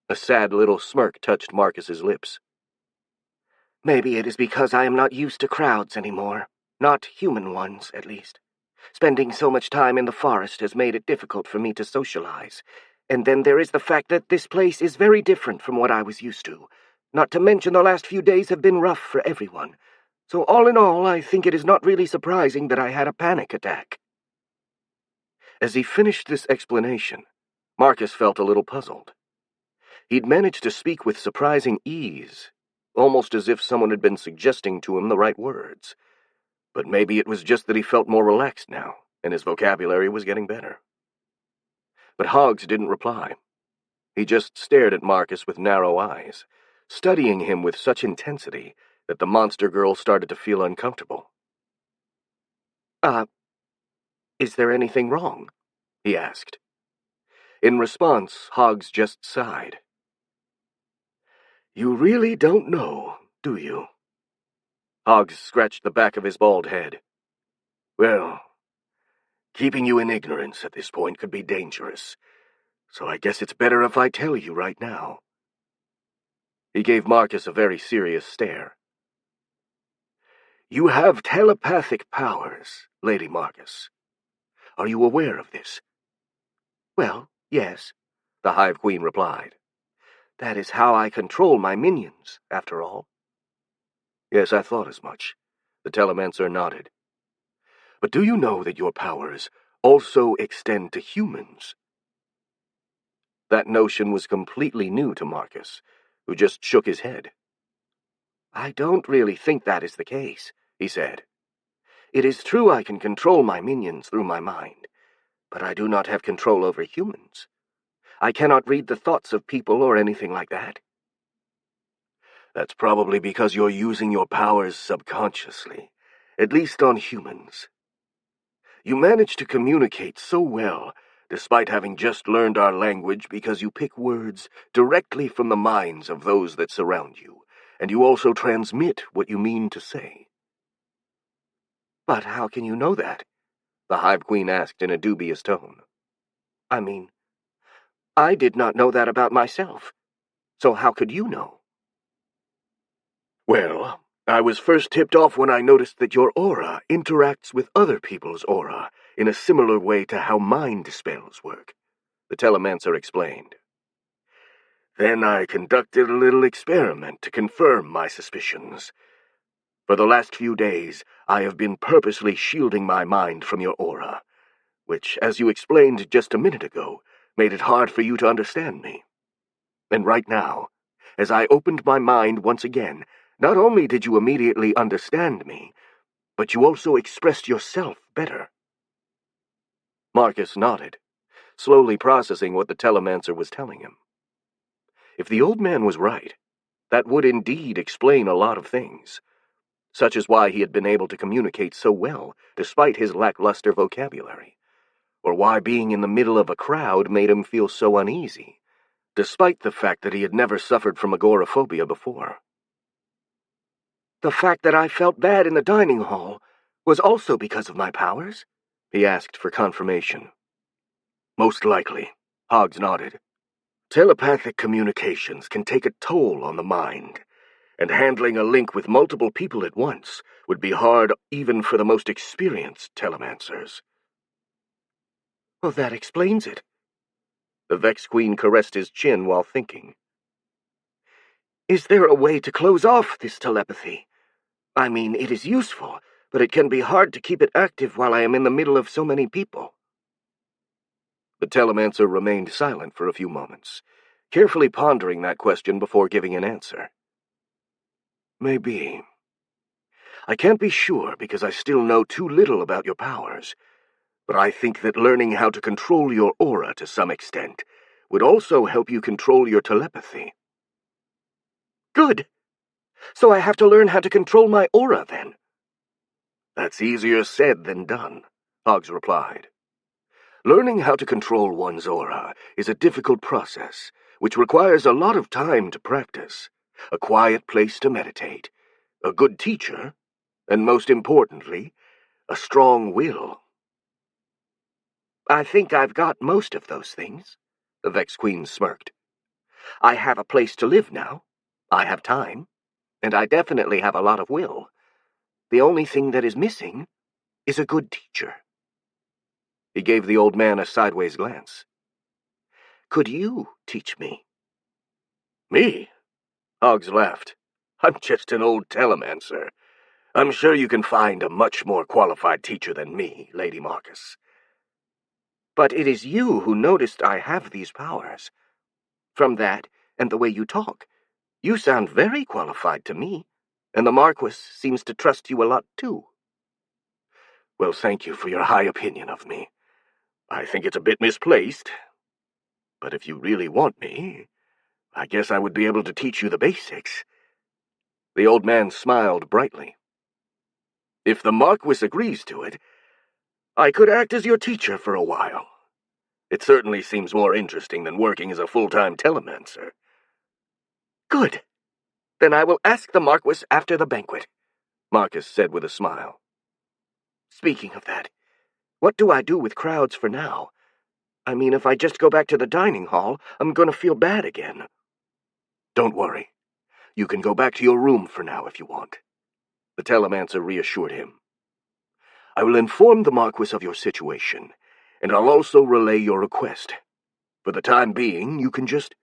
A sad little smirk touched Marcus's lips. Maybe it is because I am not used to crowds anymore, not human ones, at least. Spending so much time in the forest has made it difficult for me to socialize, and then there is the fact that this place is very different from what I was used to, not to mention the last few days have been rough for everyone. So all in all, I think it is not really surprising that I had a panic attack. As he finished this explanation, Marcus felt a little puzzled. He'd managed to speak with surprising ease, almost as if someone had been suggesting to him the right words. But maybe it was just that he felt more relaxed now, and his vocabulary was getting better. But Hoggs didn't reply. He just stared at Marcus with narrow eyes, studying him with such intensity that the monster girl started to feel uncomfortable. Is there anything wrong?" he asked. In response, Hoggs just sighed. "You really don't know, do you?" Hoggs scratched the back of his bald head. "Well, keeping you in ignorance at this point could be dangerous, so I guess it's better if I tell you right now." He gave Marcus a very serious stare. "You have telepathic powers, Lady Marcus. Are you aware of this?" "Well, yes," the Hive Queen replied. "That is how I control my minions, after all." "Yes, I thought as much." The Telemancer nodded. "But do you know that your powers also extend to humans?" That notion was completely new to Marcus, who just shook his head. "I don't really think that is the case," he said. "It is true I can control my minions through my mind, but I do not have control over humans. I cannot read the thoughts of people or anything like that." "That's probably because you're using your powers subconsciously, at least on humans. You manage to communicate so well, despite having just learned our language, because you pick words directly from the minds of those that surround you, and you also transmit what you mean to say." "But how can you know that?" the Hive Queen asked in a dubious tone. "I mean, I did not know that about myself, so how could you know?" "Well, I was first tipped off when I noticed that your aura interacts with other people's aura in a similar way to how mind spells work," the Telemancer explained. "Then I conducted a little experiment to confirm my suspicions. For the last few days, I have been purposely shielding my mind from your aura, which, as you explained just a minute ago, made it hard for you to understand me. And right now, as I opened my mind once again, not only did you immediately understand me, but you also expressed yourself better." Marcus nodded, slowly processing what the Telemancer was telling him. If the old man was right, that would indeed explain a lot of things, such as why he had been able to communicate so well despite his lackluster vocabulary, or why being in the middle of a crowd made him feel so uneasy, despite the fact that he had never suffered from agoraphobia before. "The fact that I felt bad in the dining hall was also because of my powers?" he asked for confirmation. "Most likely," Hoggs nodded. "Telepathic communications can take a toll on the mind, and handling a link with multiple people at once would be hard even for the most experienced telemancers." "Well, that explains it." The Vex Queen caressed his chin while thinking. "Is there a way to close off this telepathy? I mean, it is useful, but it can be hard to keep it active while I am in the middle of so many people." The Telemancer remained silent for a few moments, carefully pondering that question before giving an answer. "Maybe. I can't be sure because I still know too little about your powers, but I think that learning how to control your aura to some extent would also help you control your telepathy." "Good! So I have to learn how to control my aura, then?" "That's easier said than done," Hoggs replied. "Learning how to control one's aura is a difficult process, which requires a lot of time to practice, a quiet place to meditate, a good teacher, and most importantly, a strong will." "I think I've got most of those things," the Vex Queen smirked. "I have a place to live now, I have time, and I definitely have a lot of will. The only thing that is missing is a good teacher." He gave the old man a sideways glance. "Could you teach me?" "Me?" Hoggs laughed. "I'm just an old telemancer. I'm sure you can find a much more qualified teacher than me, Lady Marcus." "But it is you who noticed I have these powers. From that, and the way you talk, you sound very qualified to me, and the Marquis seems to trust you a lot, too." "Well, thank you for your high opinion of me. I think it's a bit misplaced. But if you really want me, I guess I would be able to teach you the basics." The old man smiled brightly. "If the Marquis agrees to it, I could act as your teacher for a while. It certainly seems more interesting than working as a full-time telemancer." "Good. Then I will ask the Marquis after the banquet," Marcus said with a smile. "Speaking of that, what do I do with crowds for now? I mean, if I just go back to the dining hall, I'm going to feel bad again." "Don't worry. You can go back to your room for now if you want," the telemancer reassured him. "I will inform the Marquis of your situation, and I'll also relay your request. For the time being, you can just—"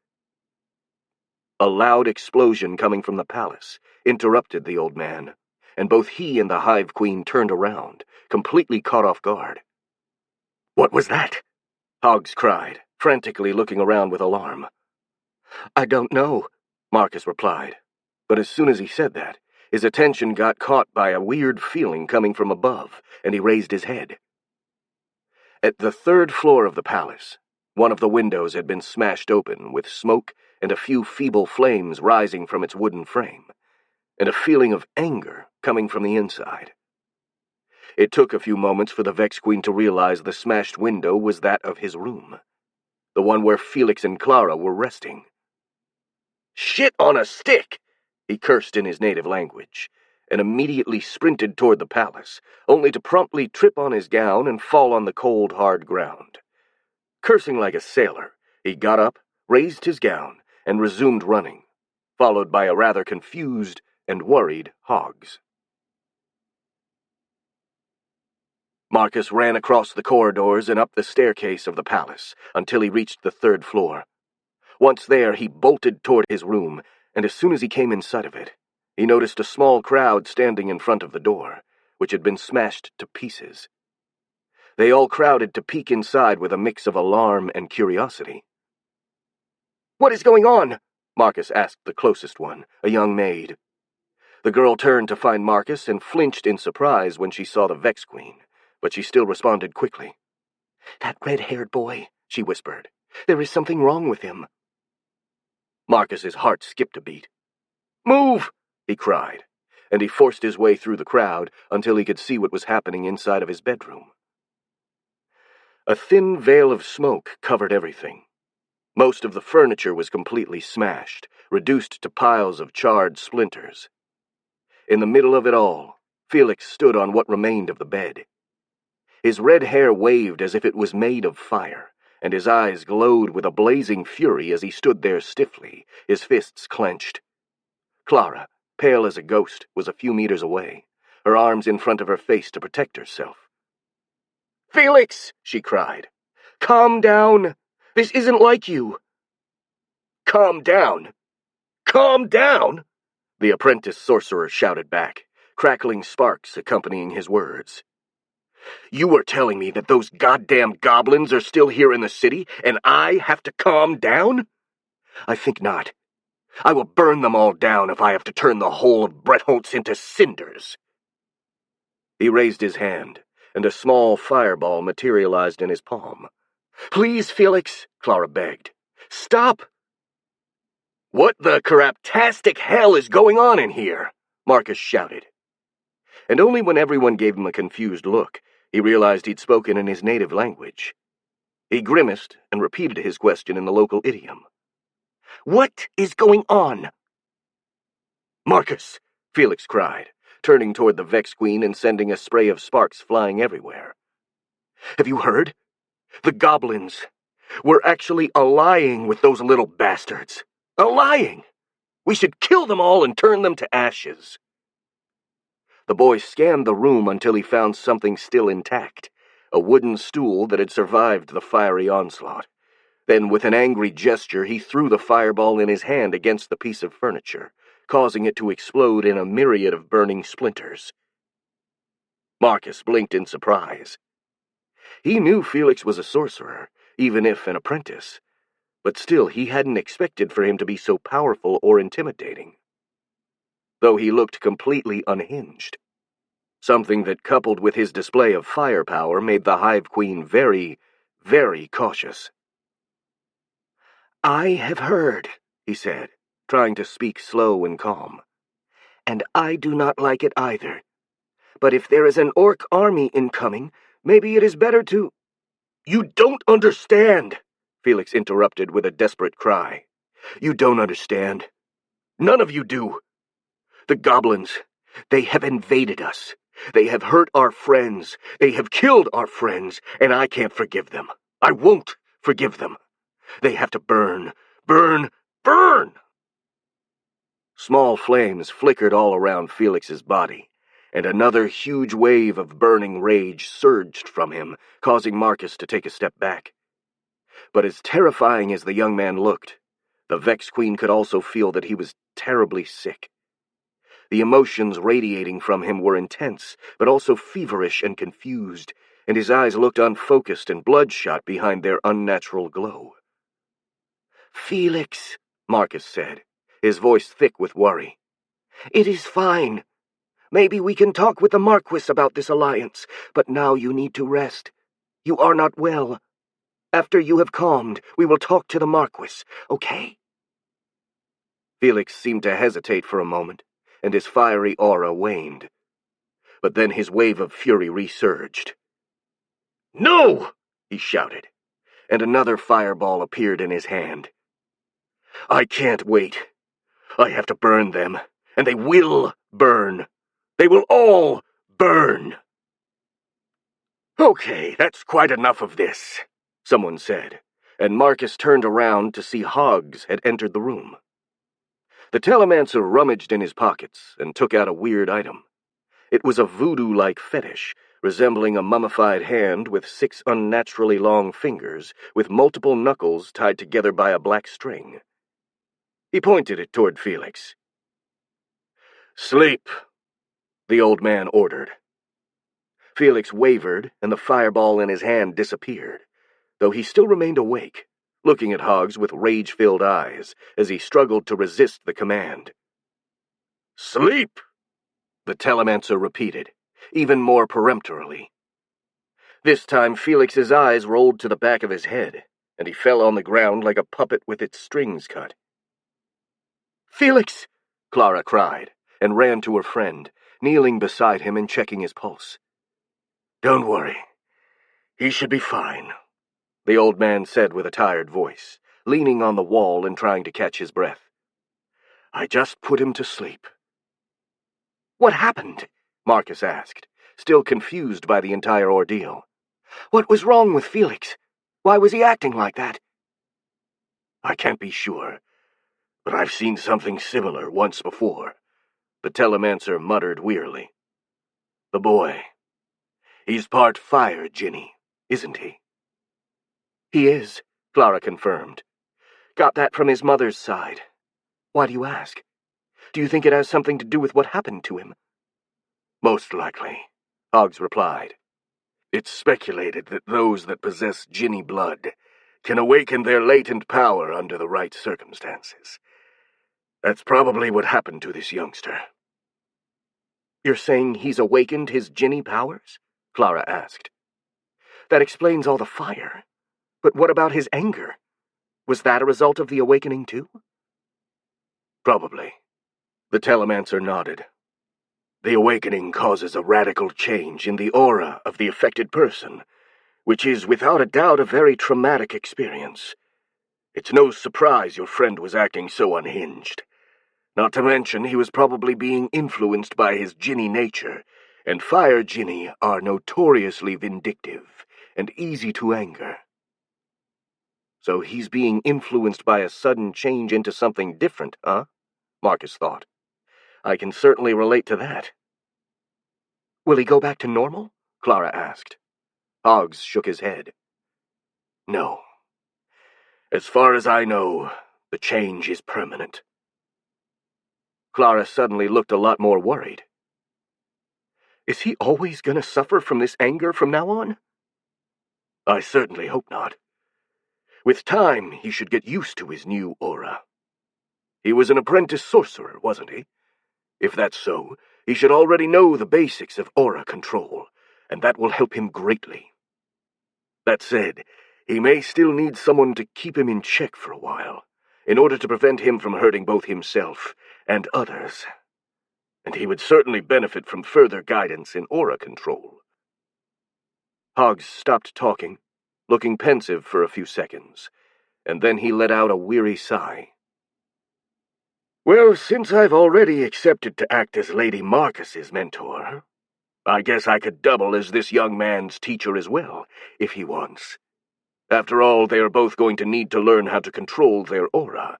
A loud explosion coming from the palace interrupted the old man, and both he and the Hive Queen turned around, completely caught off guard. "What was that?" Hoggs cried, frantically looking around with alarm. "I don't know," Marcus replied, but as soon as he said that, his attention got caught by a weird feeling coming from above, and he raised his head. At the third floor of the palace, one of the windows had been smashed open, with smoke and a few feeble flames rising from its wooden frame, and a feeling of anger coming from the inside. It took a few moments for the Vex Queen to realize the smashed window was that of his room, the one where Felix and Clara were resting. "Shit on a stick!" he cursed in his native language, and immediately sprinted toward the palace, only to promptly trip on his gown and fall on the cold, hard ground. Cursing like a sailor, he got up, raised his gown, and resumed running, followed by a rather confused and worried Hoggs. Marcus ran across the corridors and up the staircase of the palace until he reached the third floor. Once there, he bolted toward his room, and as soon as he came in sight of it, he noticed a small crowd standing in front of the door, which had been smashed to pieces. They all crowded to peek inside with a mix of alarm and curiosity. "What is going on?" Marcus asked the closest one, a young maid. The girl turned to find Marcus and flinched in surprise when she saw the Vex Queen, but she still responded quickly. "That red-haired boy," she whispered. "There is something wrong with him." Marcus's heart skipped a beat. "Move!" he cried, and he forced his way through the crowd until he could see what was happening inside of his bedroom. A thin veil of smoke covered everything. Most of the furniture was completely smashed, reduced to piles of charred splinters. In the middle of it all, Felix stood on what remained of the bed. His red hair waved as if it was made of fire, and his eyes glowed with a blazing fury as he stood there stiffly, his fists clenched. Clara, pale as a ghost, was a few meters away, her arms in front of her face to protect herself. "Felix!" she cried. "Calm down! This isn't like you!" "Calm down! Calm down!" the apprentice sorcerer shouted back, crackling sparks accompanying his words. "You were telling me that those goddamn goblins are still here in the city, and I have to calm down? I think not. I will burn them all down if I have to turn the whole of Bretholtz into cinders." He raised his hand, and a small fireball materialized in his palm. "Please, Felix," Clara begged. "Stop!" "What the craptastic hell is going on in here?" Marcus shouted. And only when everyone gave him a confused look, he realized he'd spoken in his native language. He grimaced and repeated his question in the local idiom. "What is going on?" "Marcus!" Felix cried, turning toward the Vex Queen and sending a spray of sparks flying everywhere. "Have you heard? The goblins were actually allying with those little bastards. Allying! We should kill them all and turn them to ashes." The boy scanned the room until he found something still intact, a wooden stool that had survived the fiery onslaught. Then, with an angry gesture, he threw the fireball in his hand against the piece of furniture, causing it to explode in a myriad of burning splinters. Marcus blinked in surprise. He knew Felix was a sorcerer, even if an apprentice, but still he hadn't expected for him to be so powerful or intimidating. Though he looked completely unhinged. Something that, coupled with his display of firepower, made the Hive Queen very, very cautious. I have heard, he said, trying to speak slow and calm. And I do not like it either. But if there is an orc army incoming, maybe it is better to— You don't understand, Felix interrupted with a desperate cry. You don't understand. None of you do. The goblins, they have invaded us. They have hurt our friends. They have killed our friends, and I can't forgive them. I won't forgive them. They have to burn, burn, burn! Small flames flickered all around Felix's body, and another huge wave of burning rage surged from him, causing Marcus to take a step back. But as terrifying as the young man looked, the Vex Queen could also feel that he was terribly sick. The emotions radiating from him were intense, but also feverish and confused, and his eyes looked unfocused and bloodshot behind their unnatural glow. "Felix," Marcus said, his voice thick with worry. "It is fine. Maybe we can talk with the Marquis about this alliance, but now you need to rest. You are not well. After you have calmed, we will talk to the Marquis, okay?" Felix seemed to hesitate for a moment, and his fiery aura waned. But then his wave of fury resurged. "No!" he shouted, and another fireball appeared in his hand. "I can't wait. I have to burn them, and they will burn. They will all burn." "Okay, that's quite enough of this," someone said, and Marcus turned around to see Hoggs had entered the room. The telemancer rummaged in his pockets and took out a weird item. It was a voodoo-like fetish, resembling a mummified hand with 6 unnaturally long fingers, with multiple knuckles tied together by a black string. He pointed it toward Felix. "Sleep," the old man ordered. Felix wavered, and the fireball in his hand disappeared, though he still remained awake, looking at Hoggs with rage-filled eyes as he struggled to resist the command. "Sleep!" the telemancer repeated, even more peremptorily. This time Felix's eyes rolled to the back of his head, and he fell on the ground like a puppet with its strings cut. "Felix!" Clara cried, and ran to her friend, kneeling beside him and checking his pulse. "Don't worry. He should be fine," the old man said with a tired voice, leaning on the wall and trying to catch his breath. "I just put him to sleep." "What happened?" Marcus asked, still confused by the entire ordeal. "What was wrong with Felix? Why was he acting like that?" "I can't be sure, but I've seen something similar once before," the telemancer muttered wearily. "The boy. He's part fire Ginny, isn't he?" "He is," Clara confirmed. "Got that from his mother's side. Why do you ask? Do you think it has something to do with what happened to him?" "Most likely," Hoggs replied. "It's speculated that those that possess Ginny blood can awaken their latent power under the right circumstances. That's probably what happened to this youngster." "You're saying he's awakened his Ginny powers?" Clara asked. "That explains all the fire. But what about his anger? Was that a result of the awakening too?" "Probably." The telemancer nodded. "The awakening causes a radical change in the aura of the affected person, which is without a doubt a very traumatic experience. It's no surprise your friend was acting so unhinged. Not to mention he was probably being influenced by his Ginny nature, and fire Ginny are notoriously vindictive and easy to anger." "So he's being influenced by a sudden change into something different, huh?" Marcus thought. "I can certainly relate to that." "Will he go back to normal?" Clara asked. Hoggs shook his head. "No. As far as I know, the change is permanent." Clara suddenly looked a lot more worried. "Is he always going to suffer from this anger from now on?" "I certainly hope not. With time, he should get used to his new aura. He was an apprentice sorcerer, wasn't he? If that's so, he should already know the basics of aura control, and that will help him greatly. That said, He may still need someone to keep him in check for a while, in order to prevent him from hurting both himself and others. And he would certainly benefit from further guidance in aura control. Hoggs stopped talking, looking pensive for a few seconds, and then he let out a weary sigh. Well, since I've already accepted to act as Lady Marcus's mentor, I guess I could double as this young man's teacher as well, if he wants. After all, they are both going to need to learn how to control their aura.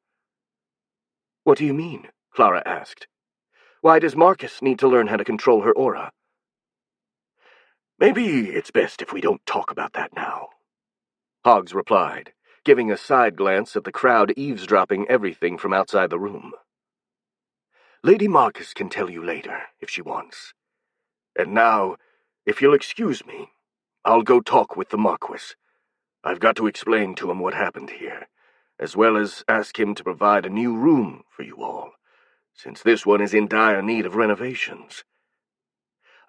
What do you mean? Clara asked. Why does Marcus need to learn how to control her aura? Maybe it's best if we don't talk about that now, Hoggs replied, giving a side glance at the crowd eavesdropping everything from outside the room. Lady Marcus can tell you later, if she wants. And now, if you'll excuse me, I'll go talk with the Marquis. I've got to explain to him what happened here, as well as ask him to provide a new room for you all, since this one is in dire need of renovations.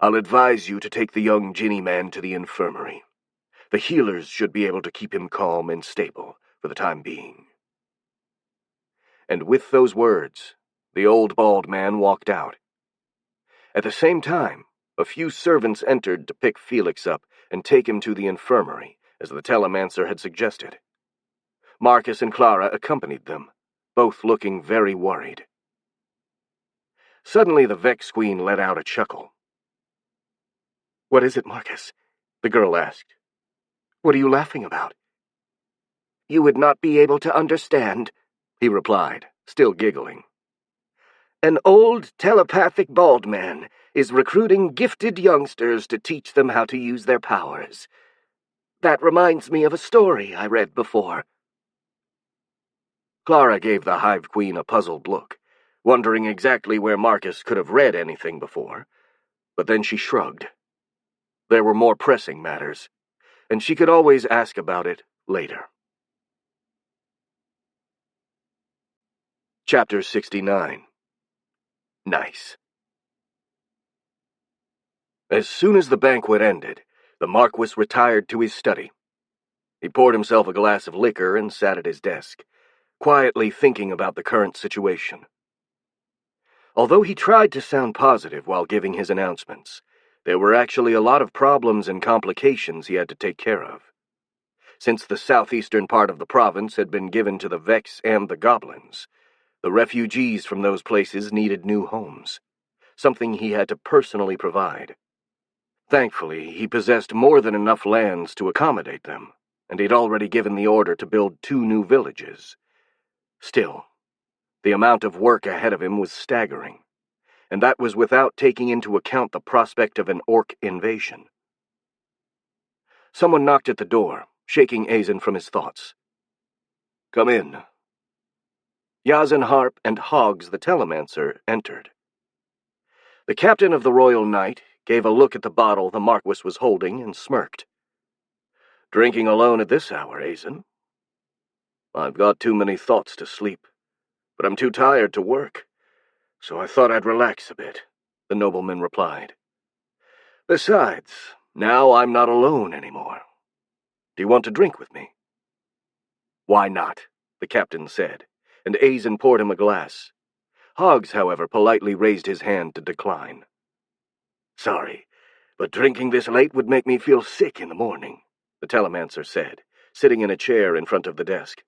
I'll advise you to take the young Ginny man to the infirmary. The healers should be able to keep him calm and stable for the time being. And with those words, the old bald man walked out. At the same time, a few servants entered to pick Felix up and take him to the infirmary, as the telemancer had suggested. Marcus and Clara accompanied them, both looking very worried. Suddenly the Vex Queen let out a chuckle. "What is it, Marcus?" the girl asked. "What are you laughing about?" "You would not be able to understand," he replied, still giggling. "An old telepathic bald man is recruiting gifted youngsters to teach them how to use their powers. That reminds me of a story I read before." Clara gave the Hive Queen a puzzled look, wondering exactly where Marcus could have read anything before, but then she shrugged. There were more pressing matters, and she could always ask about it later. Chapter 69. Nice. As soon as the banquet ended, the Marquis retired to his study. He poured himself a glass of liquor and sat at his desk, quietly thinking about the current situation. Although he tried to sound positive while giving his announcements, there were actually a lot of problems and complications he had to take care of. Since the southeastern part of the province had been given to the Vex and the Goblins, the refugees from those places needed new homes, something he had to personally provide. Thankfully, he possessed more than enough lands to accommodate them, and he'd already given the order to build 2 new villages. Still, the amount of work ahead of him was staggering, and that was without taking into account the prospect of an orc invasion. Someone knocked at the door, shaking Azen from his thoughts. "Come in." Yazenharp and Hoggs the Telemancer entered. The captain of the Royal Knight gave a look at the bottle the Marquis was holding and smirked. "Drinking alone at this hour, Azen?" "I've got too many thoughts to sleep, but I'm too tired to work, so I thought I'd relax a bit," the nobleman replied. "Besides, now I'm not alone anymore. Do you want to drink with me?" "Why not?" the captain said, and Azen poured him a glass. Hoggs, however, politely raised his hand to decline. "Sorry, but drinking this late would make me feel sick in the morning," the telemancer said, sitting in a chair in front of the desk.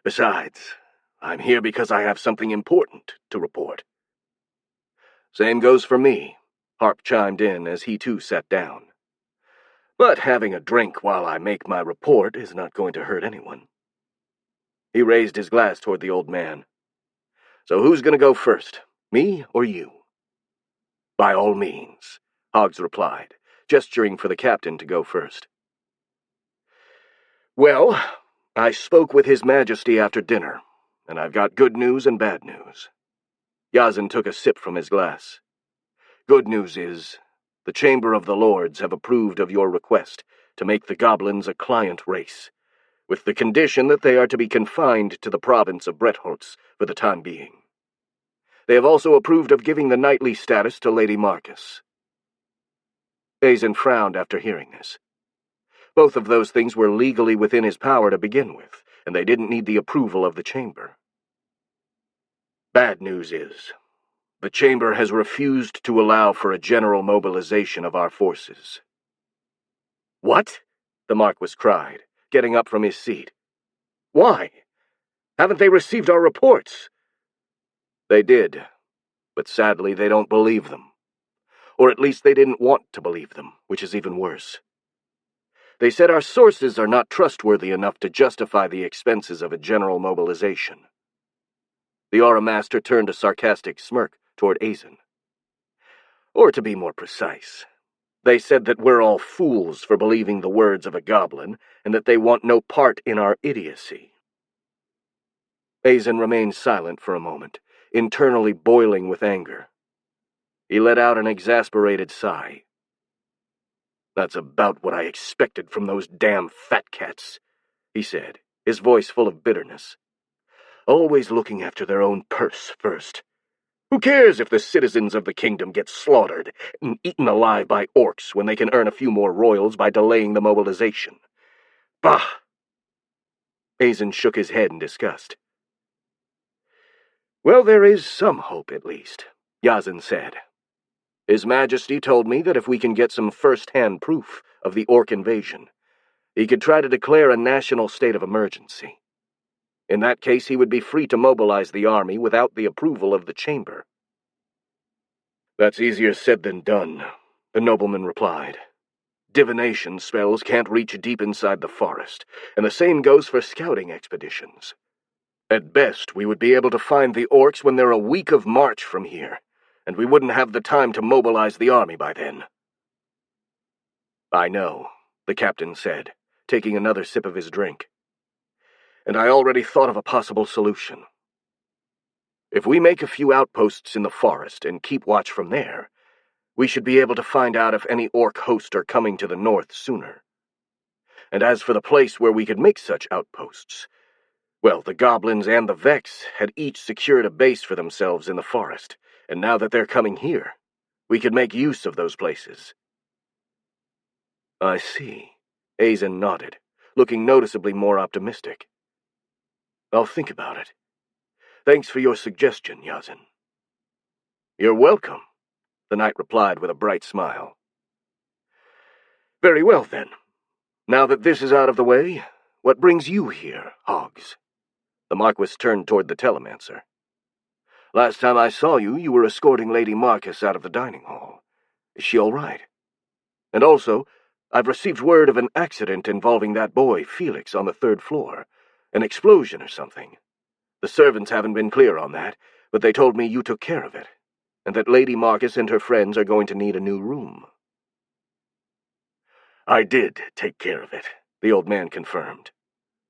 "Besides, I'm here because I have something important to report." "Same goes for me," Harp chimed in as he too sat down. "But having a drink while I make my report is not going to hurt anyone." He raised his glass toward the old man. "So who's going to go first, me or you?" "By all means," Hoggs replied, gesturing for the captain to go first. "Well, I spoke with His Majesty after dinner, and I've got good news and bad news." Yazen took a sip from his glass. "Good news is, the Chamber of the Lords have approved of your request to make the goblins a client race, with the condition that they are to be confined to the province of Bretholtz for the time being. They have also approved of giving the knightly status to Lady Marcus." Azen frowned after hearing this. Both of those things were legally within his power to begin with, and they didn't need the approval of the Chamber. Bad news is, the Chamber has refused to allow for a general mobilization of our forces. "What?" the Marquis cried, getting up from his seat. "Why? Haven't they received our reports?" "They did, but sadly they don't believe them. Or at least they didn't want to believe them, which is even worse. They said our sources are not trustworthy enough to justify the expenses of a general mobilization." The Aura Master turned a sarcastic smirk toward Azen. "Or to be more precise, they said that we're all fools for believing the words of a goblin, and that they want no part in our idiocy." Azen remained silent for a moment, internally boiling with anger. He let out an exasperated sigh. "That's about what I expected from those damn fat cats," he said, his voice full of bitterness. "Always looking after their own purse first. Who cares if the citizens of the kingdom get slaughtered and eaten alive by orcs when they can earn a few more royals by delaying the mobilization? Bah!" Azen shook his head in disgust. "Well, there is some hope, at least," Yazen said. "His Majesty told me that if we can get some first-hand proof of the orc invasion, he could try to declare a national state of emergency. In that case, he would be free to mobilize the army without the approval of the Chamber." "That's easier said than done," the nobleman replied. "Divination spells can't reach deep inside the forest, and the same goes for scouting expeditions. At best, we would be able to find the orcs when they're a week of march from here, and we wouldn't have the time to mobilize the army by then." "I know," the captain said, taking another sip of his drink. "And I already thought of a possible solution. If we make a few outposts in the forest and keep watch from there, we should be able to find out if any orc hosts are coming to the north sooner. And as for the place where we could make such outposts, well, the goblins and the Vex had each secured a base for themselves in the forest, and now that they're coming here, we could make use of those places." "I see," Azen nodded, looking noticeably more optimistic. "I'll think about it. Thanks for your suggestion, Yazen." "You're welcome," the knight replied with a bright smile. "Very well, then. Now that this is out of the way, what brings you here, Hogs?" The Marquis turned toward the telemancer. "Last time I saw you, you were escorting Lady Marcus out of the dining hall. Is she all right? And also, I've received word of an accident involving that boy, Felix, on the 3rd floor. An explosion or something. The servants haven't been clear on that, but they told me you took care of it, and that Lady Marcus and her friends are going to need a new room." "I did take care of it," the old man confirmed.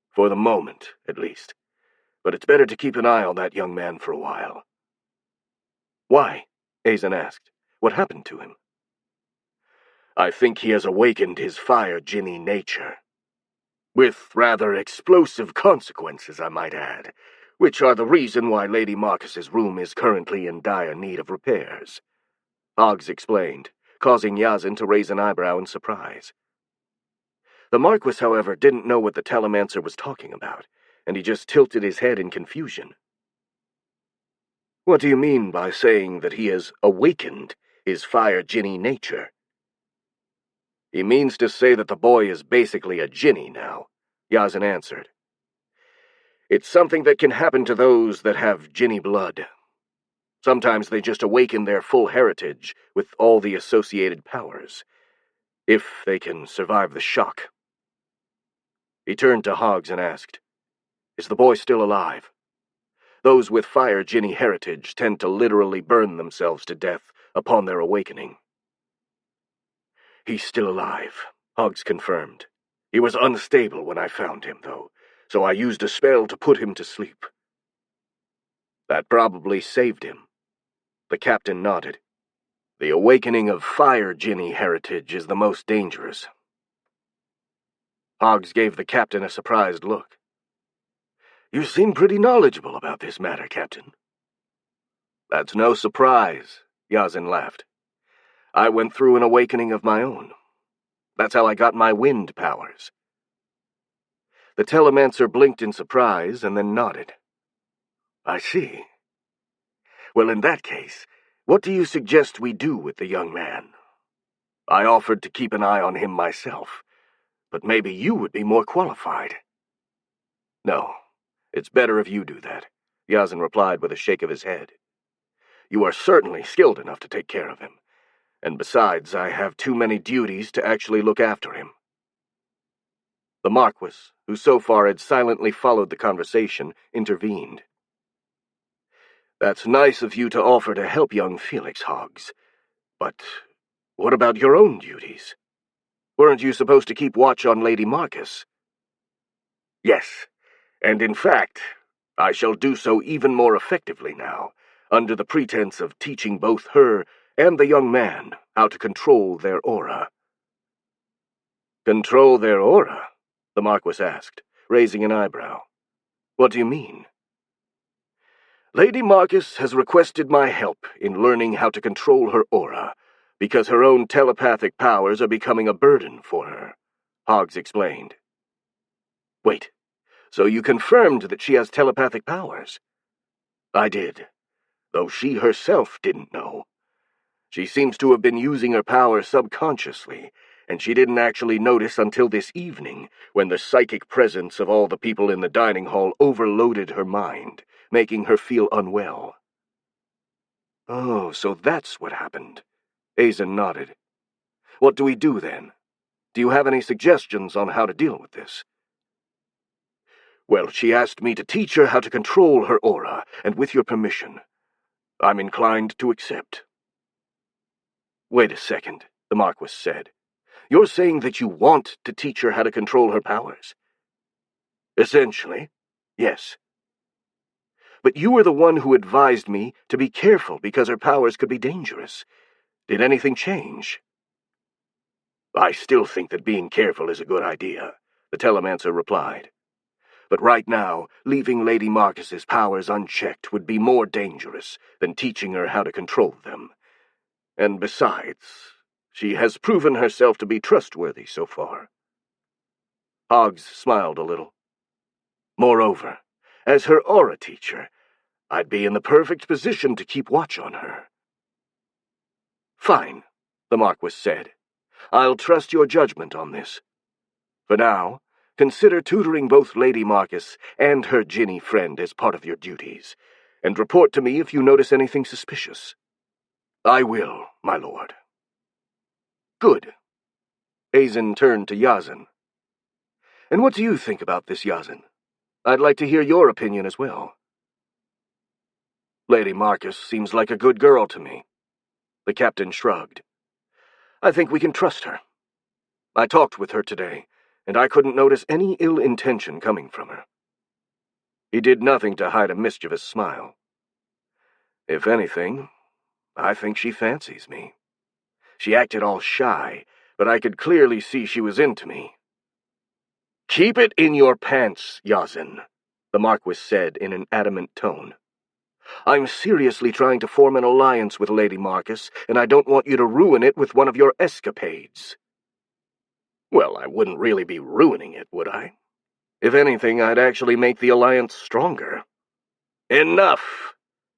"For the moment, at least. But it's better to keep an eye on that young man for a while." "Why?" Azen asked. "What happened to him?" "I think he has awakened his fire djinni nature. With rather explosive consequences, I might add, which are the reason why Lady Marcus's room is currently in dire need of repairs," Oggs explained, causing Yazen to raise an eyebrow in surprise. The Marquis, however, didn't know what the telemancer was talking about, and he just tilted his head in confusion. "What do you mean by saying that he has awakened his fire djinni nature?" "He means to say that the boy is basically a djinni now," Yazen answered. "It's something that can happen to those that have djinni blood. Sometimes they just awaken their full heritage with all the associated powers, if they can survive the shock." He turned to Hoggs and asked, "Is the boy still alive? Those with fire djinni heritage tend to literally burn themselves to death upon their awakening." "He's still alive," Hoggs confirmed. "He was unstable when I found him, though, so I used a spell to put him to sleep." "That probably saved him." The captain nodded. "The awakening of fire djinni heritage is the most dangerous." Hoggs gave the captain a surprised look. "You seem pretty knowledgeable about this matter, Captain." "That's no surprise," Yazen laughed. "I went through an awakening of my own. That's how I got my wind powers." The telemancer blinked in surprise and then nodded. "I see. Well, in that case, what do you suggest we do with the young man? I offered to keep an eye on him myself, but maybe you would be more qualified." "No, it's better if you do that," Yazin replied with a shake of his head. "You are certainly skilled enough to take care of him, and besides, I have too many duties to actually look after him." The Marquis, who so far had silently followed the conversation, intervened. "That's nice of you to offer to help young Felix Hoggs, but what about your own duties? Weren't you supposed to keep watch on Lady Marcus?" "Yes, and in fact, I shall do so even more effectively now, under the pretense of teaching both her and the young man how to control their aura." "Control their aura?" the Marquis asked, raising an eyebrow. "What do you mean?" "Lady Marcus has requested my help in learning how to control her aura, because her own telepathic powers are becoming a burden for her," Hoggs explained. "Wait, so you confirmed that she has telepathic powers?" "I did, though she herself didn't know. She seems to have been using her power subconsciously, and she didn't actually notice until this evening, when the psychic presence of all the people in the dining hall overloaded her mind, making her feel unwell." "Oh, so that's what happened." Azen nodded. "What do we do then? Do you have any suggestions on how to deal with this?" "Well, she asked me to teach her how to control her aura, and with your permission, I'm inclined to accept." "Wait a second," the Marquis said. "You're saying that you want to teach her how to control her powers?" "Essentially, yes. But you were the one who advised me to be careful because her powers could be dangerous. Did anything change?" "I still think that being careful is a good idea," the telemancer replied. "But right now, leaving Lady Marcus's powers unchecked would be more dangerous than teaching her how to control them. And besides, she has proven herself to be trustworthy so far." Hoggs smiled a little. "Moreover, as her aura teacher, I'd be in the perfect position to keep watch on her." "Fine," the Marquis said. "I'll trust your judgment on this. For now, consider tutoring both Lady Marcus and her Jinny friend as part of your duties, and report to me if you notice anything suspicious." "I will, my lord." "Good." Azen turned to Yazin. "And what do you think about this, Yazin? I'd like to hear your opinion as well." "Lady Marcus seems like a good girl to me." The captain shrugged. "I think we can trust her. I talked with her today, and I couldn't notice any ill intention coming from her." He did nothing to hide a mischievous smile. "If anything, I think she fancies me. She acted all shy, but I could clearly see she was into me." "Keep it in your pants, Yazin," the Marquis said in an adamant tone. "I'm seriously trying to form an alliance with Lady Marcus, and I don't want you to ruin it with one of your escapades." "Well, I wouldn't really be ruining it, would I? If anything, I'd actually make the alliance stronger." "Enough!"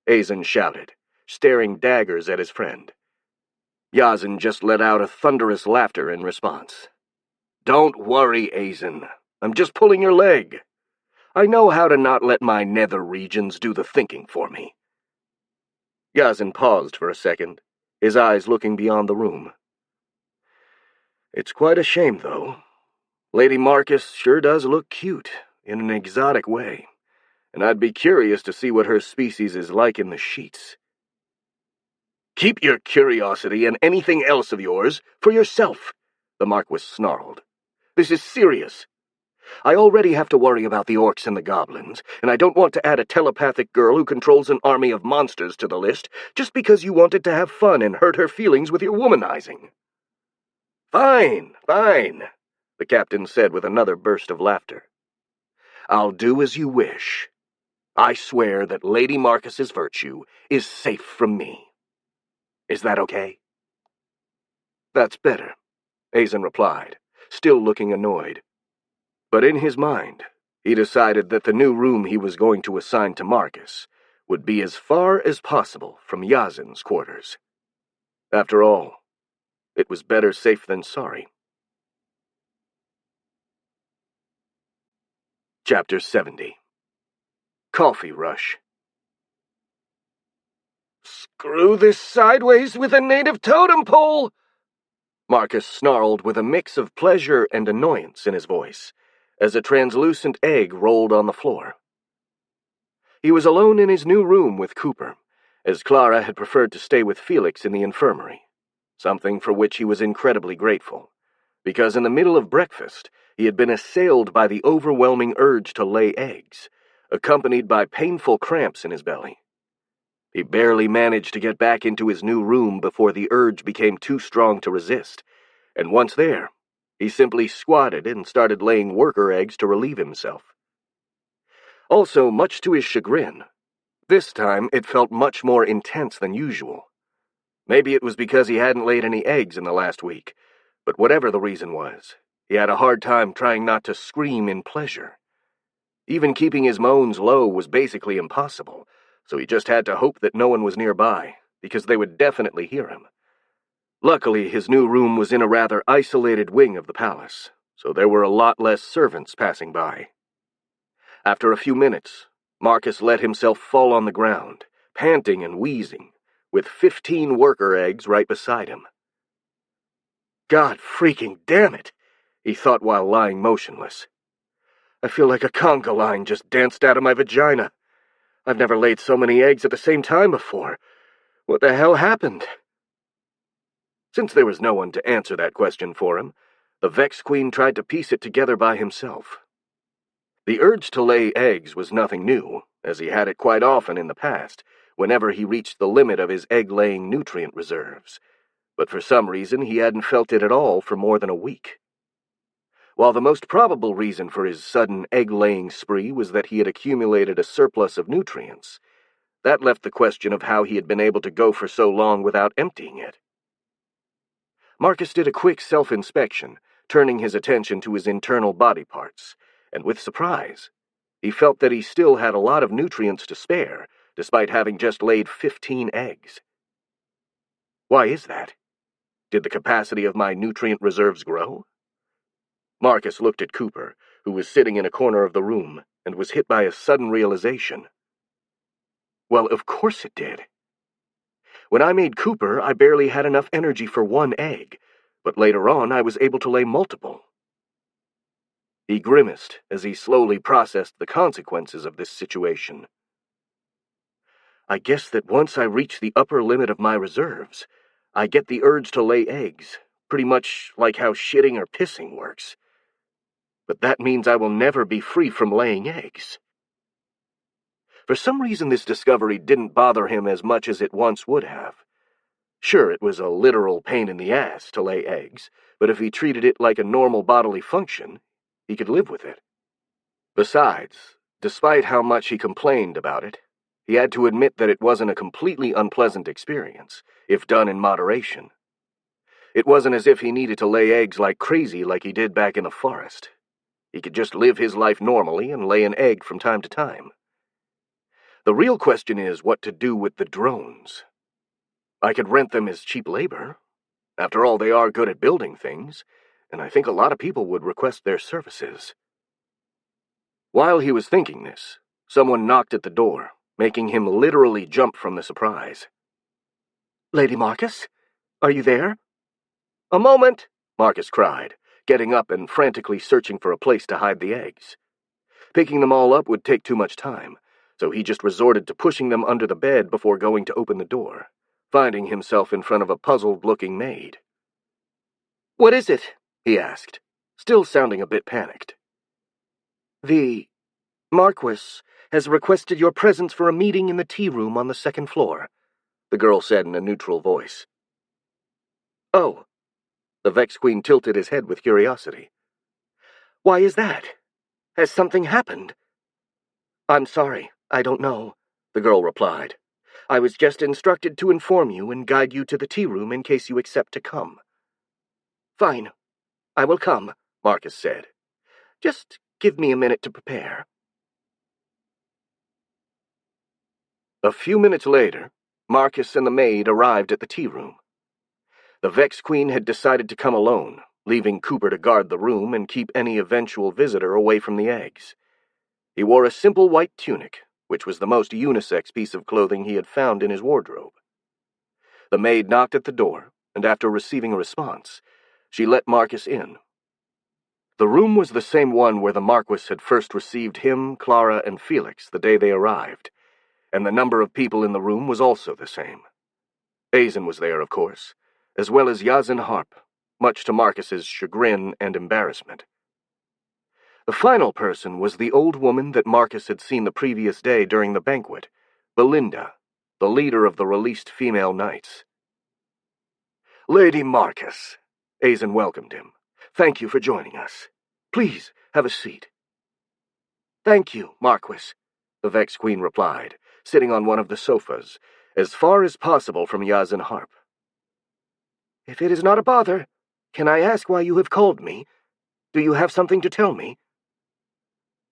Azen shouted, staring daggers at his friend. Yazin just let out a thunderous laughter in response. "Don't worry, Azen. I'm just pulling your leg. I know how to not let my nether regions do the thinking for me." Yazin paused for a second, his eyes looking beyond the room. "It's quite a shame, though. Lady Marcus sure does look cute, in an exotic way, and I'd be curious to see what her species is like in the sheets." "Keep your curiosity and anything else of yours for yourself," the Marquis snarled. "This is serious. I already have to worry about the orcs and the goblins, and I don't want to add a telepathic girl who controls an army of monsters to the list just because you wanted to have fun and hurt her feelings with your womanizing." "Fine, fine," the captain said with another burst of laughter. "I'll do as you wish. I swear that Lady Marcus's virtue is safe from me. Is that okay?" "That's better," Azen replied, still looking annoyed. But in his mind, he decided that the new room he was going to assign to Marcus would be as far as possible from Yazin's quarters. After all, it was better safe than sorry. Chapter 70. Coffee Rush. "Screw this sideways with a native totem pole!" Marcus snarled with a mix of pleasure and annoyance in his voice, as a translucent egg rolled on the floor. He was alone in his new room with Cooper, as Clara had preferred to stay with Felix in the infirmary, something for which he was incredibly grateful, because in the middle of breakfast he had been assailed by the overwhelming urge to lay eggs, accompanied by painful cramps in his belly. He barely managed to get back into his new room before the urge became too strong to resist, and once there, he simply squatted and started laying worker eggs to relieve himself. Also, much to his chagrin, this time it felt much more intense than usual. Maybe it was because he hadn't laid any eggs in the last week, but whatever the reason was, he had a hard time trying not to scream in pleasure. Even keeping his moans low was basically impossible, so he just had to hope that no one was nearby, because they would definitely hear him. Luckily, his new room was in a rather isolated wing of the palace, so there were a lot less servants passing by. After a few minutes, Marcus let himself fall on the ground, panting and wheezing, with 15 worker eggs right beside him. "God freaking damn it," he thought while lying motionless. "I feel like a conga line just danced out of my vagina. I've never laid so many eggs at the same time before. What the hell happened?" Since there was no one to answer that question for him, the Vex Queen tried to piece it together by himself. The urge to lay eggs was nothing new, as he had it quite often in the past, whenever he reached the limit of his egg-laying nutrient reserves, but for some reason he hadn't felt it at all for more than a week. While the most probable reason for his sudden egg-laying spree was that he had accumulated a surplus of nutrients, that left the question of how he had been able to go for so long without emptying it. Marcus did a quick self-inspection, turning his attention to his internal body parts, and with surprise, he felt that he still had a lot of nutrients to spare, despite having just laid 15 eggs. Why is that? Did the capacity of my nutrient reserves grow? Marcus looked at Cooper, who was sitting in a corner of the room, and was hit by a sudden realization. Well, of course it did. When I made Cooper, I barely had enough energy for one egg, but later on I was able to lay multiple. He grimaced as he slowly processed the consequences of this situation. I guess that once I reach the upper limit of my reserves, I get the urge to lay eggs, pretty much like how shitting or pissing works. But that means I will never be free from laying eggs. For some reason this discovery didn't bother him as much as it once would have. Sure, it was a literal pain in the ass to lay eggs, but if he treated it like a normal bodily function, he could live with it. Besides, despite how much he complained about it, he had to admit that it wasn't a completely unpleasant experience, if done in moderation. It wasn't as if he needed to lay eggs like crazy like he did back in the forest. He could just live his life normally and lay an egg from time to time. The real question is what to do with the drones. I could rent them as cheap labor. After all, they are good at building things, and I think a lot of people would request their services. While he was thinking this, someone knocked at the door, making him literally jump from the surprise. "Lady Marcus? Are you there?" "A moment," Marcus cried, getting up and frantically searching for a place to hide the eggs. Picking them all up would take too much time, so he just resorted to pushing them under the bed before going to open the door, finding himself in front of a puzzled-looking maid. "What is it?" he asked, still sounding a bit panicked. "The Marquis has requested your presence for a meeting in the tea room on the second floor," the girl said in a neutral voice. "Oh." The Vex Queen tilted his head with curiosity. "Why is that? Has something happened?" "I'm sorry, I don't know," the girl replied. "I was just instructed to inform you and guide you to the tea room in case you accept to come." "Fine, I will come, Marcus said. Just give me a minute to prepare. A few minutes later, Marcus and the maid arrived at the tea room. The Vex Queen had decided to come alone, leaving Cooper to guard the room and keep any eventual visitor away from the eggs. He wore a simple white tunic, which was the most unisex piece of clothing he had found in his wardrobe. The maid knocked at the door, and after receiving a response, she let Marcus in. The room was the same one where the Marquis had first received him, Clara, and Felix the day they arrived, and the number of people in the room was also the same. Azen was there, of course, as well as Yazin Harp, much to Marcus's chagrin and embarrassment. The final person was the old woman that Marcus had seen the previous day during the banquet, Belinda, the leader of the released female knights. "Lady Marcus," Azen welcomed him. "Thank you for joining us. Please, have a seat." "Thank you, Marquis," the Vex Queen replied, sitting on one of the sofas, as far as possible from Yazin Harp. "If it is not a bother, can I ask why you have called me? Do you have something to tell me?"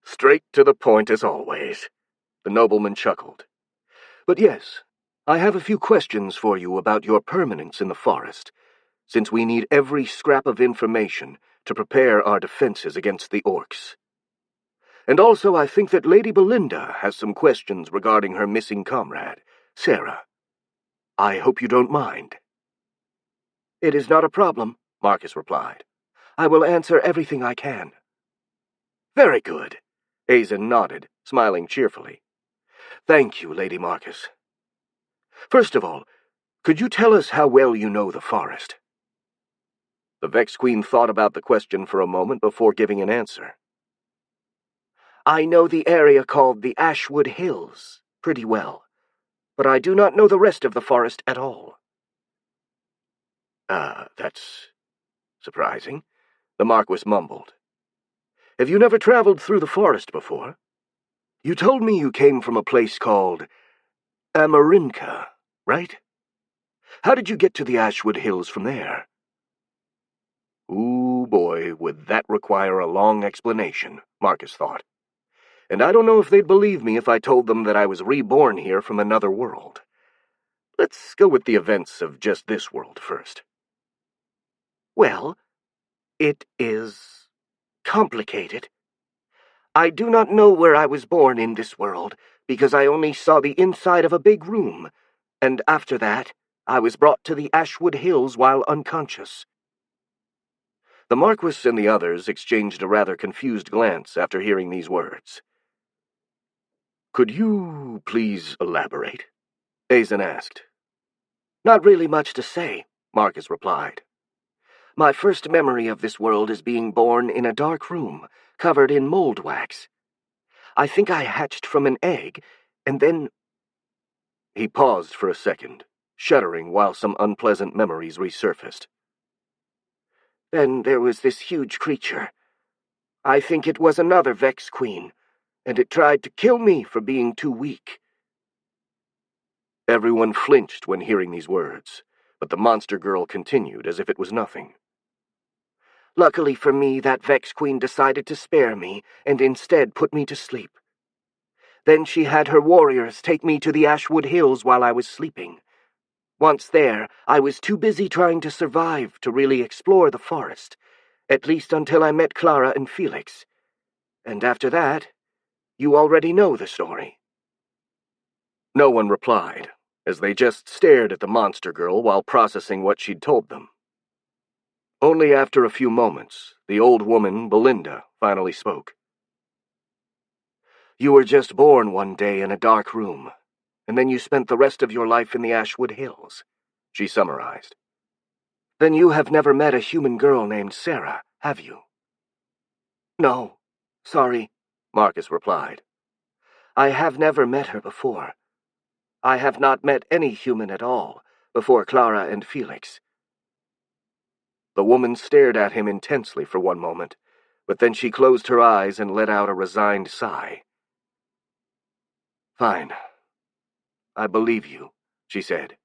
"Straight to the point as always," the nobleman chuckled. "But yes, I have a few questions for you about your permanence in the forest, since we need every scrap of information to prepare our defenses against the orcs. And also I think that Lady Belinda has some questions regarding her missing comrade, Sarah. I hope you don't mind." "It is not a problem," Marcus replied. "I will answer everything I can." "Very good," Azen nodded, smiling cheerfully. "Thank you, Lady Marcus. First of all, could you tell us how well you know the forest?" The Vex Queen thought about the question for a moment before giving an answer. "I know the area called the Ashwood Hills pretty well, but I do not know the rest of the forest at all." That's surprising," the Marquis mumbled. "Have you never traveled through the forest before? You told me you came from a place called Amarinka, right? How did you get to the Ashwood Hills from there?" Ooh boy, would that require a long explanation, Marcus thought. And I don't know if they'd believe me if I told them that I was reborn here from another world. Let's go with the events of just this world first. Well, it is complicated. I do not know where I was born in this world, because I only saw the inside of a big room, and after that, I was brought to the Ashwood Hills while unconscious. The Marquis and the others exchanged a rather confused glance after hearing these words. "Could you please elaborate?" Azen asked. "Not really much to say," Marcus replied. "My first memory of this world is being born in a dark room, covered in mold wax. I think I hatched from an egg, and then—" He paused for a second, shuddering while some unpleasant memories resurfaced. "Then there was this huge creature. I think it was another Vex Queen, and it tried to kill me for being too weak." Everyone flinched when hearing these words, but the monster girl continued as if it was nothing. "Luckily for me, that Vex Queen decided to spare me and instead put me to sleep. Then she had her warriors take me to the Ashwood Hills while I was sleeping. Once there, I was too busy trying to survive to really explore the forest, at least until I met Clara and Felix. And after that, you already know the story." No one replied, as they just stared at the monster girl while processing what she'd told them. Only after a few moments, the old woman, Belinda, finally spoke. "You were just born one day in a dark room, and then you spent the rest of your life in the Ashwood Hills," she summarized. "Then you have never met a human girl named Sarah, have you?" "No, sorry," Marcus replied. "I have never met her before. I have not met any human at all, before Clara and Felix." The woman stared at him intensely for one moment, but then she closed her eyes and let out a resigned sigh. "Fine. I believe you," she said.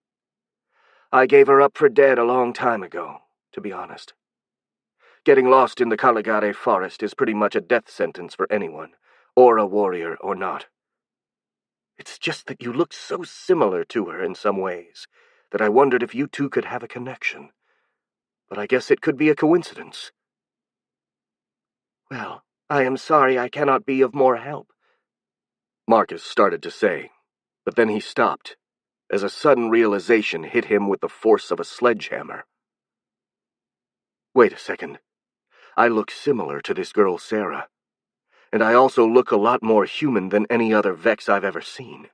"I gave her up for dead a long time ago, to be honest. Getting lost in the Caligare forest is pretty much a death sentence for anyone, or a warrior or not. It's just that you look so similar to her in some ways that I wondered if you two could have a connection. But I guess it could be a coincidence. Well, I am sorry I cannot be of more help, Marcus started to say, but then he stopped, as a sudden realization hit him with the force of a sledgehammer. Wait a second. I look similar to this girl Sarah, and I also look a lot more human than any other Vex I've ever seen.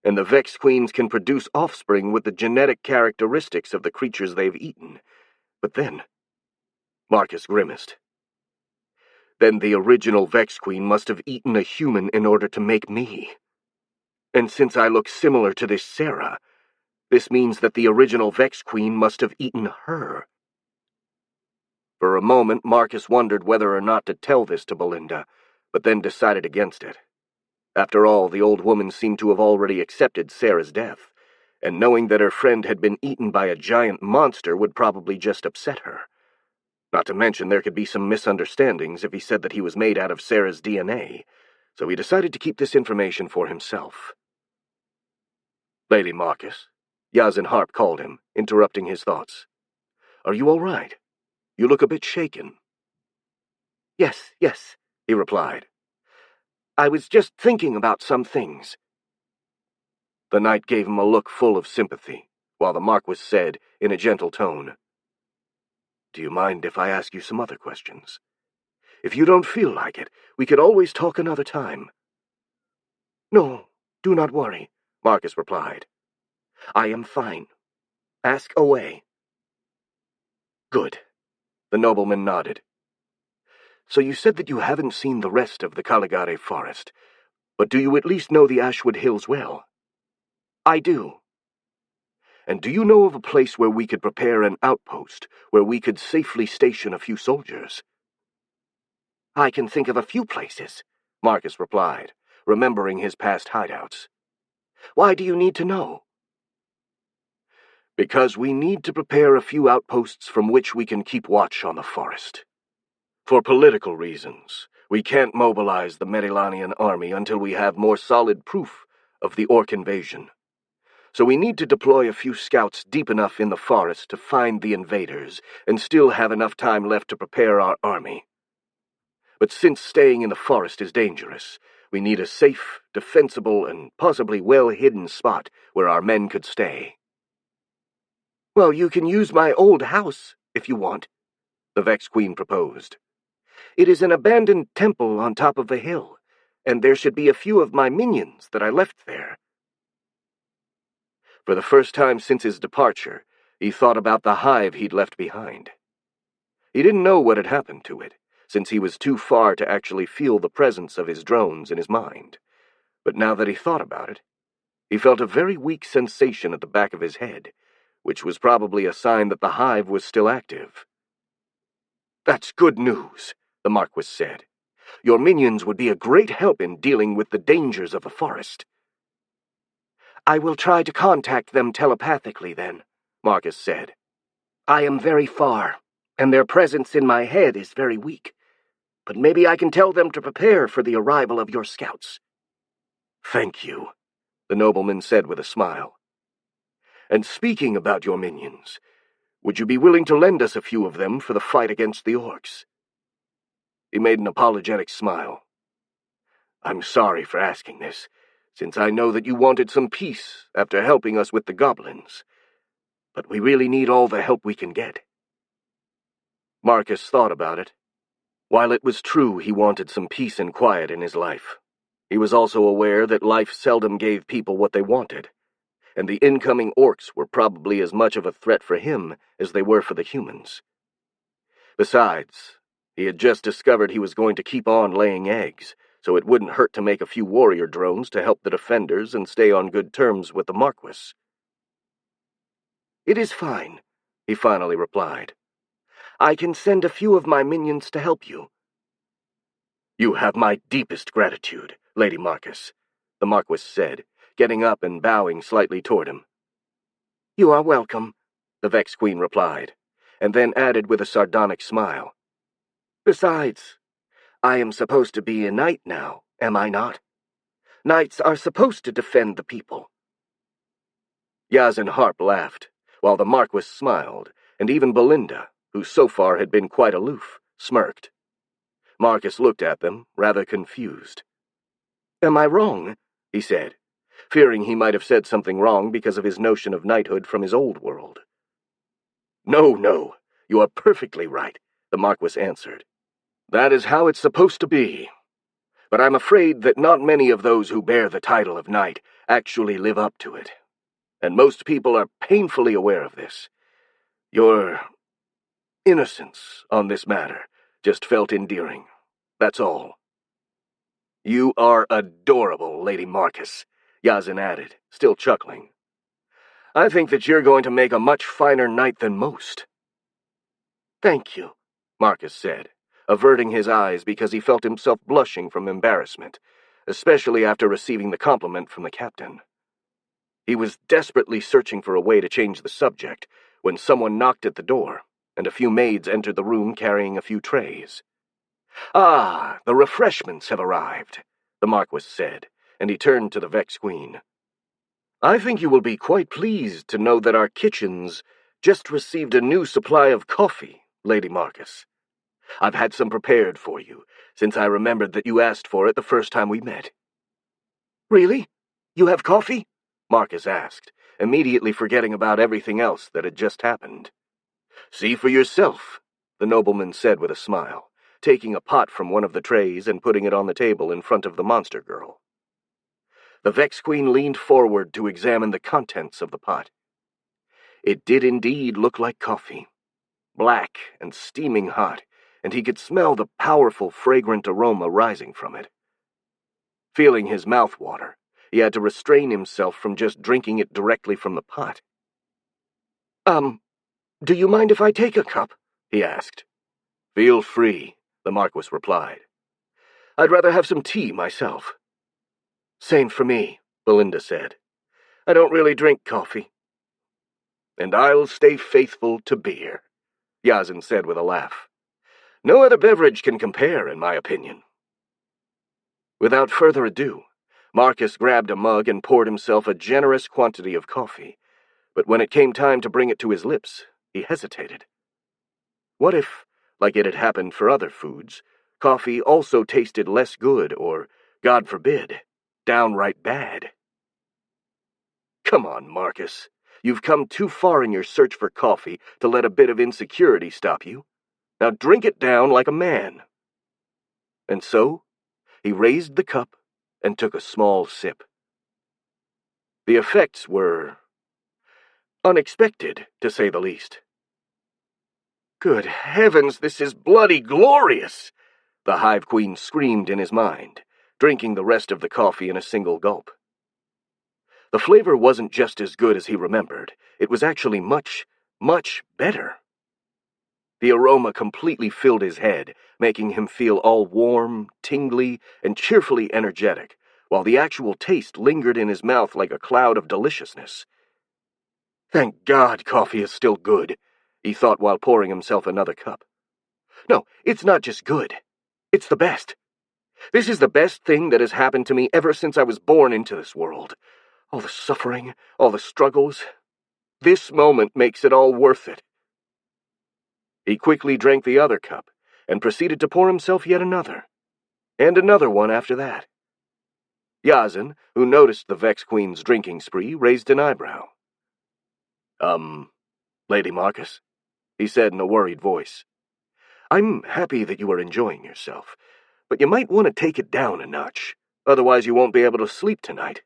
And the Vex Queens can produce offspring with the genetic characteristics of the creatures they've eaten. But then... Marcus grimaced. Then the original Vex Queen must have eaten a human in order to make me. And since I look similar to this Sarah, this means that the original Vex Queen must have eaten her. For a moment, Marcus wondered whether or not to tell this to Belinda, but then decided against it. After all, the old woman seemed to have already accepted Sarah's death, and knowing that her friend had been eaten by a giant monster would probably just upset her. Not to mention there could be some misunderstandings if he said that he was made out of Sarah's DNA, so he decided to keep this information for himself. Lady Marcus, Yazin Harp called him, interrupting his thoughts. Are you all right? You look a bit shaken. Yes, he replied. I was just thinking about some things. The knight gave him a look full of sympathy, while the Marquis said, in a gentle tone, Do you mind if I ask you some other questions? If you don't feel like it, we could always talk another time. No, do not worry, Marcus replied. I am fine. Ask away. Good. The nobleman nodded. So you said that you haven't seen the rest of the Caligare forest, but do you at least know the Ashwood Hills well? I do. And do you know of a place where we could prepare an outpost, where we could safely station a few soldiers? I can think of a few places, Marcus replied, remembering his past hideouts. Why do you need to know? Because we need to prepare a few outposts from which we can keep watch on the forest. For political reasons, we can't mobilize the Medilanian army until we have more solid proof of the Orc invasion. So we need to deploy a few scouts deep enough in the forest to find the invaders and still have enough time left to prepare our army. But since staying in the forest is dangerous, we need a safe, defensible, and possibly well-hidden spot where our men could stay. Well, you can use my old house, if you want, the Vex Queen proposed. It is an abandoned temple on top of a hill, and there should be a few of my minions that I left there. For the first time since his departure, he thought about the hive he'd left behind. He didn't know what had happened to it, since he was too far to actually feel the presence of his drones in his mind. But now that he thought about it, he felt a very weak sensation at the back of his head, which was probably a sign that the hive was still active. That's good news, the Marquis said. Your minions would be a great help in dealing with the dangers of the forest. I will try to contact them telepathically then, Marcus said. I am very far, and their presence in my head is very weak. But maybe I can tell them to prepare for the arrival of your scouts. Thank you, the nobleman said with a smile. And speaking about your minions, would you be willing to lend us a few of them for the fight against the orcs? He made an apologetic smile. I'm sorry for asking this, since I know that you wanted some peace after helping us with the goblins. But we really need all the help we can get. Marcus thought about it. While it was true he wanted some peace and quiet in his life, he was also aware that life seldom gave people what they wanted, and the incoming orcs were probably as much of a threat for him as they were for the humans. Besides, he had just discovered he was going to keep on laying eggs, so it wouldn't hurt to make a few warrior drones to help the defenders and stay on good terms with the Marquis. It is fine, he finally replied. I can send a few of my minions to help you. You have my deepest gratitude, Lady Marcus, the Marquis said, getting up and bowing slightly toward him. You are welcome, the Vex Queen replied, and then added with a sardonic smile. Besides, I am supposed to be a knight now, am I not? Knights are supposed to defend the people. Yazan Harp laughed, while the Marquis smiled, and even Belinda, who so far had been quite aloof, smirked. Marcus looked at them, rather confused. "Am I wrong?" he said, fearing he might have said something wrong because of his notion of knighthood from his old world. No, you are perfectly right," the Marquis answered. "That is how it's supposed to be. But I'm afraid that not many of those who bear the title of knight actually live up to it. And most people are painfully aware of this. Your innocence on this matter just felt endearing. That's all." "You are adorable, Lady Marcus," Yazan added, still chuckling. "I think that you're going to make a much finer knight than most." "Thank you," Marcus said, averting his eyes because he felt himself blushing from embarrassment, especially after receiving the compliment from the captain. He was desperately searching for a way to change the subject when someone knocked at the door, and a few maids entered the room carrying a few trays. "Ah, the refreshments have arrived," the Marquis said, and he turned to the Vex Queen. "I think you will be quite pleased to know that our kitchens just received a new supply of coffee, Lady Marcus. I've had some prepared for you, since I remembered that you asked for it the first time we met." "Really? You have coffee?" Marcus asked, immediately forgetting about everything else that had just happened. "See for yourself," the nobleman said with a smile, taking a pot from one of the trays and putting it on the table in front of the monster girl. The Vex Queen leaned forward to examine the contents of the pot. It did indeed look like coffee, black and steaming hot, and he could smell the powerful, fragrant aroma rising from it. Feeling his mouth water, he had to restrain himself from just drinking it directly from the pot. Do you mind if I take a cup?" he asked. "Feel free," the Marquis replied. "I'd rather have some tea myself." "Same for me," Belinda said. "I don't really drink coffee." "And I'll stay faithful to beer," Yazan said with a laugh. "No other beverage can compare, in my opinion." Without further ado, Marcus grabbed a mug and poured himself a generous quantity of coffee, but when it came time to bring it to his lips, he hesitated. What if, like it had happened for other foods, coffee also tasted less good or, God forbid, downright bad? "Come on, Marcus. You've come too far in your search for coffee to let a bit of insecurity stop you. Now drink it down like a man." And so, he raised the cup and took a small sip. The effects were unexpected, to say the least. "Good heavens, this is bloody glorious!" the Hive Queen screamed in his mind, drinking the rest of the coffee in a single gulp. The flavor wasn't just as good as he remembered. It was actually much, much better. The aroma completely filled his head, making him feel all warm, tingly, and cheerfully energetic, while the actual taste lingered in his mouth like a cloud of deliciousness. "Thank God coffee is still good," he thought while pouring himself another cup. "No, it's not just good. It's the best. This is the best thing that has happened to me ever since I was born into this world. All the suffering, all the struggles. This moment makes it all worth it." He quickly drank the other cup and proceeded to pour himself yet another, and another one after that. Yazan, who noticed the Vex Queen's drinking spree, raised an eyebrow. Lady Marcus," he said in a worried voice. "I'm happy that you are enjoying yourself, but you might want to take it down a notch, otherwise you won't be able to sleep tonight."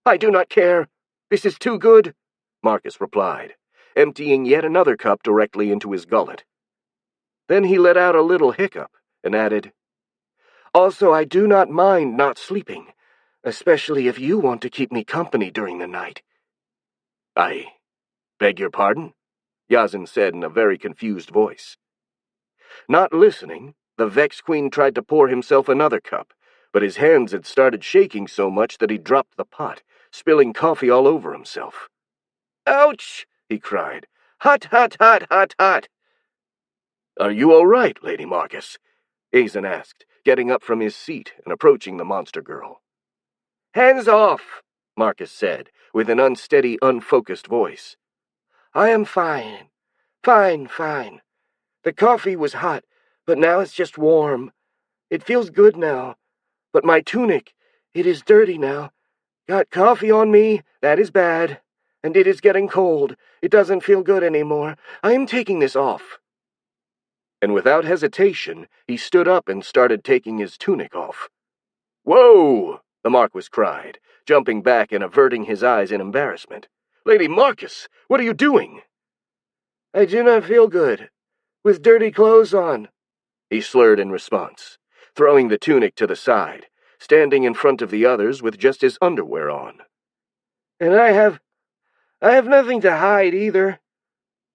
"I do not care. This is too good," Marcus replied, emptying yet another cup directly into his gullet. Then he let out a little hiccup and added, "Also, I do not mind not sleeping, especially if you want to keep me company during the night." "I beg your pardon?" Yazan said in a very confused voice. Not listening, the Vex Queen tried to pour himself another cup, but his hands had started shaking so much that he dropped the pot, spilling coffee all over himself. "Ouch!" he cried. "Hot, hot, hot, hot, hot!" "Are you all right, Lady Marcus?" Azen asked, getting up from his seat and approaching the monster girl. "Hands off," Marcus said, with an unsteady, unfocused voice. "I am fine. Fine. The coffee was hot, but now it's just warm. It feels good now. But my tunic, it is dirty now. Got coffee on me, that is bad. And it is getting cold. It doesn't feel good anymore. I am taking this off." And without hesitation, he stood up and started taking his tunic off. "Whoa!" the Marquis cried, jumping back and averting his eyes in embarrassment. "Lady Marcus, what are you doing?" "I do not feel good, with dirty clothes on," he slurred in response, throwing the tunic to the side, standing in front of the others with just his underwear on. "And I have nothing to hide either.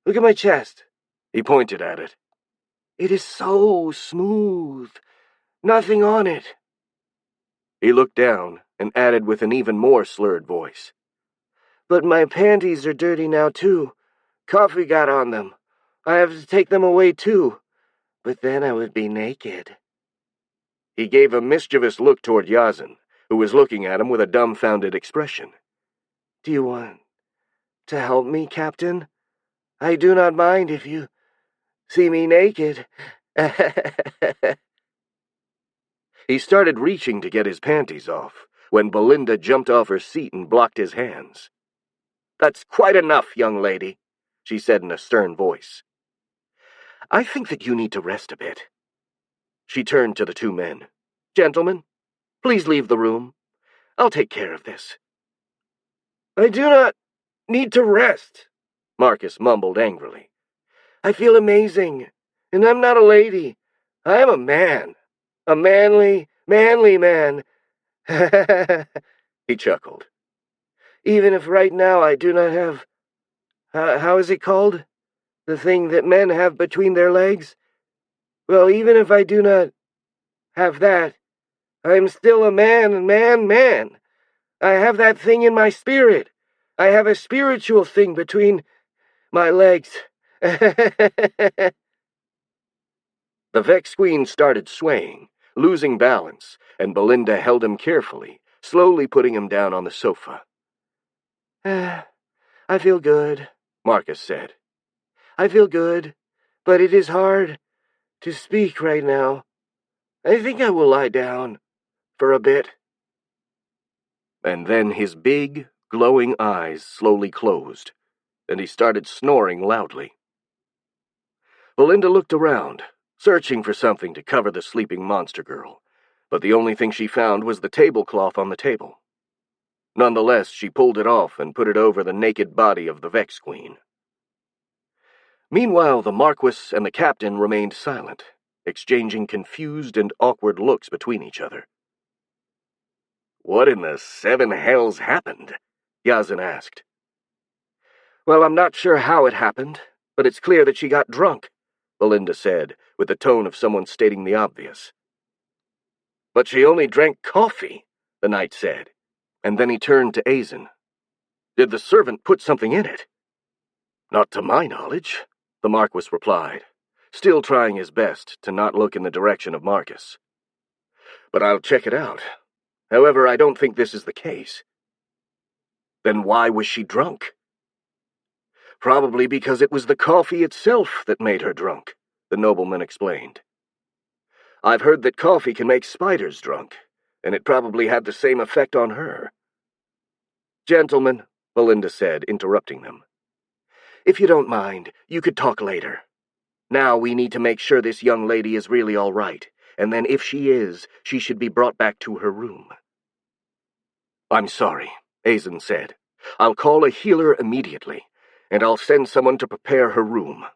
Look at my chest." He pointed at it. "It is so smooth. Nothing on it." He looked down and added with an even more slurred voice. "But my panties are dirty now, too. Coffee got on them. I have to take them away, too. But then I would be naked." He gave a mischievous look toward Yazen, who was looking at him with a dumbfounded expression. "Do you want to help me, Captain? I do not mind if you see me naked." He started reaching to get his panties off, when Belinda jumped off her seat and blocked his hands. "That's quite enough, young lady," she said in a stern voice. "I think that you need to rest a bit." She turned to the two men. "Gentlemen, please leave the room. I'll take care of this." "I do not need to rest," Marcus mumbled angrily. "I feel amazing, and I'm not a lady. I am a man. A manly man." He chuckled. "Even if right now I do not have... how is it called? The thing that men have between their legs? Well, even if I do not have that, I am still a man. I have that thing in my spirit. I have a spiritual thing between my legs." The Vex Queen started swaying, losing balance, and Belinda held him carefully, slowly putting him down on the sofa. "I feel good," Marcus said. "I feel good, but it is hard to speak right now. I think I will lie down for a bit." And then his big, glowing eyes slowly closed, and he started snoring loudly. Belinda looked around, searching for something to cover the sleeping monster girl, but the only thing she found was the tablecloth on the table. Nonetheless, she pulled it off and put it over the naked body of the Vex Queen. Meanwhile, the Marquis and the captain remained silent, exchanging confused and awkward looks between each other. "What in the seven hells happened?" Yazen asked. "Well, I'm not sure how it happened, but it's clear that she got drunk," Belinda said, with the tone of someone stating the obvious. "But she only drank coffee," the knight said, and then he turned to Azen. "Did the servant put something in it?" "Not to my knowledge," the Marquis replied, still trying his best to not look in the direction of Marcus. "But I'll check it out. However, I don't think this is the case." "Then why was she drunk?" "Probably because it was the coffee itself that made her drunk," the nobleman explained. "I've heard that coffee can make spiders drunk, and it probably had the same effect on her." "Gentlemen," Belinda said, interrupting them, "if you don't mind, you could talk later. Now we need to make sure this young lady is really all right, and then if she is, she should be brought back to her room." "I'm sorry," Azen said. "I'll call a healer immediately, and I'll send someone to prepare her room."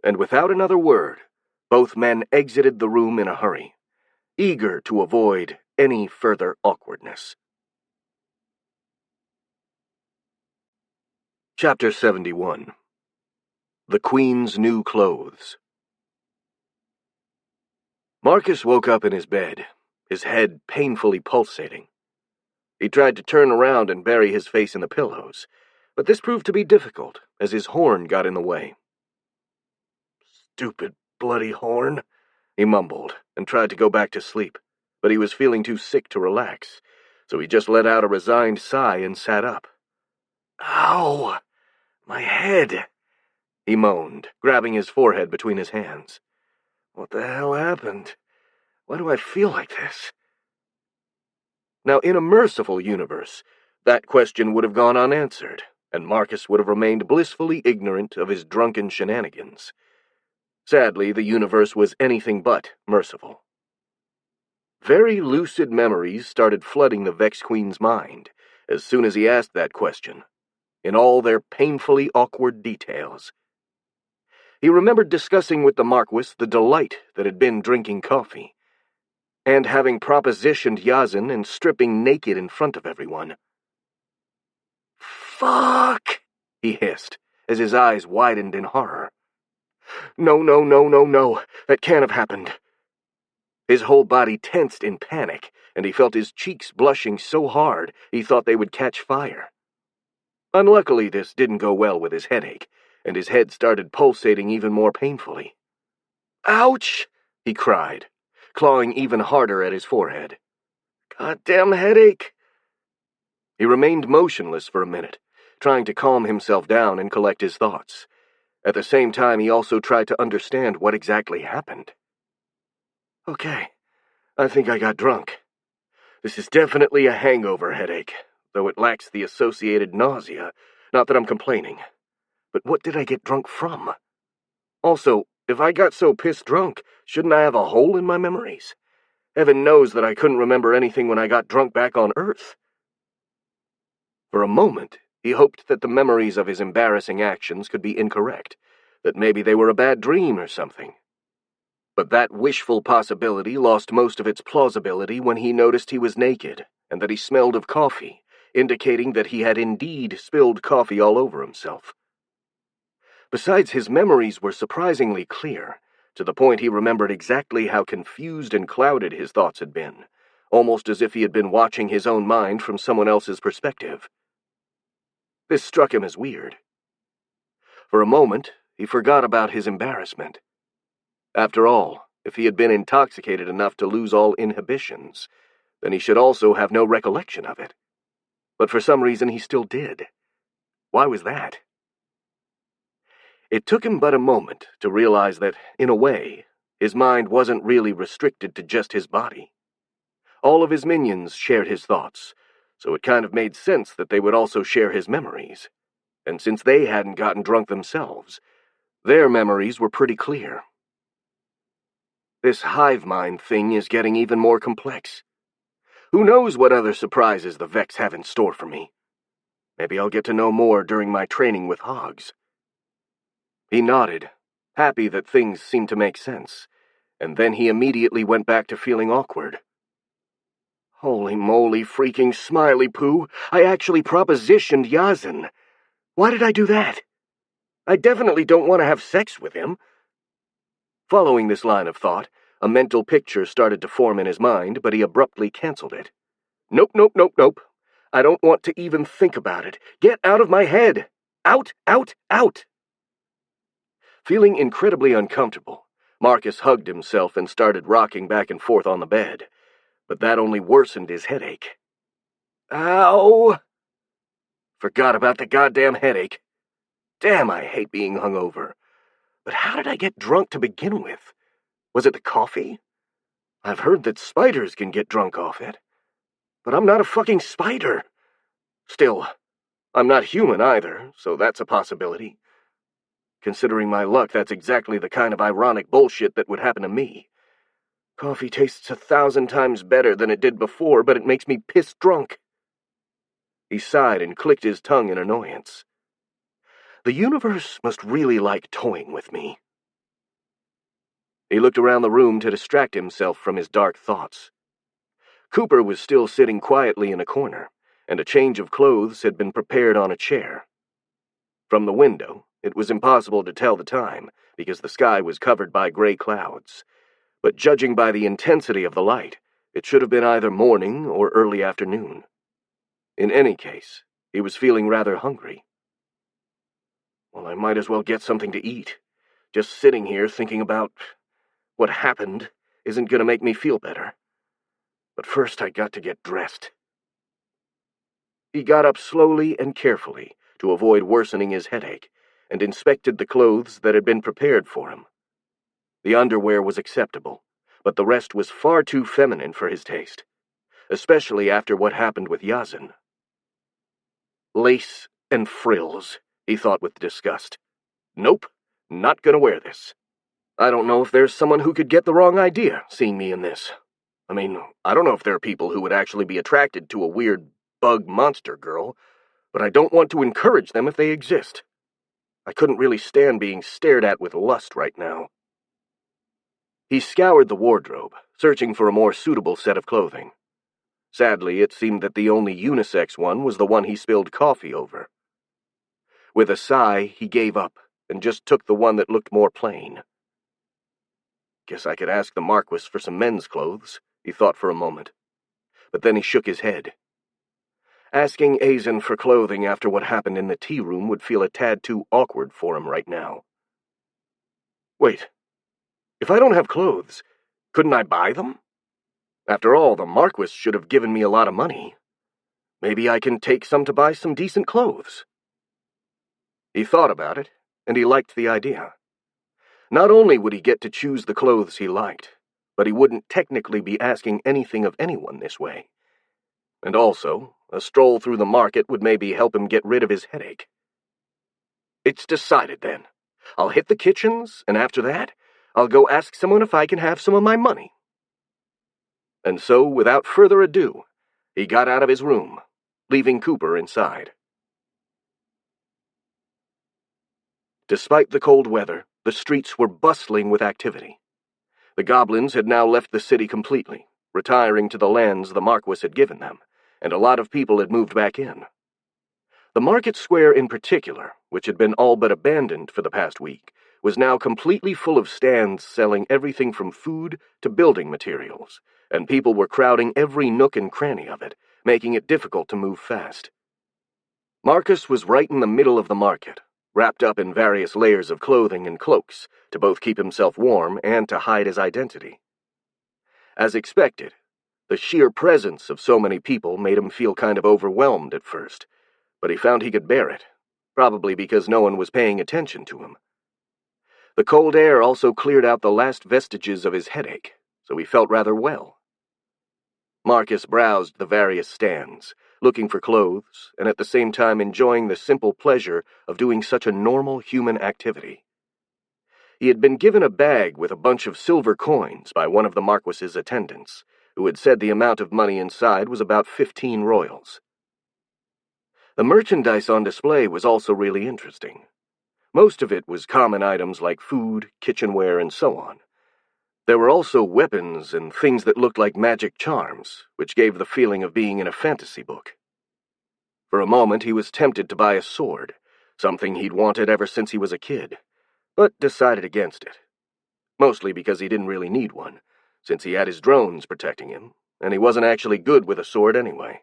And without another word, both men exited the room in a hurry, eager to avoid any further awkwardness. Chapter 71. The Queen's New Clothes. Marcus woke up in his bed, his head painfully pulsating. He tried to turn around and bury his face in the pillows, but this proved to be difficult, as his horn got in the way. Stupid bloody horn. He mumbled and tried to go back to sleep, but he was feeling too sick to relax, so he just let out a resigned sigh and sat up. Ow! My head! He moaned, grabbing his forehead between his hands. What the hell happened? Why do I feel like this? Now, in a merciful universe, that question would have gone unanswered, and Marcus would have remained blissfully ignorant of his drunken shenanigans. Sadly, the universe was anything but merciful. Very lucid memories started flooding the Vex Queen's mind as soon as he asked that question, in all their painfully awkward details. He remembered discussing with the Marquis the delight that had been drinking coffee, and having propositioned Yazin and stripping naked in front of everyone. Fuck! He hissed, as his eyes widened in horror. No, that can't have happened. His whole body tensed in panic, and he felt his cheeks blushing so hard he thought they would catch fire. Unluckily, this didn't go well with his headache, and his head started pulsating even more painfully. Ouch! He cried, clawing even harder at his forehead. Goddamn headache! He remained motionless for a minute, trying to calm himself down and collect his thoughts. At the same time, he also tried to understand what exactly happened. Okay, I think I got drunk. This is definitely a hangover headache, though it lacks the associated nausea. Not that I'm complaining. But what did I get drunk from? Also, if I got so pissed drunk, shouldn't I have a hole in my memories? Heaven knows that I couldn't remember anything when I got drunk back on Earth. For a moment, he hoped that the memories of his embarrassing actions could be incorrect, that maybe they were a bad dream or something. But that wishful possibility lost most of its plausibility when he noticed he was naked, and that he smelled of coffee, indicating that he had indeed spilled coffee all over himself. Besides, his memories were surprisingly clear, to the point he remembered exactly how confused and clouded his thoughts had been, almost as if he had been watching his own mind from someone else's perspective. This struck him as weird. For a moment, he forgot about his embarrassment. After all, if he had been intoxicated enough to lose all inhibitions, then he should also have no recollection of it. But for some reason he still did. Why was that? It took him but a moment to realize that, in a way, his mind wasn't really restricted to just his body. All of his minions shared his thoughts, so it kind of made sense that they would also share his memories. And since they hadn't gotten drunk themselves, their memories were pretty clear. This hive mind thing is getting even more complex. Who knows what other surprises the Vex have in store for me? Maybe I'll get to know more during my training with hogs. He nodded, happy that things seemed to make sense, and then he immediately went back to feeling awkward. Holy moly freaking smiley poo, I actually propositioned Yazin. Why did I do that? I definitely don't want to have sex with him. Following this line of thought, a mental picture started to form in his mind, but he abruptly canceled it. Nope. I don't want to even think about it. Get out of my head! Out! Feeling incredibly uncomfortable, Marcus hugged himself and started rocking back and forth on the bed, but that only worsened his headache. Ow! Forgot about the goddamn headache. Damn, I hate being hungover. But how did I get drunk to begin with? Was it the coffee? I've heard that spiders can get drunk off it. But I'm not a fucking spider. Still, I'm not human either, so that's a possibility. Considering my luck, that's exactly the kind of ironic bullshit that would happen to me. Coffee tastes 1,000 times better than it did before, but it makes me piss drunk. He sighed and clicked his tongue in annoyance. The universe must really like toying with me. He looked around the room to distract himself from his dark thoughts. Cooper was still sitting quietly in a corner, and a change of clothes had been prepared on a chair. From the window, it was impossible to tell the time, because the sky was covered by gray clouds. But judging by the intensity of the light, it should have been either morning or early afternoon. In any case, he was feeling rather hungry. Well, I might as well get something to eat. Just sitting here thinking about what happened isn't going to make me feel better. But first I got to get dressed. He got up slowly and carefully to avoid worsening his headache, and inspected the clothes that had been prepared for him. The underwear was acceptable, but the rest was far too feminine for his taste, especially after what happened with Yazin. Lace and frills, he thought with disgust. Nope, not gonna wear this. I don't know if there's someone who could get the wrong idea seeing me in this. I mean, I don't know if there are people who would actually be attracted to a weird bug monster girl, but I don't want to encourage them if they exist. I couldn't really stand being stared at with lust right now. He scoured the wardrobe, searching for a more suitable set of clothing. Sadly, it seemed that the only unisex one was the one he spilled coffee over. With a sigh, he gave up and just took the one that looked more plain. Guess I could ask the Marquis for some men's clothes, he thought for a moment. But then he shook his head. Asking Azen for clothing after what happened in the tea room would feel a tad too awkward for him right now. Wait, if I don't have clothes, couldn't I buy them? After all, the Marquis should have given me a lot of money. Maybe I can take some to buy some decent clothes. He thought about it, and he liked the idea. Not only would he get to choose the clothes he liked, but he wouldn't technically be asking anything of anyone this way. And also, a stroll through the market would maybe help him get rid of his headache. It's decided, then. I'll hit the kitchens, and after that, I'll go ask someone if I can have some of my money. And so, without further ado, he got out of his room, leaving Cooper inside. Despite the cold weather, the streets were bustling with activity. The goblins had now left the city completely, retiring to the lands the Marquis had given them, and a lot of people had moved back in. The market square in particular, which had been all but abandoned for the past week, was now completely full of stands selling everything from food to building materials, and people were crowding every nook and cranny of it, making it difficult to move fast. Marcus was right in the middle of the market, wrapped up in various layers of clothing and cloaks, to both keep himself warm and to hide his identity. As expected, the sheer presence of so many people made him feel kind of overwhelmed at first, but he found he could bear it, probably because no one was paying attention to him. The cold air also cleared out the last vestiges of his headache, so he felt rather well. Marcus browsed the various stands, looking for clothes, and at the same time enjoying the simple pleasure of doing such a normal human activity. He had been given a bag with a bunch of silver coins by one of the Marquis's attendants, who had said the amount of money inside was about 15 royals. The merchandise on display was also really interesting. Most of it was common items like food, kitchenware, and so on. There were also weapons and things that looked like magic charms, which gave the feeling of being in a fantasy book. For a moment he was tempted to buy a sword, something he'd wanted ever since he was a kid, but decided against it. Mostly because he didn't really need one, since he had his drones protecting him, and he wasn't actually good with a sword anyway.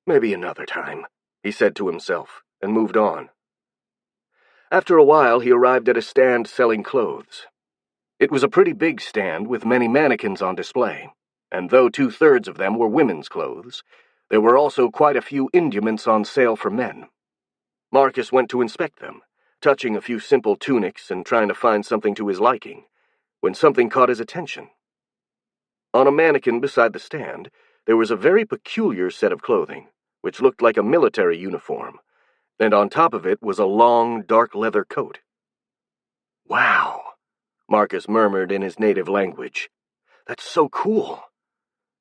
Maybe another time, he said to himself, and moved on. After a while, he arrived at a stand selling clothes. It was a pretty big stand with many mannequins on display, and though 2/3 of them were women's clothes, there were also quite a few induments on sale for men. Marcus went to inspect them, touching a few simple tunics and trying to find something to his liking, when something caught his attention. On a mannequin beside the stand, there was a very peculiar set of clothing, which looked like a military uniform, and on top of it was a long, dark leather coat. "Wow," Marcus murmured in his native language. "That's so cool.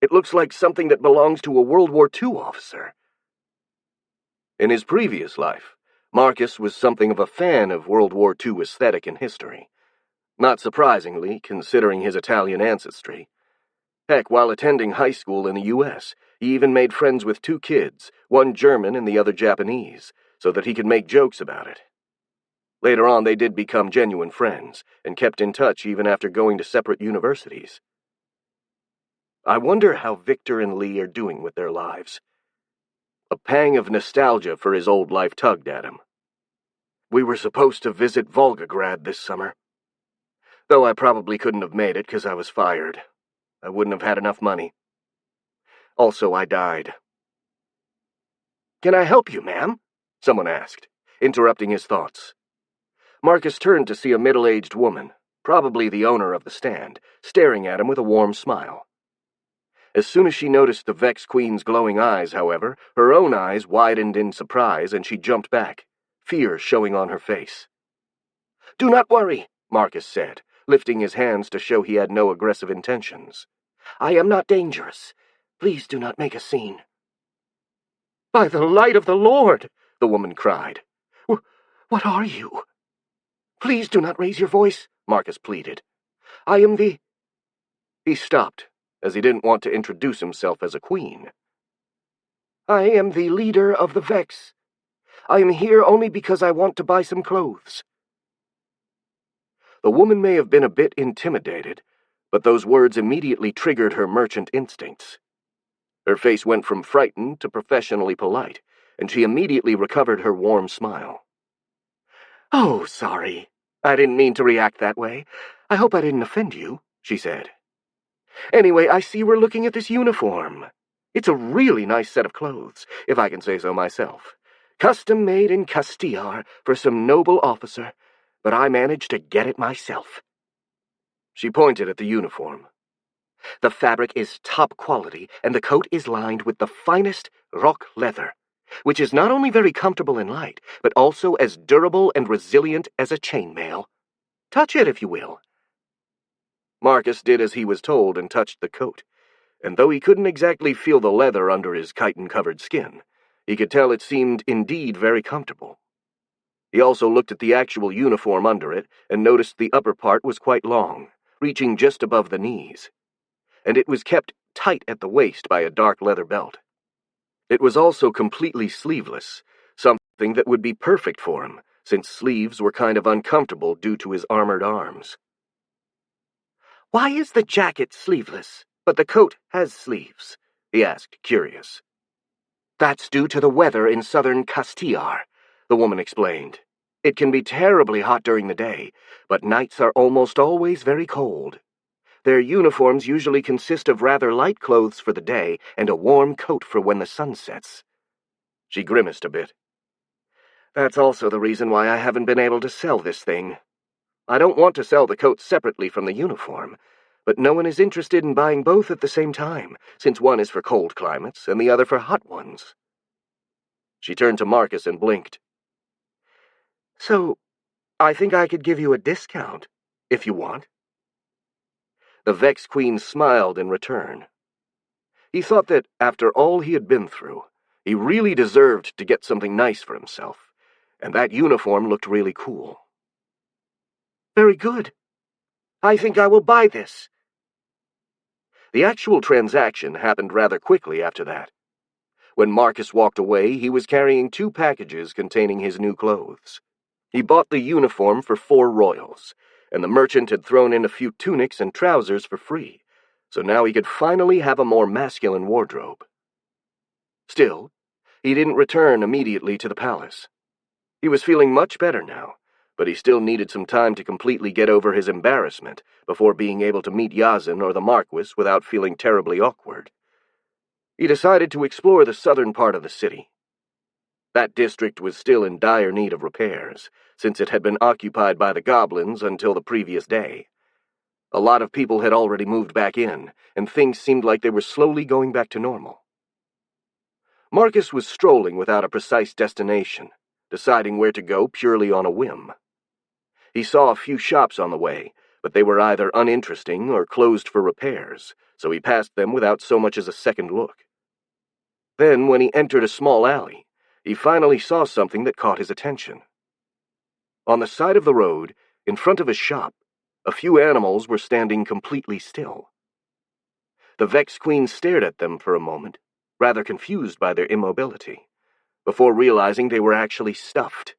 It looks like something that belongs to a World War II officer." In his previous life, Marcus was something of a fan of World War II aesthetic and history. Not surprisingly, considering his Italian ancestry. Heck, while attending high school in the U.S., he even made friends with 2 kids, one German and the other Japanese, so that he could make jokes about it. Later on, they did become genuine friends, and kept in touch even after going to separate universities. I wonder how Victor and Lee are doing with their lives. A pang of nostalgia for his old life tugged at him. We were supposed to visit Volgograd this summer. Though I probably couldn't have made it because I was fired. I wouldn't have had enough money. Also, I died. "Can I help you, ma'am?" someone asked, interrupting his thoughts. Marcus turned to see a middle-aged woman, probably the owner of the stand, staring at him with a warm smile. As soon as she noticed the Vex Queen's glowing eyes, however, her own eyes widened in surprise and she jumped back, fear showing on her face. "Do not worry," Marcus said, lifting his hands to show he had no aggressive intentions. "I am not dangerous. Please do not make a scene." "By the light of the Lord!" the woman cried. "What are you?" "Please do not raise your voice," Marcus pleaded. "I am the—" He stopped, as he didn't want to introduce himself as a queen. "I am the leader of the Vex. I am here only because I want to buy some clothes." The woman may have been a bit intimidated, but those words immediately triggered her merchant instincts. Her face went from frightened to professionally polite, and she immediately recovered her warm smile. "Oh, sorry. I didn't mean to react that way. I hope I didn't offend you," she said. "Anyway, I see we're looking at this uniform. It's a really nice set of clothes, if I can say so myself. Custom made in Castilla for some noble officer, but I managed to get it myself." She pointed at the uniform. "The fabric is top quality, and the coat is lined with the finest rock leather, which is not only very comfortable and light, but also as durable and resilient as a chainmail. Touch it, if you will." Marcus did as he was told and touched the coat, and though he couldn't exactly feel the leather under his chitin-covered skin, he could tell it seemed indeed very comfortable. He also looked at the actual uniform under it and noticed the upper part was quite long, reaching just above the knees, and it was kept tight at the waist by a dark leather belt. It was also completely sleeveless, something that would be perfect for him, since sleeves were kind of uncomfortable due to his armored arms. "Why is the jacket sleeveless, but the coat has sleeves?" he asked, curious. "That's due to the weather in southern Castilla," the woman explained. "It can be terribly hot during the day, but nights are almost always very cold. Their uniforms usually consist of rather light clothes for the day and a warm coat for when the sun sets." She grimaced a bit. "That's also the reason why I haven't been able to sell this thing. I don't want to sell the coat separately from the uniform, but no one is interested in buying both at the same time, since one is for cold climates and the other for hot ones." She turned to Marcus and blinked. "So, I think I could give you a discount, if you want." The Vex Queen smiled in return. He thought that, after all he had been through, he really deserved to get something nice for himself, and that uniform looked really cool. "Very good. I think I will buy this." The actual transaction happened rather quickly after that. When Marcus walked away, he was carrying 2 packages containing his new clothes. He bought the uniform for 4 royals, and the merchant had thrown in a few tunics and trousers for free, so now he could finally have a more masculine wardrobe. Still, he didn't return immediately to the palace. He was feeling much better now, but he still needed some time to completely get over his embarrassment before being able to meet Yazin or the Marquis without feeling terribly awkward. He decided to explore the southern part of the city. That district was still in dire need of repairs, since it had been occupied by the goblins until the previous day. A lot of people had already moved back in, and things seemed like they were slowly going back to normal. Marcus was strolling without a precise destination, deciding where to go purely on a whim. He saw a few shops on the way, but they were either uninteresting or closed for repairs, so he passed them without so much as a second look. Then, when he entered a small alley, he finally saw something that caught his attention. On the side of the road, in front of a shop, a few animals were standing completely still. The Vex Queen stared at them for a moment, rather confused by their immobility, before realizing they were actually stuffed.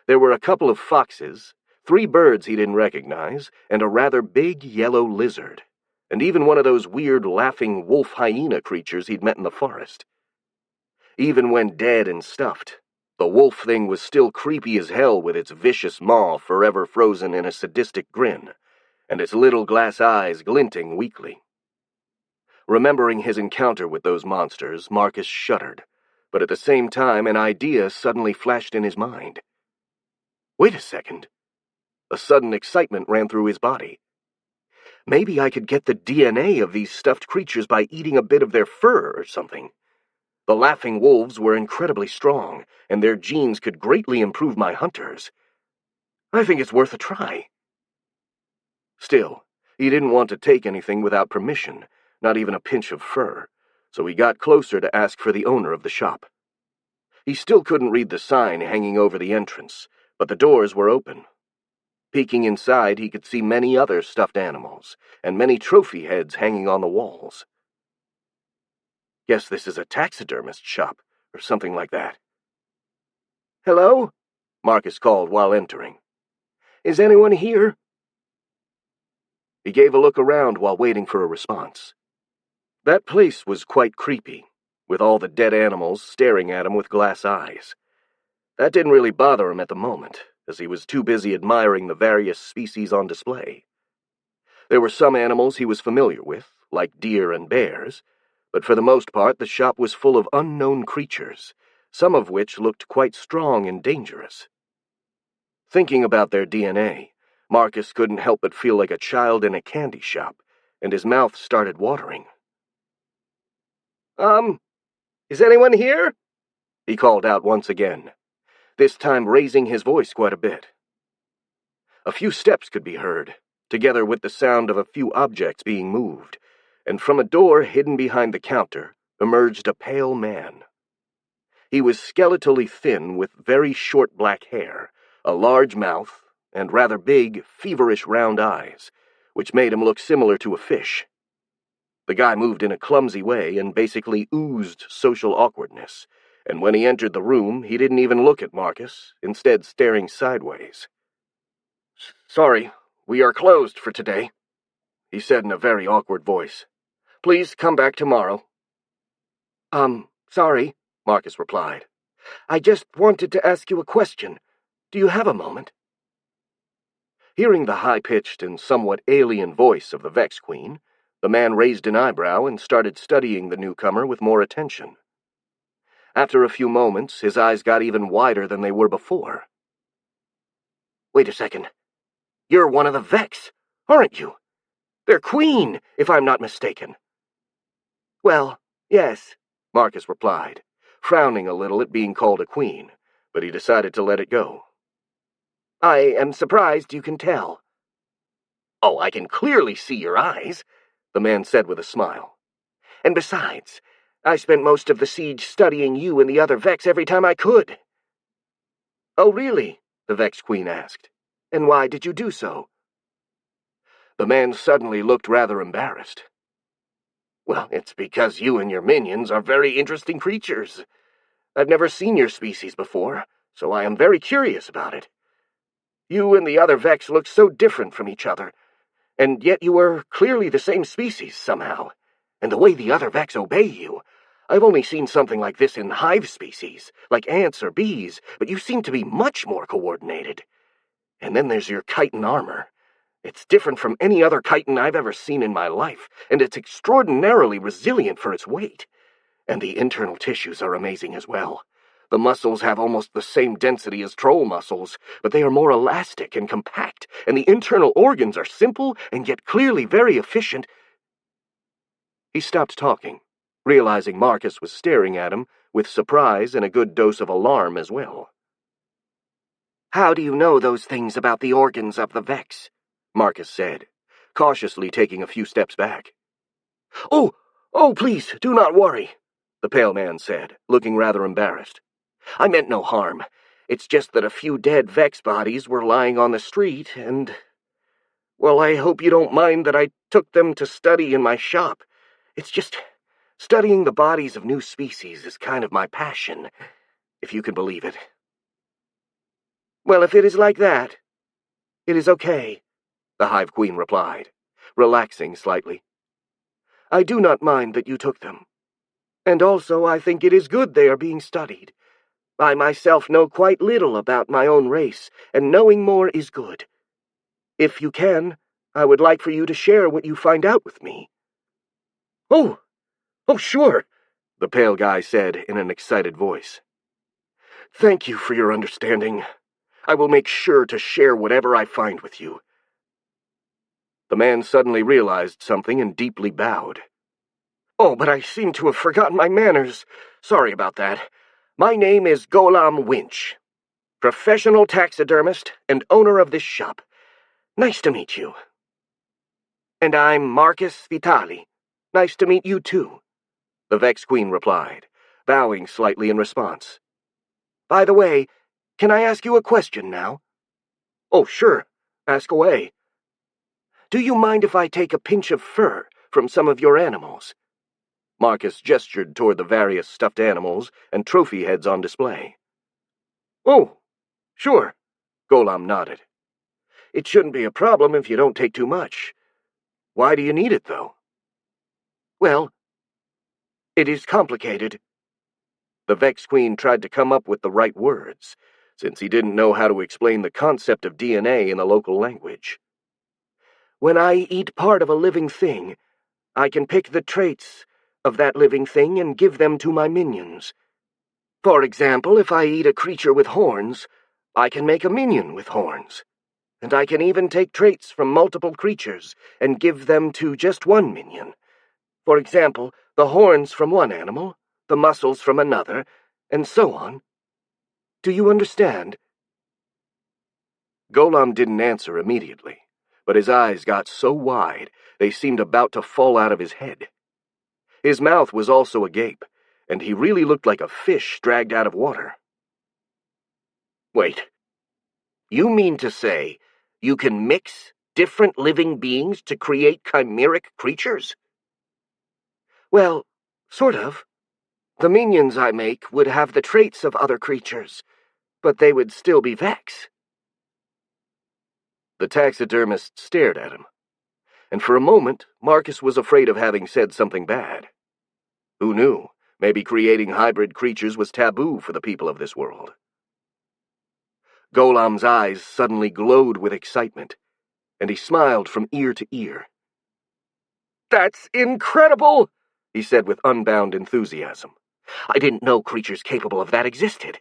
There were a couple of foxes, 3 birds he didn't recognize, and a rather big yellow lizard, and even one of those weird laughing wolf-hyena creatures he'd met in the forest. Even when dead and stuffed, The wolf thing was still creepy as hell with its vicious maw forever frozen in a sadistic grin, and its little glass eyes glinting weakly. Remembering his encounter with those monsters, Marcus shuddered, but at the same time an idea suddenly flashed in his mind. Wait a second. A sudden excitement ran through his body. Maybe I could get the DNA of these stuffed creatures by eating a bit of their fur or something. The laughing wolves were incredibly strong, and their genes could greatly improve my hunters. I think it's worth a try. Still, he didn't want to take anything without permission, not even a pinch of fur, so he got closer to ask for the owner of the shop. He still couldn't read the sign hanging over the entrance, but the doors were open. Peeking inside, he could see many other stuffed animals, and many trophy heads hanging on the walls. Guess this is a taxidermist shop, or something like that. "Hello?" Marcus called while entering. "Is anyone here?" He gave a look around while waiting for a response. That place was quite creepy, with all the dead animals staring at him with glass eyes. That didn't really bother him at the moment, as he was too busy admiring the various species on display. There were some animals he was familiar with, like deer and bears, but for the most part the shop was full of unknown creatures, some of which looked quite strong and dangerous. Thinking about their DNA, Marcus couldn't help but feel like a child in a candy shop, and his mouth started watering. Is anyone here?" he called out once again, this time raising his voice quite a bit. A few steps could be heard, together with the sound of a few objects being moved, and from a door hidden behind the counter emerged a pale man. He was skeletally thin with very short black hair, a large mouth, and rather big, feverish round eyes, which made him look similar to a fish. The guy moved in a clumsy way and basically oozed social awkwardness, and when he entered the room, he didn't even look at Marcus, instead staring sideways. "Sorry, we are closed for today," he said in a very awkward voice. "Please come back tomorrow." Sorry," Marcus replied. "I just wanted to ask you a question. Do you have a moment?" Hearing the high-pitched and somewhat alien voice of the Vex Queen, the man raised an eyebrow and started studying the newcomer with more attention. After a few moments, his eyes got even wider than they were before. "Wait a second. You're one of the Vex, aren't you? Their queen, if I'm not mistaken." "Well, yes," Marcus replied, frowning a little at being called a queen, but he decided to let it go. "I am surprised you can tell." "Oh, I can clearly see your eyes," the man said with a smile. "And besides, I spent most of the siege studying you and the other Vex every time I could." "Oh, really?" the Vex Queen asked. "And why did you do so?" The man suddenly looked rather embarrassed. "Well, it's because you and your minions are very interesting creatures. I've never seen your species before, so I am very curious about it. You and the other Vex look so different from each other, and yet you are clearly the same species somehow. And the way the other Vex obey you, I've only seen something like this in hive species, like ants or bees, but you seem to be much more coordinated. And then there's your chitin armor. It's different from any other chitin I've ever seen in my life, and it's extraordinarily resilient for its weight. And the internal tissues are amazing as well. The muscles have almost the same density as troll muscles, but they are more elastic and compact, and the internal organs are simple and yet clearly very efficient." He stopped talking, realizing Marcus was staring at him with surprise and a good dose of alarm as well. "How do you know those things about the organs of the Vex?" Marcus said, cautiously taking a few steps back. Oh, please, do not worry," the pale man said, looking rather embarrassed. "I meant no harm. It's just that a few dead Vex bodies were lying on the street, and... Well, I hope you don't mind that I took them to study in my shop. It's just... studying the bodies of new species is kind of my passion, if you can believe it." "Well, if it is like that, it is okay," the Hive Queen replied, relaxing slightly. "I do not mind that you took them. And also I think it is good they are being studied. I myself know quite little about my own race, and knowing more is good. If you can, I would like for you to share what you find out with me." "Oh, sure," the pale guy said in an excited voice. "Thank you for your understanding. I will make sure to share whatever I find with you." The man suddenly realized something and deeply bowed. "Oh, but I seem to have forgotten my manners. Sorry about that. My name is Golam Winch, professional taxidermist and owner of this shop. Nice to meet you." "And I'm Marcus Vitali. Nice to meet you, too," the Vex Queen replied, bowing slightly in response. "By the way, can I ask you a question now?" "Oh, sure. Ask away." "Do you mind if I take a pinch of fur from some of your animals?" Marcus gestured toward the various stuffed animals and trophy heads on display. "Oh, sure," Golam nodded. "It shouldn't be a problem if you don't take too much. Why do you need it, though?" "Well, it is complicated." The Vex Queen tried to come up with the right words, since he didn't know how to explain the concept of DNA in the local language. "When I eat part of a living thing, I can pick the traits of that living thing and give them to my minions. For example, if I eat a creature with horns, I can make a minion with horns. And I can even take traits from multiple creatures and give them to just one minion. For example, the horns from one animal, the muscles from another, and so on. Do you understand?" Golam didn't answer immediately, but his eyes got so wide they seemed about to fall out of his head. His mouth was also agape, and he really looked like a fish dragged out of water. "Wait, you mean to say you can mix different living beings to create chimeric creatures?" "Well, sort of. The minions I make would have the traits of other creatures, but they would still be Vex." The taxidermist stared at him, and for a moment Marcus was afraid of having said something bad. Who knew? Maybe creating hybrid creatures was taboo for the people of this world. Golam's eyes suddenly glowed with excitement, and he smiled from ear to ear. "That's incredible," he said with unbound enthusiasm. "I didn't know creatures capable of that existed.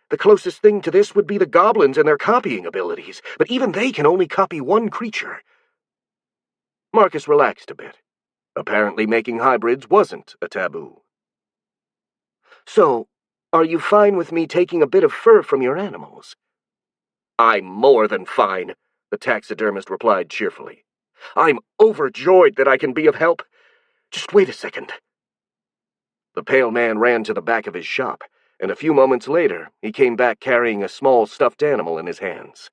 The closest thing to this would be the goblins and their copying abilities, but even they can only copy one creature." Marcus relaxed a bit. Apparently making hybrids wasn't a taboo. "So, are you fine with me taking a bit of fur from your animals?" "I'm more than fine," the taxidermist replied cheerfully. "I'm overjoyed that I can be of help. Just wait a second." The pale man ran to the back of his shop, and a few moments later he came back carrying a small stuffed animal in his hands.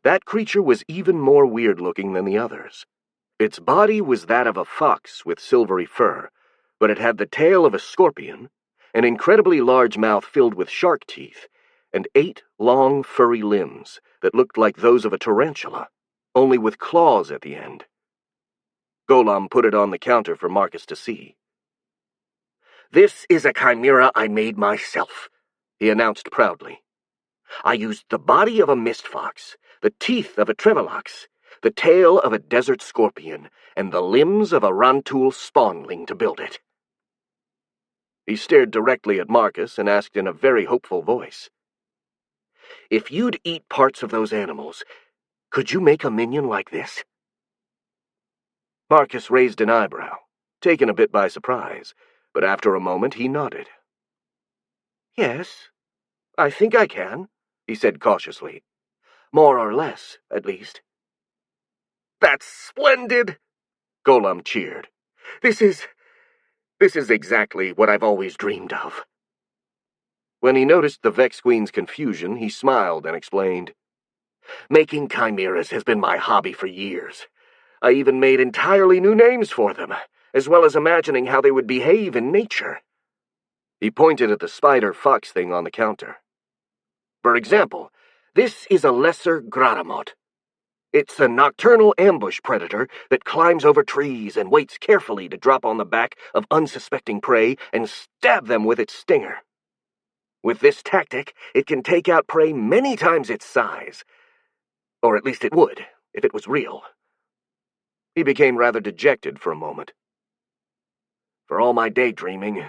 That creature was even more weird-looking than the others. Its body was that of a fox with silvery fur, but it had the tail of a scorpion, an incredibly large mouth filled with shark teeth, and 8 long, furry limbs that looked like those of a tarantula, only with claws at the end. Golam put it on the counter for Marcus to see. "This is a chimera I made myself," he announced proudly. "I used the body of a mist fox, the teeth of a trevolox, the tail of a desert scorpion, and the limbs of a rantul spawnling to build it." He stared directly at Marcus and asked in a very hopeful voice, "If you'd eat parts of those animals, could you make a minion like this?" Marcus raised an eyebrow, taken a bit by surprise, but after a moment he nodded. "Yes, I think I can," he said cautiously. "More or less, at least." "That's splendid!" Golam cheered. This is exactly what I've always dreamed of." When he noticed the Vex Queen's confusion, he smiled and explained, "Making chimeras has been my hobby for years. I even made entirely new names for them, as well as imagining how they would behave in nature." He pointed at the spider-fox thing on the counter. "For example, this is a lesser gratamot. It's a nocturnal ambush predator that climbs over trees and waits carefully to drop on the back of unsuspecting prey and stab them with its stinger. With this tactic, it can take out prey many times its size. Or at least it would, if it was real. He became rather dejected for a moment. For all my daydreaming,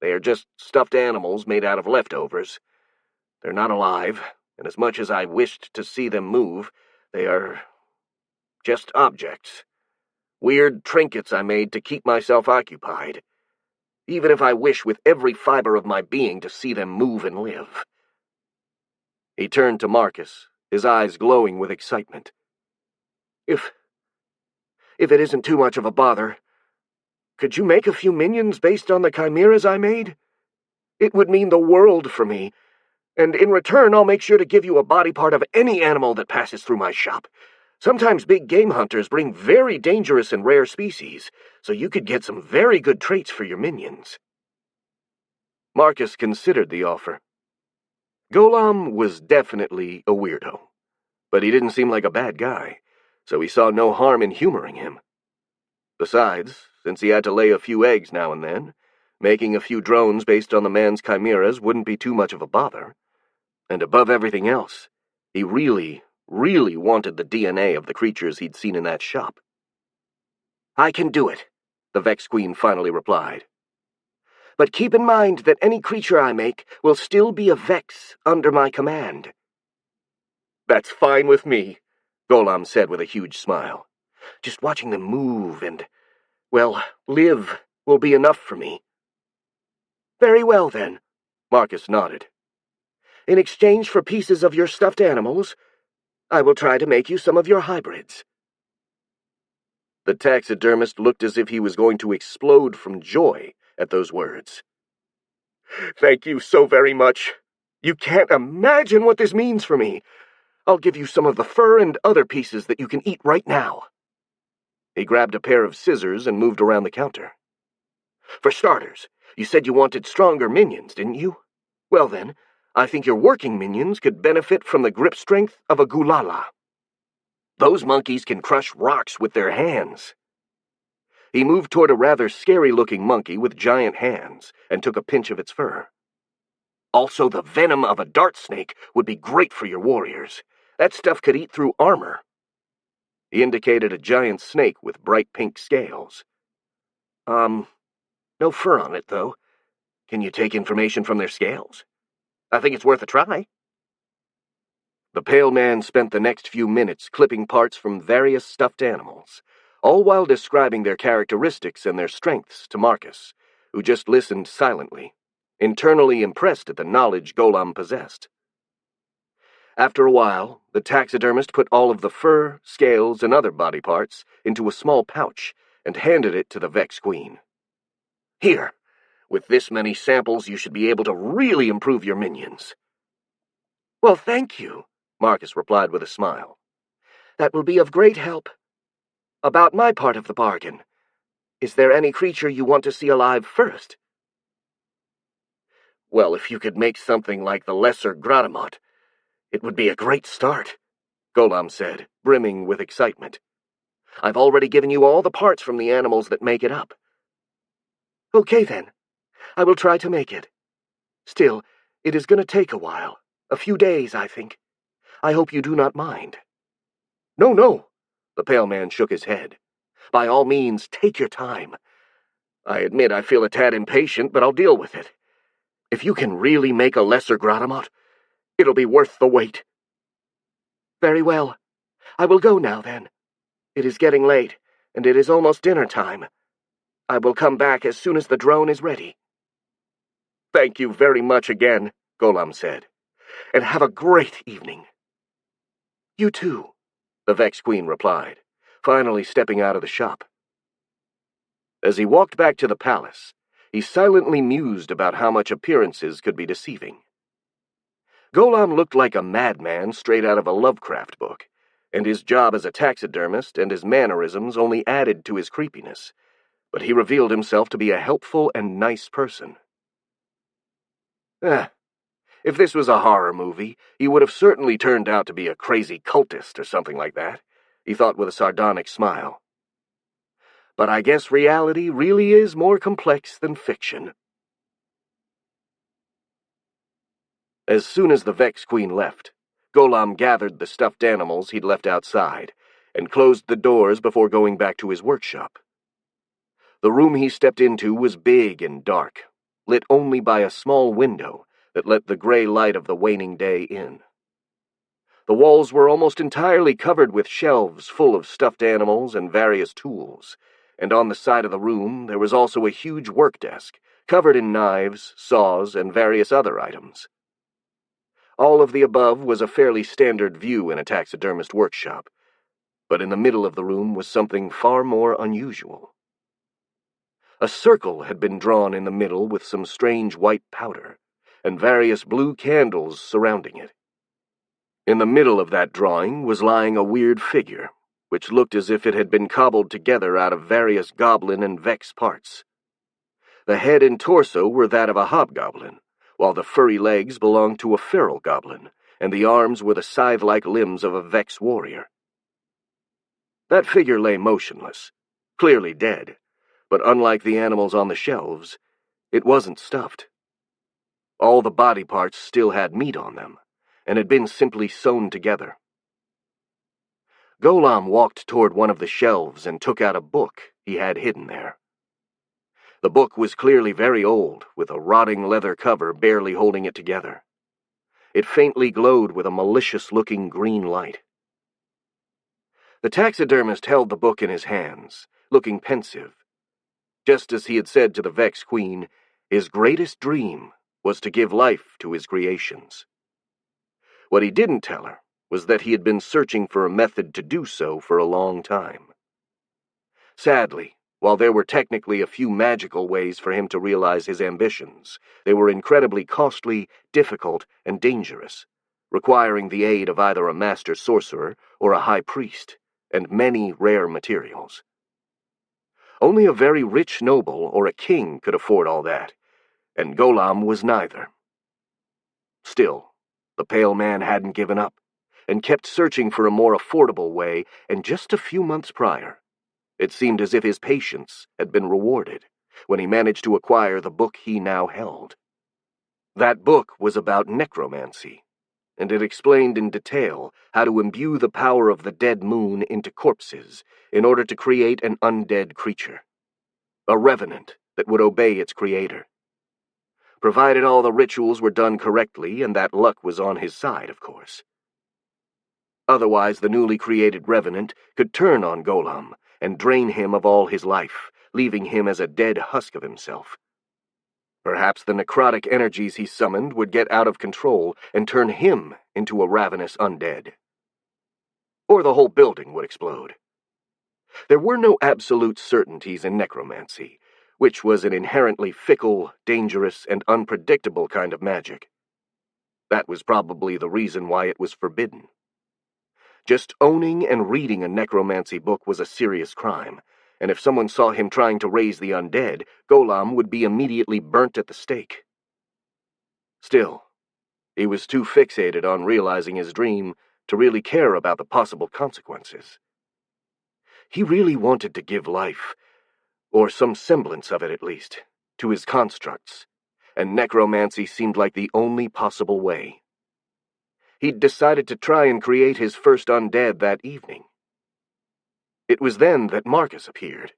they are just stuffed animals made out of leftovers. They're not alive, and as much as I wished to see them move, they are just objects. Weird trinkets I made to keep myself occupied. Even if I wish with every fiber of my being to see them move and live. He turned to Marcus, his eyes glowing with excitement. If it isn't too much of a bother, could you make a few minions based on the chimeras I made? It would mean the world for me, and in return I'll make sure to give you a body part of any animal that passes through my shop. Sometimes big game hunters bring very dangerous and rare species, so you could get some very good traits for your minions. Marcus considered the offer. Golem was definitely a weirdo, but he didn't seem like a bad guy, so he saw no harm in humoring him. Besides, since he had to lay a few eggs now and then, making a few drones based on the man's chimeras wouldn't be too much of a bother. And above everything else, he really wanted the DNA of the creatures he'd seen in that shop. I can do it, the Vex Queen finally replied. But keep in mind that any creature I make will still be a Vex under my command. That's fine with me, Golem said with a huge smile. Just watching them move and, well, live will be enough for me. Very well, then, Marcus nodded. In exchange for pieces of your stuffed animals, I will try to make you some of your hybrids. The taxidermist looked as if he was going to explode from joy at those words. Thank you so very much. You can't imagine what this means for me. I'll give you some of the fur and other pieces that you can eat right now. He grabbed a pair of scissors and moved around the counter. For starters, you said you wanted stronger minions, didn't you? Well then, I think your working minions could benefit from the grip strength of a gulala. Those monkeys can crush rocks with their hands. He moved toward a rather scary-looking monkey with giant hands and took a pinch of its fur. Also, the venom of a dart snake would be great for your warriors. That stuff could eat through armor. He indicated a giant snake with bright pink scales. No fur on it, though. Can you take information from their scales? I think it's worth a try. The pale man spent the next few minutes clipping parts from various stuffed animals, all while describing their characteristics and their strengths to Marcus, who just listened silently, internally impressed at the knowledge Golem possessed. After a while, the taxidermist put all of the fur, scales, and other body parts into a small pouch and handed it to the Vex Queen. Here, with this many samples, you should be able to really improve your minions. Well, thank you, Marcus replied with a smile. That will be of great help. About my part of the bargain, is there any creature you want to see alive first? Well, if you could make something like the Lesser Gratamot, it would be a great start, Golem said, brimming with excitement. I've already given you all the parts from the animals that make it up. Okay, then. I will try to make it. Still, it is going to take a while. A few days, I think. I hope you do not mind. No, the pale man shook his head. By all means, take your time. I admit I feel a tad impatient, but I'll deal with it. If you can really make a Lesser Gratamot, it'll be worth the wait. Very well. I will go now, then. It is getting late, and it is almost dinner time. I will come back as soon as the drone is ready. Thank you very much again, Golem said, and have a great evening. You too, the Vex Queen replied, finally stepping out of the shop. As he walked back to the palace, he silently mused about how much appearances could be deceiving. Golem looked like a madman straight out of a Lovecraft book, and his job as a taxidermist and his mannerisms only added to his creepiness, but he revealed himself to be a helpful and nice person. If this was a horror movie, he would have certainly turned out to be a crazy cultist or something like that, he thought with a sardonic smile. But I guess reality really is more complex than fiction. As soon as the Vex Queen left, Golem gathered the stuffed animals he'd left outside and closed the doors before going back to his workshop. The room he stepped into was big and dark, lit only by a small window that let the gray light of the waning day in. The walls were almost entirely covered with shelves full of stuffed animals and various tools, and on the side of the room there was also a huge work desk, covered in knives, saws, and various other items. All of the above was a fairly standard view in a taxidermist workshop, but in the middle of the room was something far more unusual. A circle had been drawn in the middle with some strange white powder, and various blue candles surrounding it. In the middle of that drawing was lying a weird figure, which looked as if it had been cobbled together out of various goblin and Vex parts. The head and torso were that of a hobgoblin, while the furry legs belonged to a feral goblin, and the arms were the scythe-like limbs of a Vex warrior. That figure lay motionless, clearly dead, but unlike the animals on the shelves, it wasn't stuffed. All the body parts still had meat on them, and had been simply sewn together. Golem walked toward one of the shelves and took out a book he had hidden there. The book was clearly very old, with a rotting leather cover barely holding it together. It faintly glowed with a malicious-looking green light. The taxidermist held the book in his hands, looking pensive. Just as he had said to the Vex Queen, his greatest dream was to give life to his creations. What he didn't tell her was that he had been searching for a method to do so for a long time. Sadly, while there were technically a few magical ways for him to realize his ambitions, they were incredibly costly, difficult, and dangerous, requiring the aid of either a master sorcerer or a high priest, and many rare materials. Only a very rich noble or a king could afford all that, and Golem was neither. Still, the pale man hadn't given up, and kept searching for a more affordable way, and just a few months prior, it seemed as if his patience had been rewarded when he managed to acquire the book he now held. That book was about necromancy, and it explained in detail how to imbue the power of the dead moon into corpses in order to create an undead creature, a revenant that would obey its creator. Provided all the rituals were done correctly and that luck was on his side, of course. Otherwise, the newly created revenant could turn on Golem and drain him of all his life, leaving him as a dead husk of himself. Perhaps the necrotic energies he summoned would get out of control and turn him into a ravenous undead. Or the whole building would explode. There were no absolute certainties in necromancy, which was an inherently fickle, dangerous, and unpredictable kind of magic. That was probably the reason why it was forbidden. Just owning and reading a necromancy book was a serious crime, and if someone saw him trying to raise the undead, Golem would be immediately burnt at the stake. Still, he was too fixated on realizing his dream to really care about the possible consequences. He really wanted to give life, or some semblance of it at least, to his constructs, and necromancy seemed like the only possible way. He'd decided to try and create his first undead that evening. It was then that Marcus appeared,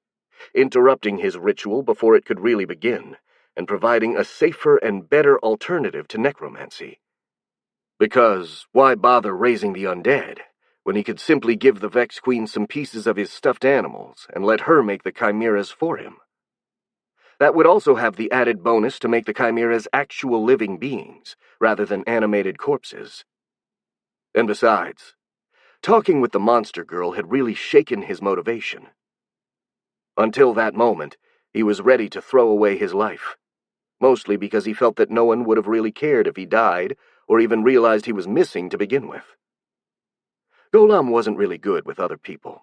interrupting his ritual before it could really begin, and providing a safer and better alternative to necromancy. Because why bother raising the undead, when he could simply give the Vex Queen some pieces of his stuffed animals and let her make the chimeras for him? That would also have the added bonus to make the chimeras actual living beings, rather than animated corpses. And besides, talking with the monster girl had really shaken his motivation. Until that moment, he was ready to throw away his life, mostly because he felt that no one would have really cared if he died, or even realized he was missing to begin with. Golem wasn't really good with other people.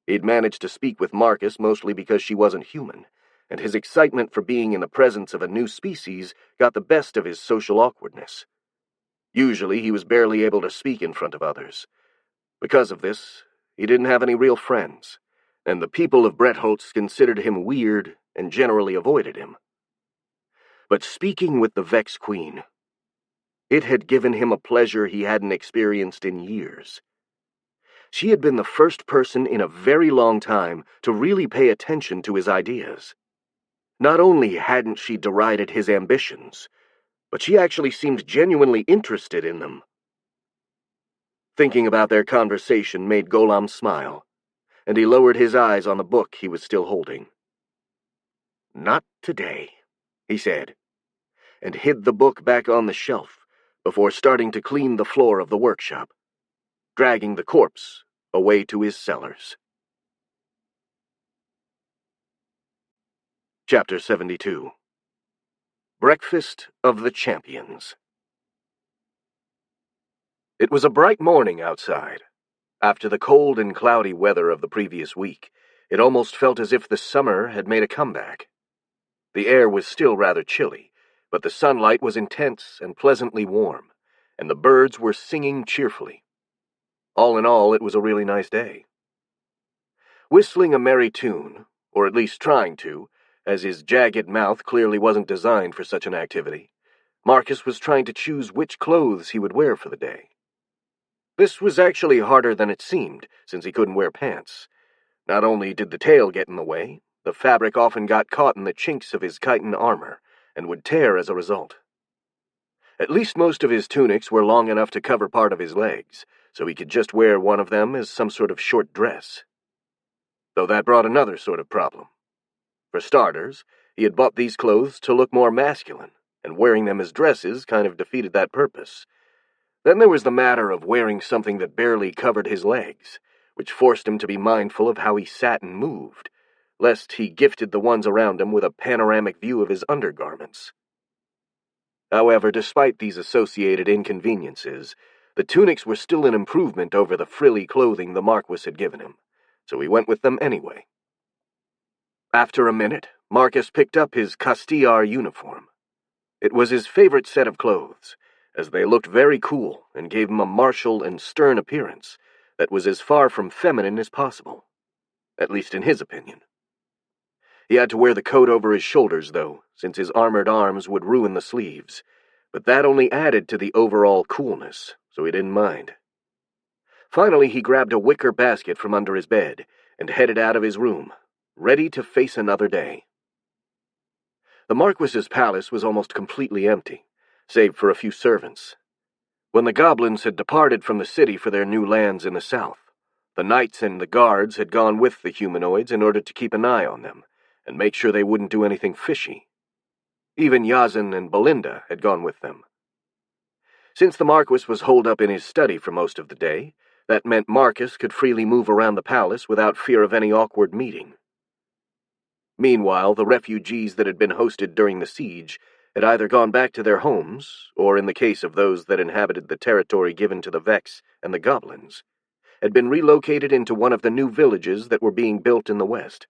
He'd managed to speak with Marcus mostly because she wasn't human, and his excitement for being in the presence of a new species got the best of his social awkwardness. Usually he was barely able to speak in front of others. Because of this, he didn't have any real friends, and the people of Bretholtz considered him weird and generally avoided him. But speaking with the Vex Queen, It had given him a pleasure he hadn't experienced in years. She had been the first person in a very long time to really pay attention to his ideas. Not only hadn't she derided his ambitions, but she actually seemed genuinely interested in them. Thinking about their conversation made Golam smile, and he lowered his eyes on the book he was still holding. "Not today," he said, and hid the book back on the shelf before starting to clean the floor of the workshop, dragging the corpse away to his cellars. Chapter 72. Breakfast of the Champions. It was a bright morning outside. After the cold and cloudy weather of the previous week, it almost felt as if the summer had made a comeback. The air was still rather chilly, but the sunlight was intense and pleasantly warm, and the birds were singing cheerfully. All in all, it was a really nice day. Whistling a merry tune, or at least trying to, as his jagged mouth clearly wasn't designed for such an activity, Marcus was trying to choose which clothes he would wear for the day. This was actually harder than it seemed, since he couldn't wear pants. Not only did the tail get in the way, the fabric often got caught in the chinks of his chitin armor, and would tear as a result. At least most of his tunics were long enough to cover part of his legs, so he could just wear one of them as some sort of short dress. Though that brought another sort of problem. For starters, he had bought these clothes to look more masculine, and wearing them as dresses kind of defeated that purpose. Then there was the matter of wearing something that barely covered his legs, which forced him to be mindful of how he sat and moved, lest he gifted the ones around him with a panoramic view of his undergarments. However, despite these associated inconveniences, the tunics were still an improvement over the frilly clothing the Marquis had given him, so he went with them anyway. After a minute, Marcus picked up his Castillar uniform. It was his favorite set of clothes, as they looked very cool and gave him a martial and stern appearance that was as far from feminine as possible, at least in his opinion. He had to wear the coat over his shoulders, though, since his armored arms would ruin the sleeves, but that only added to the overall coolness, so he didn't mind. Finally, he grabbed a wicker basket from under his bed and headed out of his room, ready to face another day. The Marquis's palace was almost completely empty, save for a few servants. When the goblins had departed from the city for their new lands in the south, the knights and the guards had gone with the humanoids in order to keep an eye on them and make sure they wouldn't do anything fishy. Even Yazan and Belinda had gone with them. Since the Marquis was holed up in his study for most of the day, that meant Marcus could freely move around the palace without fear of any awkward meeting. Meanwhile, the refugees that had been hosted during the siege had either gone back to their homes, or in the case of those that inhabited the territory given to the Vex and the goblins, had been relocated into one of the new villages that were being built in the west.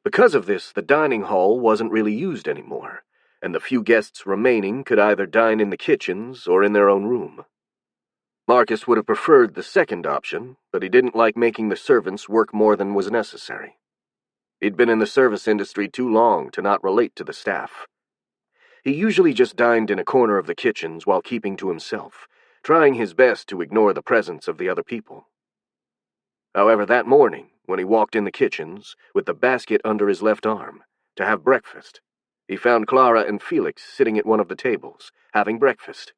Because of this, the dining hall wasn't really used anymore, and the few guests remaining could either dine in the kitchens or in their own room. Marcus would have preferred the second option, but he didn't like making the servants work more than was necessary. He'd been in the service industry too long to not relate to the staff. He usually just dined in a corner of the kitchens while keeping to himself, trying his best to ignore the presence of the other people. However, that morning, when he walked in the kitchens, with the basket under his left arm, to have breakfast, he found Clara and Felix sitting at one of the tables, having breakfast.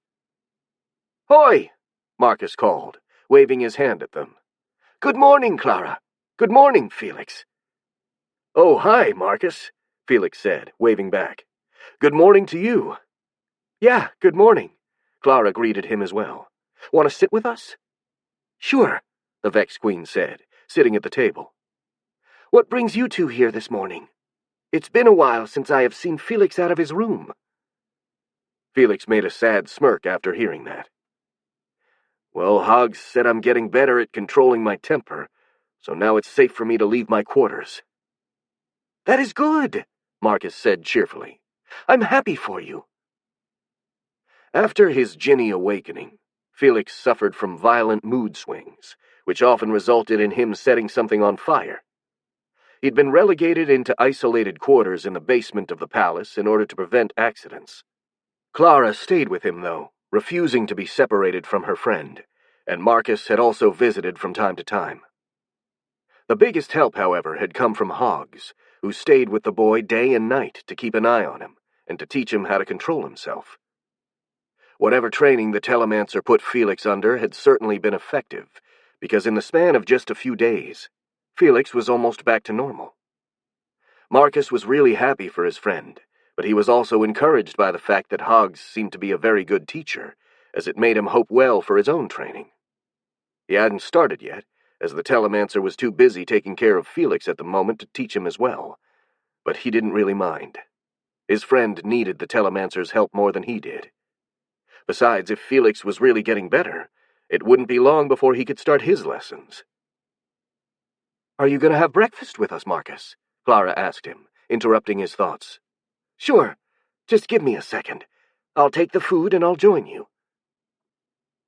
"Hoy!" Marcus called, waving his hand at them. "Good morning, Clara. Good morning, Felix." "Oh, hi, Marcus," Felix said, waving back. "Good morning to you." "Yeah, good morning," Clara greeted him as well. "Want to sit with us?" "Sure," the Vex Queen said, sitting at the table. "What brings you two here this morning? It's been a while since I have seen Felix out of his room." Felix made a sad smirk after hearing that. "Well, Hoggs said I'm getting better at controlling my temper, so now it's safe for me to leave my quarters." "That is good," Marcus said cheerfully. "I'm happy for you." After his Ginny awakening, Felix suffered from violent mood swings, which often resulted in him setting something on fire. He'd been relegated into isolated quarters in the basement of the palace in order to prevent accidents. Clara stayed with him, though, refusing to be separated from her friend, and Marcus had also visited from time to time. The biggest help, however, had come from Hoggs, who stayed with the boy day and night to keep an eye on him and to teach him how to control himself. Whatever training the Telemancer put Felix under had certainly been effective, because in the span of just a few days, Felix was almost back to normal. Marcus was really happy for his friend, but he was also encouraged by the fact that Hoggs seemed to be a very good teacher, as it made him hope well for his own training. He hadn't started yet, as the Telemancer was too busy taking care of Felix at the moment to teach him as well, but he didn't really mind. His friend needed the Telemancer's help more than he did. Besides, if Felix was really getting better, it wouldn't be long before he could start his lessons. "Are you going to have breakfast with us, Marcus?" Clara asked him, interrupting his thoughts. "Sure. Just give me a second. I'll take the food and I'll join you."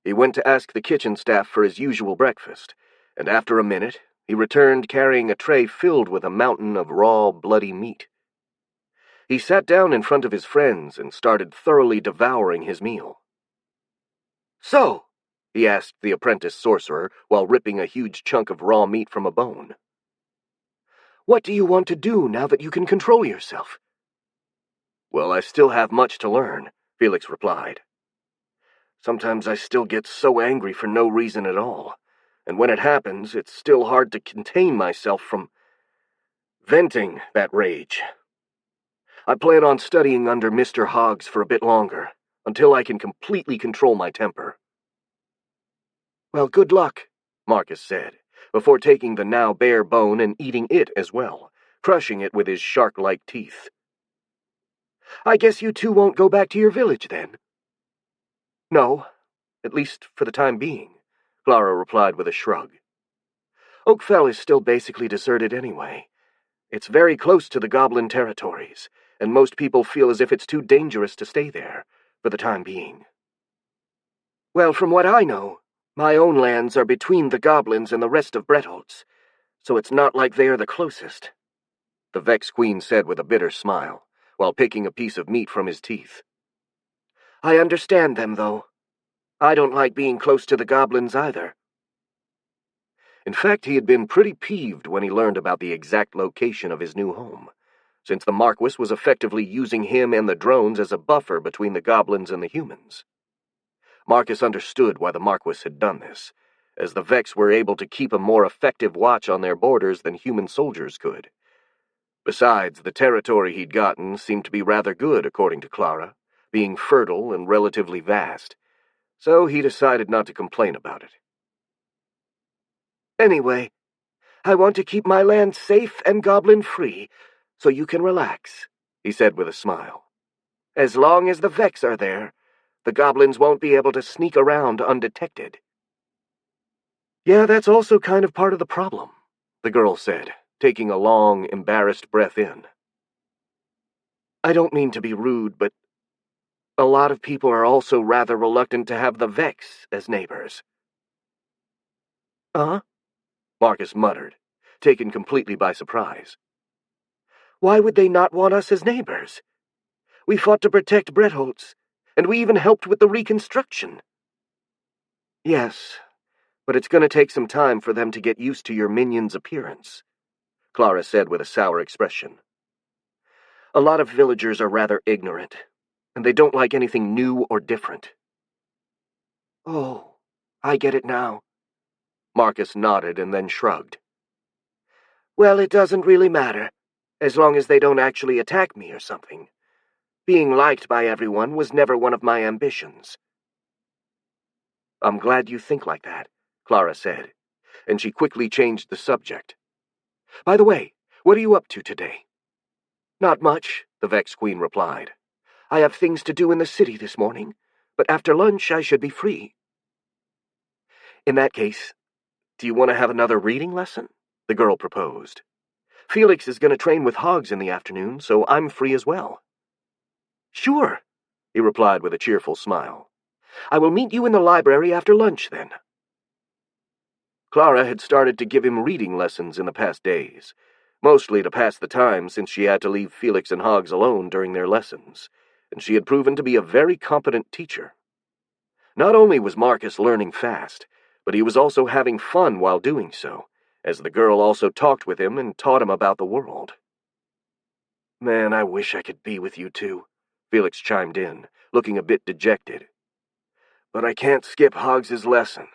He went to ask the kitchen staff for his usual breakfast, and after a minute, he returned carrying a tray filled with a mountain of raw, bloody meat. He sat down in front of his friends and started thoroughly devouring his meal. "So," he asked the apprentice sorcerer while ripping a huge chunk of raw meat from a bone, "what do you want to do now that you can control yourself?" "Well, I still have much to learn," Felix replied. "Sometimes I still get so angry for no reason at all, and when it happens, it's still hard to contain myself from venting that rage. I plan on studying under Mr. Hoggs for a bit longer, until I can completely control my temper." "Well, good luck," Marcus said, before taking the now bare bone and eating it as well, crushing it with his shark-like teeth. "I guess you two won't go back to your village, then?" "No, at least for the time being," Clara replied with a shrug. "Oakfell is still basically deserted anyway. It's very close to the goblin territories, and most people feel as if it's too dangerous to stay there, for the time being." "Well, from what I know, my own lands are between the goblins and the rest of Bretholtz, so it's not like they are the closest," the Vex Queen said with a bitter smile, while picking a piece of meat from his teeth. "I understand them, though. I don't like being close to the goblins either." In fact, he had been pretty peeved when he learned about the exact location of his new home, since the Marquis was effectively using him and the drones as a buffer between the goblins and the humans. Marcus understood why the Marquis had done this, as the Vex were able to keep a more effective watch on their borders than human soldiers could. Besides, the territory he'd gotten seemed to be rather good, according to Clara, being fertile and relatively vast, so he decided not to complain about it. "Anyway, I want to keep my land safe and goblin-free, so you can relax," he said with a smile. "As long as the Vex are there, the goblins won't be able to sneak around undetected." "Yeah, that's also kind of part of the problem," the girl said, taking a long, embarrassed breath in. "I don't mean to be rude, but a lot of people are also rather reluctant to have the Vex as neighbors." "Uh-huh," Marcus muttered, taken completely by surprise. "Why would they not want us as neighbors? We fought to protect Bretholtz, and we even helped with the reconstruction." "Yes, but it's going to take some time for them to get used to your minion's appearance," Clara said with a sour expression. "A lot of villagers are rather ignorant, and they don't like anything new or different." "Oh, I get it now." Marcus nodded and then shrugged. "Well, it doesn't really matter, as long as they don't actually attack me or something. Being liked by everyone was never one of my ambitions." "I'm glad you think like that," Clara said, and she quickly changed the subject. "By the way, what are you up to today?" "Not much," the Vex Queen replied. "I have things to do in the city this morning, but after lunch I should be free." "In that case, do you want to have another reading lesson?" the girl proposed. "Felix is going to train with Hoggs in the afternoon, so I'm free as well." "Sure," he replied with a cheerful smile. "I will meet you in the library after lunch, then." Clara had started to give him reading lessons in the past days, mostly to pass the time since she had to leave Felix and Hoggs alone during their lessons, and she had proven to be a very competent teacher. Not only was Marcus learning fast, but he was also having fun while doing so, as the girl also talked with him and taught him about the world. "Man, I wish I could be with you two," Felix chimed in, looking a bit dejected. "But I can't skip Hoggs's lesson,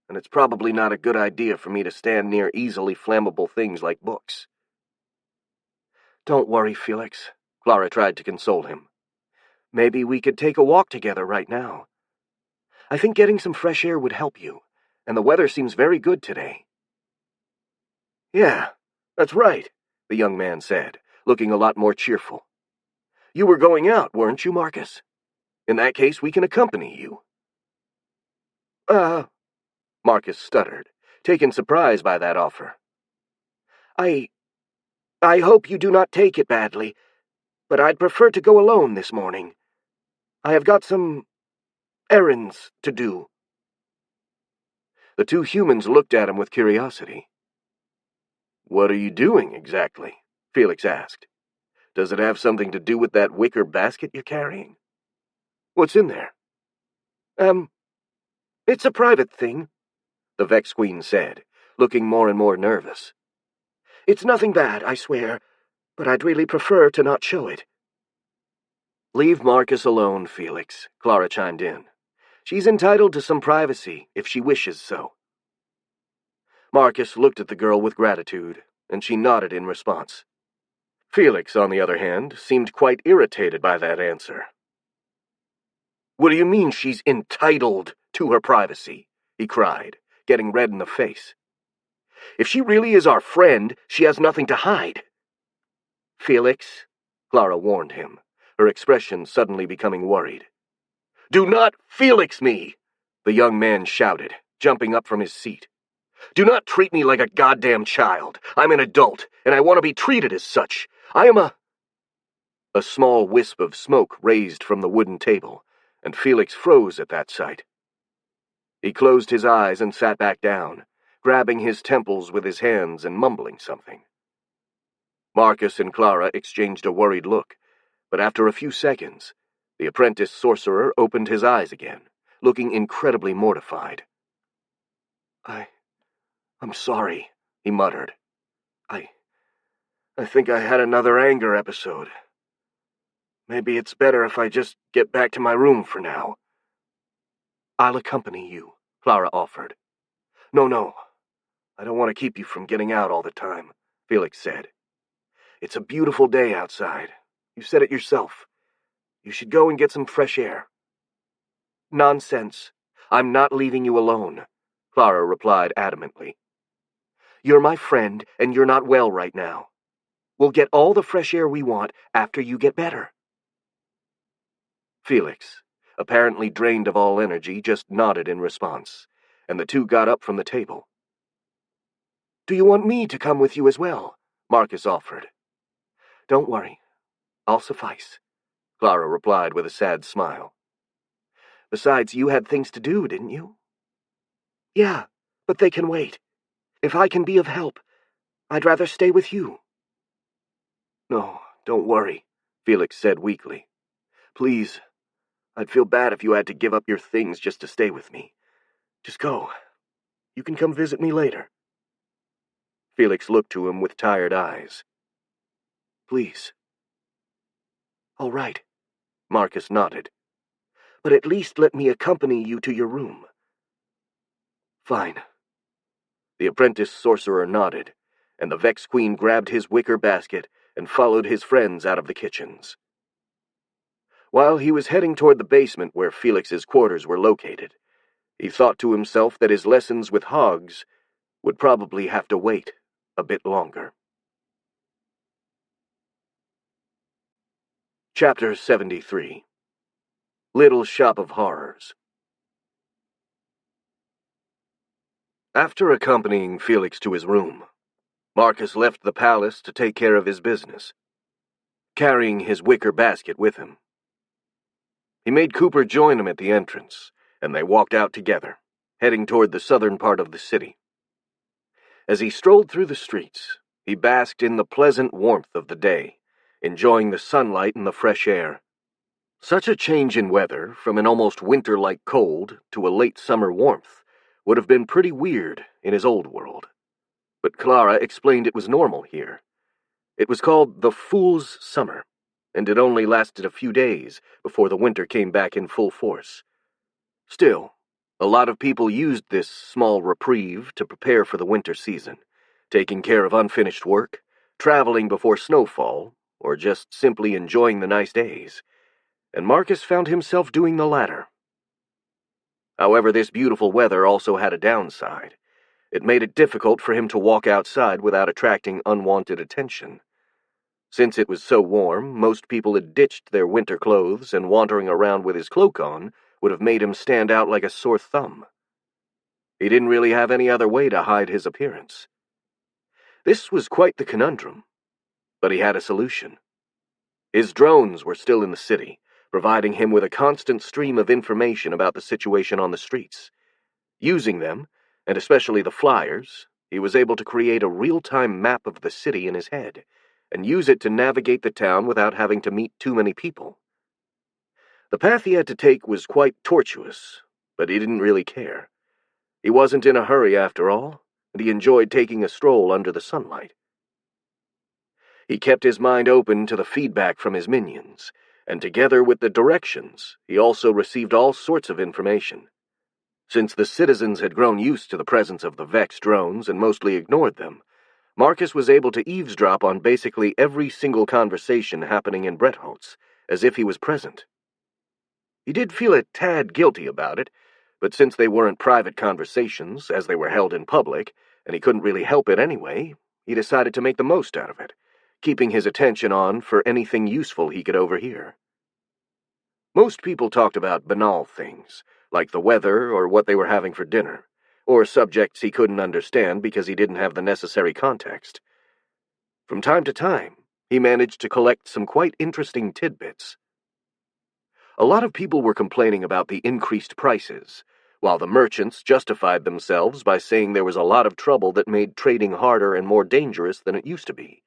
and it's probably not a good idea for me to stand near easily flammable things like books." "Don't worry, Felix," Clara tried to console him. "Maybe we could take a walk together right now. I think getting some fresh air would help you, and the weather seems very good today." "Yeah, that's right," the young man said, looking a lot more cheerful. "You were going out, weren't you, Marcus? In that case, we can accompany you." Marcus stuttered, taken surprise by that offer. I hope you do not take it badly, but I'd prefer to go alone this morning. I have got some errands to do." The two humans looked at him with curiosity. "What are you doing, exactly?" Felix asked. "Does it have something to do with that wicker basket you're carrying? What's in there?" It's a private thing," the Vex Queen said, looking more and more nervous. "It's nothing bad, I swear, but I'd really prefer to not show it." "Leave Marcus alone, Felix," Clara chimed in. "She's entitled to some privacy, if she wishes so." Marcus looked at the girl with gratitude, and she nodded in response. Felix, on the other hand, seemed quite irritated by that answer. "What do you mean she's entitled to her privacy?" he cried, getting red in the face. "If she really is our friend, she has nothing to hide." "Felix," Clara warned him, her expression suddenly becoming worried. "Do not Felix me!" the young man shouted, jumping up from his seat. "Do not treat me like a goddamn child. I'm an adult, and I want to be treated as such. I am a—" A small wisp of smoke raised from the wooden table, and Felix froze at that sight. He closed his eyes and sat back down, grabbing his temples with his hands and mumbling something. Marcus and Clara exchanged a worried look, but after a few seconds, the apprentice sorcerer opened his eyes again, looking incredibly mortified. I'm sorry," he muttered. I think I had another anger episode. Maybe it's better if I just get back to my room for now." "I'll accompany you," Clara offered. No, I don't want to keep you from getting out all the time," Felix said. "It's a beautiful day outside. You said it yourself. You should go and get some fresh air." "Nonsense. I'm not leaving you alone," Clara replied adamantly. "You're my friend, and you're not well right now. We'll get all the fresh air we want after you get better." Felix, apparently drained of all energy, just nodded in response, and the two got up from the table. "Do you want me to come with you as well?" Marcus offered. "Don't worry. I'll suffice," Clara replied with a sad smile. "Besides, you had things to do, didn't you?" "Yeah, but they can wait. If I can be of help, I'd rather stay with you." "No, don't worry," Felix said weakly. "Please, I'd feel bad if you had to give up your things just to stay with me. Just go. You can come visit me later." Felix looked to him with tired eyes. "Please." "All right," Marcus nodded. "But at least let me accompany you to your room." "Fine." The apprentice sorcerer nodded, and the Vex Queen grabbed his wicker basket and followed his friends out of the kitchens. While he was heading toward the basement where Felix's quarters were located, he thought to himself that his lessons with Hoggs would probably have to wait a bit longer. Chapter 73. Little Shop of Horrors. After accompanying Felix to his room, Marcus left the palace to take care of his business, carrying his wicker basket with him. He made Cooper join him at the entrance, and they walked out together, heading toward the southern part of the city. As he strolled through the streets, he basked in the pleasant warmth of the day, enjoying the sunlight and the fresh air. Such a change in weather, from an almost winter-like cold to a late summer warmth, would have been pretty weird in his old world. But Clara explained it was normal here. It was called the Fool's Summer, and it only lasted a few days before the winter came back in full force. Still, a lot of people used this small reprieve to prepare for the winter season, taking care of unfinished work, traveling before snowfall, or just simply enjoying the nice days. And Marcus found himself doing the latter. However, this beautiful weather also had a downside. It made it difficult for him to walk outside without attracting unwanted attention. Since it was so warm, most people had ditched their winter clothes, and wandering around with his cloak on would have made him stand out like a sore thumb. He didn't really have any other way to hide his appearance. This was quite the conundrum, but he had a solution. His drones were still in the city, providing him with a constant stream of information about the situation on the streets. Using them, and especially the flyers, he was able to create a real-time map of the city in his head, and use it to navigate the town without having to meet too many people. The path he had to take was quite tortuous, but he didn't really care. He wasn't in a hurry after all, and he enjoyed taking a stroll under the sunlight. He kept his mind open to the feedback from his minions, and together with the directions, he also received all sorts of information. Since the citizens had grown used to the presence of the Vex drones and mostly ignored them, Marcus was able to eavesdrop on basically every single conversation happening in Bretholtz, as if he was present. He did feel a tad guilty about it, but since they weren't private conversations, as they were held in public, and he couldn't really help it anyway, he decided to make the most out of it, keeping his attention on for anything useful he could overhear. Most people talked about banal things, like the weather or what they were having for dinner, or subjects he couldn't understand because he didn't have the necessary context. From time to time, he managed to collect some quite interesting tidbits. A lot of people were complaining about the increased prices, while the merchants justified themselves by saying there was a lot of trouble that made trading harder and more dangerous than it used to be.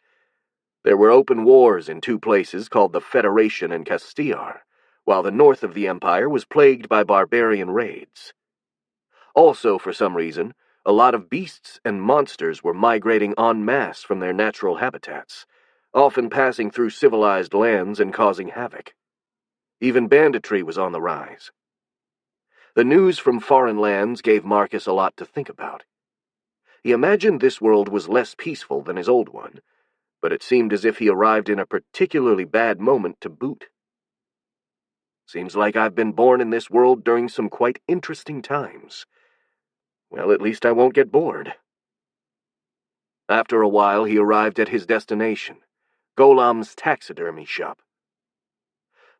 There were open wars in two places called the Federation and Castillar, while the north of the empire was plagued by barbarian raids. Also, for some reason, a lot of beasts and monsters were migrating en masse from their natural habitats, often passing through civilized lands and causing havoc. Even banditry was on the rise. The news from foreign lands gave Marcus a lot to think about. He imagined this world was less peaceful than his old one, but it seemed as if he arrived in a particularly bad moment to boot. Seems like I've been born in this world during some quite interesting times. Well, at least I won't get bored. After a while, he arrived at his destination, Golem's taxidermy shop.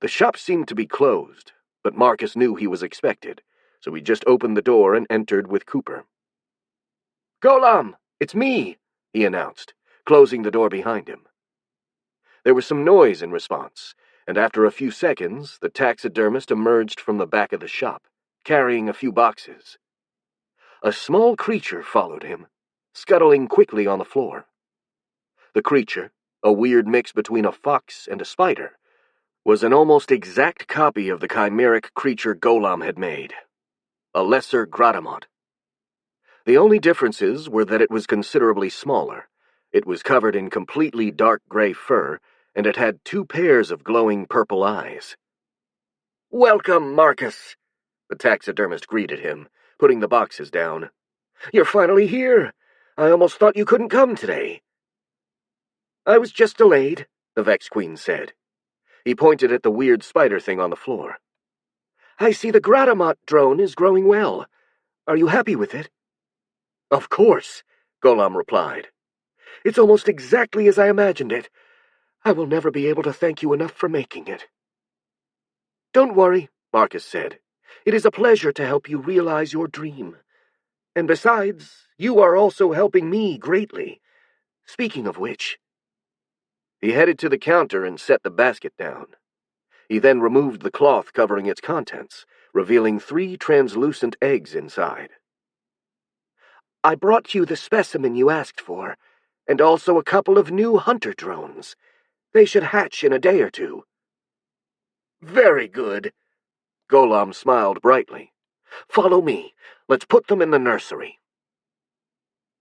The shop seemed to be closed, but Marcus knew he was expected, so he just opened the door and entered with Cooper. "Golem, it's me," he announced, closing the door behind him. There was some noise in response, and after a few seconds, the taxidermist emerged from the back of the shop, carrying a few boxes. A small creature followed him, scuttling quickly on the floor. The creature, a weird mix between a fox and a spider, was an almost exact copy of the chimeric creature Golem had made, a lesser Gratamont. The only differences were that it was considerably smaller. It was covered in completely dark gray fur, and it had 2 pairs of glowing purple eyes. "Welcome, Marcus," the taxidermist greeted him, putting the boxes down. "You're finally here. I almost thought you couldn't come today." "I was just delayed," the Vex Queen said. He pointed at the weird spider thing on the floor. "I see the Gratamont drone is growing well. Are you happy with it?" "Of course," Golem replied. "It's almost exactly as I imagined it. I will never be able to thank you enough for making it." "Don't worry," Marcus said. "It is a pleasure to help you realize your dream. And besides, you are also helping me greatly. Speaking of which..." He headed to the counter and set the basket down. He then removed the cloth covering its contents, revealing 3 translucent eggs inside. "I brought you the specimen you asked for, and also a couple of new hunter drones. They should hatch in a day or 2. Very good. Golem smiled brightly. Follow me. Let's put them in the nursery.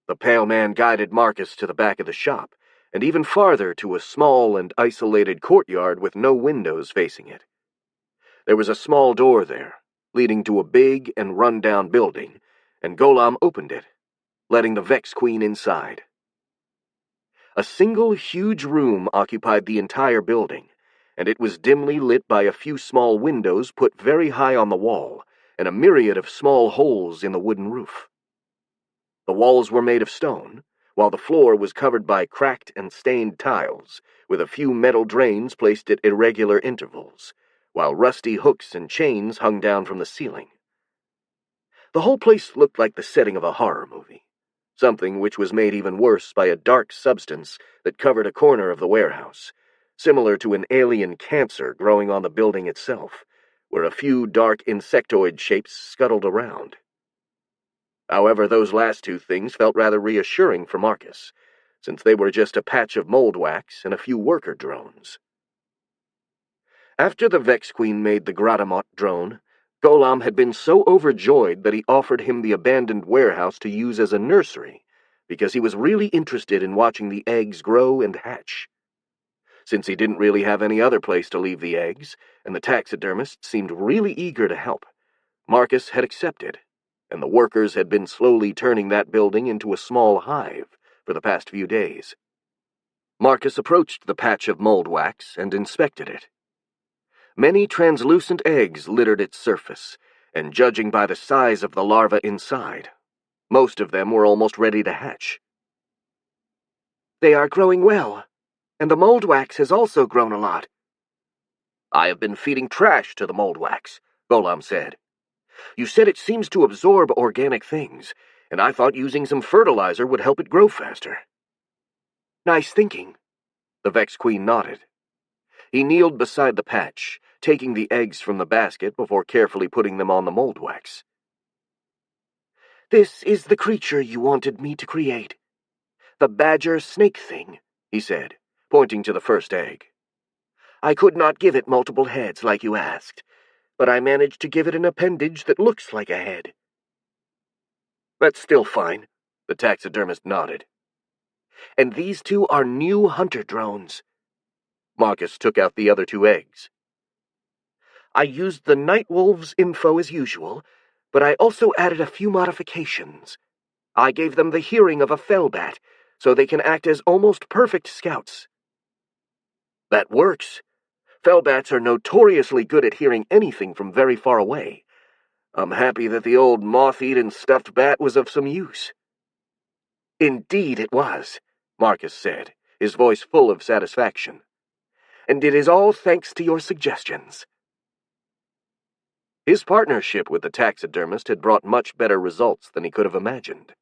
The pale man guided Marcus to the back of the shop, and even farther to a small and isolated courtyard with no windows facing it. There was a small door there, leading to a big and run-down building, and Golem opened it, letting the Vex Queen inside. A single huge room occupied the entire building, and it was dimly lit by a few small windows put very high on the wall, and a myriad of small holes in the wooden roof. The walls were made of stone, while the floor was covered by cracked and stained tiles, with a few metal drains placed at irregular intervals, while rusty hooks and chains hung down from the ceiling. The whole place looked like the setting of a horror movie, something which was made even worse by a dark substance that covered a corner of the warehouse, similar to an alien cancer growing on the building itself, where a few dark insectoid shapes scuttled around. However, those last two things felt rather reassuring for Marcus, since they were just a patch of mold wax and a few worker drones. After the Vex Queen made the Gratamot drone, Golem had been so overjoyed that he offered him the abandoned warehouse to use as a nursery, because he was really interested in watching the eggs grow and hatch. Since he didn't really have any other place to leave the eggs, and the taxidermist seemed really eager to help, Marcus had accepted, and the workers had been slowly turning that building into a small hive for the past few days. Marcus approached the patch of mold wax and inspected it. Many translucent eggs littered its surface, and judging by the size of the larvae inside, most of them were almost ready to hatch. They are growing well, and the mold wax has also grown a lot. I have been feeding trash to the mold wax, Golem said. You said it seems to absorb organic things, and I thought using some fertilizer would help it grow faster. Nice thinking. The Vex Queen nodded. He kneeled beside the patch, taking the eggs from the basket before carefully putting them on the mold wax. This is the creature you wanted me to create. The badger snake thing, he said, pointing to the first egg. I could not give it multiple heads like you asked, but I managed to give it an appendage that looks like a head. That's still fine, the taxidermist nodded. And these two are new hunter drones. Marcus took out the other two eggs. I used the Night Wolves info as usual, but I also added a few modifications. I gave them the hearing of a fellbat, so they can act as almost perfect scouts. That works. Fellbats are notoriously good at hearing anything from very far away. I'm happy that the old moth-eaten stuffed bat was of some use. Indeed it was, Marcus said, his voice full of satisfaction. And it is all thanks to your suggestions. His partnership with the taxidermist had brought much better results than he could have imagined.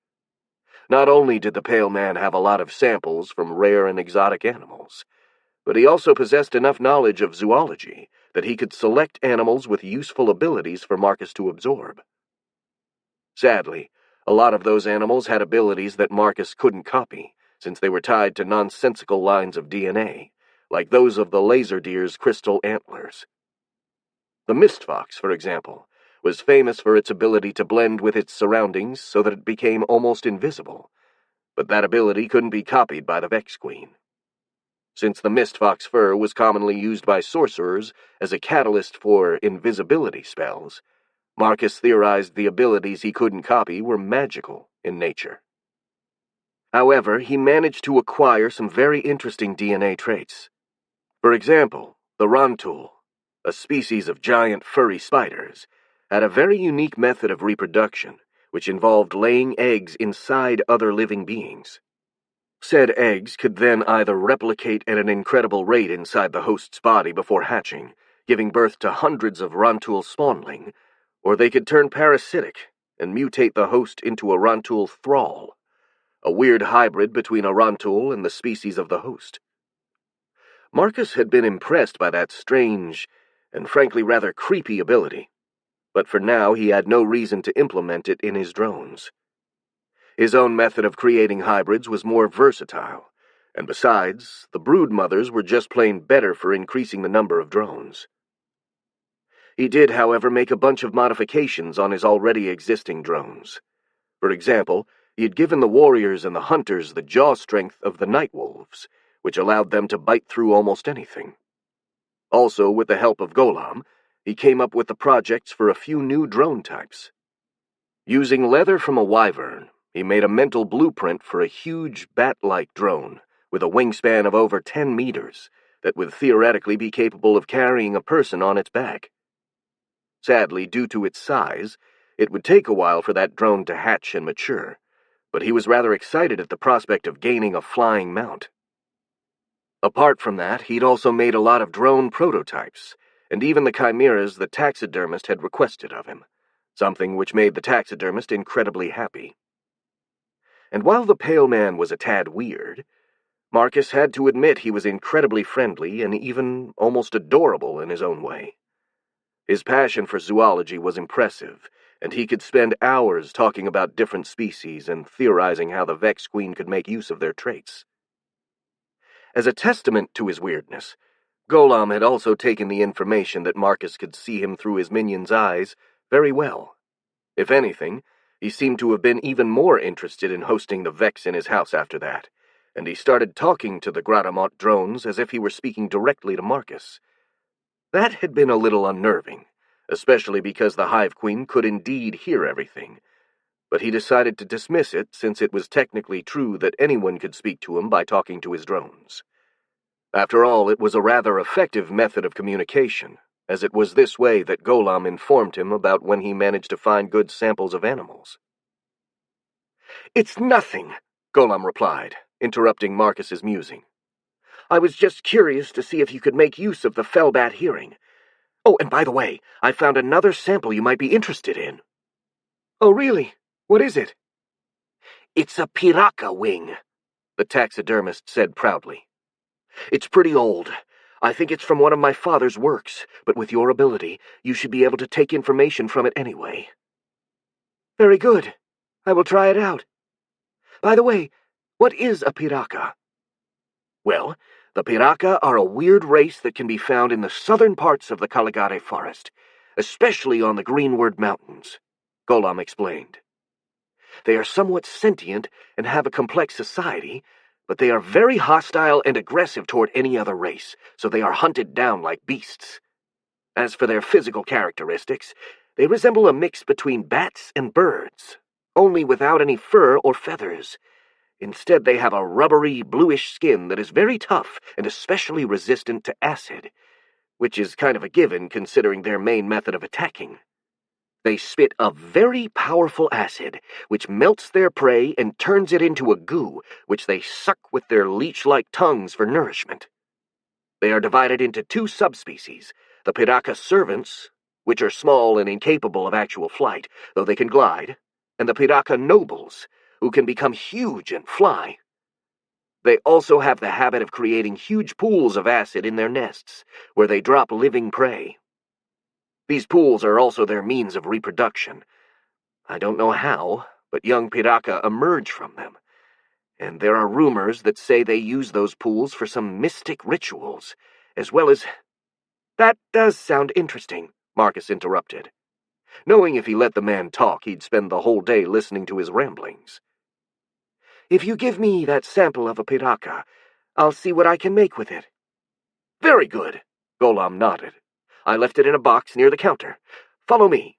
Not only did the pale man have a lot of samples from rare and exotic animals, but he also possessed enough knowledge of zoology that he could select animals with useful abilities for Marcus to absorb. Sadly, a lot of those animals had abilities that Marcus couldn't copy, since they were tied to nonsensical lines of DNA, like those of the laser deer's crystal antlers. The mist fox, for example, was famous for its ability to blend with its surroundings so that it became almost invisible, but that ability couldn't be copied by the Vex Queen. Since the mist fox fur was commonly used by sorcerers as a catalyst for invisibility spells, Marcus theorized the abilities he couldn't copy were magical in nature. However, he managed to acquire some very interesting DNA traits. For example, the Rantul, a species of giant furry spiders, had a very unique method of reproduction, which involved laying eggs inside other living beings. Said eggs could then either replicate at an incredible rate inside the host's body before hatching, giving birth to hundreds of Rantul spawnling, or they could turn parasitic and mutate the host into a Rantul thrall, a weird hybrid between a Rantul and the species of the host. Marcus had been impressed by that strange and frankly rather creepy ability, but for now he had no reason to implement it in his drones. His own method of creating hybrids was more versatile, and besides, the brood mothers were just plain better for increasing the number of drones. He did, however, make a bunch of modifications on his already existing drones. For example, he had given the warriors and the hunters the jaw strength of the night wolves, which allowed them to bite through almost anything. Also, with the help of Golam, he came up with the projects for a few new drone types. Using leather from a wyvern, he made a mental blueprint for a huge bat-like drone with a wingspan of over 10 meters that would theoretically be capable of carrying a person on its back. Sadly, due to its size, it would take a while for that drone to hatch and mature, but he was rather excited at the prospect of gaining a flying mount. Apart from that, he'd also made a lot of drone prototypes, and even the chimeras the taxidermist had requested of him, something which made the taxidermist incredibly happy. And while the pale man was a tad weird, Marcus had to admit he was incredibly friendly and even almost adorable in his own way. His passion for zoology was impressive, and he could spend hours talking about different species and theorizing how the Vex Queen could make use of their traits. As a testament to his weirdness, Golam had also taken the information that Marcus could see him through his minion's eyes very well. If anything, he seemed to have been even more interested in hosting the Vex in his house after that, and he started talking to the Gratamont drones as if he were speaking directly to Marcus. That had been a little unnerving, especially because the Hive Queen could indeed hear everything, but he decided to dismiss it since it was technically true that anyone could speak to him by talking to his drones. After all, it was a rather effective method of communication, as it was this way that Golam informed him about when he managed to find good samples of animals. "It's nothing," Golam replied, interrupting Marcus's musing. "I was just curious to see if you could make use of the Fellbat hearing. Oh, and by the way, I found another sample you might be interested in." "Oh, really? What is it?" "It's a piraka wing," the taxidermist said proudly. "It's pretty old. I think it's from one of my father's works, but with your ability, you should be able to take information from it anyway." "Very good. I will try it out. By the way, what is a piraka?" "Well, the piraka are a weird race that can be found in the southern parts of the Caligare forest, especially on the Greenwood Mountains," Golam explained. "They are somewhat sentient and have a complex society, but they are very hostile and aggressive toward any other race, so they are hunted down like beasts. As for their physical characteristics, they resemble a mix between bats and birds, only without any fur or feathers. Instead, they have a rubbery, bluish skin that is very tough and especially resistant to acid, which is kind of a given considering their main method of attacking. They spit a very powerful acid, which melts their prey and turns it into a goo, which they suck with their leech-like tongues for nourishment. They are divided into two subspecies, the piraka servants, which are small and incapable of actual flight, though they can glide, and the piraka nobles, who can become huge and fly. They also have the habit of creating huge pools of acid in their nests, where they drop living prey. These pools are also their means of reproduction. I don't know how, but young piraka emerge from them, and there are rumors that say they use those pools for some mystic rituals, as well as— "That does sound interesting," Marcus interrupted, knowing if he let the man talk, he'd spend the whole day listening to his ramblings. "If you give me that sample of a piraka, I'll see what I can make with it." "Very good," Golam nodded. "I left it in a box near the counter. Follow me."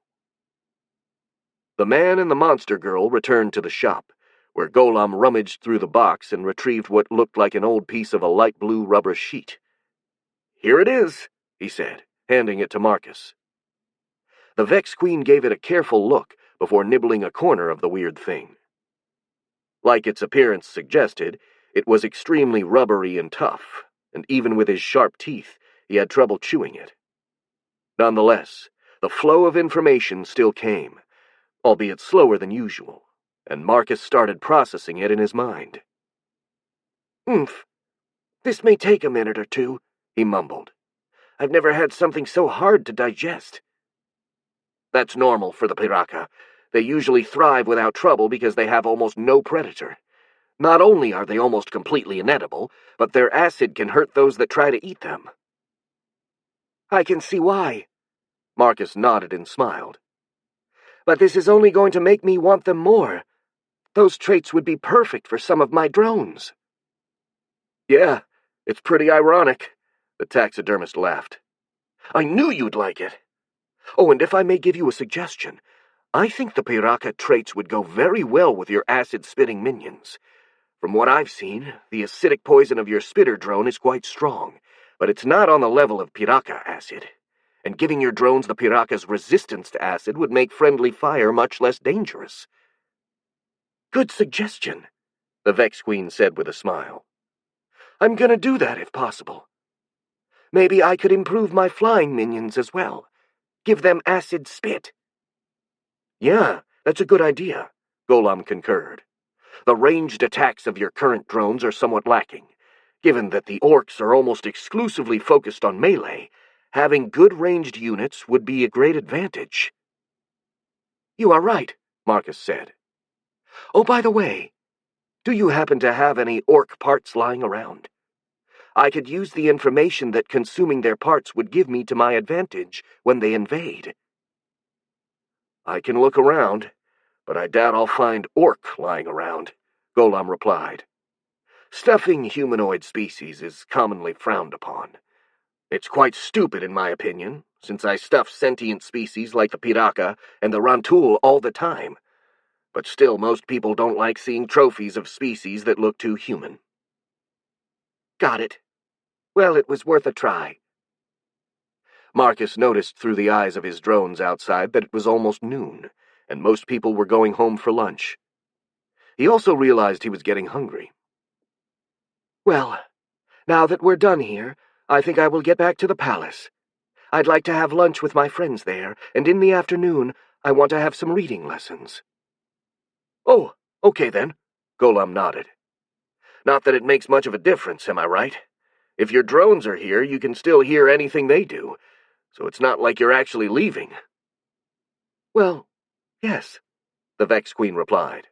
The man and the monster girl returned to the shop, where Golam rummaged through the box and retrieved what looked like an old piece of a light blue rubber sheet. "Here it is," he said, handing it to Marcus. The Vex Queen gave it a careful look before nibbling a corner of the weird thing. Like its appearance suggested, it was extremely rubbery and tough, and even with his sharp teeth, he had trouble chewing it. Nonetheless, the flow of information still came, albeit slower than usual, and Marcus started processing it in his mind. "Oomph. This may take a minute or two," he mumbled. "I've never had something so hard to digest." "That's normal for the piraka. They usually thrive without trouble because they have almost no predator. Not only are they almost completely inedible, but their acid can hurt those that try to eat them." "I can see why. Marcus nodded and smiled. But this is only going to make me want them more. Those traits would be perfect for some of my drones. Yeah, it's pretty ironic, the taxidermist laughed. I knew you'd like it. Oh, and if I may give you a suggestion, I think the Piraka traits would go very well with your acid-spitting minions. From what I've seen, the acidic poison of your spitter drone is quite strong, but it's not on the level of Piraka acid. And giving your drones the Piraka's resistance to acid would make friendly fire much less dangerous. Good suggestion, the Vex Queen said with a smile. I'm gonna do that if possible. Maybe I could improve my flying minions as well. Give them acid spit. Yeah, that's a good idea, Golem concurred. The ranged attacks of your current drones are somewhat lacking. Given that the orcs are almost exclusively focused on melee, having good ranged units would be a great advantage. You are right, Marcus said. Oh, by the way, do you happen to have any orc parts lying around? I could use the information that consuming their parts would give me to my advantage when they invade. I can look around, but I doubt I'll find orc lying around, Golem replied. Stuffing humanoid species is commonly frowned upon. It's quite stupid in my opinion, since I stuff sentient species like the Piraka and the Rantul all the time. But still, most people don't like seeing trophies of species that look too human. Got it. Well, it was worth a try. Marcus noticed through the eyes of his drones outside that it was almost noon, and most people were going home for lunch. He also realized he was getting hungry. Well, now that we're done here, I think I will get back to the palace. I'd like to have lunch with my friends there, and in the afternoon, I want to have some reading lessons. Oh, okay then, Golem nodded. Not that it makes much of a difference, am I right? If your drones are here, you can still hear anything they do, so it's not like you're actually leaving. Well, yes, the Vex Queen replied.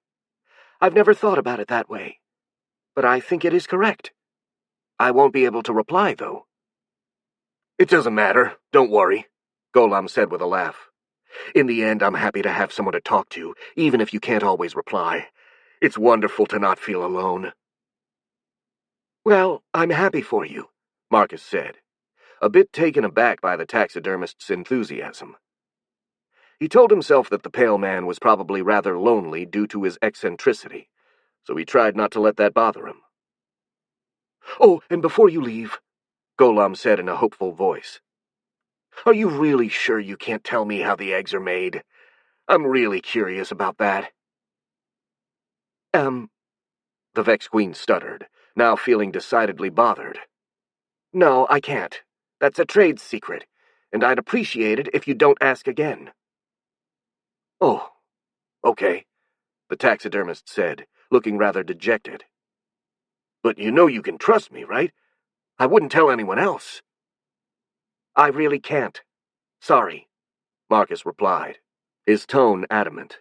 I've never thought about it that way, but I think it is correct. I won't be able to reply, though. It doesn't matter, don't worry, Golem said with a laugh. In the end, I'm happy to have someone to talk to, even if you can't always reply. It's wonderful to not feel alone. Well, I'm happy for you, Marcus said, a bit taken aback by the taxidermist's enthusiasm. He told himself that the pale man was probably rather lonely due to his eccentricity, so he tried not to let that bother him. Oh, and before you leave, Golem said in a hopeful voice, are you really sure you can't tell me how the eggs are made? I'm really curious about that. The Vex Queen stuttered, now feeling decidedly bothered. No, I can't. That's a trade secret, and I'd appreciate it if you don't ask again. Oh, okay, the taxidermist said, looking rather dejected. But you know you can trust me, right? I wouldn't tell anyone else. I really can't. Sorry, Marcus replied, his tone adamant.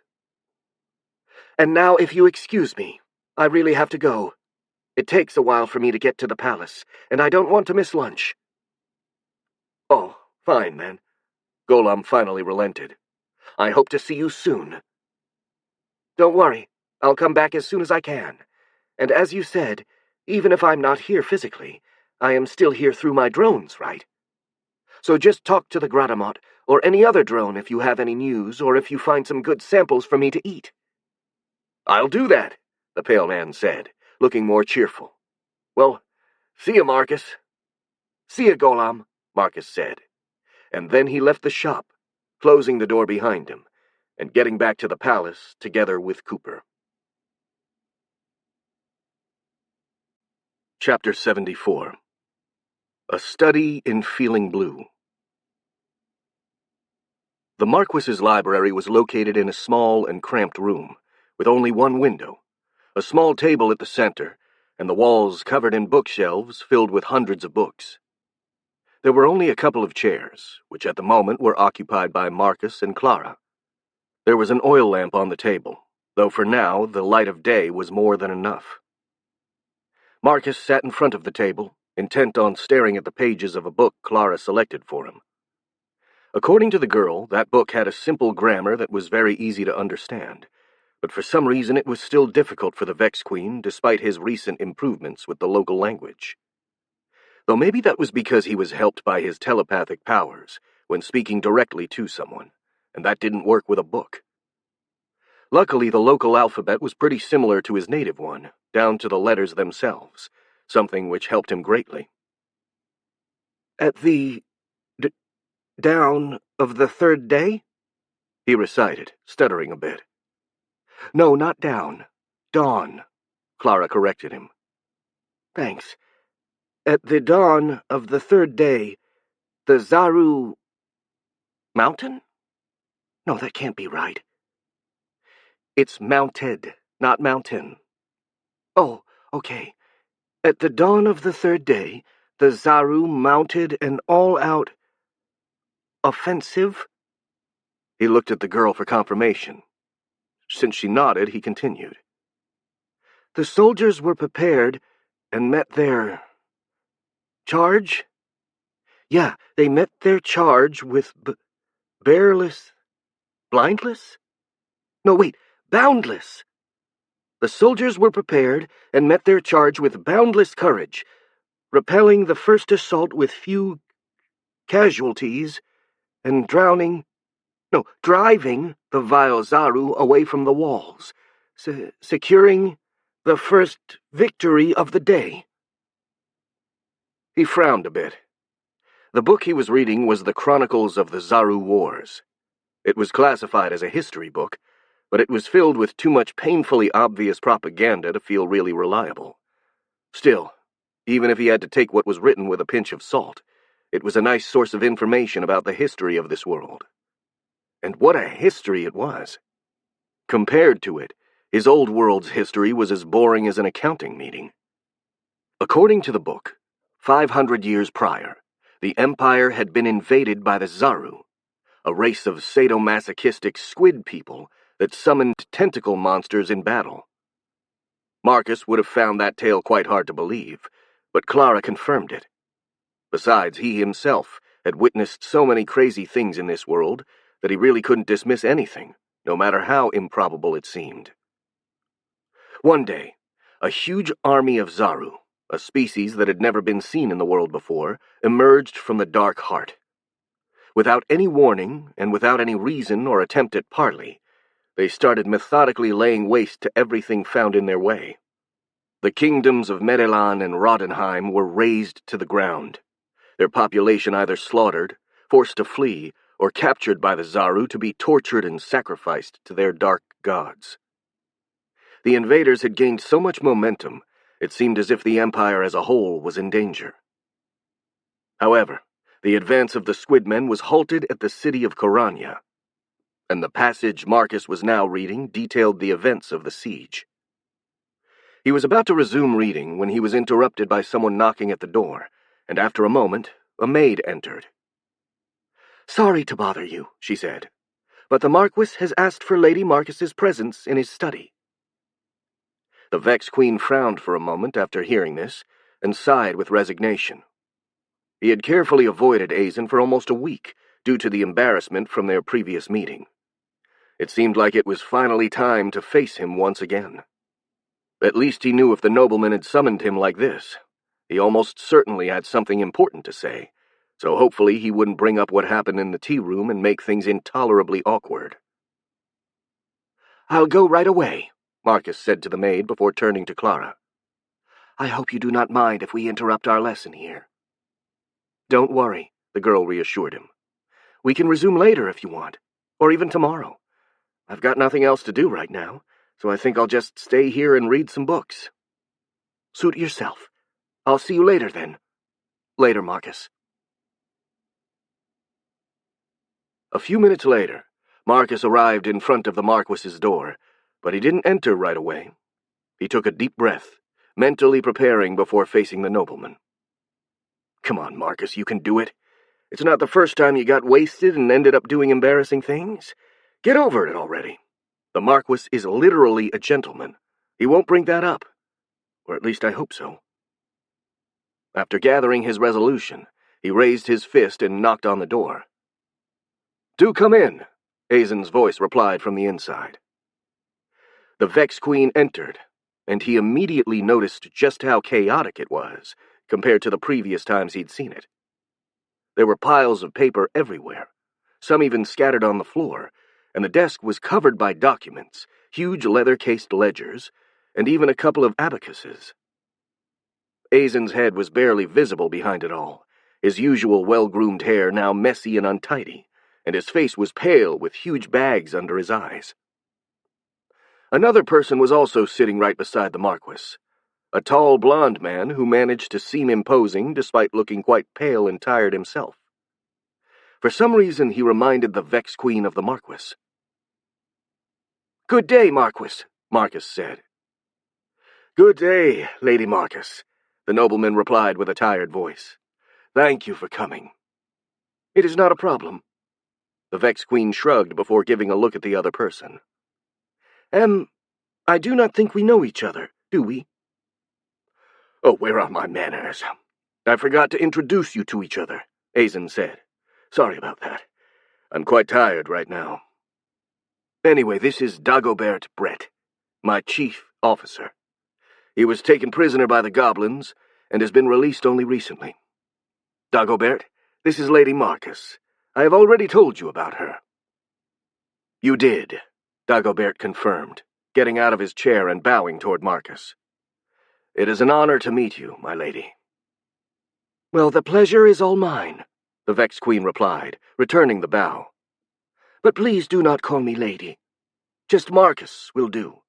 And now, if you excuse me, I really have to go. It takes a while for me to get to the palace, and I don't want to miss lunch. Oh, fine then. Golem finally relented. I hope to see you soon. Don't worry, I'll come back as soon as I can. And as you said, even if I'm not here physically, I am still here through my drones, right? So just talk to the Gratamot, or any other drone if you have any news, or if you find some good samples for me to eat. I'll do that, the pale man said, looking more cheerful. Well, see ya, Marcus. See ya, Golem, Marcus said. And then he left the shop, closing the door behind him, and getting back to the palace together with Cooper. Chapter 74. A Study in Feeling Blue. The Marquis's library was located in a small and cramped room, with only one window, a small table at the center, and the walls covered in bookshelves filled with hundreds of books. There were only a couple of chairs, which at the moment were occupied by Marcus and Clara. There was an oil lamp on the table, though for now the light of day was more than enough. Marcus sat in front of the table, intent on staring at the pages of a book Clara selected for him. According to the girl, that book had a simple grammar that was very easy to understand, but for some reason it was still difficult for the Vex Queen, despite his recent improvements with the local language. Though maybe that was because he was helped by his telepathic powers when speaking directly to someone, and that didn't work with a book. Luckily, the local alphabet was pretty similar to his native one, down to the letters themselves, something which helped him greatly. "At the down of the third day?" he recited, stuttering a bit. "No, not down. Dawn," Clara corrected him. "Thanks. At the dawn of the third day, the Zaru... Mountain? No, that can't be right. It's mounted, not mountain. Oh, okay. At the dawn of the third day, the Zaru mounted an all-out... offensive?" He looked at the girl for confirmation. Since she nodded, he continued. "The soldiers were prepared and met their... charge? Yeah, they met their charge with bearless... blindless? No, wait, boundless. The soldiers were prepared and met their charge with boundless courage, repelling the first assault with few casualties and driving the vile Zaru away from the walls, securing the first victory of the day." He frowned a bit. The book he was reading was the Chronicles of the Zaru Wars. It was classified as a history book, but it was filled with too much painfully obvious propaganda to feel really reliable. Still, even if he had to take what was written with a pinch of salt, it was a nice source of information about the history of this world. And what a history it was! Compared to it, his old world's history was as boring as an accounting meeting. According to the book, 500 years prior, the Empire had been invaded by the Zaru, a race of sadomasochistic squid people that summoned tentacle monsters in battle. Marcus would have found that tale quite hard to believe, but Clara confirmed it. Besides, he himself had witnessed so many crazy things in this world that he really couldn't dismiss anything, no matter how improbable it seemed. One day, a huge army of Zaru, a species that had never been seen in the world before, emerged from the dark heart. Without any warning, and without any reason or attempt at parley, they started methodically laying waste to everything found in their way. The kingdoms of Medelan and Rodenheim were razed to the ground, their population either slaughtered, forced to flee, or captured by the Zaru to be tortured and sacrificed to their dark gods. The invaders had gained so much momentum, it seemed as if the Empire as a whole was in danger. However, the advance of the Squidmen was halted at the city of Corania, and the passage Marcus was now reading detailed the events of the siege. He was about to resume reading when he was interrupted by someone knocking at the door, and after a moment, a maid entered. "Sorry to bother you," she said, "but the Marquis has asked for Lady Marcus's presence in his study." The Vex Queen frowned for a moment after hearing this, and sighed with resignation. He had carefully avoided Azen for almost a week, due to the embarrassment from their previous meeting. It seemed like it was finally time to face him once again. At least he knew if the nobleman had summoned him like this, he almost certainly had something important to say, so hopefully he wouldn't bring up what happened in the tea room and make things intolerably awkward. "I'll go right away," Marcus said to the maid before turning to Clara. "I hope you do not mind if we interrupt our lesson here." "Don't worry," the girl reassured him. "We can resume later if you want, or even tomorrow. I've got nothing else to do right now, so I think I'll just stay here and read some books." "Suit yourself. I'll see you later, then." "Later, Marcus." A few minutes later, Marcus arrived in front of the Marquis's door, but he didn't enter right away. He took a deep breath, mentally preparing before facing the nobleman. "Come on, Marcus, you can do it. It's not the first time you got wasted and ended up doing embarrassing things. Get over it already. The Marquis is literally a gentleman. He won't bring that up. Or at least I hope so." After gathering his resolution, he raised his fist and knocked on the door. "Do come in," Azen's voice replied from the inside. The Vex Queen entered, and he immediately noticed just how chaotic it was, compared to the previous times he'd seen it. There were piles of paper everywhere, some even scattered on the floor, and the desk was covered by documents, huge leather-cased ledgers, and even a couple of abacuses. Azen's head was barely visible behind it all, his usual well-groomed hair now messy and untidy, and his face was pale with huge bags under his eyes. Another person was also sitting right beside the Marquis, a tall blond man who managed to seem imposing despite looking quite pale and tired himself. For some reason he reminded the Vex Queen of the Marquis. "Good day, Marquis," Marcus said. "Good day, Lady Marcus," the nobleman replied with a tired voice. "Thank you for coming." "It is not a problem." The Vex Queen shrugged before giving a look at the other person. I do not think we know each other, do we?" "Oh, where are my manners? I forgot to introduce you to each other," Azen said. "Sorry about that. I'm quite tired right now. Anyway, this is Dagobert Brett, my chief officer. He was taken prisoner by the goblins and has been released only recently. Dagobert, this is Lady Marcus. I have already told you about her." "You did," Dagobert confirmed, getting out of his chair and bowing toward Marcus. "It is an honor to meet you, my lady." "Well, the pleasure is all mine," the Vex Queen replied, returning the bow. "But please do not call me lady. Just Marcus will do."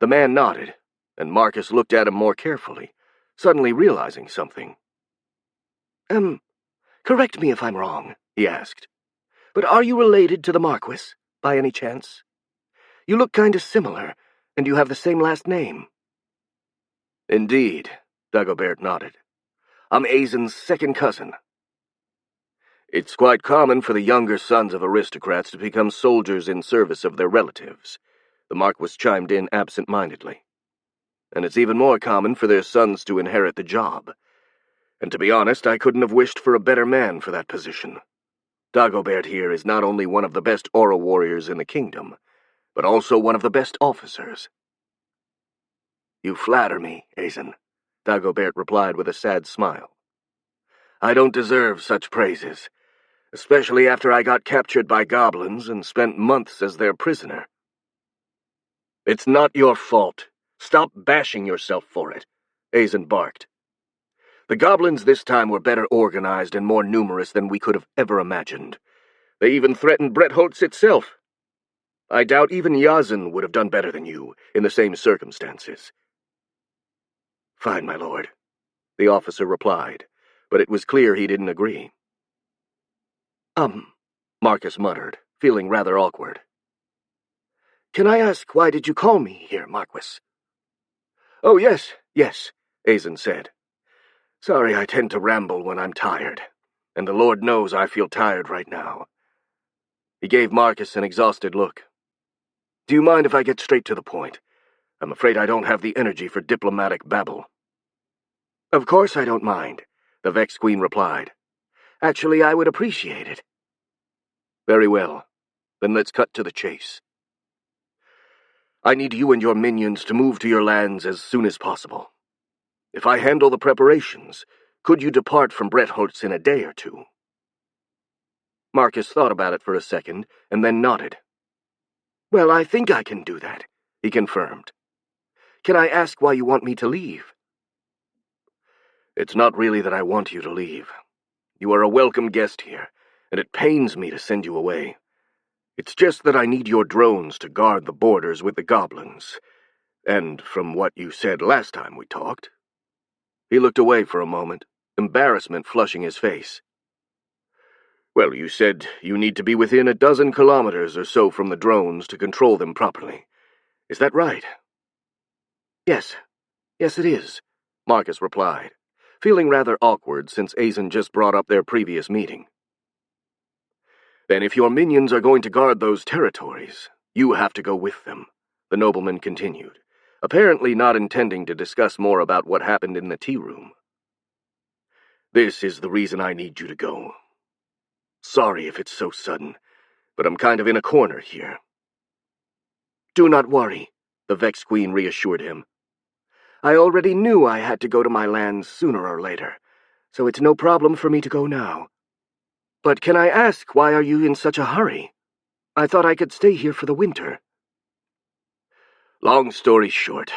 The man nodded, and Marcus looked at him more carefully, suddenly realizing something. Correct me if I'm wrong," he asked, "but are you related to the Marquis, by any chance? You look kind of similar, and you have the same last name." "Indeed," Dagobert nodded. "I'm Azen's second cousin." "It's quite common for the younger sons of aristocrats to become soldiers in service of their relatives," the Marquis chimed in absent-mindedly. "And it's even more common for their sons to inherit the job. And to be honest, I couldn't have wished for a better man for that position. Dagobert here is not only one of the best aura warriors in the kingdom, but also one of the best officers." "You flatter me, Azen," Dagobert replied with a sad smile. "I don't deserve such praises, especially after I got captured by goblins and spent months as their prisoner." "It's not your fault. Stop bashing yourself for it," Azen barked. "The goblins this time were better organized and more numerous than we could have ever imagined. They even threatened Bretholtz itself. I doubt even Yazan would have done better than you in the same circumstances." "Fine, my lord," the officer replied, but it was clear he didn't agree. Marcus muttered, feeling rather awkward. "Can I ask why did you call me here, Marquis?" "Oh, yes, Azen said. "Sorry I tend to ramble when I'm tired, and the Lord knows I feel tired right now." He gave Marcus an exhausted look. "Do you mind if I get straight to the point? I'm afraid I don't have the energy for diplomatic babble." "Of course I don't mind," the Vex Queen replied. "Actually, I would appreciate it." "Very well. Then let's cut to the chase. I need you and your minions to move to your lands as soon as possible. If I handle the preparations, could you depart from Bretholtz in a day or two?" Marcus thought about it for a second, and then nodded. "Well, I think I can do that," he confirmed. "Can I ask why you want me to leave?" "It's not really that I want you to leave. You are a welcome guest here, and it pains me to send you away. It's just that I need your drones to guard the borders with the goblins. And from what you said last time we talked..." He looked away for a moment, embarrassment flushing his face. "Well, you said you need to be within a dozen kilometers or so from the drones to control them properly. Is that right?" Yes, it is," Marcus replied, feeling rather awkward since Azen just brought up their previous meeting. "Then if your minions are going to guard those territories, you have to go with them," the nobleman continued, apparently not intending to discuss more about what happened in the tea room. "This is the reason I need you to go. Sorry if it's so sudden, but I'm kind of in a corner here. Do not worry, the Vex Queen reassured him. I already knew I had to go to my lands sooner or later, so it's no problem for me to go now. But can I ask, why are you in such a hurry? I thought I could stay here for the winter. Long story short,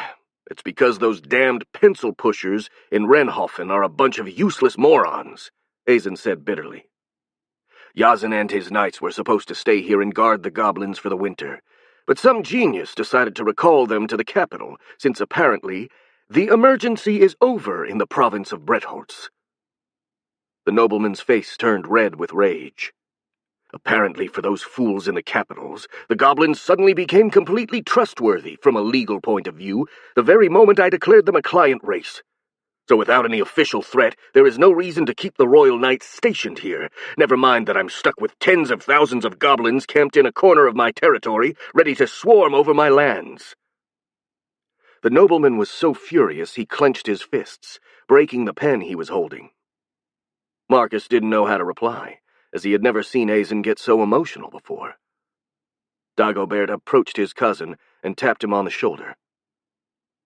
it's because those damned pencil pushers in Renhofen are a bunch of useless morons, Azen said bitterly. Yazen and his knights were supposed to stay here and guard the goblins for the winter, but some genius decided to recall them to the capital, since apparently the emergency is over in the province of Bretholz. The nobleman's face turned red with rage. Apparently for those fools in the capitals, the goblins suddenly became completely trustworthy from a legal point of view the very moment I declared them a client race. So without any official threat, there is no reason to keep the royal knights stationed here, never mind that I'm stuck with tens of thousands of goblins camped in a corner of my territory, ready to swarm over my lands. The nobleman was so furious he clenched his fists, breaking the pen he was holding. Marcus didn't know how to reply, as he had never seen Azen get so emotional before. Dagobert approached his cousin and tapped him on the shoulder.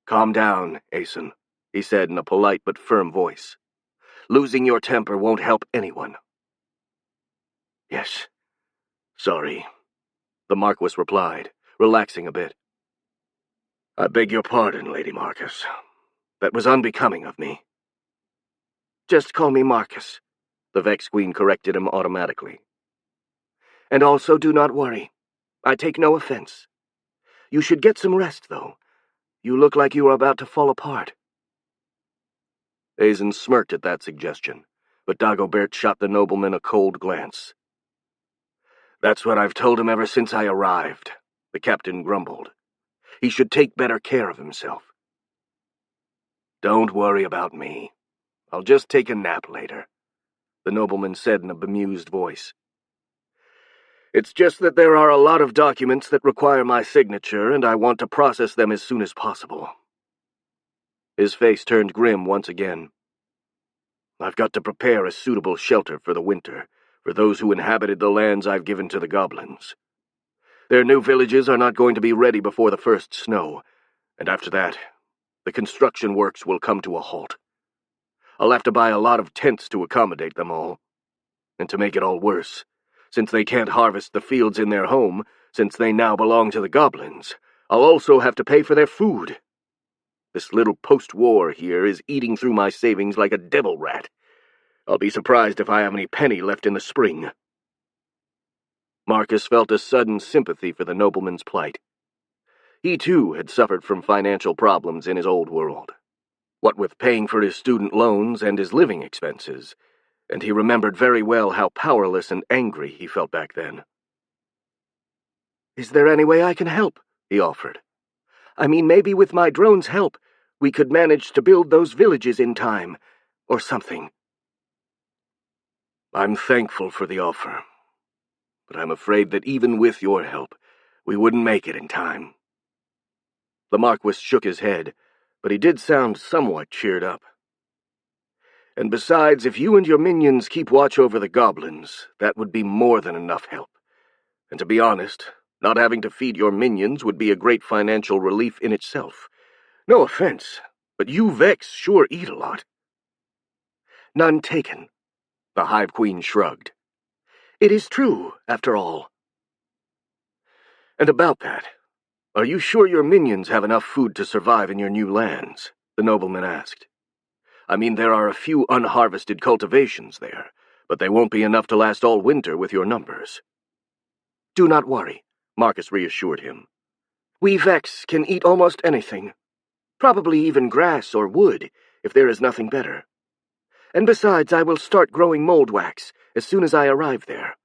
"Calm down, Azen," he said in a polite but firm voice. "Losing your temper won't help anyone." "Yes, sorry," the Marquis replied, relaxing a bit. "I beg your pardon, Lady Marcus. That was unbecoming of me." "Just call me Marcus," the Vex Queen corrected him automatically. "And also do not worry. I take no offense. You should get some rest, though. You look like you are about to fall apart." Azen smirked at that suggestion, but Dagobert shot the nobleman a cold glance. "That's what I've told him ever since I arrived," the captain grumbled. "He should take better care of himself." "Don't worry about me. I'll just take a nap later," the nobleman said in a bemused voice. "It's just that there are a lot of documents that require my signature, and I want to process them as soon as possible." His face turned grim once again. "I've got to prepare a suitable shelter for the winter, for those who inhabited the lands I've given to the goblins. Their new villages are not going to be ready before the first snow, and after that, the construction works will come to a halt. I'll have to buy a lot of tents to accommodate them all. And to make it all worse, since they can't harvest the fields in their home, since they now belong to the goblins, I'll also have to pay for their food. This little post-war here is eating through my savings like a devil rat. I'll be surprised if I have any penny left in the spring." Marcus felt a sudden sympathy for the nobleman's plight. He, too, had suffered from financial problems in his old world, what with paying for his student loans and his living expenses, and he remembered very well how powerless and angry he felt back then. "Is there any way I can help?" he offered. "I mean, maybe with my drone's help, we could manage to build those villages in time, or something." "I'm thankful for the offer, but I'm afraid that even with your help, we wouldn't make it in time." The Marquis shook his head, but he did sound somewhat cheered up. "And besides, if you and your minions keep watch over the goblins, that would be more than enough help. And to be honest, not having to feed your minions would be a great financial relief in itself. No offense, but you Vex sure eat a lot." "None taken," the Hive Queen shrugged. "It is true, after all." "And about that, are you sure your minions have enough food to survive in your new lands?" the nobleman asked. "I mean, there are a few unharvested cultivations there, but they won't be enough to last all winter with your numbers." "Do not worry," Marcus reassured him. "We Vex can eat almost anything. Probably even grass or wood, if there is nothing better. And besides, I will start growing mold wax as soon as I arrive there.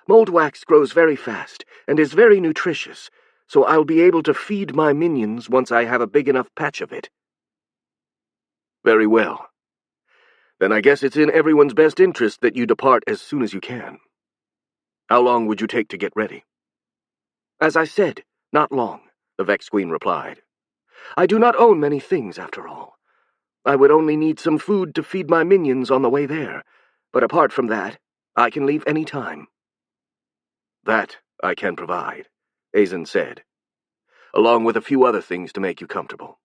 Mold wax grows very fast and is very nutritious, so I'll be able to feed my minions once I have a big enough patch of it." "Very well. Then I guess it's in everyone's best interest that you depart as soon as you can. How long would you take to get ready?" "As I said, not long," the Vex Queen replied. "I do not own many things, after all. I would only need some food to feed my minions on the way there, but apart from that, I can leave any time." "That I can provide," Azen said, "along with a few other things to make you comfortable.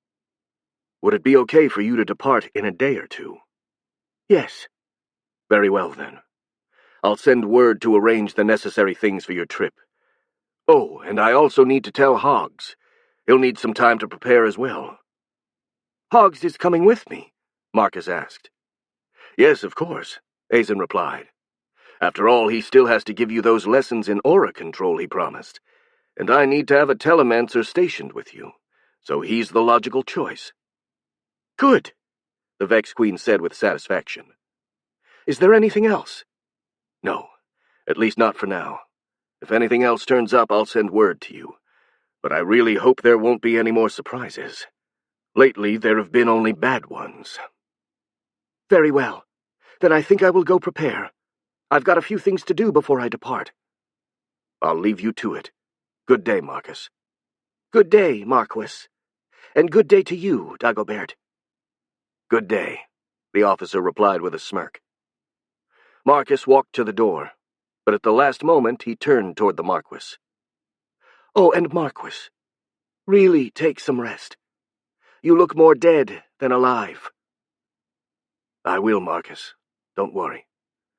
Would it be okay for you to depart in a day or two?" "Yes." "Very well, then. I'll send word to arrange the necessary things for your trip. Oh, and I also need to tell Hoggs. He'll need some time to prepare as well." "Hoggs is coming with me?" Marcus asked. "Yes, of course," Azen replied. "After all, he still has to give you those lessons in aura control he promised, and I need to have a telemancer stationed with you, so he's the logical choice." "Good," the Vex Queen said with satisfaction. "Is there anything else?" "No, at least not for now. If anything else turns up, I'll send word to you. But I really hope there won't be any more surprises. Lately, there have been only bad ones." "Very well. Then I think I will go prepare. I've got a few things to do before I depart." "I'll leave you to it. Good day, Marcus." "Good day, Marquis. And good day to you, Dagobert." "Good day," the officer replied with a smirk. Marcus walked to the door, but at the last moment he turned toward the Marquis. "Oh, and Marquis, really take some rest. You look more dead than alive." "I will, Marcus. Don't worry,"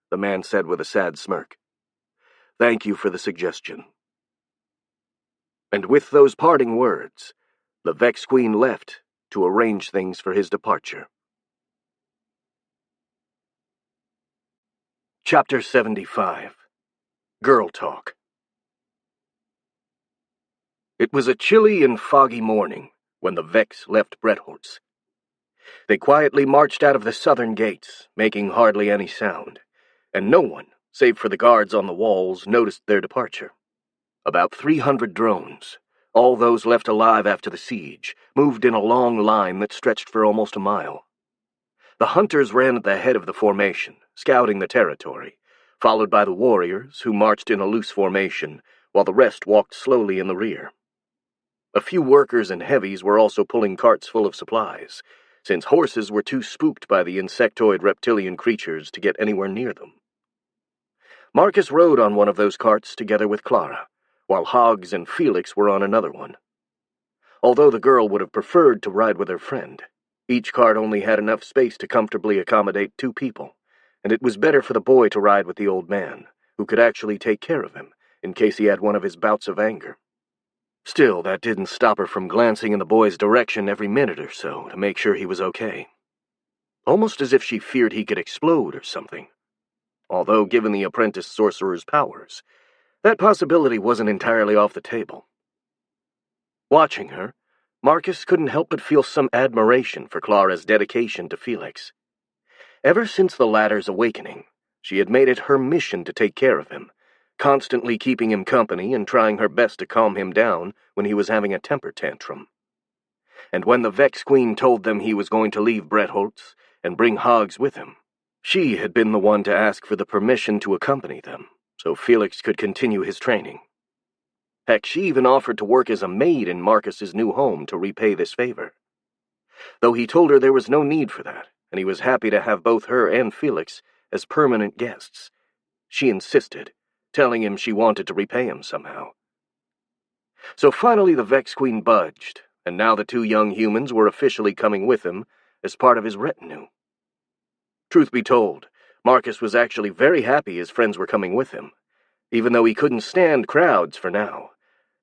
the man said with a sad smirk. "Thank you for the suggestion." And with those parting words, the Vex Queen left to arrange things for his departure. Chapter 75. Girl Talk. It was a chilly and foggy morning when the Vex left Bretholtz. They quietly marched out of the southern gates, making hardly any sound, and no one, save for the guards on the walls, noticed their departure. About 300 drones, all those left alive after the siege, moved in a long line that stretched for almost a mile. The hunters ran at the head of the formation, scouting the territory, followed by the warriors, who marched in a loose formation, while the rest walked slowly in the rear. A few workers and heavies were also pulling carts full of supplies, since horses were too spooked by the insectoid reptilian creatures to get anywhere near them. Marcus rode on one of those carts together with Clara, while Hoggs and Felix were on another one. Although the girl would have preferred to ride with her friend, each cart only had enough space to comfortably accommodate 2 people, and it was better for the boy to ride with the old man, who could actually take care of him, in case he had one of his bouts of anger. Still, that didn't stop her from glancing in the boy's direction every minute or so to make sure he was okay. Almost as if she feared he could explode or something. Although, given the apprentice sorcerer's powers, that possibility wasn't entirely off the table. Watching her, Marcus couldn't help but feel some admiration for Clara's dedication to Felix. Ever since the latter's awakening, she had made it her mission to take care of him, constantly keeping him company and trying her best to calm him down when he was having a temper tantrum. And when the Vex Queen told them he was going to leave Bretholtz and bring Hoggs with him, she had been the one to ask for the permission to accompany them, so Felix could continue his training. Heck, she even offered to work as a maid in Marcus's new home to repay this favor. Though he told her there was no need for that, and he was happy to have both her and Felix as permanent guests, she insisted, telling him she wanted to repay him somehow. So finally the Vex Queen budged, and now the 2 young humans were officially coming with him as part of his retinue. Truth be told, Marcus was actually very happy his friends were coming with him. Even though he couldn't stand crowds for now,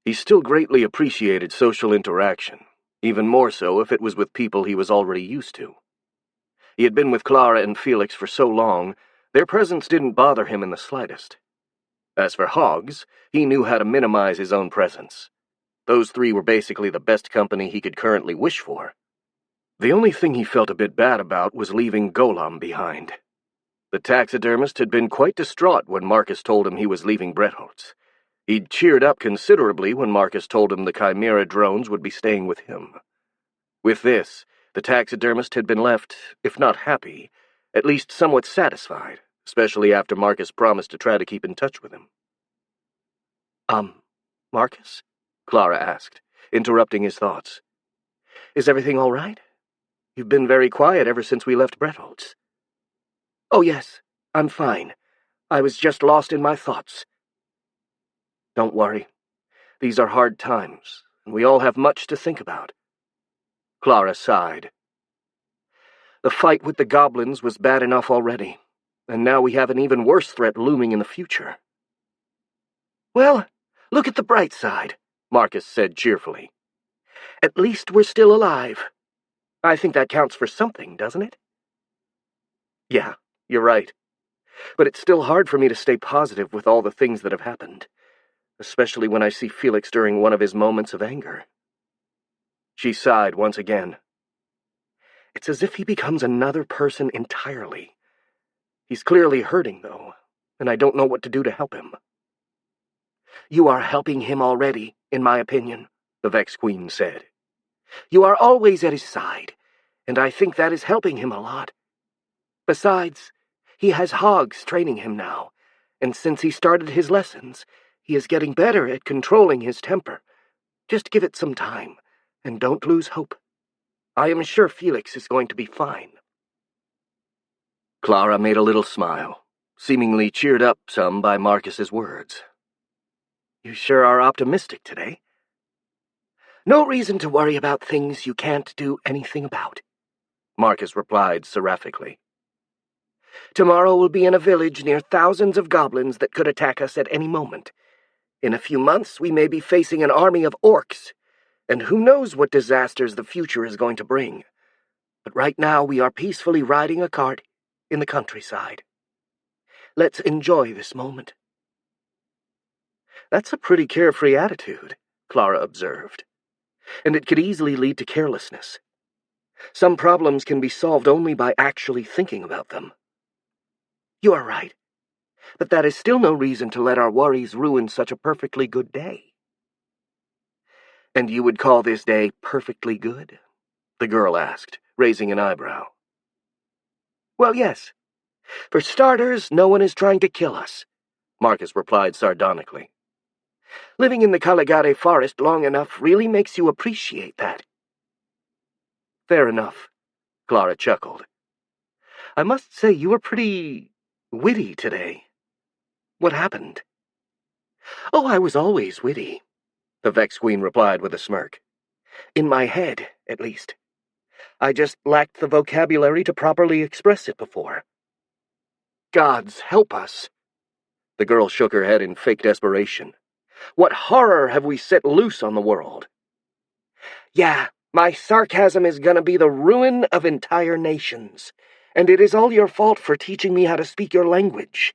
he still greatly appreciated social interaction, even more so if it was with people he was already used to. He had been with Clara and Felix for so long, their presence didn't bother him in the slightest. As for Hoggs, he knew how to minimize his own presence. Those 3 were basically the best company he could currently wish for. The only thing he felt a bit bad about was leaving Golam behind. The taxidermist had been quite distraught when Marcus told him he was leaving Bretholtz. He'd cheered up considerably when Marcus told him the Chimera drones would be staying with him. With this, the taxidermist had been left, if not happy, at least somewhat satisfied, especially after Marcus promised to try to keep in touch with him. Marcus? Clara asked, interrupting his thoughts. Is everything all right? You've been very quiet ever since we left Bretholtz. Oh yes, I'm fine. I was just lost in my thoughts. Don't worry. These are hard times, and we all have much to think about. Clara sighed. The fight with the goblins was bad enough already, and now we have an even worse threat looming in the future. Well, look at the bright side, Marcus said cheerfully. At least we're still alive. I think that counts for something, doesn't it? Yeah, you're right. But it's still hard for me to stay positive with all the things that have happened, especially when I see Felix during one of his moments of anger. She sighed once again. It's as if he becomes another person entirely. He's clearly hurting, though, and I don't know what to do to help him. You are helping him already, in my opinion, the Vex Queen said. You are always at his side, and I think that is helping him a lot. Besides, he has hogs training him now, and since he started his lessons, he is getting better at controlling his temper. Just give it some time, and don't lose hope. I am sure Felix is going to be fine. Clara made a little smile, seemingly cheered up some by Marcus's words. You sure are optimistic today. No reason to worry about things you can't do anything about, Marcus replied seraphically. Tomorrow we'll be in a village near thousands of goblins that could attack us at any moment. In a few months we may be facing an army of orcs, and who knows what disasters the future is going to bring. But right now we are peacefully riding a cart in the countryside. Let's enjoy this moment. That's a pretty carefree attitude, Clara observed, and it could easily lead to carelessness. Some problems can be solved only by actually thinking about them. You are right, but that is still no reason to let our worries ruin such a perfectly good day. And you would call this day perfectly good? The girl asked, raising an eyebrow. Well, yes. For starters, no one is trying to kill us, Marcus replied sardonically. Living in the Caligari forest long enough really makes you appreciate that. Fair enough, Clara chuckled. I must say you were pretty witty today. What happened? Oh, I was always witty, the Vex Queen replied with a smirk. In my head, at least. I just lacked the vocabulary to properly express it before. Gods help us. The girl shook her head in fake desperation. What horror have we set loose on the world? Yeah, my sarcasm is gonna be the ruin of entire nations, and it is all your fault for teaching me how to speak your language.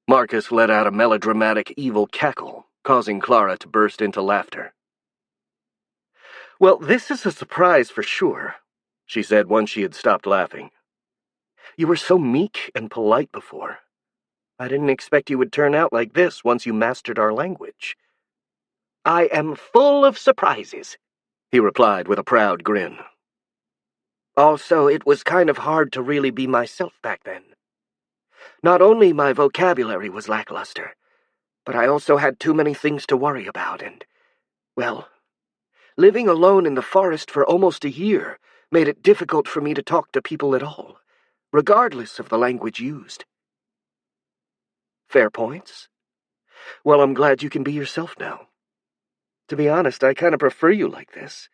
Marcus let out a melodramatic evil cackle, causing Clara to burst into laughter. Well, this is a surprise for sure, she said once she had stopped laughing. You were so meek and polite before. I didn't expect you would turn out like this once you mastered our language. I am full of surprises, he replied with a proud grin. Also, it was kind of hard to really be myself back then. Not only my vocabulary was lackluster, but I also had too many things to worry about and, well, living alone in the forest for almost a year made it difficult for me to talk to people at all, regardless of the language used. Fair points. Well, I'm glad you can be yourself now. To be honest, I kind of prefer you like this.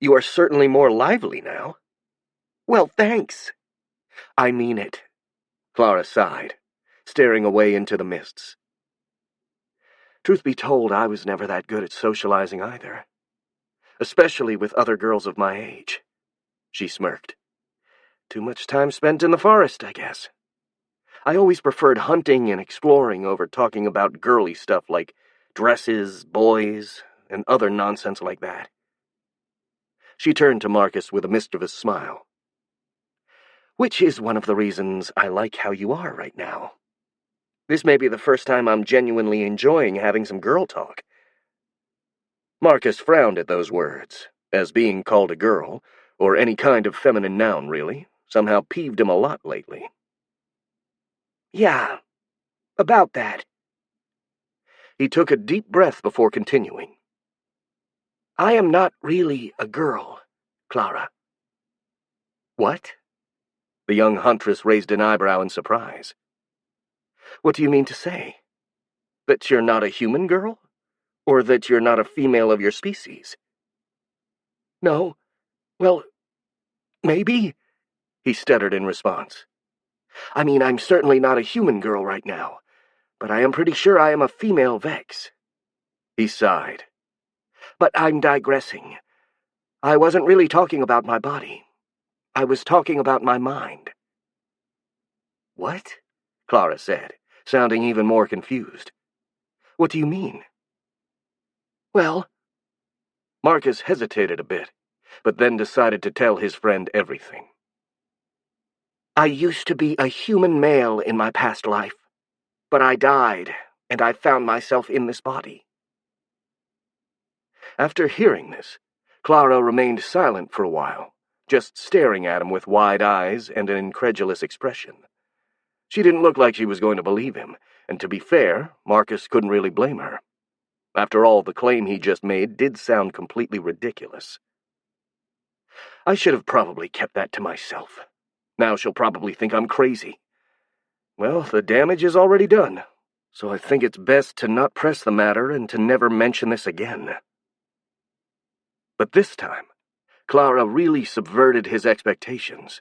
You are certainly more lively now. Well, thanks. I mean it. Clara sighed, staring away into the mists. Truth be told, I was never that good at socializing either. Especially with other girls of my age. She smirked. Too much time spent in the forest, I guess. I always preferred hunting and exploring over talking about girly stuff like dresses, boys, and other nonsense like that. She turned to Marcus with a mischievous smile. Which is one of the reasons I like how you are right now. This may be the first time I'm genuinely enjoying having some girl talk. Marcus frowned at those words, as being called a girl, or any kind of feminine noun really, somehow peeved him a lot lately. Yeah, about that. He took a deep breath before continuing. I am not really a girl, Clara. What? The young huntress raised an eyebrow in surprise. What do you mean to say? That you're not a human girl? Or that you're not a female of your species? No. Well, maybe, he stuttered in response. I mean, I'm certainly not a human girl right now, but I am pretty sure I am a female Vex. He sighed. But I'm digressing. I wasn't really talking about my body. I was talking about my mind. What? Clara said, sounding even more confused. What do you mean? Well, Marcus hesitated a bit, but then decided to tell his friend everything. I used to be a human male in my past life, but I died, and I found myself in this body. After hearing this, Clara remained silent for a while, just staring at him with wide eyes and an incredulous expression. She didn't look like she was going to believe him, and to be fair, Marcus couldn't really blame her. After all, the claim he just made did sound completely ridiculous. I should have probably kept that to myself. Now she'll probably think I'm crazy. Well, the damage is already done, so I think it's best to not press the matter and to never mention this again. But this time, Clara really subverted his expectations.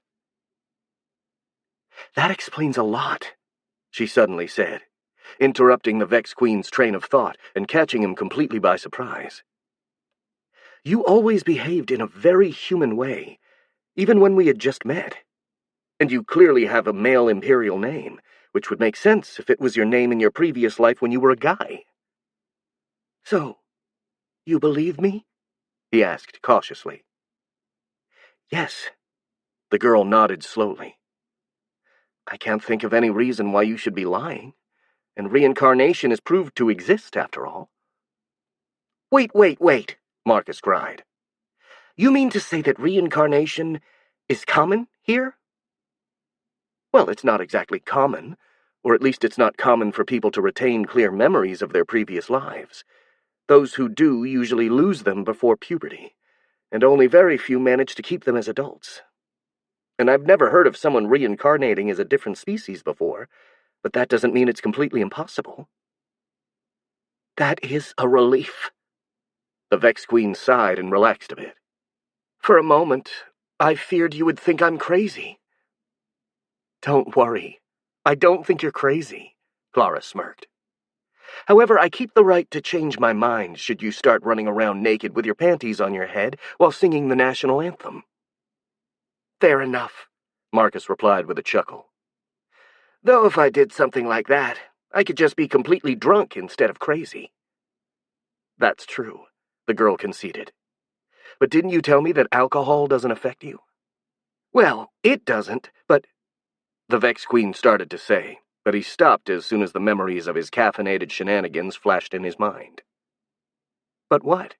That explains a lot, she suddenly said, interrupting the Vex Queen's train of thought and catching him completely by surprise. You always behaved in a very human way, even when we had just met. And you clearly have a male imperial name, which would make sense if it was your name in your previous life when you were a guy. So, you believe me? He asked cautiously. Yes. The girl nodded slowly. I can't think of any reason why you should be lying, and reincarnation is proved to exist after all. Wait, Marcus cried. You mean to say that reincarnation is common here? Well, it's not exactly common, or at least it's not common for people to retain clear memories of their previous lives. Those who do usually lose them before puberty, and only very few manage to keep them as adults. And I've never heard of someone reincarnating as a different species before, but that doesn't mean it's completely impossible. That is a relief. The Vex Queen sighed and relaxed a bit. For a moment, I feared you would think I'm crazy. Don't worry. I don't think you're crazy, Clara smirked. However, I keep the right to change my mind should you start running around naked with your panties on your head while singing the national anthem. Fair enough, Marcus replied with a chuckle. Though if I did something like that, I could just be completely drunk instead of crazy. That's true, the girl conceded. But didn't you tell me that alcohol doesn't affect you? Well, it doesn't, but... The Vex Queen started to say, but he stopped as soon as the memories of his caffeinated shenanigans flashed in his mind. But what?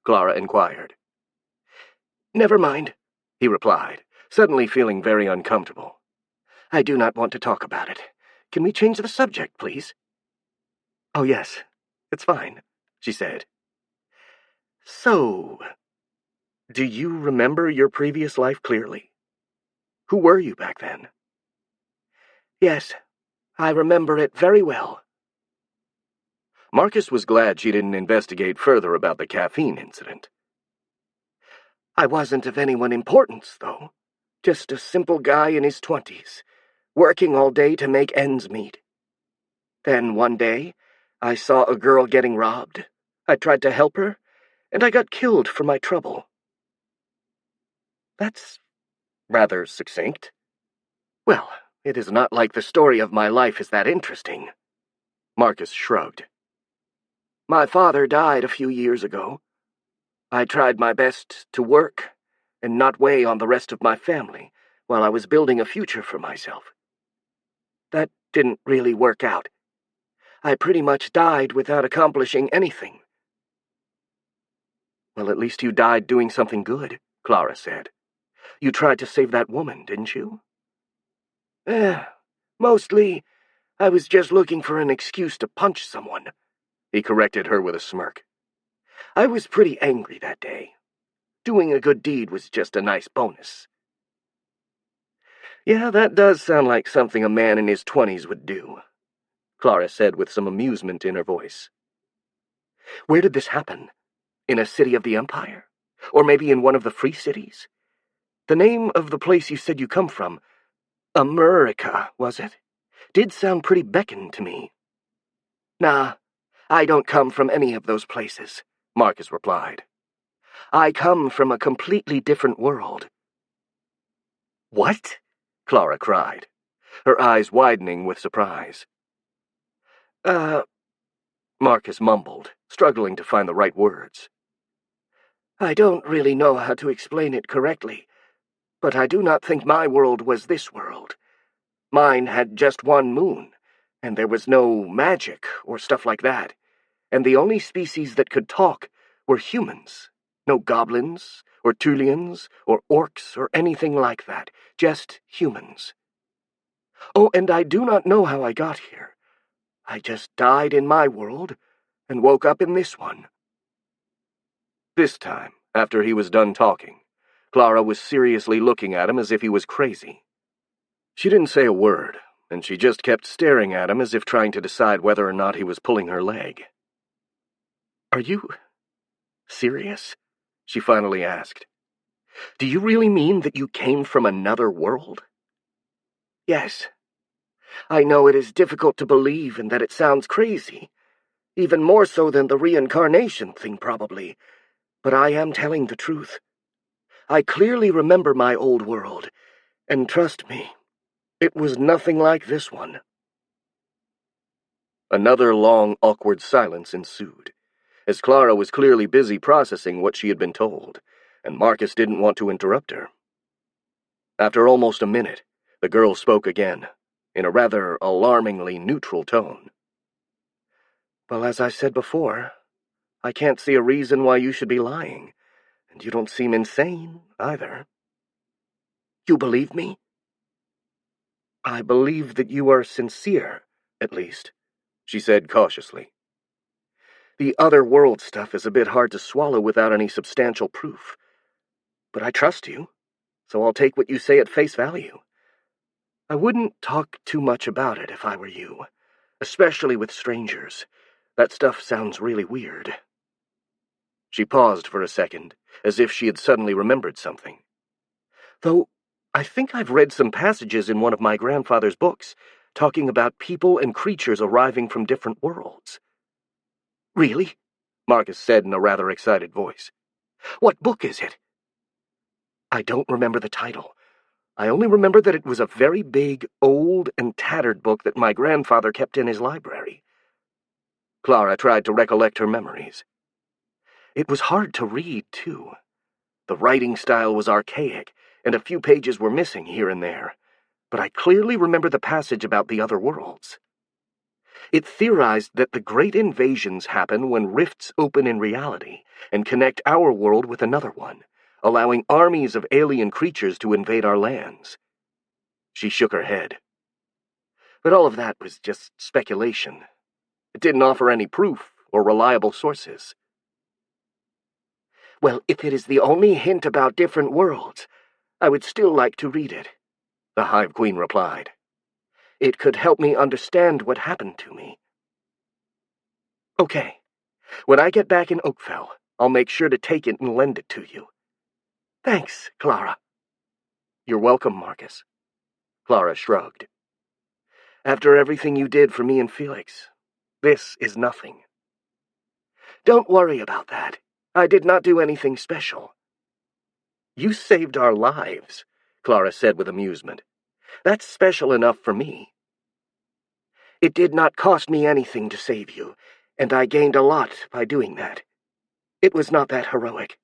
Clara inquired. Never mind, he replied, suddenly feeling very uncomfortable. I do not want to talk about it. Can we change the subject, please? Oh, yes, it's fine, she said. So, do you remember your previous life clearly? Who were you back then? Yes, I remember it very well. Marcus was glad she didn't investigate further about the caffeine incident. I wasn't of anyone importance, though. Just a simple guy in his 20s, working all day to make ends meet. Then one day, I saw a girl getting robbed. I tried to help her, and I got killed for my trouble. That's rather succinct. Well, it is not like the story of my life is that interesting. Marcus shrugged. My father died a few years ago. I tried my best to work and not weigh on the rest of my family while I was building a future for myself. That didn't really work out. I pretty much died without accomplishing anything. Well, at least you died doing something good, Clara said. You tried to save that woman, didn't you? Mostly, I was just looking for an excuse to punch someone, he corrected her with a smirk. I was pretty angry that day. Doing a good deed was just a nice bonus. Yeah, that does sound like something a man in his 20s would do, Clara said with some amusement in her voice. Where did this happen? In a city of the Empire? Or maybe in one of the free cities? The name of the place you said you come from, America, was it? Did sound pretty beckoned to me. Nah, I don't come from any of those places, Marcus replied. I come from a completely different world. What? Clara cried, her eyes widening with surprise. Marcus mumbled, struggling to find the right words. I don't really know how to explain it correctly, but I do not think my world was this world. Mine had just one moon, and there was no magic or stuff like that, and the only species that could talk were humans. No goblins, or Tulians, or orcs, or anything like that, just humans. Oh, and I do not know how I got here. I just died in my world, and woke up in this one. This time, after he was done talking, Clara was seriously looking at him as if he was crazy. She didn't say a word, and she just kept staring at him as if trying to decide whether or not he was pulling her leg. Are you serious? She finally asked. Do you really mean that you came from another world? Yes. I know it is difficult to believe and that it sounds crazy, even more so than the reincarnation thing probably, but I am telling the truth. I clearly remember my old world, and trust me, it was nothing like this one. Another long, awkward silence ensued, as Clara was clearly busy processing what she had been told, and Marcus didn't want to interrupt her. After almost a minute, the girl spoke again, in a rather alarmingly neutral tone. Well, as I said before, I can't see a reason why you should be lying, and you don't seem insane, either. You believe me? I believe that you are sincere, at least, she said cautiously. The other world stuff is a bit hard to swallow without any substantial proof. But I trust you, so I'll take what you say at face value. I wouldn't talk too much about it if I were you, especially with strangers. That stuff sounds really weird. She paused for a second, as if she had suddenly remembered something. Though, I think I've read some passages in one of my grandfather's books, talking about people and creatures arriving from different worlds. Really? Marcus said in a rather excited voice. What book is it? I don't remember the title. I only remember that it was a very big, old, and tattered book that my grandfather kept in his library. Clara tried to recollect her memories. It was hard to read, too. The writing style was archaic, and a few pages were missing here and there, but I clearly remember the passage about the other worlds. It theorized that the great invasions happen when rifts open in reality and connect our world with another one, allowing armies of alien creatures to invade our lands. She shook her head. But all of that was just speculation. It didn't offer any proof or reliable sources. Well, if it is the only hint about different worlds, I would still like to read it, the Hive Queen replied. It could help me understand what happened to me. Okay. When I get back in Oakfell, I'll make sure to take it and lend it to you. Thanks, Clara. You're welcome, Marcus. Clara shrugged. After everything you did for me and Felix, this is nothing. Don't worry about that. I did not do anything special. You saved our lives, Clara said with amusement. That's special enough for me. It did not cost me anything to save you, and I gained a lot by doing that. It was not that heroic.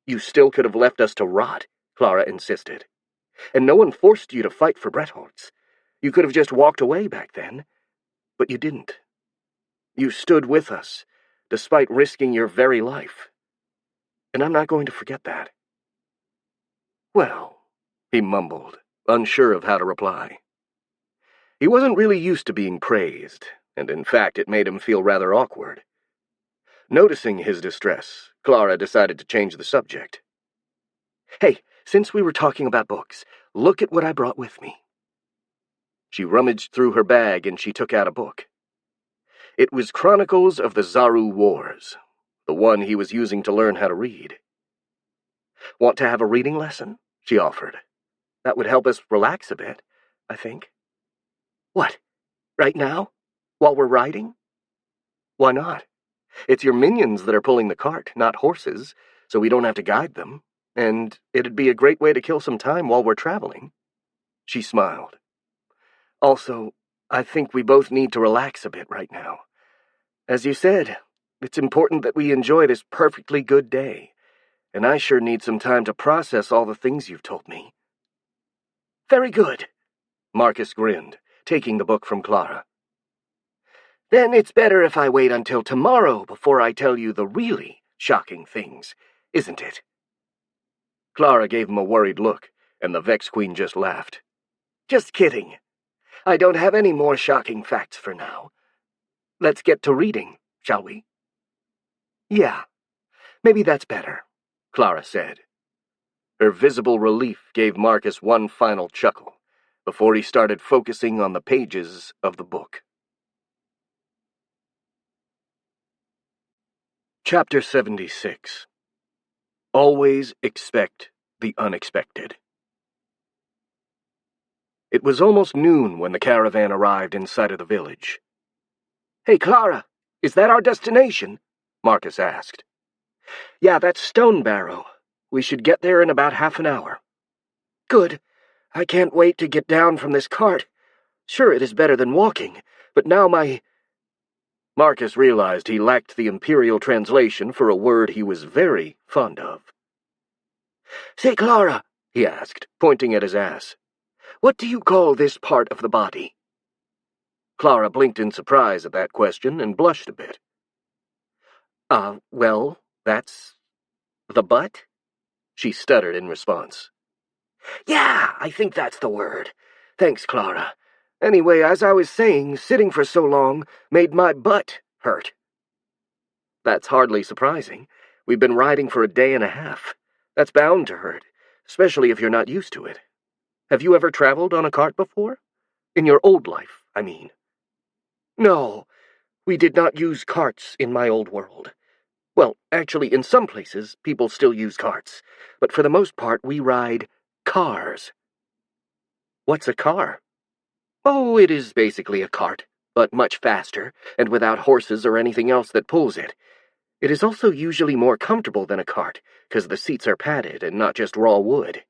You still could have left us to rot, Clara insisted. And no one forced you to fight for Bretholtz. You could have just walked away back then. But you didn't. You stood with us, despite risking your very life. And I'm not going to forget that. Well, he mumbled, unsure of how to reply. He wasn't really used to being praised, and in fact it made him feel rather awkward. Noticing his distress, Clara decided to change the subject. Hey, Since we were talking about books, look at what I brought with me." She rummaged through her bag and she took out a book. It was Chronicles of the Zaru Wars, the one he was using to learn how to read. "Want to have a reading lesson?" she offered. "That would help us relax a bit, I think." "What? Right now? While we're riding?" "Why not? It's your minions that are pulling the cart, not horses, so we don't have to guide them, and it'd be a great way to kill some time while we're traveling." She smiled. "Also, I think we both need to relax a bit right now. As you said, it's important that we enjoy this perfectly good day, and I sure need some time to process all the things you've told me." "Very good," Marcus grinned, taking the book from Clara. "Then it's better if I wait until tomorrow before I tell you the really shocking things, isn't it?" Clara gave him a worried look, and the Vex Queen just laughed. "Just kidding. I don't have any more shocking facts for now. Let's get to reading, shall we?" "Yeah, maybe that's better," Clara said. Her visible relief gave Marcus one final chuckle before he started focusing on the pages of the book. Chapter 76. Always expect the unexpected. It was almost noon when the caravan arrived in sight of the village. "Hey, Clara, is that our destination?" Marcus asked. "Yeah, that's Stone Barrow. We should get there in about half an hour." "Good. I can't wait to get down from this cart. Sure, it is better than walking, but now Marcus realized he lacked the Imperial translation for a word he was very fond of. "Say, Clara," he asked, pointing at his ass, "what do you call this part of the body?" Clara blinked in surprise at that question and blushed a bit. Well, that's the butt?" she stuttered in response. "Yeah, I think that's the word. Thanks, Clara. Anyway, as I was saying, sitting for so long made my butt hurt." "That's hardly surprising. We've been riding for a day and a half. That's bound to hurt, especially if you're not used to it. Have you ever traveled on a cart before? In your old life, I mean." "No, we did not use carts in my old world. Well, actually, in some places, people still use carts, but for the most part, we ride cars." "What's a car?" "Oh, it is basically a cart, but much faster, and without horses or anything else that pulls it. It is also usually more comfortable than a cart, because the seats are padded and not just raw wood."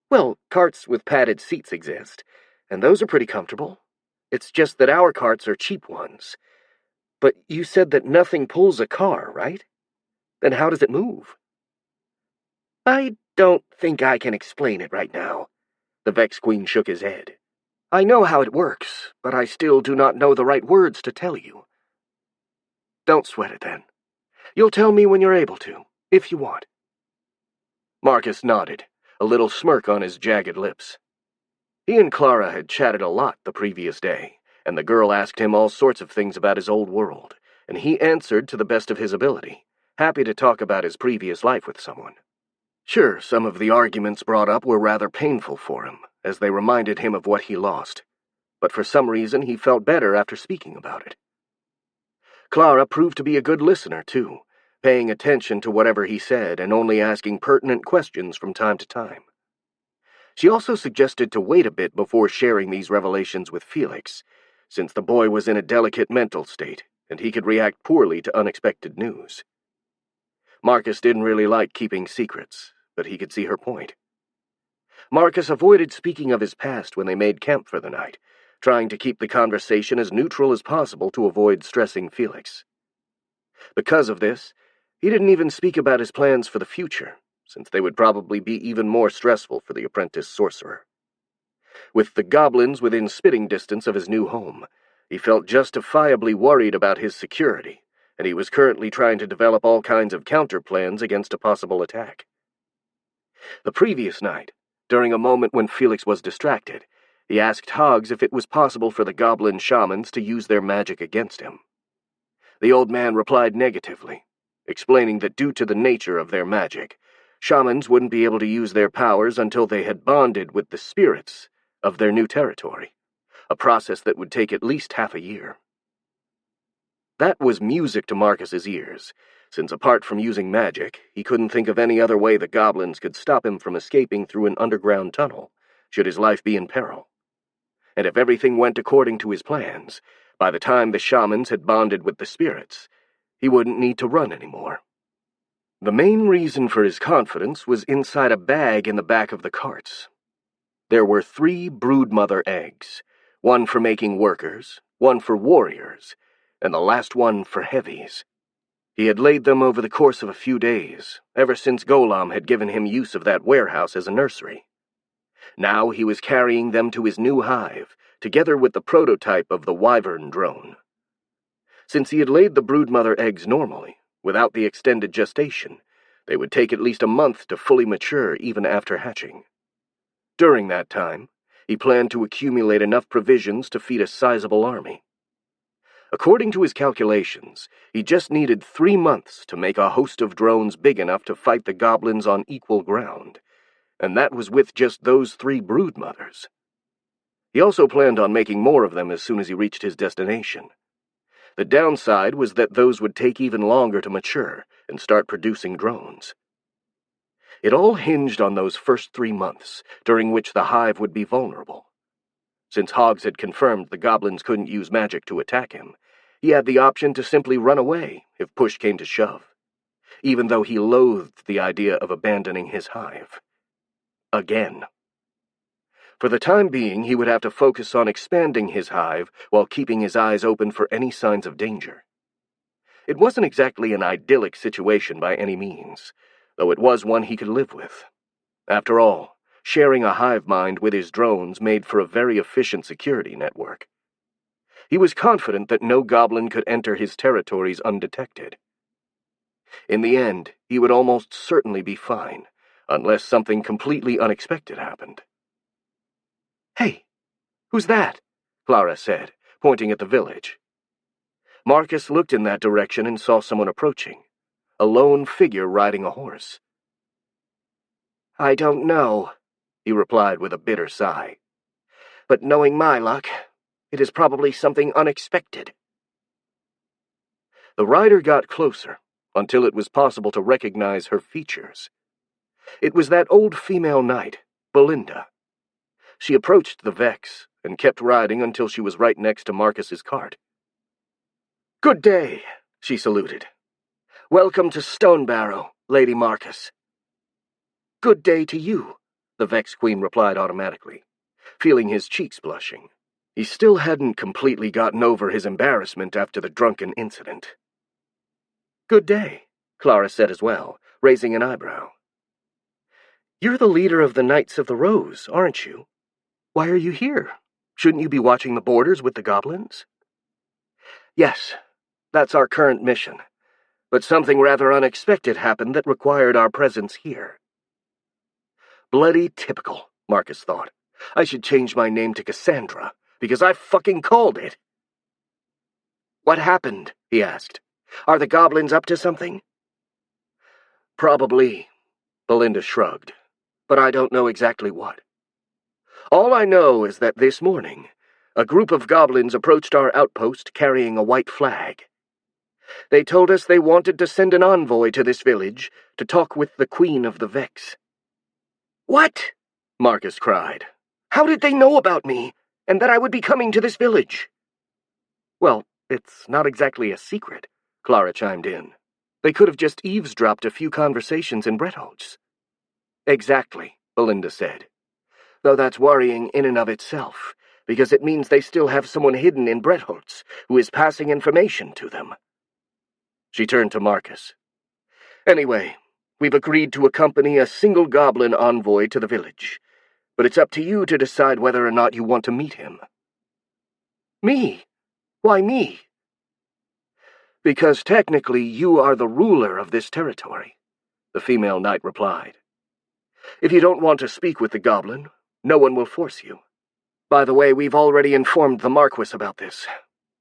"Well, carts with padded seats exist, and those are pretty comfortable. It's just that our carts are cheap ones. But you said that nothing pulls a car, right? Then how does it move?" "I don't think I can explain it right now." The Vex Queen shook his head. "I know how it works, but I still do not know the right words to tell you." "Don't sweat it, then. You'll tell me when you're able to, if you want." Marcus nodded, a little smirk on his jagged lips. He and Clara had chatted a lot the previous day, and the girl asked him all sorts of things about his old world, and he answered to the best of his ability, happy to talk about his previous life with someone. Sure, some of the arguments brought up were rather painful for him, as they reminded him of what he lost, but for some reason he felt better after speaking about it. Clara proved to be a good listener, too, paying attention to whatever he said and only asking pertinent questions from time to time. She also suggested to wait a bit before sharing these revelations with Felix, since the boy was in a delicate mental state, and he could react poorly to unexpected news. Marcus didn't really like keeping secrets, but he could see her point. Marcus avoided speaking of his past when they made camp for the night, trying to keep the conversation as neutral as possible to avoid stressing Felix. Because of this, he didn't even speak about his plans for the future, since they would probably be even more stressful for the apprentice sorcerer. With the goblins within spitting distance of his new home, he felt justifiably worried about his security, and he was currently trying to develop all kinds of counter-plans against a possible attack. The previous night, during a moment when Felix was distracted, he asked Hoggs if it was possible for the goblin shamans to use their magic against him. The old man replied negatively, explaining that due to the nature of their magic, Shamans wouldn't be able to use their powers until they had bonded with the spirits of their new territory, a process that would take at least half a year. That was music to Marcus's ears, since apart from using magic, he couldn't think of any other way the goblins could stop him from escaping through an underground tunnel, should his life be in peril. And if everything went according to his plans, by the time the shamans had bonded with the spirits, he wouldn't need to run anymore. The main reason for his confidence was inside a bag in the back of the carts. There were 3 broodmother eggs, one for making workers, one for warriors, and the last one for heavies. He had laid them over the course of a few days, ever since Golam had given him use of that warehouse as a nursery. Now he was carrying them to his new hive, together with the prototype of the wyvern drone. Since he had laid the broodmother eggs normally, without the extended gestation, they would take at least a month to fully mature even after hatching. During that time, he planned to accumulate enough provisions to feed a sizable army. According to his calculations, he just needed 3 months to make a host of drones big enough to fight the goblins on equal ground, and that was with just those 3 broodmothers. He also planned on making more of them as soon as he reached his destination. The downside was that those would take even longer to mature and start producing drones. It all hinged on those first 3 months, during which the hive would be vulnerable. Since Hoggs had confirmed the goblins couldn't use magic to attack him, he had the option to simply run away if push came to shove, even though he loathed the idea of abandoning his hive. Again. For the time being, he would have to focus on expanding his hive while keeping his eyes open for any signs of danger. It wasn't exactly an idyllic situation by any means, though it was one he could live with. After all, sharing a hive mind with his drones made for a very efficient security network. He was confident that no goblin could enter his territories undetected. In the end, he would almost certainly be fine, unless something completely unexpected happened. "Hey, who's that?" Clara said, pointing at the village. Marcus looked in that direction and saw someone approaching, a lone figure riding a horse. "I don't know," he replied with a bitter sigh. "But knowing my luck, it is probably something unexpected." The rider got closer, until it was possible to recognize her features. It was that old female knight, Belinda. She approached the Vex and kept riding until she was right next to Marcus's cart. "Good day," she saluted. "Welcome to Stonebarrow, Lady Marcus." "Good day to you," the Vex Queen replied automatically, feeling his cheeks blushing. He still hadn't completely gotten over his embarrassment after the drunken incident. "Good day," Clara said as well, raising an eyebrow. "You're the leader of the Knights of the Rose, aren't you? Why are you here? Shouldn't you be watching the borders with the goblins?" "Yes, that's our current mission, but something rather unexpected happened that required our presence here." Bloody typical, Marcus thought. I should change my name to Cassandra, because I fucking called it. "What happened?" he asked. "Are the goblins up to something?" "Probably," Belinda shrugged, "but I don't know exactly what. All I know is that this morning, a group of goblins approached our outpost carrying a white flag. They told us they wanted to send an envoy to this village to talk with the Queen of the Vex." "What?" Marcus cried. "How did they know about me, and that I would be coming to this village?" "Well, it's not exactly a secret," Clara chimed in. "They could have just eavesdropped a few conversations in Bretholz." "Exactly," Belinda said. "Though that's worrying in and of itself, because it means they still have someone hidden in Bretholz who is passing information to them." She turned to Marcus. "Anyway, we've agreed to accompany a single goblin envoy to the village, but it's up to you to decide whether or not you want to meet him." "Me? Why me?" "Because technically you are the ruler of this territory," the female knight replied. "If you don't want to speak with the goblin, no one will force you. By the way, we've already informed the Marquis about this,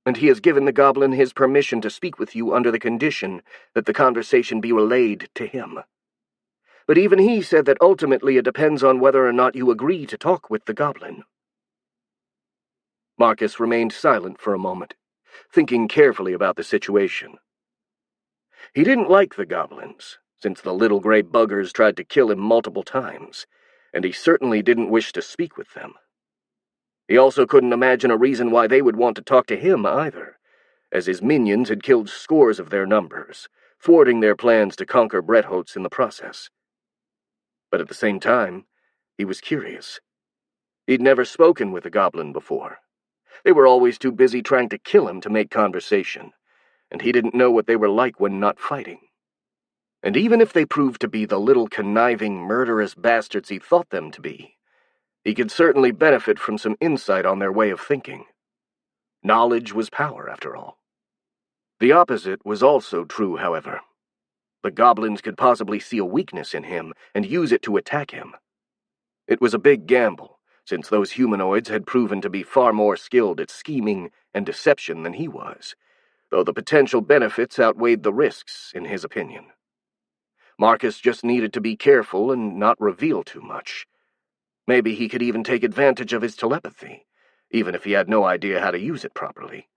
and he has given the goblin his permission to speak with you under the condition that the conversation be relayed to him. But even he said that ultimately it depends on whether or not you agree to talk with the goblin. Marcus remained silent for a moment, thinking carefully about the situation. He didn't like the goblins, since the little gray buggers tried to kill him multiple times, and he certainly didn't wish to speak with them. He also couldn't imagine a reason why they would want to talk to him either, as his minions had killed scores of their numbers, thwarting their plans to conquer Bretholtz in the process. But at the same time, he was curious. He'd never spoken with a goblin before. They were always too busy trying to kill him to make conversation, and he didn't know what they were like when not fighting. And even if they proved to be the little conniving, murderous bastards he thought them to be, he could certainly benefit from some insight on their way of thinking. Knowledge was power, after all. The opposite was also true, however. The goblins could possibly see a weakness in him and use it to attack him. It was a big gamble, since those humanoids had proven to be far more skilled at scheming and deception than he was, though the potential benefits outweighed the risks, in his opinion. Marcus just needed to be careful and not reveal too much. Maybe he could even take advantage of his telepathy, even if he had no idea how to use it properly,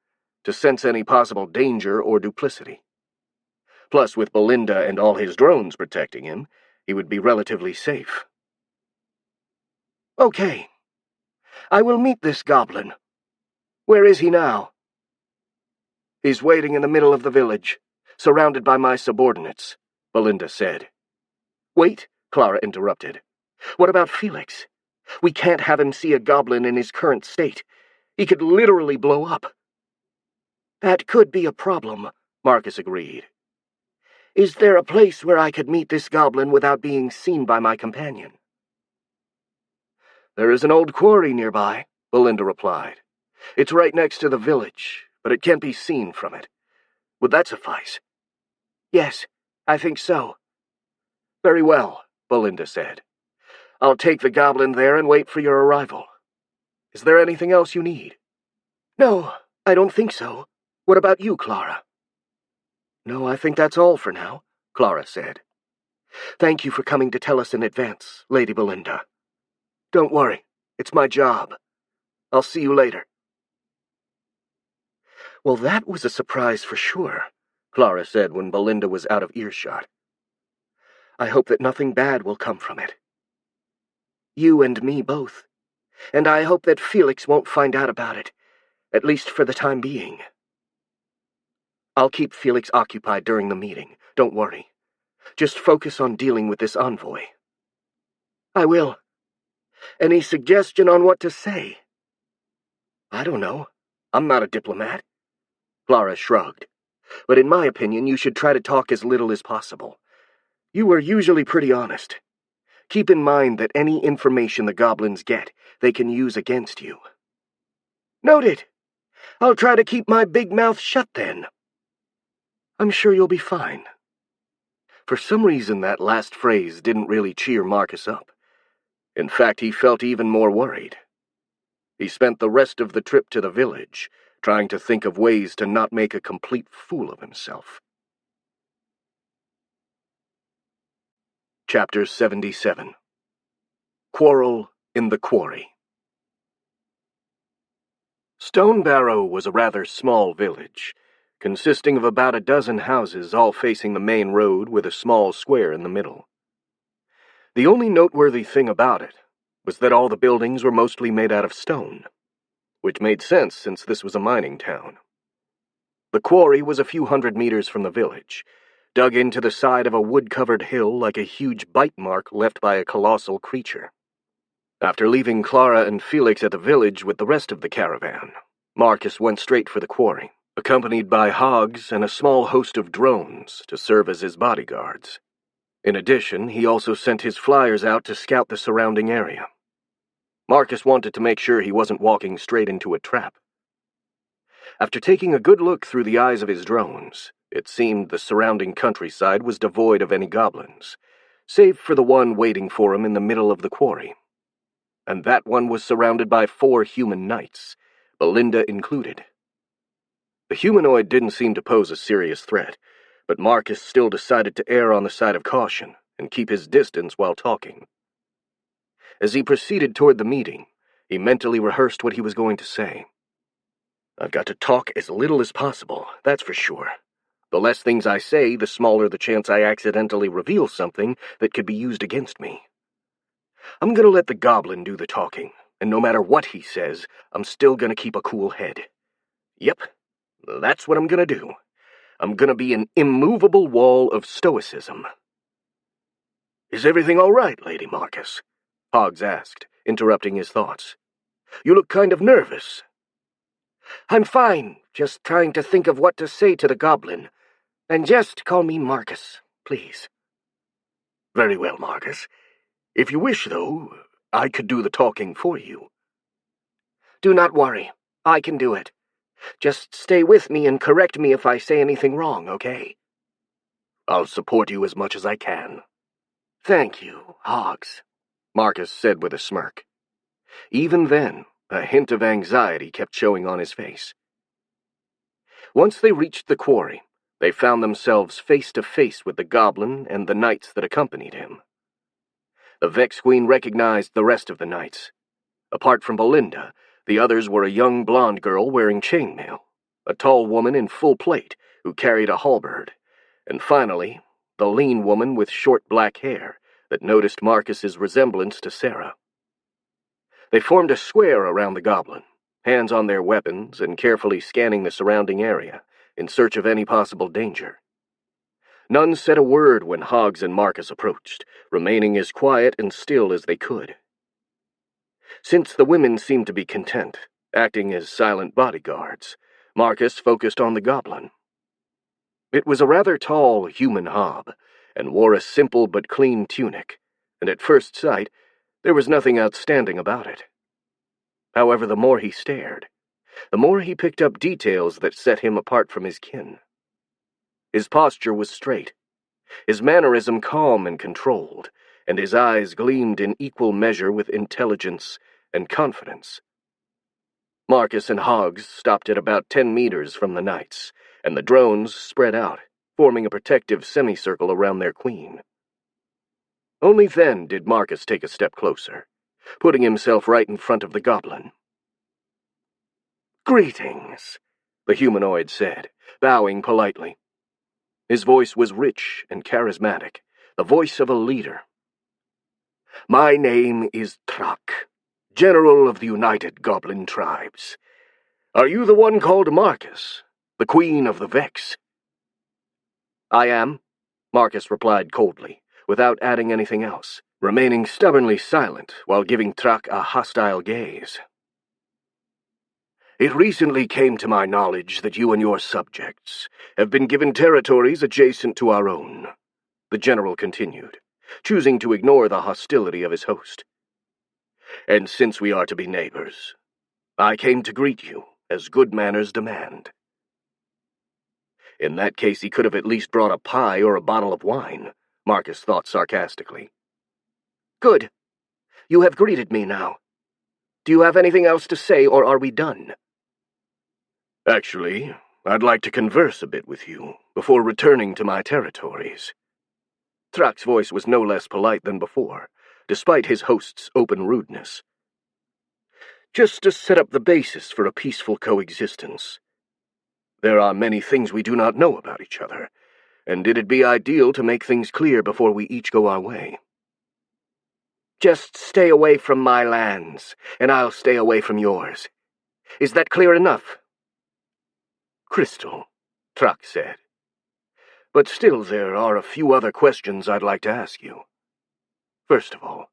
to sense any possible danger or duplicity. Plus, with Belinda and all his drones protecting him, he would be relatively safe. Okay. I will meet this goblin. Where is he now? He's waiting in the middle of the village, surrounded by my subordinates, Belinda said. Wait, Clara interrupted. What about Felix? We can't have him see a goblin in his current state. He could literally blow up. That could be a problem, Marcus agreed. Is there a place where I could meet this goblin without being seen by my companion? There is an old quarry nearby, Belinda replied. It's right next to the village, but it can't be seen from it. Would that suffice? Yes, I think so. Very well, Belinda said. I'll take the goblin there and wait for your arrival. Is there anything else you need? No, I don't think so. What about you, Clara? No, I think that's all for now, Clara said. Thank you for coming to tell us in advance, Lady Belinda. Don't worry, it's my job. I'll see you later. Well, that was a surprise for sure, Clara said when Belinda was out of earshot. I hope that nothing bad will come from it. You and me both. And I hope that Felix won't find out about it, at least for the time being. I'll keep Felix occupied during the meeting, don't worry. Just focus on dealing with this envoy. I will. Any suggestion on what to say? I don't know. I'm not a diplomat. Clara shrugged. But in my opinion, you should try to talk as little as possible. You are usually pretty honest. Keep in mind that any information the goblins get, they can use against you. Noted. I'll try to keep my big mouth shut then. I'm sure you'll be fine. For some reason, that last phrase didn't really cheer Marcus up. In fact, he felt even more worried. He spent the rest of the trip to the village, trying to think of ways to not make a complete fool of himself. Chapter 77. Quarrel in the Quarry. Stonebarrow was a rather small village, consisting of about a dozen houses all facing the main road with a small square in the middle. The only noteworthy thing about it was that all the buildings were mostly made out of stone, which made sense since this was a mining town. The quarry was a few hundred meters from the village, dug into the side of a wood-covered hill like a huge bite mark left by a colossal creature. After leaving Clara and Felix at the village with the rest of the caravan, Marcus went straight for the quarry, accompanied by hogs and a small host of drones to serve as his bodyguards. In addition, he also sent his flyers out to scout the surrounding area. Marcus wanted to make sure he wasn't walking straight into a trap. After taking a good look through the eyes of his drones, it seemed the surrounding countryside was devoid of any goblins, save for the one waiting for him in the middle of the quarry. And that one was surrounded by 4 human knights, Belinda included. The humanoid didn't seem to pose a serious threat, but Marcus still decided to err on the side of caution and keep his distance while talking. As he proceeded toward the meeting, he mentally rehearsed what he was going to say. I've got to talk as little as possible, that's for sure. The less things I say, the smaller the chance I accidentally reveal something that could be used against me. I'm going to let the goblin do the talking, and no matter what he says, I'm still going to keep a cool head. Yep, that's what I'm going to do. I'm going to be an immovable wall of stoicism. Is everything all right, Lady Marcus? Hoggs asked, interrupting his thoughts. You look kind of nervous. I'm fine, just trying to think of what to say to the goblin. And just call me Marcus, please. Very well, Marcus. If you wish, though, I could do the talking for you. Do not worry. I can do it. Just stay with me and correct me if I say anything wrong, okay? I'll support you as much as I can. Thank you, Hoggs, Marcus said with a smirk. Even then, a hint of anxiety kept showing on his face. Once they reached the quarry, they found themselves face to face with the goblin and the knights that accompanied him. The Vex Queen recognized the rest of the knights. Apart from Belinda, the others were a young blonde girl wearing chainmail, a tall woman in full plate who carried a halberd, and finally, the lean woman with short black hair that noticed Marcus's resemblance to Sarah. They formed a square around the goblin, hands on their weapons and carefully scanning the surrounding area in search of any possible danger. None said a word when Hoggs and Marcus approached, remaining as quiet and still as they could. Since the women seemed to be content, acting as silent bodyguards, Marcus focused on the goblin. It was a rather tall human hob, and wore a simple but clean tunic, and at first sight, there was nothing outstanding about it. However, the more he stared, the more he picked up details that set him apart from his kin. His posture was straight, his mannerism calm and controlled, and his eyes gleamed in equal measure with intelligence and confidence. Marcus and Hoggs stopped at about 10 meters from the knights, and the drones spread out, forming a protective semicircle around their queen. Only then did Marcus take a step closer, putting himself right in front of the goblin. "Greetings," the humanoid said, bowing politely. His voice was rich and charismatic, the voice of a leader. "My name is Trak, General of the United Goblin Tribes. Are you the one called Marcus, the Queen of the Vex?" "I am," Marcus replied coldly, without adding anything else, remaining stubbornly silent while giving Trak a hostile gaze. "It recently came to my knowledge that you and your subjects have been given territories adjacent to our own," the general continued, choosing to ignore the hostility of his host. "And since we are to be neighbors, I came to greet you, as good manners demand." In that case, he could have at least brought a pie or a bottle of wine, Marcus thought sarcastically. "Good. You have greeted me now. Do you have anything else to say, or are we done?" "Actually, I'd like to converse a bit with you before returning to my territories." Trak's voice was no less polite than before, despite his host's open rudeness. "Just to set up the basis for a peaceful coexistence. There are many things we do not know about each other, and it'd be ideal to make things clear before we each go our way." "Just stay away from my lands, and I'll stay away from yours. Is that clear enough?" "Crystal," Trak said. "But still there are a few other questions I'd like to ask you. First of all,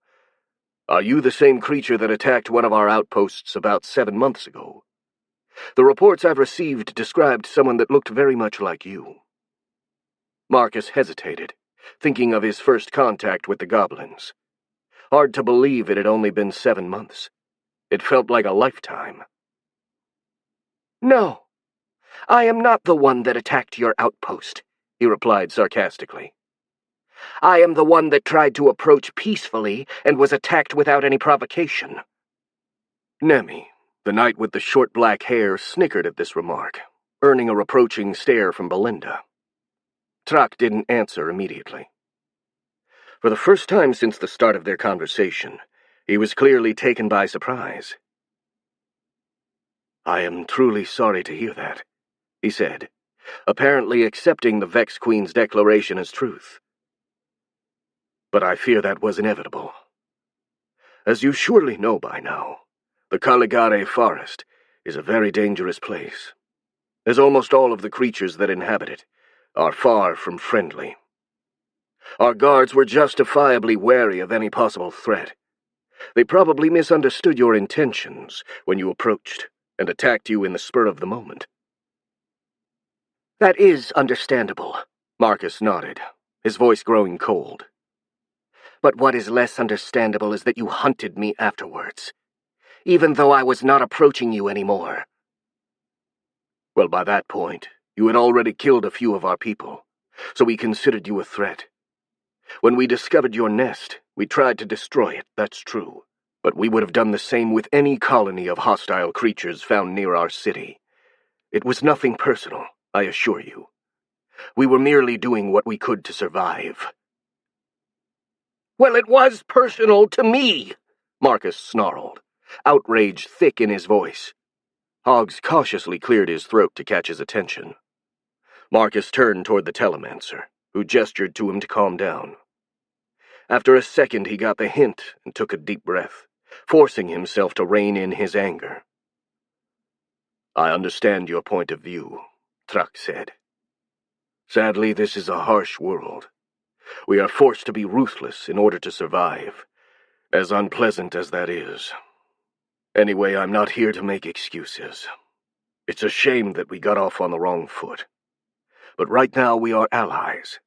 are you the same creature that attacked one of our outposts about 7 months ago? The reports I've received described someone that looked very much like you." Marcus hesitated, thinking of his first contact with the goblins. Hard to believe it had only been 7 months. It felt like a lifetime. "No, I am not the one that attacked your outpost," he replied sarcastically. "I am the one that tried to approach peacefully and was attacked without any provocation." Nemi, the knight with the short black hair, snickered at this remark, earning a reproaching stare from Belinda. Trak didn't answer immediately. For the first time since the start of their conversation, he was clearly taken by surprise. "I am truly sorry to hear that," he said, apparently accepting the Vex Queen's declaration as truth. "But I fear that was inevitable. As you surely know by now, the Caligare Forest is a very dangerous place, as almost all of the creatures that inhabit it are far from friendly. Our guards were justifiably wary of any possible threat. They probably misunderstood your intentions when you approached and attacked you in the spur of the moment." "That is understandable," Marcus nodded, his voice growing cold. "But what is less understandable is that you hunted me afterwards, even though I was not approaching you anymore." "Well, by that point, you had already killed a few of our people, so we considered you a threat. When we discovered your nest, we tried to destroy it, that's true. But we would have done the same with any colony of hostile creatures found near our city. It was nothing personal, I assure you. We were merely doing what we could to survive." "Well, it was personal to me," Marcus snarled, outrage thick in his voice. Hoggs cautiously cleared his throat to catch his attention. Marcus turned toward the telemancer, who gestured to him to calm down. After a second, he got the hint and took a deep breath, forcing himself to rein in his anger. "I understand your point of view," Truck said. "Sadly, this is a harsh world. We are forced to be ruthless in order to survive, as unpleasant as that is. Anyway, I'm not here to make excuses. It's a shame that we got off on the wrong foot. But right now we are allies,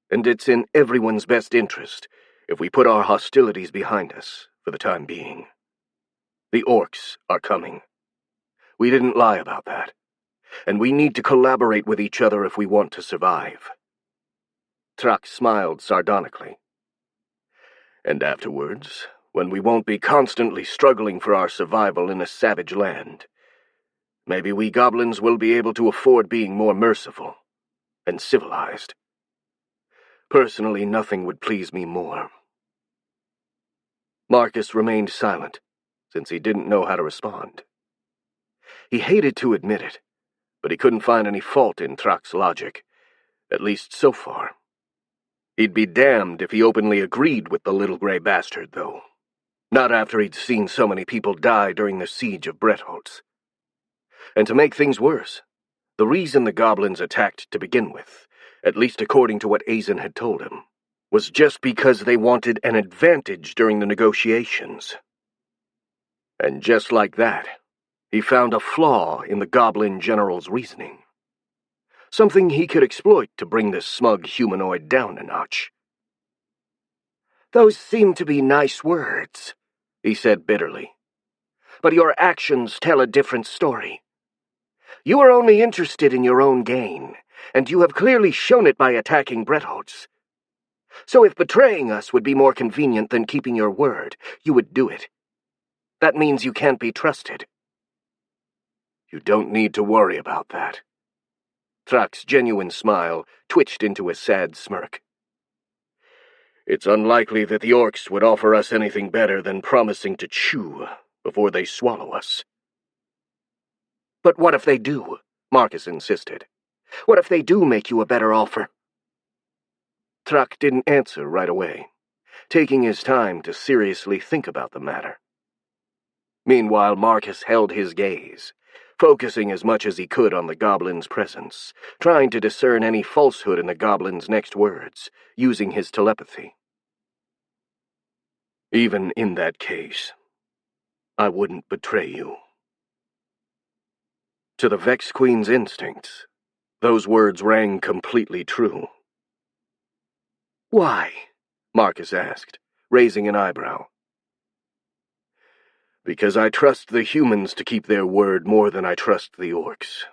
and it's in everyone's best interest if we put our hostilities behind us for the time being. The orcs are coming. We didn't lie about that, and we need to collaborate with each other if we want to survive." Truck smiled sardonically. "And afterwards, when we won't be constantly struggling for our survival in a savage land, maybe we goblins will be able to afford being more merciful and civilized. Personally, nothing would please me more." Marcus remained silent, since he didn't know how to respond. He hated to admit it, but he couldn't find any fault in Truck's logic, at least so far. He'd be damned if he openly agreed with the little gray bastard, though. Not after he'd seen so many people die during the siege of Bretholtz. And to make things worse, the reason the goblins attacked to begin with, at least according to what Azen had told him, was just because they wanted an advantage during the negotiations. And just like that, he found a flaw in the goblin general's reasoning. Something he could exploit to bring this smug humanoid down a notch. "Those seem to be nice words," he said bitterly. "But your actions tell a different story. You are only interested in your own gain, and you have clearly shown it by attacking Bretholtz. So if betraying us would be more convenient than keeping your word, you would do it. That means you can't be trusted." "You don't need to worry about that." Truck's genuine smile twitched into a sad smirk. "It's unlikely that the orcs would offer us anything better than promising to chew before they swallow us." "But what if they do?" Marcus insisted. "What if they do make you a better offer?" Truck didn't answer right away, taking his time to seriously think about the matter. Meanwhile, Marcus held his gaze, focusing as much as he could on the goblin's presence, trying to discern any falsehood in the goblin's next words, using his telepathy. "Even in that case, I wouldn't betray you." To the Vex Queen's instincts, those words rang completely true. "Why?" Marcus asked, raising an eyebrow. "Because I trust the humans to keep their word more than I trust the orcs.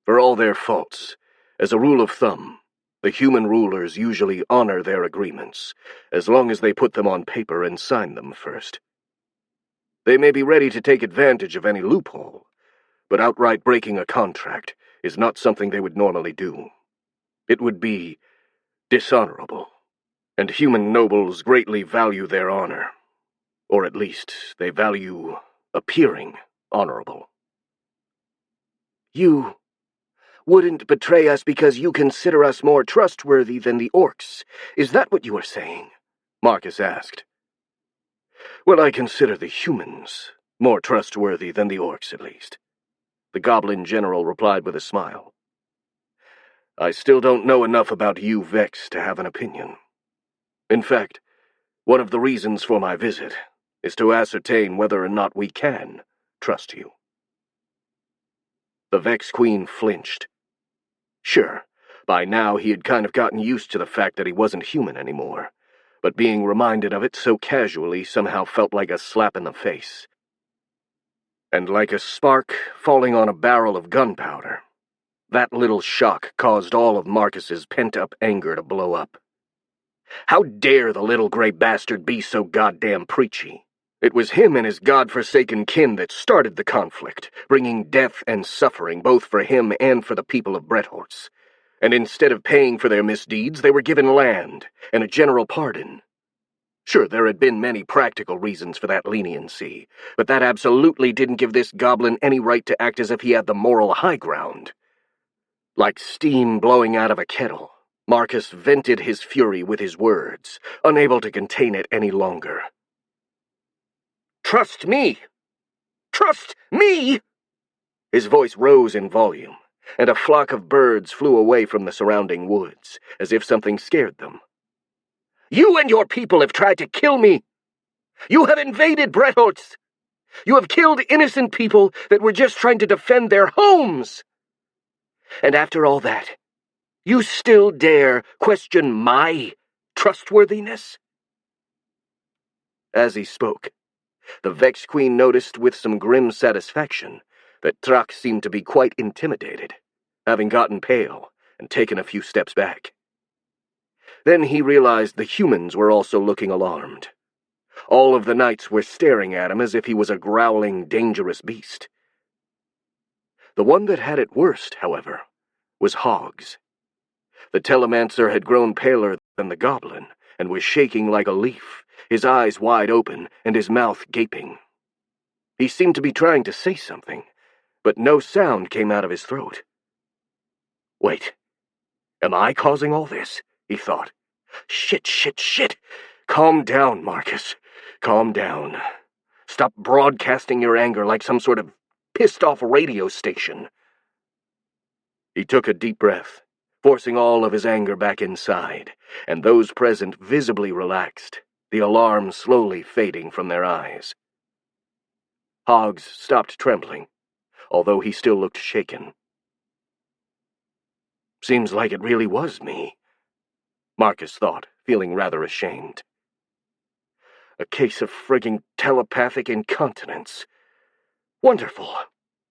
For all their faults, as a rule of thumb, the human rulers usually honor their agreements, as long as they put them on paper and sign them first. They may be ready to take advantage of any loophole, but outright breaking a contract is not something they would normally do. It would be dishonorable. And human nobles greatly value their honor. Or at least, they value appearing honorable. You wouldn't betray us because you consider us more trustworthy than the orcs. Is that what you are saying? Marcus asked. Well, I consider the humans more trustworthy than the orcs, at least. The goblin general replied with a smile. I still don't know enough about you, Vex, to have an opinion. In fact, one of the reasons for my visit is to ascertain whether or not we can trust you. The Vex Queen flinched. Sure, by now he had kind of gotten used to the fact that he wasn't human anymore, but being reminded of it so casually somehow felt like a slap in the face. And like a spark falling on a barrel of gunpowder, that little shock caused all of Marcus's pent-up anger to blow up. How dare the little gray bastard be so goddamn preachy? It was him and his godforsaken kin that started the conflict, bringing death and suffering both for him and for the people of Brettholz. And instead of paying for their misdeeds, they were given land and a general pardon. Sure, there had been many practical reasons for that leniency, but that absolutely didn't give this goblin any right to act as if he had the moral high ground. Like steam blowing out of a kettle, Marcus vented his fury with his words, unable to contain it any longer. "Trust me! Trust me!" His voice rose in volume, and a flock of birds flew away from the surrounding woods, as if something scared them. "You and your people have tried to kill me! You have invaded Brettholz! You have killed innocent people that were just trying to defend their homes! And after all that, you still dare question my trustworthiness?" As he spoke, the Vex Queen noticed with some grim satisfaction that Trak seemed to be quite intimidated, having gotten pale and taken a few steps back. Then he realized the humans were also looking alarmed. All of the knights were staring at him as if he was a growling, dangerous beast. The one that had it worst, however, was Hoggs. The telemancer had grown paler than the goblin and was shaking like a leaf, his eyes wide open and his mouth gaping. He seemed to be trying to say something, but no sound came out of his throat. Wait, am I causing all this? He thought. Shit. Calm down, Marcus. Calm down. Stop broadcasting your anger like some sort of pissed-off radio station. He took a deep breath, forcing all of his anger back inside, and those present visibly relaxed, the alarm slowly fading from their eyes. Hoggs stopped trembling, although he still looked shaken. Seems like it really was me, Marcus thought, feeling rather ashamed. A case of frigging telepathic incontinence. Wonderful.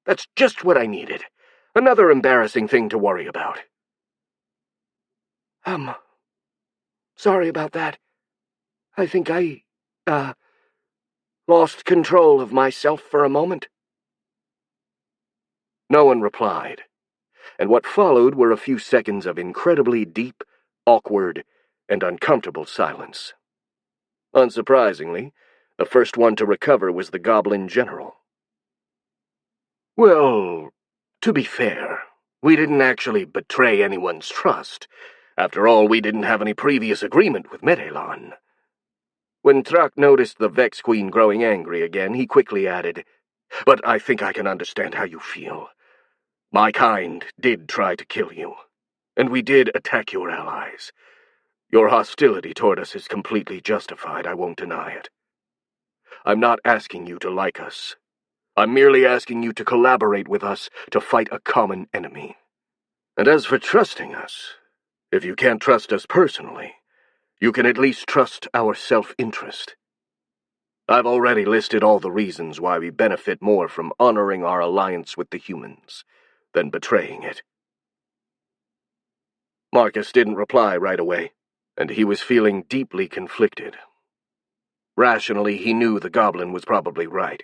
That's just what I needed. Another embarrassing thing to worry about. Sorry about that. I think I, lost control of myself for a moment. No one replied, and what followed were a few seconds of incredibly deep, awkward, and uncomfortable silence. Unsurprisingly, the first one to recover was the Goblin General. Well, to be fair, we didn't actually betray anyone's trust. After all, we didn't have any previous agreement with Medelon. When Trak noticed the Vex Queen growing angry again, he quickly added, "But I think I can understand how you feel. My kind did try to kill you, and we did attack your allies. Your hostility toward us is completely justified, I won't deny it. I'm not asking you to like us. I'm merely asking you to collaborate with us to fight a common enemy. And as for trusting us, if you can't trust us personally, you can at least trust our self-interest. I've already listed all the reasons why we benefit more from honoring our alliance with the humans than betraying it." Marcus didn't reply right away, and he was feeling deeply conflicted. Rationally, he knew the goblin was probably right,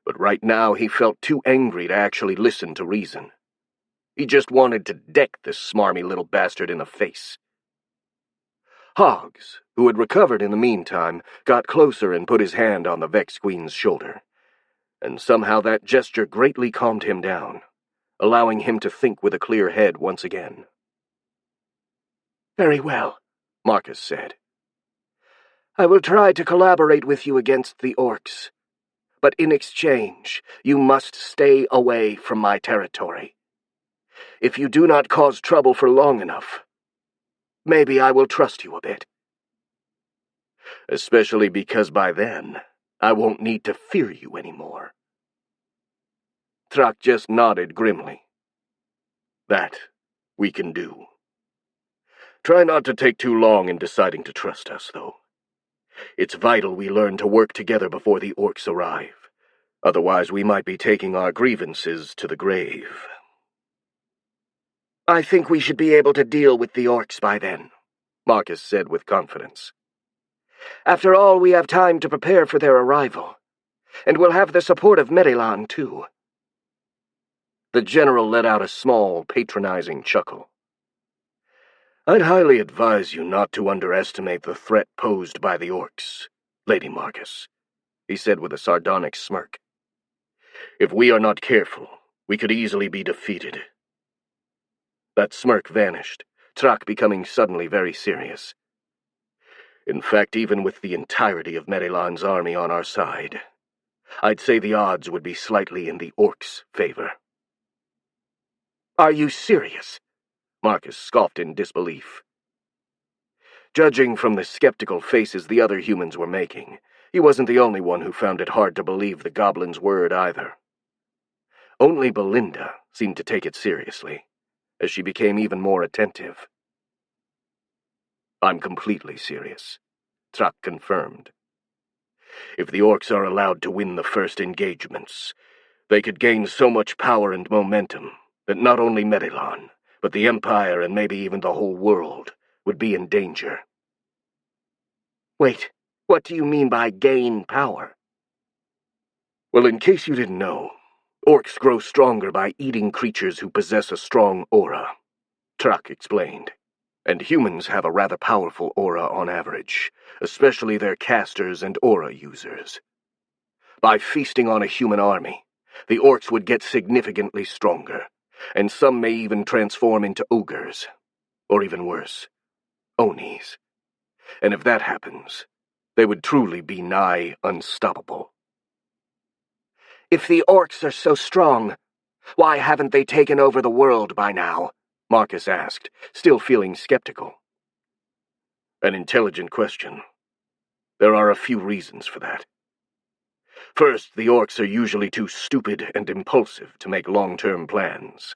but right now he felt too angry to actually listen to reason. He just wanted to deck this smarmy little bastard in the face. Hoggs, who had recovered in the meantime, got closer and put his hand on the Vex Queen's shoulder, and somehow that gesture greatly calmed him down, allowing him to think with a clear head once again. "Very well," Marcus said. "I will try to collaborate with you against the orcs, but in exchange, you must stay away from my territory. If you do not cause trouble for long enough, maybe I will trust you a bit. Especially because by then, I won't need to fear you anymore." Thrak just nodded grimly. "That we can do. Try not to take too long in deciding to trust us, though. It's vital we learn to work together before the orcs arrive. Otherwise, we might be taking our grievances to the grave." "I think we should be able to deal with the orcs by then," Marcus said with confidence. "After all, we have time to prepare for their arrival, and we'll have the support of Medilan, too." The general let out a small, patronizing chuckle. "I'd highly advise you not to underestimate the threat posed by the orcs, Lady Marcus," he said with a sardonic smirk. "If we are not careful, we could easily be defeated." That smirk vanished, Thrak becoming suddenly very serious. "In fact, even with the entirety of Medilan's army on our side, I'd say the odds would be slightly in the orcs' favor." "Are you serious?" Marcus scoffed in disbelief. Judging from the skeptical faces the other humans were making, he wasn't the only one who found it hard to believe the goblin's word either. Only Belinda seemed to take it seriously, as she became even more attentive. "I'm completely serious," Thrak confirmed. "If the orcs are allowed to win the first engagements, they could gain so much power and momentum that not only Medilan, but the Empire and maybe even the whole world would be in danger." "Wait, what do you mean by gain power?" "Well, in case you didn't know, orcs grow stronger by eating creatures who possess a strong aura," Thrak explained. "And humans have a rather powerful aura on average, especially their casters and aura users. By feasting on a human army, the orcs would get significantly stronger, and some may even transform into ogres, or even worse, Onis. And if that happens, they would truly be nigh unstoppable." "If the orcs are so strong, why haven't they taken over the world by now?" Marcus asked, still feeling skeptical. "An intelligent question. There are a few reasons for that. First, the orcs are usually too stupid and impulsive to make long-term plans.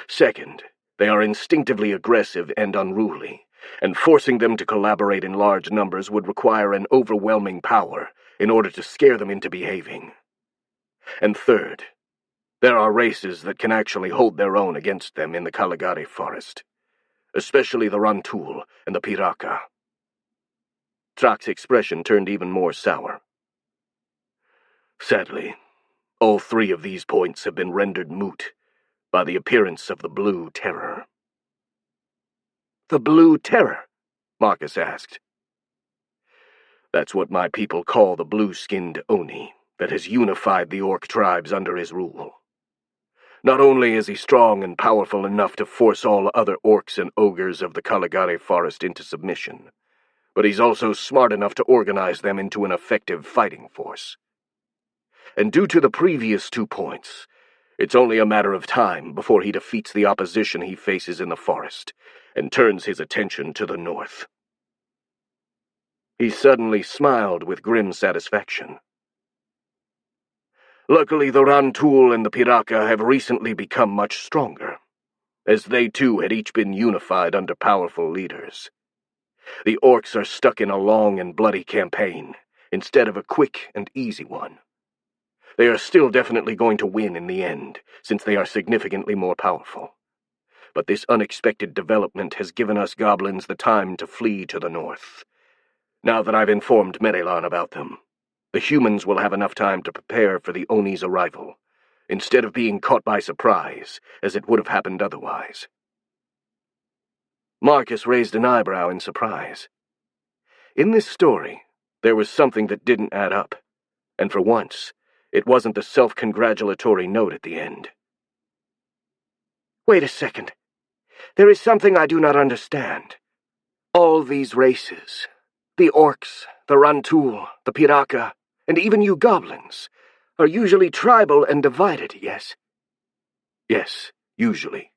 Second, they are instinctively aggressive and unruly, and forcing them to collaborate in large numbers would require an overwhelming power in order to scare them into behaving. And third, there are races that can actually hold their own against them in the Kalagari forest, especially the Rantul and the Piraka." Thrak's expression turned even more sour. "Sadly, all three of these points have been rendered moot by the appearance of the Blue Terror." "The Blue Terror?" Marcus asked. "That's what my people call the blue-skinned Oni that has unified the orc tribes under his rule. Not only is he strong and powerful enough to force all other orcs and ogres of the Kalagari forest into submission, but he's also smart enough to organize them into an effective fighting force. And due to the previous 2 points, it's only a matter of time before he defeats the opposition he faces in the forest and turns his attention to the north." He suddenly smiled with grim satisfaction. "Luckily, the Rantul and the Piraka have recently become much stronger, as they too had each been unified under powerful leaders. The orcs are stuck in a long and bloody campaign, instead of a quick and easy one. They are still definitely going to win in the end, since they are significantly more powerful. But this unexpected development has given us goblins the time to flee to the north. Now that I've informed Medilan about them, the humans will have enough time to prepare for the Oni's arrival, instead of being caught by surprise, as it would have happened otherwise." Marcus raised an eyebrow in surprise. In this story, there was something that didn't add up, and for once, it wasn't the self-congratulatory note at the end. Wait a second. There is something I do not understand. All these races, the orcs, the Rantul, the Piraka, and even you goblins, are usually tribal and divided, yes? Yes, usually.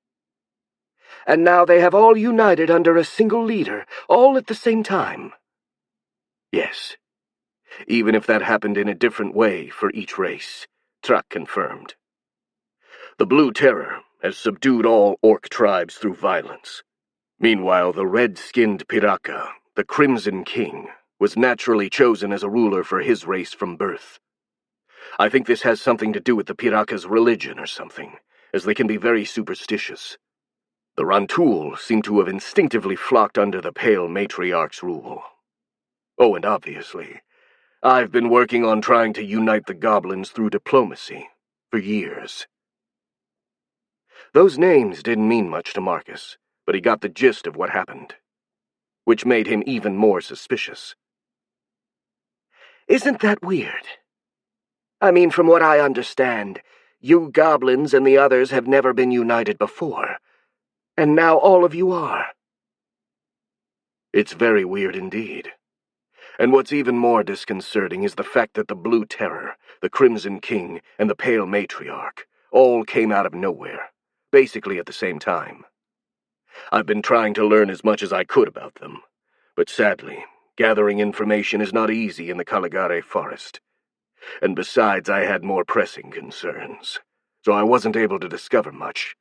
And now they have all united under a single leader, all at the same time. Yes. Even if that happened in a different way for each race, Truck confirmed. The Blue Terror has subdued all orc tribes through violence. Meanwhile, the red-skinned Piraka, the Crimson King, was naturally chosen as a ruler for his race from birth. I think this has something to do with the Piraka's religion or something, as they can be very superstitious. The Rantul seem to have instinctively flocked under the Pale Matriarch's rule. Oh, and obviously, I've been working on trying to unite the goblins through diplomacy for years. Those names didn't mean much to Marcus, but he got the gist of what happened, which made him even more suspicious. Isn't that weird? I mean, from what I understand, you goblins and the others have never been united before, and now all of you are. It's very weird indeed. And what's even more disconcerting is the fact that the Blue Terror, the Crimson King, and the Pale Matriarch all came out of nowhere, basically at the same time. I've been trying to learn as much as I could about them, but sadly, gathering information is not easy in the Caligare forest. And besides, I had more pressing concerns, so I wasn't able to discover much.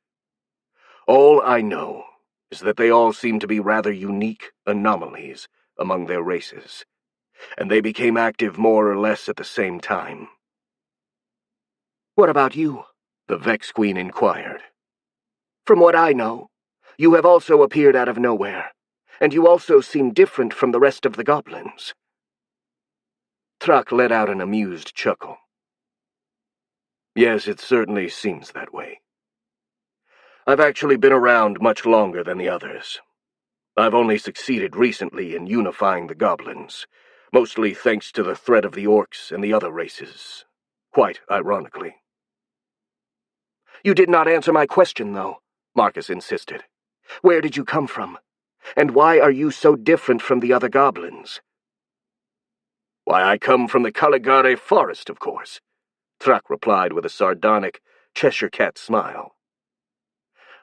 All I know is that they all seem to be rather unique anomalies among their races, and they became active more or less at the same time. What about you? The Vex Queen inquired. From what I know, you have also appeared out of nowhere, and you also seem different from the rest of the goblins. Truck let out an amused chuckle. Yes, it certainly seems that way. I've actually been around much longer than the others. I've only succeeded recently in unifying the goblins, mostly thanks to the threat of the orcs and the other races, quite ironically. You did not answer my question, though, Marcus insisted. Where did you come from? And why are you so different from the other goblins? Why, I come from the Caligare forest, of course, Truck replied with a sardonic Cheshire cat smile.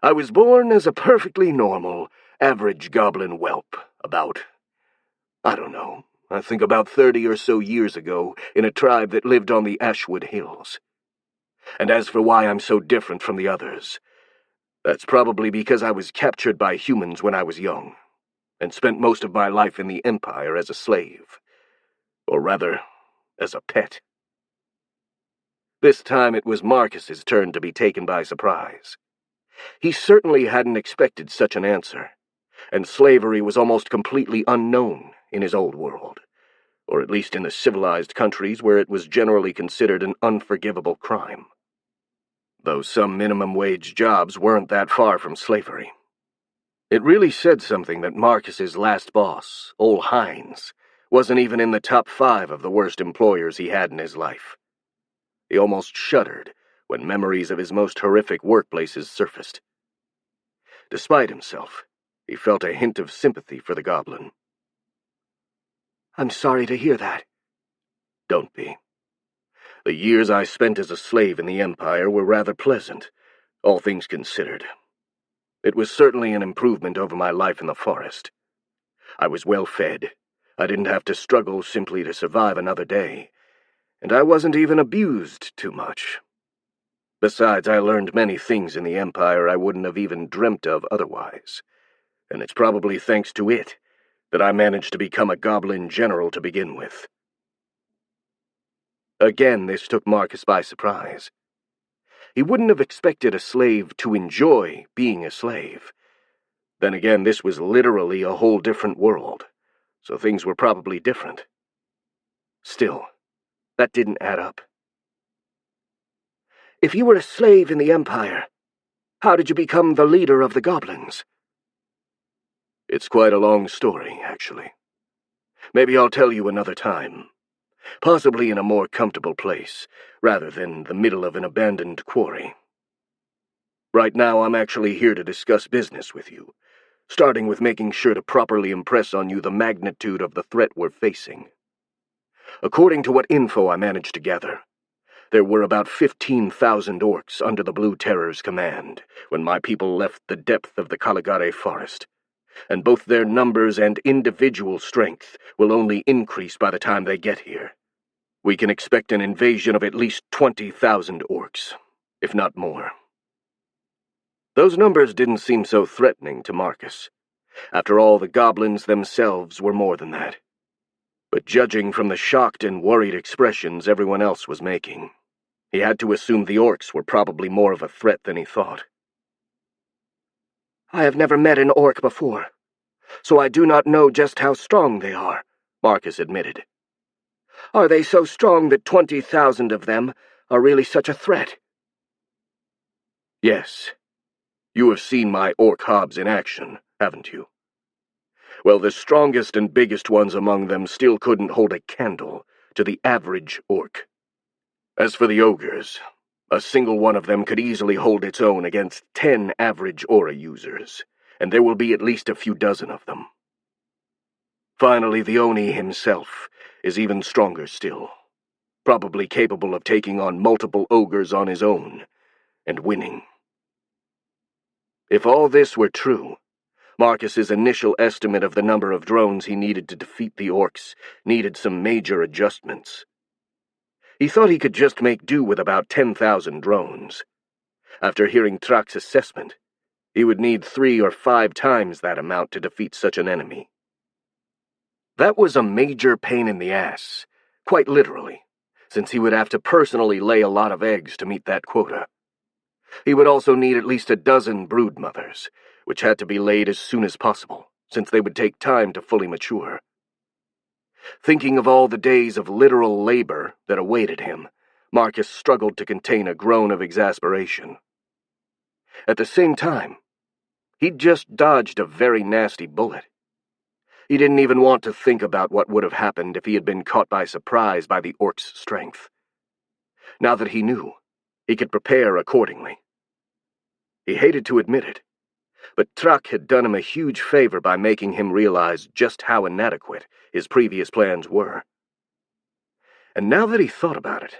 I was born as a perfectly normal, average goblin whelp, about, I think about 30 or so years ago, in a tribe that lived on the Ashwood Hills. And as for why I'm so different from the others, that's probably because I was captured by humans when I was young, and spent most of my life in the Empire as a slave. Or rather, as a pet. This time it was Marcus's turn to be taken by surprise. He certainly hadn't expected such an answer, and slavery was almost completely unknown in his old world, or at least in the civilized countries where it was generally considered an unforgivable crime. Though some minimum-wage jobs weren't that far from slavery. It really said something that Marcus's last boss, old Hines, wasn't even in the top 5 of the worst employers he had in his life. He almost shuddered when memories of his most horrific workplaces surfaced. Despite himself, he felt a hint of sympathy for the goblin. I'm sorry to hear that. Don't be. The years I spent as a slave in the Empire were rather pleasant, all things considered. It was certainly an improvement over my life in the forest. I was well fed. I didn't have to struggle simply to survive another day, and I wasn't even abused too much. Besides, I learned many things in the Empire I wouldn't have even dreamt of otherwise, and it's probably thanks to it that I managed to become a goblin general to begin with. Again, this took Marcus by surprise. He wouldn't have expected a slave to enjoy being a slave. Then again, this was literally a whole different world, so things were probably different. Still, that didn't add up. If you were a slave in the Empire, how did you become the leader of the goblins? It's quite a long story, actually. Maybe I'll tell you another time. Possibly in a more comfortable place, rather than the middle of an abandoned quarry. Right now, I'm actually here to discuss business with you, starting with making sure to properly impress on you the magnitude of the threat we're facing. According to what info I managed to gather, there were about 15,000 orcs under the Blue Terror's command when my people left the depth of the Caligare forest, and both their numbers and individual strength will only increase by the time they get here. We can expect an invasion of at least 20,000 orcs, if not more. Those numbers didn't seem so threatening to Marcus. After all, the goblins themselves were more than that. But judging from the shocked and worried expressions everyone else was making, he had to assume the orcs were probably more of a threat than he thought. I have never met an orc before, so I do not know just how strong they are, Marcus admitted. Are they so strong that 20,000 of them are really such a threat? Yes. You have seen my orc hobs in action, haven't you? Well, the strongest and biggest ones among them still couldn't hold a candle to the average orc. As for the ogres, a single one of them could easily hold its own against 10 average aura users, and there will be at least a few dozen of them. Finally, the Oni himself is even stronger still, probably capable of taking on multiple ogres on his own, and winning. If all this were true, Marcus's initial estimate of the number of drones he needed to defeat the orcs needed some major adjustments. He thought he could just make do with about 10,000 drones. After hearing Trak's assessment, he would need 3 or 5 times that amount to defeat such an enemy. That was a major pain in the ass, quite literally, since he would have to personally lay a lot of eggs to meet that quota. He would also need at least a dozen brood mothers, which had to be laid as soon as possible, since they would take time to fully mature. Thinking of all the days of literal labor that awaited him, Marcus struggled to contain a groan of exasperation. At the same time, he'd just dodged a very nasty bullet. He didn't even want to think about what would have happened if he had been caught by surprise by the orc's strength. Now that he knew, he could prepare accordingly. He hated to admit it, but Trak had done him a huge favor by making him realize just how inadequate his previous plans were. And now that he thought about it,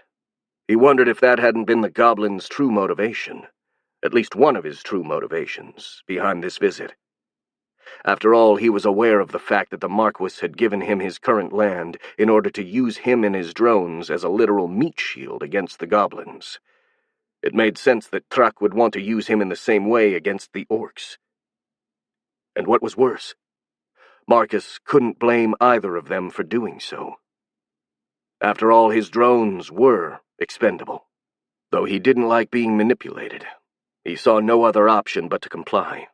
he wondered if that hadn't been the goblin's true motivation, at least one of his true motivations, behind this visit. After all, he was aware of the fact that the Marquis had given him his current land in order to use him and his drones as a literal meat shield against the goblins. It made sense that Trak would want to use him in the same way against the orcs. And what was worse, Marcus couldn't blame either of them for doing so. After all, his drones were expendable. Though he didn't like being manipulated, he saw no other option but to comply.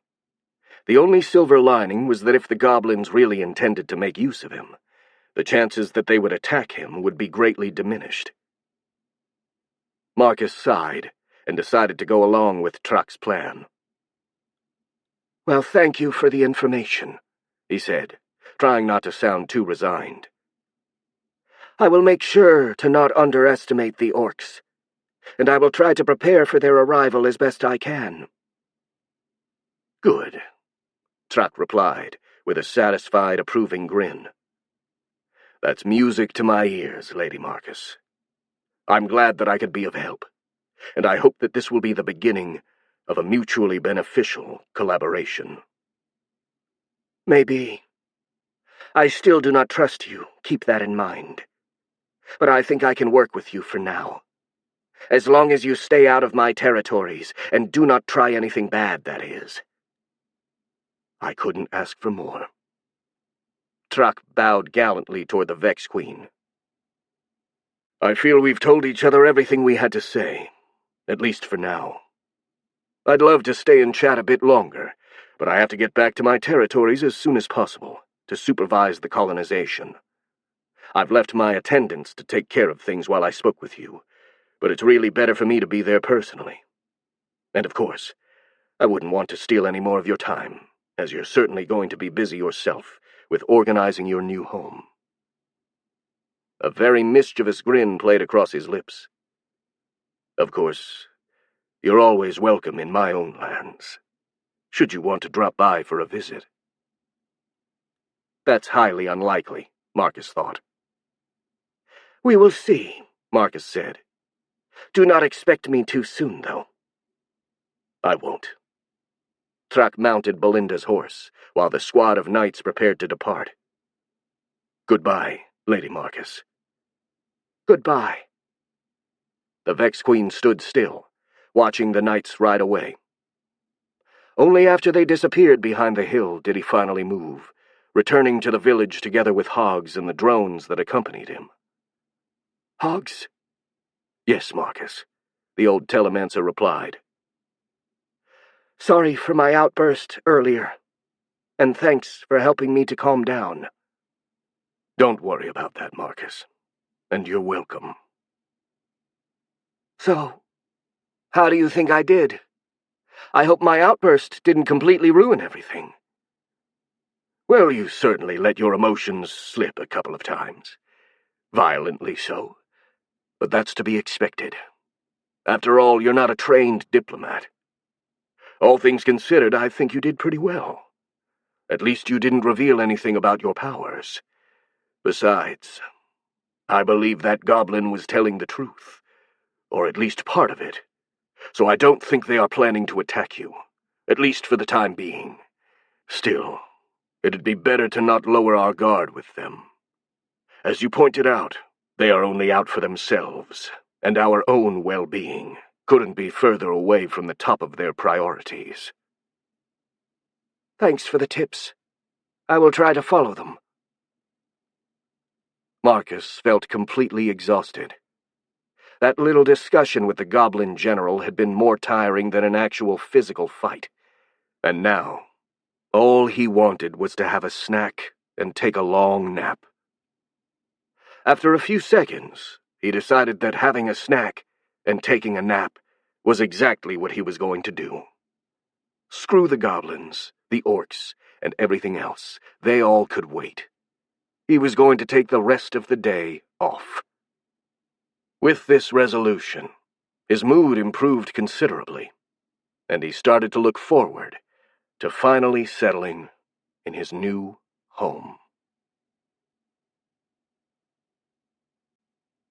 The only silver lining was that if the goblins really intended to make use of him, the chances that they would attack him would be greatly diminished. Marcus sighed and decided to go along with Trak's plan. Well, thank you for the information, he said, trying not to sound too resigned. I will make sure to not underestimate the orcs, and I will try to prepare for their arrival as best I can. Good, Trak replied, with a satisfied, approving grin. That's music to my ears, Lady Marcus. I'm glad that I could be of help, and I hope that this will be the beginning of a mutually beneficial collaboration. Maybe. I still do not trust you, keep that in mind. But I think I can work with you for now. As long as you stay out of my territories, and do not try anything bad, that is. I couldn't ask for more. Trak bowed gallantly toward the Vex Queen. I feel we've told each other everything we had to say, at least for now. I'd love to stay and chat a bit longer, but I have to get back to my territories as soon as possible to supervise the colonization. I've left my attendants to take care of things while I spoke with you, but it's really better for me to be there personally. And of course, I wouldn't want to steal any more of your time, as you're certainly going to be busy yourself with organizing your new home. A very mischievous grin played across his lips. "Of course, you're always welcome in my own lands, should you want to drop by for a visit." That's highly unlikely, Marcus thought. "We will see," Marcus said. "Do not expect me too soon, though." "I won't." Thrak mounted Belinda's horse, while the squad of knights prepared to depart. "Goodbye, Lady Marcus." "Goodbye." The Vex Queen stood still, watching the knights ride away. Only after they disappeared behind the hill did he finally move, returning to the village together with Hogs and the drones that accompanied him. "Hogs?" "Yes, Marcus," the old telemancer replied. "Sorry for my outburst earlier, and thanks for helping me to calm down." "Don't worry about that, Marcus, and you're welcome." "So, how do you think I did? I hope my outburst didn't completely ruin everything." "Well, you certainly let your emotions slip a couple of times. Violently so. But that's to be expected. After all, you're not a trained diplomat. All things considered, I think you did pretty well. At least you didn't reveal anything about your powers. Besides, I believe that goblin was telling the truth, or at least part of it. So I don't think they are planning to attack you, at least for the time being. Still, it'd be better to not lower our guard with them. As you pointed out, they are only out for themselves, and our own well-being couldn't be further away from the top of their priorities." "Thanks for the tips. I will try to follow them." Marcus felt completely exhausted. That little discussion with the Goblin General had been more tiring than an actual physical fight. And now, all he wanted was to have a snack and take a long nap. After a few seconds, he decided that having a snack and taking a nap was exactly what he was going to do. Screw the goblins, the orcs, and everything else. They all could wait. He was going to take the rest of the day off. With this resolution, his mood improved considerably, and he started to look forward to finally settling in his new home.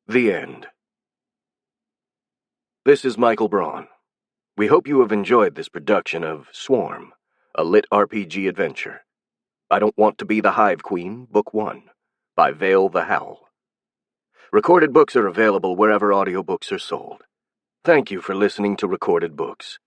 The end. This is Michael Braun. We hope you have enjoyed this production of Swarm, a LitRPG adventure. I Don't Want to Be the Hive Queen, Book 1, by Valethehowl. Recorded books are available wherever audiobooks are sold. Thank you for listening to Recorded Books.